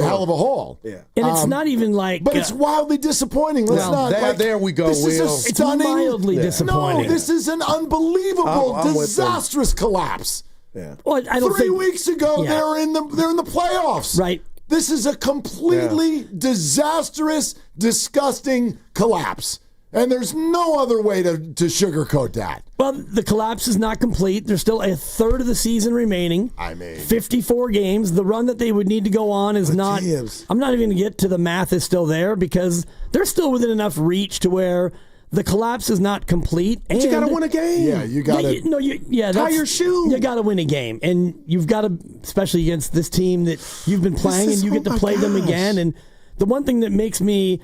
S2: hell of a haul.
S31: Yeah,
S9: and it's not even like,
S2: but it's wildly disappointing.
S31: There we go.
S2: This is a stunning,
S9: it's mildly disappointing.
S2: No, this is an unbelievable, disastrous collapse.
S31: Yeah.
S9: Well, I don't
S2: 3 weeks ago, they're in the playoffs.
S9: Right.
S2: This is a completely disastrous, disgusting collapse. And there's no other way to sugarcoat that.
S9: Well, the collapse is not complete. There's still a third of the season remaining. 54 games. The run that they would need to go on is not. I'm not even going to get to the math is still there because they're still within enough reach to where the collapse is not complete.
S31: But you got to win a game.
S2: Yeah, you got to
S31: tie your shoe.
S9: You got to win a game. And you've got to, especially against this team that you've been playing and you get to play them again. And the one thing that makes me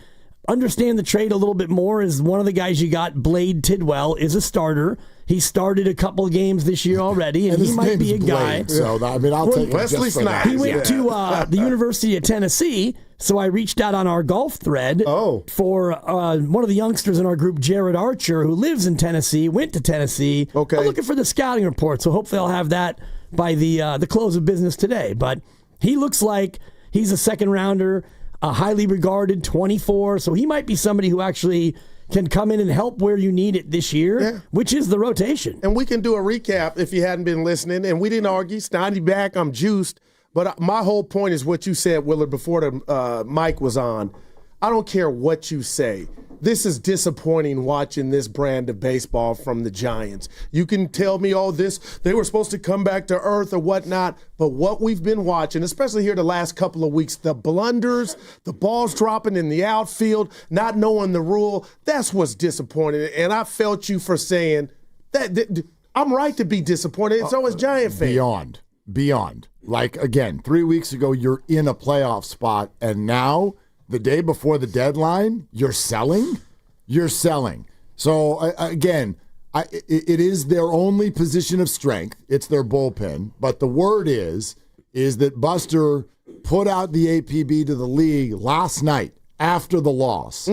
S9: understand the trade a little bit more is one of the guys you got, Blade Tidwell, is a starter. He started a couple of games this year already, and he might be a guy.
S2: So, I mean, I'll take
S31: Wesley Snipes.
S9: He went to the University of Tennessee, so I reached out on our golf thread for one of the youngsters in our group, Jared Archer, who lives in Tennessee, went to Tennessee.
S31: Okay.
S9: I'm looking for the scouting report, so hopefully I'll have that by the close of business today. But he looks like he's a second-rounder, a highly regarded 24, so he might be somebody who actually can come in and help where you need it this year, which is the rotation.
S31: And we can do a recap if you hadn't been listening, and we didn't argue. Steiny back, I'm juiced. But my whole point is what you said, Willard, before the mic was on. I don't care what you say. This is disappointing watching this brand of baseball from the Giants. You can tell me, they were supposed to come back to earth or whatnot, but what we've been watching, especially here the last couple of weeks, the blunders, the balls dropping in the outfield, not knowing the rule, that's what's disappointing. And I felt you for saying that I'm right to be disappointed. So is Giant fans.
S2: Beyond. Like, again, 3 weeks ago, you're in a playoff spot, and now – the day before the deadline, you're selling? You're selling. So, again, it is their only position of strength. It's their bullpen. But the word is that Buster put out the APB to the league last night after the loss.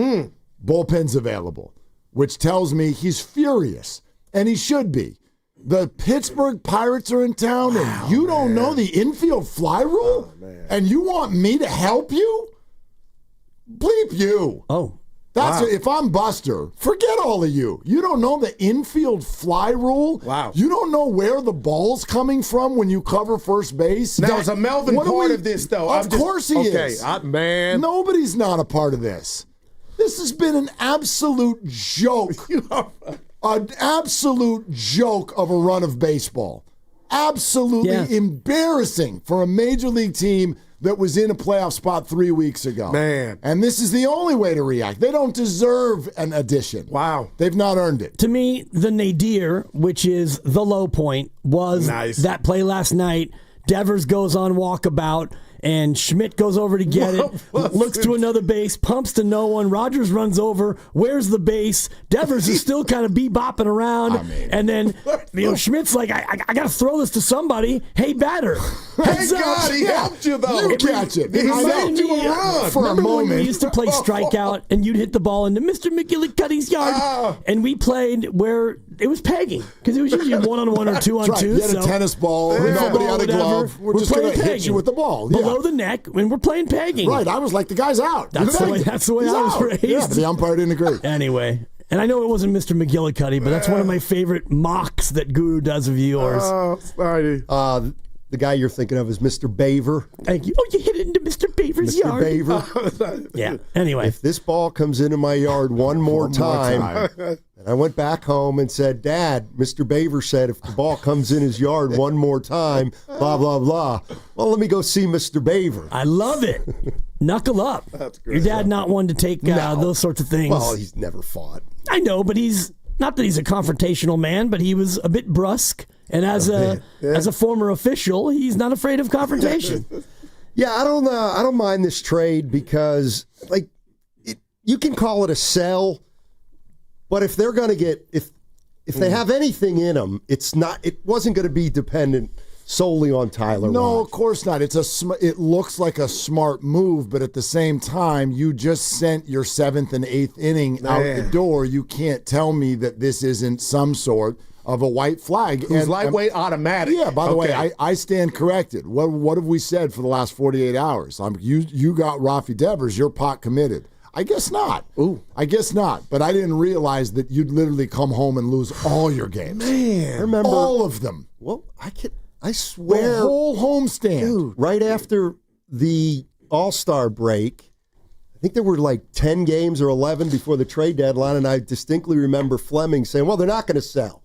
S2: Bullpen's available, which tells me he's furious, and he should be. The Pittsburgh Pirates are in town, and you don't know the infield fly rule? And you want me to help you? Bleep you. If I'm Buster, forget all of you. You don't know the infield fly rule?
S31: Wow.
S2: You don't know where the ball's coming from when you cover first base?
S31: Now, is a Melvin part of this, though?
S2: Of course he is.
S31: Man.
S2: Nobody's not a part of this. This has been an absolute joke. An absolute joke of a run of baseball. Absolutely embarrassing for a major league team that was in a playoff spot 3 weeks ago.
S31: Man.
S2: And this is the only way to react. They don't deserve an addition.
S31: Wow.
S2: They've not earned it.
S9: To me, the nadir, which is the low point, was that play last night. Devers goes on walkabout, and Schmidt goes over to get it, looks to another base, pumps to no one. Rogers runs over. Where's the base? Devers is still kind of bebopping around. And then Schmidt's like, I got to throw this to somebody. Hey, batter.
S31: Thank God he helped you, though.
S2: You catch it.
S31: He helped you a run.
S2: For a moment.
S9: When we used to play strikeout, and you'd hit the ball into Mr. McGillicuddy's yard, and we played where it was pegging, because it was usually 1-on-1 or 2-on-2.
S2: You had a tennis ball, nobody had a glove. We're just going to hit you with the ball.
S9: Below the neck, when we're playing pegging.
S2: Right, I was like, the guy's out.
S9: That's the way I was raised.
S2: Yeah, but the umpire didn't agree.
S9: Anyway, and I know it wasn't Mr. McGillicuddy, but that's one of my favorite mocks that Guru does of yours.
S31: Oh, sorry.
S1: The guy you're thinking of is Mr. Baver.
S9: Thank you. Oh, you hit it into Mr. Baver's
S1: Mr.
S9: yard.
S1: Baver.
S9: Yeah. Anyway.
S1: If this ball comes into my yard one more time, and I went back home and said, Dad, Mr. Baver said if the ball comes in his yard one more time, blah, blah, blah. Well, let me go see Mr. Baver.
S9: I love it. Knuckle up.
S31: That's great.
S9: Your dad not one to take those sorts of things.
S1: Well, he's never fought.
S9: I know, but he's not that he's a confrontational man, but he was a bit brusque. And as a former official, he's not afraid of confrontation.
S1: Yeah, I don't mind this trade because you can call it a sell, but if they're going to get if they have anything in them, it wasn't going to be dependent solely on Tyler.
S2: No,
S1: Rod.
S2: of course not. It looks like a smart move, but at the same time, you just sent your 7th and 8th inning out the door. You can't tell me that this isn't some sort of a white flag.
S31: Who's lightweight automatic.
S2: Yeah, by the way, I stand corrected. What have we said for the last 48 hours? You got Rafi Devers, you're pot committed. I guess not. I guess not. But I didn't realize that you'd literally come home and lose all your games.
S31: Man.
S1: I remember
S2: all of them.
S1: Well, I swear.
S2: The whole homestand.
S1: Dude, right after the All-Star break, I think there were like 10 games or 11 before the trade deadline, and I distinctly remember Fleming saying, well, they're not going to sell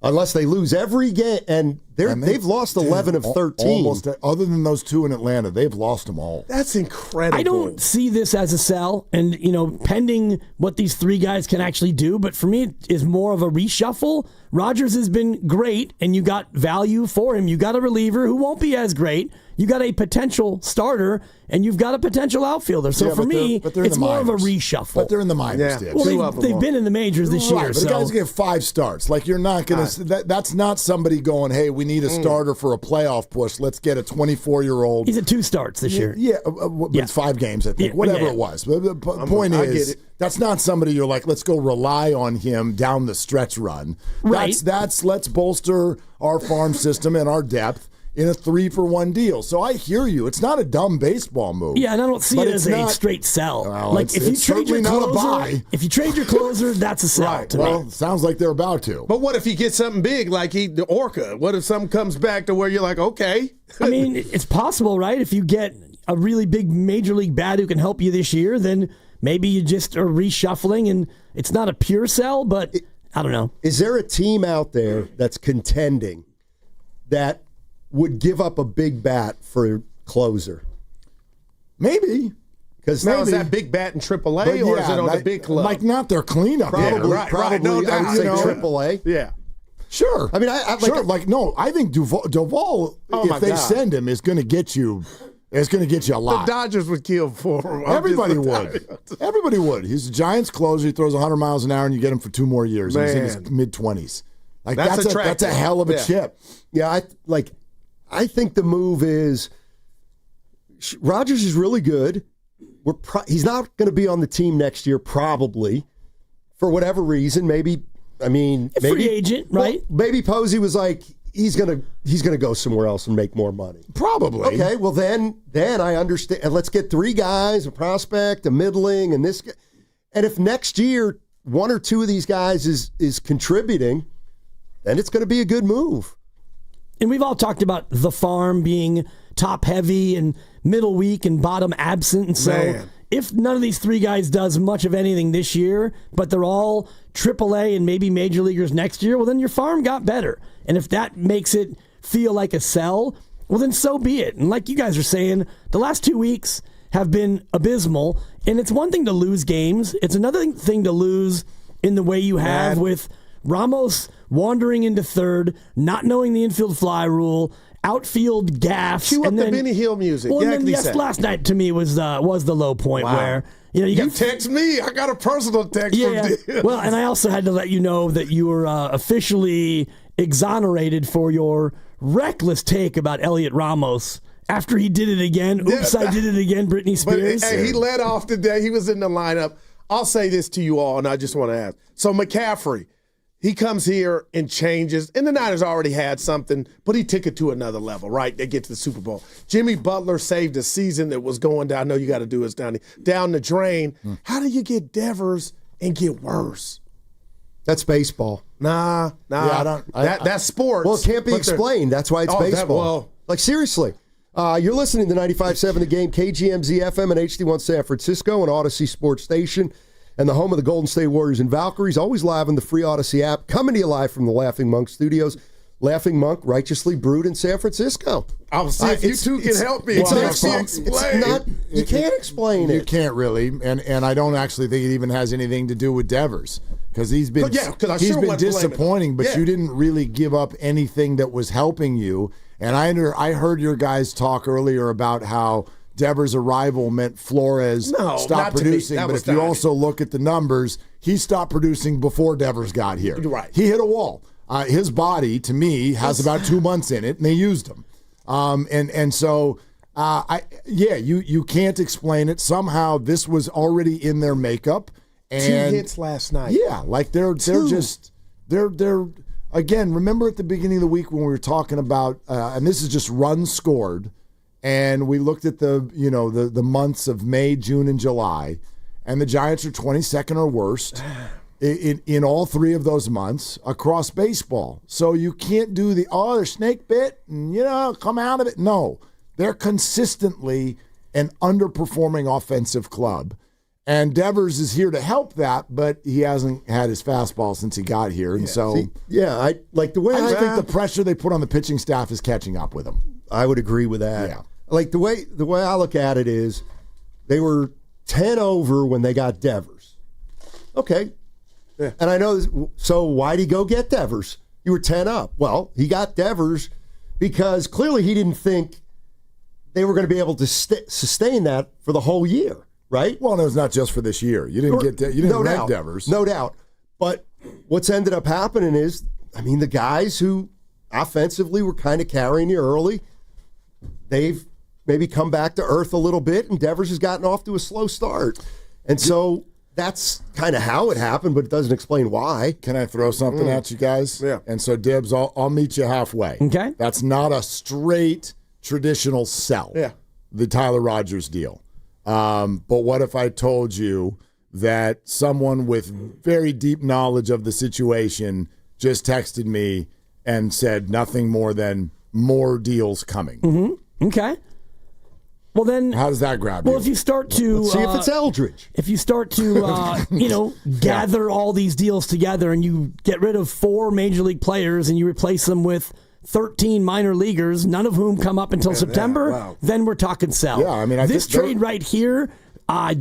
S1: unless they lose every game. And they've lost 11 of 13.
S2: Almost, other than those 2 in Atlanta, they've lost them all.
S31: That's incredible.
S9: I don't see this as a sell, and pending what these 3 guys can actually do. But for me, it is more of a reshuffle. Rodgers has been great, and you got value for him. You got a reliever who won't be as great. You got a potential starter, and you've got a potential outfielder. So for me, it's more of a reshuffle.
S2: But they're in the minors, Dibs.
S9: Well, they've been in the majors this year.
S2: But the guys get 5 starts. Like, you're not going to. That's not somebody going, hey, we need a starter for a playoff push. Let's get a 24-year-old.
S9: He's at 2 starts this year.
S2: Yeah, it's 5 games, I think. Whatever it was. But the point is, that's not somebody you're like, let's go rely on him down the stretch run.
S9: Right.
S2: That's let's bolster our farm system and our depth in a 3-for-1 deal. So I hear you. It's not a dumb baseball move.
S9: Yeah, and I don't see it as a straight sell.
S2: Well, if you trade your
S9: closer, that's a sell to me.
S2: Sounds like they're about to.
S31: But what if you get something big like the Orca? What if something comes back to where you're like, okay?
S9: I mean, it's possible, right? If you get a really big major league bat who can help you this year, then maybe you just are reshuffling, and it's not a pure sell, but I don't know.
S1: Is there a team out there that's contending that would give up a big bat for a closer?
S2: Maybe.
S31: Because now is that big bat in AAA or is it on the big club?
S2: Like not their cleanup.
S1: Probably,
S31: right. No doubt.
S1: I would say AAA.
S31: Yeah.
S2: Sure.
S1: I mean,
S2: I think Duvall, if they send him, is going to get you. It's going to get you a lot.
S31: The Dodgers would kill for him.
S2: Everybody would. Everybody would. He's a Giants closer. He throws 100 miles an hour, and you get him for 2 more years. He's in his mid-20s. Like that's a hell of a chip.
S1: Yeah, I think the move is Rodgers is really good. He's not going to be on the team next year, probably, for whatever reason. Maybe
S9: free agent, right?
S1: Maybe Posey was like, he's gonna go somewhere else and make more money.
S2: Probably.
S1: Okay, well then I understand. And let's get 3 guys, a prospect, a middling, and this guy. And if next year 1 or 2 of these guys is contributing, then it's going to be a good move.
S9: And we've all talked about the farm being top heavy and middle weak and bottom absent. And so if none of these 3 guys does much of anything this year, but they're all AAA and maybe major leaguers next year, well, then your farm got better. And if that makes it feel like a sell, well, then so be it. And like you guys are saying, the last 2 weeks have been abysmal. And it's one thing to lose games. It's another thing to lose in the way you have with Ramos wandering into third, not knowing the infield fly rule, outfield gaffes.
S31: Cue up the Benny Hill music.
S9: Well, last night to me was the low point where you
S31: text me. I got a personal text from Dibs.
S9: Well, and I also had to let you know that you were officially exonerated for your reckless take about Elliot Ramos. After he did it again, I did it again, Britney Spears.
S31: But, he led off today. He was in the lineup. I'll say this to you all, and I just want to ask. So McCaffrey, he comes here and changes, and the Niners already had something, but he took it to another level, right? They get to the Super Bowl. Jimmy Butler saved a season that was going down. I know you got to do it down the drain. How do you get Devers and get worse?
S1: That's baseball.
S31: Nah.
S2: Yeah,
S31: that's sports.
S1: Well, it can't be explained. That's why it's baseball. Seriously. You're listening to 95.7 The Game, KGMZ FM and HD1 San Francisco, and Odyssey Sports Station, and the home of the Golden State Warriors and Valkyries, always live on the free Odyssey app, coming to you live from the Laughing Monk Studios. Laughing Monk, righteously brewed in San Francisco.
S31: I'll see if you two can help me.
S1: You can't explain it.
S2: You can't really, and I don't actually think it even has anything to do with Devers. Because he's been disappointing, but you didn't really give up anything that was helping you. And I heard your guys talk earlier about how Devers' arrival meant Flores stopped producing. But if you also look at the numbers, he stopped producing before Devers got here.
S31: Right.
S2: He hit a wall. His body, to me, has about 2 months in it, and they used him. You can't explain it. Somehow this was already in their makeup. And
S31: 2 hits last night.
S2: Yeah, like they're again, remember at the beginning of the week when we were talking about, and this is just runs scored, and we looked at the months of May, June, and July, and the Giants are 22nd or worst in all 3 of those months across baseball. So you can't do they're snake bit and, come out of it. No, they're consistently an underperforming offensive club. And Devers is here to help that, but he hasn't had his fastball since he got here. And I think the pressure they put on the pitching staff is catching up with him.
S1: I would agree with that.
S2: Yeah.
S1: Like the way I look at it is they were 10 over when they got Devers. Okay. Yeah. And I know this, so why'd he go get Devers? You were 10 up. Well, he got Devers because clearly he didn't think they were going to be able to sustain that for the whole year. Right?
S2: Well, no, it's not just for this year. You didn't rent Devers.
S1: No doubt. But what's ended up happening is, the guys who offensively were kind of carrying you early, they've maybe come back to earth a little bit, and Devers has gotten off to a slow start. And so that's kind of how it happened, but it doesn't explain why.
S2: Can I throw something at you guys?
S31: Yeah.
S2: And so, Dibs, I'll meet you halfway.
S9: Okay.
S2: That's not a straight traditional sell.
S31: Yeah.
S2: The Tyler Rogers deal. But what if I told you that someone with very deep knowledge of the situation just texted me and said nothing more than more deals coming?
S9: Mm-hmm. Okay. Well, then,
S2: how does that grab you?
S9: Well, if you start to
S1: see if it's Eldridge.
S9: If you start to gather all these deals together and you get rid of 4 major league players and you replace them with 13 minor leaguers, none of whom come up until September, then we're talking sell.
S2: Yeah,
S9: this trade right here,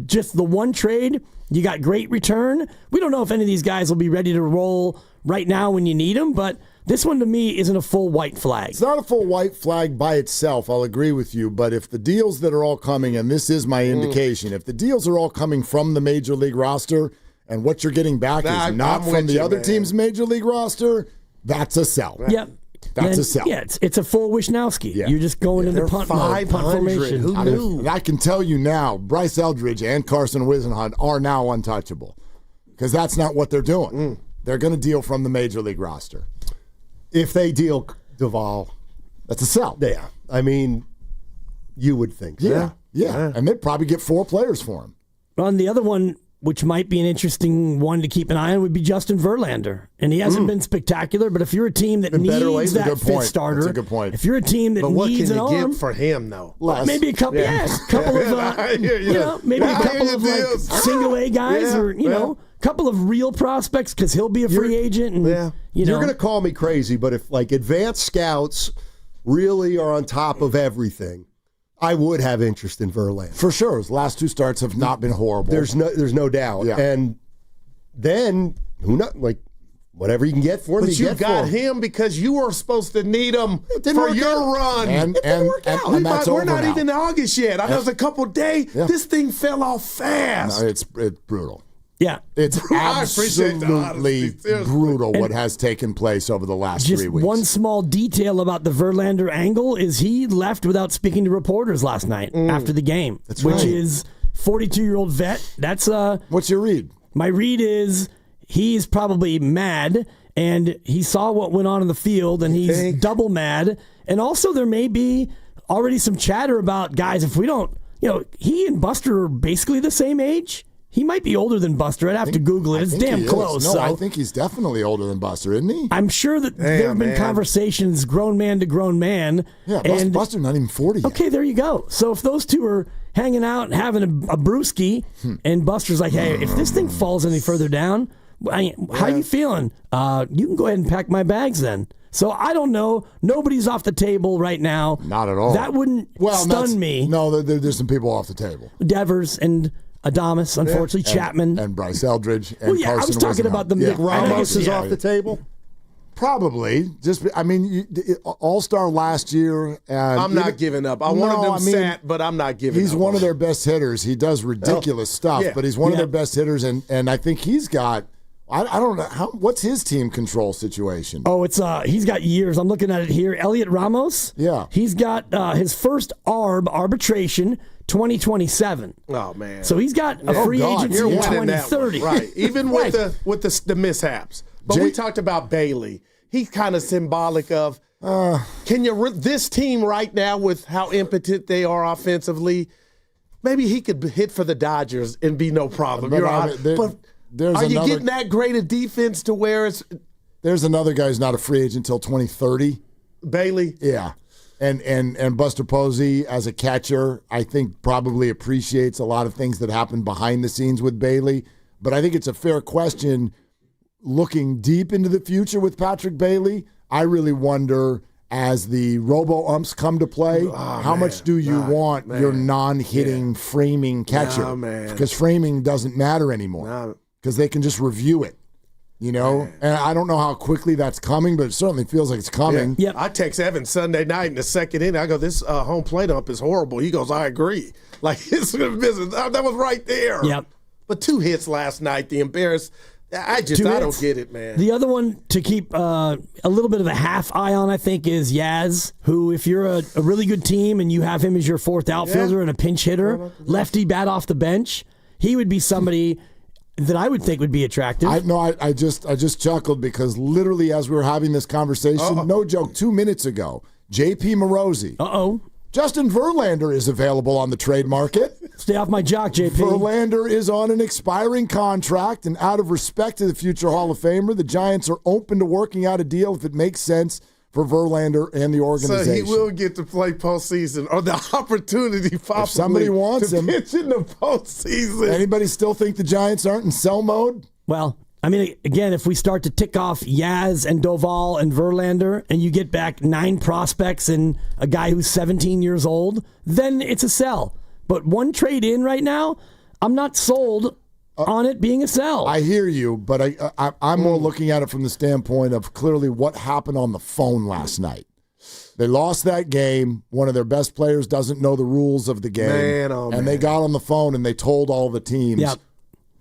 S9: just the one trade, you got great return. We don't know if any of these guys will be ready to roll right now when you need them, but this one to me isn't a full white flag.
S2: It's not a full white flag by itself, I'll agree with you, but if the deals that are all coming, and this is my indication, if the deals are all coming from the major league roster and what you're getting back is not from the other team's major league roster, that's a sell.
S9: Yep.
S2: That's a sell.
S9: Yeah, it's a full Wisnowski. Yeah. You're just going into punt formation.
S1: Who knew?
S2: I can tell you now, Bryce Eldridge and Carson Whisenhunt are now untouchable because that's not what they're doing. They're going to deal from the major league roster.
S1: If they deal Duvall,
S2: that's a sell.
S1: Yeah. You would think so.
S2: Yeah. And they'd probably get 4 players for him.
S9: On the other one, which might be an interesting one to keep an eye on, would be Justin Verlander. And he hasn't been spectacular, but if you're a team that needs that fifth starter,
S2: that's a good point.
S9: If you're a team that needs an arm,
S31: what can you get for him, though?
S9: Maybe a couple, couple of, maybe a couple of single A guys, or couple of real prospects because he'll be a free agent. And
S1: you're going to call me crazy, but if advanced scouts really are on top of everything, I would have interest in Verlander.
S2: For sure. His last 2 starts have not been horrible.
S1: There's no doubt. Yeah. And then, whatever you can get for him,
S31: but you got him because you were supposed to need him for your run.
S2: And it didn't work out.
S31: We're not even in August yet. I know it's a couple days. Yeah. This thing fell off fast.
S2: No, it's brutal.
S9: Yeah.
S2: It's absolutely brutal what has taken place over the last 3 weeks.
S9: One small detail about the Verlander angle is he left without speaking to reporters last night after the game, which is 42-year-old vet. That's
S2: What's your read?
S9: My read is he's probably mad, and he saw what went on in the field, and he's double mad. And also there may be already some chatter about, guys, if we don't, he and Buster are basically the same age. He might be older than Buster. I'd have to Google it. It's damn close.
S2: No, I think he's definitely older than Buster, isn't he?
S9: I'm sure that there have been conversations, grown man to grown man.
S2: Yeah, Buster's not even 40 yet.
S9: Okay, there you go. So if those two are hanging out and having a brewski, and Buster's like, hey, if this thing falls any further down, how are you feeling? You can go ahead and pack my bags then. So I don't know. Nobody's off the table right now.
S2: Not at all.
S9: That wouldn't stun me.
S2: No, there's some people off the table.
S9: Devers and Adames, unfortunately, Chapman.
S2: And Bryce Eldridge. And Carson
S9: I was talking about the
S1: Ramos is off the table?
S2: Probably. All-Star last year.
S31: I'm not giving up. I wanted them sat, but I'm not giving up.
S2: He's one of their best hitters. He does ridiculous stuff, but he's one of their best hitters, and I think he's got I don't know. What's his team control situation?
S9: Oh, it's he's got years. I'm looking at it here. Elliot Ramos.
S2: Yeah.
S9: He's got his first arbitration 2027.
S31: Oh, man.
S9: So he's got a free agency in 2030.
S31: Right. Even with the mishaps. But we talked about Bailey. He's kind of symbolic of this team right now with how impotent they are offensively, maybe he could hit for the Dodgers and be no problem. Are you getting that great a defense to where it's...
S2: There's another guy who's not a free agent until 2030.
S31: Bailey?
S2: Yeah. And Buster Posey as a catcher, I think probably appreciates a lot of things that happen behind the scenes with Bailey. But I think it's a fair question, looking deep into the future with Patrick Bailey, I really wonder, as the robo-umps come to play, how much do you want your non-hitting framing catcher? Because framing doesn't matter anymore. Because they can just review it, you know? And I don't know how quickly that's coming, but it certainly feels like it's coming.
S31: Yeah. I text Evan Sunday night in the second inning. I go, this home plate ump is horrible. He goes, I agree. Like, it's business. That was right there.
S9: Yep.
S31: But 2 hits last night, the embarrassed. I don't get it, man.
S9: The other one to keep a little bit of a half eye on, I think, is Yaz, who, if you're a really good team and you have him as your fourth outfielder and a pinch hitter, lefty bat off the bench, he would be somebody that I would think would be attractive.
S2: I just chuckled because literally as we were having this conversation, no joke, 2 minutes ago, J.P. Morosi. Justin Verlander is available on the trade market.
S9: Stay off my jock, JP.
S2: Verlander is on an expiring contract, and out of respect to the future Hall of Famer, the Giants are open to working out a deal if it makes sense for Verlander and the organization.
S31: So he will get to play postseason, or the opportunity possibly
S2: if somebody wants
S31: to
S2: him.
S31: pitch in the postseason.
S2: Anybody still think the Giants aren't in sell mode?
S9: Well, I mean, again, if we start to tick off Yaz and Doval and Verlander, and you get back 9 prospects and a guy who's 17 years old, then it's a sell. But one trade in right now, I'm not sold on it being a sell.
S2: I hear you, but I'm more looking at it from the standpoint of clearly what happened on the phone last night. They lost that game. One of their best players doesn't know the rules of the game.
S31: Man,
S2: they got on the phone and they told all the teams,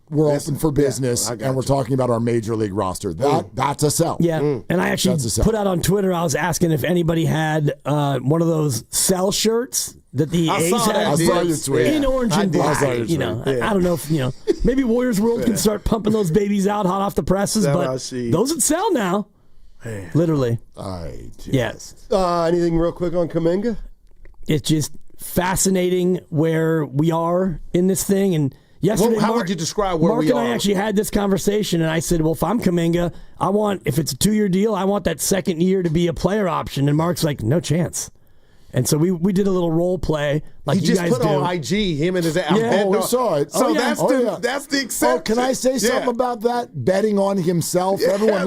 S2: we're open for business, and we're talking about our major league roster. That's a sell.
S9: Yeah, and I actually put out on Twitter, I was asking if anybody had one of those sell shirts that the A's had.
S2: I saw your tweet.
S9: In orange and black. I don't know if, maybe Warriors World can start pumping those babies out hot off the presses, but those would sell now.
S31: Man.
S9: Literally.
S1: Yes. Anything real quick on Kuminga?
S9: It's just fascinating where we are in this thing, and yesterday,
S31: how would you describe where
S9: Mark
S31: we are?
S9: Mark and I actually had this conversation, and I said, well, if I'm Kaminga, if it's a 2-year deal, I want that second year to be a player option. And Mark's like, no chance. And so we did a little role play like
S31: he
S9: you
S31: just
S9: guys
S31: put
S9: do.
S31: on IG, him and his
S2: we saw it.
S31: So that's the exception.
S2: Oh, can I say something about that? Betting on himself. Everyone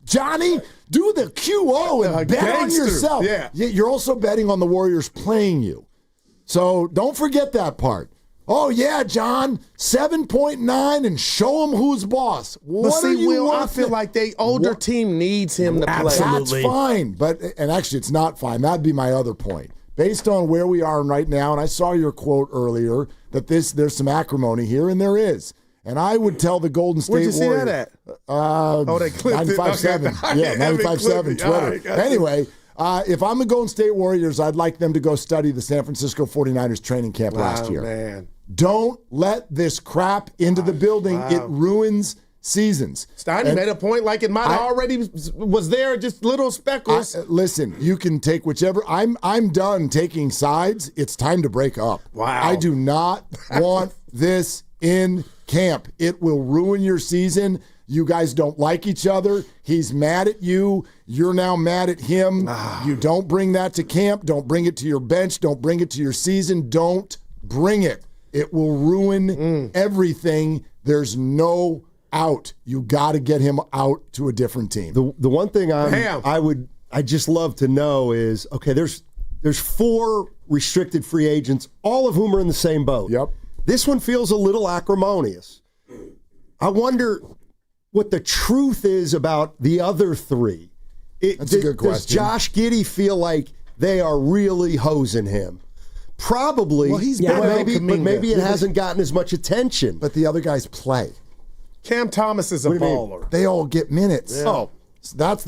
S2: Johnny, do the QO and bet on yourself.
S31: Yeah.
S2: You're also betting on the Warriors playing you. So don't forget that part. Oh, yeah, John, 7.9 and show them who's boss.
S31: I feel like the older team needs him to play.
S2: That's fine. And actually, it's not fine. That'd be my other point. Based on where we are right now, and I saw your quote earlier, that there's some acrimony here, and there is. And I would tell the Golden State Warriors.
S31: Where'd you see that at? They clipped
S2: 95.7.
S31: Okay.
S2: Yeah, 95.7 Twitter. Anyway, if I'm the Golden State Warriors, I'd like them to go study the San Francisco 49ers training camp last year.
S31: Man.
S2: Don't let this crap into the building. It ruins seasons.
S31: Steiny made a point like it might already was there, just little speckles.
S2: Listen, you can take whichever. I'm done taking sides. It's time to break up.
S31: Wow.
S2: I do not want this in camp. It will ruin your season. You guys don't like each other. He's mad at you. You're now mad at him. You don't bring that to camp. Don't bring it to your bench. Don't bring it to your season. Don't bring it. It will ruin everything. There's no out. You got to get him out to a different team.
S1: The one thing I just love to know is, okay, there's 4 restricted free agents, all of whom are in the same boat.
S2: Yep.
S1: This one feels a little acrimonious. I wonder what the truth is about the other 3.
S2: That's a good question.
S1: Does Josh Giddey feel like they are really hosing him? Probably.
S31: Well, he's
S1: but maybe it hasn't gotten as much attention.
S2: But the other guys play.
S31: Cam Thomas is a baller.
S2: They all get minutes.
S31: Yeah. Oh.
S2: That's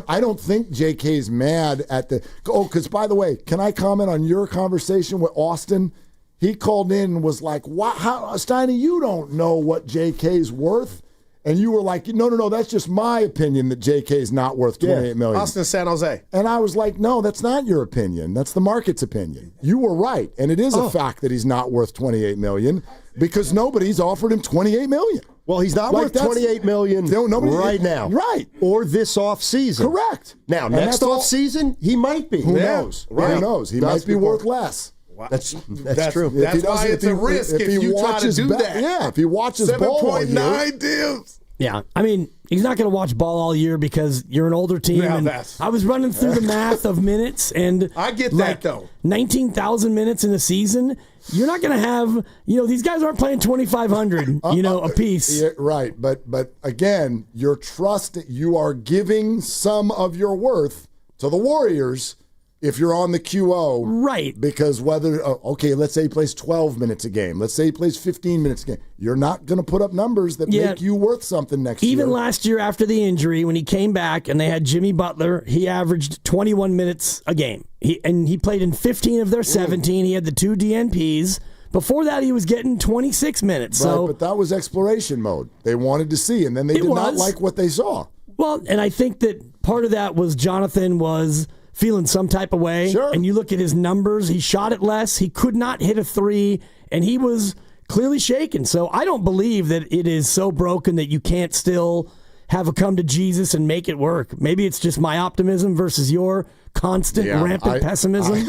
S2: I don't think JK's mad at the because by the way, can I comment on your conversation with Austin? He called in and was like, Steiny, you don't know what JK's worth. And you were like, no, that's just my opinion that JK's not worth $28 million.
S31: Austin, San Jose.
S2: And I was like, no, that's not your opinion. That's the market's opinion. You were right. And it is a fact that he's not worth $28 million because nobody's offered him $28 million.
S1: Well, he's not worth $28 million right now.
S2: Right.
S1: Or this offseason.
S2: Correct.
S1: Now, next offseason, he might be.
S2: Who knows? Right. Who knows? He might be worth less.
S1: Wow. That's true.
S31: That's why it's a risk if you try to do that.
S2: Yeah, if he watches ball all year.
S31: 7.9 Dibs.
S9: Yeah, I mean, he's not going to watch ball all year because you're an older team.
S31: Yeah,
S9: and I was running through the math of minutes, and
S31: I get that, though.
S9: 19,000 minutes in a season, you're not going to have, these guys aren't playing 2,500, a piece.
S2: Yeah, right, but again, your trust, you are giving some of your worth to the Warriors if you're on the QO.
S9: Right.
S2: Because let's say he plays 12 minutes a game. Let's say he plays 15 minutes a game. You're not going to put up numbers that make you worth something next year.
S9: Even last year after the injury, when he came back and they had Jimmy Butler, he averaged 21 minutes a game. He played in 15 of their 17. He had the 2 DNPs. Before that, he was getting 26 minutes.
S2: Right, but that was exploration mode. They wanted to see, and then they did not like what they saw.
S9: Well, and I think that part of that was Jonathan was feeling some type of way.
S2: Sure.
S9: And you look at his numbers, he shot it less, he could not hit a 3, and he was clearly shaken. So I don't believe that it is so broken that you can't still have a come to Jesus and make it work. Maybe it's just my optimism versus your constant rampant pessimism.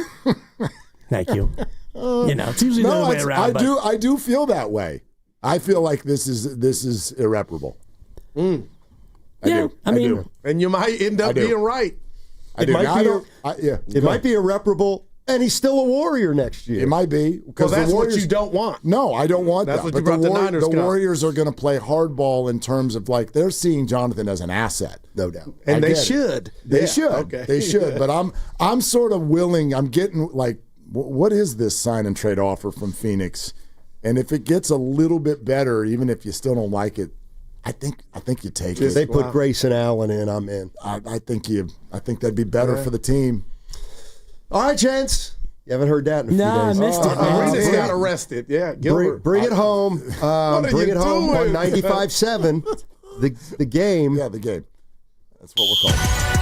S9: Thank you. It's usually the other way around.
S2: I do feel that way. I feel like this is irreparable.
S31: I
S9: do.
S31: And you might end up being right.
S1: It might be irreparable, and he's still a Warrior next year.
S2: It might be.
S31: Because that's what you don't want.
S2: No, I don't want
S31: that's
S2: that.
S31: What you brought the Niners
S2: the Warriors are going to play hardball in terms of they're seeing Jonathan as an asset, no doubt.
S31: And they should.
S2: They should.
S31: Okay.
S2: They should. But I'm sort of willing. I'm getting what is this sign and trade offer from Phoenix? And if it gets a little bit better, even if you still don't like it, I think you take it.
S1: They put Grayson Allen in. I'm in.
S2: I think that'd be better for the team.
S1: All right, gents. You haven't heard that in a few days.
S9: I missed it.
S31: Arenas got arrested. Yeah, Gilbert.
S1: Bring it home. Bring it home on 95.7. The game.
S2: Yeah, the game. That's what we're calling.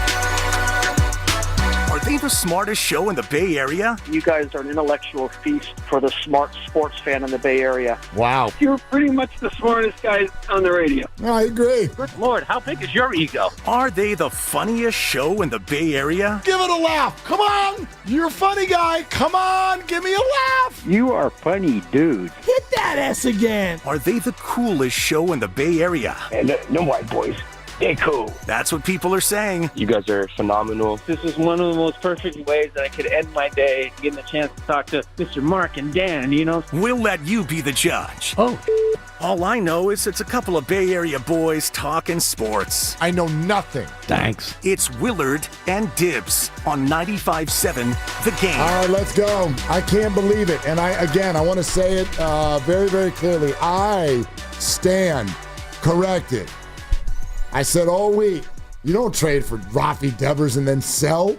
S30: Are they the smartest show in the Bay Area?
S4: You guys are an intellectual feast for the smart sports fan in the Bay Area.
S2: Wow.
S4: You're pretty much the smartest guys on the radio.
S2: I agree.
S4: Good Lord, how big is your ego?
S30: Are they the funniest show in the Bay Area?
S2: Give it a laugh. Come on. You're a funny guy. Come on. Give me a laugh.
S4: You are funny, dude.
S9: Hit that S again.
S30: Are they the coolest show in the Bay Area?
S4: And no white boys. They're cool.
S30: That's what people are saying.
S4: You guys are phenomenal. This is one of the most perfect ways that I could end my day, getting a chance to talk to Mr. Mark and Dan,
S30: We'll let you be the judge.
S9: Oh.
S30: All I know is it's a couple of Bay Area boys talking sports.
S2: I know nothing.
S9: Thanks.
S30: It's Willard and Dibs on 95.7 The Game.
S2: All right, let's go. I can't believe it. And I want to say it very, very clearly. I stand corrected. I said all week, you don't trade for Rafi Devers and then sell.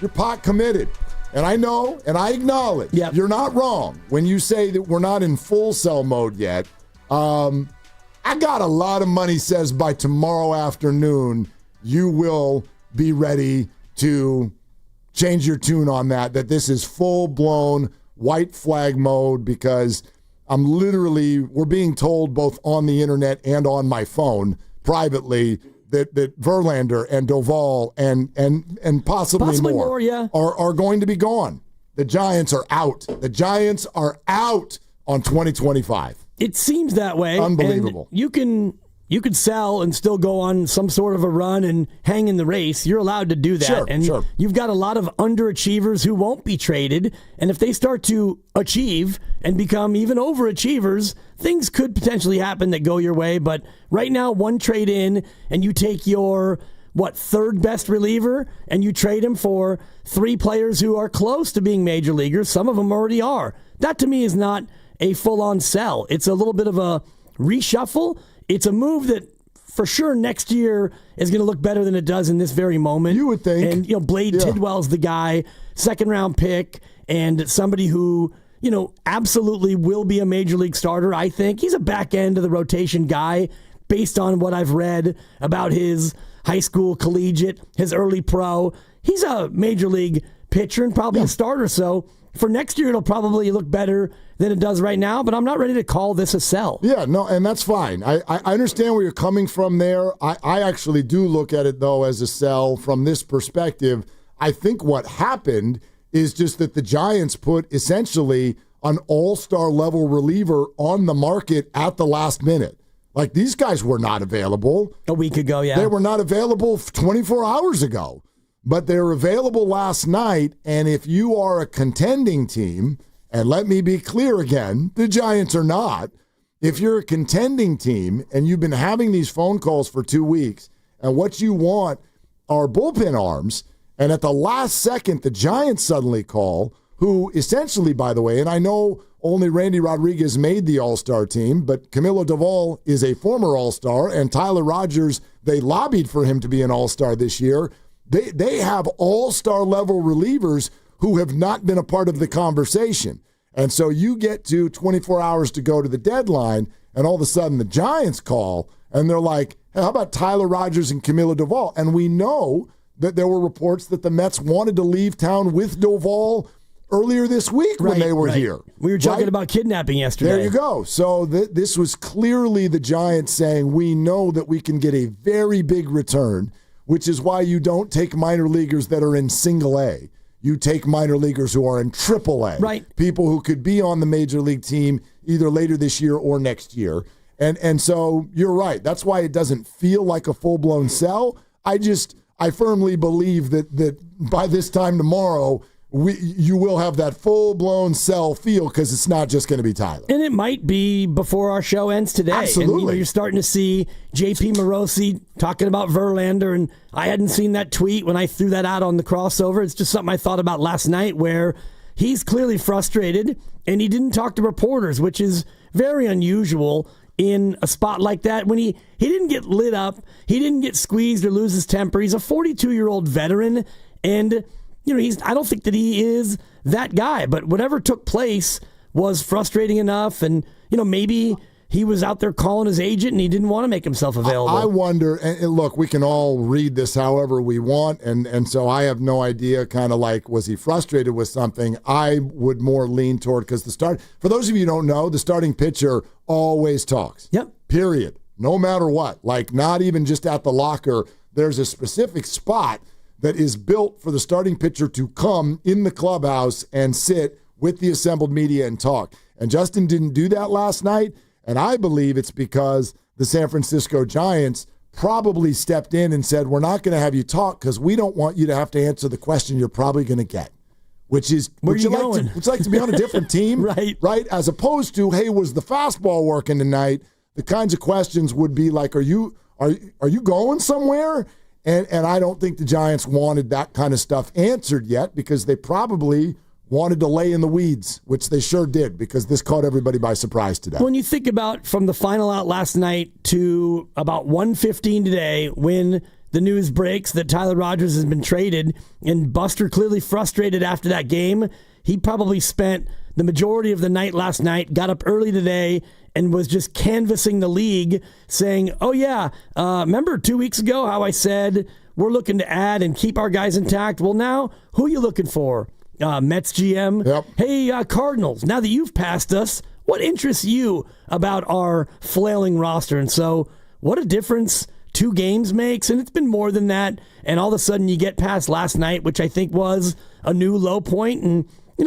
S2: You're pot committed. And I know, and I acknowledge, you're not wrong when you say that we're not in full sell mode yet. I got a lot of money says by tomorrow afternoon, you will be ready to change your tune on that this is full-blown white flag mode because we're being told both on the internet and on my phone privately that Verlander and Doval and possibly more are going to be gone. The Giants are out. The Giants are out on 2025.
S9: It seems that way.
S2: Unbelievable.
S9: And you could sell and still go on some sort of a run and hang in the race. You're allowed to do that.
S2: Sure.
S9: You've got a lot of underachievers who won't be traded. And if they start to achieve and become even overachievers, things could potentially happen that go your way. But right now, one trade in and you take your, third best reliever and you trade him for 3 players who are close to being major leaguers. Some of them already are. That to me is not a full-on sell. It's a little bit of a reshuffle. it's a move that for sure next year is going to look better than it does in this very moment.
S2: You would think.
S9: And, Blade Tidwell's the guy, second-round pick, and somebody who, absolutely will be a major league starter, I think. He's a back end of the rotation guy based on what I've read about his high school, collegiate, his early pro. He's a major league pitcher and probably a starter. So for next year, it'll probably look better than it does right now, but I'm not ready to call this a sell.
S2: Yeah, no, and that's fine. I understand where you're coming from there. I actually do look at it, though, as a sell from this perspective. I think what happened is just that the Giants put essentially an all-star level reliever on the market at the last minute. Like, these guys were not available.
S9: A week ago, yeah.
S2: They were not available 24 hours ago. But they're available last night, and if you are a contending team, and let me be clear again, the Giants are not. If you're a contending team and you've been having these phone calls for 2 weeks, and what you want are bullpen arms, and at the last second the Giants suddenly call, who essentially, by the way, and I know only Randy Rodriguez made the All-Star team, but Camilo Doval is a former All-Star, and Tyler Rogers, they lobbied for him to be an All-Star this year. They have all-star level relievers who have not been a part of the conversation. And so you get to 24 hours to go to the deadline, and all of a sudden the Giants call, and they're like, hey, how about Tyler Rogers and Camilo Doval? And we know that there were reports that the Mets wanted to leave town with Doval earlier this week when they were here.
S9: We were talking about kidnapping yesterday.
S2: There you go. So this was clearly the Giants saying, we know that we can get a very big return, which is why you don't take minor leaguers that are in single A. You take minor leaguers who are in triple A.
S9: Right.
S2: People who could be on the major league team either later this year or next year. And so you're right. That's why it doesn't feel like a full-blown sell. I firmly believe that by this time tomorrow, you will have that full-blown sell feel because it's not just going to be Tyler.
S9: And it might be before our show ends today.
S2: Absolutely.
S9: And, you're starting to see J.P. Morosi talking about Verlander, and I hadn't seen that tweet when I threw that out on the crossover. It's just something I thought about last night where he's clearly frustrated, and he didn't talk to reporters, which is very unusual in a spot like that. When he didn't get lit up, he didn't get squeezed or lose his temper. He's a 42-year-old veteran, and I don't think that he is that guy, but whatever took place was frustrating enough, and maybe he was out there calling his agent and he didn't want to make himself available.
S2: I wonder, and look, we can all read this however we want, and so I have no idea, kind of like, was he frustrated with something? I would more lean toward, because for those of you who don't know, the starting pitcher always talks.
S9: Yep.
S2: Period. No matter what. Like, not even just at the locker. There's a specific spot that is built for the starting pitcher to come in the clubhouse and sit with the assembled media and talk. And Justin didn't do that last night, and I believe it's because the San Francisco Giants probably stepped in and said, we're not going to have you talk because we don't want you to have to answer the question you're probably going to get, which is,
S9: would you
S2: like to be on a different team, right? As opposed to, hey, was the fastball working tonight? The kinds of questions would be like, are you going somewhere? And I don't think the Giants wanted that kind of stuff answered yet because they probably wanted to lay in the weeds, which they sure did because this caught everybody by surprise today.
S9: When you think about from the final out last night to about 1:15 today when the news breaks that Tyler Rogers has been traded and Buster clearly frustrated after that game, he probably spent the majority of the night last night, got up early today, and was just canvassing the league saying, oh, yeah, remember 2 weeks ago how I said we're looking to add and keep our guys intact? Well, now, who are you looking for? Mets GM?
S2: Yep.
S9: Hey, Cardinals, now that you've passed us, what interests you about our flailing roster? And so what a difference 2 games makes, and it's been more than that. And all of a sudden you get past last night, which I think was a new low point, and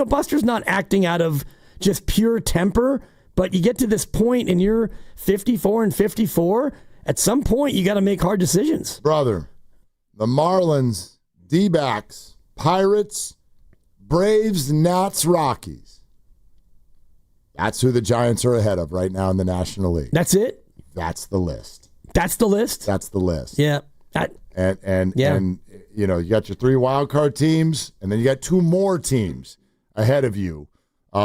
S9: Buster's not acting out of just pure temper, but you get to this point and you're 54 and 54. At some point, you got to make hard decisions.
S2: Brother, the Marlins, D-backs, Pirates, Braves, Nats, Rockies. That's who the Giants are ahead of right now in the National League.
S9: That's it?
S2: That's the list.
S9: That's the list?
S2: That's the list.
S9: Yeah.
S2: And you got your 3 wild card teams, and then you got 2 more teams ahead of you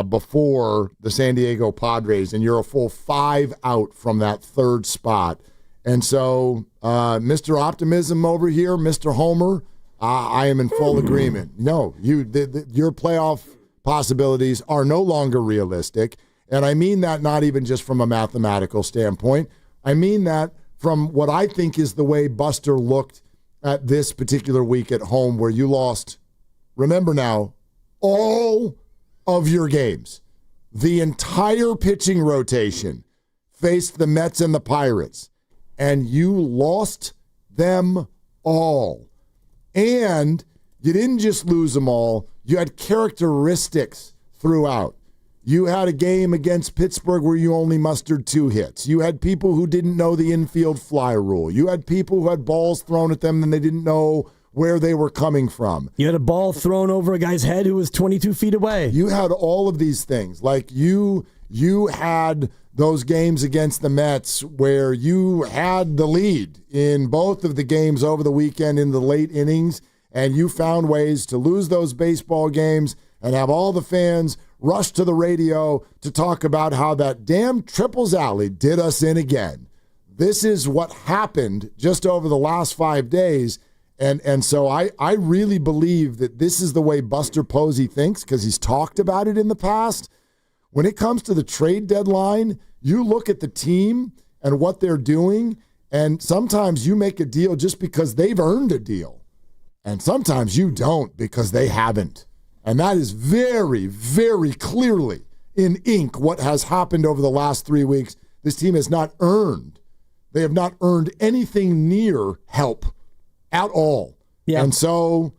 S2: before the San Diego Padres, and you're a full 5 out from that third spot. And so, Mr. Optimism over here, Mr. Homer, I am in full agreement. No, your playoff possibilities are no longer realistic. And I mean that not even just from a mathematical standpoint. I mean that from what I think is the way Buster looked at this particular week at home, where you lost, remember now, all of your games. The entire pitching rotation faced the Mets and the Pirates, and you lost them all. And you didn't just lose them all, you had characteristics throughout. You had a game against Pittsburgh where you only mustered 2 hits. You had people who didn't know the infield fly rule. You had people who had balls thrown at them and they didn't know where they were coming from.
S9: You had a ball thrown over a guy's head who was 22 feet away.
S2: You had all of these things. Like you had those games against the Mets where you had the lead in both of the games over the weekend in the late innings, and you found ways to lose those baseball games and have all the fans rush to the radio to talk about how that damn Triples Alley did us in again. This is what happened just over the last 5 days. And so I really believe that this is the way Buster Posey thinks, because he's talked about it in the past. When it comes to the trade deadline, you look at the team and what they're doing, and sometimes you make a deal just because they've earned a deal. And sometimes you don't because they haven't. And that is very, very clearly in ink what has happened over the last 3 weeks. This team has not earned. They have not earned anything near help at all. Yeah. And so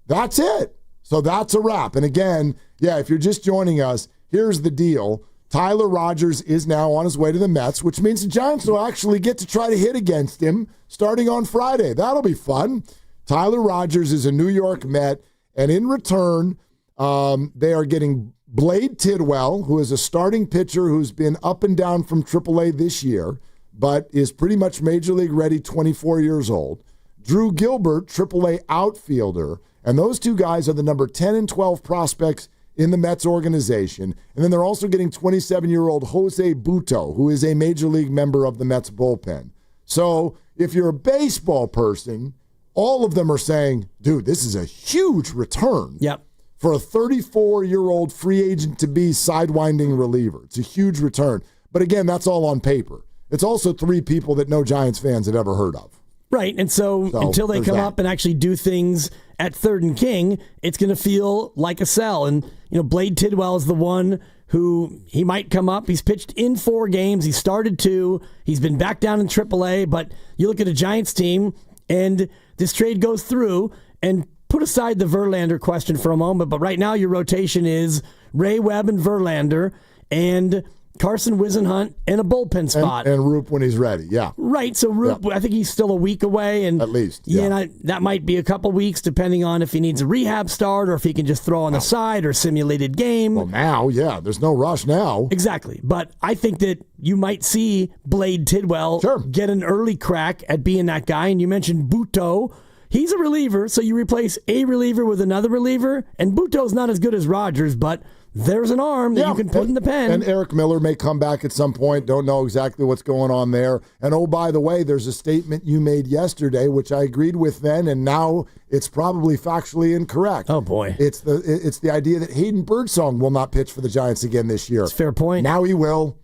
S2: that's it. So that's a wrap. And again, if you're just joining us, here's the deal. Tyler Rogers is now on his way to the Mets, which means the Giants will actually get to try to hit against him starting on Friday. That'll be fun. Tyler Rogers is a New York Met, and in return, they are getting Blade Tidwell, who is a starting pitcher who's been up and down from AAA this year, but is pretty much Major League ready, 24 years old. Drew Gilbert, AAA outfielder, and those two guys are the number 10 and 12 prospects in the Mets organization. And then they're also getting 27-year-old Jose Butto, who is a Major League member of the Mets bullpen. So if you're a baseball person, all of them are saying, dude, this is a huge return.
S9: Yep.
S2: For a 34-year-old free agent to be sidewinding reliever. It's a huge return. But again, that's all on paper. It's also 3 people that no Giants fans have ever heard of.
S9: Right, and so until they come up and actually do things at third and king, it's going to feel like a sell. And, Blade Tidwell is the one who he might come up. He's pitched in 4 games. He started 2. He's been back down in AAA. But you look at a Giants team, and this trade goes through, and put aside the Verlander question for a moment, but right now your rotation is Ray Webb and Verlander and Carson Whisenhunt and a bullpen spot.
S2: And Roop when he's ready, yeah.
S9: Right, so Roop, I think he's still a week away. And
S2: at least,
S9: that might be a couple weeks depending on if he needs a rehab start or if he can just throw on the side or simulated game.
S2: Well, now, there's no rush now.
S9: Exactly, but I think that you might see Blade Tidwell get an early crack at being that guy. And you mentioned Butto. He's a reliever, so you replace a reliever with another reliever, and Butto's not as good as Rogers, but there's an arm that you can put in the pen.
S2: And Eric Miller may come back at some point. Don't know exactly what's going on there. And oh, by the way, there's a statement you made yesterday, which I agreed with then, and now it's probably factually incorrect.
S9: Oh, boy.
S2: It's the idea that Hayden Birdsong will not pitch for the Giants again this year.
S9: That's a fair point.
S2: Now he will.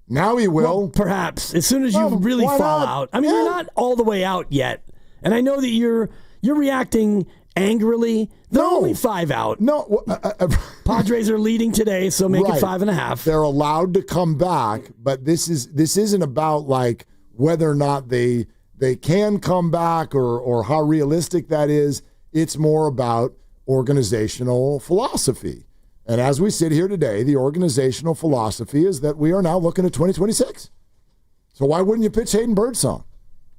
S9: Well, perhaps. As soon as you really fall out. I mean, you're not all the way out yet. And I know that you're reacting angrily. They're only 5 out.
S2: No.
S9: Padres are leading today, so make it 5.5.
S2: They're allowed to come back, but this isn't about like whether or not they can come back or how realistic that is. It's more about organizational philosophy. And as we sit here today, the organizational philosophy is that we are now looking at 2026. So why wouldn't you pitch Hayden Birdsong?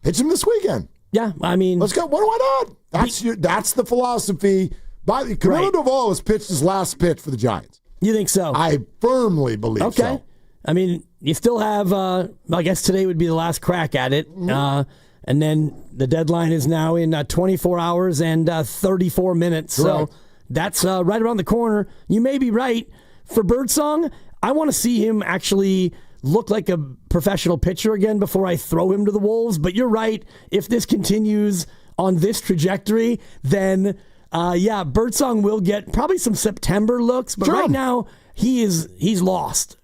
S2: Pitch him this weekend.
S9: Yeah, I mean,
S2: let's go. Why not? That's the philosophy. Camilo Doval has pitched his last pitch for the Giants.
S9: You think so?
S2: I firmly believe so.
S9: Okay. I mean, you still have, I guess today would be the last crack at it. Mm-hmm. And then the deadline is now in 24 hours and 34 minutes. Correct. So that's right around the corner. You may be right. for Birdsong, I want to see him actually look like a professional pitcher again before I throw him to the Wolves. But you're right. If this continues on this trajectory, then Birdsong will get probably some September looks. But right now, he's lost.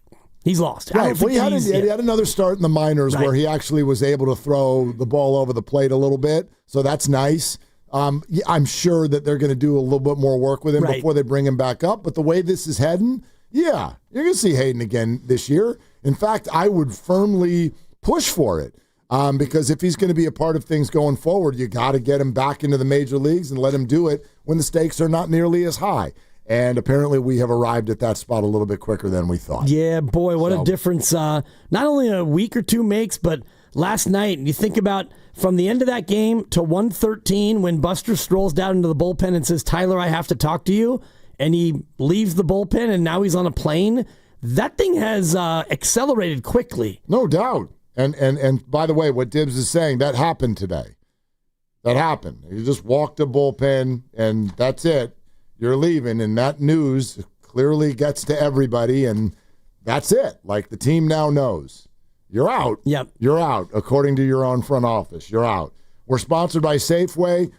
S9: He's lost.
S2: Right. Well, he had another start in the minors where he actually was able to throw the ball over the plate a little bit. So that's nice. I'm sure that they're going to do a little bit more work with him before they bring him back up. But the way this is heading, you're going to see Hayden again this year. In fact, I would firmly push for it because if he's going to be a part of things going forward, you got to get him back into the major leagues and let him do it when the stakes are not nearly as high. And apparently we have arrived at that spot a little bit quicker than we thought.
S9: Yeah, boy, what a difference not only a week or two makes, but last night, you think about from the end of that game to 1:13 when Buster strolls down into the bullpen and says, Tyler, I have to talk to you, and he leaves the bullpen and now he's on a plane. That thing has accelerated quickly.
S2: No doubt. And by the way, what Dibs is saying, that happened today. That happened. You just walked a bullpen and that's it. You're leaving, and that news clearly gets to everybody, and that's it. Like, the team now knows. You're out.
S9: Yep.
S2: You're out, according to your own front office. You're out. We're sponsored by Safeway.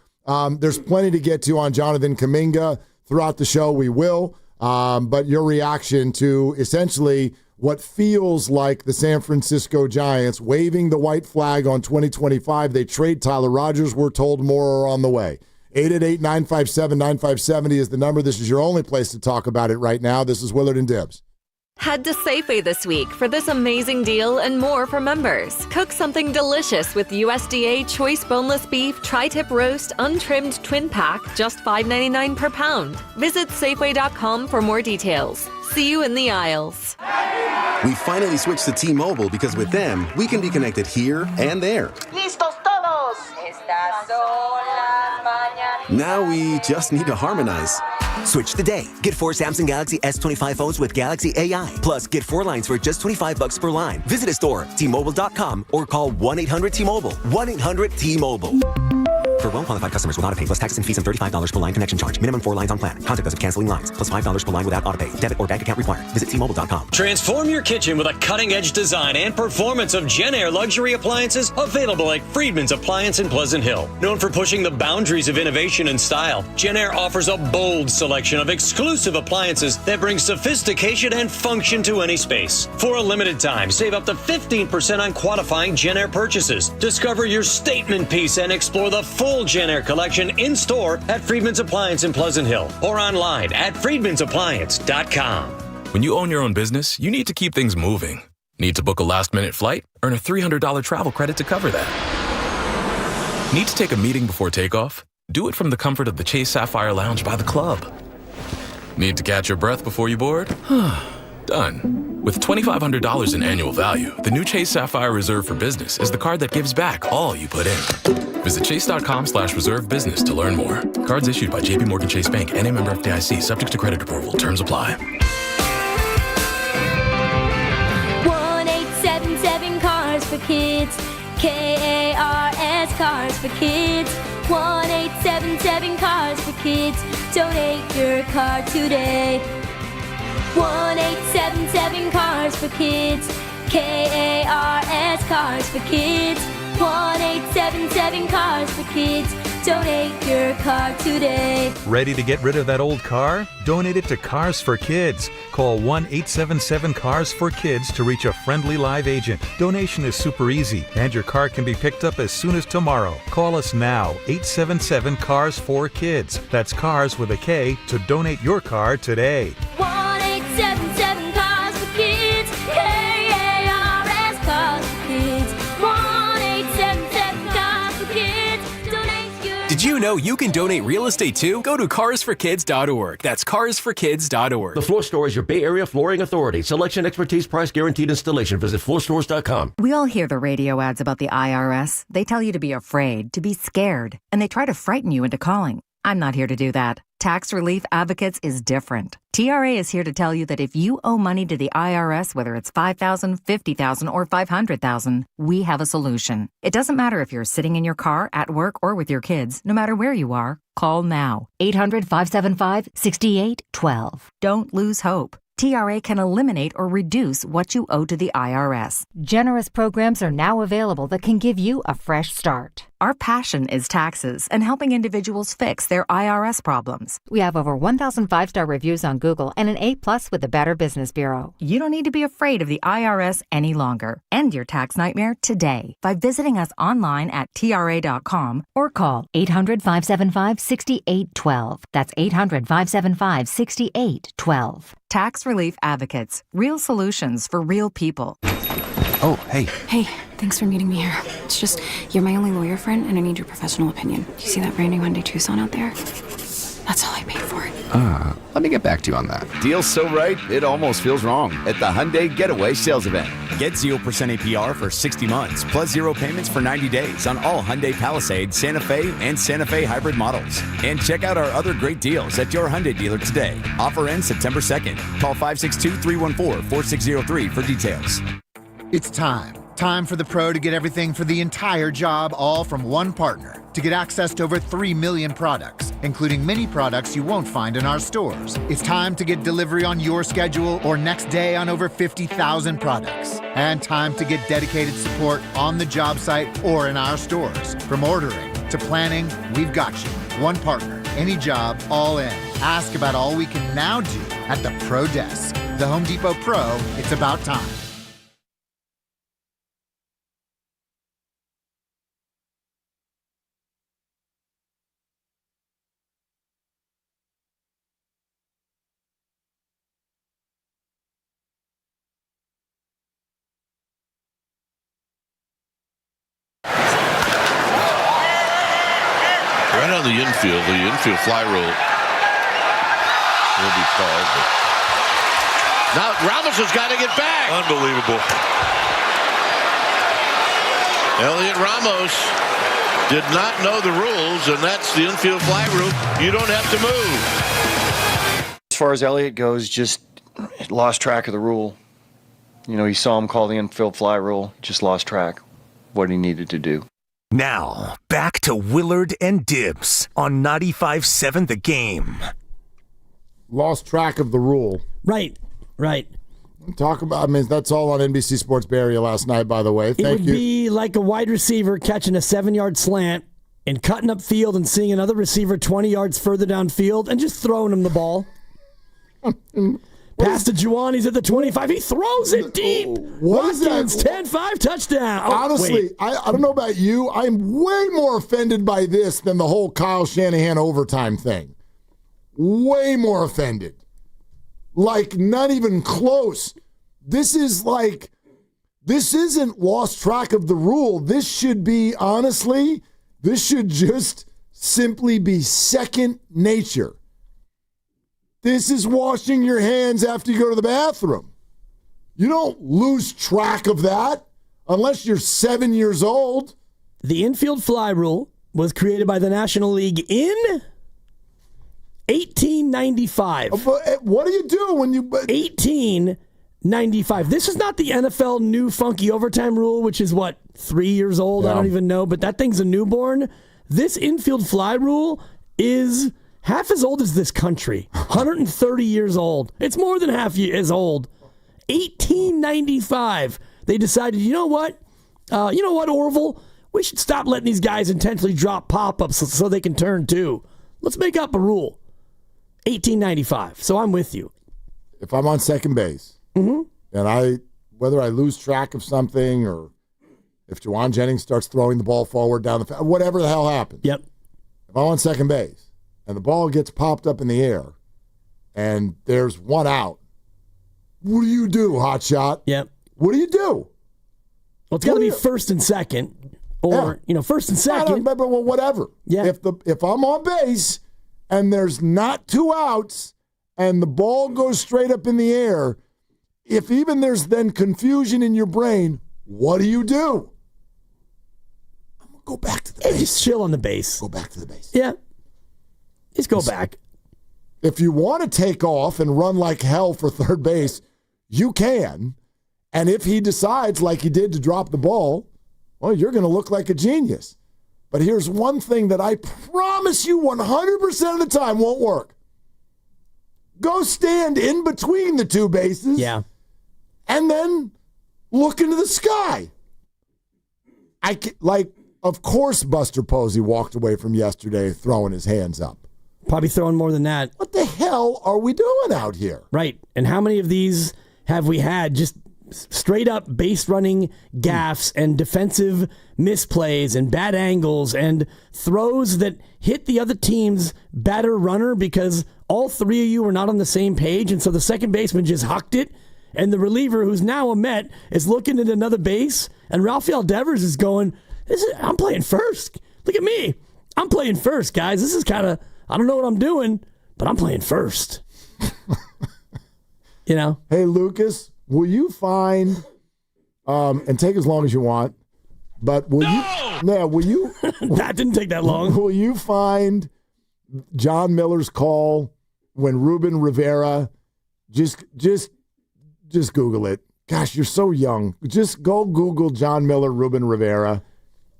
S2: There's plenty to get to on Jonathan Kaminga throughout the show. We will. But your reaction to essentially what feels like the San Francisco Giants waving the white flag on 2025. They trade Tyler Rogers. We're told more are on the way. 888-957-9570 is the number. This is your only place to talk about it right now. This is Willard and Dibs.
S6: Head to Safeway this week for this amazing deal and more for members. Cook something delicious with USDA choice boneless beef, tri-tip roast, untrimmed twin pack, just $5.99 per pound. Visit Safeway.com for more details. See you in the aisles.
S5: We finally switched to T-Mobile because with them, we can be connected here and there.
S26: Listos todos. Estas son las mañanas.
S5: Now we just need to harmonize.
S10: Switch today. Get 4 Samsung Galaxy S25 phones with Galaxy AI. Plus, get 4 lines for just $25 per line. Visit a store, T-Mobile.com, or call 1-800-T-Mobile. 1-800-T-Mobile. For well-qualified customers with autopay plus taxes and fees and $35 per line connection charge. Minimum 4 lines on plan. Contact us if canceling lines. Plus $5 per line without autopay. Debit or bank account required. Visit T-Mobile.com.
S11: Transform your kitchen with a cutting-edge design and performance of Genair luxury appliances available at Friedman's Appliance in Pleasant Hill. Known for pushing the boundaries of innovation and style, Genair offers a bold selection of exclusive appliances that bring sophistication and function to any space. For a limited time, save up to 15% on qualifying Genair purchases. Discover your statement piece and explore the full Genair collection in-store at Friedman's Appliance in Pleasant Hill or online at friedmansappliance.com.
S12: When you own your own business, you need to keep things moving. Need to book a last-minute flight? Earn a $300 travel credit to cover that. Need to take a meeting before takeoff? Do it from the comfort of the Chase Sapphire Lounge by the club. Need to catch your breath before you board? Done. With $2,500 in annual value, the new Chase Sapphire Reserve for Business is the card that gives back all you put in. Visit chase.com/reserve business to learn more. Cards issued by JPMorgan Chase Bank and a member FDIC, subject to credit approval. Terms apply.
S13: 1-877 Cars for Kids. KARS Cars for Kids. 1-877 Cars for Kids. Donate your car today. 1-877 Cars for Kids. KARS Cars for Kids. 1-877 Cars for Kids. Donate your car today.
S14: Ready to get rid of that old car? Donate it to Cars for Kids. Call 1-877-CARS-FOR-KIDS to reach a friendly live agent. Donation is super easy, and your car can be picked up as soon as tomorrow. Call us now, 877-CARS-FOR-KIDS. That's cars with a K to donate your car today.
S13: 1-877 Cars for Kids. KARS Cars for Kids. 1-877 Cars for Kids. Donate your.
S15: Did you know you can donate real estate too? Go to carsforkids.org. That's carsforkids.org.
S16: The Floor Store is your Bay Area flooring authority. Selection, expertise, price, guaranteed installation. Visit floorstores.com.
S3: We all hear the radio ads about the IRS. They tell you to be afraid, to be scared, and they try to frighten you into calling. I'm not here to do that. Tax Relief Advocates is different. TRA is here to tell you that if you owe money to the IRS, whether it's $5,000, $50,000, or $500,000, we have a solution. It doesn't matter if you're sitting in your car, at work, or with your kids. No matter where you are, call now. 800-575-6812. Don't lose hope. TRA can eliminate or reduce what you owe to the IRS. Generous programs are now available that can give you a fresh start. Our passion is taxes and helping individuals fix their IRS problems. We have over 1,000 5-star reviews on Google and an A+ with the Better Business Bureau. You don't need to be afraid of the IRS any longer. End your tax nightmare today by visiting us online at TRA.com or call 800-575-6812. That's 800-575-6812. Tax Relief Advocates. Real solutions for real people.
S17: Oh, hey.
S18: Hey, thanks for meeting me here. It's just, you're my only lawyer friend, and I need your professional opinion. Do you see that brand new Hyundai Tucson out there? That's all I paid for it.
S17: Let me get back to you on that.
S19: Deal's so right, it almost feels wrong at the Hyundai Getaway Sales Event.
S20: Get 0% APR for 60 months, plus 0 payments for 90 days on all Hyundai Palisade, Santa Fe, and Santa Fe hybrid models. And check out our other great deals at your Hyundai dealer today. Offer ends September 2nd. Call 562-314-4603 for details.
S21: It's time. Time for the pro to get everything for the entire job, all from one partner. To get access to over 3 million products, including many products you won't find in our stores. It's time to get delivery on your schedule or next day on over 50,000 products. And time to get dedicated support on the job site or in our stores. From ordering to planning, we've got you. One partner, any job, all in. Ask about all we can now do at the Pro Desk. The Home Depot Pro, it's about time.
S22: Right on the infield fly rule will be called. Now Ramos has got to get back. Unbelievable. Elliot Ramos did not know the rules, and that's the infield fly rule. You don't have to move.
S8: As far as Elliot goes, just lost track of the rule. You know, he saw him call the infield fly rule, just lost track of what he needed to do.
S30: Now, back to Willard and Dibs on 95.7 The Game.
S2: Lost track of the rule.
S9: Right.
S2: Talk about, that's all on NBC Sports Bay Area last night, by the way. Thank you.
S9: It would be like a wide receiver catching a 7-yard slant and cutting up field and seeing another receiver 20 yards further downfield and just throwing him the ball. Pass to Juwan, he's at the 25. He throws it deep. Watkins, 10-5 touchdown.
S2: Honestly, I don't know about you. I'm way more offended by this than the whole Kyle Shanahan overtime thing. Way more offended. Like, not even close. This isn't lost track of the rule. This should be, honestly, this should just simply be second nature. This is washing your hands after you go to the bathroom. You don't lose track of that unless you're 7 years old.
S9: The infield fly rule was created by the National League in 1895.
S2: What do you do when you...
S9: 1895. This is not the NFL new funky overtime rule, which is, 3 years old? Yeah. I don't even know, but that thing's a newborn. This infield fly rule is... half as old as this country. 130 years old. It's more than half as old. 1895. They decided, you know what, Orville? We should stop letting these guys intentionally drop pop-ups so they can turn too. Let's make up a rule. 1895. So I'm with you.
S2: If I'm on second base, and whether I lose track of something or if Juwan Jennings starts throwing the ball forward down the field, whatever the hell happens.
S9: Yep.
S2: If I'm on second base, and the ball gets popped up in the air, and there's one out, what do you do, hotshot?
S9: Yep.
S2: What do you do?
S9: Well, it's got to be first and second, or first and second.
S2: But whatever.
S9: Yeah.
S2: If I'm on base and there's not two outs, and the ball goes straight up in the air, if even there's then confusion in your brain, what do you do? I'm gonna go back to the base.
S9: Just chill on the base.
S2: Go back to the base.
S9: Yeah. Just go back.
S2: If you want to take off and run like hell for third base, you can. And if he decides, like he did, to drop the ball, well, you're going to look like a genius. But here's one thing that I promise you 100% of the time won't work. Go stand in between the two bases.
S9: Yeah.
S2: And then look into the sky. Of course Buster Posey walked away from yesterday throwing his hands up.
S9: Probably throwing more than that.
S2: What the hell are we doing out here?
S9: Right. And how many of these have we had just straight up base running gaffes and defensive misplays and bad angles and throws that hit the other team's batter runner because all three of you were not on the same page, and so the second baseman just hucked it, and the reliever, who's now a Met, is looking at another base, and Rafael Devers is going, I'm playing first. Look at me. I'm playing first, guys. This is kind of, I don't know what I'm doing, but I'm playing first. You know?
S2: Hey, Lucas, will you find, and take as long as you want, but will you?
S9: That didn't take that long.
S2: Will you find John Miller's call when Ruben Rivera, just Google it. Gosh, you're so young. Just go Google John Miller, Ruben Rivera,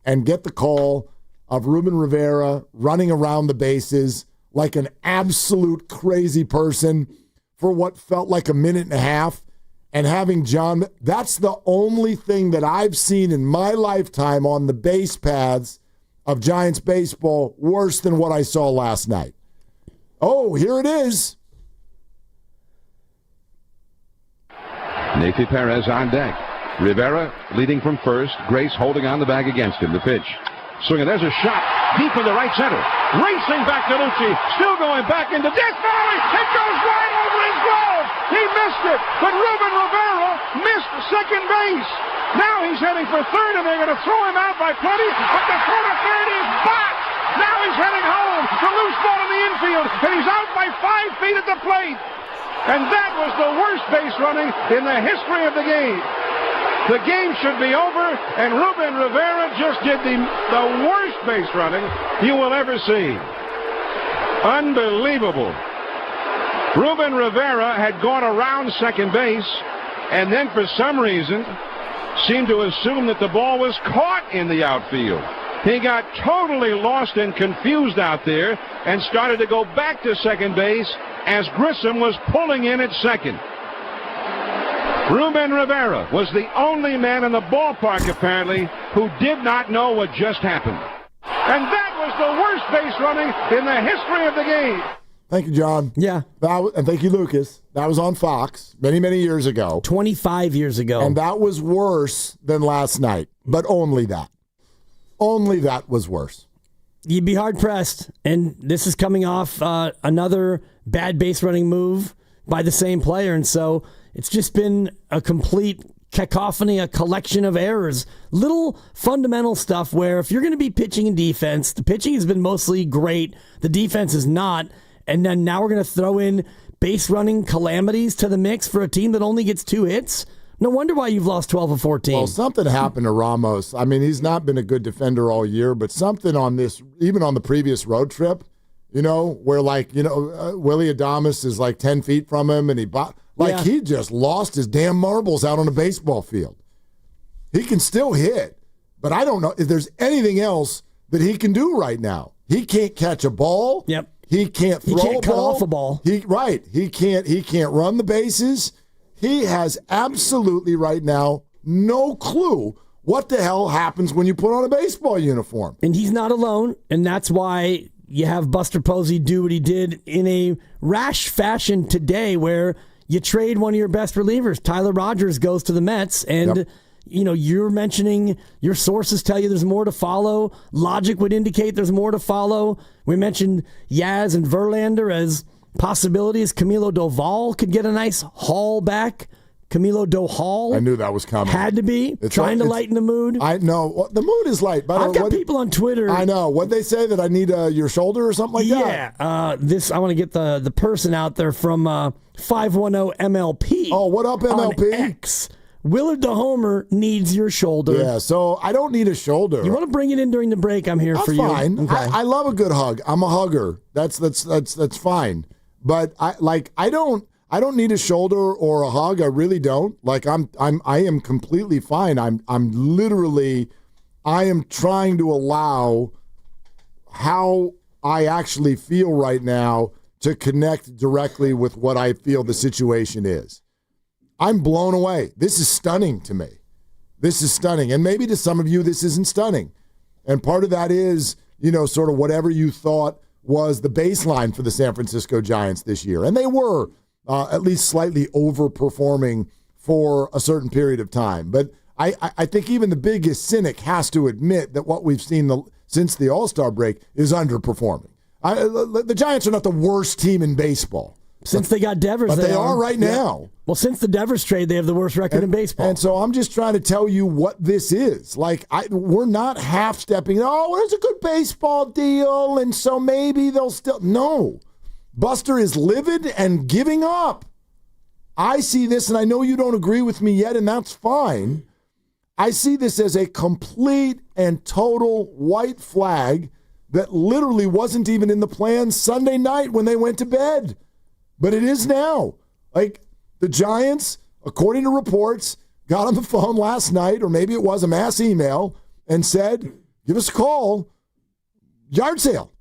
S2: and get the call of Ruben Rivera running around the bases like an absolute crazy person for what felt like a minute and a half, and having John, that's the only thing that I've seen in my lifetime on the base paths of Giants baseball worse than what I saw last night. Oh, here it is.
S1: Nathan Perez on deck. Rivera leading from first. Grace holding on the bag against him. The pitch. Swinging. There's a shot deep in the right center. Racing back to Lucci. Still going back into deep. It goes right over his glove. He missed it. But Ruben Rivera missed second base. Now he's heading for third, and they're going to throw him out by plenty. But the throw to third is boxed. Now he's heading home. The loose ball in the infield. And he's out by 5 feet at the plate. And that was the worst base running in the history of the game. The game should be over, and Ruben Rivera just did the worst base running you will ever see. Unbelievable. Ruben Rivera had gone around second base, and then for some reason seemed to assume that the ball was caught in the outfield. He got totally lost and confused out there and started to go back to second base as Grissom was pulling in at second. Ruben Rivera was the only man in the ballpark, apparently, who did not know what just happened. And that was the worst base running in the history of the game.
S2: Thank you, John.
S9: Yeah.
S2: And thank you, Lucas. That was on Fox many, many years ago.
S9: 25 years ago.
S2: And that was worse than last night, but only that. Only that was worse.
S9: You'd be hard-pressed, and this is coming off another bad base running move by the same player, and so it's just been a complete cacophony, a collection of errors. Little fundamental stuff where if you're going to be pitching and defense, the pitching has been mostly great, the defense is not, and then now we're going to throw in base running calamities to the mix for a team that only gets 2 hits? No wonder why you've lost 12 of 14.
S2: Well, something happened to Ramos. I mean, he's not been a good defender all year, but something on this, even on the previous road trip, where Willie Adames is like 10 feet from him, and he just lost his damn marbles out on a baseball field. He can still hit, but I don't know if there's anything else that he can do right now. He can't catch a ball.
S9: Yep.
S2: He can't throw
S9: he can't
S2: a
S9: cut
S2: ball.
S9: off a ball.
S2: He can't run the bases. He has absolutely right now no clue what the hell happens when you put on a baseball uniform.
S9: And he's not alone, and that's why you have Buster Posey do what he did in a rash fashion today where you trade one of your best relievers. Tyler Rogers goes to the Mets, and you're mentioning your sources tell you there's more to follow. Logic would indicate there's more to follow. We mentioned Yaz and Verlander as possibilities. Camilo Doval could get a nice haul back. Camilo Doval.
S2: I knew that was coming.
S9: Had to be. Trying to lighten the mood.
S2: I know. The mood is light. But
S9: I've got people on Twitter.
S2: I know. What'd they say? That I need your shoulder or something like that?
S9: Yeah. I want to get the person out there from 510 MLP.
S2: Oh, what up, MLP?
S9: On X. Willard the Homer needs your shoulder.
S2: Yeah, so I don't need a shoulder.
S9: You want to bring it in during the break? I'm here for you.
S2: Fine.
S9: Okay.
S2: I love a good hug. I'm a hugger. That's fine. But I don't need a shoulder or a hug. I really don't. I am completely fine. I am trying to allow how I actually feel right now to connect directly with what I feel the situation is. I'm blown away. This is stunning to me. This is stunning. And maybe to some of you, this isn't stunning. And part of that is, sort of whatever you thought was the baseline for the San Francisco Giants this year. And they were at least slightly overperforming for a certain period of time. But I think even the biggest cynic has to admit that what we've seen since the All-Star break is underperforming. The Giants are not the worst team in baseball.
S9: Since they got Devers,
S2: but they are right now.
S9: Well, since the Devers trade, they have the worst record in baseball.
S2: And so I'm just trying to tell you what this is. We're not half-stepping, there's a good baseball deal, and so maybe they'll still. No. Buster is livid and giving up. I see this, and I know you don't agree with me yet, and that's fine. I see this as a complete and total white flag that literally wasn't even in the plan Sunday night when they went to bed. But it is now. The Giants, according to reports, got on the phone last night, or maybe it was a mass email, and said, give us a call. Yard sale.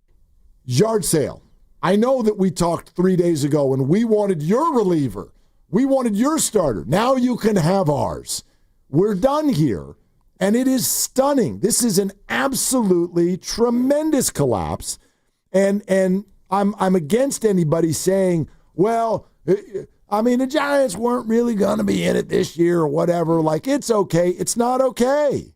S2: Yard sale. I know that we talked 3 days ago, and we wanted your reliever. We wanted your starter. Now you can have ours. We're done here. And it is stunning. This is an absolutely tremendous collapse. And I'm against anybody saying, well, the Giants weren't really going to be in it this year or whatever. It's okay. It's not okay.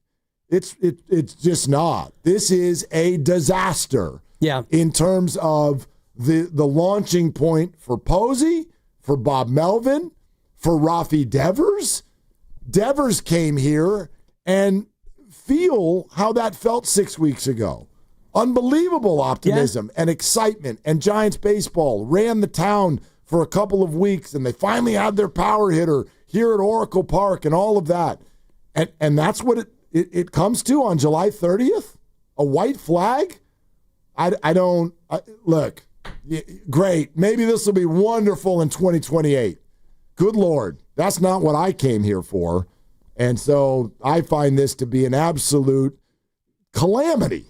S2: It's just not. This is a disaster.
S9: Yeah.
S2: In terms of the launching point for Posey, for Bob Melvin, for Rafi Devers. Devers came here and feel how that felt 6 weeks ago. Unbelievable optimism and excitement, and Giants baseball ran the town for a couple of weeks, and they finally had their power hitter here at Oracle Park and all of that. And that's what it comes to on July 30th? A white flag? Look, great. Maybe this will be wonderful in 2028. Good Lord. That's not what I came here for. And so I find this to be an absolute calamity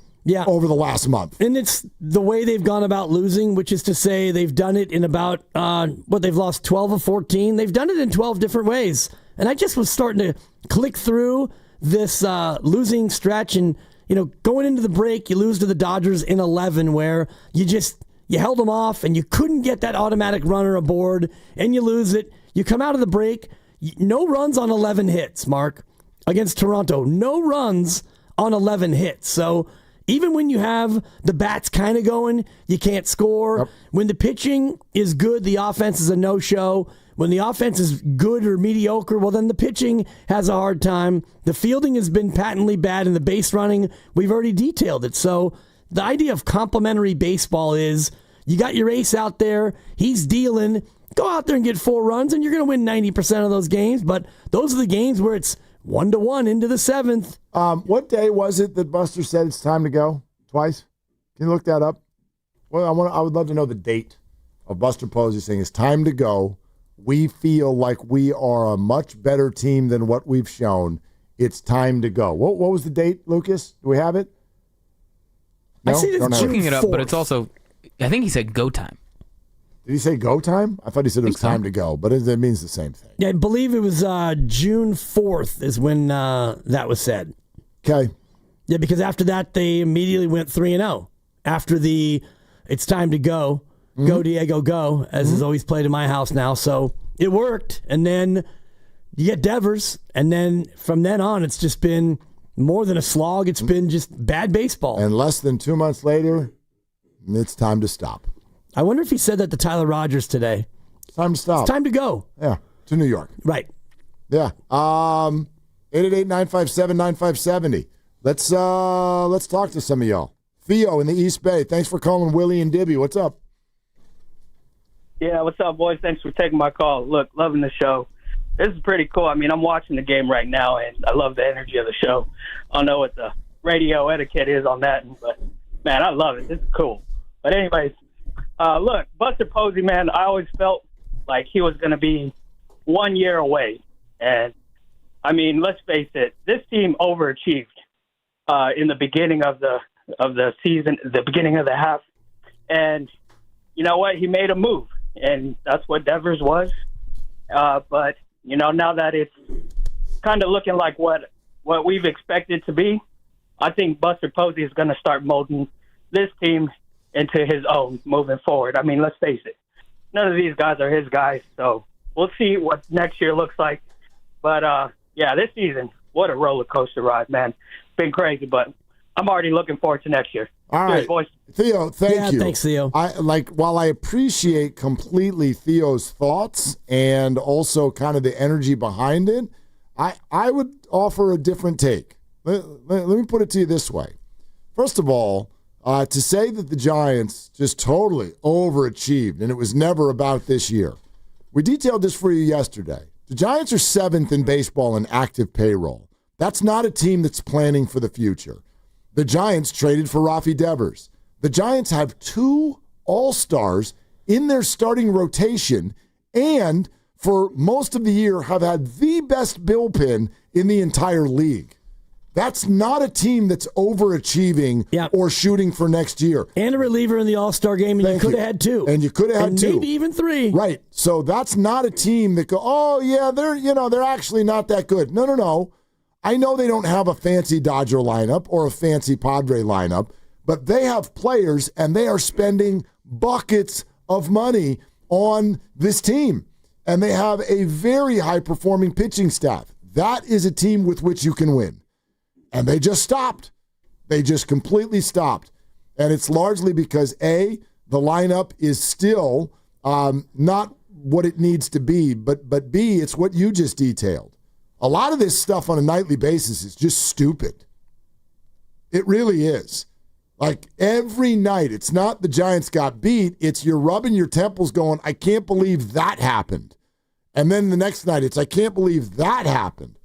S2: over the last month.
S9: And it's the way they've gone about losing, which is to say they've done it in about, they've lost 12 of 14. They've done it in 12 different ways. And I just was starting to click through this losing stretch. And, going into the break, you lose to the Dodgers in 11, where you held them off and you couldn't get that automatic runner aboard, and you lose it. You come out of the break, no runs on 11 hits, Mark, against Toronto. No runs on 11 hits. So even when you have the bats kind of going, you can't score. Yep. When the pitching is good, the offense is a no-show. When the offense is good or mediocre, well, then the pitching has a hard time. The fielding has been patently bad, and the base running, we've already detailed it. So the idea of complementary baseball is you got your ace out there, he's dealing. Go out there and get 4 runs, and you're going to win 90% of those games. But those are the games where it's 1-1 into the 7th.
S2: What day was it that Buster said it's time to go? Twice? Can you look that up? Well, I would love to know the date of Buster Posey saying it's time to go. We feel like we are a much better team than what we've shown. It's time to go. What was the date, Lucas? Do we have it?
S9: No? I see it's
S4: looking it up, but it's also, I think he said go time.
S2: Did he say go time? I thought he said it was time to go, but it means the same thing.
S9: Yeah, I believe it was June 4th is when that was said.
S2: Okay.
S9: Yeah, because after that, they immediately went 3-0. After the it's time to go, go Diego, go, as is always played in my house now. So it worked. And then you get Devers, and then from then on, it's just been more than a slog. It's been just bad baseball.
S2: And less than 2 months later, it's time to stop.
S9: I wonder if he said that to Tyler Rogers today.
S2: It's time to stop.
S9: It's time to go.
S2: Yeah, to New York.
S9: Right.
S2: Yeah. 888-957-9570. Let's talk to some of y'all. Theo in the East Bay. Thanks for calling Willie and Dibby. What's up?
S6: Yeah, what's up, boys? Thanks for taking my call. Look, loving the show. This is pretty cool. I mean, I'm watching the game right now, and I love the energy of the show. I don't know what the radio etiquette is on that, but, man, I love it. This is cool. But anyways, look, Buster Posey, man, I always felt like he was going to be 1 year away. And, I mean, let's face it, this team overachieved in the beginning of the season, the beginning of the half. And you know what? He made a move, and that's what Devers was. But, now that it's kind of looking like what we've expected to be, I think Buster Posey is going to start molding this team into his own moving forward. I mean, let's face it. None of these guys are his guys, so we'll see what next year looks like. But, this season, what a roller coaster ride, man. It's been crazy, but I'm already looking forward to next year.
S2: All right,
S6: boys.
S2: Theo, thank you.
S9: Thanks, Theo.
S2: While I appreciate completely Theo's thoughts and also kind of the energy behind it, I would offer a different take. Let me put it to you this way. First of all, to say that the Giants just totally overachieved and it was never about this year. We detailed this for you yesterday. The Giants are 7th in baseball in active payroll. That's not a team that's planning for the future. The Giants traded for Rafi Devers. The Giants have 2 All-Stars in their starting rotation and for most of the year have had the best bullpen in the entire league. That's not a team that's overachieving or shooting for next year.
S9: And a reliever in the All-Star game, and you could have had 2.
S2: And you could have had 2.
S9: Maybe even 3.
S2: Right. So that's not a team that go, oh, yeah, they're actually not that good. No. I know they don't have a fancy Dodger lineup or a fancy Padre lineup, but they have players, and they are spending buckets of money on this team. And they have a very high-performing pitching staff. That is a team with which you can win. And they just stopped. They just completely stopped. And it's largely because, A, the lineup is still not what it needs to be, but B, it's what you just detailed. A lot of this stuff on a nightly basis is just stupid. It really is. Like every night, it's not the Giants got beat. It's you're rubbing your temples going, I can't believe that happened. And then the next night, it's I can't believe that happened.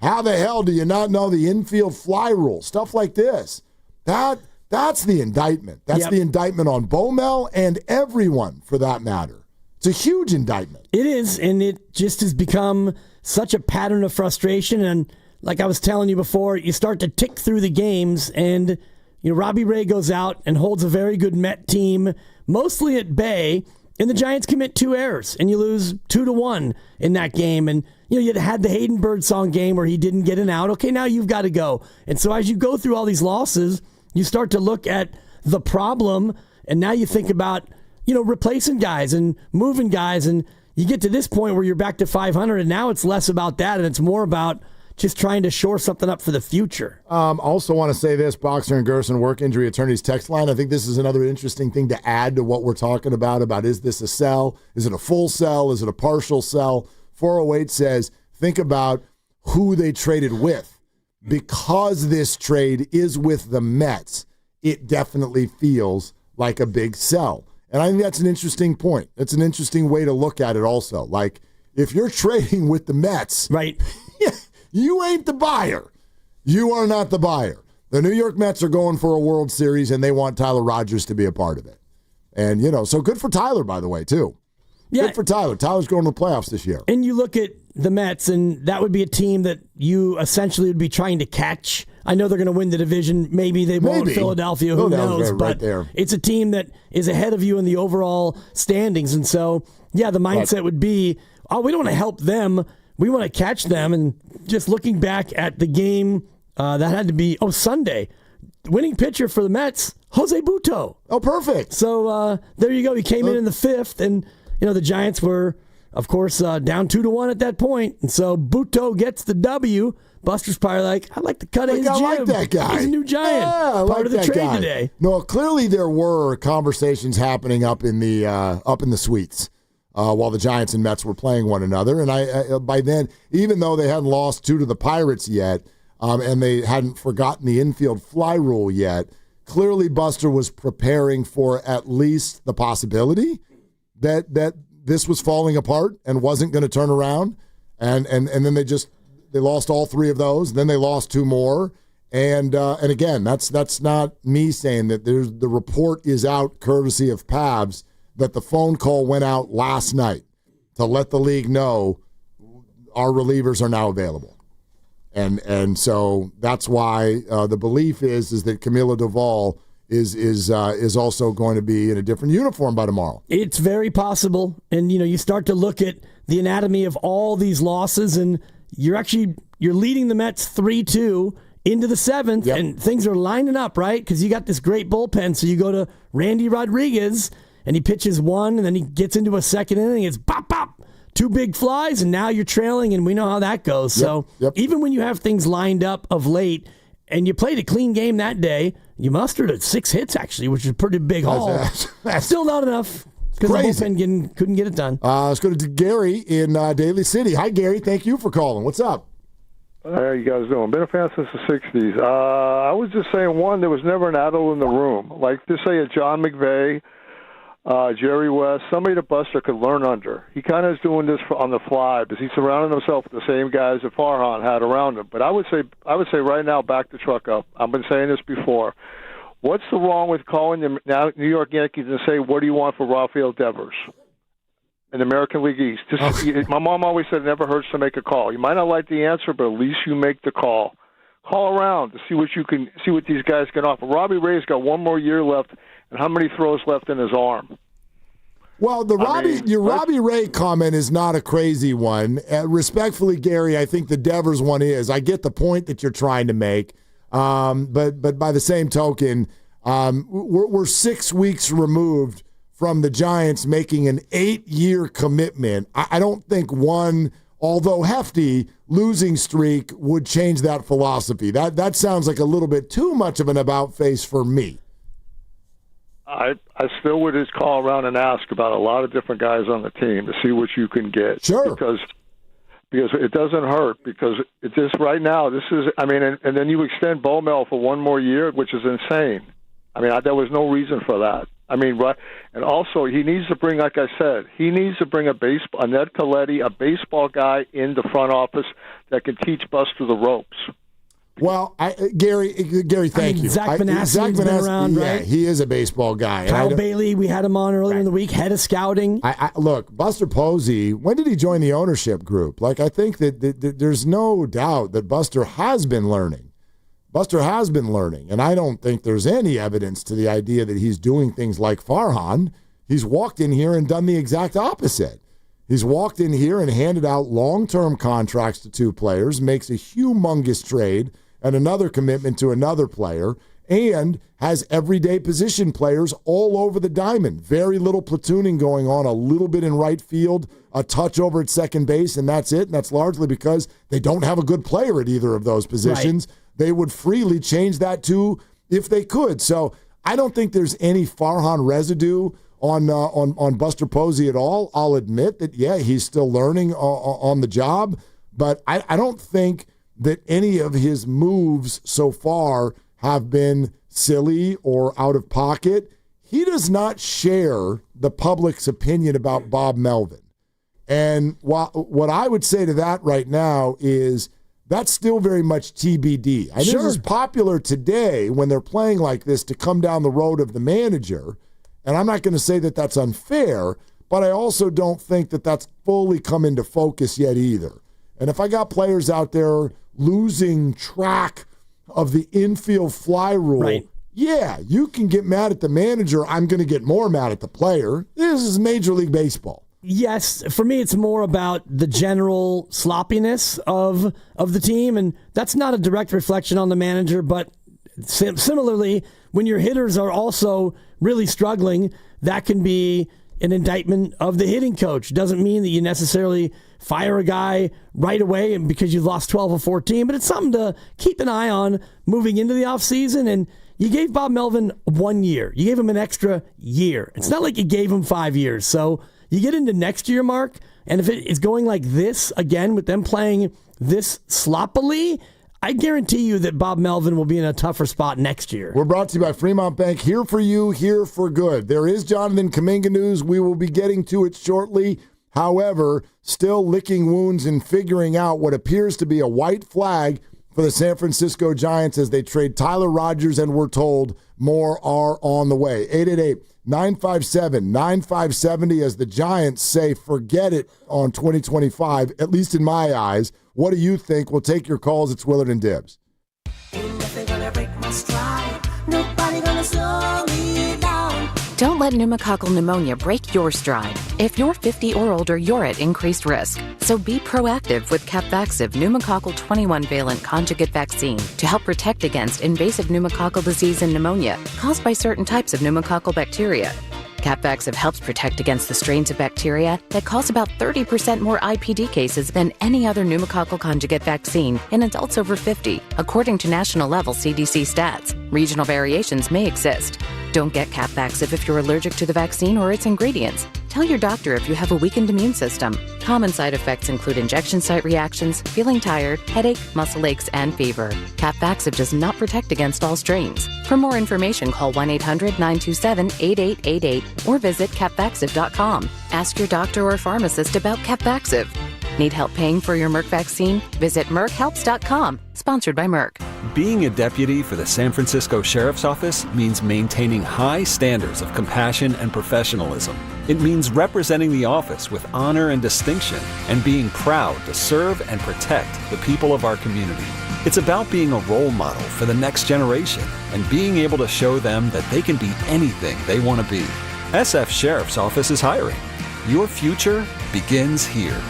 S2: How the hell do you not know the infield fly rule? Stuff like this. That's the indictment. That's the indictment on Bomel and everyone for that matter. It's a huge indictment.
S9: It is, and it just has become such a pattern of frustration. And like I was telling you before, you start to tick through the games, and Robbie Ray goes out and holds a very good Met team, mostly at bay, and the Giants commit 2 errors, and you lose 2-1 in that game. And you had the Hayden Birdsong game where he didn't get an out. Okay, now you've got to go. And so as you go through all these losses, you start to look at the problem, and now you think about replacing guys and moving guys, and you get to this point where you're back to 500, and now it's less about that, and it's more about just trying to shore something up for the future.
S2: Also want to say this, Boxer and Gerson Work Injury Attorneys text line. I think this is another interesting thing to add to what we're talking about is this a sell? Is it a full sell? Is it a partial sell? 408 says, think about who they traded with. Because this trade is with the Mets, it definitely feels like a big sell. And I think that's an interesting point. It's an interesting way to look at it also. Like, if you're trading with the Mets,
S9: right?
S2: You ain't the buyer. You are not the buyer. The New York Mets are going for a World Series, and they want Tyler Rogers to be a part of it. And, so good for Tyler, by the way, too. Yeah. Good for Tyler. Tyler's going to the playoffs this year.
S9: And you look at the Mets, and that would be a team that you essentially would be trying to catch. I know they're going to win the division. Maybe they won't. Philadelphia, who knows? But it's a team that is ahead of you in the overall standings. And so, the mindset would be, we don't want to help them. We want to catch them. And just looking back at the game that had to be, Sunday, winning pitcher for the Mets, Jose Butto.
S2: Oh, perfect.
S9: So there you go. He came in the 5th, and the Giants were, of course, down 2-1 at that point. And so Butto gets the W. Buster's probably like, I'd like to cut his jib.
S2: I like that guy.
S9: He's a new Giant.
S2: Yeah,
S9: part of the trade today.
S2: No, clearly there were conversations happening up in the suites while the Giants and Mets were playing one another. And I by then, even though they hadn't lost 2 to the Pirates yet, and they hadn't forgotten the infield fly rule yet, clearly Buster was preparing for at least the possibility that this was falling apart and wasn't going to turn around. And then they lost all 3 of those. Then they lost 2 more. And again, that's not me saying that. The report is out courtesy of Pabs that the phone call went out last night to let the league know our relievers are now available. And so that's why the belief is that Camilo Doval is also going to be in a different uniform by tomorrow.
S9: It's very possible. And, you start to look at the anatomy of all these losses, and you're leading the Mets 3-2 into the 7th, and things are lining up, right? Because you got this great bullpen. So you go to Randy Rodriguez, and he pitches one, and then he gets into a second inning. It's pop, pop, 2 big flies, and now you're trailing, and we know how that goes. So even when you have things lined up of late, and you played a clean game that day, you mustered at 6 hits, actually, which is a pretty big haul. That's still not enough because the bullpen couldn't get it done.
S2: Let's go to Gary in Daly City. Hi, Gary. Thank you for calling. What's up?
S5: How you guys doing? Been a fan since the 60s. I was just saying, one, there was never an adult in the room. Like, just say a John McVay, Jerry West, somebody that Buster could learn under. He kind of is doing this on the fly because he's surrounding himself with the same guys that Farhan had around him. But I would say right now, back the truck up. I've been saying this before. What's the wrong with calling the New York Yankees and say, what do you want for Rafael Devers in the American League East? My mom always said it never hurts to make a call. You might not like the answer, but at least you make the call. Call around to see what these guys can offer. Robbie Ray's got one more year left, and how many throws left in his arm?
S2: Well, your Robbie Ray comment is not a crazy one. Respectfully, Gary, I think the Devers one is. I get the point that you're trying to make, but by the same token, we're 6 weeks removed from the Giants making an 8-year commitment. I don't think one, although hefty, losing streak would change that philosophy. That sounds like a little bit too much of an about-face for me.
S5: I still would just call around and ask about a lot of different guys on the team to see what you can get.
S2: Sure.
S5: Because it doesn't hurt. Because it just right now, this is, and then you extend Bomel for one more year, which is insane. There was no reason for that. Right. And also, he needs to bring, like I said, a Ned Coletti, a baseball guy in the front office that can teach Buster the ropes.
S2: Well, Gary, thank you.
S9: Zach Manassian's been around, right?
S2: Yeah, he is a baseball guy.
S9: Kyle Bailey, we had him on earlier in the week, head of scouting.
S2: Look, Buster Posey, when did he join the ownership group? I think that there's no doubt that Buster has been learning. And I don't think there's any evidence to the idea that he's doing things like Farhan. He's walked in here and done the exact opposite. He's walked in here and handed out long-term contracts to 2 players, makes a humongous trade, and another commitment to another player, and has everyday position players all over the diamond. Very little platooning going on, a little bit in right field, a touch over at second base, and that's it. And that's largely because they don't have a good player at either of those positions. Right. They would freely change that too if they could. So I don't think there's any Farhan residue on Buster Posey at all. I'll admit that, he's still learning on the job, but I don't think that any of his moves so far have been silly or out of pocket. He does not share the public's opinion about Bob Melvin. And what I would say to that right now is that's still very much TBD. I think it's popular today when they're playing like this to come down the road of the manager, and I'm not going to say that that's unfair, but I also don't think that that's fully come into focus yet either. And if I got players out there losing track of the infield fly rule, you can get mad at the manager. I'm going to get more mad at the player. This is Major League Baseball.
S9: Yes, for me, it's more about the general sloppiness of the team, and that's not a direct reflection on the manager, but similarly, when your hitters are also really struggling, that can be an indictment of the hitting coach. Doesn't mean that you necessarily fire a guy right away and because you've lost 12 or 14, but it's something to keep an eye on moving into the offseason. And you gave Bob Melvin 1 year. You gave him an extra year. It's not like you gave him 5 years. So you get into next year, Mark, and if it is going like this again with them playing this sloppily, I guarantee you that Bob Melvin will be in a tougher spot next year.
S2: We're brought to you by Fremont Bank. Here for you, here for good. There is Jonathan Kaminga news. We will be getting to it shortly. However, still licking wounds and figuring out what appears to be a white flag for the San Francisco Giants as they trade Tyler Rogers, and we're told more are on the way. 888-957-9570 as the Giants say, forget it on 2025, at least in my eyes. What do you think? We'll take your calls. It's Willard and Dibs.
S7: Ain't nothing gonna break my stride.
S13: Nobody gonna slow me down.
S7: Don't let pneumococcal pneumonia break your stride. If you're 50 or older, you're at increased risk. So be proactive with Capvaxive pneumococcal 21-valent conjugate vaccine to help protect against invasive pneumococcal disease and pneumonia caused by certain types of pneumococcal bacteria. Capvaxive helps protect against the strains of bacteria that cause about 30% more IPD cases than any other pneumococcal conjugate vaccine in adults over 50, according to national-level CDC stats. Regional variations may exist. Don't get Capvaxive if you're allergic to the vaccine or its ingredients. Tell your doctor if you have a weakened immune system. Common side effects include injection site reactions, feeling tired, headache, muscle aches, and fever. Capvaxive does not protect against all strains. For more information, call 1-800-927-8888 or visit capvaxive.com. Ask your doctor or pharmacist about Capvaxive. Need help paying for your Merck vaccine? Visit merckhelps.com. Sponsored by Merck.
S10: Being a deputy for the San Francisco Sheriff's Office means maintaining high standards of compassion and professionalism. It means representing the office with honor and distinction and being proud to serve and protect the people of our community. It's about being a role model for the next generation and being able to show them that they can be anything they want to be. SF Sheriff's Office is hiring. Your future begins here.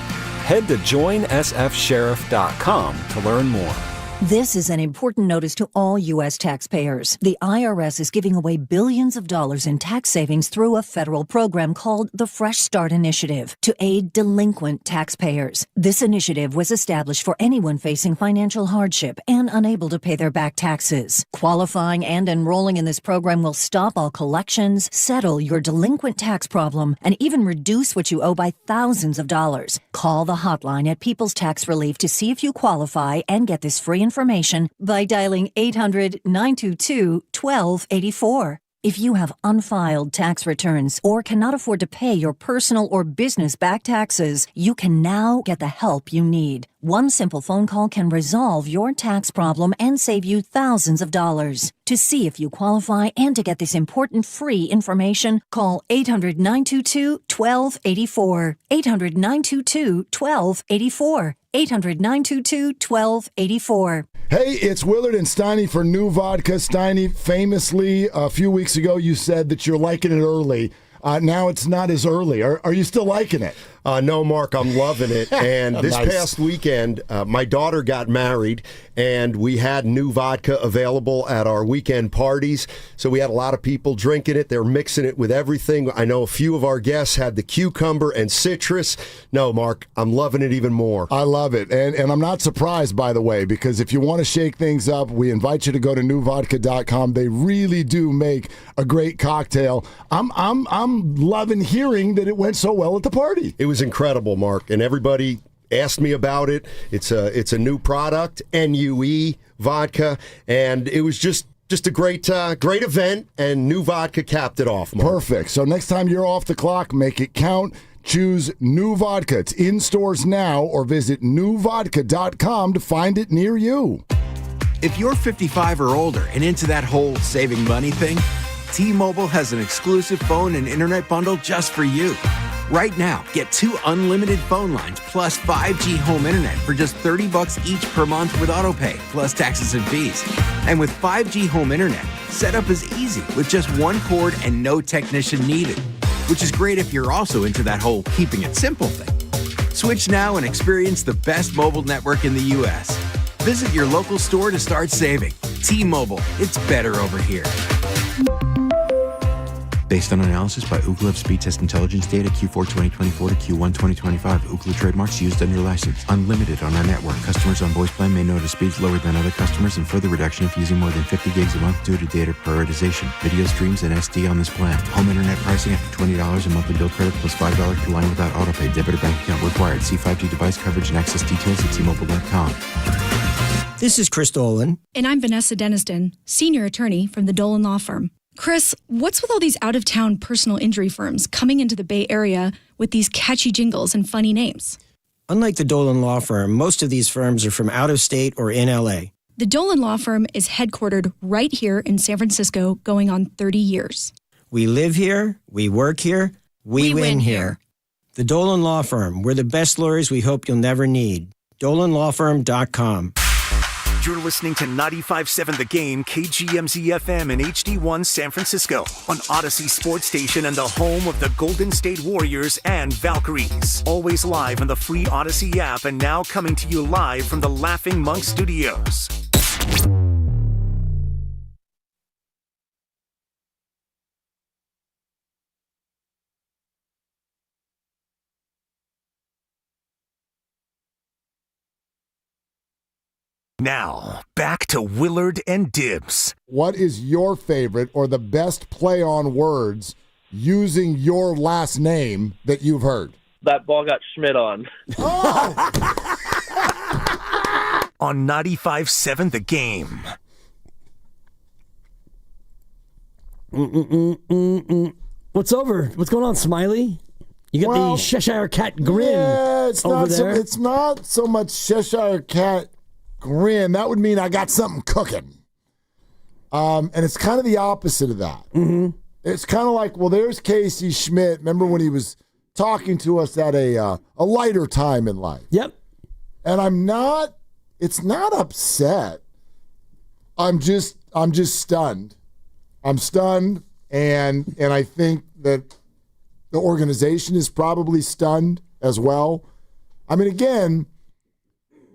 S10: Head to joinsfsheriff.com to learn more.
S11: This is an important notice to all U.S. taxpayers. The IRS is giving away billions of dollars in tax savings through a federal program called the Fresh Start Initiative to aid delinquent taxpayers. This initiative was established for anyone facing financial hardship and unable to pay their back taxes. Qualifying and enrolling in this program will stop all collections, settle your delinquent tax problem, and even reduce what you owe by thousands of dollars. Call the hotline at People's Tax Relief to see if you qualify and get this free information by dialing 800-922-1284. If you have unfiled tax returns or cannot afford to pay your personal or business back taxes, you can now get the help you need. One simple phone call can resolve your tax problem and save you thousands of dollars. To see if you qualify and to get this important free information, call 800-922-1284. 800-922-1284. 800-922-1284.
S2: Hey, it's Willard and Steiny for New Vodka. Steiny, famously, a few weeks ago, you said that you're liking it early. Now it's not as early. Are you still liking it?
S23: No, Mark, I'm loving it. And this past weekend, my daughter got married, and we had new vodka available at our weekend parties. So we had a lot of people drinking it. They're mixing it with everything. I know a few of our guests had the cucumber and citrus. No, Mark, I'm loving it even more.
S2: I love it. And I'm not surprised, by the way, because if you want to shake things up, we invite you to go to newvodka.com. They really do make a great cocktail. I'm loving hearing that it went so well at the party.
S23: It was incredible, Mark, and everybody asked me about it. It's a new product, NUE vodka, and it was just a great event, and New Vodka capped it off, Mark.
S2: Perfect. So next time you're off the clock, make it count. Choose New Vodka. It's in stores now, or visit newvodka.com to find it near you.
S24: If you're 55 or older and into that whole saving money thing, T-Mobile has an exclusive phone and internet bundle just for you. Right now, get 2 unlimited phone lines plus 5G home internet for just $30 each per month with autopay, plus taxes and fees. And with 5G home internet, setup is easy with just one cord and no technician needed, which is great if you're also into that whole keeping it simple thing. Switch now and experience the best mobile network in the U.S. Visit your local store to start saving. T-Mobile, it's better over here.
S25: Based on analysis by Ookla of speed test intelligence data Q4 2024 to Q1 2025, Ookla trademarks used under license. Unlimited on our network. Customers on voice plan may notice speeds lower than other customers and further reduction if using more than 50 gigs a month due to data prioritization. Video streams and SD on this plan. Home internet pricing after $20 a monthly bill credit plus $5 per line without autopay. Debit or bank account required. See 5G device coverage and access details at T-Mobile.com.
S26: This is Chris Dolan.
S27: And I'm Vanessa Deniston, senior attorney from the Dolan Law Firm. Chris, what's with all these out-of-town personal injury firms coming into the Bay Area with these catchy jingles and funny names?
S26: Unlike the Dolan Law Firm, most of these firms are from out of state or in L.A.
S27: The Dolan Law Firm is headquartered right here in San Francisco, going on 30 years.
S26: We live here, we work here, we win here. The Dolan Law Firm, we're the best lawyers we hope you'll never need. DolanLawFirm.com.
S30: You're listening to 95.7 The Game, KGMZ FM and HD1 San Francisco on Odyssey Sports Station and the home of the Golden State Warriors and Valkyries. Always live on the free Odyssey app and now coming to you live from the Laughing Monk Studios. Now, back to Willard and Dibs.
S2: What is your favorite or the best play on words using your last name that you've heard?
S3: That ball got Schmidt on.
S30: On 95.7 The Game.
S9: What's over? What's going on, Smiley? You got the Cheshire Cat grin over there.
S2: It's not so much Cheshire Cat grin. That would mean I got something cooking. And it's kind of the opposite of that.
S9: Mm-hmm.
S2: It's kind of like, well, there's Casey Schmidt. Remember when he was talking to us at a lighter time in life?
S9: Yep.
S2: And it's not upset. I'm just stunned. I'm stunned, and I think that the organization is probably stunned as well. I mean, again,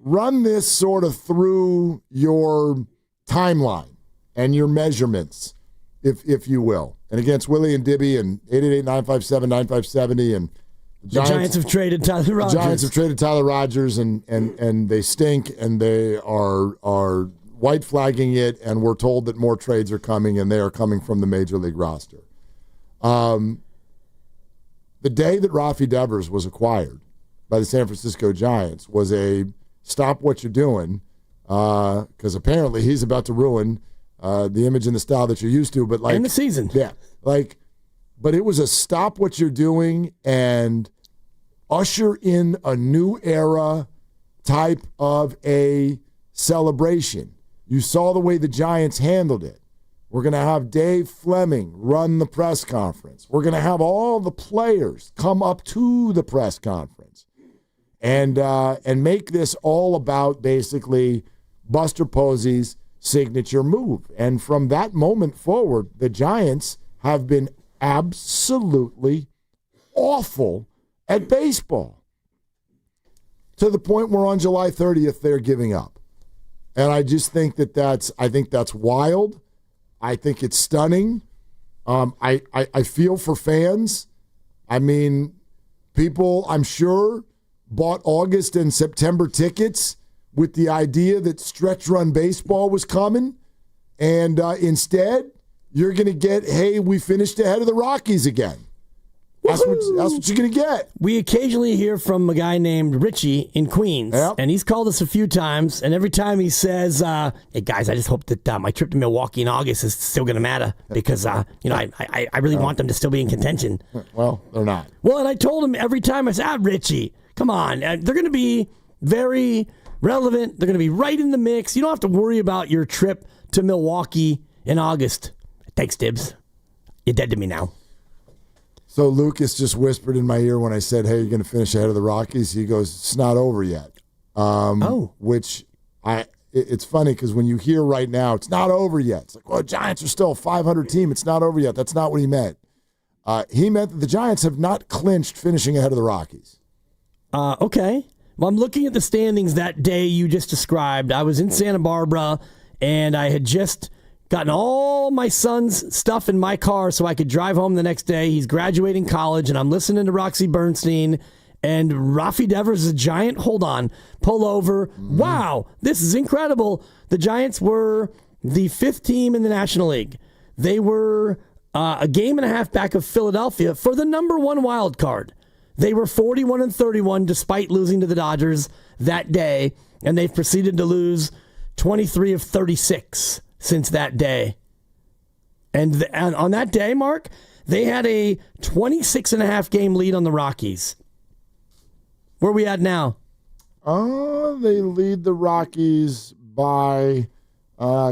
S2: run this sort of through your timeline and your measurements, if you will. And against Willie and Dibby and 888-957-9570 and
S9: the Giants have traded Tyler Rogers.
S2: The Giants have traded Tyler Rogers, and they stink, and they are white flagging it, and we're told that more trades are coming, and they are coming from the Major League roster. The day that Rafi Devers was acquired by the San Francisco Giants was a stop what you're doing, because apparently he's about to ruin the image and the style that you're used to. But like
S9: in the season,
S2: but it was a stop what you're doing and usher in a new era type of a celebration. You saw the way the Giants handled it. We're going to have Dave Fleming run the press conference. We're going to have all the players come up to the press conference and make this all about basically Buster Posey's signature move. And from that moment forward, the Giants have been absolutely awful at baseball, to the point where on July 30th they're giving up. And I just think that's wild. I think it's stunning. I feel for fans. I mean, people, I'm sure, bought August and September tickets with the idea that stretch run baseball was coming, and instead you're going to get, hey, we finished ahead of the Rockies again. That's what you're going to get.
S9: We occasionally hear from a guy named Richie in Queens, and he's called us a few times, and every time he says, hey, guys, I just hope that my trip to Milwaukee in August is still going to matter because, I really want them to still be in contention.
S2: Well, they're not.
S9: Well, and I told him every time, I said, Richie, come on. They're going to be very relevant. They're going to be right in the mix. You don't have to worry about your trip to Milwaukee in August. Thanks, Dibs. You're dead to me now.
S2: So Lucas just whispered in my ear when I said, hey, you're going to finish ahead of the Rockies. He goes, it's not over yet. Which it's funny because when you hear right now, it's not over yet. It's like, well, the Giants are still a 500 team. It's not over yet. That's not what he meant. He meant that the Giants have not clinched finishing ahead of the Rockies.
S9: Okay. Well, I'm looking at the standings that day you just described. I was in Santa Barbara, and I had just gotten all my son's stuff in my car so I could drive home the next day. He's graduating college, and I'm listening to Roxy Bernstein, and Rafi Devers is a Giant. Hold on. Pull over. Mm-hmm. Wow, this is incredible. The Giants were the 5th team in the National League. They were a game and a half back of Philadelphia for the number 1 wild card. They were 41-31 despite losing to the Dodgers that day, and they've proceeded to lose 23 of 36 since that day. And on that day, Mark, they had a 26.5 game lead on the Rockies. Where are we at now?
S2: They lead the Rockies by,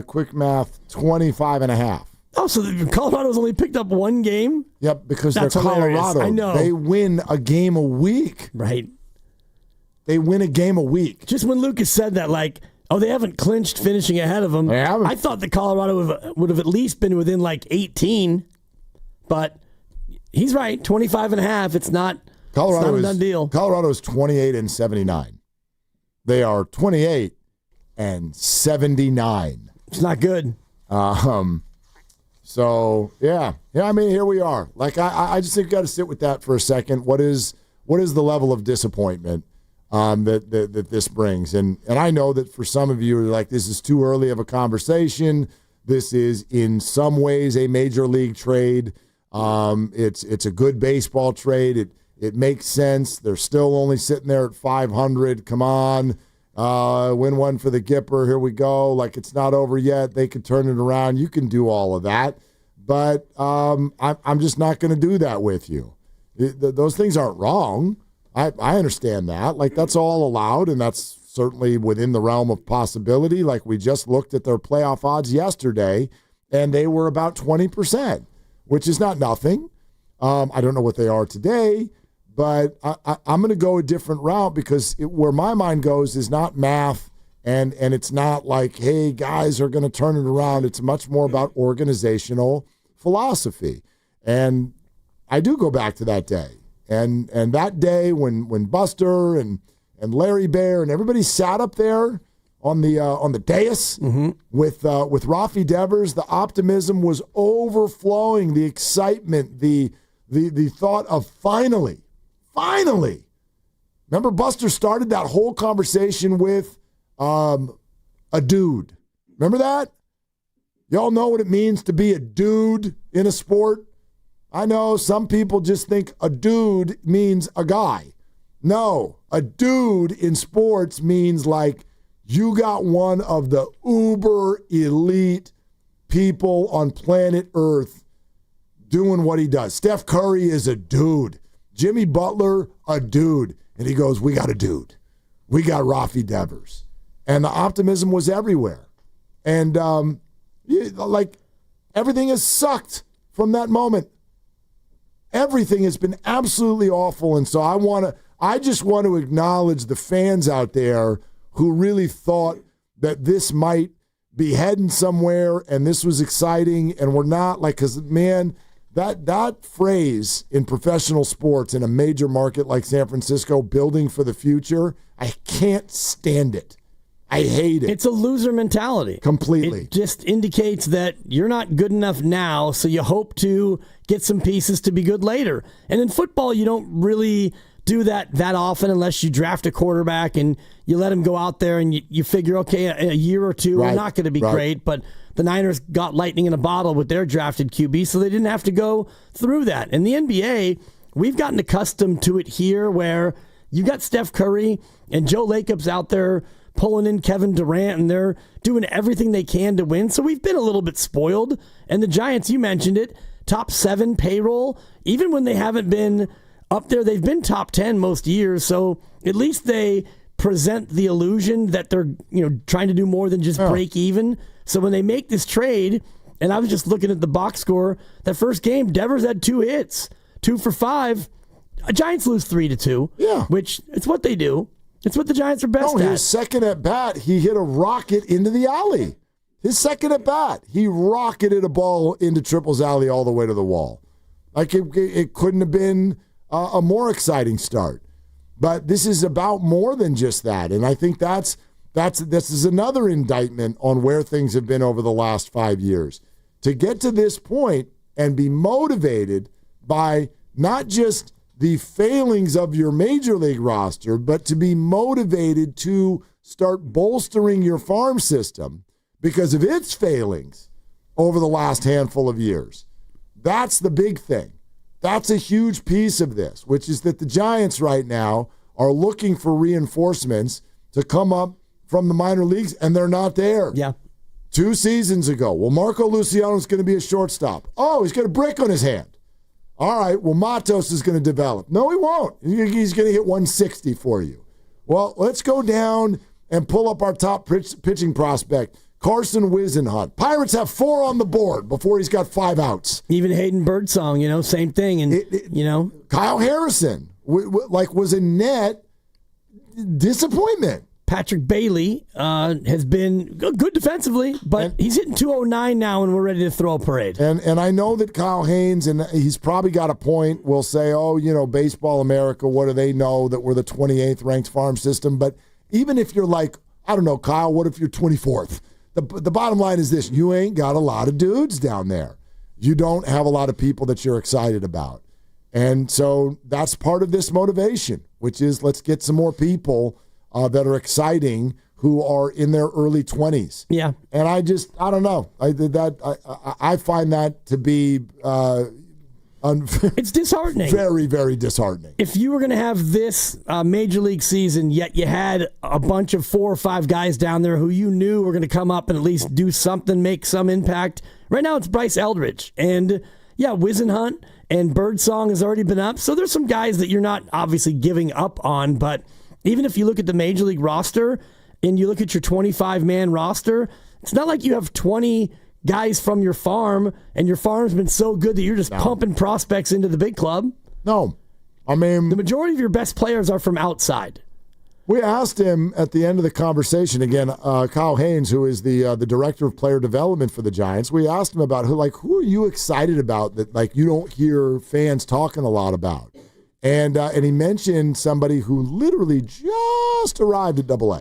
S2: quick math, 25.5.
S9: Oh, so Colorado's only picked up 1 game?
S2: Yep, because
S9: That's
S2: they're Colorado.
S9: Hilarious. I know.
S2: They win a game a week.
S9: Right.
S2: They win a game a week.
S9: Just when Lucas said that, like, Oh, they haven't clinched finishing ahead of them.
S2: They haven't.
S9: I thought that Colorado would have at least been within like 18, but he's right. 25.5. It's not a done deal.
S2: Colorado is 28-79. They are 28-79.
S9: It's not good.
S2: So yeah. I mean, here we are. Like I just think you got to sit with that for a second. What is the level of disappointment that this brings? And I know that for some of you, are like, this is too early of a conversation. This is in some ways a major league trade. It's a good baseball trade. It makes sense. They're still only sitting there at 500. Come on. Win one for the Gipper. Here we go. Like, it's not over yet. They could turn it around. You can do all of that. But I'm just not going to do that with you. Those things aren't wrong. I understand that. Like, that's all allowed, and that's certainly within the realm of possibility. Like, we just looked at their playoff odds yesterday, and they were about 20%, which is not nothing. I don't know what they are today, but I'm going to go a different route because where my mind goes is not math, and it's not like, hey, guys are going to turn it around. It's much more about organizational philosophy. And I do go back to that day. And that day when Buster and Larry Bear and everybody sat up there on the dais with Rafi Devers, the optimism was overflowing, the excitement, the thought of finally. Remember, Buster started that whole conversation with a dude. Remember that? Y'all know what it means to be a dude in a sport? I know some people just think a dude means a guy. No, a dude in sports means like you got one of the uber elite people on planet Earth doing what he does. Steph Curry is a dude. Jimmy Butler, a dude. And he goes, we got a dude. We got Rafi Devers. And the optimism was everywhere. And like everything has sucked from that moment. Everything has been absolutely awful, and so I just want to acknowledge the fans out there who really thought that this might be heading somewhere and this was exciting, and we're not, like, because, man, that phrase in professional sports in a major market like San Francisco, building for the future, I can't stand it. I hate it.
S9: It's a loser mentality.
S2: Completely.
S9: It just indicates that you're not good enough now, so you hope to get some pieces to be good later. And in football, you don't really do that often unless you draft a quarterback and you let him go out there and you figure, okay, a year or two, we're not going to be great. But the Niners got lightning in a bottle with their drafted QB, so they didn't have to go through that. In the NBA, we've gotten accustomed to it here where you got Steph Curry and Joe Lacob's out there pulling in Kevin Durant, and they're doing everything they can to win. So we've been a little bit spoiled. And the Giants, you mentioned it, top 7 payroll. Even when they haven't been up there, they've been top 10 most years. So at least they present the illusion that they're trying to do more than just break even. So when they make this trade, and I was just looking at the box score, that first game, Devers had 2 hits, 2 for 5. Giants lose 3-2.
S2: Yeah,
S9: which it's what they do. It's what the Giants are best at.
S2: His second at bat, he hit a rocket into the alley. His second at bat, he rocketed a ball into Triple's alley all the way to the wall. Like it couldn't have been a more exciting start. But this is about more than just that, and I think this is another indictment on where things have been over the last 5 years. To get to this point and be motivated by not just the failings of your major league roster, but to be motivated to start bolstering your farm system because of its failings over the last handful of years. That's the big thing. That's a huge piece of this, which is that the Giants right now are looking for reinforcements to come up from the minor leagues, and they're not there.
S9: Yeah.
S2: 2 seasons ago, well, Marco Luciano's going to be a shortstop. Oh, he's got a brick on his hand. All right, well, Matos is going to develop. No, he won't. He's going to hit 160 for you. Well, let's go down and pull up our top pitching prospect, Carson Wisenhunt. Pirates have 4 on the board before he's got 5 outs.
S9: Even Hayden Birdsong, same thing. And,
S2: Kyle Harrison was a net disappointment.
S9: Patrick Bailey has been good defensively, but he's hitting 209 now, and we're ready to throw a parade.
S2: And I know that Kyle Haynes, and he's probably got a point, will say, Baseball America, what do they know that we're the 28th ranked farm system? But even if you're like, I don't know, Kyle, what if you're 24th? The bottom line is this: you ain't got a lot of dudes down there. You don't have a lot of people that you're excited about. And so that's part of this motivation, which is let's get some more people that are exciting who are in their early 20s.
S9: Yeah.
S2: And I don't know. I find that to be
S9: it's disheartening.
S2: Very, very disheartening.
S9: If you were going to have this major league season, yet you had a bunch of 4 or 5 guys down there who you knew were going to come up and at least do something, make some impact. Right now it's Bryce Eldridge. And, Wisenhunt and Birdsong has already been up. So there's some guys that you're not obviously giving up on. But even if you look at the major league roster and you look at your 25-man roster, it's not like you have 20 guys from your farm, and your farm's been so good that you're just pumping prospects into the big club.
S2: No. I mean,
S9: the majority of your best players are from outside.
S2: We asked him at the end of the conversation, again, Kyle Haynes, who is the director of player development for the Giants, we asked him about who are you excited about that you don't hear fans talking a lot about? And he mentioned somebody who literally just arrived at AA.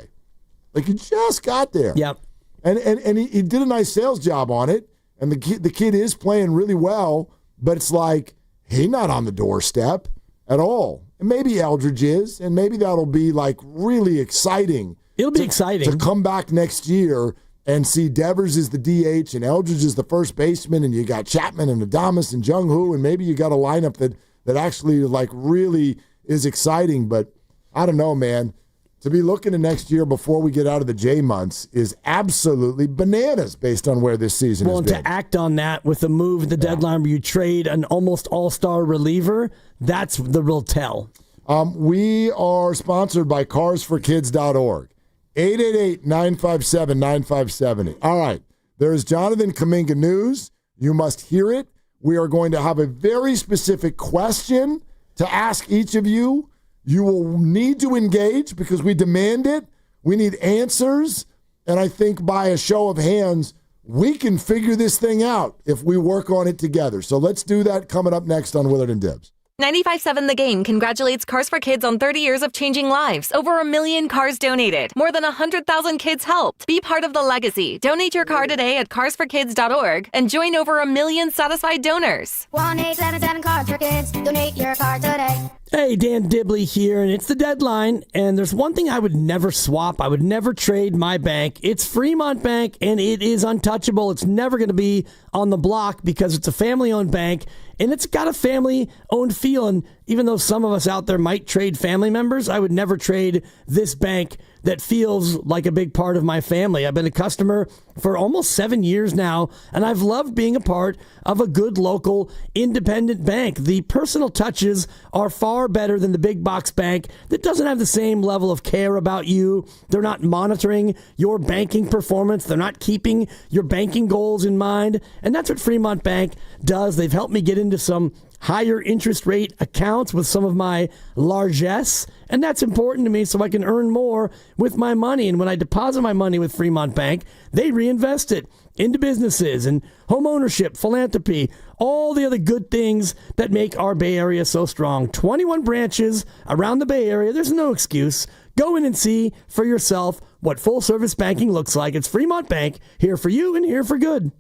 S2: He just got there.
S9: Yep.
S2: And he did a nice sales job on it, and the kid is playing really well, but it's like he's not on the doorstep at all. And maybe Eldridge is, and maybe that'll be really exciting.
S9: It'll be exciting
S2: to come back next year and see Devers is the DH and Eldridge is the first baseman, and you got Chapman and Adames and Jung-Hoo, and maybe you got a lineup that actually really is exciting. But I don't know, man. To be looking at next year before we get out of the J months is absolutely bananas based on where this season has been.
S9: Well, to act on that with a move at the deadline where you trade an almost all-star reliever, that's the real tell.
S2: We are sponsored by carsforkids.org. 888-957-9570. All right. There's Jonathan Kaminga news. You must hear it. We are going to have a very specific question to ask each of you. You will need to engage because we demand it. We need answers. And I think by a show of hands, we can figure this thing out if we work on it together. So let's do that coming up next on Willard and Dibs.
S12: 95.7 The Game congratulates Cars for Kids on 30 years of changing lives. Over 1 million cars donated. More than 100,000 kids helped. Be part of the legacy. Donate your car today at carsforkids.org and join over 1 million satisfied donors.
S13: 1-877 Cars for Kids. Donate your car today.
S9: Hey, Dan Dibley here, and it's the deadline, and there's one thing I would never swap. I would never trade my bank. It's Fremont Bank, and it is untouchable. It's never going to be on the block because it's a family-owned bank, and it's got a family-owned feel. And even though some of us out there might trade family members, I would never trade this bank that feels like a big part of my family. I've been a customer for almost 7 years now, and I've loved being a part of a good local independent bank. The personal touches are far better than the big box bank that doesn't have the same level of care about you. They're not monitoring your banking performance. They're not keeping your banking goals in mind. And that's what Fremont Bank does. They've helped me get into some higher interest rate accounts with some of my largesse, and that's important to me so I can earn more with my money. And when I deposit my money with Fremont Bank, they reinvest it into businesses and home ownership, philanthropy, all the other good things that make our Bay Area so strong. 21 branches around the Bay Area. There's no excuse. Go in and see for yourself what full-service banking looks like. It's Fremont Bank, here for you and here for good.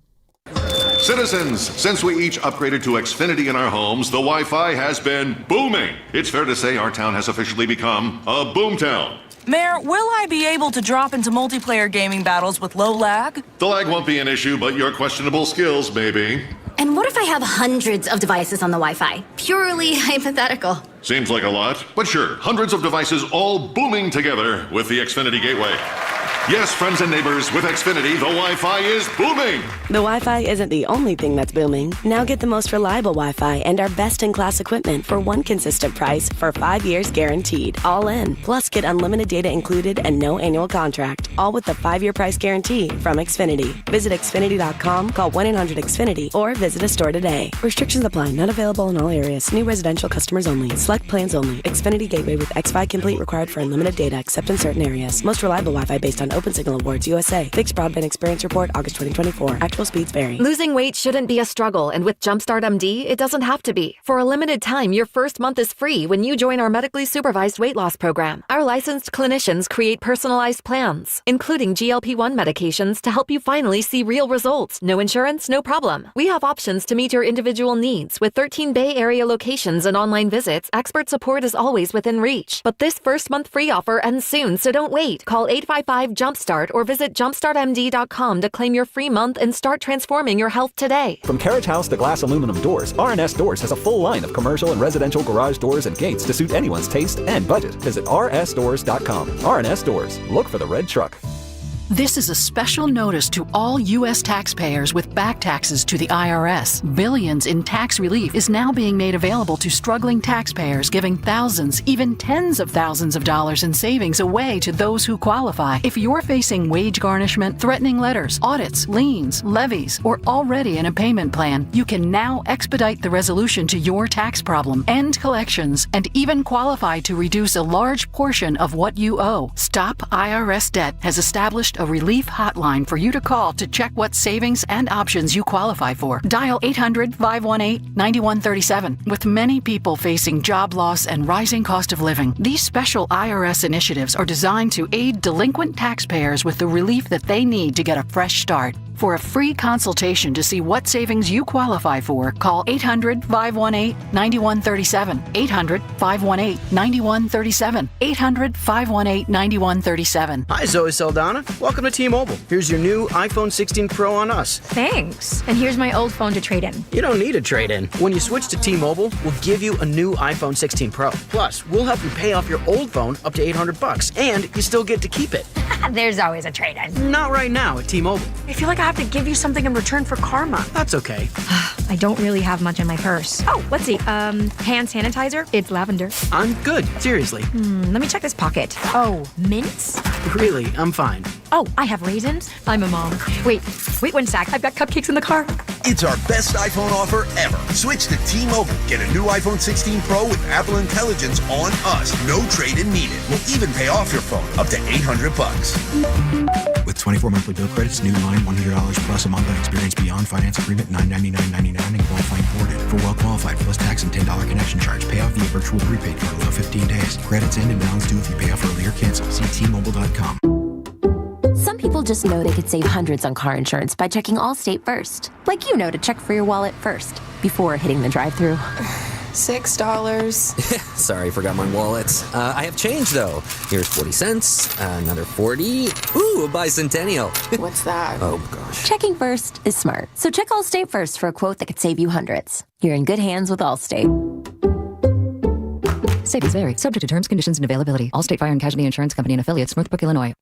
S14: Citizens, since we each upgraded to Xfinity in our homes, the Wi-Fi has been booming. It's fair to say our town has officially become a boomtown.
S15: Mayor, will I be able to drop into multiplayer gaming battles with low lag?
S14: The lag won't be an issue, but your questionable skills may be.
S16: And what if I have hundreds of devices on the Wi-Fi? Purely hypothetical.
S14: Seems like a lot, but sure, hundreds of devices all booming together with the Xfinity Gateway. Yes, friends and neighbors, with Xfinity, the Wi-Fi is booming.
S1: The Wi-Fi isn't the only thing that's booming. Now get the most reliable Wi-Fi and our best-in-class equipment for one consistent price for 5 years guaranteed. All in. Plus, get unlimited data included and no annual contract. All with the 5-year price guarantee from Xfinity. Visit Xfinity.com, call 1-800-XFINITY, or visit a store today. Restrictions apply. Not available in all areas. New residential customers only. Select plans only. Xfinity Gateway with X5 Complete required for unlimited data except in certain areas. Most reliable Wi-Fi based on OpenSignal Awards USA. Fixed Broadband Experience Report, August 2024. Actual speeds vary.
S12: Losing weight shouldn't be a struggle, and with Jumpstart MD, it doesn't have to be. For a limited time, your first month is free when you join our medically supervised weight loss program. Our licensed clinicians create personalized plans, including GLP-1 medications to help you finally see real results. No insurance, no problem. We have options to meet your individual needs. With 13 Bay Area locations and online visits, expert support is always within reach. But this first month free offer ends soon, so don't wait. Call 855-JUMPSTART or visit jumpstartmd.com to claim your free month and start transforming your health today.
S10: From carriage house to glass aluminum doors, R&S Doors has a full line of commercial and residential garage doors and gates to suit anyone's taste and budget. Visit rsdoors.com. R&S Doors. Look for the red truck.
S8: This is a special notice to all U.S. taxpayers with back taxes to the IRS. Billions in tax relief is now being made available to struggling taxpayers, giving thousands, even tens of thousands of dollars in savings away to those who qualify. If you're facing wage garnishment, threatening letters, audits, liens, levies, or already in a payment plan, you can now expedite the resolution to your tax problem, end collections, and even qualify to reduce a large portion of what you owe. Stop IRS Debt has established a relief hotline for you to call to check what savings and options you qualify for. Dial 800-518-9137. With many people facing job loss and rising cost of living, these special IRS initiatives are designed to aid delinquent taxpayers with the relief that they need to get a fresh start. For a free consultation to see what savings you qualify for, call 800-518-9137. 800-518-9137. 800-518-9137.
S17: Hi, Zoe Saldana. Welcome to T-Mobile. Here's your new iPhone 16 Pro on us.
S18: Thanks. And here's my old phone to trade in.
S17: You don't need a trade-in. When you switch to T-Mobile, we'll give you a new iPhone 16 Pro. Plus, we'll help you pay off your old phone up to $800, and you still get to keep it.
S18: There's always a trade-in.
S17: Not right now at T-Mobile.
S18: I feel like I have to give you something in return for karma.
S17: That's okay.
S18: I don't really have much in my purse. Oh, let's see. Hand sanitizer. It's lavender.
S17: I'm good. Seriously.
S18: Let me check this pocket. Oh, mints?
S17: Really, I'm fine.
S18: Oh, I have raisins. I'm a mom. Wait 1 sec. I've got cupcakes in the car.
S19: It's our best iPhone offer ever. Switch to T-Mobile. Get a new iPhone 16 Pro with Apple Intelligence on us. No trade-in needed. We'll even pay off your phone up to $800.
S25: With 24 monthly bill credits, new line $100 plus a month on experience beyond finance agreement $999.99 and qualifying ported. For well qualified plus tax and $10 connection charge. Pay off via virtual prepaid card below 15 days. Credits end and balance due if you pay off early or cancel. See T-Mobile.com.
S20: Some people just know they could save hundreds on car insurance by checking Allstate first. Like you know to check for your wallet first before hitting the drive-thru.
S21: $6.
S22: Sorry, forgot my wallet. I have change, though. Here's 40 cents, another 40. Ooh, a bicentennial.
S21: What's that?
S22: Oh, gosh.
S20: Checking first is smart. So check Allstate first for a quote that could save you hundreds. You're in good hands with Allstate.
S28: Savings vary. Subject to terms, conditions, and availability. Allstate Fire and Casualty Insurance Company and affiliates, Northbrook, Illinois.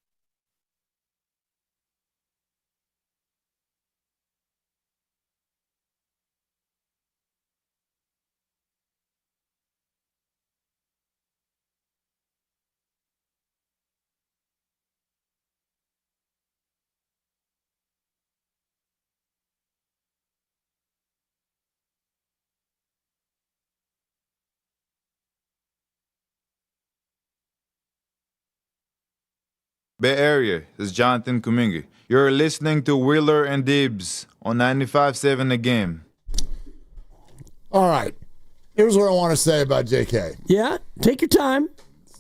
S29: Bay Area, this is Jonathan Kuminga. You're listening to Willard Dibs on 95.7 The Game.
S2: All right. Here's what I want to say about JK.
S9: Yeah, take your time.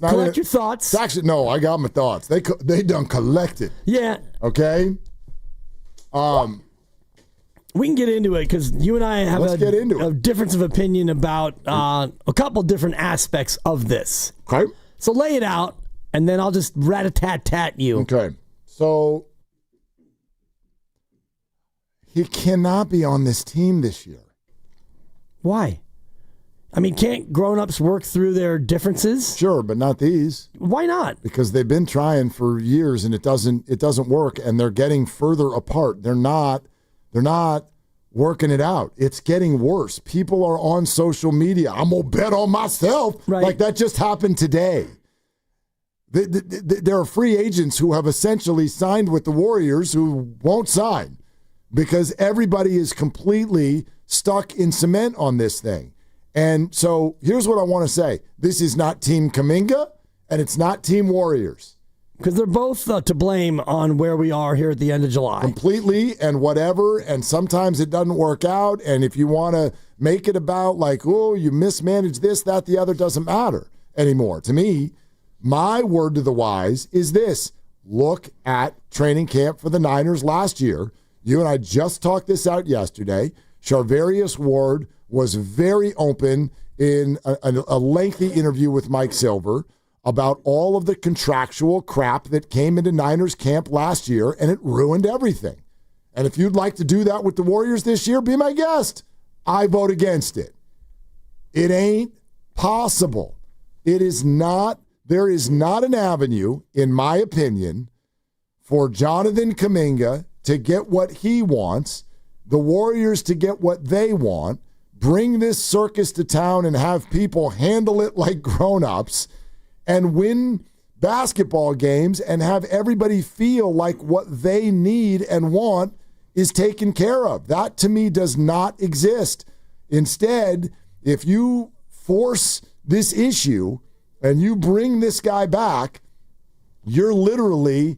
S9: Collect your thoughts.
S2: Actually, no, I got my thoughts. They done collected.
S9: Yeah.
S2: Okay?
S9: We can get into it because you and I have a difference of opinion about a couple different aspects of this.
S2: Okay.
S9: So lay it out, and then I'll just rat-a-tat-tat you.
S2: Okay. So he cannot be on this team this year.
S9: Why? I mean, can't grown-ups work through their differences?
S2: Sure, but not these.
S9: Why not?
S2: Because they've been trying for years and it doesn't work, and they're getting further apart. They're not working it out. It's getting worse. People are on social media. I'm gonna bet on myself.
S9: Right.
S2: Like that just happened today. There are free agents who have essentially signed with the Warriors who won't sign because everybody is completely stuck in cement on this thing. And so here's what I want to say. This is not Team Kaminga, and it's not Team Warriors.
S9: Because they're both to blame on where we are here at the end of July.
S2: Completely and whatever, and sometimes it doesn't work out, and if you want to make it about like, oh, you mismanaged this, that, the other, doesn't matter anymore. To me, my word to the wise is this. Look at training camp for the Niners last year. You and I just talked this out yesterday. Charvarius Ward was very open in a lengthy interview with Mike Silver about all of the contractual crap that came into Niners camp last year, and it ruined everything. And if you'd like to do that with the Warriors this year, be my guest. I vote against it. It ain't possible. It is not. There is not an avenue, in my opinion, for Jonathan Kuminga to get what he wants, the Warriors to get what they want, bring this circus to town and have people handle it like grown-ups, and win basketball games and have everybody feel like what they need and want is taken care of. That, to me, does not exist. Instead, if you force this issue and you bring this guy back, you're literally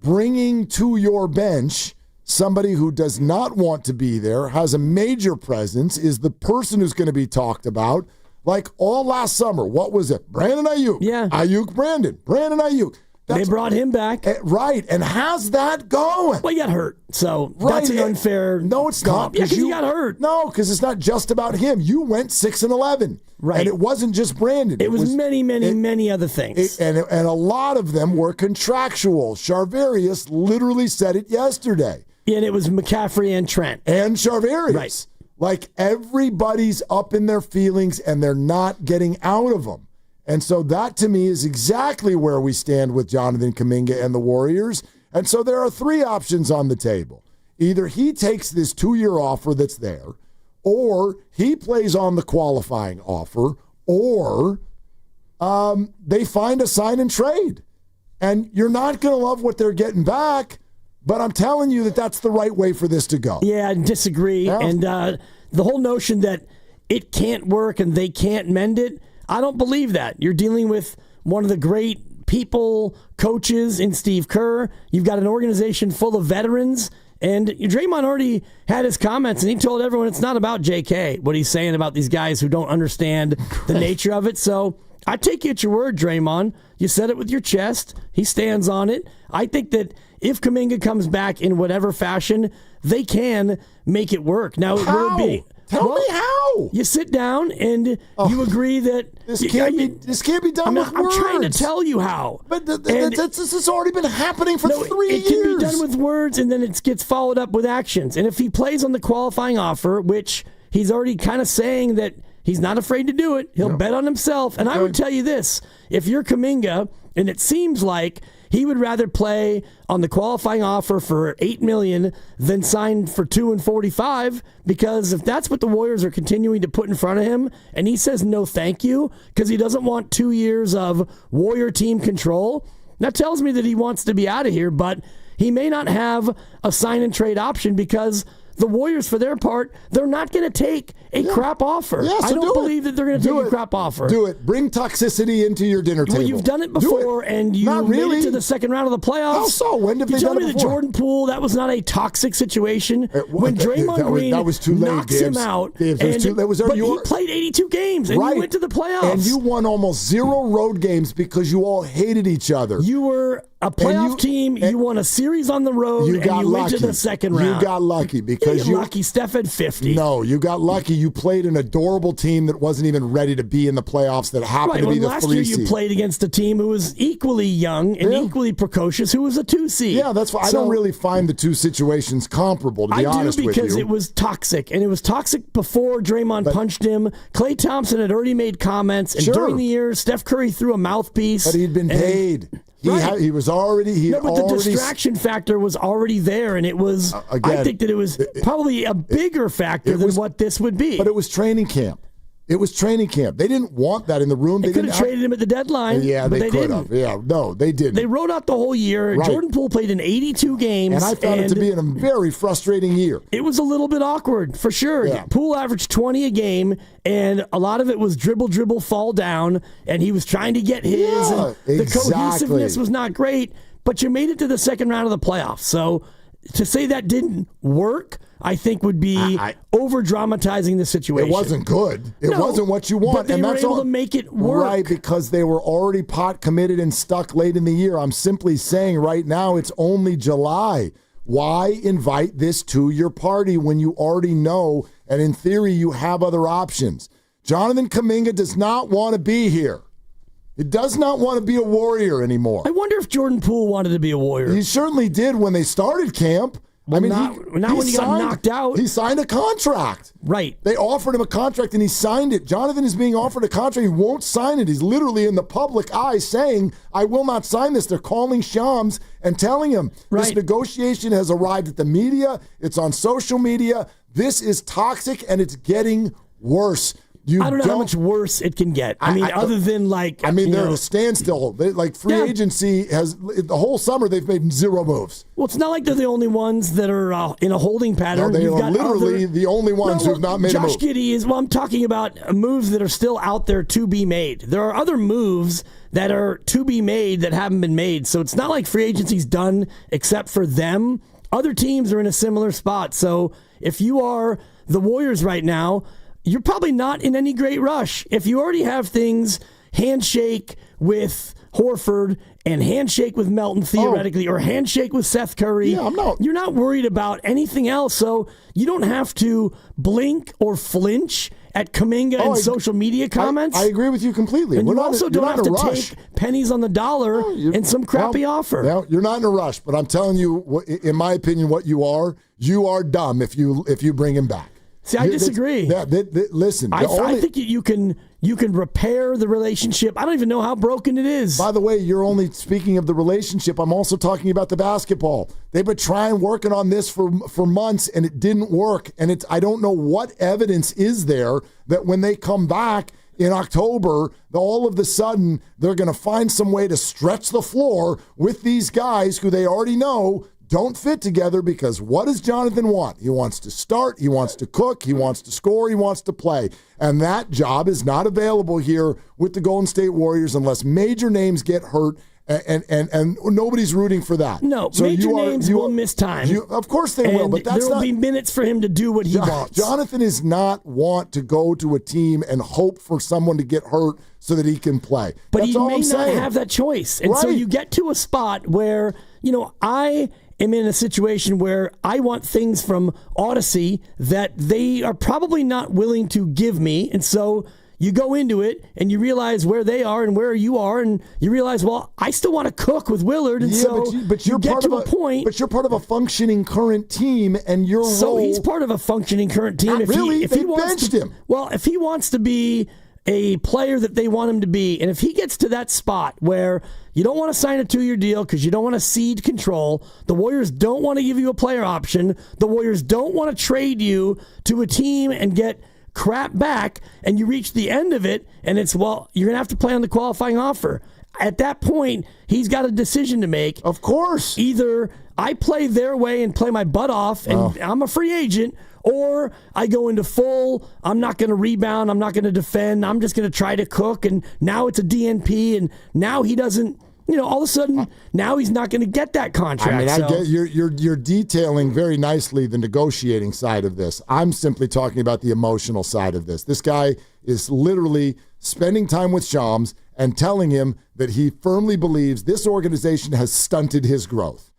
S2: bringing to your bench somebody who does not want to be there, has a major presence, is the person who's going to be talked about. Like all last summer, what was it? Brandon Ayuk.
S9: Yeah.
S2: Ayuk Brandon Ayuk.
S9: They brought him back.
S2: Right. And how's that going?
S9: Well, he got hurt. So that's an unfair.
S2: No, it's not.
S9: Yeah, because he got hurt.
S2: No, because it's not just about him. You went 6-11.
S9: Right.
S2: And it wasn't just Brandon.
S9: It was many other things.
S2: And a lot of them were contractual. Charvarius literally said it yesterday.
S9: And it was McCaffrey and Trent.
S2: And Charvarius.
S9: Right.
S2: Like everybody's up in their feelings and they're not getting out of them. And so that to me is exactly where we stand with Jonathan Kuminga and the Warriors. And so there are three options on the table. Either he takes this 2-year offer that's there, or he plays on the qualifying offer, or they find a sign and trade. And you're not going to love what they're getting back, but I'm telling you that that's the right way for this to go.
S9: Yeah, I disagree. Yeah. And the whole notion that it can't work and they can't mend it, I don't believe that. You're dealing with one of the great people, coaches in Steve Kerr. You've got an organization full of veterans. And Draymond already had his comments, and he told everyone it's not about JK, what he's saying about these guys who don't understand the nature of it. So I take you at your word, Draymond. You said it with your chest. He stands on it. I think that if Kuminga comes back in whatever fashion, they can make it work. Now, will it be?
S2: Tell me how.
S9: You sit down and you agree that
S2: this can't be done with words.
S9: I'm trying to tell you how.
S2: But this has already been happening for 3 years.
S9: It can be done with words, and then it gets followed up with actions. And if he plays on the qualifying offer, which he's already kind of saying that he's not afraid to do it, he'll bet on himself. And I would tell you this, if you're Kuminga, and it seems like he would rather play on the qualifying offer for $8 million than sign for $2 and $45, because if that's what the Warriors are continuing to put in front of him, and he says no thank you because he doesn't want 2 years of Warrior team control, that tells me that he wants to be out of here. But he may not have a sign and trade option because the Warriors, for their part, they're not going to take a crap offer.
S2: Yeah, so
S9: I don't believe that they're going to take a crap offer.
S2: Do it. Bring toxicity into your dinner table.
S9: Well, you've done it before, and you made it to the second round of the playoffs.
S2: How so? When did they done it before?
S9: You told me that Jordan Poole, that was not a toxic situation. When Draymond Green knocks him out, he played 82 games, and you went to the playoffs.
S2: And you won almost 0 road games because you all hated each other.
S9: You were a playoff team. You won a series on the road, and you went to the second round.
S2: You got lucky because you
S9: lucky. Steph had 50.
S2: No, you got lucky. You played an adorable team that wasn't even ready to be in the playoffs. That happened to be the 3 seed.
S9: Last year you played against a team who was equally young and equally precocious, who was a 2 seed.
S2: Yeah, that's why I don't really find the two situations comparable. To be honest with you,
S9: because it was toxic, and it was toxic before Draymond punched him. Klay Thompson had already made comments, and during the year, Steph Curry threw a mouthpiece.
S2: But he'd been paid. He was already.
S9: But the distraction factor was already there, and it was. Again, I think that it was probably a bigger factor than what this would be.
S2: But it was training camp. It was training camp. They didn't want that in the room.
S9: They could have traded him at the deadline.
S2: Yeah, they could have. Yeah, no, they didn't.
S9: They wrote out the whole year. Right. Jordan Poole played in 82 games.
S2: And I found it to be a very frustrating year.
S9: It was a little bit awkward, for sure. Yeah. Poole averaged 20 a game, and a lot of it was dribble, fall down, and he was trying to get his.
S2: Yeah,
S9: and the cohesiveness was not great, but you made it to the second round of the playoffs. So to say that didn't work, I think would be over-dramatizing the situation.
S2: It wasn't good. It wasn't what you want.
S9: But they were able to make it work.
S2: Right, because they were already pot committed and stuck late in the year. I'm simply saying right now it's only July. Why invite this to your party when you already know, and in theory you have other options? Jonathan Kaminga does not want to be here. He does not want to be a Warrior anymore.
S9: I wonder if Jordan Poole wanted to be a Warrior.
S2: He certainly did when they started camp.
S9: Well, when he got knocked out.
S2: He signed a contract.
S9: Right.
S2: They offered him a contract and he signed it. Jonathan is being offered a contract. He won't sign it. He's literally in the public eye saying, I will not sign this. They're calling Shams and telling him this negotiation has arrived at the media. It's on social media. This is toxic and it's getting worse.
S9: I don't know how much worse it can get. I mean, other than like...
S2: I mean, they're at a standstill. Free agency has... The whole summer, they've made 0 moves.
S9: Well, it's not like they're the only ones that are in a holding pattern.
S2: No, they are literally the only ones who've not made a move.
S9: Josh Giddey is... Well, I'm talking about moves that are still out there to be made. There are other moves that are to be made that haven't been made. So it's not like free agency's done except for them. Other teams are in a similar spot. So if you are the Warriors right now... You're probably not in any great rush. If you already have things, handshake with Horford and handshake with Melton theoretically, or handshake with Seth Curry, you're not worried about anything else. So you don't have to blink or flinch at Kuminga and social media comments.
S2: I agree with you completely.
S9: And you also don't have to take pennies on the dollar and some crappy offer.
S2: Well, you're not in a rush, but I'm telling you, in my opinion, what you are dumb if you bring him back.
S9: See, I disagree.
S2: Listen,
S9: I think you can repair the relationship. I don't even know how broken it is.
S2: By the way, you're only speaking of the relationship. I'm also talking about the basketball. They've been working on this for months, and it didn't work. And I don't know what evidence is there that when they come back in October, all of a sudden they're going to find some way to stretch the floor with these guys who they already know don't fit together, because what does Jonathan want? He wants to start, he wants to cook, he wants to score, he wants to play. And that job is not available here with the Golden State Warriors unless major names get hurt, and nobody's rooting for that.
S9: No, so major names will miss time.
S2: Of course they will, but
S9: there will be minutes for him to do what he wants.
S2: Jonathan is not want to go to a team and hope for someone to get hurt so that he can play.
S9: But he may not have that choice. And so you get to a spot where, I am in a situation where I want things from Odyssey that they are probably not willing to give me. And so you go into it and you realize where they are and where you are, and you realize, well, I still want to cook with Willard. And
S2: but you're
S9: get
S2: part
S9: to
S2: of
S9: a point.
S2: But you're part of a functioning current team, and your role.
S9: He's part of a functioning current team.
S2: Not really. They benched him.
S9: Well, if he wants to be a player that they want him to be, and if he gets to that spot where you don't want to sign a 2-year deal because you don't want to cede control, the Warriors don't want to give you a player option, the Warriors don't want to trade you to a team and get crap back, and you reach the end of it, and it's, well, you're going to have to play on the qualifying offer. At that point, he's got a decision to make.
S2: Of course.
S9: Either I play their way and play my butt off, and I'm a free agent, or I go into full, I'm not going to rebound, I'm not going to defend, I'm just going to try to cook, and now it's a DNP, and now he doesn't, all of a sudden, now he's not going to get that contract.
S2: I mean, I get you're detailing very nicely the negotiating side of this. I'm simply talking about the emotional side of this. This guy is literally spending time with Shams and telling him that he firmly believes this organization has stunted his growth.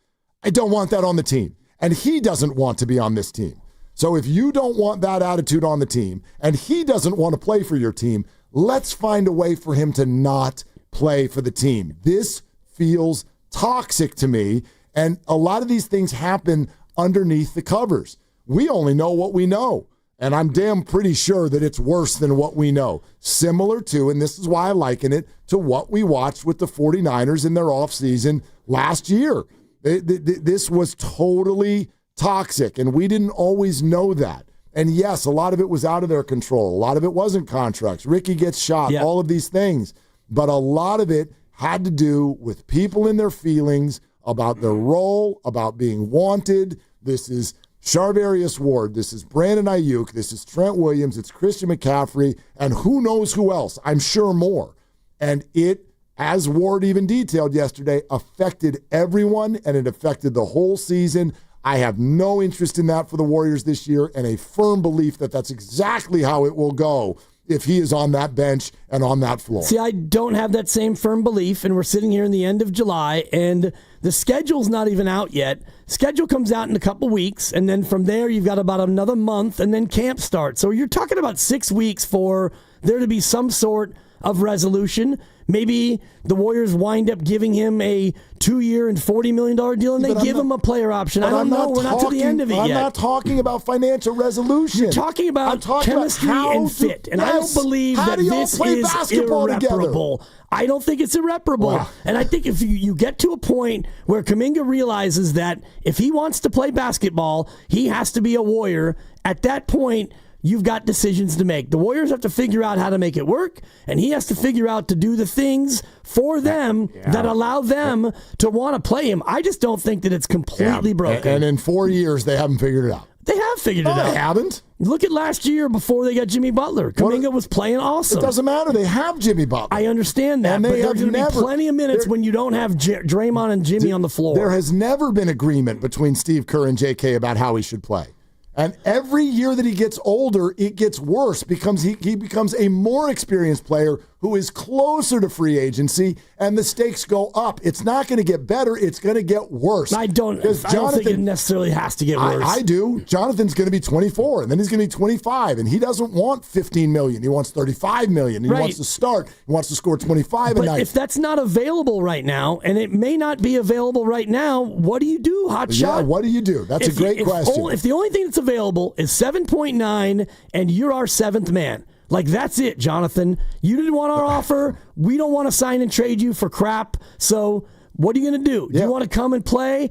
S2: I don't want that on the team. And he doesn't want to be on this team. So if you don't want that attitude on the team and he doesn't want to play for your team, let's find a way for him to not play for the team. This feels toxic to me. And a lot of these things happen underneath the covers. We only know what we know. And I'm damn pretty sure that it's worse than what we know. Similar to, and this is why I liken it, to what we watched with the 49ers in their offseason last year. This was totally toxic, and we didn't always know that. And yes, a lot of it was out of their control. A lot of it wasn't contracts. Ricky gets shot, all of these things. But a lot of it had to do with people in their feelings about their role, about being wanted. This is Charvarius Ward. This is Brandon Ayuk. This is Trent Williams. It's Christian McCaffrey. And who knows who else? I'm sure more. And it, as Ward even detailed yesterday, affected everyone, and it affected the whole season. I have no interest in that for the Warriors this year, and a firm belief that that's exactly how it will go if he is on that bench and on that floor.
S9: See, I don't have that same firm belief, and we're sitting here in the end of July, and the schedule's not even out yet. Schedule comes out in a couple weeks, and then from there you've got about another month, and then camp starts. So you're talking about 6 weeks for there to be some sort of resolution. Maybe the Warriors wind up giving him a 2-year and $40 million deal, and they give him a player option. I don't know. We're not to the end of it yet.
S2: I'm not talking about financial resolution.
S9: You're talking about chemistry and fit, and I don't believe that this is irreparable. Together? I don't think it's irreparable. Wow. And I think if you get to a point where Kuminga realizes that if he wants to play basketball, he has to be a Warrior, at that point, you've got decisions to make. The Warriors have to figure out how to make it work, and he has to figure out to do the things for them that allow them to want to play him. I just don't think that it's completely broken.
S2: And in 4 years, they haven't figured it out.
S9: They have figured it out.
S2: They haven't.
S9: Look at last year before they got Jimmy Butler. Kuminga was playing awesome.
S2: It doesn't matter. They have Jimmy Butler.
S9: I understand that,
S2: and
S9: but there's going to be plenty of minutes when you don't have Draymond and Jimmy on the floor.
S2: There has never been agreement between Steve Kerr and JK about how he should play. And every year that he gets older, it gets worse because he becomes a more experienced player who is closer to free agency, and the stakes go up. It's not going to get better. It's going to get worse.
S9: I don't think it necessarily has to get worse.
S2: I do. Jonathan's going to be 24, and then he's going to be 25, and he doesn't want $15 million. He wants $35 million. He wants to start. He wants to score 25 a night.
S9: But if that's not available right now, and it may not be available right now, what do you do, hotshot?
S2: Yeah, what do you do? That's a great question.
S9: If the only thing that's available is 7.9 and you're our seventh man, like, that's it, Jonathan. You didn't want our offer. We don't want to sign and trade you for crap. So what are you going to do? Do you want to come and play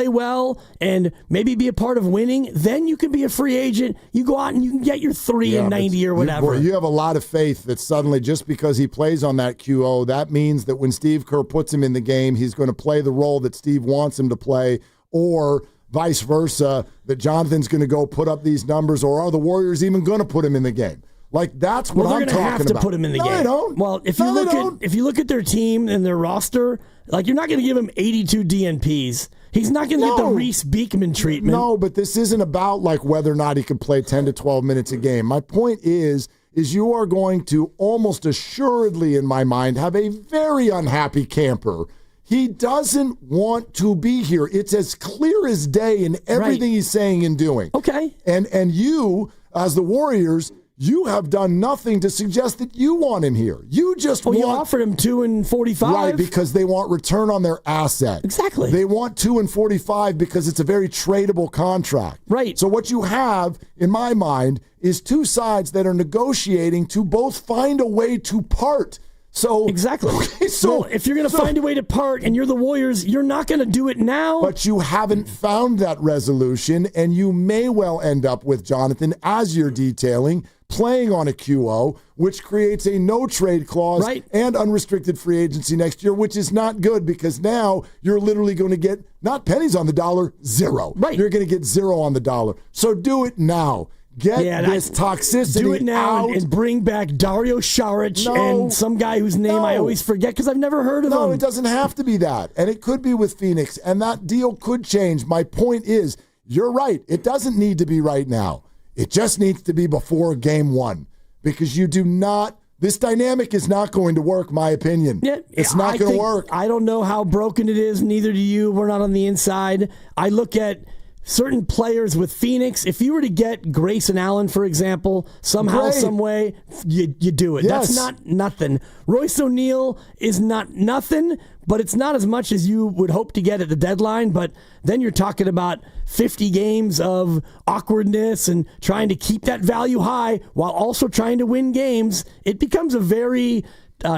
S9: well and maybe be a part of winning? Then you can be a free agent. You go out and you can get your 3 and 90 or whatever.
S2: You have a lot of faith that suddenly just because he plays on that QO, that means that when Steve Kerr puts him in the game, he's going to play the role that Steve wants him to play, or vice versa, that Jonathan's going to go put up these numbers, or are the Warriors even going to put him in the game? Like, that's what I'm talking about.
S9: They're going to have to put him in the game.
S2: They don't.
S9: Well, if you look at their team and their roster, like, you're not going to give him 82 DNPs. He's not going to get the Reese Beekman treatment.
S2: No, but this isn't about like whether or not he can play 10 to 12 minutes a game. My point is you are going to almost assuredly, in my mind, have a very unhappy camper. He doesn't want to be here. It's as clear as day in everything he's saying and doing.
S9: Okay.
S2: And you, as the Warriors, you have done nothing to suggest that you want him here. You just
S9: you offered him 2 and 45.
S2: Right, because they want return on their asset.
S9: Exactly.
S2: They want 2 and 45 because it's a very tradable contract.
S9: Right.
S2: So what you have, in my mind, is two sides that are negotiating to both find a way to part. So
S9: exactly.
S2: Okay, so
S9: if you're going to find a way to part and you're the Warriors, you're not going to do it now.
S2: But you haven't found that resolution, and you may well end up with Jonathan, as you're detailing, playing on a QO, which creates a no-trade clause and unrestricted free agency next year, which is not good because now you're literally going to get, not pennies on the dollar, zero.
S9: Right.
S2: You're going to get zero on the dollar. So do it now. Get this toxicity
S9: do it now
S2: out.
S9: and bring back Dario Saric and some guy whose name I always forget because I've never heard of him.
S2: No, it doesn't have to be that. And it could be with Phoenix, and that deal could change. My point is, you're right. It doesn't need to be right now. It just needs to be before game one, because you do not This dynamic is not going to work, my opinion.
S9: Yeah,
S2: it's not going to work.
S9: I don't know how broken it is. Neither do you. We're not on the inside. I look at certain players with Phoenix. If you were to get Grayson Allen, for example, somehow, some way, you do it.
S2: Yes.
S9: That's not nothing. Royce O'Neal is not nothing, but it's not as much as you would hope to get at the deadline. But then you're talking about 50 games of awkwardness and trying to keep that value high while also trying to win games. It becomes a very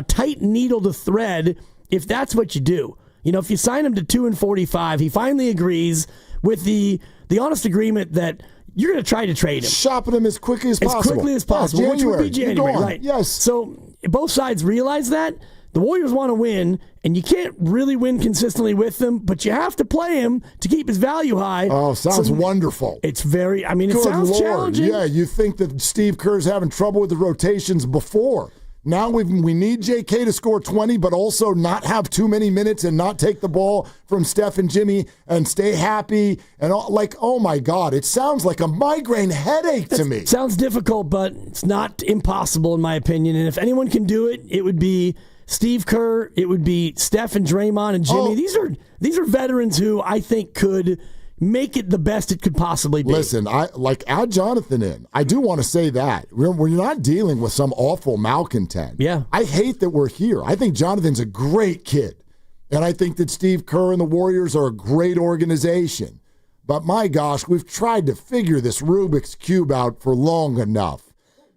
S9: tight needle to thread if that's what you do. You know, if you sign him to 2 and 45, he finally agrees with the honest agreement that you're going to try to trade him.
S2: Shopping him as quickly as possible.
S9: As quickly as possible,
S2: Yes,
S9: which would be January. Right.
S2: Yes.
S9: So both sides realize that. The Warriors want to win, and you can't really win consistently with them, but you have to play him to keep his value high.
S2: Oh, sounds wonderful.
S9: It's very, it
S2: Good
S9: sounds
S2: Lord.
S9: challenging.
S2: Yeah, you think that Steve Kerr's having trouble with the rotations before. Now we need JK to score 20, but also not have too many minutes and not take the ball from Steph and Jimmy and stay happy. And oh my God, it sounds like a migraine headache to me.
S9: Sounds difficult, but it's not impossible in my opinion. And if anyone can do it, it would be Steve Kerr. It would be Steph and Draymond and Jimmy. These are veterans who I think could make it the best it could possibly be.
S2: Listen, add Jonathan in. I do want to say that. We're not dealing with some awful malcontent.
S9: Yeah.
S2: I hate that we're here. I think Jonathan's a great kid. And I think that Steve Kerr and the Warriors are a great organization. But my gosh, we've tried to figure this Rubik's Cube out for long enough.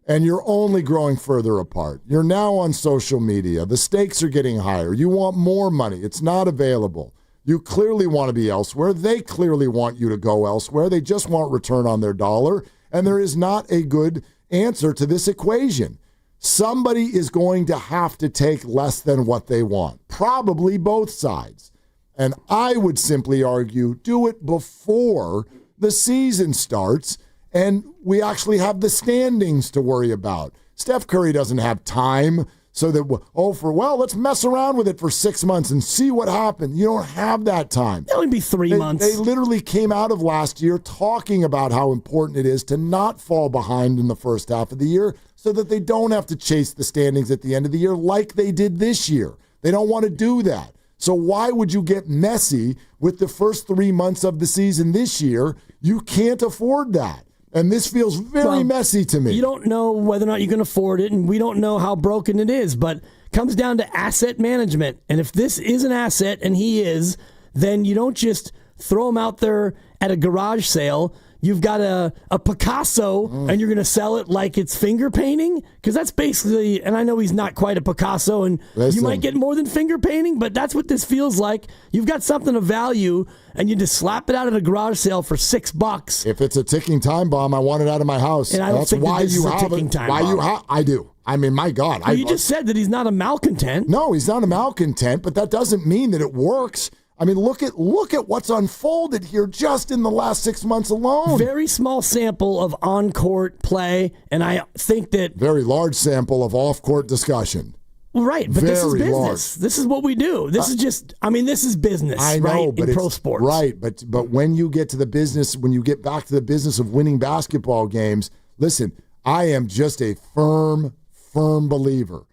S2: And you're only growing further apart. You're now on social media. The stakes are getting higher. You want more money. It's not available. You clearly want to be elsewhere. They clearly want you to go elsewhere. They just want return on their dollar. And there is not a good answer to this equation. Somebody is going to have to take less than what they want. Probably both sides. And I would simply argue, do it before the season starts and we actually have the standings to worry about. Steph Curry doesn't have time. So that, let's mess around with it for 6 months and see what happens. You don't have that time.
S9: That would be 3 months.
S2: They literally came out of last year talking about how important it is to not fall behind in the first half of the year so that they don't have to chase the standings at the end of the year like they did this year. They don't want to do that. So why would you get messy with the first 3 months of the season this year? You can't afford that. And this feels very messy to me.
S9: You don't know whether or not you can afford it, and we don't know how broken it is, but it comes down to asset management. And if this is an asset, and he is, then you don't just throw him out there at a garage sale. You've got a Picasso, and you're going to sell it like it's finger painting? Because that's basically, and I know he's not quite a Picasso, and you might get more than finger painting, but that's what this feels like. You've got something of value, and you just slap it out at a garage sale for $6.
S2: If it's a ticking time bomb, I want it out of my house.
S9: And I don't
S2: that's
S9: think
S2: why
S9: that this
S2: you
S9: is a
S2: have
S9: ticking
S2: it.
S9: time
S2: Why
S9: bomb.
S2: you have? I do. I mean, my God.
S9: Well, you just said that he's not a malcontent.
S2: No, he's not a malcontent, but that doesn't mean that it works. I mean, look at what's unfolded here just in the last 6 months alone.
S9: Very small sample of on-court play, and I think that...
S2: Very large sample of off-court discussion.
S9: Right, but this is
S2: Very
S9: business.
S2: large.
S9: This is what we do. This is just, this is business,
S2: I know,
S9: right,
S2: but
S9: in pro sports.
S2: Right, but when you get to the business, when you get back to the business of winning basketball games, listen, I am just a firm believer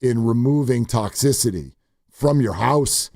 S2: in removing toxicity from your house.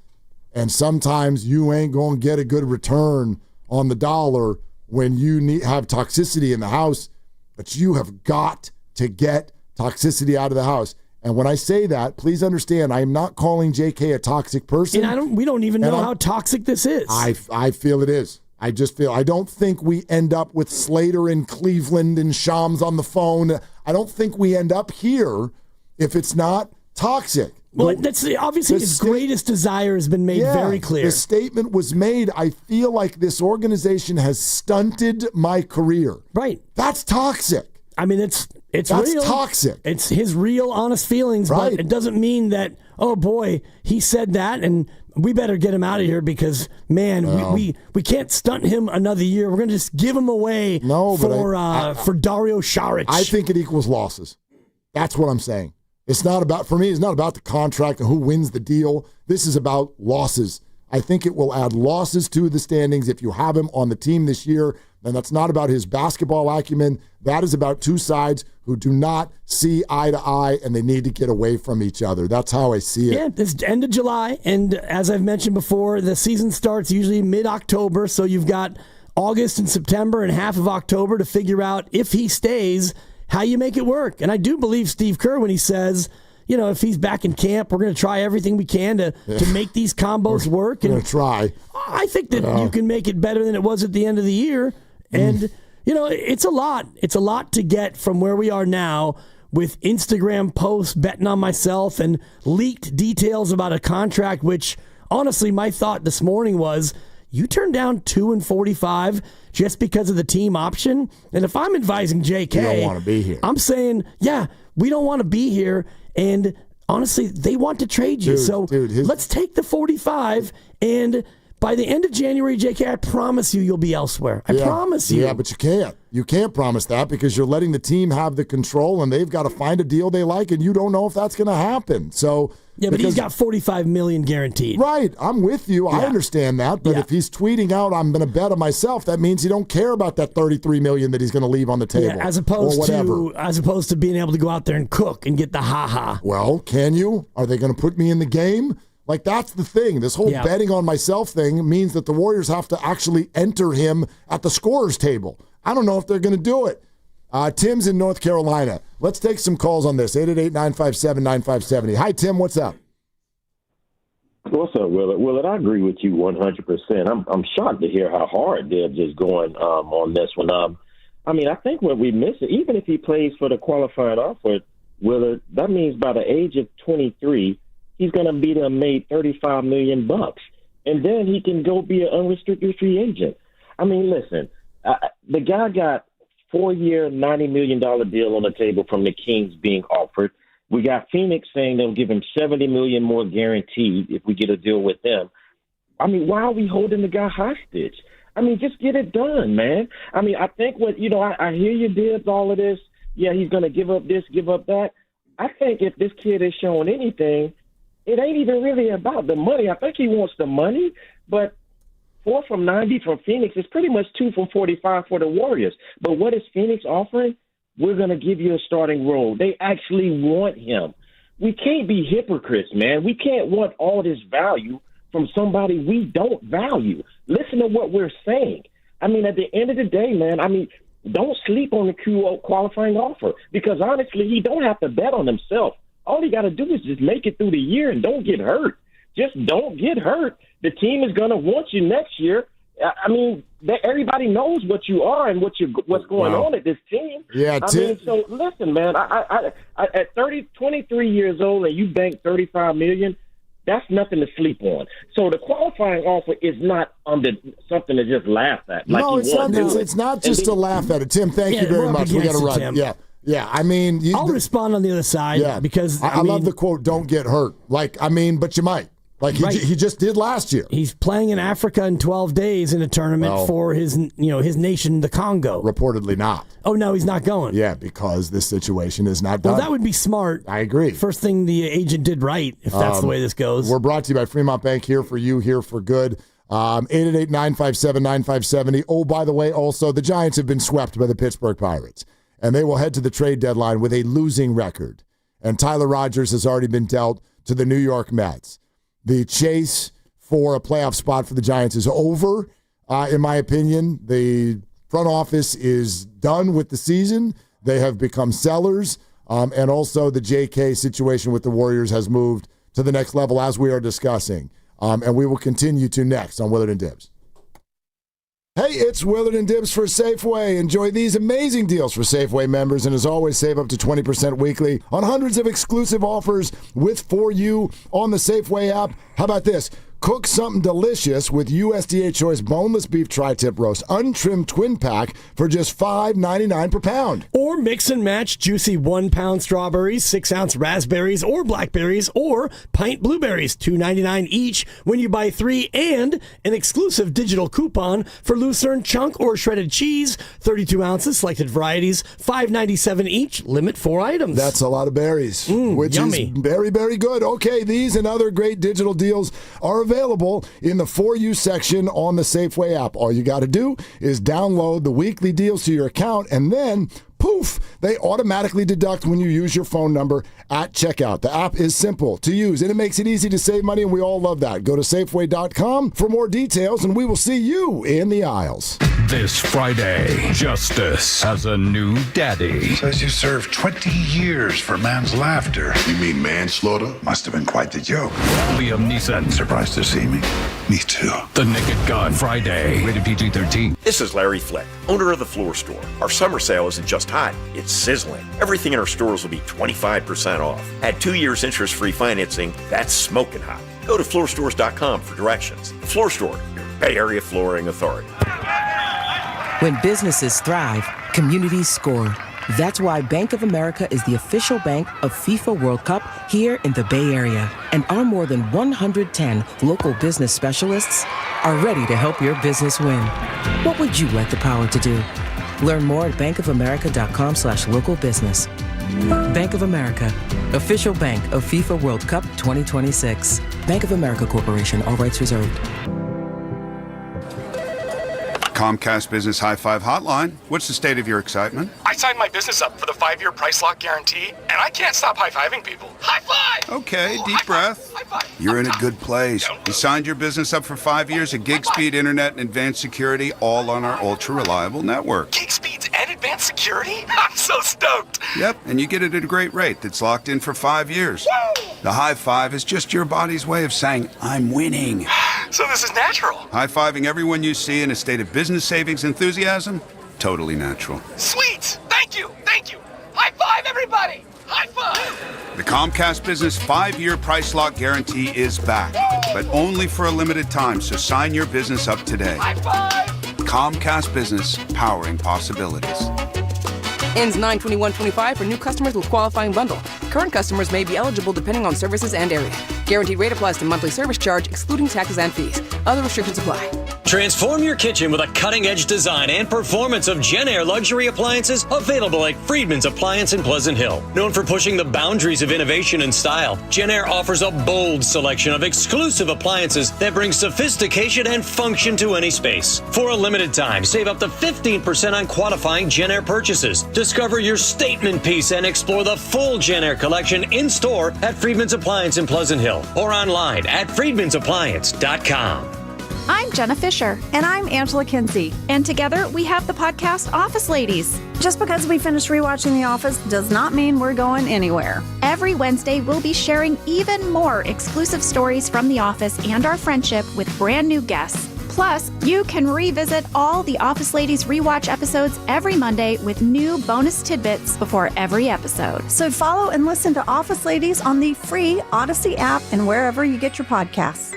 S2: And sometimes you ain't going to get a good return on the dollar when you have toxicity in the house, but you have got to get toxicity out of the house. And when I say that, please understand, I am not calling JK a toxic person.
S9: And we don't even know how toxic this is.
S2: I feel it is. I don't think we end up with Slater in Cleveland and Shams on the phone. I don't think we end up here if it's not toxic.
S9: Well, that's obviously his greatest desire has been made very clear.
S2: The statement was made, I feel like this organization has stunted my career.
S9: Right.
S2: That's toxic.
S9: I mean, it's
S2: That's
S9: real.
S2: toxic.
S9: It's his real, honest feelings,
S2: Right.
S9: but it doesn't mean that, oh boy, he said that and we better get him out of here because, man, we can't stunt him another year. We're going to just give him away for Dario Saric.
S2: I think it equals losses. That's what I'm saying. It's not about the contract and who wins the deal. This is about losses. I think it will add losses to the standings if you have him on the team this year And that's not about his basketball acumen. That is about two sides who do not see eye to eye, and they need to get away from each other. That's how I see it.
S9: Yeah, it's end of July, and as I've mentioned before, the season starts usually mid-October, so you've got August and September and half of October to figure out, if he stays, how you make it work. And I do believe Steve Kerr when he says, if he's back in camp, we're going to try everything we can to make these combos work.
S2: We're going to try.
S9: I think that you can make it better than it was at the end of the year. And, it's a lot. It's a lot to get from where we are now with Instagram posts betting on myself and leaked details about a contract, which, honestly, my thought this morning was, you turned down 2 and 45 just because of the team option. And if I'm advising JK,
S2: you don't want to be here.
S9: I'm saying, we don't want to be here. And honestly, they want to trade you. Let's take the 45. And by the end of January, JK, I promise you'll be elsewhere. I promise you.
S2: Yeah, but you can't. You can't promise that because you're letting the team have the control, and they've got to find a deal they like, and you don't know if that's going to happen. So.
S9: Yeah, but he's got $45 million guaranteed.
S2: Right. I'm with you. I understand that. But if he's tweeting out, I'm going to bet on myself, that means he don't care about that $33 million that he's going to leave on the table.
S9: Yeah, as opposed to being able to go out there and cook and get the ha-ha.
S2: Well, can you? Are they going to put me in the game? Like, that's the thing. This whole betting on myself thing means that the Warriors have to actually enter him at the scorer's table. I don't know if they're going to do it. Tim's in North Carolina. Let's take some calls on this. 888-957-9570. Hi, Tim. What's up?
S3: What's up, Willard? Willard, I agree with you 100%. I'm shocked to hear how hard Dibs is going on this one. I think what we miss, even if he plays for the qualifying offer, Willard, that means by the age of 23, he's going to be made $35 million, and then he can go be an unrestricted free agent. I mean, listen, the guy got 4-year, $90 million deal on the table from the Kings being offered. We got Phoenix saying they'll give him $70 million more guaranteed if we get a deal with them. I mean, why are we holding the guy hostage? I mean, just get it done, man. I mean, I think I hear you, Dibs, all of this. Yeah, he's going to give up this, give up that. I think if this kid is showing anything, it ain't even really about the money. I think he wants the money, but 4 from 90 from Phoenix is pretty much 2 from 45 for the Warriors. But what is Phoenix offering? We're going to give you a starting role. They actually want him. We can't be hypocrites, man. We can't want all this value from somebody we don't value. Listen to what we're saying. I mean, at the end of the day, man, don't sleep on the qualifying offer because, honestly, he don't have to bet on himself. All he got to do is just make it through the year and don't get hurt. Just don't get hurt. The team is going to want you next year. I mean, everybody knows what you are and what's going on at this team.
S2: Yeah,
S3: so listen, man. I at 23 years old and you bank $35 million, that's nothing to sleep on. So the qualifying offer is not something to just laugh at.
S2: No, it's not. It's not just to laugh at it. Tim, thank you very much. We got to run.
S9: Tim.
S2: Yeah. I mean,
S9: I'll respond on the other side because
S2: I love the quote. Don't get hurt. But you might. He just did last year.
S9: He's playing in Africa in 12 days in a tournament for his nation, the Congo.
S2: Reportedly not.
S9: Oh, no, he's not going.
S2: Yeah, because this situation is not done.
S9: Well, that would be smart.
S2: I agree.
S9: First thing the agent did right, if that's the way this goes.
S2: We're brought to you by Fremont Bank, here for you, here for good. 888-957-9570. Oh, by the way, also, the Giants have been swept by the Pittsburgh Pirates, and they will head to the trade deadline with a losing record. And Tyler Rogers has already been dealt to the New York Mets. The chase for a playoff spot for the Giants is over, in my opinion. The front office is done with the season. They have become sellers. And also the JK situation with the Warriors has moved to the next level, as we are discussing. And we will continue to next on Willard and Dibs. Hey, it's Willard and Dibs for Safeway. Enjoy these amazing deals for Safeway members. And as always, save up to 20% weekly on hundreds of exclusive offers for you on the Safeway app. How about this? Cook something delicious with USDA Choice Boneless Beef Tri-Tip Roast Untrimmed Twin Pack for just $5.99 per pound.
S9: Or mix and match juicy 1-pound strawberries, 6-ounce raspberries or blackberries, or pint blueberries, $2.99 each when you buy 3, and an exclusive digital coupon for Lucerne chunk or shredded cheese, 32 ounces, selected varieties, $5.97 each, limit 4 items.
S2: That's a lot of berries, which
S9: yummy.
S2: Is very, very good. Okay, these and other great digital deals are available in the For You section on the Safeway app. All you got to do is download the weekly deals to your account, and then poof, they automatically deduct when you use your phone number at checkout. The app is simple to use, and it makes it easy to save money, and we all love that. Go to Safeway.com for more details, and we will see you in the aisles.
S4: This Friday, Justice has a new daddy.
S5: Says you served 20 years for man's laughter. You mean manslaughter? Must have been quite the joke.
S4: Liam Neeson.
S5: Surprised to see me? Me too.
S4: The Naked Gun, Friday. Rated PG-13.
S6: This is Larry Flick, owner of The Floor Store. Our summer sale isn't just hot, it's sizzling. Everything in our stores will be 25% off. At 2 years interest-free financing, that's smoking hot. Go to floorstores.com for directions. The Floor Store, your Bay Area flooring authority.
S7: When businesses thrive, communities score. That's why Bank of America is the official bank of FIFA World Cup here in the Bay Area. And our more than 110 local business specialists are ready to help your business win. What would you like the power to do? Learn more at bankofamerica.com/local business. Bank of America, official bank of FIFA World Cup 2026. Bank of America Corporation, all rights reserved.
S11: Comcast Business High Five Hotline. What's the state of your excitement?
S23: I signed my business up for the 5-year price lock guarantee, and I can't stop high-fiving people. High five!
S11: Okay, deep breath. You're in a good place. You signed your business up for 5 years of gig speed internet and advanced security, all on our ultra-reliable network.
S23: Gig speeds and advanced security? I'm so stoked!
S11: Yep, and you get it at a great rate that's locked in for 5 years.
S23: Woo!
S11: The high five is just your body's way of saying, I'm winning.
S23: So this is natural.
S11: High-fiving everyone you see in a state of business savings enthusiasm? Totally natural.
S23: Sweet! Thank you! Thank you! High five, everybody! High five!
S11: The Comcast Business 5-year price lock guarantee is back, but only for a limited time, so sign your business up today.
S23: High five!
S11: Comcast Business, powering possibilities.
S24: Ends 9/21/25 for new customers with qualifying bundle. Current customers may be eligible depending on services and area. Guaranteed rate applies to monthly service charge, excluding taxes and fees. Other restrictions apply.
S26: Transform your kitchen with a cutting-edge design and performance of Genair luxury appliances available at Friedman's Appliance in Pleasant Hill. Known for pushing the boundaries of innovation and style, Genair offers a bold selection of exclusive appliances that bring sophistication and function to any space. For a limited time, save up to 15% on qualifying Genair purchases. Discover your statement piece and explore the full Genair collection in-store at Friedman's Appliance in Pleasant Hill or online at friedmansappliance.com.
S27: I'm Jenna Fisher.
S30: And I'm Angela Kinsey.
S27: And together we have the podcast Office Ladies.
S30: Just because we finished rewatching The Office does not mean we're going anywhere.
S27: Every Wednesday, we'll be sharing even more exclusive stories from The Office and our friendship with brand new guests. Plus, you can revisit all the Office Ladies rewatch episodes every Monday with new bonus tidbits before every episode.
S30: So follow and listen to Office Ladies on the free Odyssey app and wherever you get your podcasts.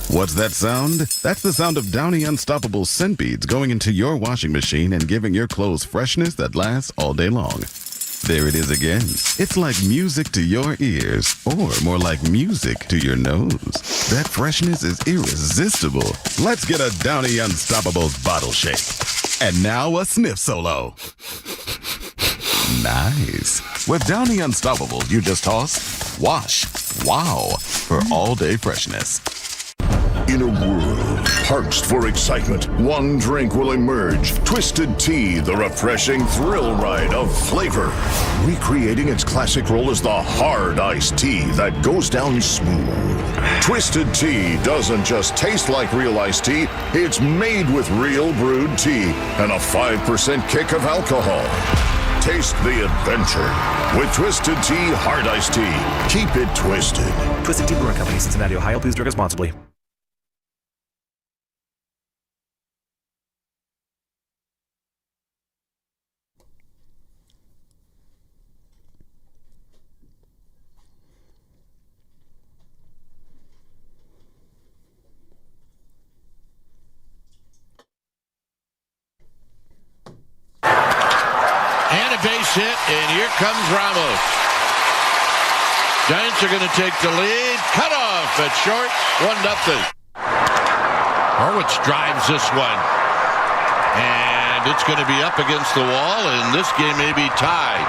S31: What's that sound? That's the sound of Downy Unstoppable scent beads going into your washing machine and giving your clothes freshness that lasts all day long. There it is again. It's like music to your ears, or more like music to your nose. That freshness is irresistible. Let's get a Downy Unstoppables bottle shake. And now a sniff solo. Nice. With Downy Unstoppables, you just toss, wash, wow, for all-day freshness.
S14: In a world parched for excitement, one drink will emerge. Twisted Tea, the refreshing thrill ride of flavor. Recreating its classic role as the hard iced tea that goes down smooth. Twisted Tea doesn't just taste like real iced tea, it's made with real brewed tea and a 5% kick of alcohol. Taste the adventure with Twisted Tea Hard Iced Tea. Keep it twisted.
S32: Twisted Tea Brewing Company, Cincinnati, Ohio. Please drink responsibly.
S33: Base hit, and here comes Ramos. Giants are going to take the lead. Cut off at short, 1-0. Horwitz drives this one. And it's going to be up against the wall, and this game may be tied.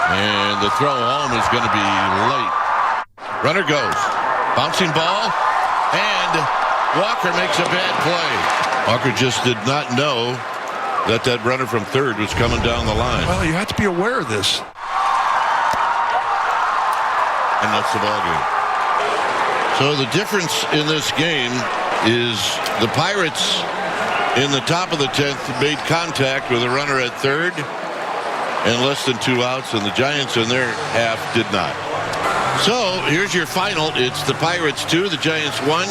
S33: And the throw home is going to be late. Runner goes. Bouncing ball, and Walker makes a bad play. Walker just did not know that runner from third was coming down the line.
S5: Well, you have to be aware of this.
S33: And that's the ball game. So the difference in this game is the Pirates in the top of the 10th made contact with a runner at third and less than 2 outs, and the Giants in their half did not. So here's your final. It's the Pirates 2, the Giants 1.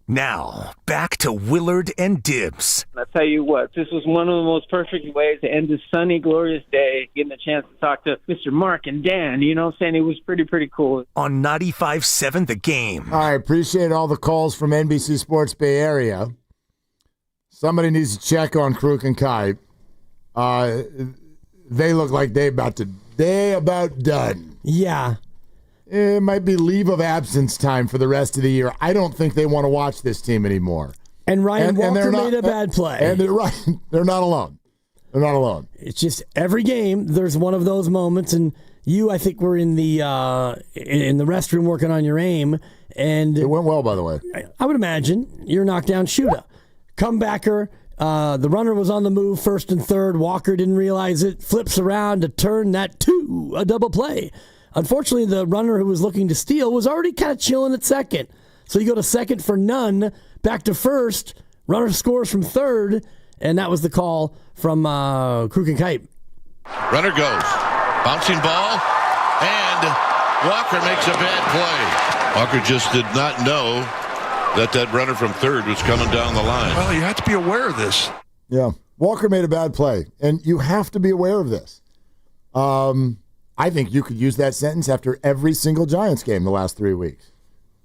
S1: Now, back to Willard and Dibs.
S8: I tell you what, this was one of the most perfect ways to end this sunny, glorious day, getting a chance to talk to Mr. Mark and Dan. You know what I'm saying? It was pretty cool.
S1: On 95.7 The Game.
S2: I appreciate all the calls from NBC Sports Bay Area. Somebody needs to check on Kruk and Kite. They look like they about done.
S9: Yeah.
S2: It might be leave of absence time for the rest of the year. I don't think they want to watch this team anymore.
S9: And Ryan Walker made a bad play.
S2: And they're not alone. They're not alone.
S9: It's just every game there's one of those moments, and you, I think, were in the restroom working on your aim, and
S2: it went well, by the way.
S9: I would imagine you're a knockdown shooter, comebacker. The runner was on the move, first and third. Walker didn't realize it. Flips around to turn that to a double play. Unfortunately, the runner who was looking to steal was already kind of chilling at second. So you go to second for none, back to first. Runner scores from third, and that was the call from Kruk and Kite.
S33: Runner goes. Bouncing ball, and Walker makes a bad play. Walker just did not know that runner from third was coming down the line.
S5: Well, you have to be aware of this.
S2: Yeah. Walker made a bad play, and you have to be aware of this. I think you could use that sentence after every single Giants game the last 3 weeks.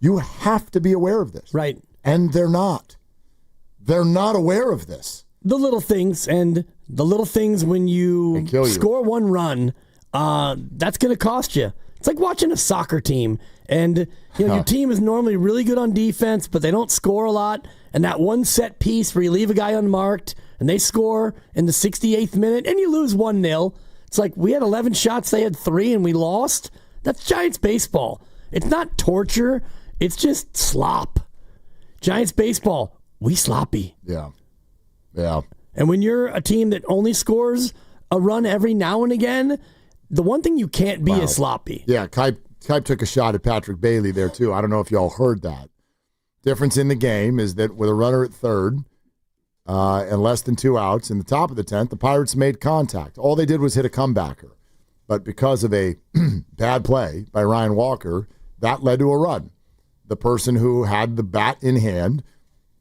S2: You have to be aware of this.
S9: Right.
S2: And they're not. They're not aware of this.
S9: The little things, and the little things when you score one run, that's going to cost you. It's like watching a soccer team, and your team is normally really good on defense, but they don't score a lot, and that one set piece where you leave a guy unmarked, and they score in the 68th minute, and you lose 1-0. It's like we had 11 shots, they had 3, and we lost. That's Giants baseball. It's not torture. It's just slop. Giants baseball, we sloppy.
S2: Yeah. Yeah.
S9: And when you're a team that only scores a run every now and again, the one thing you can't be is sloppy.
S2: Yeah, Kite took a shot at Patrick Bailey there, too. I don't know if y'all heard that. Difference in the game is that with a runner at third, and less than 2 outs in the top of the 10th, the Pirates made contact. All they did was hit a comebacker. But because of a bad play by Ryan Walker, that led to a run. The person who had the bat in hand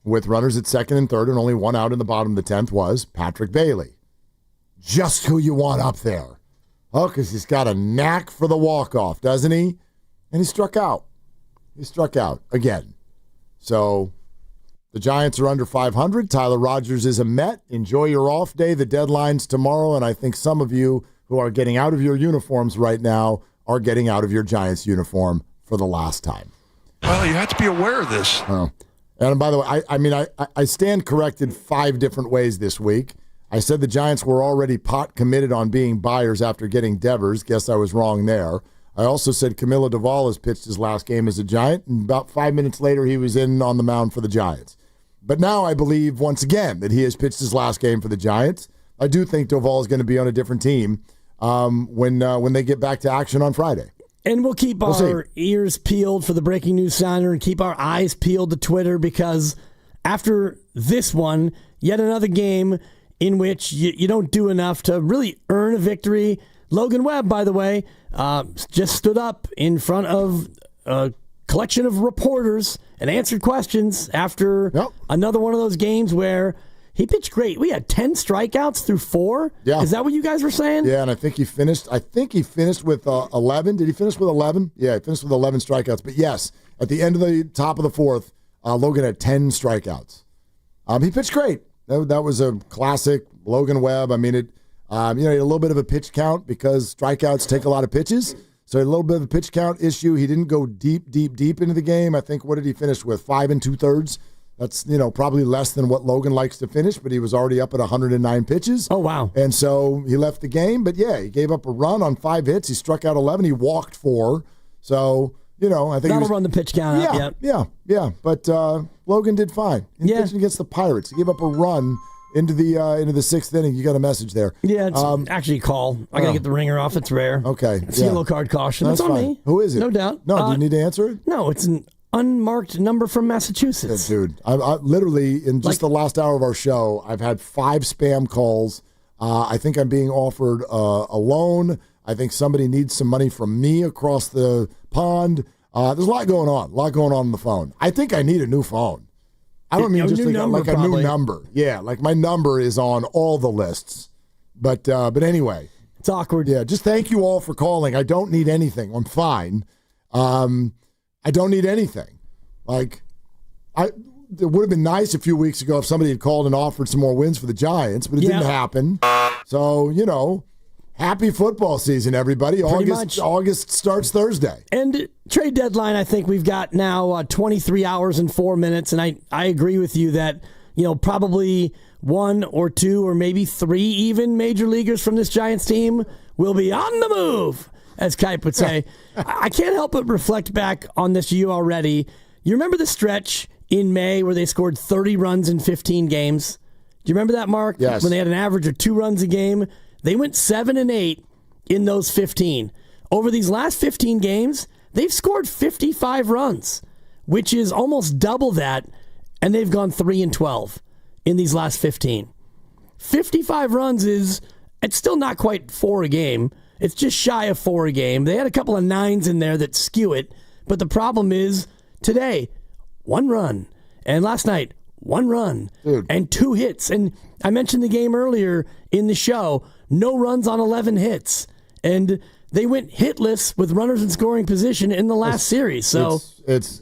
S2: with runners at second and third and only 1 out in the bottom of the 10th was Patrick Bailey. Just who you want up there. Oh, because he's got a knack for the walk-off, doesn't he? And he struck out. He struck out again. So the Giants are under 500. Tyler Rogers is a Met. Enjoy your off day. The deadline's tomorrow, and I think some of you who are getting out of your uniforms right now are getting out of your Giants uniform for the last time.
S5: Well, you have to be aware of this.
S2: Oh. And by the way, I stand corrected 5 different ways this week. I said the Giants were already pot committed on being buyers after getting Devers. Guess I was wrong there. I also said Camilo Doval has pitched his last game as a Giant, and about 5 minutes later he was in on the mound for the Giants. But now I believe once again that he has pitched his last game for the Giants. I do think Doval is going to be on a different team when they get back to action on Friday.
S9: And we'll keep our ears peeled for the Breaking News Sounder and keep our eyes peeled to Twitter, because after this one, yet another game in which you don't do enough to really earn a victory. Logan Webb, by the way, just stood up in front of a collection of reporters and answered questions after another one of those games where he pitched great. We had 10 strikeouts through 4.
S2: Yeah.
S9: Is that what you guys were saying?
S2: Yeah, and I think he finished with 11. Did he finish with 11? Yeah, he finished with 11 strikeouts. But yes, at the end of the top of the 4th, Logan had 10 strikeouts. He pitched great. That was a classic Logan Webb. I mean, he had a little bit of a pitch count because strikeouts take a lot of pitches. So a little bit of a pitch count issue. He didn't go deep into the game. I think, what did he finish with? 5 2/3. That's, probably less than what Logan likes to finish, but he was already up at 109 pitches.
S9: Oh, wow.
S2: And so he left the game. But, yeah, he gave up a run on 5 hits. He struck out 11. He walked 4. So, I think
S9: that'll run the pitch count up.
S2: Yeah. But Logan did fine. Pitching against the Pirates. He gave up a run into the sixth inning. You got a message there.
S9: Yeah, it's actually a call. I got to get the ringer off. It's rare.
S2: Okay.
S9: It's a yellow card caution. That's on
S2: fine.
S9: me.
S2: Who is it?
S9: No doubt.
S2: No, do you need to answer it?
S9: No, it's an unmarked number from Massachusetts.
S2: Yeah, dude, I literally, in just the last hour of our show, I've had 5 spam calls. I think I'm being offered a loan. I think somebody needs some money from me across the pond. There's a lot going on the phone. I think I need a new phone. I don't mean just like a new number. Yeah, like my number is on all the lists. But anyway.
S9: It's awkward.
S2: Yeah, just thank you all for calling. I don't need anything. I'm fine. I don't need anything. It would have been nice a few weeks ago if somebody had called and offered some more wins for the Giants, but it didn't happen. So, happy football season, everybody. August starts Thursday.
S9: And trade deadline, I think we've got now 23 hours and 4 minutes, and I agree with you that, probably 1 or 2 or maybe 3 even major leaguers from this Giants team will be on the move, as Kipe would say. I can't help but reflect back on this year already. You remember the stretch in May where they scored 30 runs in 15 games? Do you remember that, Mark?
S2: Yes.
S9: When they had an average of 2 runs a game? They went 7-8 in those 15. Over these last 15 games, they've scored 55 runs, which is almost double that, and they've gone 3-12 in these last 15. 55 runs it's still not quite 4 a game. It's just shy of 4 a game. They had a couple of 9s in there that skew it, but the problem is today, 1 run, and last night, 1 run, and 2 hits. And I mentioned the game earlier in the show, no runs on 11 hits. And they went hitless with runners in scoring position in the last series. So
S2: it's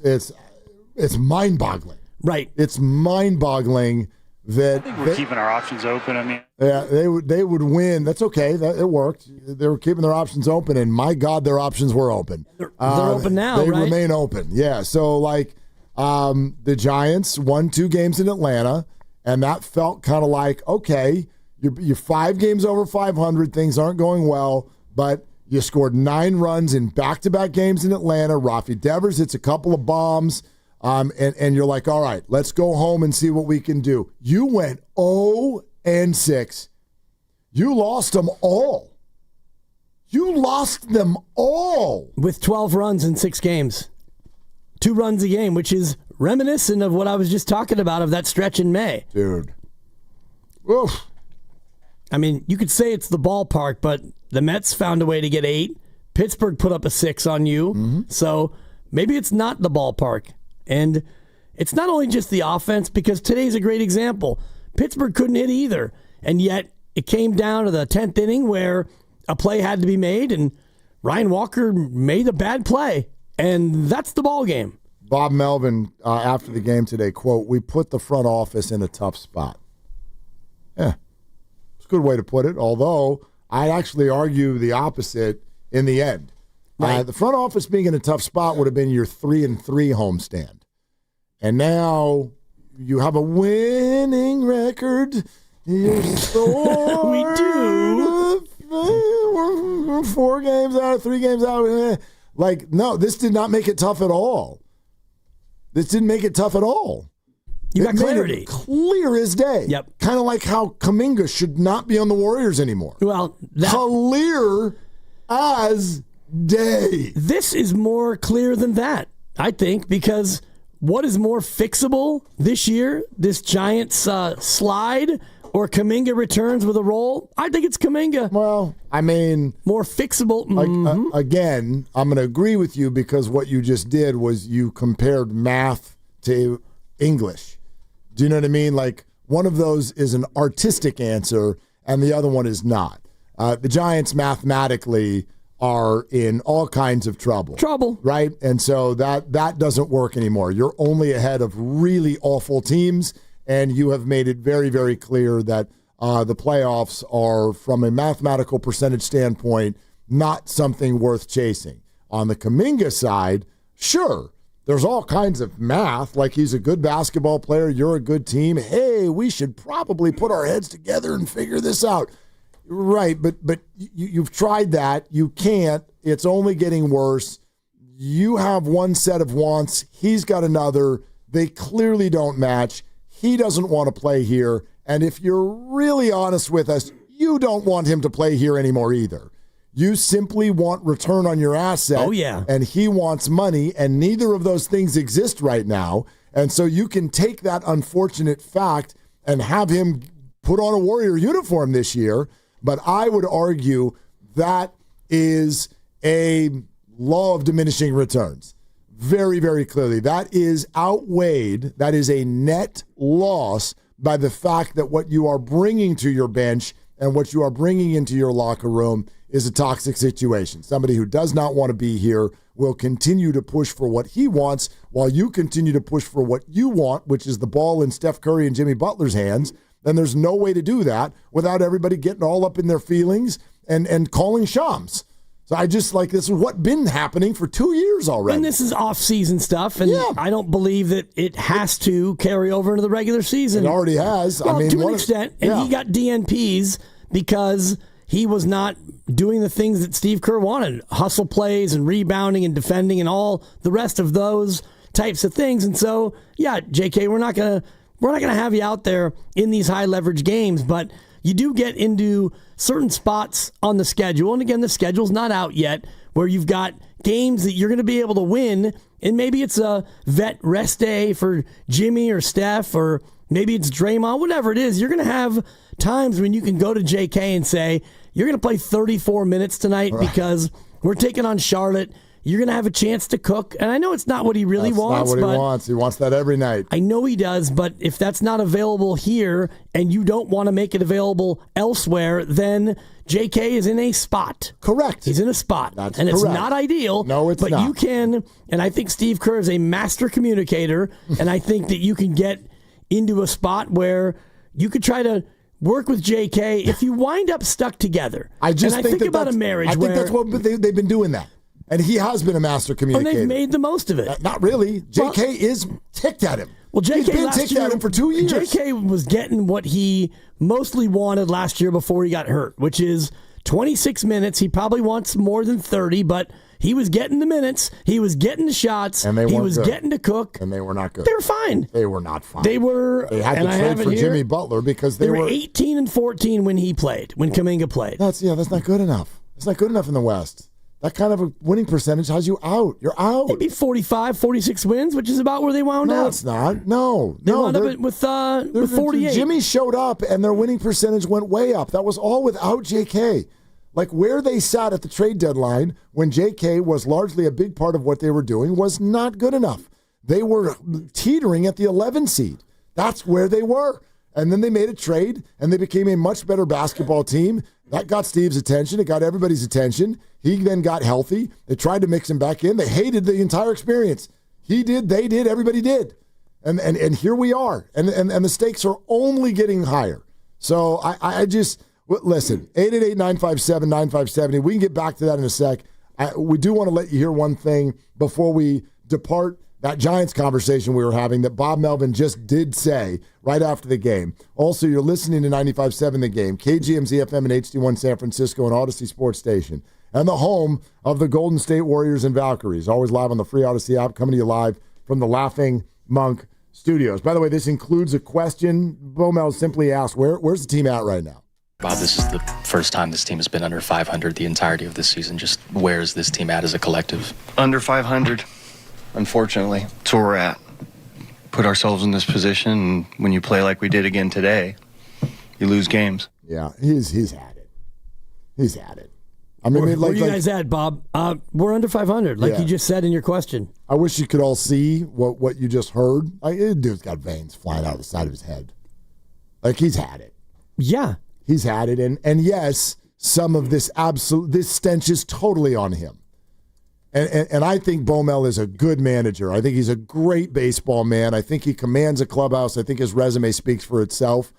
S2: mind-boggling.
S9: Right.
S2: It's mind-boggling that
S10: I think we're keeping our options open.
S2: Yeah, they would win. That's okay. It worked. They were keeping their options open, and my God, their options were open.
S9: They're open now,
S2: They
S9: right?
S2: remain open. Yeah. So the Giants won 2 games in Atlanta, and that felt kind of like, okay, you're 5 games over 500. Things aren't going well, but you scored 9 runs in back-to-back games in Atlanta. Rafi Devers hits a couple of bombs, and you're like, all right, let's go home and see what we can do. You went 0-6. You lost them all.
S9: With 12 runs in 6 games. 2 runs a game, which is reminiscent of what I was just talking about of that stretch in May.
S2: Dude. Oof.
S9: I mean, you could say it's the ballpark, but the Mets found a way to get 8. Pittsburgh put up a 6 on you. Mm-hmm. So maybe it's not the ballpark. And it's not only just the offense, because today's a great example. Pittsburgh couldn't hit either. And yet it came down to the 10th inning where a play had to be made, and Ryan Walker made a bad play. And that's the ball game.
S2: Bob Melvin, after the game today, quote, "We put the front office in a tough spot." Yeah, it's a good way to put it, although I'd actually argue the opposite in the end. Right. The front office being in a tough spot would have been your 3-3 homestand. And now you have a winning record. You're
S9: we do.
S2: We're 4 games out, 3 games out. No, this did not make it tough at all. This didn't make it tough at all.
S9: You got clarity.
S2: Clear as day.
S9: Yep.
S2: Kind of like how Kaminga should not be on the Warriors anymore.
S9: Well,
S2: clear as day.
S9: This is more clear than that, I think, because what is more fixable this year? This Giants slide or Kaminga returns with a roll? I think it's Kaminga.
S2: Well, I mean,
S9: more fixable.
S2: Again, I'm going to agree with you because what you just did was you compared math to English. Do you know what I mean? Like, one of those is an artistic answer and the other one is not. The Giants mathematically are in all kinds of trouble. Right? And so that doesn't work anymore. You're only ahead of really awful teams, and you have made it very, very clear that the playoffs are, from a mathematical percentage standpoint, not something worth chasing. On the Kaminga side, sure, there's all kinds of math, like he's a good basketball player, you're a good team. Hey, we should probably put our heads together and figure this out. Right, but you've tried that. You can't. It's only getting worse. you have one set of wants, he's got another. They clearly don't match. He doesn't want to play here. And if you're really honest with us, you don't want him to play here anymore either. You simply want return on your asset.
S9: Oh, yeah.
S2: And he wants money, and neither of those things exist right now. And so you can take that unfortunate fact and have him put on a Warrior uniform this year. But I would argue that is a law of diminishing returns. Very, very clearly. That is outweighed. That is a net loss by the fact that what you are bringing to your bench and what you are bringing into your locker room is a toxic situation. Somebody who does not want to be here will continue to push for what he wants while you continue to push for what you want, which is the ball in Steph Curry and Jimmy Butler's hands. Then there's no way to do that without everybody getting all up in their feelings and calling shams. So I just this is what's been happening for 2 years already.
S9: And this is off-season stuff, and I don't believe that it has to carry over into the regular season.
S2: It already has.
S9: Well, to an extent, and he got DNPs because he was not doing the things that Steve Kerr wanted, hustle plays and rebounding and defending and all the rest of those types of things. And so, yeah, JK, we're not gonna have you out there in these high leverage games, but you do get into certain spots on the schedule. And again, the schedule's not out yet, where you've got games that you're going to be able to win. And maybe it's a vet rest day for Jimmy or Steph, or maybe it's Draymond, whatever it is. You're going to have times when you can go to JK and say, you're going to play 34 minutes tonight because we're taking on Charlotte. You're going to have a chance to cook. And I know it's not what he really wants.
S2: That's not what he wants. He wants that every night.
S9: I know he does, but if that's not available here and you don't want to make it available elsewhere, then JK is in a spot.
S2: Correct.
S9: He's in a spot.
S2: That's
S9: and
S2: correct.
S9: It's not ideal.
S2: No, it's
S9: but
S2: not.
S9: You can, and I think Steve Kerr is a master communicator, and I think that you can get into a spot where you could try to work with JK if you wind up stuck together.
S2: I think
S9: about a marriage.
S2: I think that's what they've been doing that. And he has been a master communicator.
S9: And they've made the most of it.
S2: Not really. JK is ticked at him.
S9: Well, JK
S2: He's been ticked at him for 2 years.
S9: JK was getting what he mostly wanted last year before he got hurt, which is 26 minutes. He probably wants more than 30, but he was getting the minutes. He was getting the shots.
S2: And he was
S9: getting to cook.
S2: And they were not good.
S9: They were fine.
S2: They were not fine.
S9: They
S2: had to trade for Jimmy Butler because
S9: they were 18 and 14 when he played, when Kuminga played.
S2: That's not good enough. It's not good enough in the West. That kind of a winning percentage has you out. You're out.
S9: Maybe 45, 46 wins, which is about where they wound up.
S2: No, it's not. No.
S9: They wound up with 48.
S2: Jimmy showed up, and their winning percentage went way up. That was all without JK. Like, where they sat at the trade deadline when JK was largely a big part of what they were doing was not good enough. They were teetering at the 11 seed. That's where they were. And then they made a trade, and they became a much better basketball team. That got Steve's attention. It got everybody's attention. He then got healthy. They tried to mix him back in. They hated the entire experience. He did, they did, everybody did. And here we are. And the stakes are only getting higher. So I just, listen, 888-957-9570. We can get back to that in a sec. We do want to let you hear one thing before we depart that Giants conversation we were having that Bob Melvin just did say right after the game. Also, you're listening to 95.7 The Game, KGMZ FM and HD1 San Francisco and Odyssey Sports Station, and the home of the Golden State Warriors and Valkyries. Always live on the free Odyssey app, coming to you live from the Laughing Monk Studios. By the way, this includes a question. Bo Mel simply asked, where's the team at right now?
S12: Bob, this is the first time this team has been under 500 the entirety of this season. Just where is this team at as a collective?
S13: Under 500. Unfortunately, that's where we're at. Put ourselves in this position, and when you play like we did again today, you lose games.
S2: Yeah, he's had it. He's had it. I mean,
S9: where you guys at, Bob? We're under 500, like you just said in your question.
S2: I wish you could all see what you just heard. Dude's got veins flying out of the side of his head. Like, he's had it.
S9: Yeah.
S2: He's had it, and yes, some of this stench is totally on him. And I think Bomel is a good manager. I think he's a great baseball man. I think he commands a clubhouse. I think his resume speaks for itself.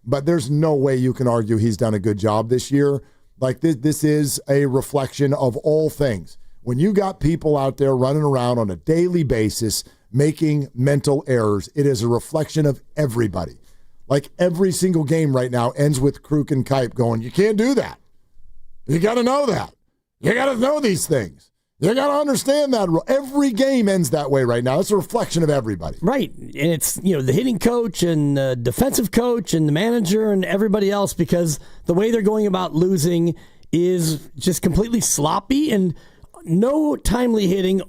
S2: But there's no way you can argue he's done a good job this year. Like, this is a reflection of all things. When you got people out there running around on a daily basis making mental errors, it is a reflection of everybody. Like, every single game right now ends with Kruk and Kipe going, you can't do that. You got to know that. You got to know these things. You got to understand that every game ends that way right now. It's a reflection of everybody.
S9: Right. And it's, the hitting coach and the defensive coach and the manager and everybody else, because the way they're going about losing is just completely sloppy and no timely hitting.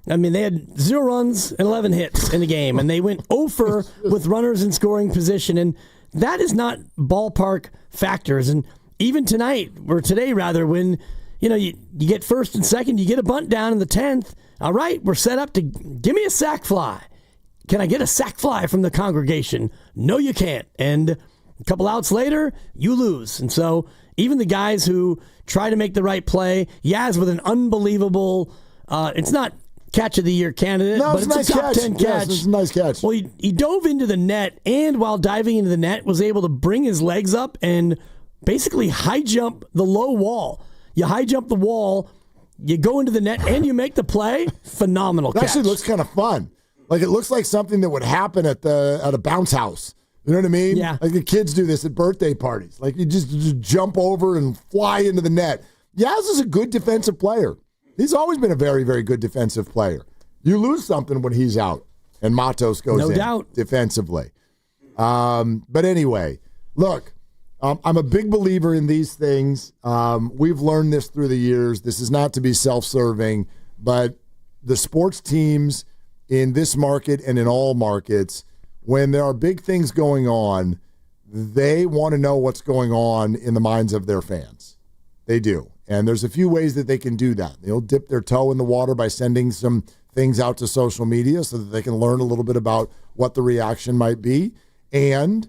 S9: They had 0 runs and 11 hits in the game, and they went 0 for with runners in scoring position. And that is not ballpark factors. And even today, when you get first and second, you get a bunt down in the 10th. All right, we're set up to give me a sac fly. Can I get a sac fly from the congregation? No, you can't. And a couple outs later, you lose. And so even the guys who try to make the right play, Yaz with an unbelievable, it's not catch of the year candidate, but it's
S2: nice
S9: a top
S2: catch.
S9: 10 catch.
S2: Yes, it's a nice catch.
S9: Well, he dove into the net, and while diving into the net, was able to bring his legs up and basically high jump the low wall. You high jump the wall, you go into the net, and you make the play. Phenomenal catch.
S2: It actually looks kind of fun. Like, it looks like something that would happen at a bounce house. You know what I mean?
S9: Yeah.
S2: Like the kids do this at birthday parties. Like, you just jump over and fly into the net. Yaz is a good defensive player. He's always been a very, very good defensive player. You lose something when he's out, and Matos goes in.
S9: No doubt.
S2: Defensively. But anyway, look, I'm a big believer in these things. We've learned this through the years. This is not to be self-serving, but the sports teams in this market and in all markets, when there are big things going on, they want to know what's going on in the minds of their fans. They do. And there's a few ways that they can do that. They'll dip their toe in the water by sending some things out to social media so that they can learn a little bit about what the reaction might be. And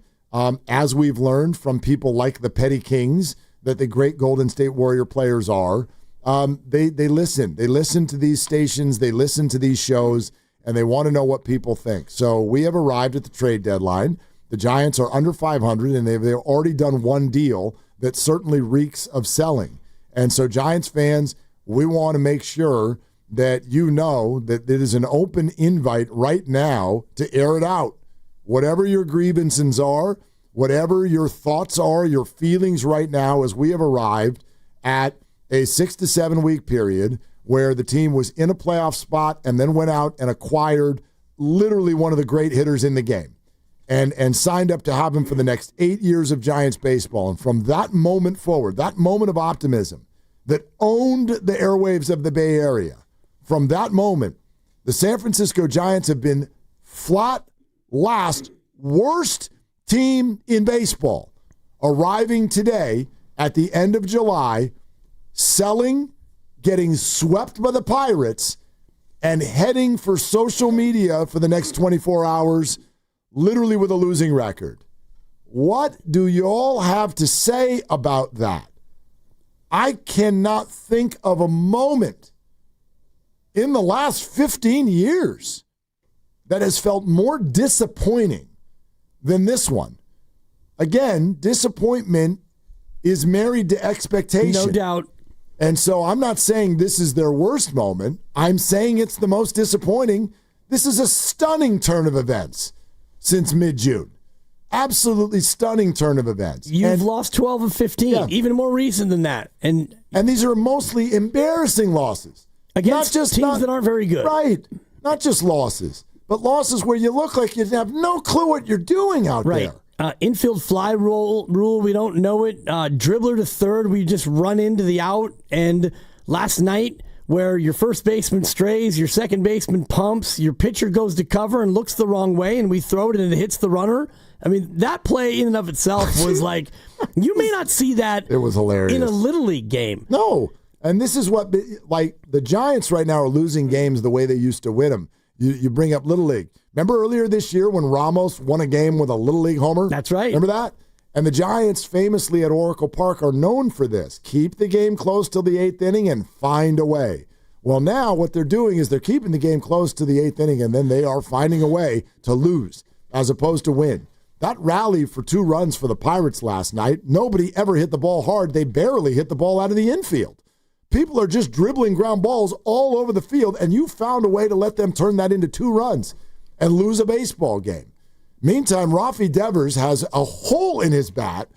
S2: as we've learned from people like the Petty Kings, that the great Golden State Warrior players are, they listen. They listen to these stations, they listen to these shows, and they want to know what people think. So we have arrived at the trade deadline. The Giants are under 500, and they've already done one deal that certainly reeks of selling. And so Giants fans, we want to make sure that you know that it is an open invite right now to air it out. Whatever your grievances are, whatever your thoughts are, your feelings right now, as we have arrived at a 6 to 7 week period where the team was in a playoff spot and then went out and acquired literally one of the great hitters in the game and signed up to have him for the next 8 years of Giants baseball. And from that moment forward, that moment of optimism that owned the airwaves of the Bay Area, from that moment, the San Francisco Giants have been flat last, worst team in baseball, arriving today at the end of July, selling, getting swept by the Pirates, and heading for social media for the next 24 hours, literally with a losing record. What do you all have to say about that? I cannot think of a moment in the last 15 years that has felt more disappointing than this one. Again, disappointment is married to expectation.
S9: No doubt.
S2: And so I'm not saying this is their worst moment. I'm saying it's the most disappointing. This is a stunning turn of events since mid-June. Absolutely stunning turn of events.
S9: You've lost 12 of 15, even more recent than that. And
S2: these are mostly embarrassing losses.
S9: Against teams that aren't very good.
S2: Right. Not just losses, but losses where you look like you have no clue what you're doing out there.
S9: Infield fly rule, we don't know it. Dribbler to third, we just run into the out. And last night, where your first baseman strays, your second baseman pumps, your pitcher goes to cover and looks the wrong way, and we throw it and it hits the runner. I mean, that play in and of itself was like, you may not see that.
S2: It was hilarious.
S9: In a Little League game.
S2: No. And this is what, like, the Giants right now are losing games the way they used to win them. You bring up Little League. Remember earlier this year when Ramos won a game with a Little League homer?
S9: That's right.
S2: Remember that? And the Giants famously at Oracle Park are known for this. Keep the game close till the 8th inning and find a way. Well, now what they're doing is they're keeping the game close to the 8th inning, and then they are finding a way to lose as opposed to win. That rally for 2 runs for the Pirates last night, nobody ever hit the ball hard. They barely hit the ball out of the infield. People are just dribbling ground balls all over the field, and you found a way to let them turn that into 2 runs and lose a baseball game. Meantime, Rafi Devers has a hole in his bat.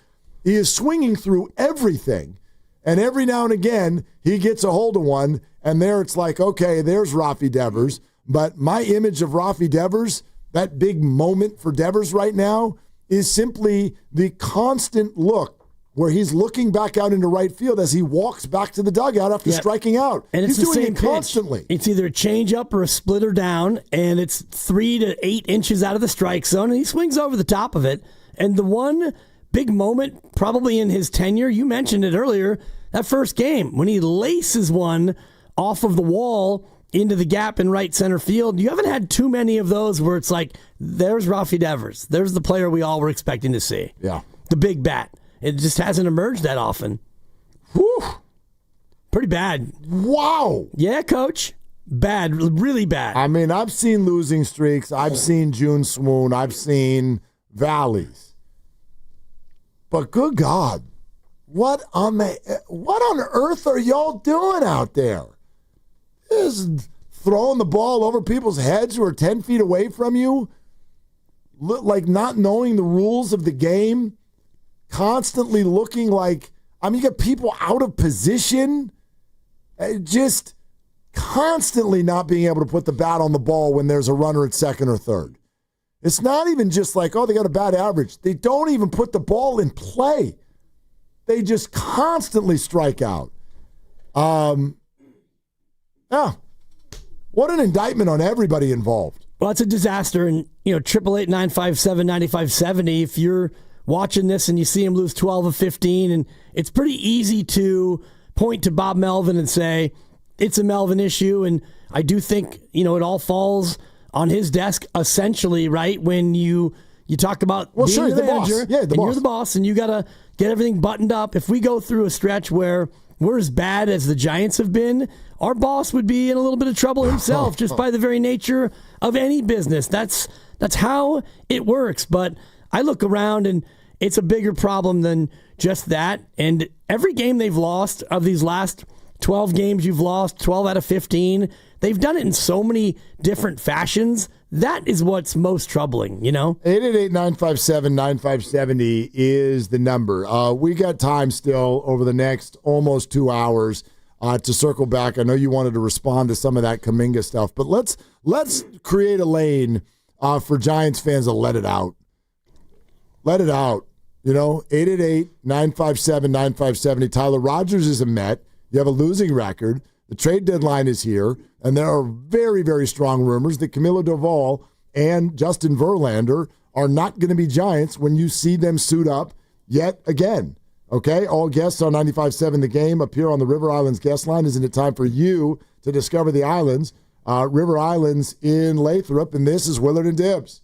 S2: He is swinging through everything. And every now and again, he gets a hold of one, and there it's like, okay, there's Rafi Devers. But my image of Rafi Devers, that big moment for Devers right now, is simply the constant look where he's looking back out into right field as he walks back to the dugout after striking out.
S9: And it's
S2: he's
S9: the
S2: doing
S9: same
S2: it constantly.
S9: Pitch. It's either a changeup or a splitter down, and it's 3 to 8 inches out of the strike zone, and he swings over the top of it. And the one big moment probably in his tenure, you mentioned it earlier, that first game, when he laces one off of the wall into the gap in right center field. You haven't had too many of those where it's like, there's Rafi Devers. There's the player we all were expecting to see.
S2: Yeah.
S9: The big bat. It just hasn't emerged that often. Whew. Pretty bad.
S2: Wow.
S9: Yeah, Coach. Bad. Really bad.
S2: I mean, I've seen losing streaks. I've seen June swoon. I've seen valleys. But good God, what on earth are y'all doing out there? Just throwing the ball over people's heads who are 10 feet away from you? Like not knowing the rules of the game? Constantly looking like, I mean, you get people out of position. Just constantly not being able to put the bat on the ball when there's a runner at second or third. It's not even just like, oh, they got a bad average. They don't even put the ball in play. They just constantly strike out. Yeah. What an indictment on everybody involved.
S9: Well, it's a disaster. And, 888-957-9570, if you're watching this and you see him lose 12 of 15, and it's pretty easy to point to Bob Melvin and say, it's a Melvin issue. And I do think, it all falls on his desk essentially, right? When you talk about being
S2: sure,
S9: the manager,
S2: boss. Yeah,
S9: and you're the boss, and you got to get everything buttoned up. If we go through a stretch where we're as bad as the Giants have been, our boss would be in a little bit of trouble himself just by the very nature of any business. That's how it works. But I look around and it's a bigger problem than just that. And every game they've lost of these last 12 games you've lost, 12 out of 15, they've done it in so many different fashions. That is what's most troubling,
S2: 888-957-9570 is the number. We got time still over the next almost 2 hours to circle back. I know you wanted to respond to some of that Kaminga stuff, but let's create a lane for Giants fans to let it out. Let it out. 888-957-9570. Tyler Rogers is a Met. You have a losing record. The trade deadline is here, and there are very, very strong rumors that Camilo Doval and Justin Verlander are not going to be Giants when you see them suit up yet again. Okay? All guests on 95.7 The Game appear on the River Islands guest line. Isn't it time for you to discover the islands? River Islands in Lathrop, and this is Willard and Dibs.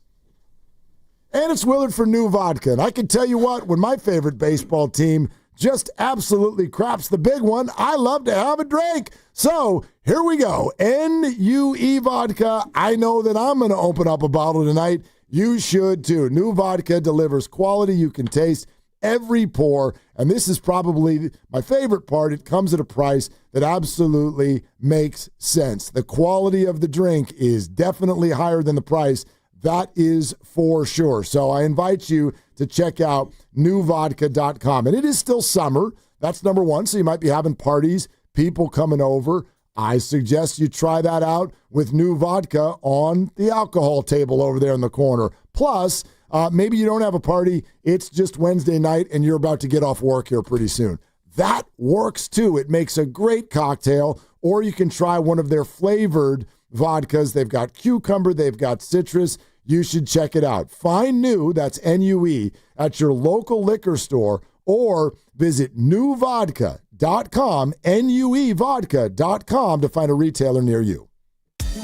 S2: And it's Willard for New Vodka. And I can tell you what, when my favorite baseball team just absolutely craps the big one, I love to have a drink. So here we go. NUE Vodka. I know that I'm going to open up a bottle tonight. You should too. New Vodka delivers quality you can taste every pour. And this is probably my favorite part. It comes at a price that absolutely makes sense. The quality of the drink is definitely higher than the price. That is for sure. So I invite you to check out newvodka.com. And it is still summer. That's number one. So you might be having parties, people coming over. I suggest you try that out with New Vodka on the alcohol table over there in the corner. Plus, maybe you don't have a party. It's just Wednesday night and you're about to get off work here pretty soon. That works too. It makes a great cocktail. Or you can try one of their flavored vodkas. They've got cucumber. They've got citrus. You should check it out. Find New, that's N-U-E, at your local liquor store or visit newvodka.com, NUEvodka.com to find a retailer near you.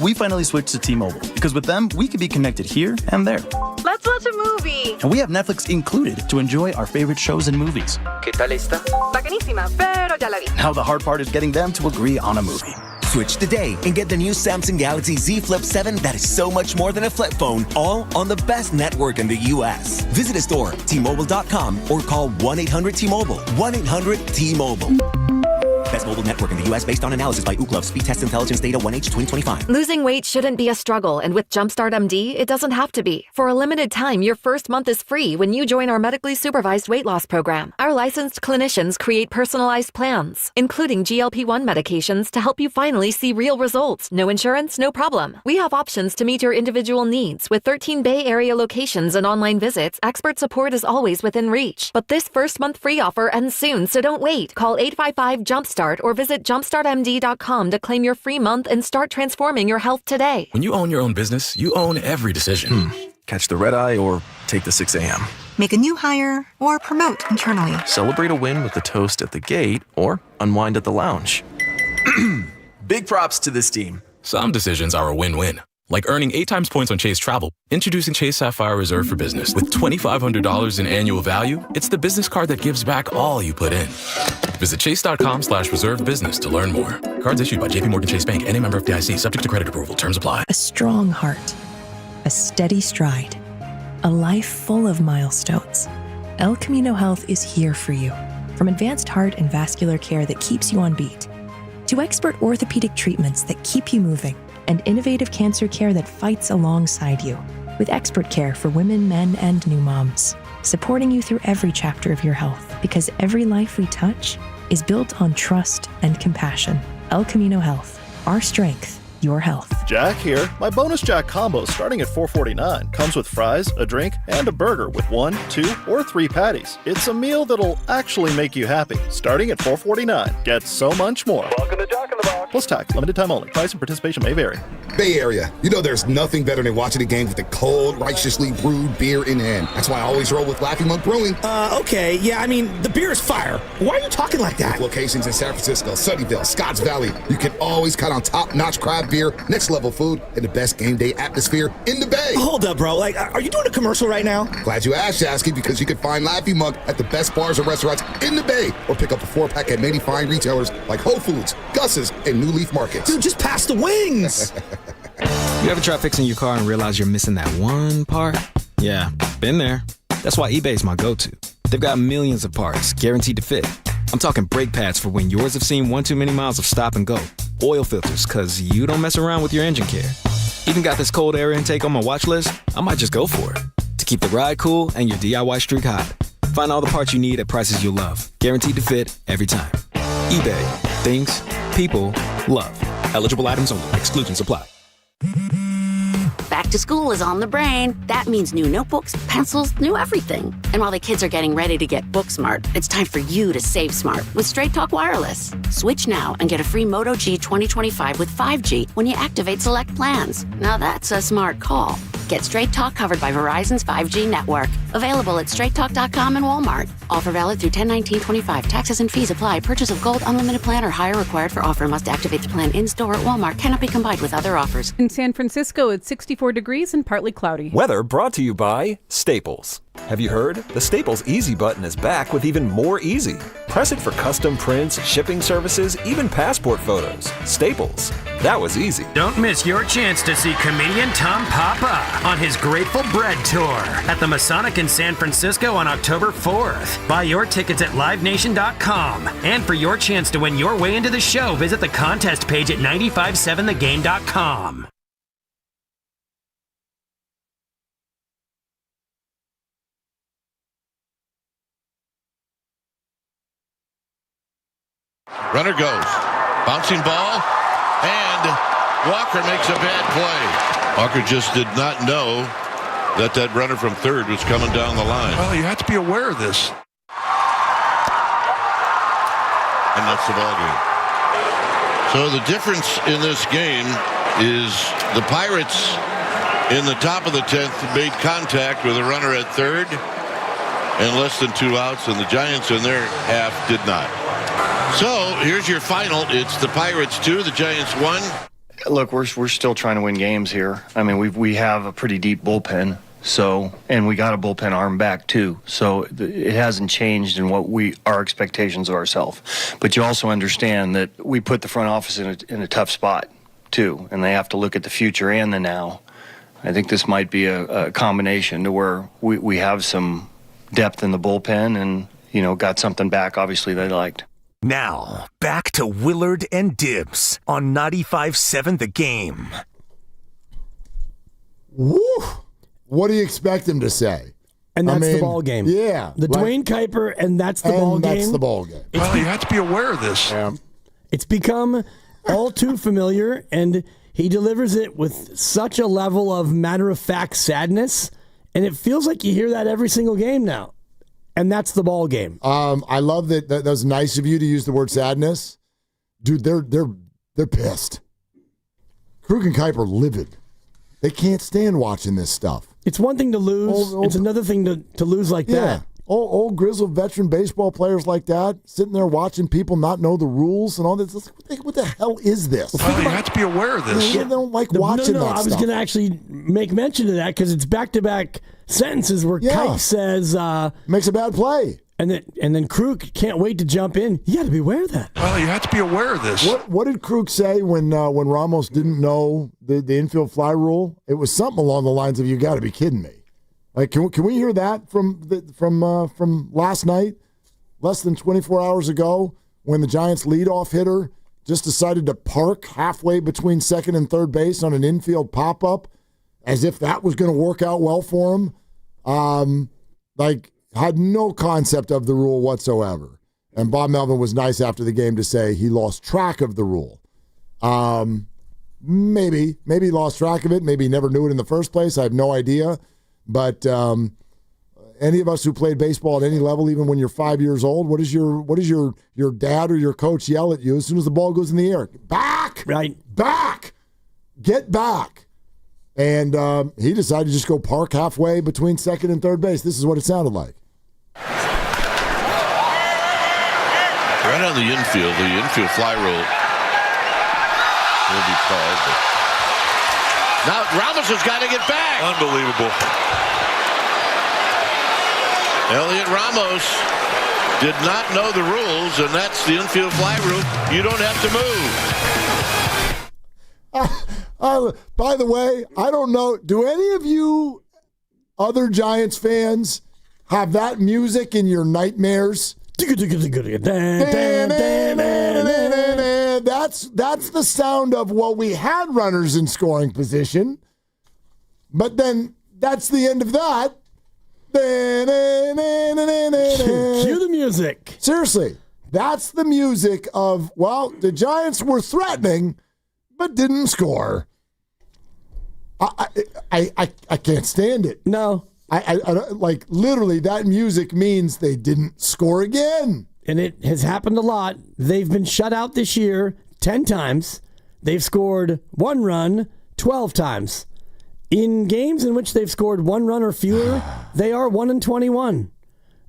S3: We finally switched to T-Mobile because with them, we can be connected here and there.
S4: Let's watch a movie.
S3: And we have Netflix included to enjoy our favorite shows and movies.
S4: ¿Qué tal esta? Bacanísima, pero ya la vi.
S3: Now the hard part is getting them to agree on a movie.
S15: Switch today and get the new Samsung Galaxy Z Flip 7 that is so much more than a flip phone, all on the best network in the U.S. Visit a store, T-Mobile.com, or call 1-800-T-Mobile. 1-800-T-Mobile. Best mobile network in the U.S. based on analysis by Ookla. Speed Test Intelligence Data 1H 2025.
S6: Losing weight shouldn't be a struggle, and with Jumpstart MD, it doesn't have to be. For a limited time, your first month is free when you join our medically supervised weight loss program. Our licensed clinicians create personalized plans, including GLP-1 medications to help you finally see real results. No insurance, no problem. We have options to meet your individual needs. With 13 Bay Area locations and online visits, expert support is always within reach. But this first month free offer ends soon, so don't wait. Call 855-JUMPSTART or visit jumpstartmd.com to claim your free month and start transforming your health today.
S7: When you own your own business, you own every decision. Catch the red eye or take the 6 a.m.
S16: Make a new hire or promote internally.
S7: Celebrate a win with a toast at the gate or unwind at the lounge. Big props to this team. Some decisions are a win-win. Like earning 8 times points on Chase Travel. Introducing Chase Sapphire Reserve for Business. With $2,500 in annual value, it's the business card that gives back all you put in. Visit chase.com/reserve business to learn more. Cards issued by JPMorgan Chase Bank and a member of FDIC, subject to credit approval. Terms apply.
S17: A strong heart. A steady stride. A life full of milestones. El Camino Health is here for you. From advanced heart and vascular care that keeps you on beat, to expert orthopedic treatments that keep you moving, and innovative cancer care that fights alongside you, with expert care for women, men, and new moms, supporting you through every chapter of your health, because every life we touch is built on trust and compassion. El Camino Health, our strength, your health.
S18: Jack here. My bonus Jack combo starting at $4.49 comes with fries, a drink, and a burger with 1, 2, or 3 patties. It's a meal that'll actually make you happy. Starting at $4.49. Get so much more. Welcome to Jack in the Box. Plus tax, limited time only. Price and participation may vary.
S19: Bay Area, you know there's nothing better than watching a game with a cold, righteously brewed beer in hand. That's why I always roll with Laughing Monk Brewing.
S1: Okay, yeah, I mean, the beer is fire. Why are you talking like that?
S19: With locations in San Francisco, Sunnyvale, Scotts Valley, you can always count on top-notch craft beer, next-level food, and the best game day atmosphere in the Bay.
S1: Hold up, bro. Like, are you doing a commercial right now?
S19: Glad you asked, Jasky, because you can find Laughing Monk at the best bars and restaurants in the Bay, or pick up a 4-pack at many fine retailers like Whole Foods, Gus's, and New Leaf Markets.
S1: Dude, just pass the wings!
S20: You ever try fixing your car and realize you're missing that one part? Yeah, been there. That's why eBay's my go-to. They've got millions of parts, guaranteed to fit. I'm talking brake pads for when yours have seen one too many miles of stop and go. Oil filters, cause you don't mess around with your engine care. Even got this cold air intake on my watch list, I might just go for it. To keep the ride cool and your DIY streak hot. Find all the parts you need at prices you'll love. Guaranteed to fit every time. eBay. Things. People. Love. Eligible items only. Exclusions apply.
S21: Back to school is on the brain. That means new notebooks, pencils, new everything. And while the kids are getting ready to get book smart, it's time for you to save smart with Straight Talk Wireless. Switch now and get a free Moto G 2025 with 5G when you activate select plans. Now that's a smart call. Get Straight Talk covered by Verizon's 5G network. Available at straighttalk.com and Walmart. Offer valid through 10/19/25. Taxes and fees apply. Purchase of gold unlimited plan or higher required for offer. Must activate the plan in-store at Walmart. Cannot be combined with other offers.
S22: In San Francisco, it's 64 degrees and partly cloudy.
S23: Weather brought to you by Staples. Have you heard? The Staples Easy button is back with even more easy. Press it for custom prints, shipping services, even passport photos. Staples. That was easy.
S25: Don't miss your chance to see comedian Tom Papa on his Grateful Bread tour at the Masonic in San Francisco on October 4th. Buy your tickets at livenation.com. And for your chance to win your way into the show, visit the contest page at 957thegame.com.
S33: Runner goes. Bouncing ball. And Walker makes a bad play. Walker just did not know that runner from third was coming down the line.
S5: Well, you have to be aware of this.
S33: And that's the ball game. So the difference in this game is the Pirates in the top of the 10th made contact with a runner at third and less than 2 outs, and the Giants in their half did not. So here's your final. It's the Pirates 2, the Giants 1.
S13: Look, we're still trying to win games here. I mean, we have a pretty deep bullpen, and we got a bullpen arm back too. So it hasn't changed in what our expectations of ourselves. But you also understand that we put the front office in a tough spot too, and they have to look at the future and the now. I think this might be a combination to where we have some depth in the bullpen and got something back obviously they liked.
S1: Now, back to Willard and Dibs on 95.7 The Game.
S2: Woo! What do you expect him to say?
S9: And that's the ball game.
S2: Yeah.
S9: The Dwayne Kuiper, and that's the ball game.
S2: That's the ball game.
S5: Well, you have to be aware of this.
S2: Yeah.
S9: It's become all too familiar, and he delivers it with such a level of matter-of-fact sadness, and it feels like you hear that every single game now. And that's the ball game.
S2: I love that. That was nice of you to use the word sadness. Dude, they're pissed. Krug and Kuiper livid. They can't stand watching this stuff.
S9: It's one thing to lose. It's another thing to lose like that.
S2: Old grizzled veteran baseball players like that, sitting there watching people not know the rules and all this. What the hell is this?
S5: Well, you have to be aware of this.
S2: They don't like watching that stuff.
S9: I was going to actually make mention of that because it's back-to-back sentences where Kite says...
S2: makes a bad play.
S9: And then Krug can't wait to jump in. You got to be aware of that.
S5: Well, you have to be aware of this.
S2: What did Krug say when Ramos didn't know the infield fly rule? It was something along the lines of, "You got to be kidding me." Like, can we hear that from last night, less than 24 hours ago, when the Giants' leadoff hitter just decided to park halfway between second and third base on an infield pop-up, as if that was going to work out well for him? Had no concept of the rule whatsoever. And Bob Melvin was nice after the game to say he lost track of the rule. Maybe he lost track of it. Maybe he never knew it in the first place. I have no idea. But any of us who played baseball at any level, even when you're 5 years old, what does your dad or your coach yell at you as soon as the ball goes in the air? Back!
S9: Right.
S2: Back! Get back! And he decided to just go park halfway between second and third base. This is what it sounded like.
S33: Right on the infield fly rule will be called. Now Ramos has got to get back.
S5: Unbelievable.
S33: Elliot Ramos did not know the rules, and that's the infield fly rule. You don't have to move.
S2: By the way, I don't know. Do any of you other Giants fans have that music in your nightmares? That's the sound of, well, we had runners in scoring position, but then that's the end of that.
S9: Cue the music.
S2: Seriously, that's the music of, well, the Giants were threatening, but didn't score. I can't stand it.
S9: No.
S2: I like, literally, that music means they didn't score again.
S9: And it has happened a lot. They've been shut out this year 10 times. They've scored 1 run 12 times. In games in which they've scored 1 run or fewer, they are 1-21.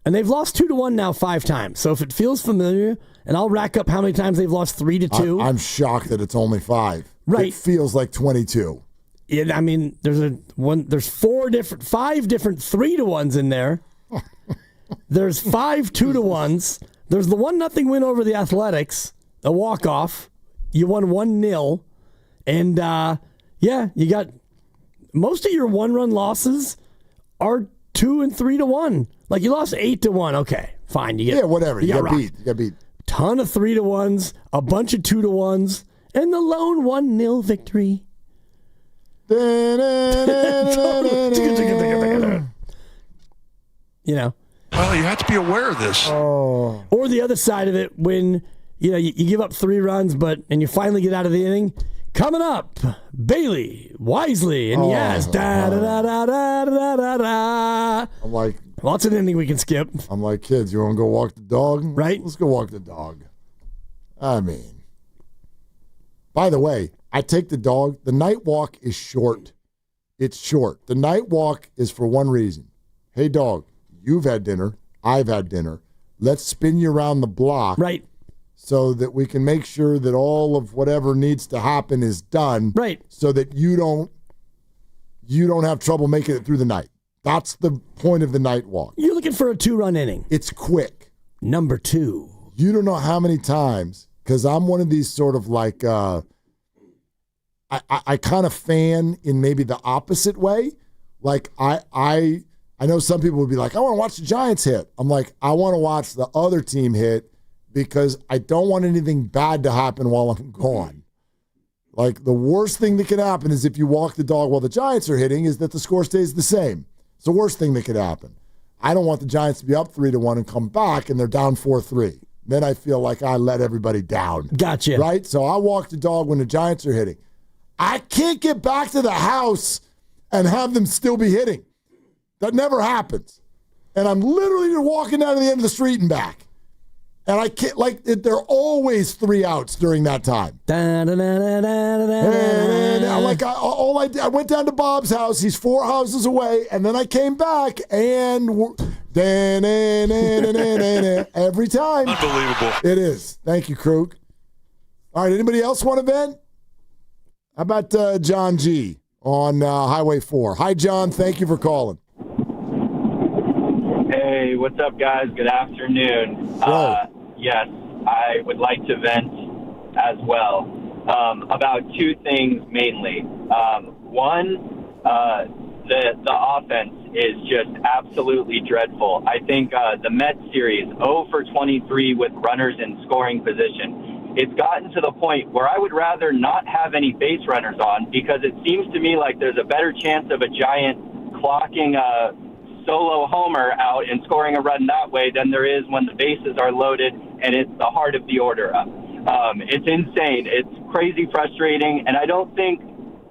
S9: And they've lost 2-1 now 5 times. So if it feels familiar, and I'll rack up how many times they've lost 3-2.
S2: I'm shocked that it's only 5.
S9: Right.
S2: It feels like 22.
S9: I mean, there's 5 different 3-1s in there. There's 5 2-1s. There's the 1-0 win over the Athletics, a walk-off. You won 1-0. And, you got most of your 1-run losses are 2 and 3-1. Like, you lost 8-1. Okay, fine.
S2: Whatever. You got beat.
S9: Ton of 3-1s, a bunch of 2-1s, and the lone 1-0 victory. You know.
S5: Well, you have to be aware of this.
S2: Oh.
S9: Or the other side of it, when you give up 3 runs, and you finally get out of the inning. Coming up, Bailey, Wisely, and Yaz.
S2: I'm like,
S9: well, it's an inning we can skip.
S2: I'm like, kids, you want to go walk the dog?
S9: Right.
S2: Let's go walk the dog. I mean, by the way, I take the dog. The night walk is short. It's short. The night walk is for one reason. Hey, dog, you've had dinner. I've had dinner. Let's spin you around the block.
S9: Right.
S2: So that we can make sure that all of whatever needs to happen is done.
S9: Right.
S2: So that you don't have trouble making it through the night. That's the point of the night walk.
S9: You're looking for a 2-run inning.
S2: It's quick.
S9: Number 2.
S2: You don't know how many times, because I'm one of these sort of like, I kind of fan in maybe the opposite way. Like, I know some people would be like, I want to watch the Giants hit. I'm like, I want to watch the other team hit because I don't want anything bad to happen while I'm gone. Like, the worst thing that could happen is if you walk the dog while the Giants are hitting is that the score stays the same. It's the worst thing that could happen. I don't want the Giants to be up 3-1 and come back and they're down 4-3. Then I feel like I let everybody down.
S9: Gotcha.
S2: Right? So I walk the dog when the Giants are hitting. I can't get back to the house and have them still be hitting. That never happens. And I'm literally walking down to the end of the street and back. And I can't, like, there are always 3 outs during that time. And I went down to Bob's house. He's 4 houses away. And then I came back and every time.
S8: Unbelievable.
S2: It is. Thank you, Krug. All right, anybody else want to vent? How about John G. on Highway 4? Hi, John. Thank you for calling.
S10: Hey, what's up, guys? Good afternoon. Yes, I would like to vent as well about 2 things mainly. One, the offense is just absolutely dreadful. I think the Mets series, 0 for 23 with runners in scoring position. It's gotten to the point where I would rather not have any base runners on because it seems to me like there's a better chance of a Giant clocking a solo homer out and scoring a run that way than there is when the bases are loaded and it's the heart of the order up. It's insane. It's crazy frustrating, and I don't think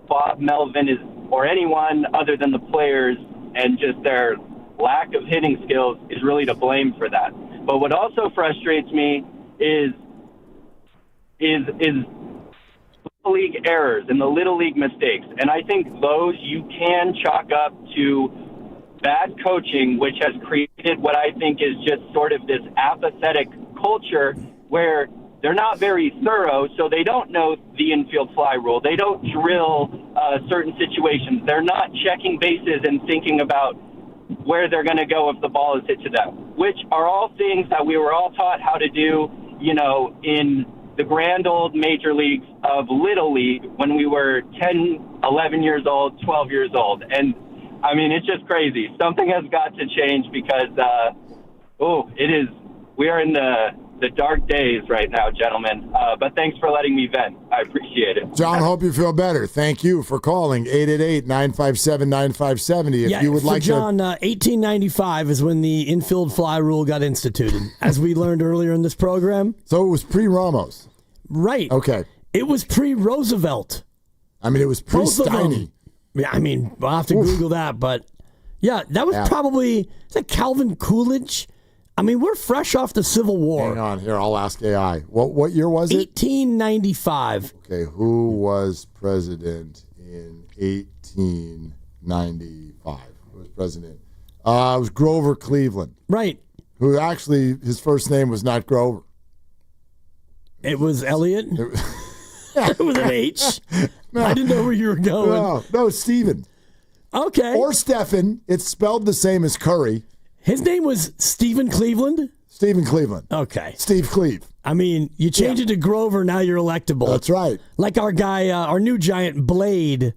S10: Bob Melvin is, or anyone other than the players and just their lack of hitting skills, is really to blame for that. But what also frustrates me is little league errors and the little league mistakes. And I think those you can chalk up to bad coaching, which has created what I think is just sort of this apathetic culture where they're not very thorough, so they don't know the infield fly rule. They don't drill certain situations. They're not checking bases and thinking about where they're going to go if the ball is hit to them, which are all things that we were all taught how to do, in the grand old major leagues of Little League when we were 10, 11 years old, 12 years old. And, I mean, it's just crazy. Something has got to change because, we are in the dark days right now, gentlemen. But thanks for letting me vent. I appreciate it.
S2: John, hope you feel better. Thank you for calling 888-957-9570. If you would like
S9: John, 1895 is when the infield fly rule got instituted, as we learned earlier in this program.
S2: So it was pre-Ramos.
S9: Right.
S2: Okay.
S9: It was pre-Roosevelt.
S2: I mean, it was pre-Steiny.
S9: Yeah, I mean, I'll have to Google that, but yeah, that was probably, is that Calvin Coolidge? I mean, we're fresh off the Civil War.
S2: Hang on here, I'll ask AI. What year was it?
S9: 1895.
S2: Okay, who was president in 1895? Who was president? It was Grover Cleveland.
S9: Right.
S2: Who actually, his first name was not Grover.
S9: It was Elliot? It was an H? No. I didn't know where you were going.
S2: No, Stephen.
S9: Okay.
S2: Or Stephen. It's spelled the same as Curry.
S9: His name was Stephen Cleveland?
S2: Stephen Cleveland.
S9: Okay.
S2: Steve Cleve.
S9: I mean, you change it to Grover, now you're electable.
S2: That's right.
S9: Like our guy, our new Giant, Blade.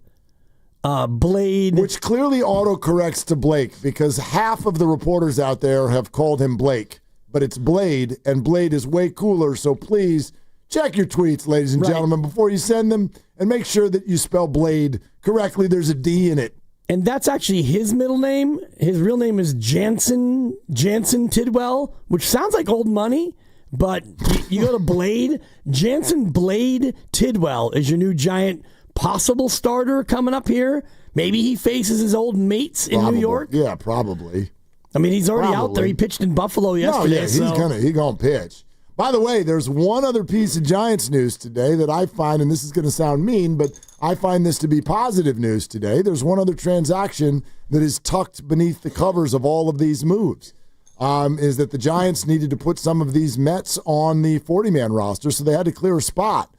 S9: Blade.
S2: Which clearly autocorrects to Blake because half of the reporters out there have called him Blake. But it's Blade, and Blade is way cooler, so please check your tweets, ladies and gentlemen, before you send them, and make sure that you spell Blade correctly. There's a D in it.
S9: And that's actually his middle name. His real name is Jansen Tidwell, which sounds like old money, but you go to Blade. Jansen Blade Tidwell is your new Giant possible starter coming up here. Maybe he faces his old mates in New York.
S2: Yeah, probably.
S9: I mean, he's already out there. He pitched in Buffalo yesterday.
S2: He's gonna pitch. By the way, there's one other piece of Giants news today that I find, and this is going to sound mean, but I find this to be positive news today. There's one other transaction that is tucked beneath the covers of all of these moves, is that the Giants needed to put some of these Mets on the 40-man roster, so they had to clear a spot.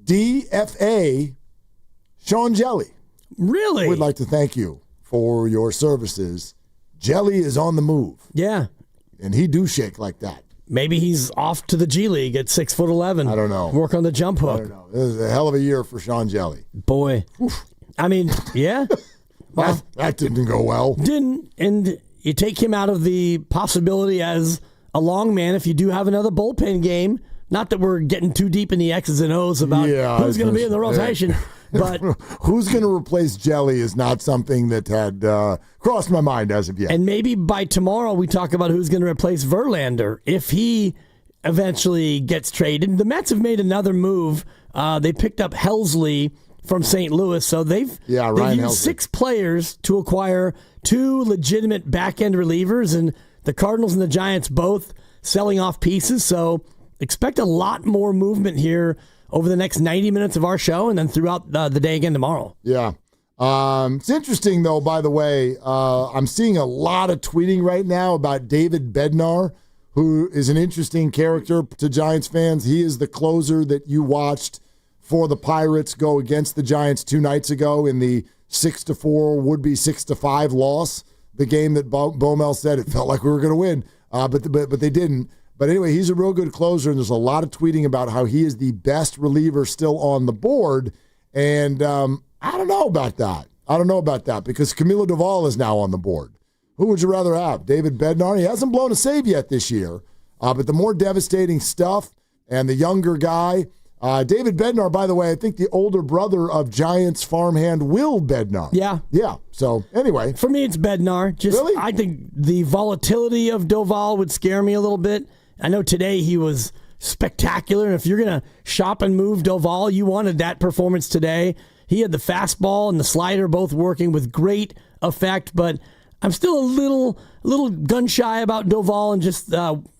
S2: DFA Sean Jelly.
S9: Really?
S2: We'd like to thank you for your services. Jelly is on the move.
S9: Yeah.
S2: And he do shake like that.
S9: Maybe he's off to the G League at 6'11".
S2: I don't know.
S9: Work on the jump hook.
S2: I don't know. This is a hell of a year for Sean Jelly.
S9: Boy. Oof. I mean, yeah.
S2: Well, that didn't go well.
S9: Didn't. And you take him out of the possibility as a long man if you do have another bullpen game. Not that we're getting too deep in the X's and O's about who's going to be in the rotation, but
S2: who's going to replace Jelly is not something that had crossed my mind as of yet.
S9: And maybe by tomorrow we talk about who's going to replace Verlander if he eventually gets traded. The Mets have made another move. They picked up Helsley from St. Louis, so they've used
S2: Helsley.
S9: 6 players to acquire 2 legitimate back-end relievers, and the Cardinals and the Giants both selling off pieces, so expect a lot more movement here over the next 90 minutes of our show and then throughout the day again tomorrow.
S2: Yeah. It's interesting, though, by the way. I'm seeing a lot of tweeting right now about David Bednar, who is an interesting character to Giants fans. He is the closer that you watched for the Pirates go against the Giants 2 nights ago in the 6-4, would-be 6-5 loss, the game that Baumel said it felt like we were going to win, but they didn't. But anyway, he's a real good closer, and there's a lot of tweeting about how he is the best reliever still on the board, and I don't know about that. Because Camilo Doval is now on the board. Who would you rather have? David Bednar? He hasn't blown a save yet this year, but the more devastating stuff and the younger guy, David Bednar, by the way, I think the older brother of Giants farmhand Will Bednar.
S9: Yeah.
S2: Yeah. So, anyway.
S9: For me, it's Bednar.
S2: Really?
S9: I think the volatility of Doval would scare me a little bit. I know today he was spectacular, and if you're going to shop and move Doval, you wanted that performance today. He had the fastball and the slider both working with great effect, but I'm still a little gun-shy about Doval, and just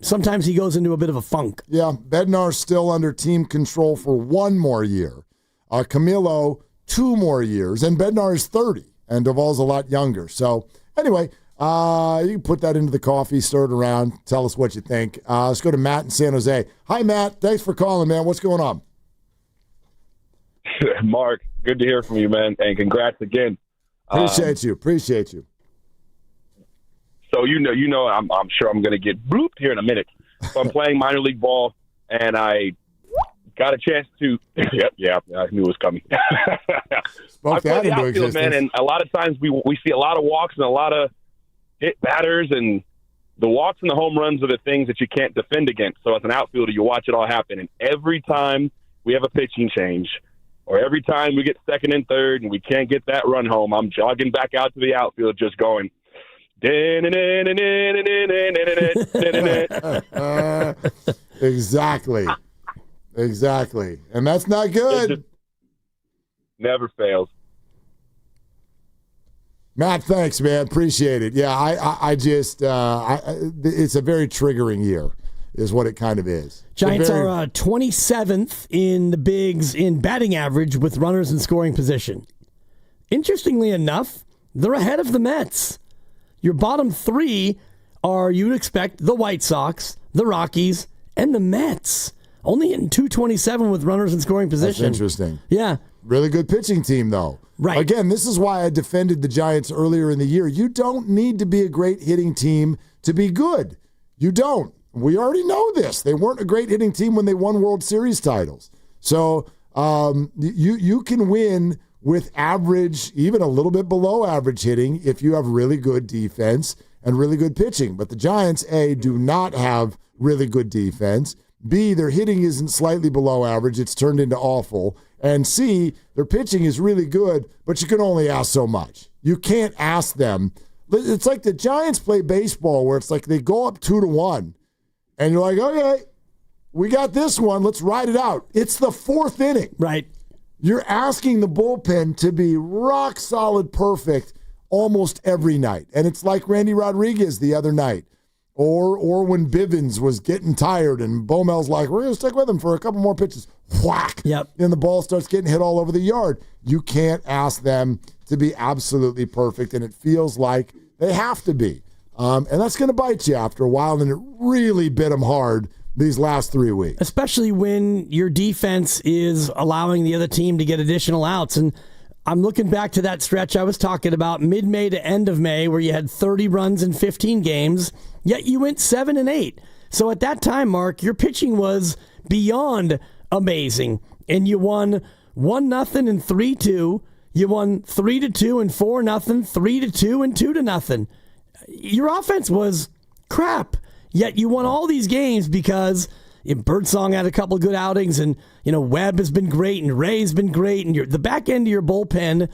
S9: sometimes he goes into a bit of a funk.
S2: Yeah, Bednar's still under team control for 1 more year. Camilo, 2 more years, and Bednar is 30, and Doval's a lot younger. So, anyway, you can put that into the coffee, stir it around, tell us what you think. Let's go to Matt in San Jose. Hi, Matt. Thanks for calling, man. What's going on?
S4: Mark, good to hear from you, man, and congrats again.
S2: Appreciate you.
S4: So you know, I'm sure I'm going to get blooped here in a minute. So I'm playing minor league ball, and I got a chance to. Yeah, I knew it was coming. I play the outfield, man, and a lot of times we see a lot of walks and a lot of hit batters, and the walks and the home runs are the things that you can't defend against. So as an outfielder, you watch it all happen, and every time we have a pitching change, or every time we get second and third and we can't get that run home, I'm jogging back out to the outfield just going.
S2: Exactly. And that's not good.
S4: Never fails.
S2: Matt, thanks, man. Appreciate it. Yeah, I just it's a very triggering year is what it kind of is.
S9: Giants are 27th in the bigs in batting average with runners in scoring position. Interestingly enough, they're ahead of the Mets. Your bottom 3 are, you'd expect, the White Sox, the Rockies, and the Mets. Only hitting 227 with runners in scoring position.
S2: That's interesting.
S9: Yeah.
S2: Really good pitching team, though.
S9: Right.
S2: Again, this is why I defended the Giants earlier in the year. You don't need to be a great hitting team to be good. You don't. We already know this. They weren't a great hitting team when they won World Series titles. So you can win with average, even a little bit below average hitting if you have really good defense and really good pitching. But the Giants, A, do not have really good defense. B, their hitting isn't slightly below average. It's turned into awful. And C, their pitching is really good, but you can only ask so much. You can't ask them. It's like the Giants play baseball where it's like they go up 2-1, and you're like, okay, we got this one. Let's ride it out. It's the 4th inning.
S9: Right.
S2: You're asking the bullpen to be rock solid perfect almost every night. And it's like Randy Rodriguez the other night. Or when Bivens was getting tired and Beaumel's like, we're going to stick with him for a couple more pitches. Whack.
S9: Yep.
S2: And the ball starts getting hit all over the yard. You can't ask them to be absolutely perfect, and it feels like they have to be. And that's going to bite you after a while, and it really bit them hard these last 3 weeks.
S9: Especially when your defense is allowing the other team to get additional outs. And I'm looking back to that stretch I was talking about, mid-May to end of May, where you had 30 runs in 15 games, yet you went 7-8. So at that time, Mark, your pitching was beyond amazing. And you won 1-0 and 3-2. You won 3-2 and 4-0, 3-2 and 2-0. Your offense was crap. Yet you won all these games because Birdsong had a couple of good outings, and Webb has been great, and Ray's been great, and the back end of your bullpen,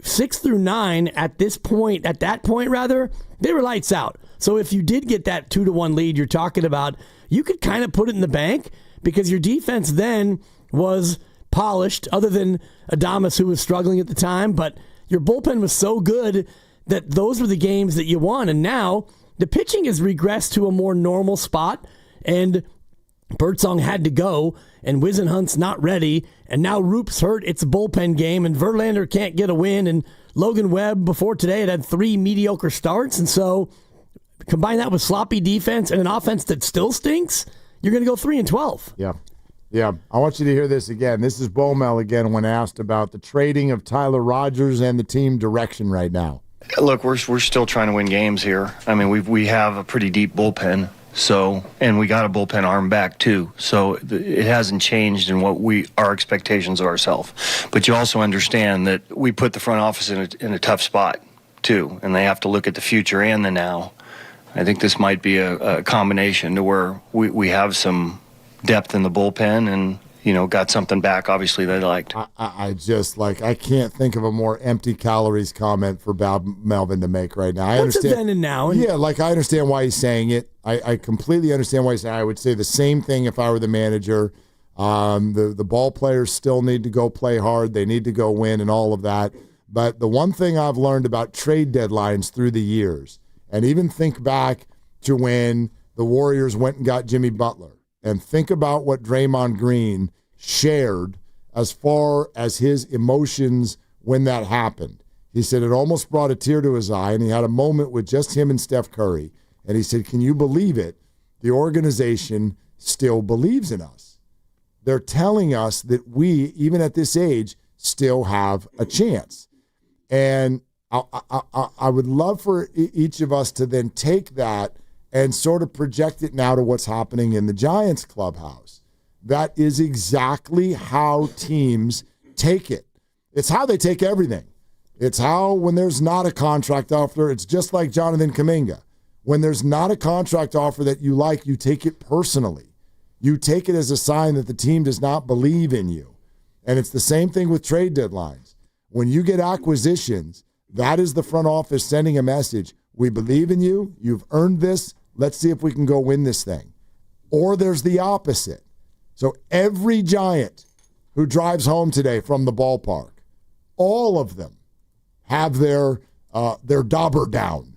S9: 6 through 9 at that point, they were lights out. So if you did get that 2-1 lead you're talking about, you could kind of put it in the bank because your defense then was polished, other than Adames, who was struggling at the time, but your bullpen was so good that those were the games that you won. And now the pitching has regressed to a more normal spot, and Birdsong had to go, and Wisenhunt's not ready, and now Roop's hurt. It's a bullpen game, and Verlander can't get a win, and Logan Webb before today had 3 mediocre starts, and so combine that with sloppy defense and an offense that still stinks, you're going to go 3-12.
S2: Yeah. I want you to hear this again. This is Bomel again when asked about the trading of Tyler Rogers and the team direction right now.
S13: Look, we're still trying to win games here. I mean, we have a pretty deep bullpen. So, and we got a bullpen arm back too. So it hasn't changed in what our expectations of ourselves. But you also understand that we put the front office in a tough spot too, and they have to look at the future and the now. I think this might be a combination to where we have some depth in the bullpen and got something back, obviously, they liked.
S2: I just, I can't think of a more empty calories comment for Melvin to make right now. I understand.
S9: Then and now.
S2: Yeah, I understand why he's saying it. I completely understand why he's saying it. I would say the same thing if I were the manager. The ball players still need to go play hard. They need to go win and all of that. But the one thing I've learned about trade deadlines through the years, and even think back to when the Warriors went and got Jimmy Butler, and think about what Draymond Green shared as far as his emotions when that happened. He said it almost brought a tear to his eye, and he had a moment with just him and Steph Curry. And he said, can you believe it? The organization still believes in us. They're telling us that we, even at this age, still have a chance. And I would love for each of us to then take that and sort of project it now to what's happening in the Giants clubhouse. That is exactly how teams take it. It's how they take everything. It's how, when there's not a contract offer, it's just like Jonathan Kuminga. When there's not a contract offer that you like, you take it personally. You take it as a sign that the team does not believe in you. And it's the same thing with trade deadlines. When you get acquisitions, that is the front office sending a message. We believe in you. You've earned this. Let's see if we can go win this thing. Or there's the opposite. So every Giant who drives home today from the ballpark, all of them have their dauber down.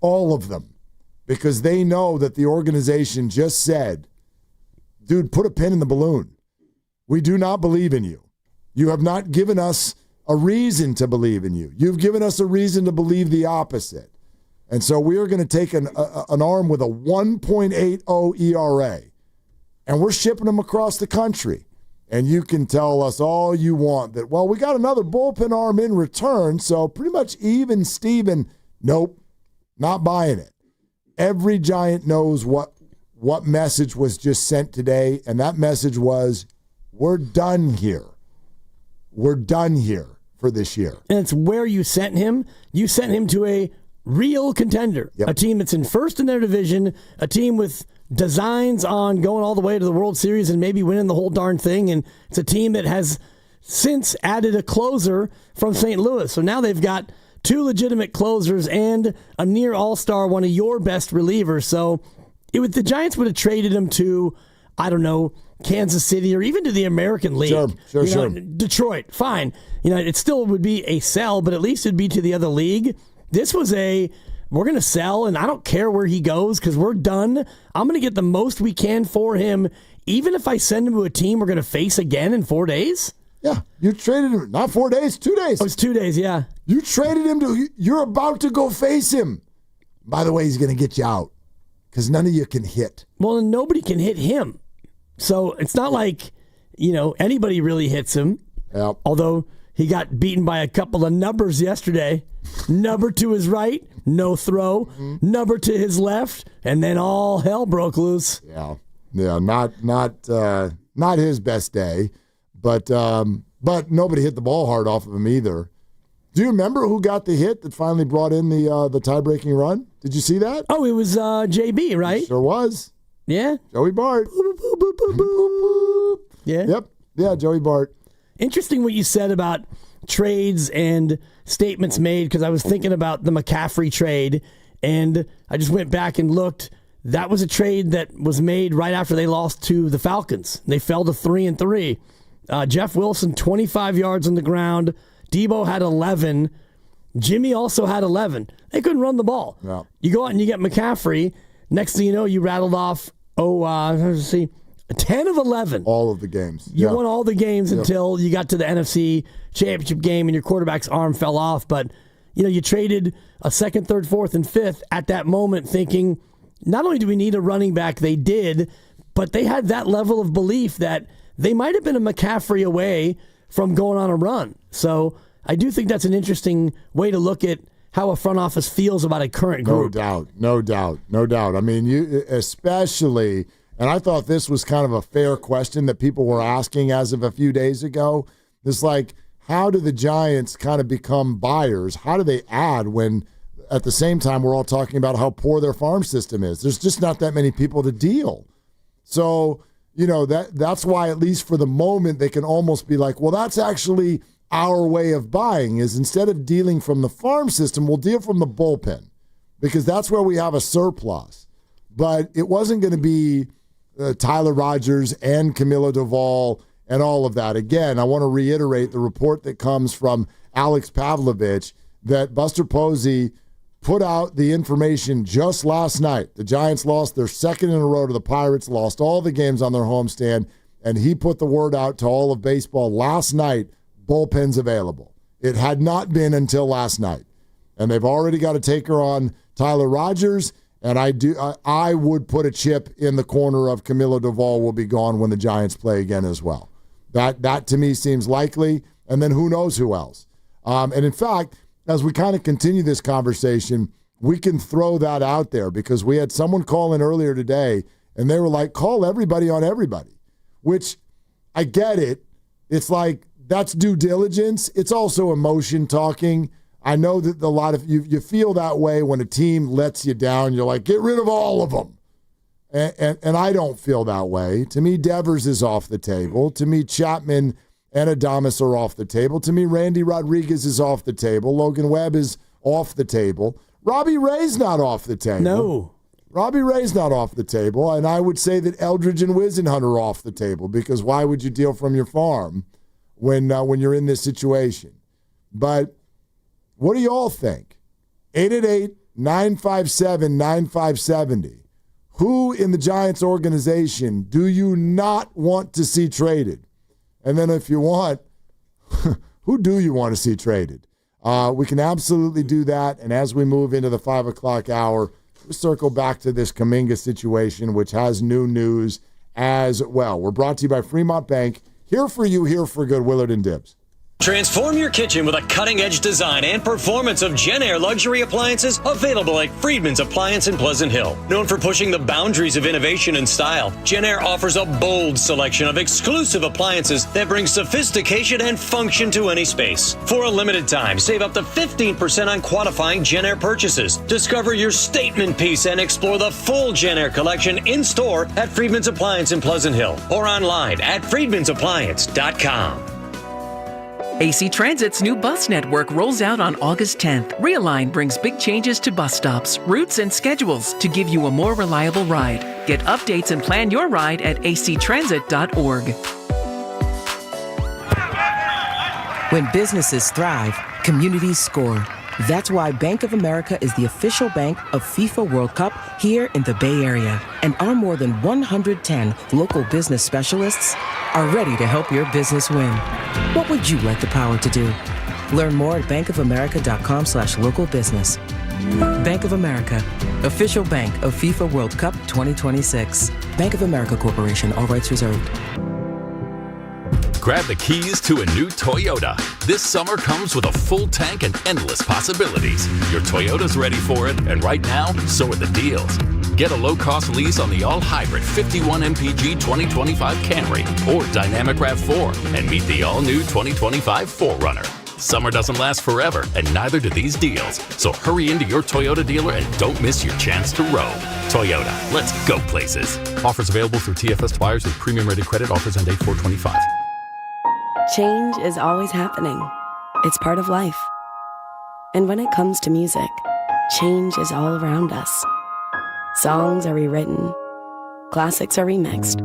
S2: All of them. Because they know that the organization just said, dude, put a pin in the balloon. We do not believe in you. You have not given us a reason to believe in you. You've given us a reason to believe the opposite. And so we are going to take an arm with a 1.80 ERA, and we're shipping them across the country. And you can tell us all you want that, well, we got another bullpen arm in return, so pretty much even Steven. Nope, not buying it. Every Giant knows what message was just sent today, and that message was, we're done here. We're done here for this year.
S9: And it's where you sent him. You sent him to a real contender, a team that's in first in their division, a team with designs on going all the way to the World Series and maybe winning the whole darn thing. And it's a team that has since added a closer from St. Louis. So now they've got 2 legitimate closers and a near all-star, one of your best relievers. So the Giants would have traded him to, I don't know, Kansas City or even to the American League.
S2: Sure.
S9: Detroit, fine. It still would be a sell, but at least it'd be to the other league. This was we're going to sell, and I don't care where he goes because we're done. I'm going to get the most we can for him, even if I send him to a team we're going to face again in 4 days.
S2: Yeah, you traded him, not 4 days, 2 days.
S9: Oh, it's 2 days, yeah.
S2: You traded him you're about to go face him. By the way, he's going to get you out because none of you can hit.
S9: Well, and nobody can hit him. So it's not like, anybody really hits him.
S2: Yep.
S9: Although he got beaten by a couple of numbers yesterday. Number to his right, no throw. Mm-hmm. Number to his left, and then all hell broke loose.
S2: Yeah, not his best day, but nobody hit the ball hard off of him either. Do you remember who got the hit that finally brought in the tie-breaking run? Did you see that?
S9: Oh, it was JB, right?
S2: It sure was.
S9: Yeah.
S2: Joey Bart. Boop, boop, boop, boop, boop.
S9: Yeah.
S2: Yep. Yeah, Joey Bart.
S9: Interesting what you said about trades and statements made, because I was thinking about the McCaffrey trade, and I just went back and looked. That was a trade that was made right after they lost to the Falcons. They fell to 3-3. Jeff Wilson, 25 yards on the ground. Debo had 11. Jimmy also had 11. They couldn't run the ball.
S2: No.
S9: You go out and you get McCaffrey. Next thing you know, you rattled off, 10 of 11.
S2: All of the games.
S9: You won all the games until you got to the NFC Championship game and your quarterback's arm fell off. But, you traded a second, third, fourth, and fifth at that moment thinking, not only do we need a running back, they did, but they had that level of belief that they might have been a McCaffrey away from going on a run. So I do think that's an interesting way to look at how a front office feels about a current group.
S2: No doubt. I mean, you especially, and I thought this was kind of a fair question that people were asking as of a few days ago. It's like, how do the Giants kind of become buyers? How do they add when at the same time we're all talking about how poor their farm system is? There's just not that many people to deal. So, that's why, at least for the moment, they can almost be like, well, that's actually our way of buying, is instead of dealing from the farm system, we'll deal from the bullpen, because that's where we have a surplus. But it wasn't going to be Tyler Rogers and Camilo Doval and all of that. Again, I want to reiterate the report that comes from Alex Pavlovich that Buster Posey put out the information just last night. The Giants lost their second in a row to the Pirates, lost all the games on their homestand, and he put the word out to all of baseball last night, bullpens available. It had not been until last night. And they've already got a taker on Tyler Rogers, and I would put a chip in the corner of Camilo Doval will be gone when the Giants play again as well. That to me seems likely, and then who knows who else. And in fact, as we kind of continue this conversation, we can throw that out there, because we had someone call in earlier today, and they were like, call everybody on everybody, which I get it. It's like, that's due diligence. It's also emotion talking. I know that a lot of you feel that way when a team lets you down. You're like, get rid of all of them. And I don't feel that way. To me, Devers is off the table. To me, Chapman and Adames are off the table. To me, Randy Rodriguez is off the table. Logan Webb is off the table. Robbie Ray's not off the table.
S9: No.
S2: Robbie Ray's not off the table. And I would say that Eldridge and Wisenhunt are off the table, because why would you deal from your farm when you're in this situation? But what do you all think? 888-957-9570. Who in the Giants organization do you not want to see traded? And then if you want, who do you want to see traded? We can absolutely do that. And as we move into the 5 o'clock hour, we'll circle back to this Kaminga situation, which has new news as well. We're brought to you by Fremont Bank. Here for you, here for good, Willard and Dibs.
S3: Transform your kitchen with a cutting-edge design and performance of Genair luxury appliances available at Friedman's Appliance in Pleasant Hill. Known for pushing the boundaries of innovation and style, Genair offers a bold selection of exclusive appliances that bring sophistication and function to any space. For a limited time, save up to 15% on qualifying Genair purchases. Discover your statement piece and explore the full Genair collection in-store at Friedman's Appliance in Pleasant Hill or online at friedmansappliance.com.
S8: AC Transit's new bus network rolls out on August 10th. Realign brings big changes to bus stops, routes, and schedules to give you a more reliable ride. Get updates and plan your ride at actransit.org.
S11: When businesses thrive, communities score. That's why Bank of America is the official bank of FIFA World Cup here in the Bay Area. And our more than 110 local business specialists are ready to help your business win. What would you like the power to do? Learn more at bankofamerica.com/local business. Bank of America, official bank of FIFA World Cup 2026. Bank of America Corporation, all rights reserved.
S12: Grab the keys to a new Toyota. This summer comes with a full tank and endless possibilities. Your Toyota's ready for it, and right now, so are the deals. Get a low-cost lease on the all-hybrid 51 MPG 2025 Camry or Dynamic RAV4 and meet the all-new 2025 4Runner. Summer doesn't last forever, and neither do these deals. So hurry into your Toyota dealer and don't miss your chance to roam. Toyota, let's go places. Offers available through TFS buyers with premium rated credit. Offers end date 4/25.
S6: Change is always happening. It's part of life. And when it comes to music, change is all around us. Songs are rewritten. Classics are remixed.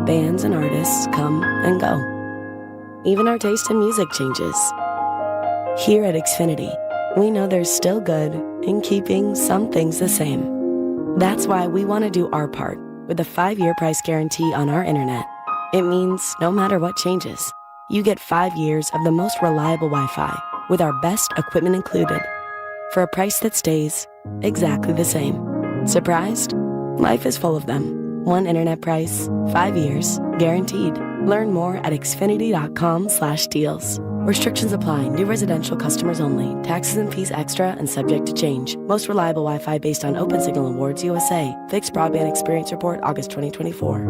S6: Bands and artists come and go. Even our taste in music changes. Here at Xfinity, we know there's still good in keeping some things the same. That's why we want to do our part with a 5-year price guarantee on our internet. It means no matter what changes, you get 5 years of the most reliable Wi-Fi with our best equipment included for a price that stays exactly the same. Surprised? Life is full of them. One internet price, 5 years, guaranteed. Learn more at xfinity.com/deals. Restrictions apply. New residential customers only. Taxes and fees extra and subject to change. Most reliable Wi-Fi based on Open Signal Awards USA. Fixed Broadband Experience Report, August 2024.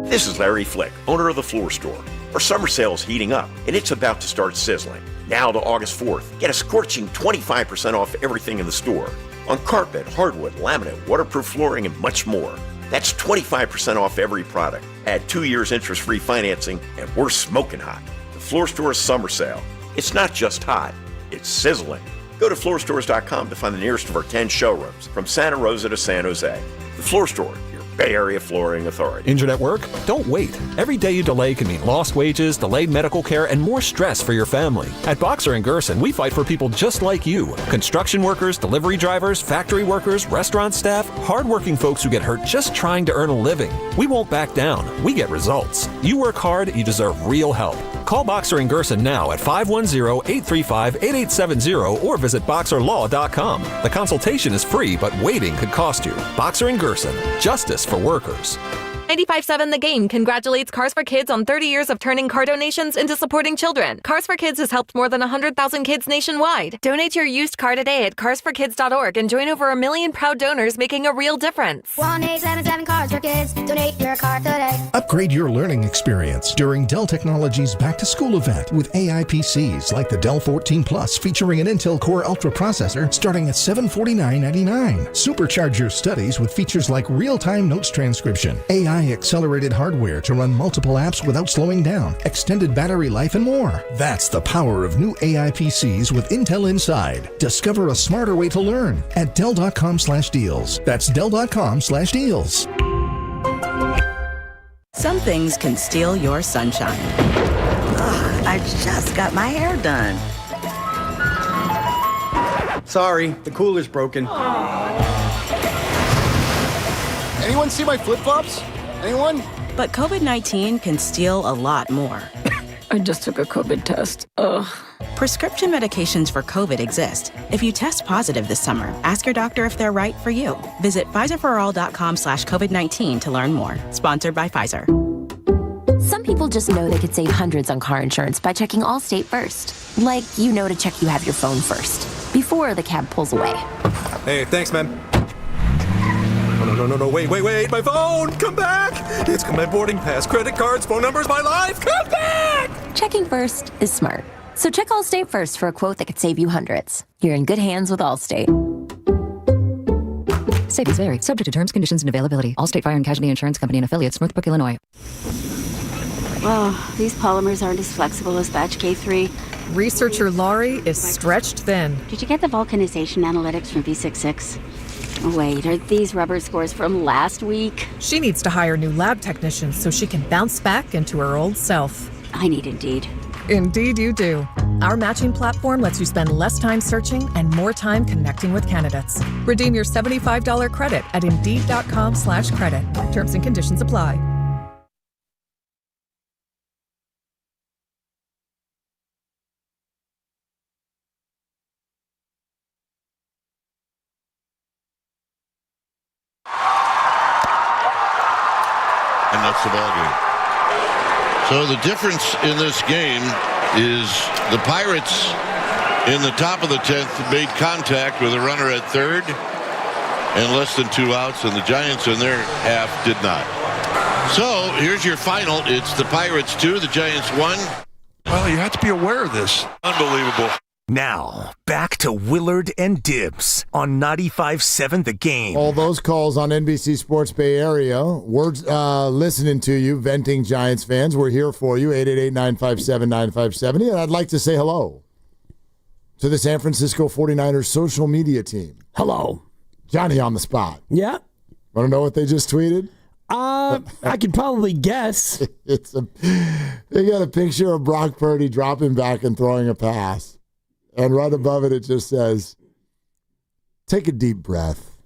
S7: This is Larry Flick, owner of The Floor Store. Our summer sale is heating up, and it's about to start sizzling. Now to August 4th, get a scorching 25% off everything in the store. On carpet, hardwood, laminate, waterproof flooring, and much more. That's 25% off every product. Add 2 years interest-free financing, and we're smoking hot. The Floor Store's summer sale. It's not just hot, it's sizzling. Go to floorstores.com to find the nearest of our 10 showrooms, from Santa Rosa to San Jose. The Floor Store, your Bay Area flooring authority.
S23: Injured at work? Don't wait. Every day you delay can mean lost wages, delayed medical care, and more stress for your family. At Boxer & Gerson, we fight for people just like you. Construction workers, delivery drivers, factory workers, restaurant staff, hardworking folks who get hurt just trying to earn a living. We won't back down. We get results. You work hard, you deserve real help. Call Boxer & Gerson now at 510-835-8870 or visit boxerlaw.com. The consultation is free, but waiting could cost you. Boxer & Gerson, justice for workers.
S14: 95.7 The Game congratulates Cars for Kids on 30 years of turning car donations into supporting children. Cars for Kids has helped more than 100,000 kids nationwide. Donate your used car today at carsforkids.org and join over 1 million proud donors making a real difference.
S15: 1-877 Cars for Kids. Donate your car today.
S16: Upgrade your learning experience during Dell Technologies Back to School event with AI PCs like the Dell 14 Plus featuring an Intel Core Ultra processor starting at $749.99. Supercharge your studies with features like real-time notes transcription, AI accelerated hardware to run multiple apps without slowing down, extended battery life, and more. That's the power of new AI PCs with Intel inside. Discover a smarter way to learn at Dell.com/deals. That's Dell.com/deals.
S24: Some things can steal your sunshine. Ugh, I just got my hair done.
S26: Sorry, the cooler's broken. Anyone see my flip-flops? Anyone?
S24: But COVID-19 can steal a lot more.
S27: I just took a COVID test. Ugh.
S24: Prescription medications for COVID exist. If you test positive this summer, ask your doctor if they're right for you. Visit PfizerForAll.com/COVID-19 to learn more. Sponsored by Pfizer.
S28: Some people just know they could save hundreds on car insurance by checking Allstate first. Like, you know to check you have your phone first, before the cab pulls away.
S23: Hey, thanks, man. No, wait, my phone! Come back! It's got my boarding pass, credit cards, phone numbers, my life! Come back!
S28: Checking first is smart. So check Allstate first for a quote that could save you hundreds. You're in good hands with Allstate.
S29: Savings vary. Subject to terms, conditions, and availability. Allstate Fire and Casualty Insurance Company and affiliates, Northbrook, Illinois.
S21: Oh, these polymers aren't as flexible as batch K3.
S30: Researcher Laurie is stretched thin.
S21: Did you get the vulcanization analytics from V66? Wait, are these rubber scores from last week?
S30: She needs to hire new lab technicians so she can bounce back into her old self.
S21: I need Indeed.
S30: Indeed you do. Our matching platform lets you spend less time searching and more time connecting with candidates. Redeem your $75 credit at Indeed.com/credit. Terms and conditions apply.
S33: And that's the ball game. So the difference in this game is the Pirates in the top of the 10th made contact with a runner at third and less than 2 outs, and the Giants in their half did not. So here's your final. It's the Pirates 2, the Giants 1.
S1: Well, you have to be aware of this. Unbelievable.
S4: Now, back to Willard and Dibs on 95.7 The Game.
S2: All those calls on NBC Sports Bay Area. We're listening to you, venting Giants fans. We're here for you, 888-957-9570. And I'd like to say hello to the San Francisco 49ers social media team.
S9: Hello.
S2: Johnny on the spot.
S9: Yeah.
S2: Want to know what they just tweeted?
S9: I could probably guess.
S2: They got a picture of Brock Purdy dropping back and throwing a pass. And right above it, it just says, take a deep breath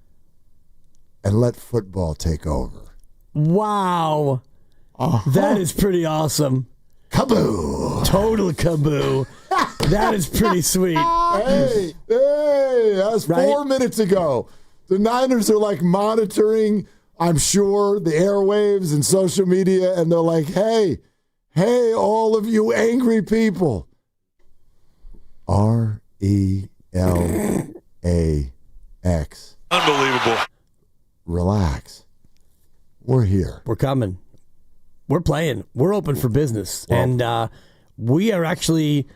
S2: and let football take over.
S9: Wow. That is pretty awesome.
S2: Kaboo.
S9: Total kaboo. That is pretty sweet.
S2: Hey, that's 4 minutes ago. The Niners are like monitoring, I'm sure, the airwaves and social media, and they're like, hey, all of you angry people. RELAX.
S1: Unbelievable.
S2: Relax. We're here.
S9: We're coming. We're playing. We're open for business. Well, and we're actually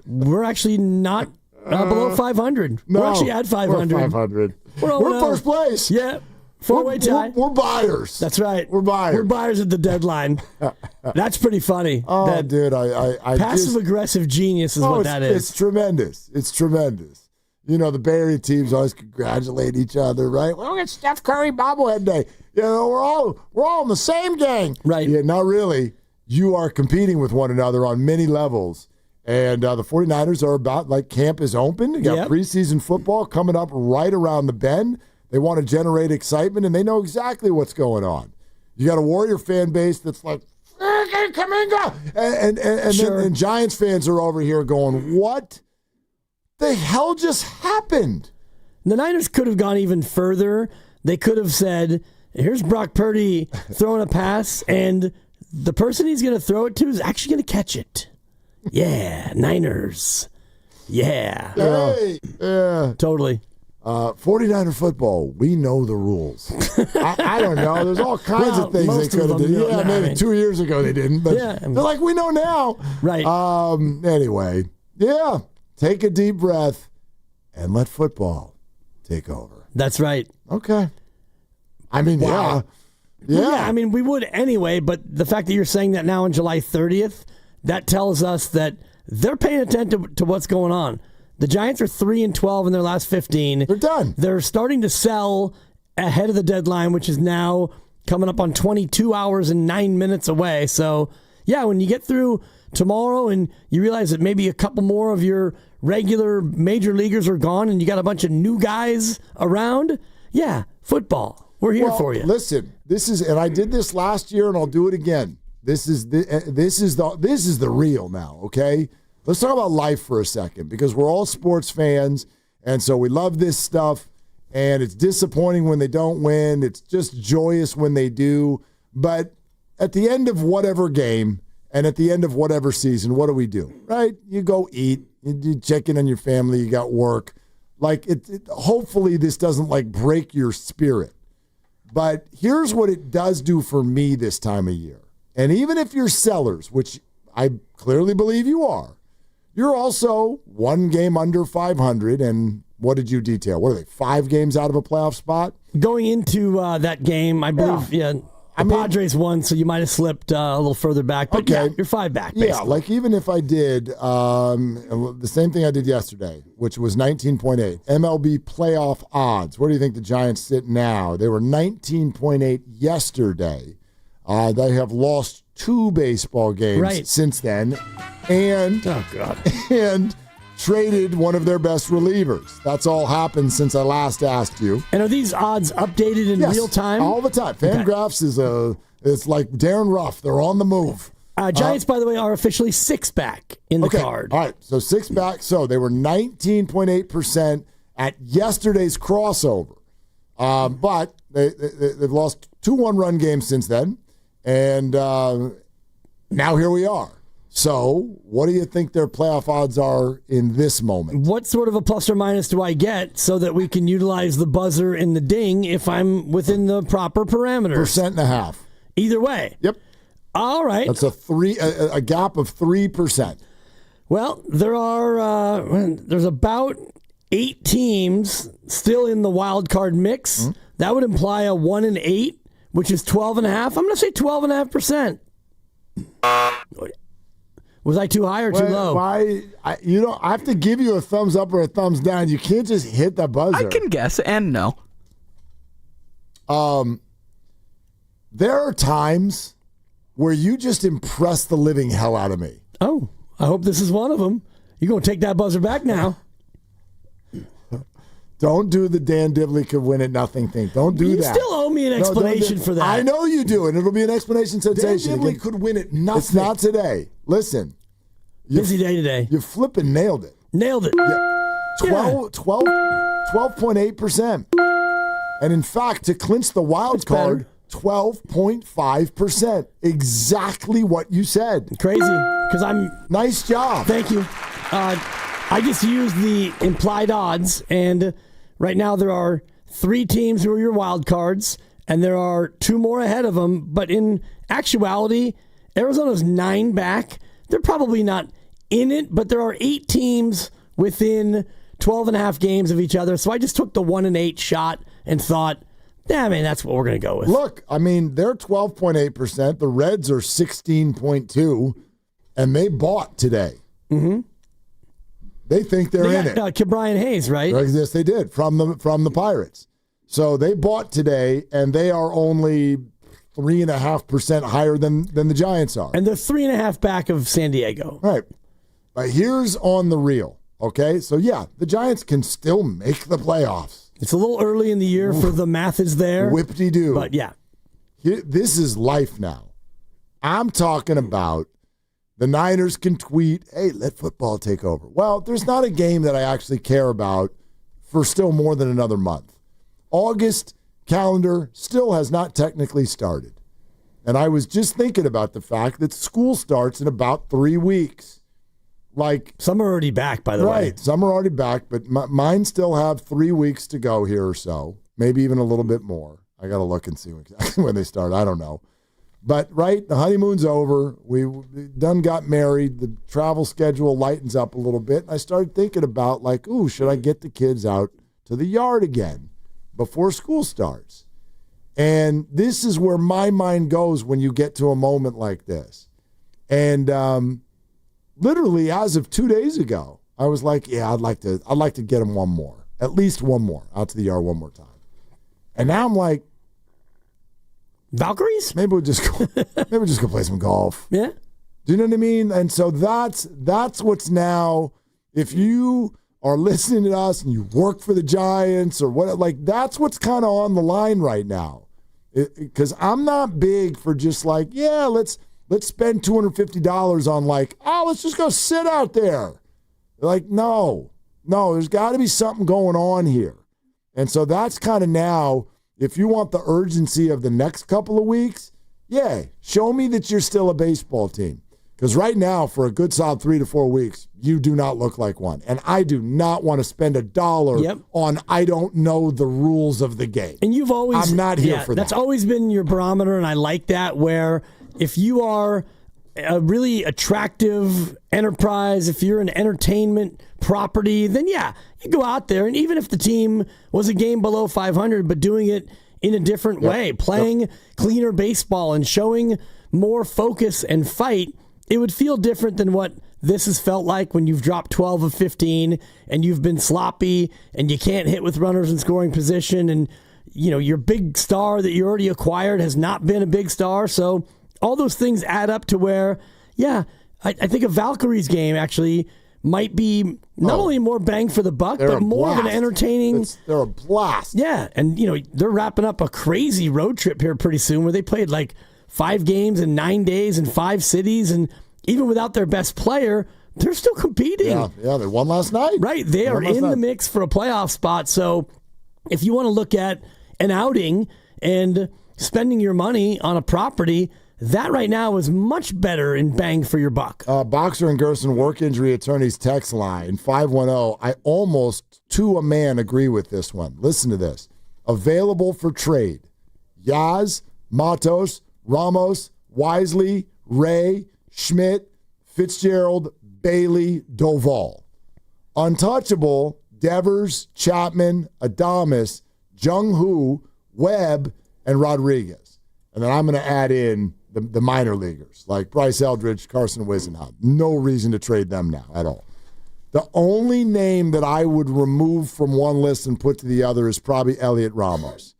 S9: not below 500.
S2: No,
S9: we're actually at 500.
S2: We're 500. We're first place.
S9: Yeah. Four-way tie.
S2: We're buyers.
S9: That's right.
S2: We're buyers.
S9: We're buyers at the deadline. That's pretty funny.
S2: Oh, dude, I
S9: passive-aggressive genius is what that is.
S2: It's tremendous. It's tremendous. You know, the Bay Area teams always congratulate each other, right? Well, it's Steph Curry bobblehead day. You know, we're all in the same gang.
S9: Right.
S2: Yeah, not really. You are competing with one another on many levels. And the 49ers are about, like, camp is open. You got preseason football coming up right around the bend. They want to generate excitement, and they know exactly what's going on. You got a Warrior fan base that's like, Kaminga! And Giants fans are over here going, what the hell just happened?
S9: The Niners could have gone even further. They could have said, here's Brock Purdy throwing a pass, and the person he's going to throw it to is actually going to catch it. Yeah, Niners. Yeah.
S2: Yeah.
S9: Totally.
S2: 49er football, we know the rules. I don't know. There's all kinds of things they could have done. Yeah, maybe 2 years ago they didn't, but they're like, we know now.
S9: Right.
S2: Anyway, take a deep breath and let football take over.
S9: That's right.
S2: Okay. I mean,
S9: yeah. I mean, we would anyway, but the fact that you're saying that now on July 30th, that tells us that they're paying attention to what's going on. The Giants are 3-12 in their last 15.
S2: They're done.
S9: They're starting to sell ahead of the deadline, which is now coming up on 22 hours and 9 minutes away. So, yeah, when you get through tomorrow and you realize that maybe a couple more of your regular major leaguers are gone and you got a bunch of new guys around, football. We're here for you.
S2: Listen, and I did this last year and I'll do it again. This is the real now, okay? Let's talk about life for a second because we're all sports fans, and so we love this stuff, and it's disappointing when they don't win. It's just joyous when they do. But at the end of whatever game and at the end of whatever season, what do? Right? You go eat. You check in on your family. You got work. Like, hopefully this doesn't, like, break your spirit. But here's what it does do for me this time of year. And even if you're sellers, which I clearly believe you are, you're also one game under 500, and what did you detail? What are they, 5 games out of a playoff spot?
S9: Going into that game, I believe, the Padres won, so you might have slipped a little further back. But you're 5 back, basically.
S2: Yeah, like even if I did the same thing I did yesterday, which was 19.8, MLB playoff odds. Where do you think the Giants sit now? They were 19.8 yesterday. They have lost 2 baseball games since then. And traded one of their best relievers. That's all happened since I last asked you.
S9: And are these odds updated in real time?
S2: All the time. Fangraphs it's like Darren Ruff. They're on the move.
S9: Giants, by the way, are officially 6 back in the card.
S2: All right, so 6 back. So they were 19.8% at yesterday's crossover. But they've lost 2 one-run games since then. And now here we are. So, what do you think their playoff odds are in this moment?
S9: What sort of a plus or minus do I get so that we can utilize the buzzer and the ding if I'm within the proper parameters?
S2: 1.5%.
S9: Either way.
S2: Yep.
S9: All right.
S2: That's a gap of 3%.
S9: Well, there's about 8 teams still in the wild card mix. Mm-hmm. That would imply a 1-8, which is 12.5. I'm going to say 12.5%. Was I too high or too low?
S2: I have to give you a thumbs up or a thumbs down. You can't just hit the buzzer.
S3: I can guess and no.
S2: There are times where you just impress the living hell out of me.
S9: Oh, I hope this is one of them. You're going to take that buzzer back now.
S2: Don't do the Dan Dibley could win at nothing thing. Don't do that.
S9: You still owe me an explanation for that.
S2: I know you do, and it'll be an explanation sensation.
S5: Dan Dibley could win at nothing.
S2: It's not today. Listen.
S9: Busy day today.
S2: You flipping nailed it.
S9: Nailed it.
S2: Yeah. 12.8%. And in fact, to clinch the wild card, 12.5%. Exactly what you said.
S9: Crazy. Because
S2: Nice job.
S9: Thank you. I just used the implied odds, and right now there are 3 teams who are your wild cards, and there are 2 more ahead of them. But in actuality, Arizona's 9 back. They're probably not in it, but there are 8 teams within 12.5 games of each other. So I just took the 1-8 shot and thought, that's what we're going to go with.
S2: Look, they're 12.8%. The Reds are 16.2%, and they bought today.
S9: Mm-hmm.
S2: They think they're in it.
S9: Brian Hayes, right?
S2: Yes, they did, from the Pirates. So they bought today, and they are only 3.5% higher than the Giants are.
S9: And they're 3.5 back of San Diego.
S2: Right. But here's on the real, okay? So, yeah, the Giants can still make the playoffs.
S9: It's a little early in the year for the math is there.
S2: Whip-de-doo.
S9: But, yeah.
S2: This is life now. I'm talking about the Niners can tweet, hey, let football take over. Well, there's not a game that I actually care about for still more than another month. August calendar still has not technically started. And I was just thinking about the fact that school starts in about 3 weeks.
S9: Some are already back, by the way.
S2: Right, some are already back, but mine still have 3 weeks to go here or so, maybe even a little bit more. I got to look and see exactly when they start. I don't know. But, right, the honeymoon's over. We done got married. The travel schedule lightens up a little bit. I started thinking about, should I get the kids out to the yard again before school starts? And this is where my mind goes when you get to a moment like this. And literally, as of 2 days ago, I was like, yeah, I'd like to get them one more, at least one more, out to the yard one more time. And now I'm like,
S9: Valkyries?
S2: Maybe we'll just go play some golf.
S9: Yeah.
S2: Do you know what I mean? And so that's what's now, if you are listening to us and you work for the Giants or what, that's what's kind of on the line right now. Because I'm not big for just let's spend $250 on let's just go sit out there. No, there's got to be something going on here. And so that's kind of now, if you want the urgency of the next couple of weeks, show me that you're still a baseball team. Because right now, for a good solid 3 to 4 weeks, you do not look like one. And I do not want to spend $1 on I don't know the rules of the game.
S9: And you've always...
S2: I'm not here for that.
S9: That's always been your barometer, and I like that, where if you are a really attractive enterprise, if you're an entertainment property, then you go out there, and even if the team was a game below 500, but doing it in a different way, playing cleaner baseball and showing more focus and fight, it would feel different than what this has felt like when you've dropped 12 of 15 and you've been sloppy and you can't hit with runners in scoring position, and your big star that you already acquired has not been a big star. So all those things add up to where, I think a Valkyries game actually might be not only more bang for the buck, but more of an entertaining...
S2: They're a blast.
S9: Yeah, and they're wrapping up a crazy road trip here pretty soon where they played 5 games in 9 days in 5 cities, and even without their best player, they're still competing.
S2: Yeah, they won last night.
S9: Right, they are in the mix for a playoff spot. So if you want to look at an outing and spending your money on a property, that right now is much better in bang for your buck.
S2: Boxer and Gerson work injury attorneys text line 510. I almost to a man agree with this one. Listen to this. Available for trade. Yaz, Matos, Ramos, Wisely, Ray, Schmidt, Fitzgerald, Bailey, Doval. Untouchable, Devers, Chapman, Adames, Jung-Hoo, Webb, and Rodriguez. And then I'm going to add in the minor leaguers, like Bryce Eldridge, Carson Wisenhunt. No reason to trade them now at all. The only name that I would remove from one list and put to the other is probably Elliot Ramos.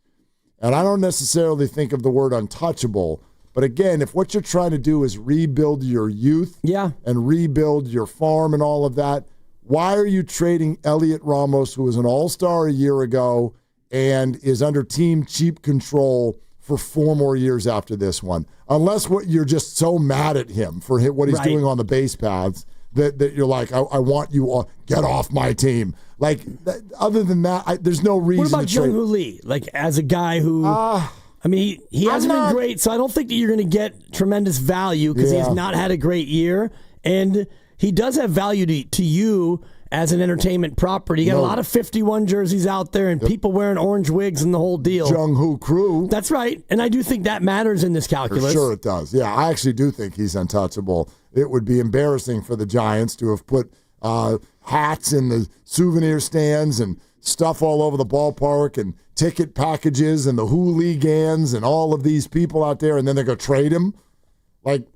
S2: And I don't necessarily think of the word untouchable, but again, if what you're trying to do is rebuild your youth and rebuild your farm and all of that, why are you trading Elliot Ramos, who was an all-star a year ago and is under team cheap control for 4 more years after this one? Unless you're just so mad at him for what he's doing on the base paths that you're like, I want you all, get off my team. Like, other than that, there's no reason to trade.
S9: What about Jung-Hoo Lee? Like, as a guy who, he hasn't been great, so I don't think that you're going to get tremendous value because he has not had a great year. And he does have value to you as an entertainment property. You got a lot of 51 jerseys out there and people wearing orange wigs and the whole deal.
S2: Jung-Hoo crew.
S9: That's right. And I do think that matters in this calculus.
S2: For sure it does. Yeah, I actually do think he's untouchable. It would be embarrassing for the Giants to have put hats in the souvenir stands and stuff all over the ballpark and ticket packages and the hooligans and all of these people out there, and then they're going to trade him. Like,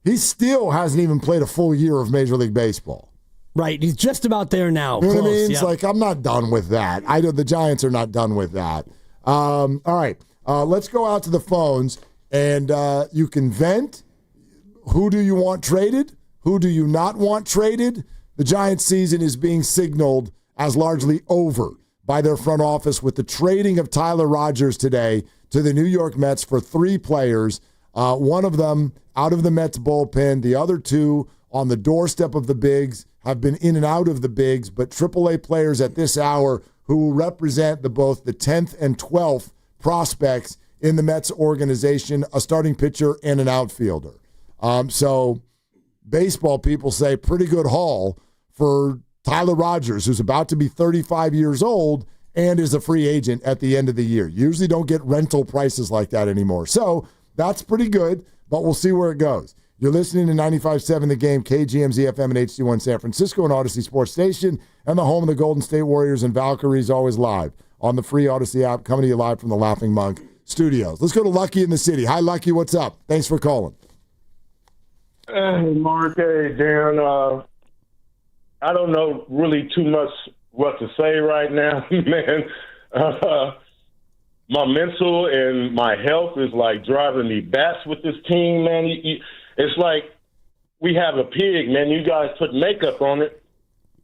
S2: he still hasn't even played a full year of Major League Baseball.
S9: Right, he's just about there now.
S2: You know what I mean? It's like, I'm not done with that. I know the Giants are not done with that. All right, let's go out to the phones, and you can vent. Who do you want traded? Who do you not want traded? The Giants' season is being signaled as largely over by their front office with the trading of Tyler Rogers today to the New York Mets for 3 players. One of them out of the Mets bullpen. The other 2 on the doorstep of the bigs, have been in and out of the bigs, but AAA players at this hour who will represent both the 10th and 12th prospects in the Mets organization, a starting pitcher and an outfielder. So baseball people say pretty good haul for Tyler Rogers, who's about to be 35 years old and is a free agent at the end of the year. You usually don't get rental prices like that anymore. So that's pretty good, but we'll see where it goes. You're listening to 95.7 The Game, KGMZ FM and HD1 San Francisco, and Odyssey Sports Station, and the home of the Golden State Warriors and Valkyries, always live on the free Odyssey app, coming to you live from the Laughing Monk Studios. Let's go to Lucky in the city. Hi, Lucky. What's up? Thanks for calling.
S3: Hey, Mark. Hey, Dan. I don't know really too much what to say right now, man. My mental and my health is like driving me bats with this team, man. It's like we have a pig, man. You guys put makeup on it.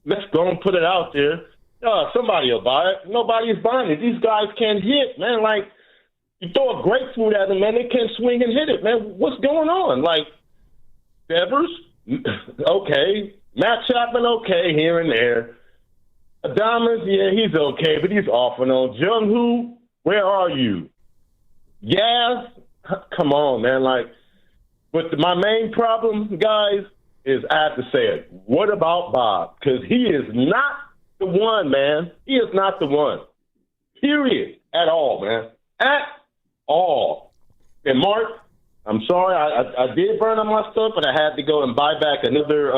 S3: Let's go and put it out there. Somebody will buy it. Nobody's buying it. These guys can't hit, man. Like, you throw a grapefruit at them, man, they can't swing and hit it, man. What's going on? Like, Devers, okay. Matt Chapman, okay, here and there. Adames, yeah, he's okay, but he's off and on. Jung-Hoo, where are you? Yaz, come on, man. Like, but my main problem, guys, is I have to say it. What about Bob? Because he is not the one, man. He is not the one. Period. At all, man. At all. And Mark, I'm sorry, I did burn on my stuff, but I had to go and buy back another,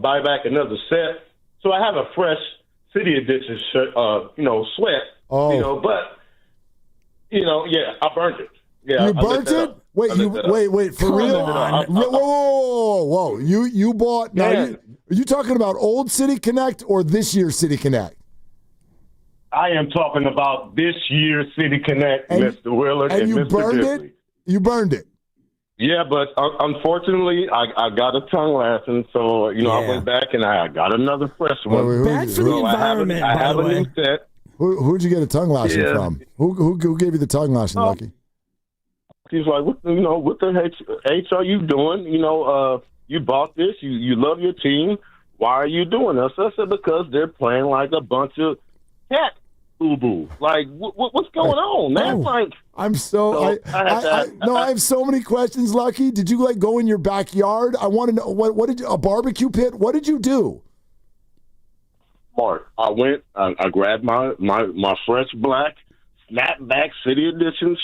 S3: buy back another set. So I have a fresh City Edition shirt, sweat.
S2: Oh.
S3: But I burned it. Yeah,
S2: you burnt it? Wait, for real? Whoa. You bought, now are you talking about old City Connect or this year's City Connect?
S3: I am talking about this year's City Connect, Mr. Willard and
S2: you
S3: Mr.
S2: burned
S3: Dibley.
S2: it? You burned it?
S3: Yeah, but unfortunately, I got a tongue lashing, so, I went back and I got another fresh one.
S9: Bad for the environment,
S3: I have
S9: by the
S3: a
S9: way.
S3: new set.
S2: Who'd you get a tongue lashing from? Who gave you the tongue lashing, Lucky?
S3: He's like, what the H are you doing? You bought this. You love your team. Why are you doing this? I said, because they're playing like a bunch of cat boo-boo. Like, what's going on, man? Like,
S2: I have so many questions, Lucky. Did you go in your backyard? I want to know what did you, a barbecue pit? What did you do?
S3: Mark, I went. I grabbed my fresh black snapback City Edition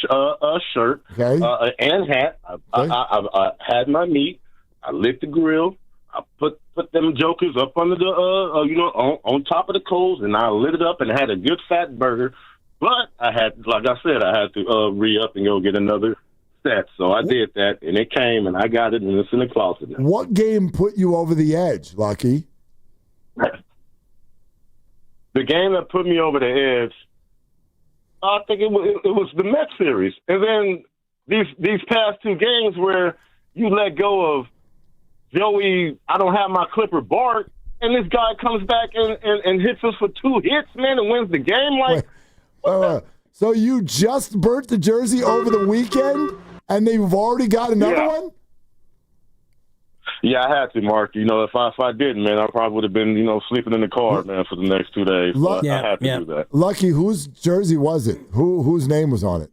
S3: shirt and hat. I had my meat. I lit the grill. I put them jokers up under the on top of the coals, and I lit it up and had a good fat burger. But I had to re-up and go get another set. So I did that, and it came, and I got it, and it's in the closet now.
S2: What game put you over the edge, Lucky?
S3: The game that put me over the edge, I think it was the Mets series. And then these past two games where you let go of Joey, I don't have my clipper, Bart, and this guy comes back and hits us for 2 hits, man, and wins the game. Like,
S2: so you just burnt the jersey over the weekend, and they've already got another one?
S3: Yeah, I had to, Mark. If I didn't, man, I probably would have been, sleeping in the car, man, for the next 2 days. I had to do that.
S2: Lucky, whose jersey was it? Whose name was on it?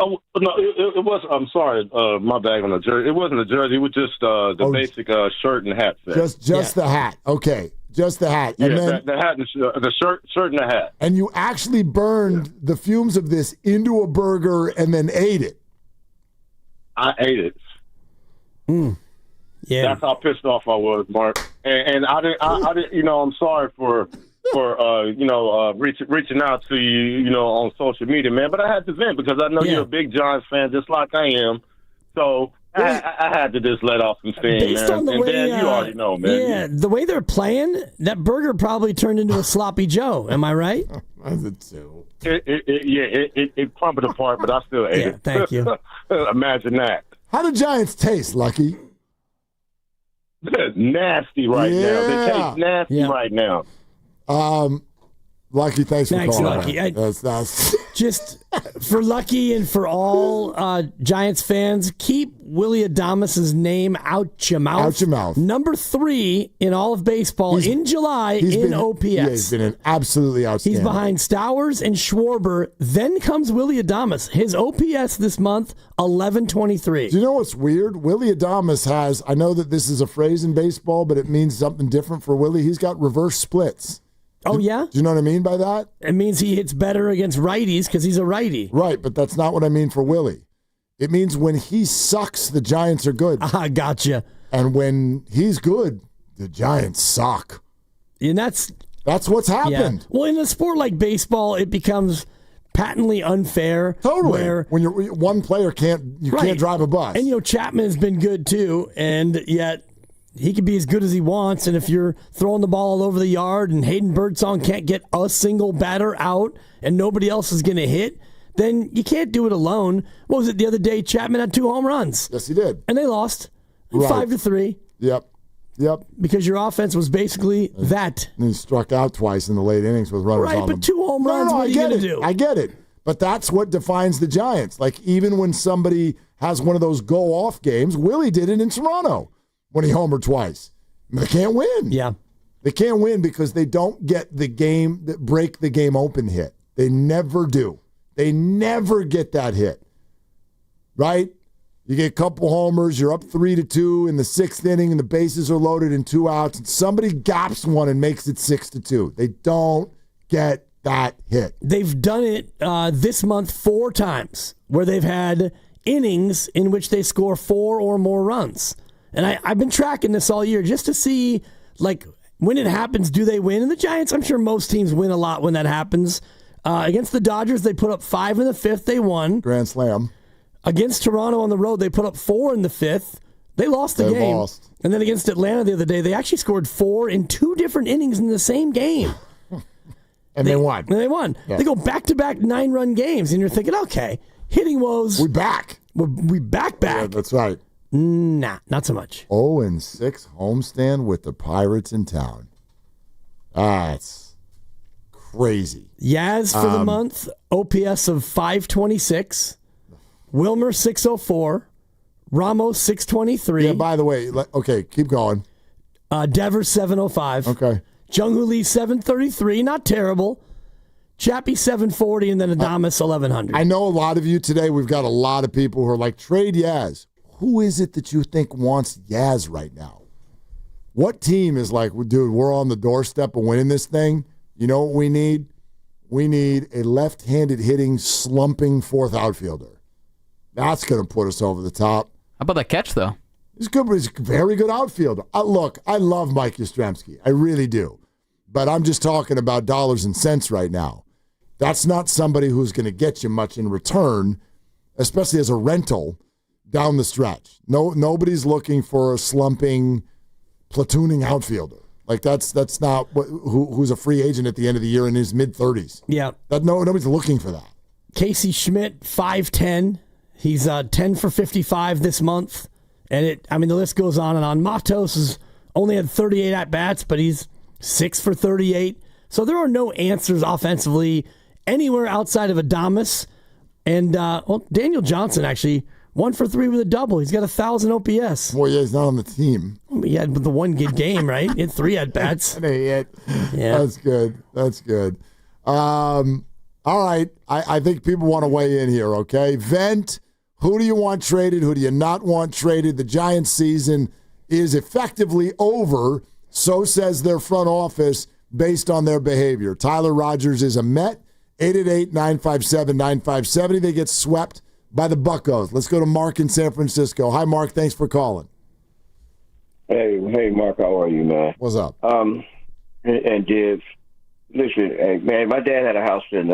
S3: Oh, no, it was. I'm sorry, my bag on the jersey. It wasn't a jersey. It was just the basic shirt and hat set.
S2: Just the hat. Okay, just the hat. And then,
S3: the hat and the shirt and the hat.
S2: And you actually burned the fumes of this into a burger and then ate it.
S3: I ate it.
S9: Yeah,
S3: that's how pissed off I was, Mark. And I didn't. I'm sorry for reaching out to you, on social media, man. But I had to vent because I know you're a big Giants fan, just like I am. So I had to just let off some steam, man. And Dan, you already know, man.
S9: Yeah, the way they're playing, that burger probably turned into a sloppy Joe. Am I right?
S2: I did too.
S3: It crumbled apart, but I still ate it.
S9: Thank you.
S3: Imagine that.
S2: How do Giants taste, Lucky?
S3: They're nasty right now. They taste nasty right now.
S2: Lucky, thanks for calling.
S9: Lucky.
S2: That's
S9: just for Lucky and for all Giants fans, keep Willie Adames' name out your mouth.
S2: Out your mouth.
S9: Number 3 in all of baseball in July in OPS.
S2: Yeah, he's been an absolutely outstanding.
S9: He's behind Stowers and Schwarber. Then comes Willie Adames. His OPS this month, 1123.
S2: Do you know what's weird? Willie Adames has, I know that this is a phrase in baseball, but it means something different for Willie. He's got reverse splits.
S9: Oh, yeah?
S2: Do you know what I mean by that?
S9: It means he hits better against righties because he's a righty.
S2: Right, but that's not what I mean for Willie. It means when he sucks, the Giants are good.
S9: Gotcha.
S2: And when he's good, the Giants suck.
S9: And that's
S2: what's happened.
S9: Yeah. Well, in a sport like baseball, it becomes patently unfair.
S2: Totally. When you're one player can't drive a bus.
S9: And Chapman has been good too, and yet he can be as good as he wants, and if you're throwing the ball all over the yard and Hayden Birdsong can't get a single batter out and nobody else is going to hit, then you can't do it alone. What was it the other day? Chapman had 2 home runs.
S2: Yes, he did.
S9: And they lost 5-3.
S2: Yep.
S9: Because your offense was basically that.
S2: And he struck out twice in the late innings with runners on him.
S9: Right, but 2 home runs, what are you going to do?
S2: I get it. But that's what defines the Giants. Like, even when somebody has one of those go-off games, Willie did it in Toronto. When he homered twice. They can't win.
S9: Yeah.
S2: They can't win because they don't get the game that break the game open hit. They never do. They never get that hit. Right? You get a couple homers, you're up 3-2 in the 6th inning, and the bases are loaded and 2 outs, and somebody gaps one and makes it 6-2. They don't get that hit.
S9: They've done it this month 4 times where they've had innings in which they score 4 or more runs. And I've been tracking this all year just to see, like, when it happens, do they win? And the Giants, I'm sure most teams win a lot when that happens. Against the Dodgers, they put up 5 in the 5th. They won.
S2: Grand slam.
S9: Against Toronto on the road, they put up 4 in the 5th. They lost the game.
S2: Lost.
S9: And then against Atlanta the other day, they actually scored 4 in 2 different innings in the same game.
S2: And they won.
S9: And they won. Yeah. They go back-to-back 9-run games, and you're thinking, okay, hitting woes.
S2: We back.
S9: We back.
S2: Yeah, that's right.
S9: Nah, not so much.
S2: 0-6 homestand with the Pirates in town. That's crazy.
S9: Yaz for the month, OPS of 526. Wilmer 604. Ramos 623.
S2: Yeah, by the way, okay, keep going.
S9: Devers 705.
S2: Okay.
S9: Jung-Hoo Lee 733, not terrible. Chappie 740, and then Adames 1100.
S2: I know a lot of you today, we've got a lot of people who are like, trade Yaz. Who is it that you think wants Yaz right now? What team is like, dude, we're on the doorstep of winning this thing? You know what we need? We need a left-handed hitting, slumping 4th outfielder. That's going to put us over the top.
S5: How about that catch, though?
S2: He's good. He's a very good outfielder. Look, I love Mike Yastrzemski. I really do. But I'm just talking about dollars and cents right now. That's not somebody who's going to get you much in return, especially as a rental down the stretch. Nobody's looking for a slumping, platooning outfielder. Like that's not who's a free agent at the end of the year in his mid-30s.
S9: Yeah.
S2: Nobody's looking for that.
S9: Casey Schmidt, 5'10". He's 10 for 55 this month. And the list goes on and on. Matos has only had 38 at-bats, but he's 6 for 38. So there are no answers offensively anywhere outside of Adames. And Daniel Johnson, actually, 1 for 3 with a double. He's got 1,000 OPS.
S2: Well, yeah, he's not on the team.
S9: He had the one good game, right? He had 3 at-bats.
S2: Yeah. That's good. All right. I think people want to weigh in here, okay? Vent. Who do you want traded? Who do you not want traded? The Giants' season is effectively over, so says their front office, based on their behavior. Tyler Rogers is a Met. 888-957-9570. They get swept by the Buccos. Let's go to Mark in San Francisco. Hi, Mark. Thanks for calling.
S5: Hey, Mark. How are you, man?
S2: What's up?
S5: And Dibs, listen, hey, man, my dad had a house in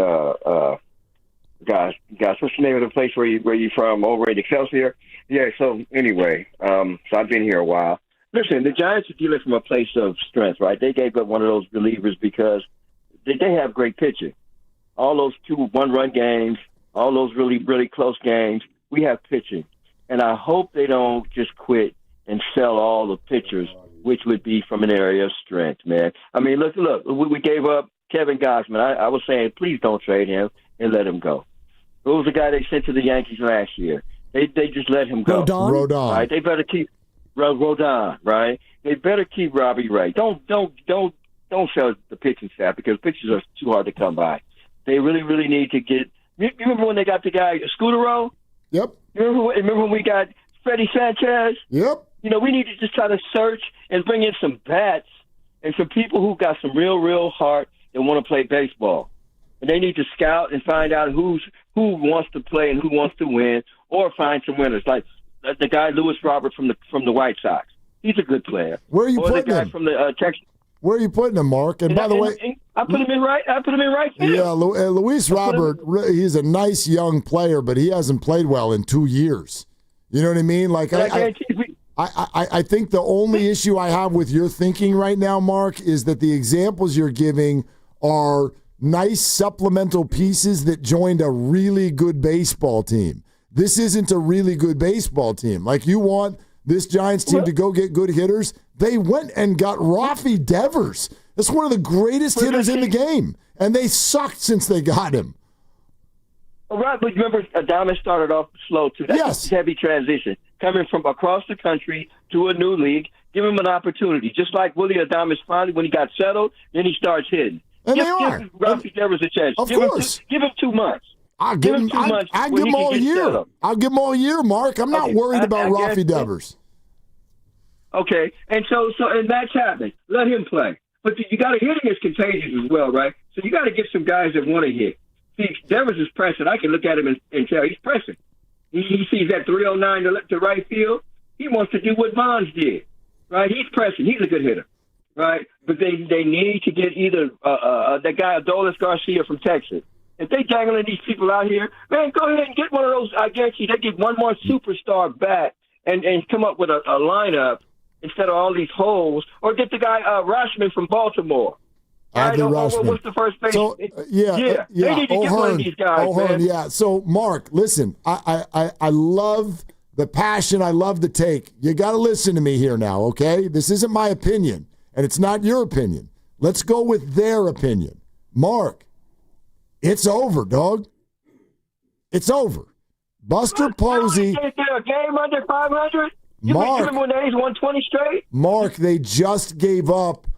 S5: Gosh, what's the name of the place where you from? Over in Excelsior? Yeah, so anyway, so I've been here a while. Listen, the Giants are dealing from a place of strength, right? They gave up one of those relievers because they have great pitching. All those 2 one-run games, all those really, really close games, we have pitching. And I hope they don't just quit and sell all the pitchers, which would be from an area of strength, man. I mean, look, we gave up Kevin Gausman. I was saying, please don't trade him and let him go. Who was the guy they sent to the Yankees last year? They just let him go.
S2: Rodon.
S5: Right? They better keep Rodon, right? They better keep Robbie Ray. Don't sell the pitching staff because pitchers are too hard to come by. They really, really need to get. You remember when they got the guy Scudero?
S2: Yep.
S5: Remember when we got Freddie Sanchez?
S2: Yep.
S5: We need to just try to search and bring in some bats and some people who got some real heart and want to play baseball. And they need to scout and find out who wants to play and who wants to win, or find some winners, like the guy Lewis Robert from the White Sox. He's a good player.
S2: Where are you putting
S5: the guy
S2: him?
S5: From the Texas.
S2: Where are you putting him, Mark? And by the way,
S5: I put him in right field.
S2: Yeah, Luis Robert. He's a nice young player, but he hasn't played well in 2 years. You know what I mean? Like I think the only issue I have with your thinking right now, Mark, is that the examples you're giving are nice supplemental pieces that joined a really good baseball team. This isn't a really good baseball team. Like, you want this Giants team to go get good hitters? They went and got Rafi Devers. That's one of the greatest hitters in the game, and they sucked since they got him.
S5: Right, but remember, Adames started off slow, too. That's a heavy transition. Coming from across the country to a new league, give him an opportunity. Just like Willie Adames finally, when he got settled, then he starts hitting.
S2: And
S5: give
S2: Rafi
S5: Devers a chance.
S2: Of course.
S5: Give him 2 months.
S2: I'll give him 2 months. I'll give him all year. I'll give him all year, Mark. I'm not worried about Rafi Devers.
S5: Okay, and so that's happening. Let him play. But you got to hitting is contagious as well, right? So you got to get some guys that want to hit. See, Devers is pressing. I can look at him and tell he's pressing. He sees that 309 to right field. He wants to do what Bonds did, right? He's pressing. He's a good hitter, right? But they need to get either that guy Adolis Garcia from Texas. If they dangling these people out here, man, go ahead and get one of those. I guarantee they get one more superstar back and come up with a lineup instead of all these holes, or get the guy Rashman from Baltimore. What's the first base?
S2: So, yeah.
S5: They need to get one of these guys, man.
S2: Yeah. So, Mark, listen, I love the passion. I love the take. You got to listen to me here now, okay? This isn't my opinion, and it's not your opinion. Let's go with their opinion. Mark, it's over, dog. It's over. Buster Posey.
S5: Is there a game under 500? You
S2: Mark,
S5: think when he's 120 straight?
S2: Mark, they just gave up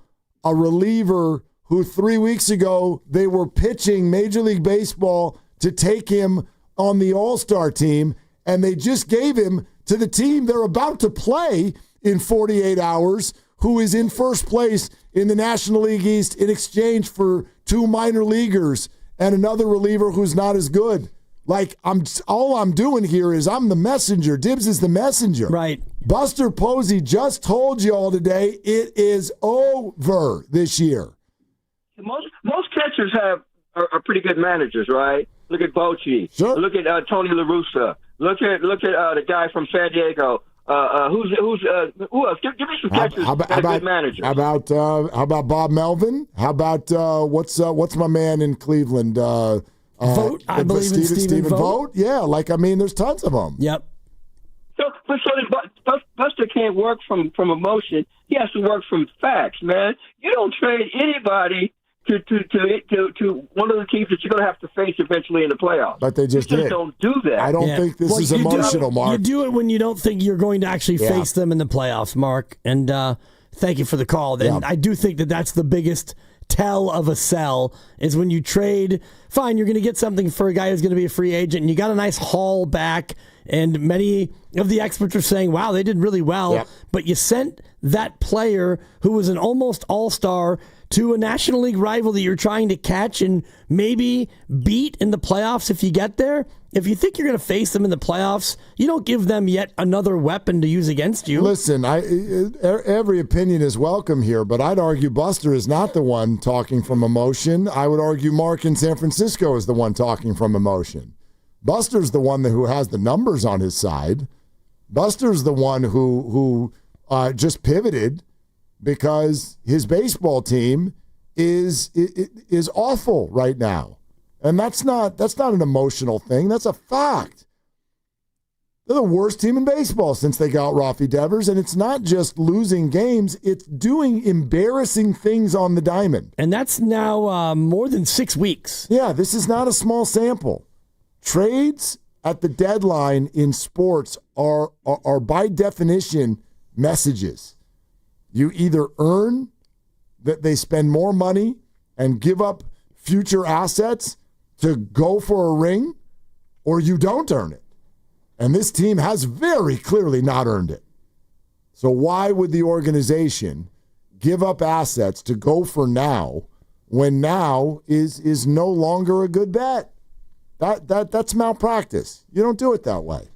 S2: a reliever who 3 weeks ago they were pitching Major League Baseball to take him on the All-Star team, and they just gave him to the team they're about to play in 48 hours, who is in first place in the National League East in exchange for 2 minor leaguers and another reliever who's not as good. Like, all I'm doing here is I'm the messenger. Dibs is the messenger.
S9: Right.
S2: Buster Posey just told you all today it is over this year.
S5: Most catchers are pretty good managers, right? Look at Bochy.
S2: Sure.
S5: Look at Tony La Russa. Look at the guy from San Diego. Who else? Give me some catchers that are good managers.
S2: How about Bob Melvin? How about what's my man in Cleveland?
S9: Vogt, I believe in Stephen Vogt.
S2: Yeah, there's tons of them.
S9: Yep.
S5: So Buster can't work from emotion. He has to work from facts, man. You don't trade anybody to one of the teams that you're going to have to face eventually in the playoffs.
S2: But they just did.
S5: Don't do that.
S2: I don't think this is emotional, Mark.
S9: You do it when you don't think you're going to actually face them in the playoffs, Mark. And thank you for the call. And I do think that that's the biggest tell of a sell is when you trade. Fine, you're going to get something for a guy who's going to be a free agent, and you got a nice haul back. And many of the experts are saying, wow, they did really well. But you sent that player who was an almost all-star to a National League rival that you're trying to catch and maybe beat in the playoffs if you get there. If you think you're going to face them in the playoffs, you don't give them yet another weapon to use against you.
S2: Listen, every opinion is welcome here, but I'd argue Buster is not the one talking from emotion. I would argue Mark in San Francisco is the one talking from emotion. Buster's the one who has the numbers on his side. Buster's the one who just pivoted because his baseball team is awful right now. And that's not an emotional thing. That's a fact. They're the worst team in baseball since they got Rafi Devers, and it's not just losing games, it's doing embarrassing things on the diamond.
S9: And that's now more than 6 weeks.
S2: Yeah, this is not a small sample. Trades at the deadline in sports are by definition messages. You either earn that they spend more money and give up future assets to go for a ring, or you don't earn it. And this team has very clearly not earned it. So why would the organization give up assets to go for now when now is no longer a good bet? That's malpractice. You don't do it that way.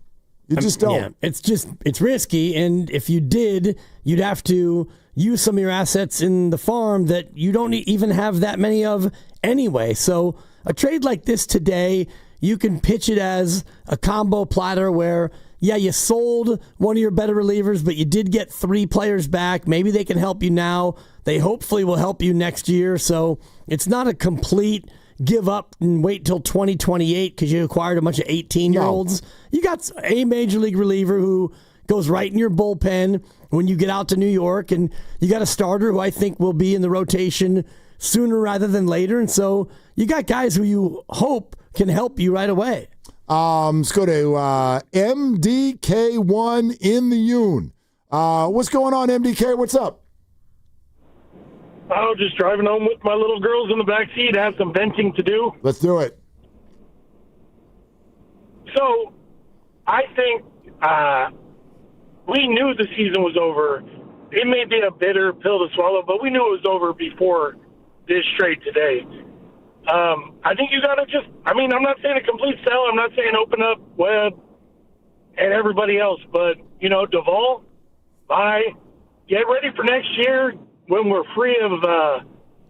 S2: You just don't.
S9: Yeah, it's risky, and if you did, you'd have to use some of your assets in the farm that you don't even have that many of anyway. So a trade like this today, you can pitch it as a combo platter where, yeah, you sold one of your better relievers, but you did get 3 players back. Maybe they can help you now. They hopefully will help you next year. So it's not a complete give up and wait till 2028 because you acquired a bunch of 18-year-olds. No. You got a major league reliever who goes right in your bullpen when you get out to New York, and you got a starter who I think will be in the rotation sooner rather than later. And so you got guys who you hope can help you right away.
S2: Let's go to MDK1 in the Yoon. What's going on, MDK? What's up?
S8: I was just driving home with my little girls in the back seat. I have some venting to do.
S2: Let's do it.
S8: So, I think we knew the season was over. It may be a bitter pill to swallow, but we knew it was over before this trade today. I think you got to I'm not saying a complete sell. I'm not saying open up Webb and everybody else. But, Duvall, bye. Get ready for next year. When we're free of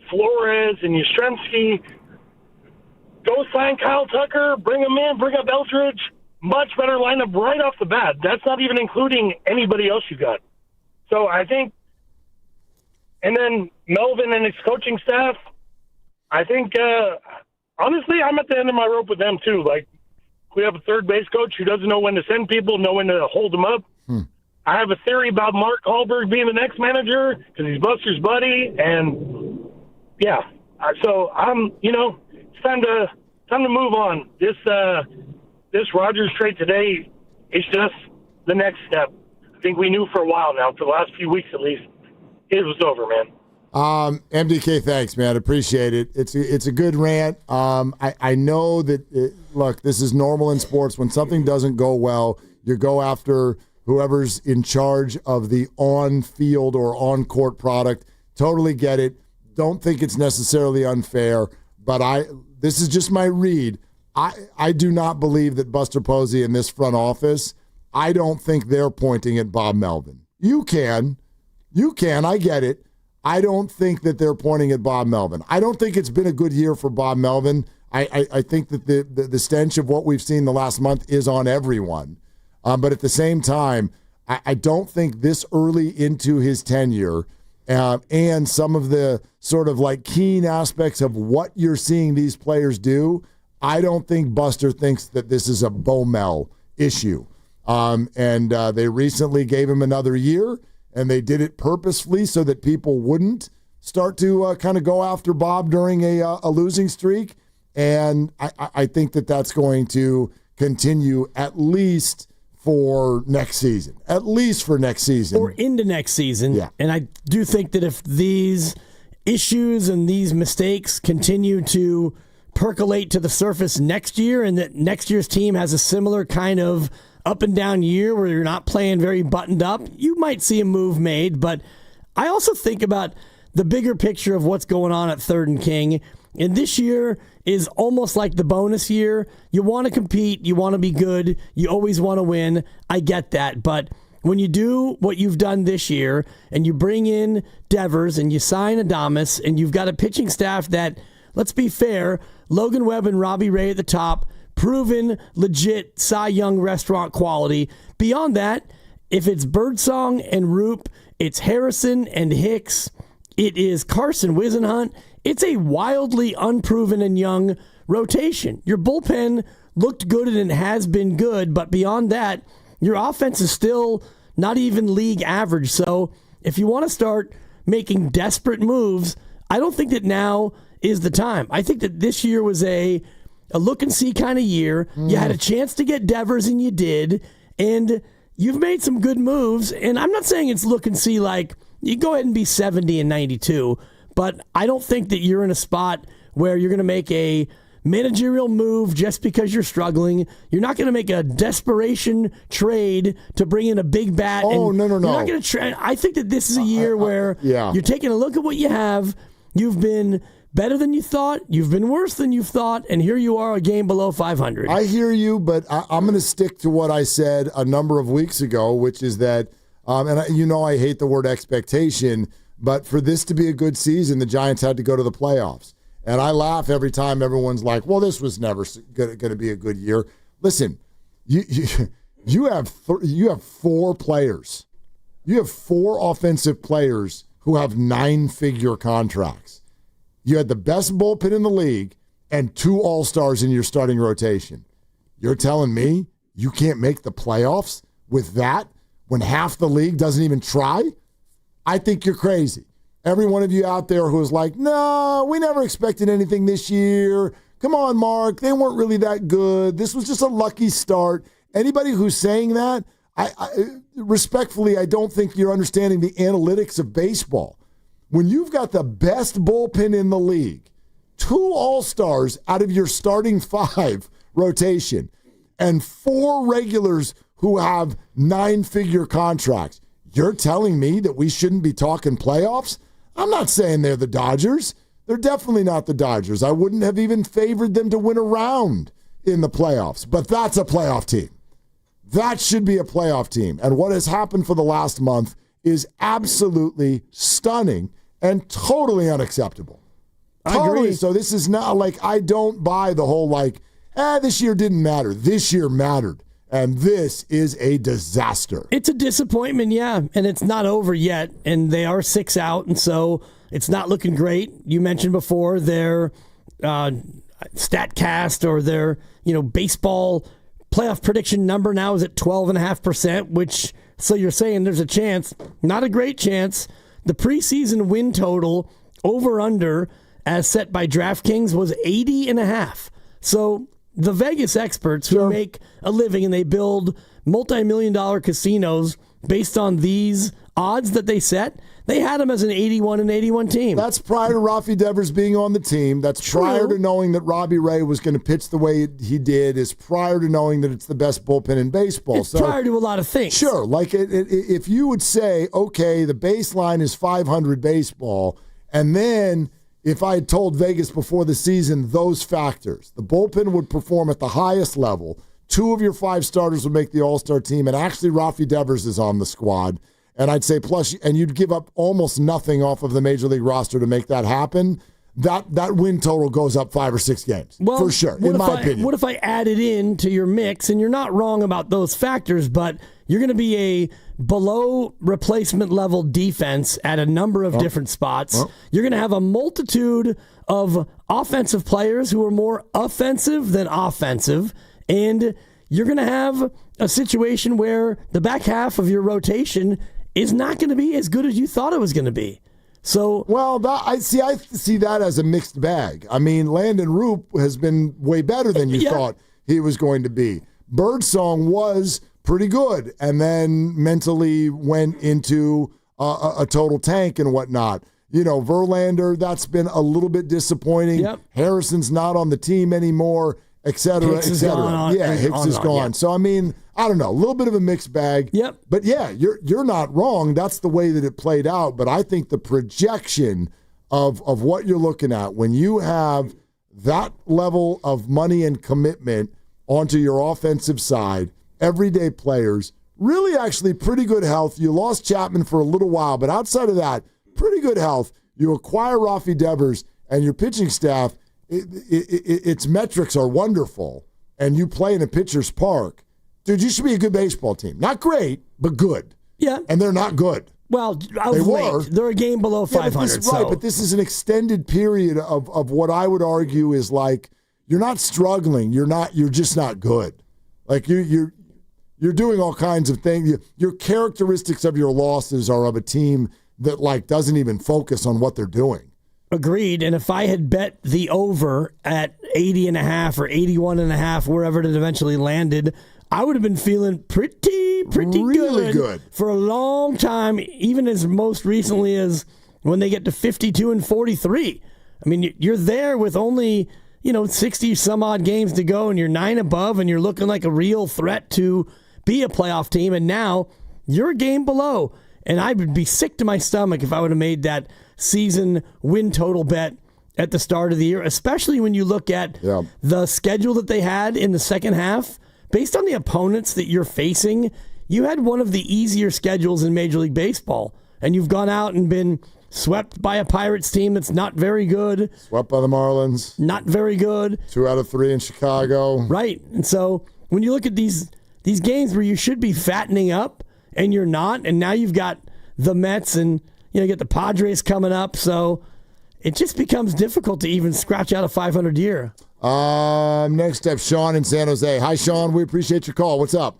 S8: Flores and Yastrzemski, go sign Kyle Tucker, bring him in, bring up Eldridge. Much better lineup right off the bat. That's not even including anybody else you got. So I think, and then Melvin and his coaching staff, I think, honestly, I'm at the end of my rope with them too. Like, we have a third base coach who doesn't know when to send people, know when to hold them up. I have a theory about Mark Hallberg being the next manager because he's Buster's buddy, and yeah. So it's time to move on. This Rogers trade today is just the next step. I think we knew for a while now, for the last few weeks at least, it was over, man.
S2: MDK, thanks, man. Appreciate it. It's a good rant. I know that look, this is normal in sports. When something doesn't go well, you go after whoever's in charge of the on-field or on-court product. Totally get it. Don't think it's necessarily unfair, but this is just my read. I do not believe that Buster Posey and this front office I don't think they're pointing at Bob Melvin. You can, I get it. I don't think that they're pointing at Bob Melvin. I don't think it's been a good year for Bob Melvin. I think that the stench of what we've seen the last month is on everyone. But at the same time, I don't think this early into his tenure and some of the sort of like keen aspects of what you're seeing these players do, I don't think Buster thinks that this is a Bo Mel issue. And they recently gave him another year, and they did it purposefully so that people wouldn't start to kind of go after Bob during a losing streak. And I think that that's going to continue at least for next season. Or into next season.
S9: Yeah. And I do think that if these issues and these mistakes continue to percolate to the surface next year, and that next year's team has a similar kind of up and down year where you're not playing very buttoned up, you might see a move made. But I also think about the bigger picture of what's going on at 3rd and King. And this year is almost like the bonus year. You want to compete. You want to be good. You always want to win. I get that. But when you do what you've done this year and you bring in Devers and you sign Adames and you've got a pitching staff that, let's be fair, Logan Webb and Robbie Ray at the top, proven, legit Cy Young restaurant quality. Beyond that, if it's Birdsong and Roop, it's Harrison and Hicks, it is Carson Wisenhunt. It's a wildly unproven and young rotation. Your bullpen looked good and it has been good, but beyond that, your offense is still not even league average. So if you want to start making desperate moves, I don't think that now is the time. I think that this year was a look and see kind of year. You had a chance to get Devers and you did, and you've made some good moves. And I'm not saying it's look and see like you go ahead and be 70 and 92, but I don't think that you're in a spot where you're going to make a managerial move just because you're struggling. You're not going to make a desperation trade to bring in a big bat.
S2: No.
S9: You're not going to I think that this is a year where you're taking a look at what you have. You've been better than you thought. You've been worse than you thought. And here you are, a game below 500.
S2: I hear you, but I'm going to stick to what I said a number of weeks ago, which is that, I hate the word expectation, but for this to be a good season, the Giants had to go to the playoffs. And I laugh every time everyone's like, well, this was never going to be a good year. Listen, you have 4 players. You have 4 offensive players who have 9-figure contracts. You had the best bullpen in the league and 2 all-stars in your starting rotation. You're telling me you can't make the playoffs with that when half the league doesn't even try? I think you're crazy. Every one of you out there who is like, no, we never expected anything this year. Come on, Mark. They weren't really that good. This was just a lucky start. Anybody who's saying that, I respectfully, I don't think you're understanding the analytics of baseball. When you've got the best bullpen in the league, 2 all-stars out of your starting 5 rotation, and 4 regulars who have 9-figure contracts, you're telling me that we shouldn't be talking playoffs? I'm not saying they're the Dodgers. They're definitely not the Dodgers. I wouldn't have even favored them to win a round in the playoffs, but that's a playoff team. That should be a playoff team. And what has happened for the last month is absolutely stunning and totally unacceptable.
S9: I agree.
S2: So this is not like, I don't buy the whole this year didn't matter. This year mattered. And this is a disaster.
S9: It's a disappointment, yeah, and it's not over yet. And they are 6 out, and so it's not looking great. You mentioned before their StatCast or their baseball playoff prediction number now is at 12.5%, which, so you're saying there's a chance, not a great chance. The preseason win total over-under as set by DraftKings was 80.5. So the Vegas experts who make a living and they build multi-million-dollar casinos based on these odds that they set, they had them as an 81-81 team.
S2: That's prior to Rafi Devers being on the team. That's prior to knowing that Robbie Ray was going to pitch the way he did. Is prior to knowing that it's the best bullpen in baseball.
S9: It's prior to a lot of things.
S2: Sure. If you would say, okay, the baseline is 500 baseball, and then if I had told Vegas before the season those factors, the bullpen would perform at the highest level, 2 of your 5 starters would make the All-Star team, and actually Rafi Devers is on the squad. And I'd say and you'd give up almost nothing off of the Major League roster to make that happen. That win total goes up 5 or 6 games, for sure, in my opinion.
S9: What if I added in to your mix, and you're not wrong about those factors, but you're going to be a below replacement level defense at a number of different spots. You're going to have a multitude of offensive players who are more offensive than offensive, and you're going to have a situation where the back half of your rotation is not going to be as good as you thought it was going to be. So,
S2: I see that as a mixed bag. I mean, Landon Roop has been way better than you thought he was going to be. Birdsong was pretty good, and then mentally went into a total tank and whatnot. Verlander, that's been a little bit disappointing.
S9: Yep.
S2: Harrison's not on the team anymore, et cetera, et cetera. Hicks is gone.
S9: Yep.
S2: So, I mean, I don't know, a little bit of a mixed bag.
S9: Yep.
S2: But yeah, you're not wrong. That's the way that it played out. But I think the projection of what you're looking at when you have that level of money and commitment onto your offensive side, everyday players, really actually pretty good health. You lost Chapman for a little while, but outside of that, pretty good health. You acquire Rafi Devers, and your pitching staff, its metrics are wonderful, and you play in a pitcher's park. Dude, you should be a good baseball team. Not great, but good.
S9: Yeah.
S2: And they're not good.
S9: Well, they're a game below 500.
S2: Right, but this is an extended period of what I would argue is like, you're not struggling. You're just not good. Like you're doing all kinds of things. Your characteristics of your losses are of a team that like doesn't even focus on what they're doing.
S9: Agreed. And if I had bet the over at 80.5 or 81.5, wherever it eventually landed, I would have been feeling pretty
S2: really good
S9: for a long time, even as most recently as when they get to 52 and 43. I mean, you're there with only 60 some odd games to go, and you're 9 above, and you're looking like a real threat to be a playoff team. And now you're a game below. And I would be sick to my stomach if I would have made that season win total bet at the start of the year, especially when you look at the schedule that they had in the second half. Based on the opponents that you're facing, you had one of the easier schedules in Major League Baseball, and you've gone out and been swept by a Pirates team that's not very good.
S2: Swept by the Marlins.
S9: Not very good.
S2: 2 out of 3 in Chicago.
S9: Right. And so when you look at these games where you should be fattening up and you're not, and now you've got the Mets and you get the Padres coming up, so it just becomes difficult to even scratch out a 500 year.
S2: Next up, Sean in San Jose. Hi, Sean. We appreciate your call. What's up?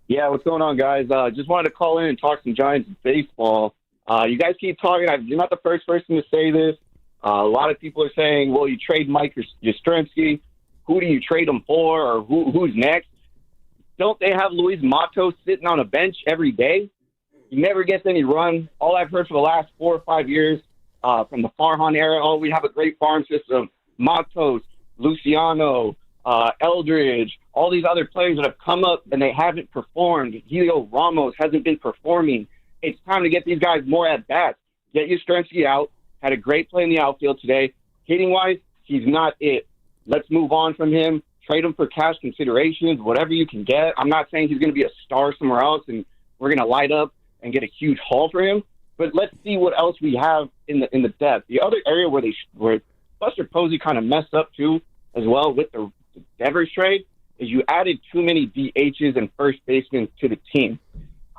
S6: Yeah, what's going on, guys? Just wanted to call in and talk some Giants baseball. You guys keep talking. You're not the first person to say this. A lot of people are saying, well, you trade Mike Yastrzemski. Who do you trade him for, or who's next? Don't they have Luis Matos sitting on a bench every day? He never gets any run. All I've heard for the last 4 or 5 years from the Farhan era, we have a great farm system. Matos, Luciano, Eldridge, all these other players that have come up and they haven't performed. Helio Ramos hasn't been performing. It's time to get these guys more at-bats. Get Yastrzemski out. Had a great play in the outfield today. Hitting-wise, he's not it. Let's move on from him. Trade him for cash considerations, whatever you can get. I'm not saying he's going to be a star somewhere else and we're going to light up and get a huge haul for him, but let's see what else we have in the depth. The other area where Buster Posey kind of messed up too as well with the Devers trade is you added too many DHs and first basemen to the team.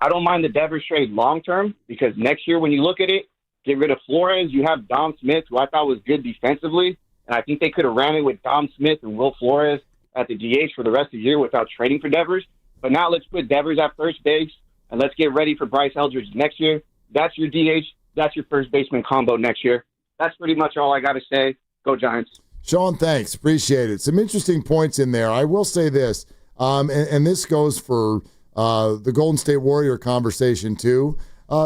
S6: I don't mind the Devers trade long-term because next year when you look at it, get rid of Flores, you have Dom Smith, who I thought was good defensively, and I think they could have ran it with Dom Smith and Will Flores at the DH for the rest of the year without trading for Devers. But now let's put Devers at first base, and let's get ready for Bryce Eldridge next year. That's your DH. That's your first baseman combo next year. That's pretty much all I got to say. Go Giants.
S2: Sean, thanks. Appreciate it. Some interesting points in there. I will say this, and this goes for the Golden State Warrior conversation too.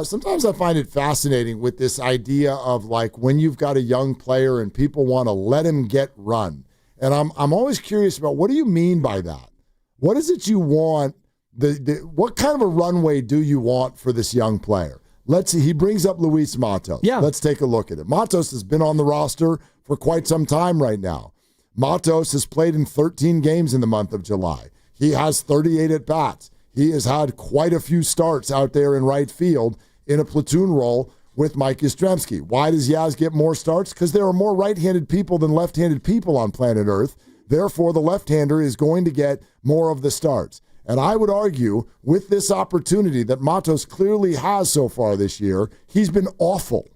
S2: Sometimes I find it fascinating with this idea of like when you've got a young player and people want to let him get run. And I'm always curious about what do you mean by that? What is it you want? What kind of a runway do you want for this young player? Let's see. He brings up Luis Matos.
S9: Yeah.
S2: Let's take a look at it. Matos has been on the roster for quite some time right now. Matos has played in 13 games in the month of July. He has 38 at-bats. He has had quite a few starts out there in right field in a platoon role with Mike Yastrzemski. Why does Yaz get more starts? Because there are more right-handed people than left-handed people on planet Earth. Therefore, the left-hander is going to get more of the starts. And I would argue, with this opportunity that Matos clearly has so far this year, he's been awful.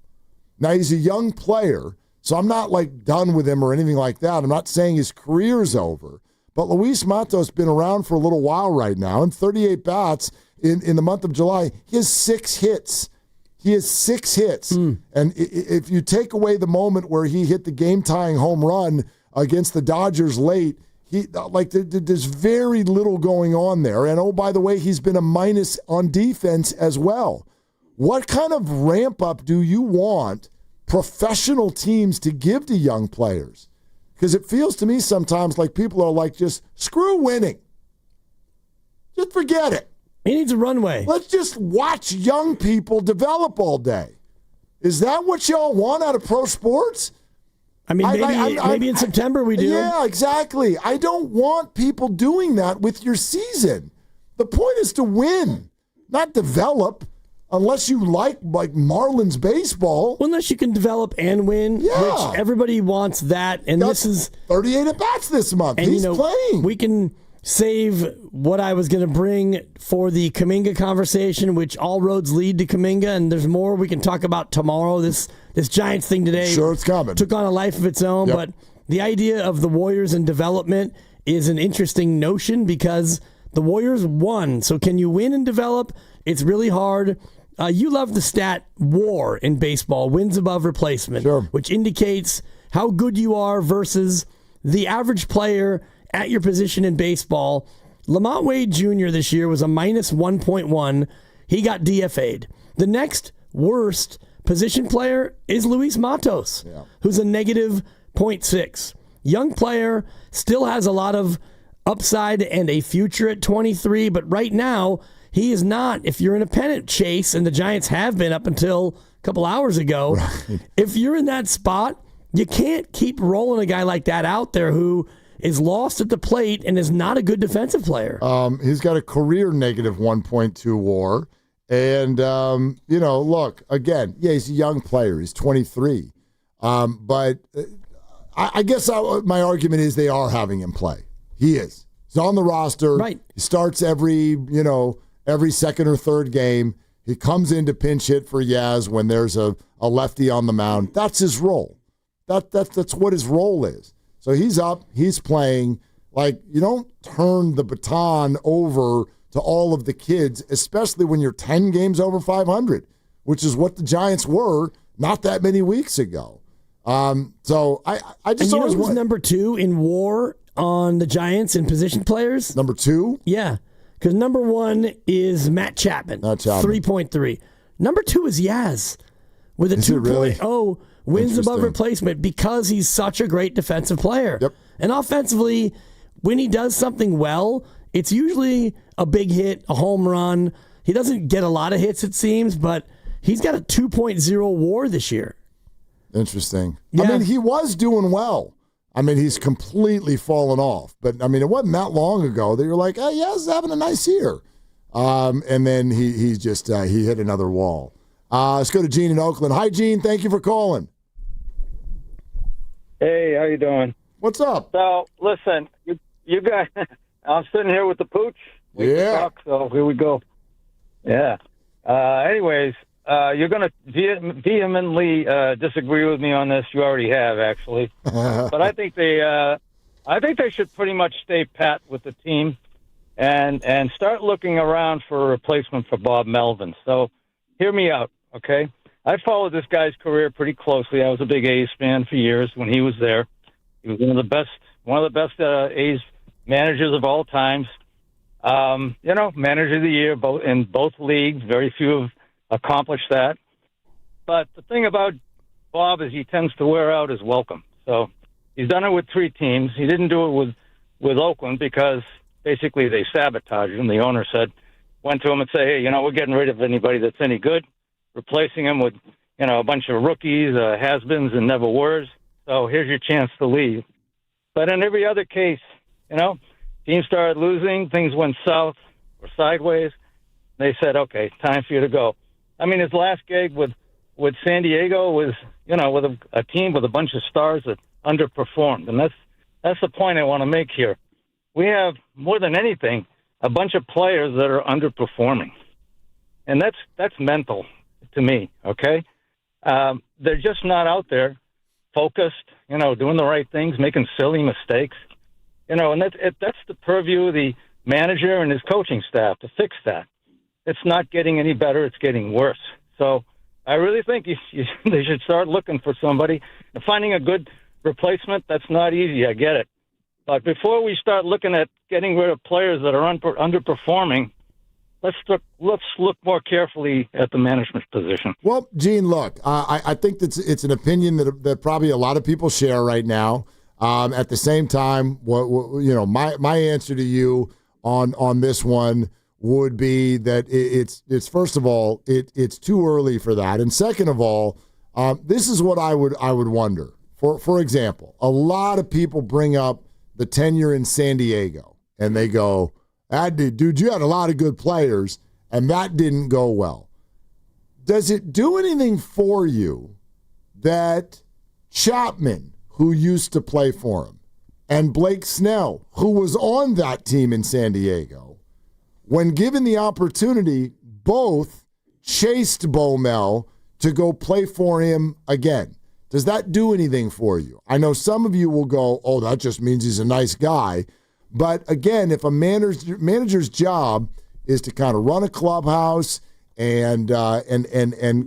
S2: Now, he's a young player, so I'm not done with him or anything like that. I'm not saying his career's over. But Luis Matos been around for a little while right now, and 38 bats in the month of July. He has 6 hits. He has 6 hits. And if you take away the moment where he hit the game-tying home run against the Dodgers late, there's very little going on there. And, oh, by the way, he's been a minus on defense as well. What kind of ramp-up do you want professional teams to give to young players? Because it feels to me sometimes like people are just screw winning. Just forget it.
S9: He needs a runway.
S2: Let's just watch young people develop all day. Is that what y'all want out of pro sports?
S9: I mean, maybe in September we do.
S2: Yeah, exactly. I don't want people doing that with your season. The point is to win, not develop. Unless you like Marlins baseball.
S9: Well, unless you can develop and win, which everybody wants that. And this is
S2: 38 at-bats this month.
S9: And,
S2: he's playing.
S9: We can save what I was going to bring for the Kaminga conversation, which all roads lead to Kaminga, and there's more we can talk about tomorrow. This Giants thing today
S2: sure it's coming.
S9: Took on a life of its own, but the idea of the Warriors in development is an interesting notion because the Warriors won. So can you win and develop? It's really hard. You love the stat WAR in baseball, wins above replacement, which indicates how good you are versus the average player at your position in baseball. Lamont Wade Jr. this year was a minus 1.1. He got DFA'd. The next worst position player is Luis Matos, who's a negative 0.6. Young player, still has a lot of upside and a future at 23, but right now, he is not. If you're in a pennant chase, and the Giants have been up until a couple hours ago, if you're in that spot, you can't keep rolling a guy like that out there who is lost at the plate and is not a good defensive player.
S2: He's got a career negative 1.2 WAR. And, look, again, he's a young player. He's 23. But I guess my argument is they are having him play. He is. He's on the roster.
S9: Right.
S2: He starts every second or third game. He comes in to pinch hit for Yaz when there's a lefty on the mound. That's his role. That's what his role is. So he's up. He's playing. You don't turn the baton over to all of the kids, especially when you're 10 games over 500, which is what the Giants were not that many weeks ago. So I just always
S9: who's number 2 in WAR on the Giants in position players?
S2: Number 2?
S9: Yeah. Because number 1 is Matt Chapman, 3.3. Number 2 is Yaz with a 2.0 wins above replacement because he's such a great defensive player.
S2: Yep.
S9: And offensively, when he does something well, it's usually a big hit, a home run. He doesn't get a lot of hits, it seems, but he's got a 2.0 WAR this year.
S2: Interesting.
S9: Yeah.
S2: I mean, he was doing well. I mean, he's completely fallen off. But, I mean, it wasn't that long ago that you're like, hey, he's having a nice year. And then he hit another wall. Let's go to Gene in Oakland. Hi, Gene. Thank you for calling.
S7: Hey, how you doing?
S2: What's up?
S7: So, listen, you guys, I'm sitting here with the pooch. We can talk, so here we go. Yeah. Anyways, you're going to vehemently disagree with me on this. You already have, actually. But I think they should pretty much stay pat with the team and start looking around for a replacement for Bob Melvin. So hear me out, okay? I followed this guy's career pretty closely. I was a big A's fan for years when he was there. He was one of the best A's managers of all times. Manager of the year in both leagues. Very few have accomplished that. But the thing about Bob is he tends to wear out his welcome. So he's done it with 3 teams. He didn't do it with Oakland because basically they sabotaged him. The owner went to him and said, hey, we're getting rid of anybody that's any good, replacing him with, a bunch of rookies, has-beens, and never-weres. So here's your chance to leave. But in every other case, teams started losing, things went south or sideways. They said, okay, time for you to go. I mean, his last gig with San Diego was, with a team with a bunch of stars that underperformed. And that's the point I want to make here. We have, more than anything, a bunch of players that are underperforming. And that's mental to me, okay? They're just not out there focused, doing the right things, making silly mistakes. And that's the purview of the manager and his coaching staff to fix that. It's not getting any better. It's getting worse. So I really think they should start looking for somebody. And finding a good replacement, that's not easy. I get it. But before we start looking at getting rid of players that are underperforming, let's look more carefully at the management position.
S2: Well, Gene, look, I think it's an opinion that probably a lot of people share right now. At the same time, my answer to you on this one would be that it's first of all, it's too early for that, and second of all, this is what I would wonder. For example, a lot of people bring up the tenure in San Diego, and they go, dude, you had a lot of good players, and that didn't go well. Does it do anything for you that Chapman, who used to play for him, and Blake Snell, who was on that team in San Diego, when given the opportunity, both chased Baumel to go play for him again? Does that do anything for you? I know some of you will go, oh, that just means he's a nice guy. But again, if a manager's job is to kind of run a clubhouse and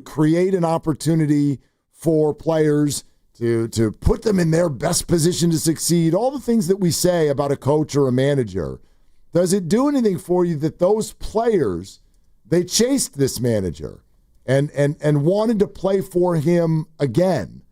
S2: create an opportunity for players to put them in their best position to succeed, all the things that we say about a coach or a manager, does it do anything for you that those players, they chased this manager and wanted to play for him again?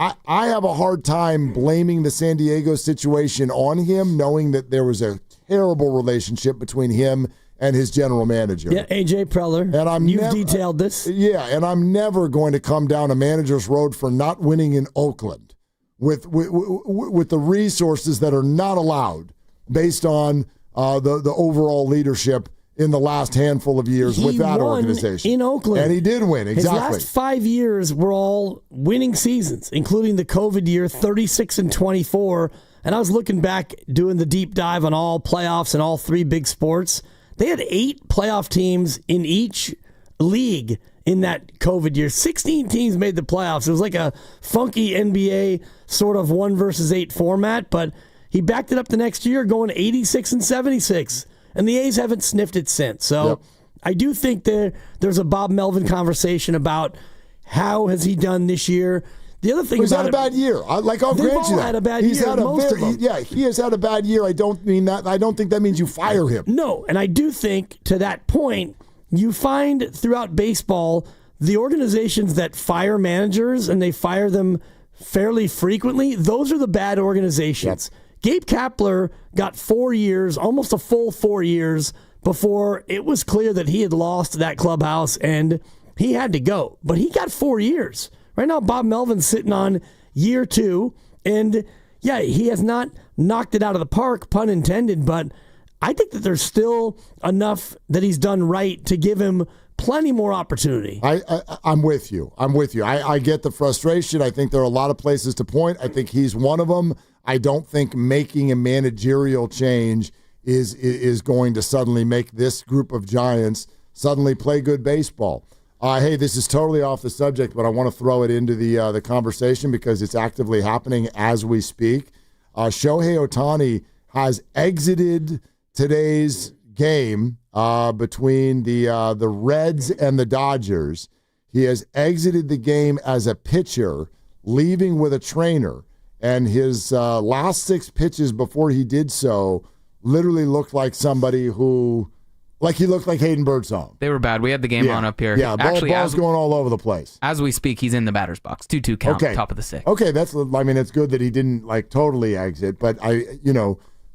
S2: I have a hard time blaming the San Diego situation on him, knowing that there was a terrible relationship between him and his general manager.
S9: Yeah, A.J. Preller. And you've detailed this.
S2: Yeah, and I'm never going to come down a manager's road for not winning in Oakland with the resources that are not allowed based on the overall leadership in the last handful of years with that organization.
S9: In Oakland.
S2: And he did win, exactly.
S9: His last 5 years were all winning seasons, including the COVID year, 36-24. And I was looking back, doing the deep dive on all playoffs and all three big sports. They had 8 playoff teams in each league in that COVID year. 16 teams made the playoffs. It was like a funky NBA sort of 1 versus 8 format, but he backed it up the next year going 86-76. And the A's haven't sniffed it since. So I do think there's a Bob Melvin conversation about how has he done this year. The other thing
S2: he's had a bad year. I'll grant you that.
S9: They've all had a bad year. Most of them.
S2: Yeah, he has had a bad year. I don't mean that. I don't think that means you fire him.
S9: No, and I do think to that point, you find throughout baseball the organizations that fire managers and they fire them fairly frequently. Those are the bad organizations. Yep. Gabe Kapler got 4 years, almost a full 4 years, before it was clear that he had lost that clubhouse and he had to go. But he got 4 years. Right now, Bob Melvin's sitting on year 2. And, yeah, he has not knocked it out of the park, pun intended, but I think that there's still enough that he's done right to give him plenty more opportunity.
S2: I'm with you. I get the frustration. I think there are a lot of places to point. I think he's one of them. I don't think making a managerial change is going to suddenly make this group of Giants suddenly play good baseball. Hey, this is totally off the subject, but I want to throw it into the conversation because it's actively happening as we speak. Shohei Ohtani has exited today's game between the Reds and the Dodgers. He has exited the game as a pitcher, leaving with a trainer. And his last 6 pitches before he did so literally looked like somebody who, he looked like Hayden Birdsong.
S10: They were bad. We had the game on up here.
S2: Yeah, ball's going all over the place.
S10: As we speak, he's in the batter's box. 2-2 count, top of the 6th.
S2: Okay, it's good that he didn't totally exit. But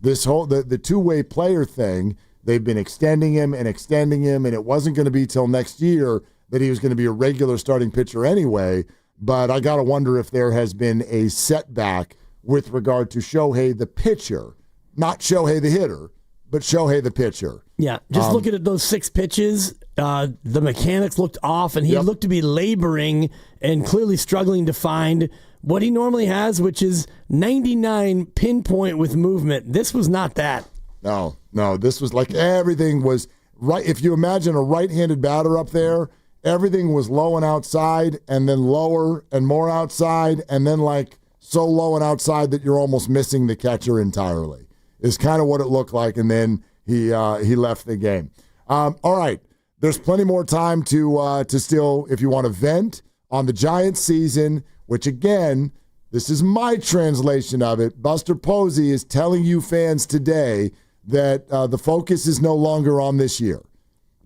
S2: this whole the two-way player thing, they've been extending him, and it wasn't going to be till next year that he was going to be a regular starting pitcher anyway. But I got to wonder if there has been a setback with regard to Shohei the pitcher, not Shohei the hitter, but Shohei the pitcher.
S9: Yeah, just looking at those 6 pitches, the mechanics looked off, and he looked to be laboring and clearly struggling to find what he normally has, which is 99 pinpoint with movement. This was not that.
S2: No, this was like everything was right. If you imagine a right-handed batter up there, everything was low and outside, and then lower and more outside, and then like so low and outside that you're almost missing the catcher entirely. Is kind of what it looked like, and then he left the game. All right, there's plenty more time to still, if you want to vent on the Giants season, which again, this is my translation of it. Buster Posey is telling you fans today that the focus is no longer on this year,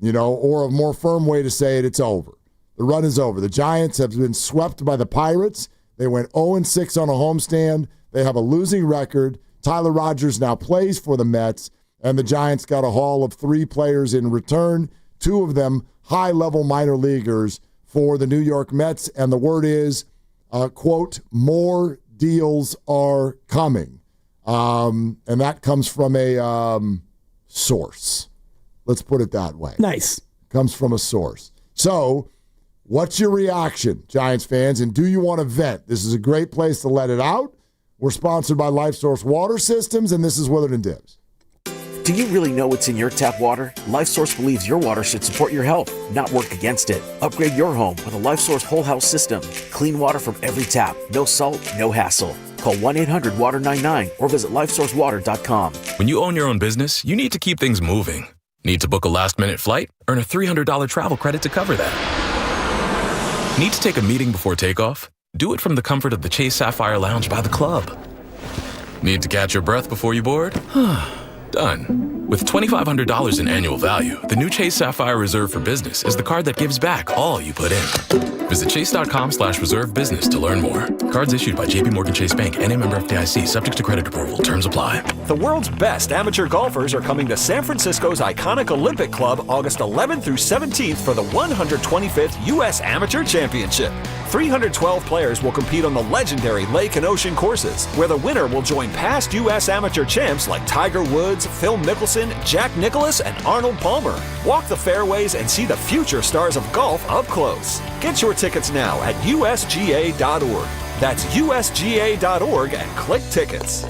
S2: or a more firm way to say it, it's over. The run is over. The Giants have been swept by the Pirates. They went 0-6 on a homestand. They have a losing record. Tyler Rogers now plays for the Mets, and the Giants got a haul of 3 players in return, 2 of them high-level minor leaguers for the New York Mets, and the word is, quote, more deals are coming. And that comes from a source. Let's put it that way.
S9: Nice.
S2: Comes from a source. So, what's your reaction, Giants fans, and do you want to vent? This is a great place to let it out. We're sponsored by LifeSource Water Systems, and this is Willard Dibs.
S11: Do you really know what's in your tap water? LifeSource believes your water should support your health, not work against it. Upgrade your home with a LifeSource whole house system. Clean water from every tap. No salt, no hassle. Call 1-800-WATER-99 or visit lifesourcewater.com.
S12: When you own your own business, you need to keep things moving. Need to book a last-minute flight? Earn a $300 travel credit to cover that. Need to take a meeting before takeoff? Do it from the comfort of the Chase Sapphire Lounge by the club. Need to catch your breath before you board? Done. With $2,500 in annual value, the new Chase Sapphire Reserve for Business is the card that gives back all you put in. Visit chase.com/reserve business to learn more. Cards issued by JPMorgan Chase Bank, N.A. member FDIC, subject to credit approval. Terms apply.
S23: The world's best amateur golfers are coming to San Francisco's iconic Olympic Club August 11th through 17th for the 125th U.S. Amateur Championship. 312 players will compete on the legendary lake and ocean courses, where the winner will join past U.S. amateur champs like Tiger Woods, Phil Mickelson, Jack Nicklaus, and Arnold Palmer. Walk the fairways and see the future stars of golf up close. Get your tickets now at usga.org. That's usga.org and click tickets.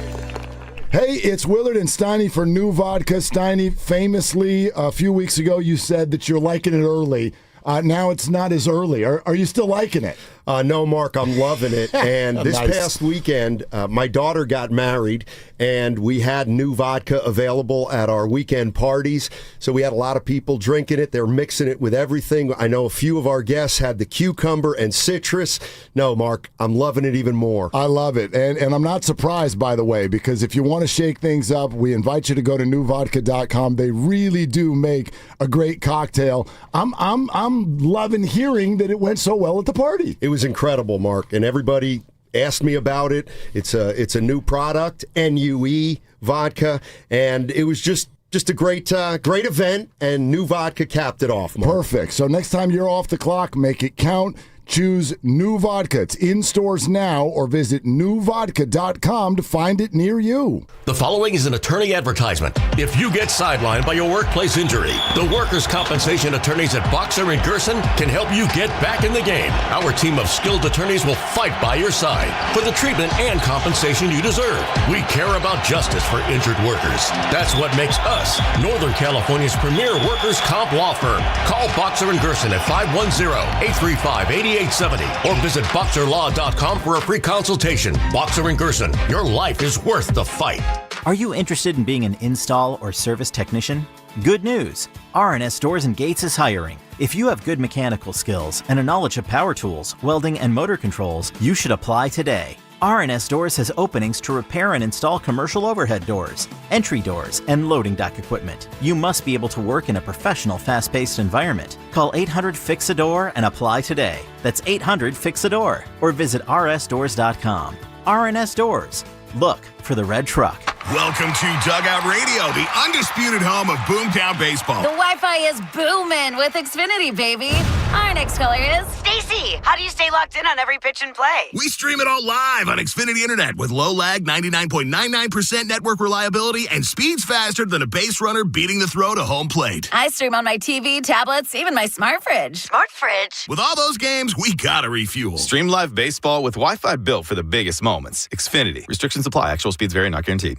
S2: Hey, it's Willard and Steiny for New Vodka. Steiny, famously, a few weeks ago, you said that you're liking it early. Now it's not as early. Are you still liking it?
S13: No, Mark, I'm loving it. And this past weekend, my daughter got married, and we had new vodka available at our weekend parties. So we had a lot of people drinking it. They're mixing it with everything. I know a few of our guests had the cucumber and citrus. No, Mark, I'm loving it even more.
S2: I love it. And I'm not surprised, by the way, because if you want to shake things up, we invite you to go to newvodka.com. They really do make a great cocktail. I'm loving hearing that it went so well at the party.
S13: It was incredible, Mark, and everybody asked me about it. It's a new product, NUE vodka, and it was just a great event, and New Vodka capped it off, Mark.
S2: Perfect. So next time you're off the clock, make it count. Choose New Vodka. It's in stores now, or visit newvodka.com to find it near you.
S14: The following is an attorney advertisement. If you get sidelined by your workplace injury, the workers' compensation attorneys at Boxer and Gerson can help you get back in the game. Our team of skilled attorneys will fight by your side for the treatment and compensation you deserve. We care about justice for injured workers. That's what makes us Northern California's premier workers' comp law firm. Call Boxer and Gerson at 510-835-8870 or visit boxerlaw.com for a free consultation. Boxer and Gerson, your life is worth the fight.
S15: Are you interested in being an install or service technician? Good news! R&S Doors and Gates is hiring. If you have good mechanical skills and a knowledge of power tools, welding, and motor controls, you should apply today. R&S Doors has openings to repair and install commercial overhead doors, entry doors, and loading dock equipment. You must be able to work in a professional, fast-paced environment. Call 800-FIX-A-DOOR and apply today. That's 800-FIX-A-DOOR or visit rsdoors.com. R&S Doors. Look for the red truck.
S16: Welcome to Dugout Radio, the undisputed home of Boomtown Baseball.
S17: The Wi-Fi is booming with Xfinity, baby. Our next caller is
S18: Stacy. How do you stay locked in on every pitch and play?
S16: We stream it all live on Xfinity Internet with low lag, 99.99% network reliability, and speeds faster than a base runner beating the throw to home plate.
S17: I stream on my TV, tablets, even my smart fridge.
S18: Smart fridge?
S16: With all those games, we gotta refuel.
S19: Stream live baseball with Wi-Fi built for the biggest moments. Xfinity. Restrictions apply. Actual speeds vary, not guaranteed.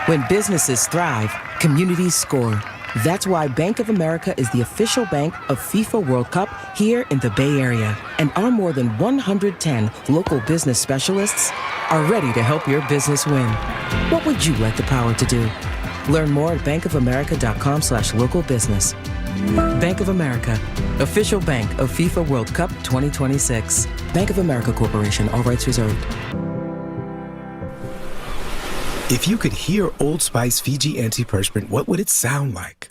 S20: When businesses thrive, communities score. That's why Bank of America is the official bank of FIFA World Cup here in the Bay Area. And our more than 110 local business specialists are ready to help your business win. What would you like the power to do? Learn more at bankofamerica.com/local business. Bank of America, official bank of FIFA World Cup 2026. Bank of America Corporation, all rights reserved.
S22: If you could hear Old Spice Fiji Antiperspirant, what would it sound like?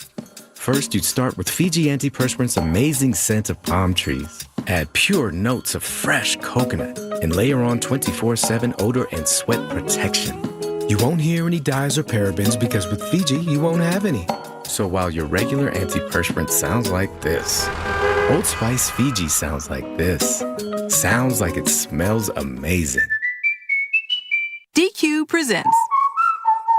S22: First, you'd start with Fiji Antiperspirant's amazing scent of palm trees. Add pure notes of fresh coconut and layer on 24/7 odor and sweat protection. You won't hear any dyes or parabens because with Fiji, you won't have any. So while your regular antiperspirant sounds like this, Old Spice Fiji sounds like this. Sounds like it smells amazing.
S24: DQ presents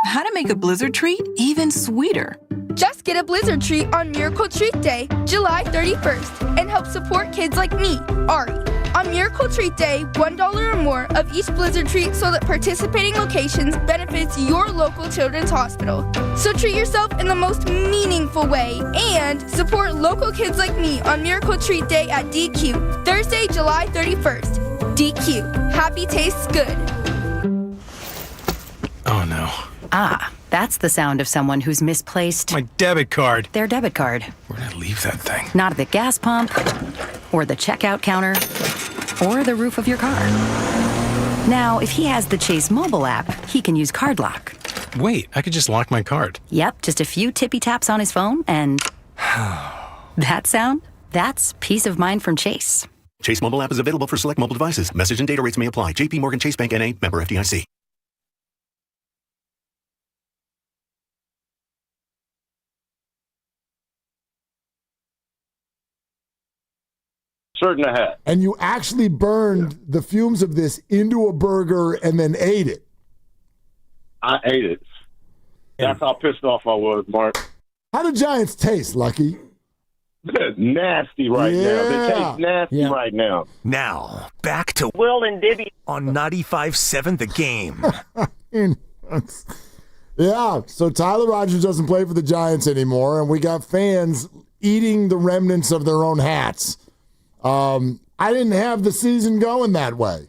S24: how to make a blizzard treat even sweeter.
S25: Just get a blizzard treat on Miracle Treat Day, July 31st, and help support kids like me, Ari. On Miracle Treat Day, $1 or more of each blizzard treat sold at participating locations benefits your local children's hospital. So treat yourself in the most meaningful way and support local kids like me on Miracle Treat Day at DQ, Thursday, July 31st. DQ, happy tastes good.
S23: Oh, no.
S26: Ah, that's the sound of someone who's misplaced
S23: My debit card.
S26: their debit card.
S23: Where'd I leave that thing?
S26: Not at the gas pump, or the checkout counter, or the roof of your car. Now, if he has the Chase mobile app, he can use Card Lock.
S23: Wait, I could just lock my card.
S26: Yep, just a few tippy taps on his phone, and that sound, that's peace of mind from Chase.
S27: Chase mobile app is available for select mobile devices. Message and data rates may apply. JP Morgan Chase Bank N.A., member FDIC.
S3: Certain I had.
S2: And you actually burned the fumes of this into a burger and then ate it.
S3: I ate it. That's how pissed off I was, Mark.
S2: How do Giants taste, Lucky?
S3: Nasty right now. They taste nasty right now.
S4: Now, back to
S18: Will and Dibby
S4: on 95.7 The Game.
S2: Yeah, so Tyler Rogers doesn't play for the Giants anymore, and we got fans eating the remnants of their own hats. I didn't have the season going that way.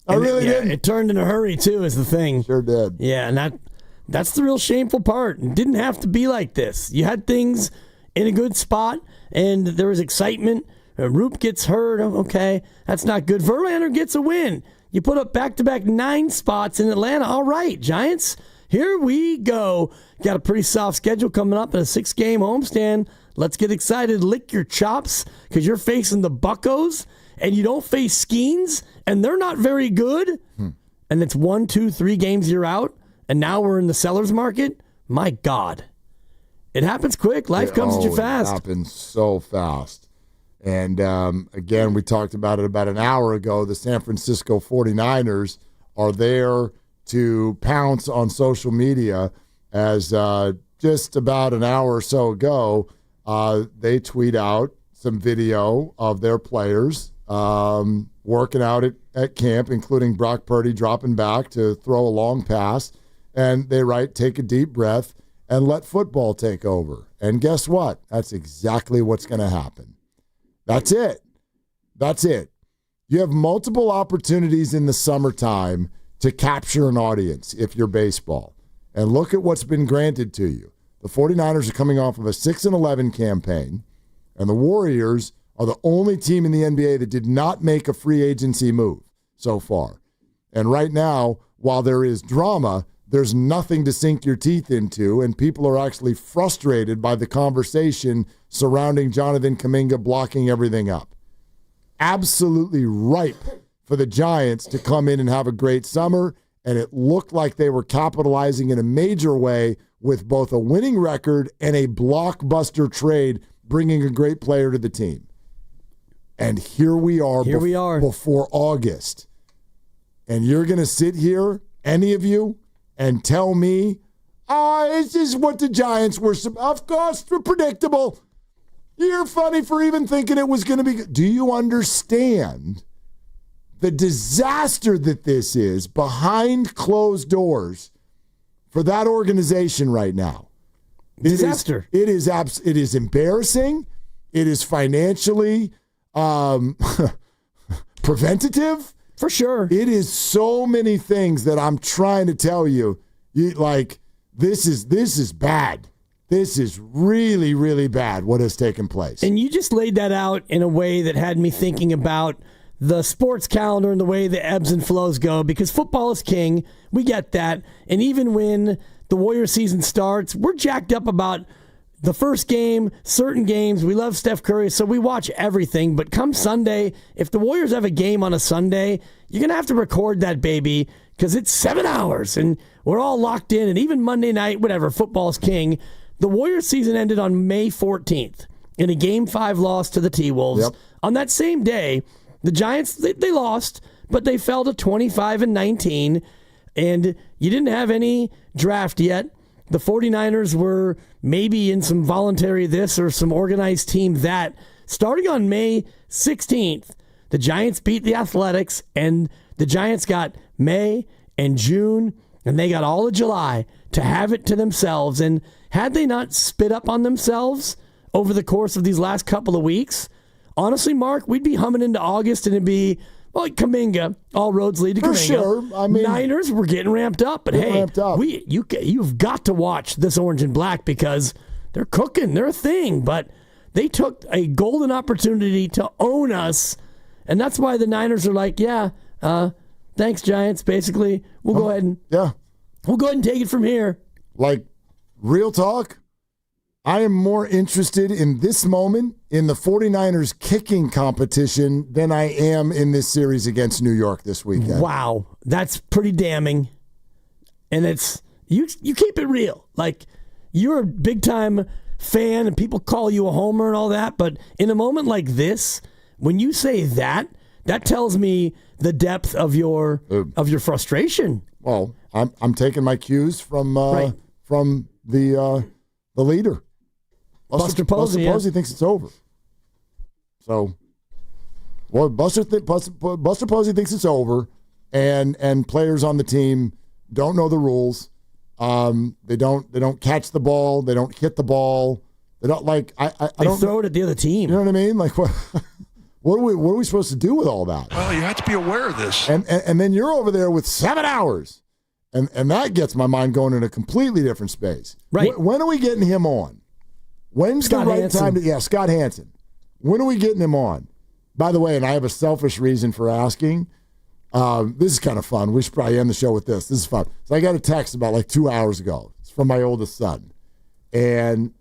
S2: I really didn't.
S9: It turned in a hurry, too, is the thing.
S2: Sure did.
S9: Yeah, and that's the real shameful part. It didn't have to be like this. You had things in a good spot, and there was excitement. Roop gets hurt. Okay, that's not good. Verlander gets a win. You put up back-to-back 9 spots in Atlanta. All right, Giants, here we go. Got a pretty soft schedule coming up in a 6-game homestand. Let's get excited. Lick your chops because you're facing the Buccos and you don't face Skeens and they're not very good. And it's 1, 2, 3 games you're out. And now we're in the seller's market. My God. It happens quick. Life comes at you fast.
S2: It happens so fast. And again, we talked about it about an hour ago. The San Francisco 49ers are there to pounce on social media as just about an hour or so ago, they tweet out some video of their players working out at camp, including Brock Purdy dropping back to throw a long pass. And they write, take a deep breath and let football take over. And guess what? That's exactly what's going to happen. That's it. That's it. You have multiple opportunities in the summertime to capture an audience if you're baseball. And look at what's been granted to you. The 49ers are coming off of a 6-11 campaign, and the Warriors are the only team in the NBA that did not make a free agency move so far. And right now, while there is drama, there's nothing to sink your teeth into, and people are actually frustrated by the conversation surrounding Jonathan Kaminga blocking everything up. Absolutely ripe for the Giants to come in and have a great summer and it looked like they were capitalizing in a major way with both a winning record and a blockbuster trade, bringing a great player to the team. And here we are before August. And you're going to sit here, any of you, and tell me, this is what the Giants were. Of course, predictable. You're funny for even thinking it was going to be good. Do you understand the disaster that this is behind closed doors for that organization right now?
S9: Disaster.
S2: It is embarrassing. It is financially preventative.
S9: For sure.
S2: It is so many things that I'm trying to tell you. This is bad. This is really, really bad what has taken place.
S9: And you just laid that out in a way that had me thinking about the sports calendar and the way the ebbs and flows go, because football is king. We get that. And even when the Warrior season starts, we're jacked up about the first game, certain games. We love Steph Curry, so we watch everything. But come Sunday, if the Warriors have a game on a Sunday, you're going to have to record that baby because it's 7 hours and we're all locked in. And even Monday night, whatever, football's king. The Warriors season ended on May 14th in a Game 5 loss to the T-Wolves. Yep. On that same day, the Giants, they lost, but they fell to 25-19, and you didn't have any draft yet. The 49ers were maybe in some voluntary this or some organized team that. Starting on May 16th, the Giants beat the Athletics, and the Giants got May and June, and they got all of July to have it to themselves. And had they not spit up on themselves over the course of these last couple of weeks, honestly, Mark, we'd be humming into August, and it'd be like Kaminga. All roads lead to Kaminga.
S2: For sure. I mean,
S9: Niners were getting ramped up, but hey, you've got to watch this orange and black because they're cooking. They're a thing, but they took a golden opportunity to own us, and that's why the Niners are like, thanks, Giants. Basically, we'll go ahead and take it from here.
S2: Like, real talk, I am more interested in this moment in the 49ers kicking competition than I am in this series against New York this weekend.
S9: Wow, that's pretty damning. And it's you keep it real. Like, you're a big-time fan and people call you a homer and all that, but in a moment like this, when you say that tells me the depth of your frustration.
S2: Well, I'm taking my cues from the leader.
S9: Buster Posey.
S2: Buster Posey thinks it's over. So, well, Buster Posey thinks it's over, and players on the team don't know the rules. They don't catch the ball. They don't hit the ball. They don't like. I don't
S9: throw it at the other team.
S2: You know what I mean? Like what? What are we supposed to do with all that?
S1: Well, you have to be aware of this.
S2: And then you're over there with 7 hours. And that gets my mind going in a completely different space.
S9: Right.
S2: When are we getting him on? When's the right time to... Yeah, Scott Hansen. When are we getting him on? By the way, and I have a selfish reason for asking. This is kind of fun. We should probably end the show with this. This is fun. So I got a text about 2 hours ago. It's from my oldest son. And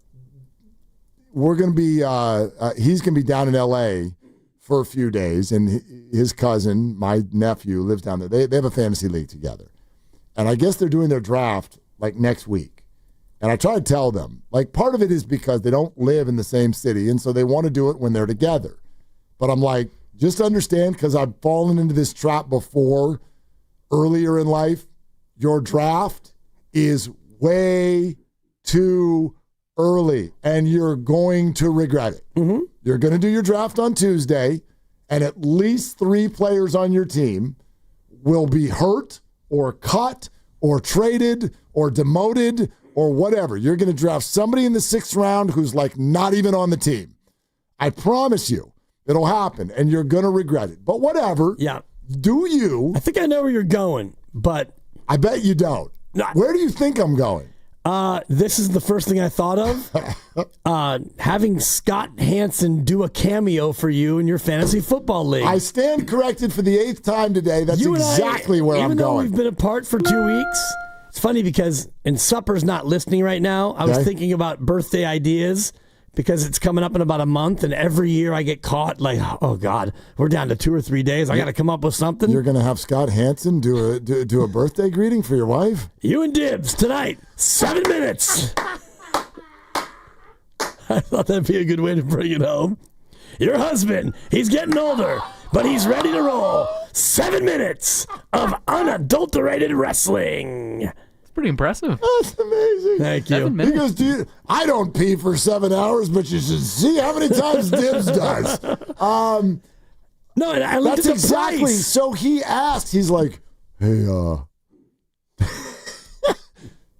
S2: we're going to be... he's going to be down in L.A. for a few days. And his cousin, my nephew, lives down there. They have a fantasy league together. And I guess they're doing their draft next week. And I try to tell them, part of it is because they don't live in the same city, and so they want to do it when they're together. But I'm like, just understand, because I've fallen into this trap before earlier in life, your draft is way too early, and you're going to regret it.
S9: Mm-hmm.
S2: You're going to do your draft on Tuesday, and at least 3 players on your team will be hurt or cut or traded or demoted or whatever. You're going to draft somebody in the 6th round who's not even on the team. I promise you it'll happen, and you're going to regret it. But whatever.
S9: Yeah.
S2: Do you?
S9: I think I know where you're going, but...
S2: I bet you don't. Where do you think I'm going?
S9: This is the first thing I thought of. Having Scott Hansen do a cameo for you in your fantasy football league.
S2: I stand corrected for the 8th time today. That's exactly where I'm going.
S9: Even though we've been apart for 2 weeks, it's funny because, and Supper's not listening right now, I was thinking about birthday ideas because it's coming up in about a month, and every year I get caught like, oh God, we're down to 2 or 3 days. I got to come up with something.
S2: You're going to have Scott Hansen do a birthday greeting for your wife?
S9: You and Dibs tonight, 7 minutes. I thought that'd be a good way to bring it home. Your husband, he's getting older, but he's ready to roll. 7 minutes of unadulterated wrestling.
S1: Pretty impressive.
S2: That's amazing.
S9: Thank you.
S2: He goes, I don't pee for 7 hours, but you should see how many times Dibs does.
S9: No, I looked
S2: that's
S9: at the
S2: exactly.
S9: price.
S2: So he asked, he's like, hey, do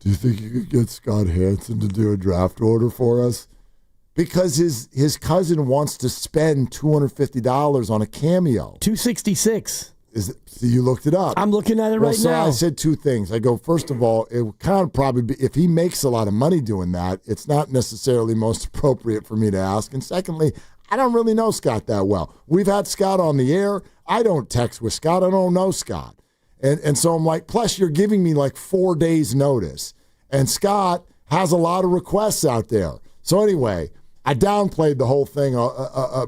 S2: you think you could get Scott Hansen to do a draft order for us? Because his cousin wants to spend $250 on a cameo.
S9: $266.
S2: So you looked it up.
S9: I'm looking at it right
S2: so
S9: now.
S2: I said 2 things. I go, first of all, it would kind of probably be, if he makes a lot of money doing that, it's not necessarily most appropriate for me to ask. And secondly, I don't really know Scott that well. We've had Scott on the air. I don't text with Scott. I don't know Scott. And so I'm like, plus you're giving me like 4 days notice. And Scott has a lot of requests out there. So anyway, I downplayed the whole thing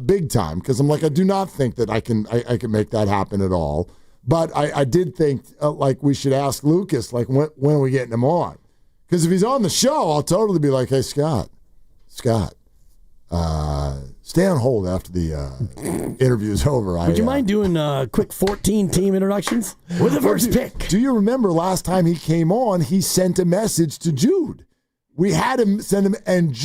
S2: big time because I'm like, I do not think that I can make that happen at all. But I did think like we should ask Lucas, like when are we getting him on? Because if he's on the show, I'll totally be like, hey, Scott, stay on hold after the interview's over.
S9: Would you mind doing quick 14 team introductions with the first pick?
S2: Do you remember last time he came on, he sent a message to Jude. We had him send him, and Jude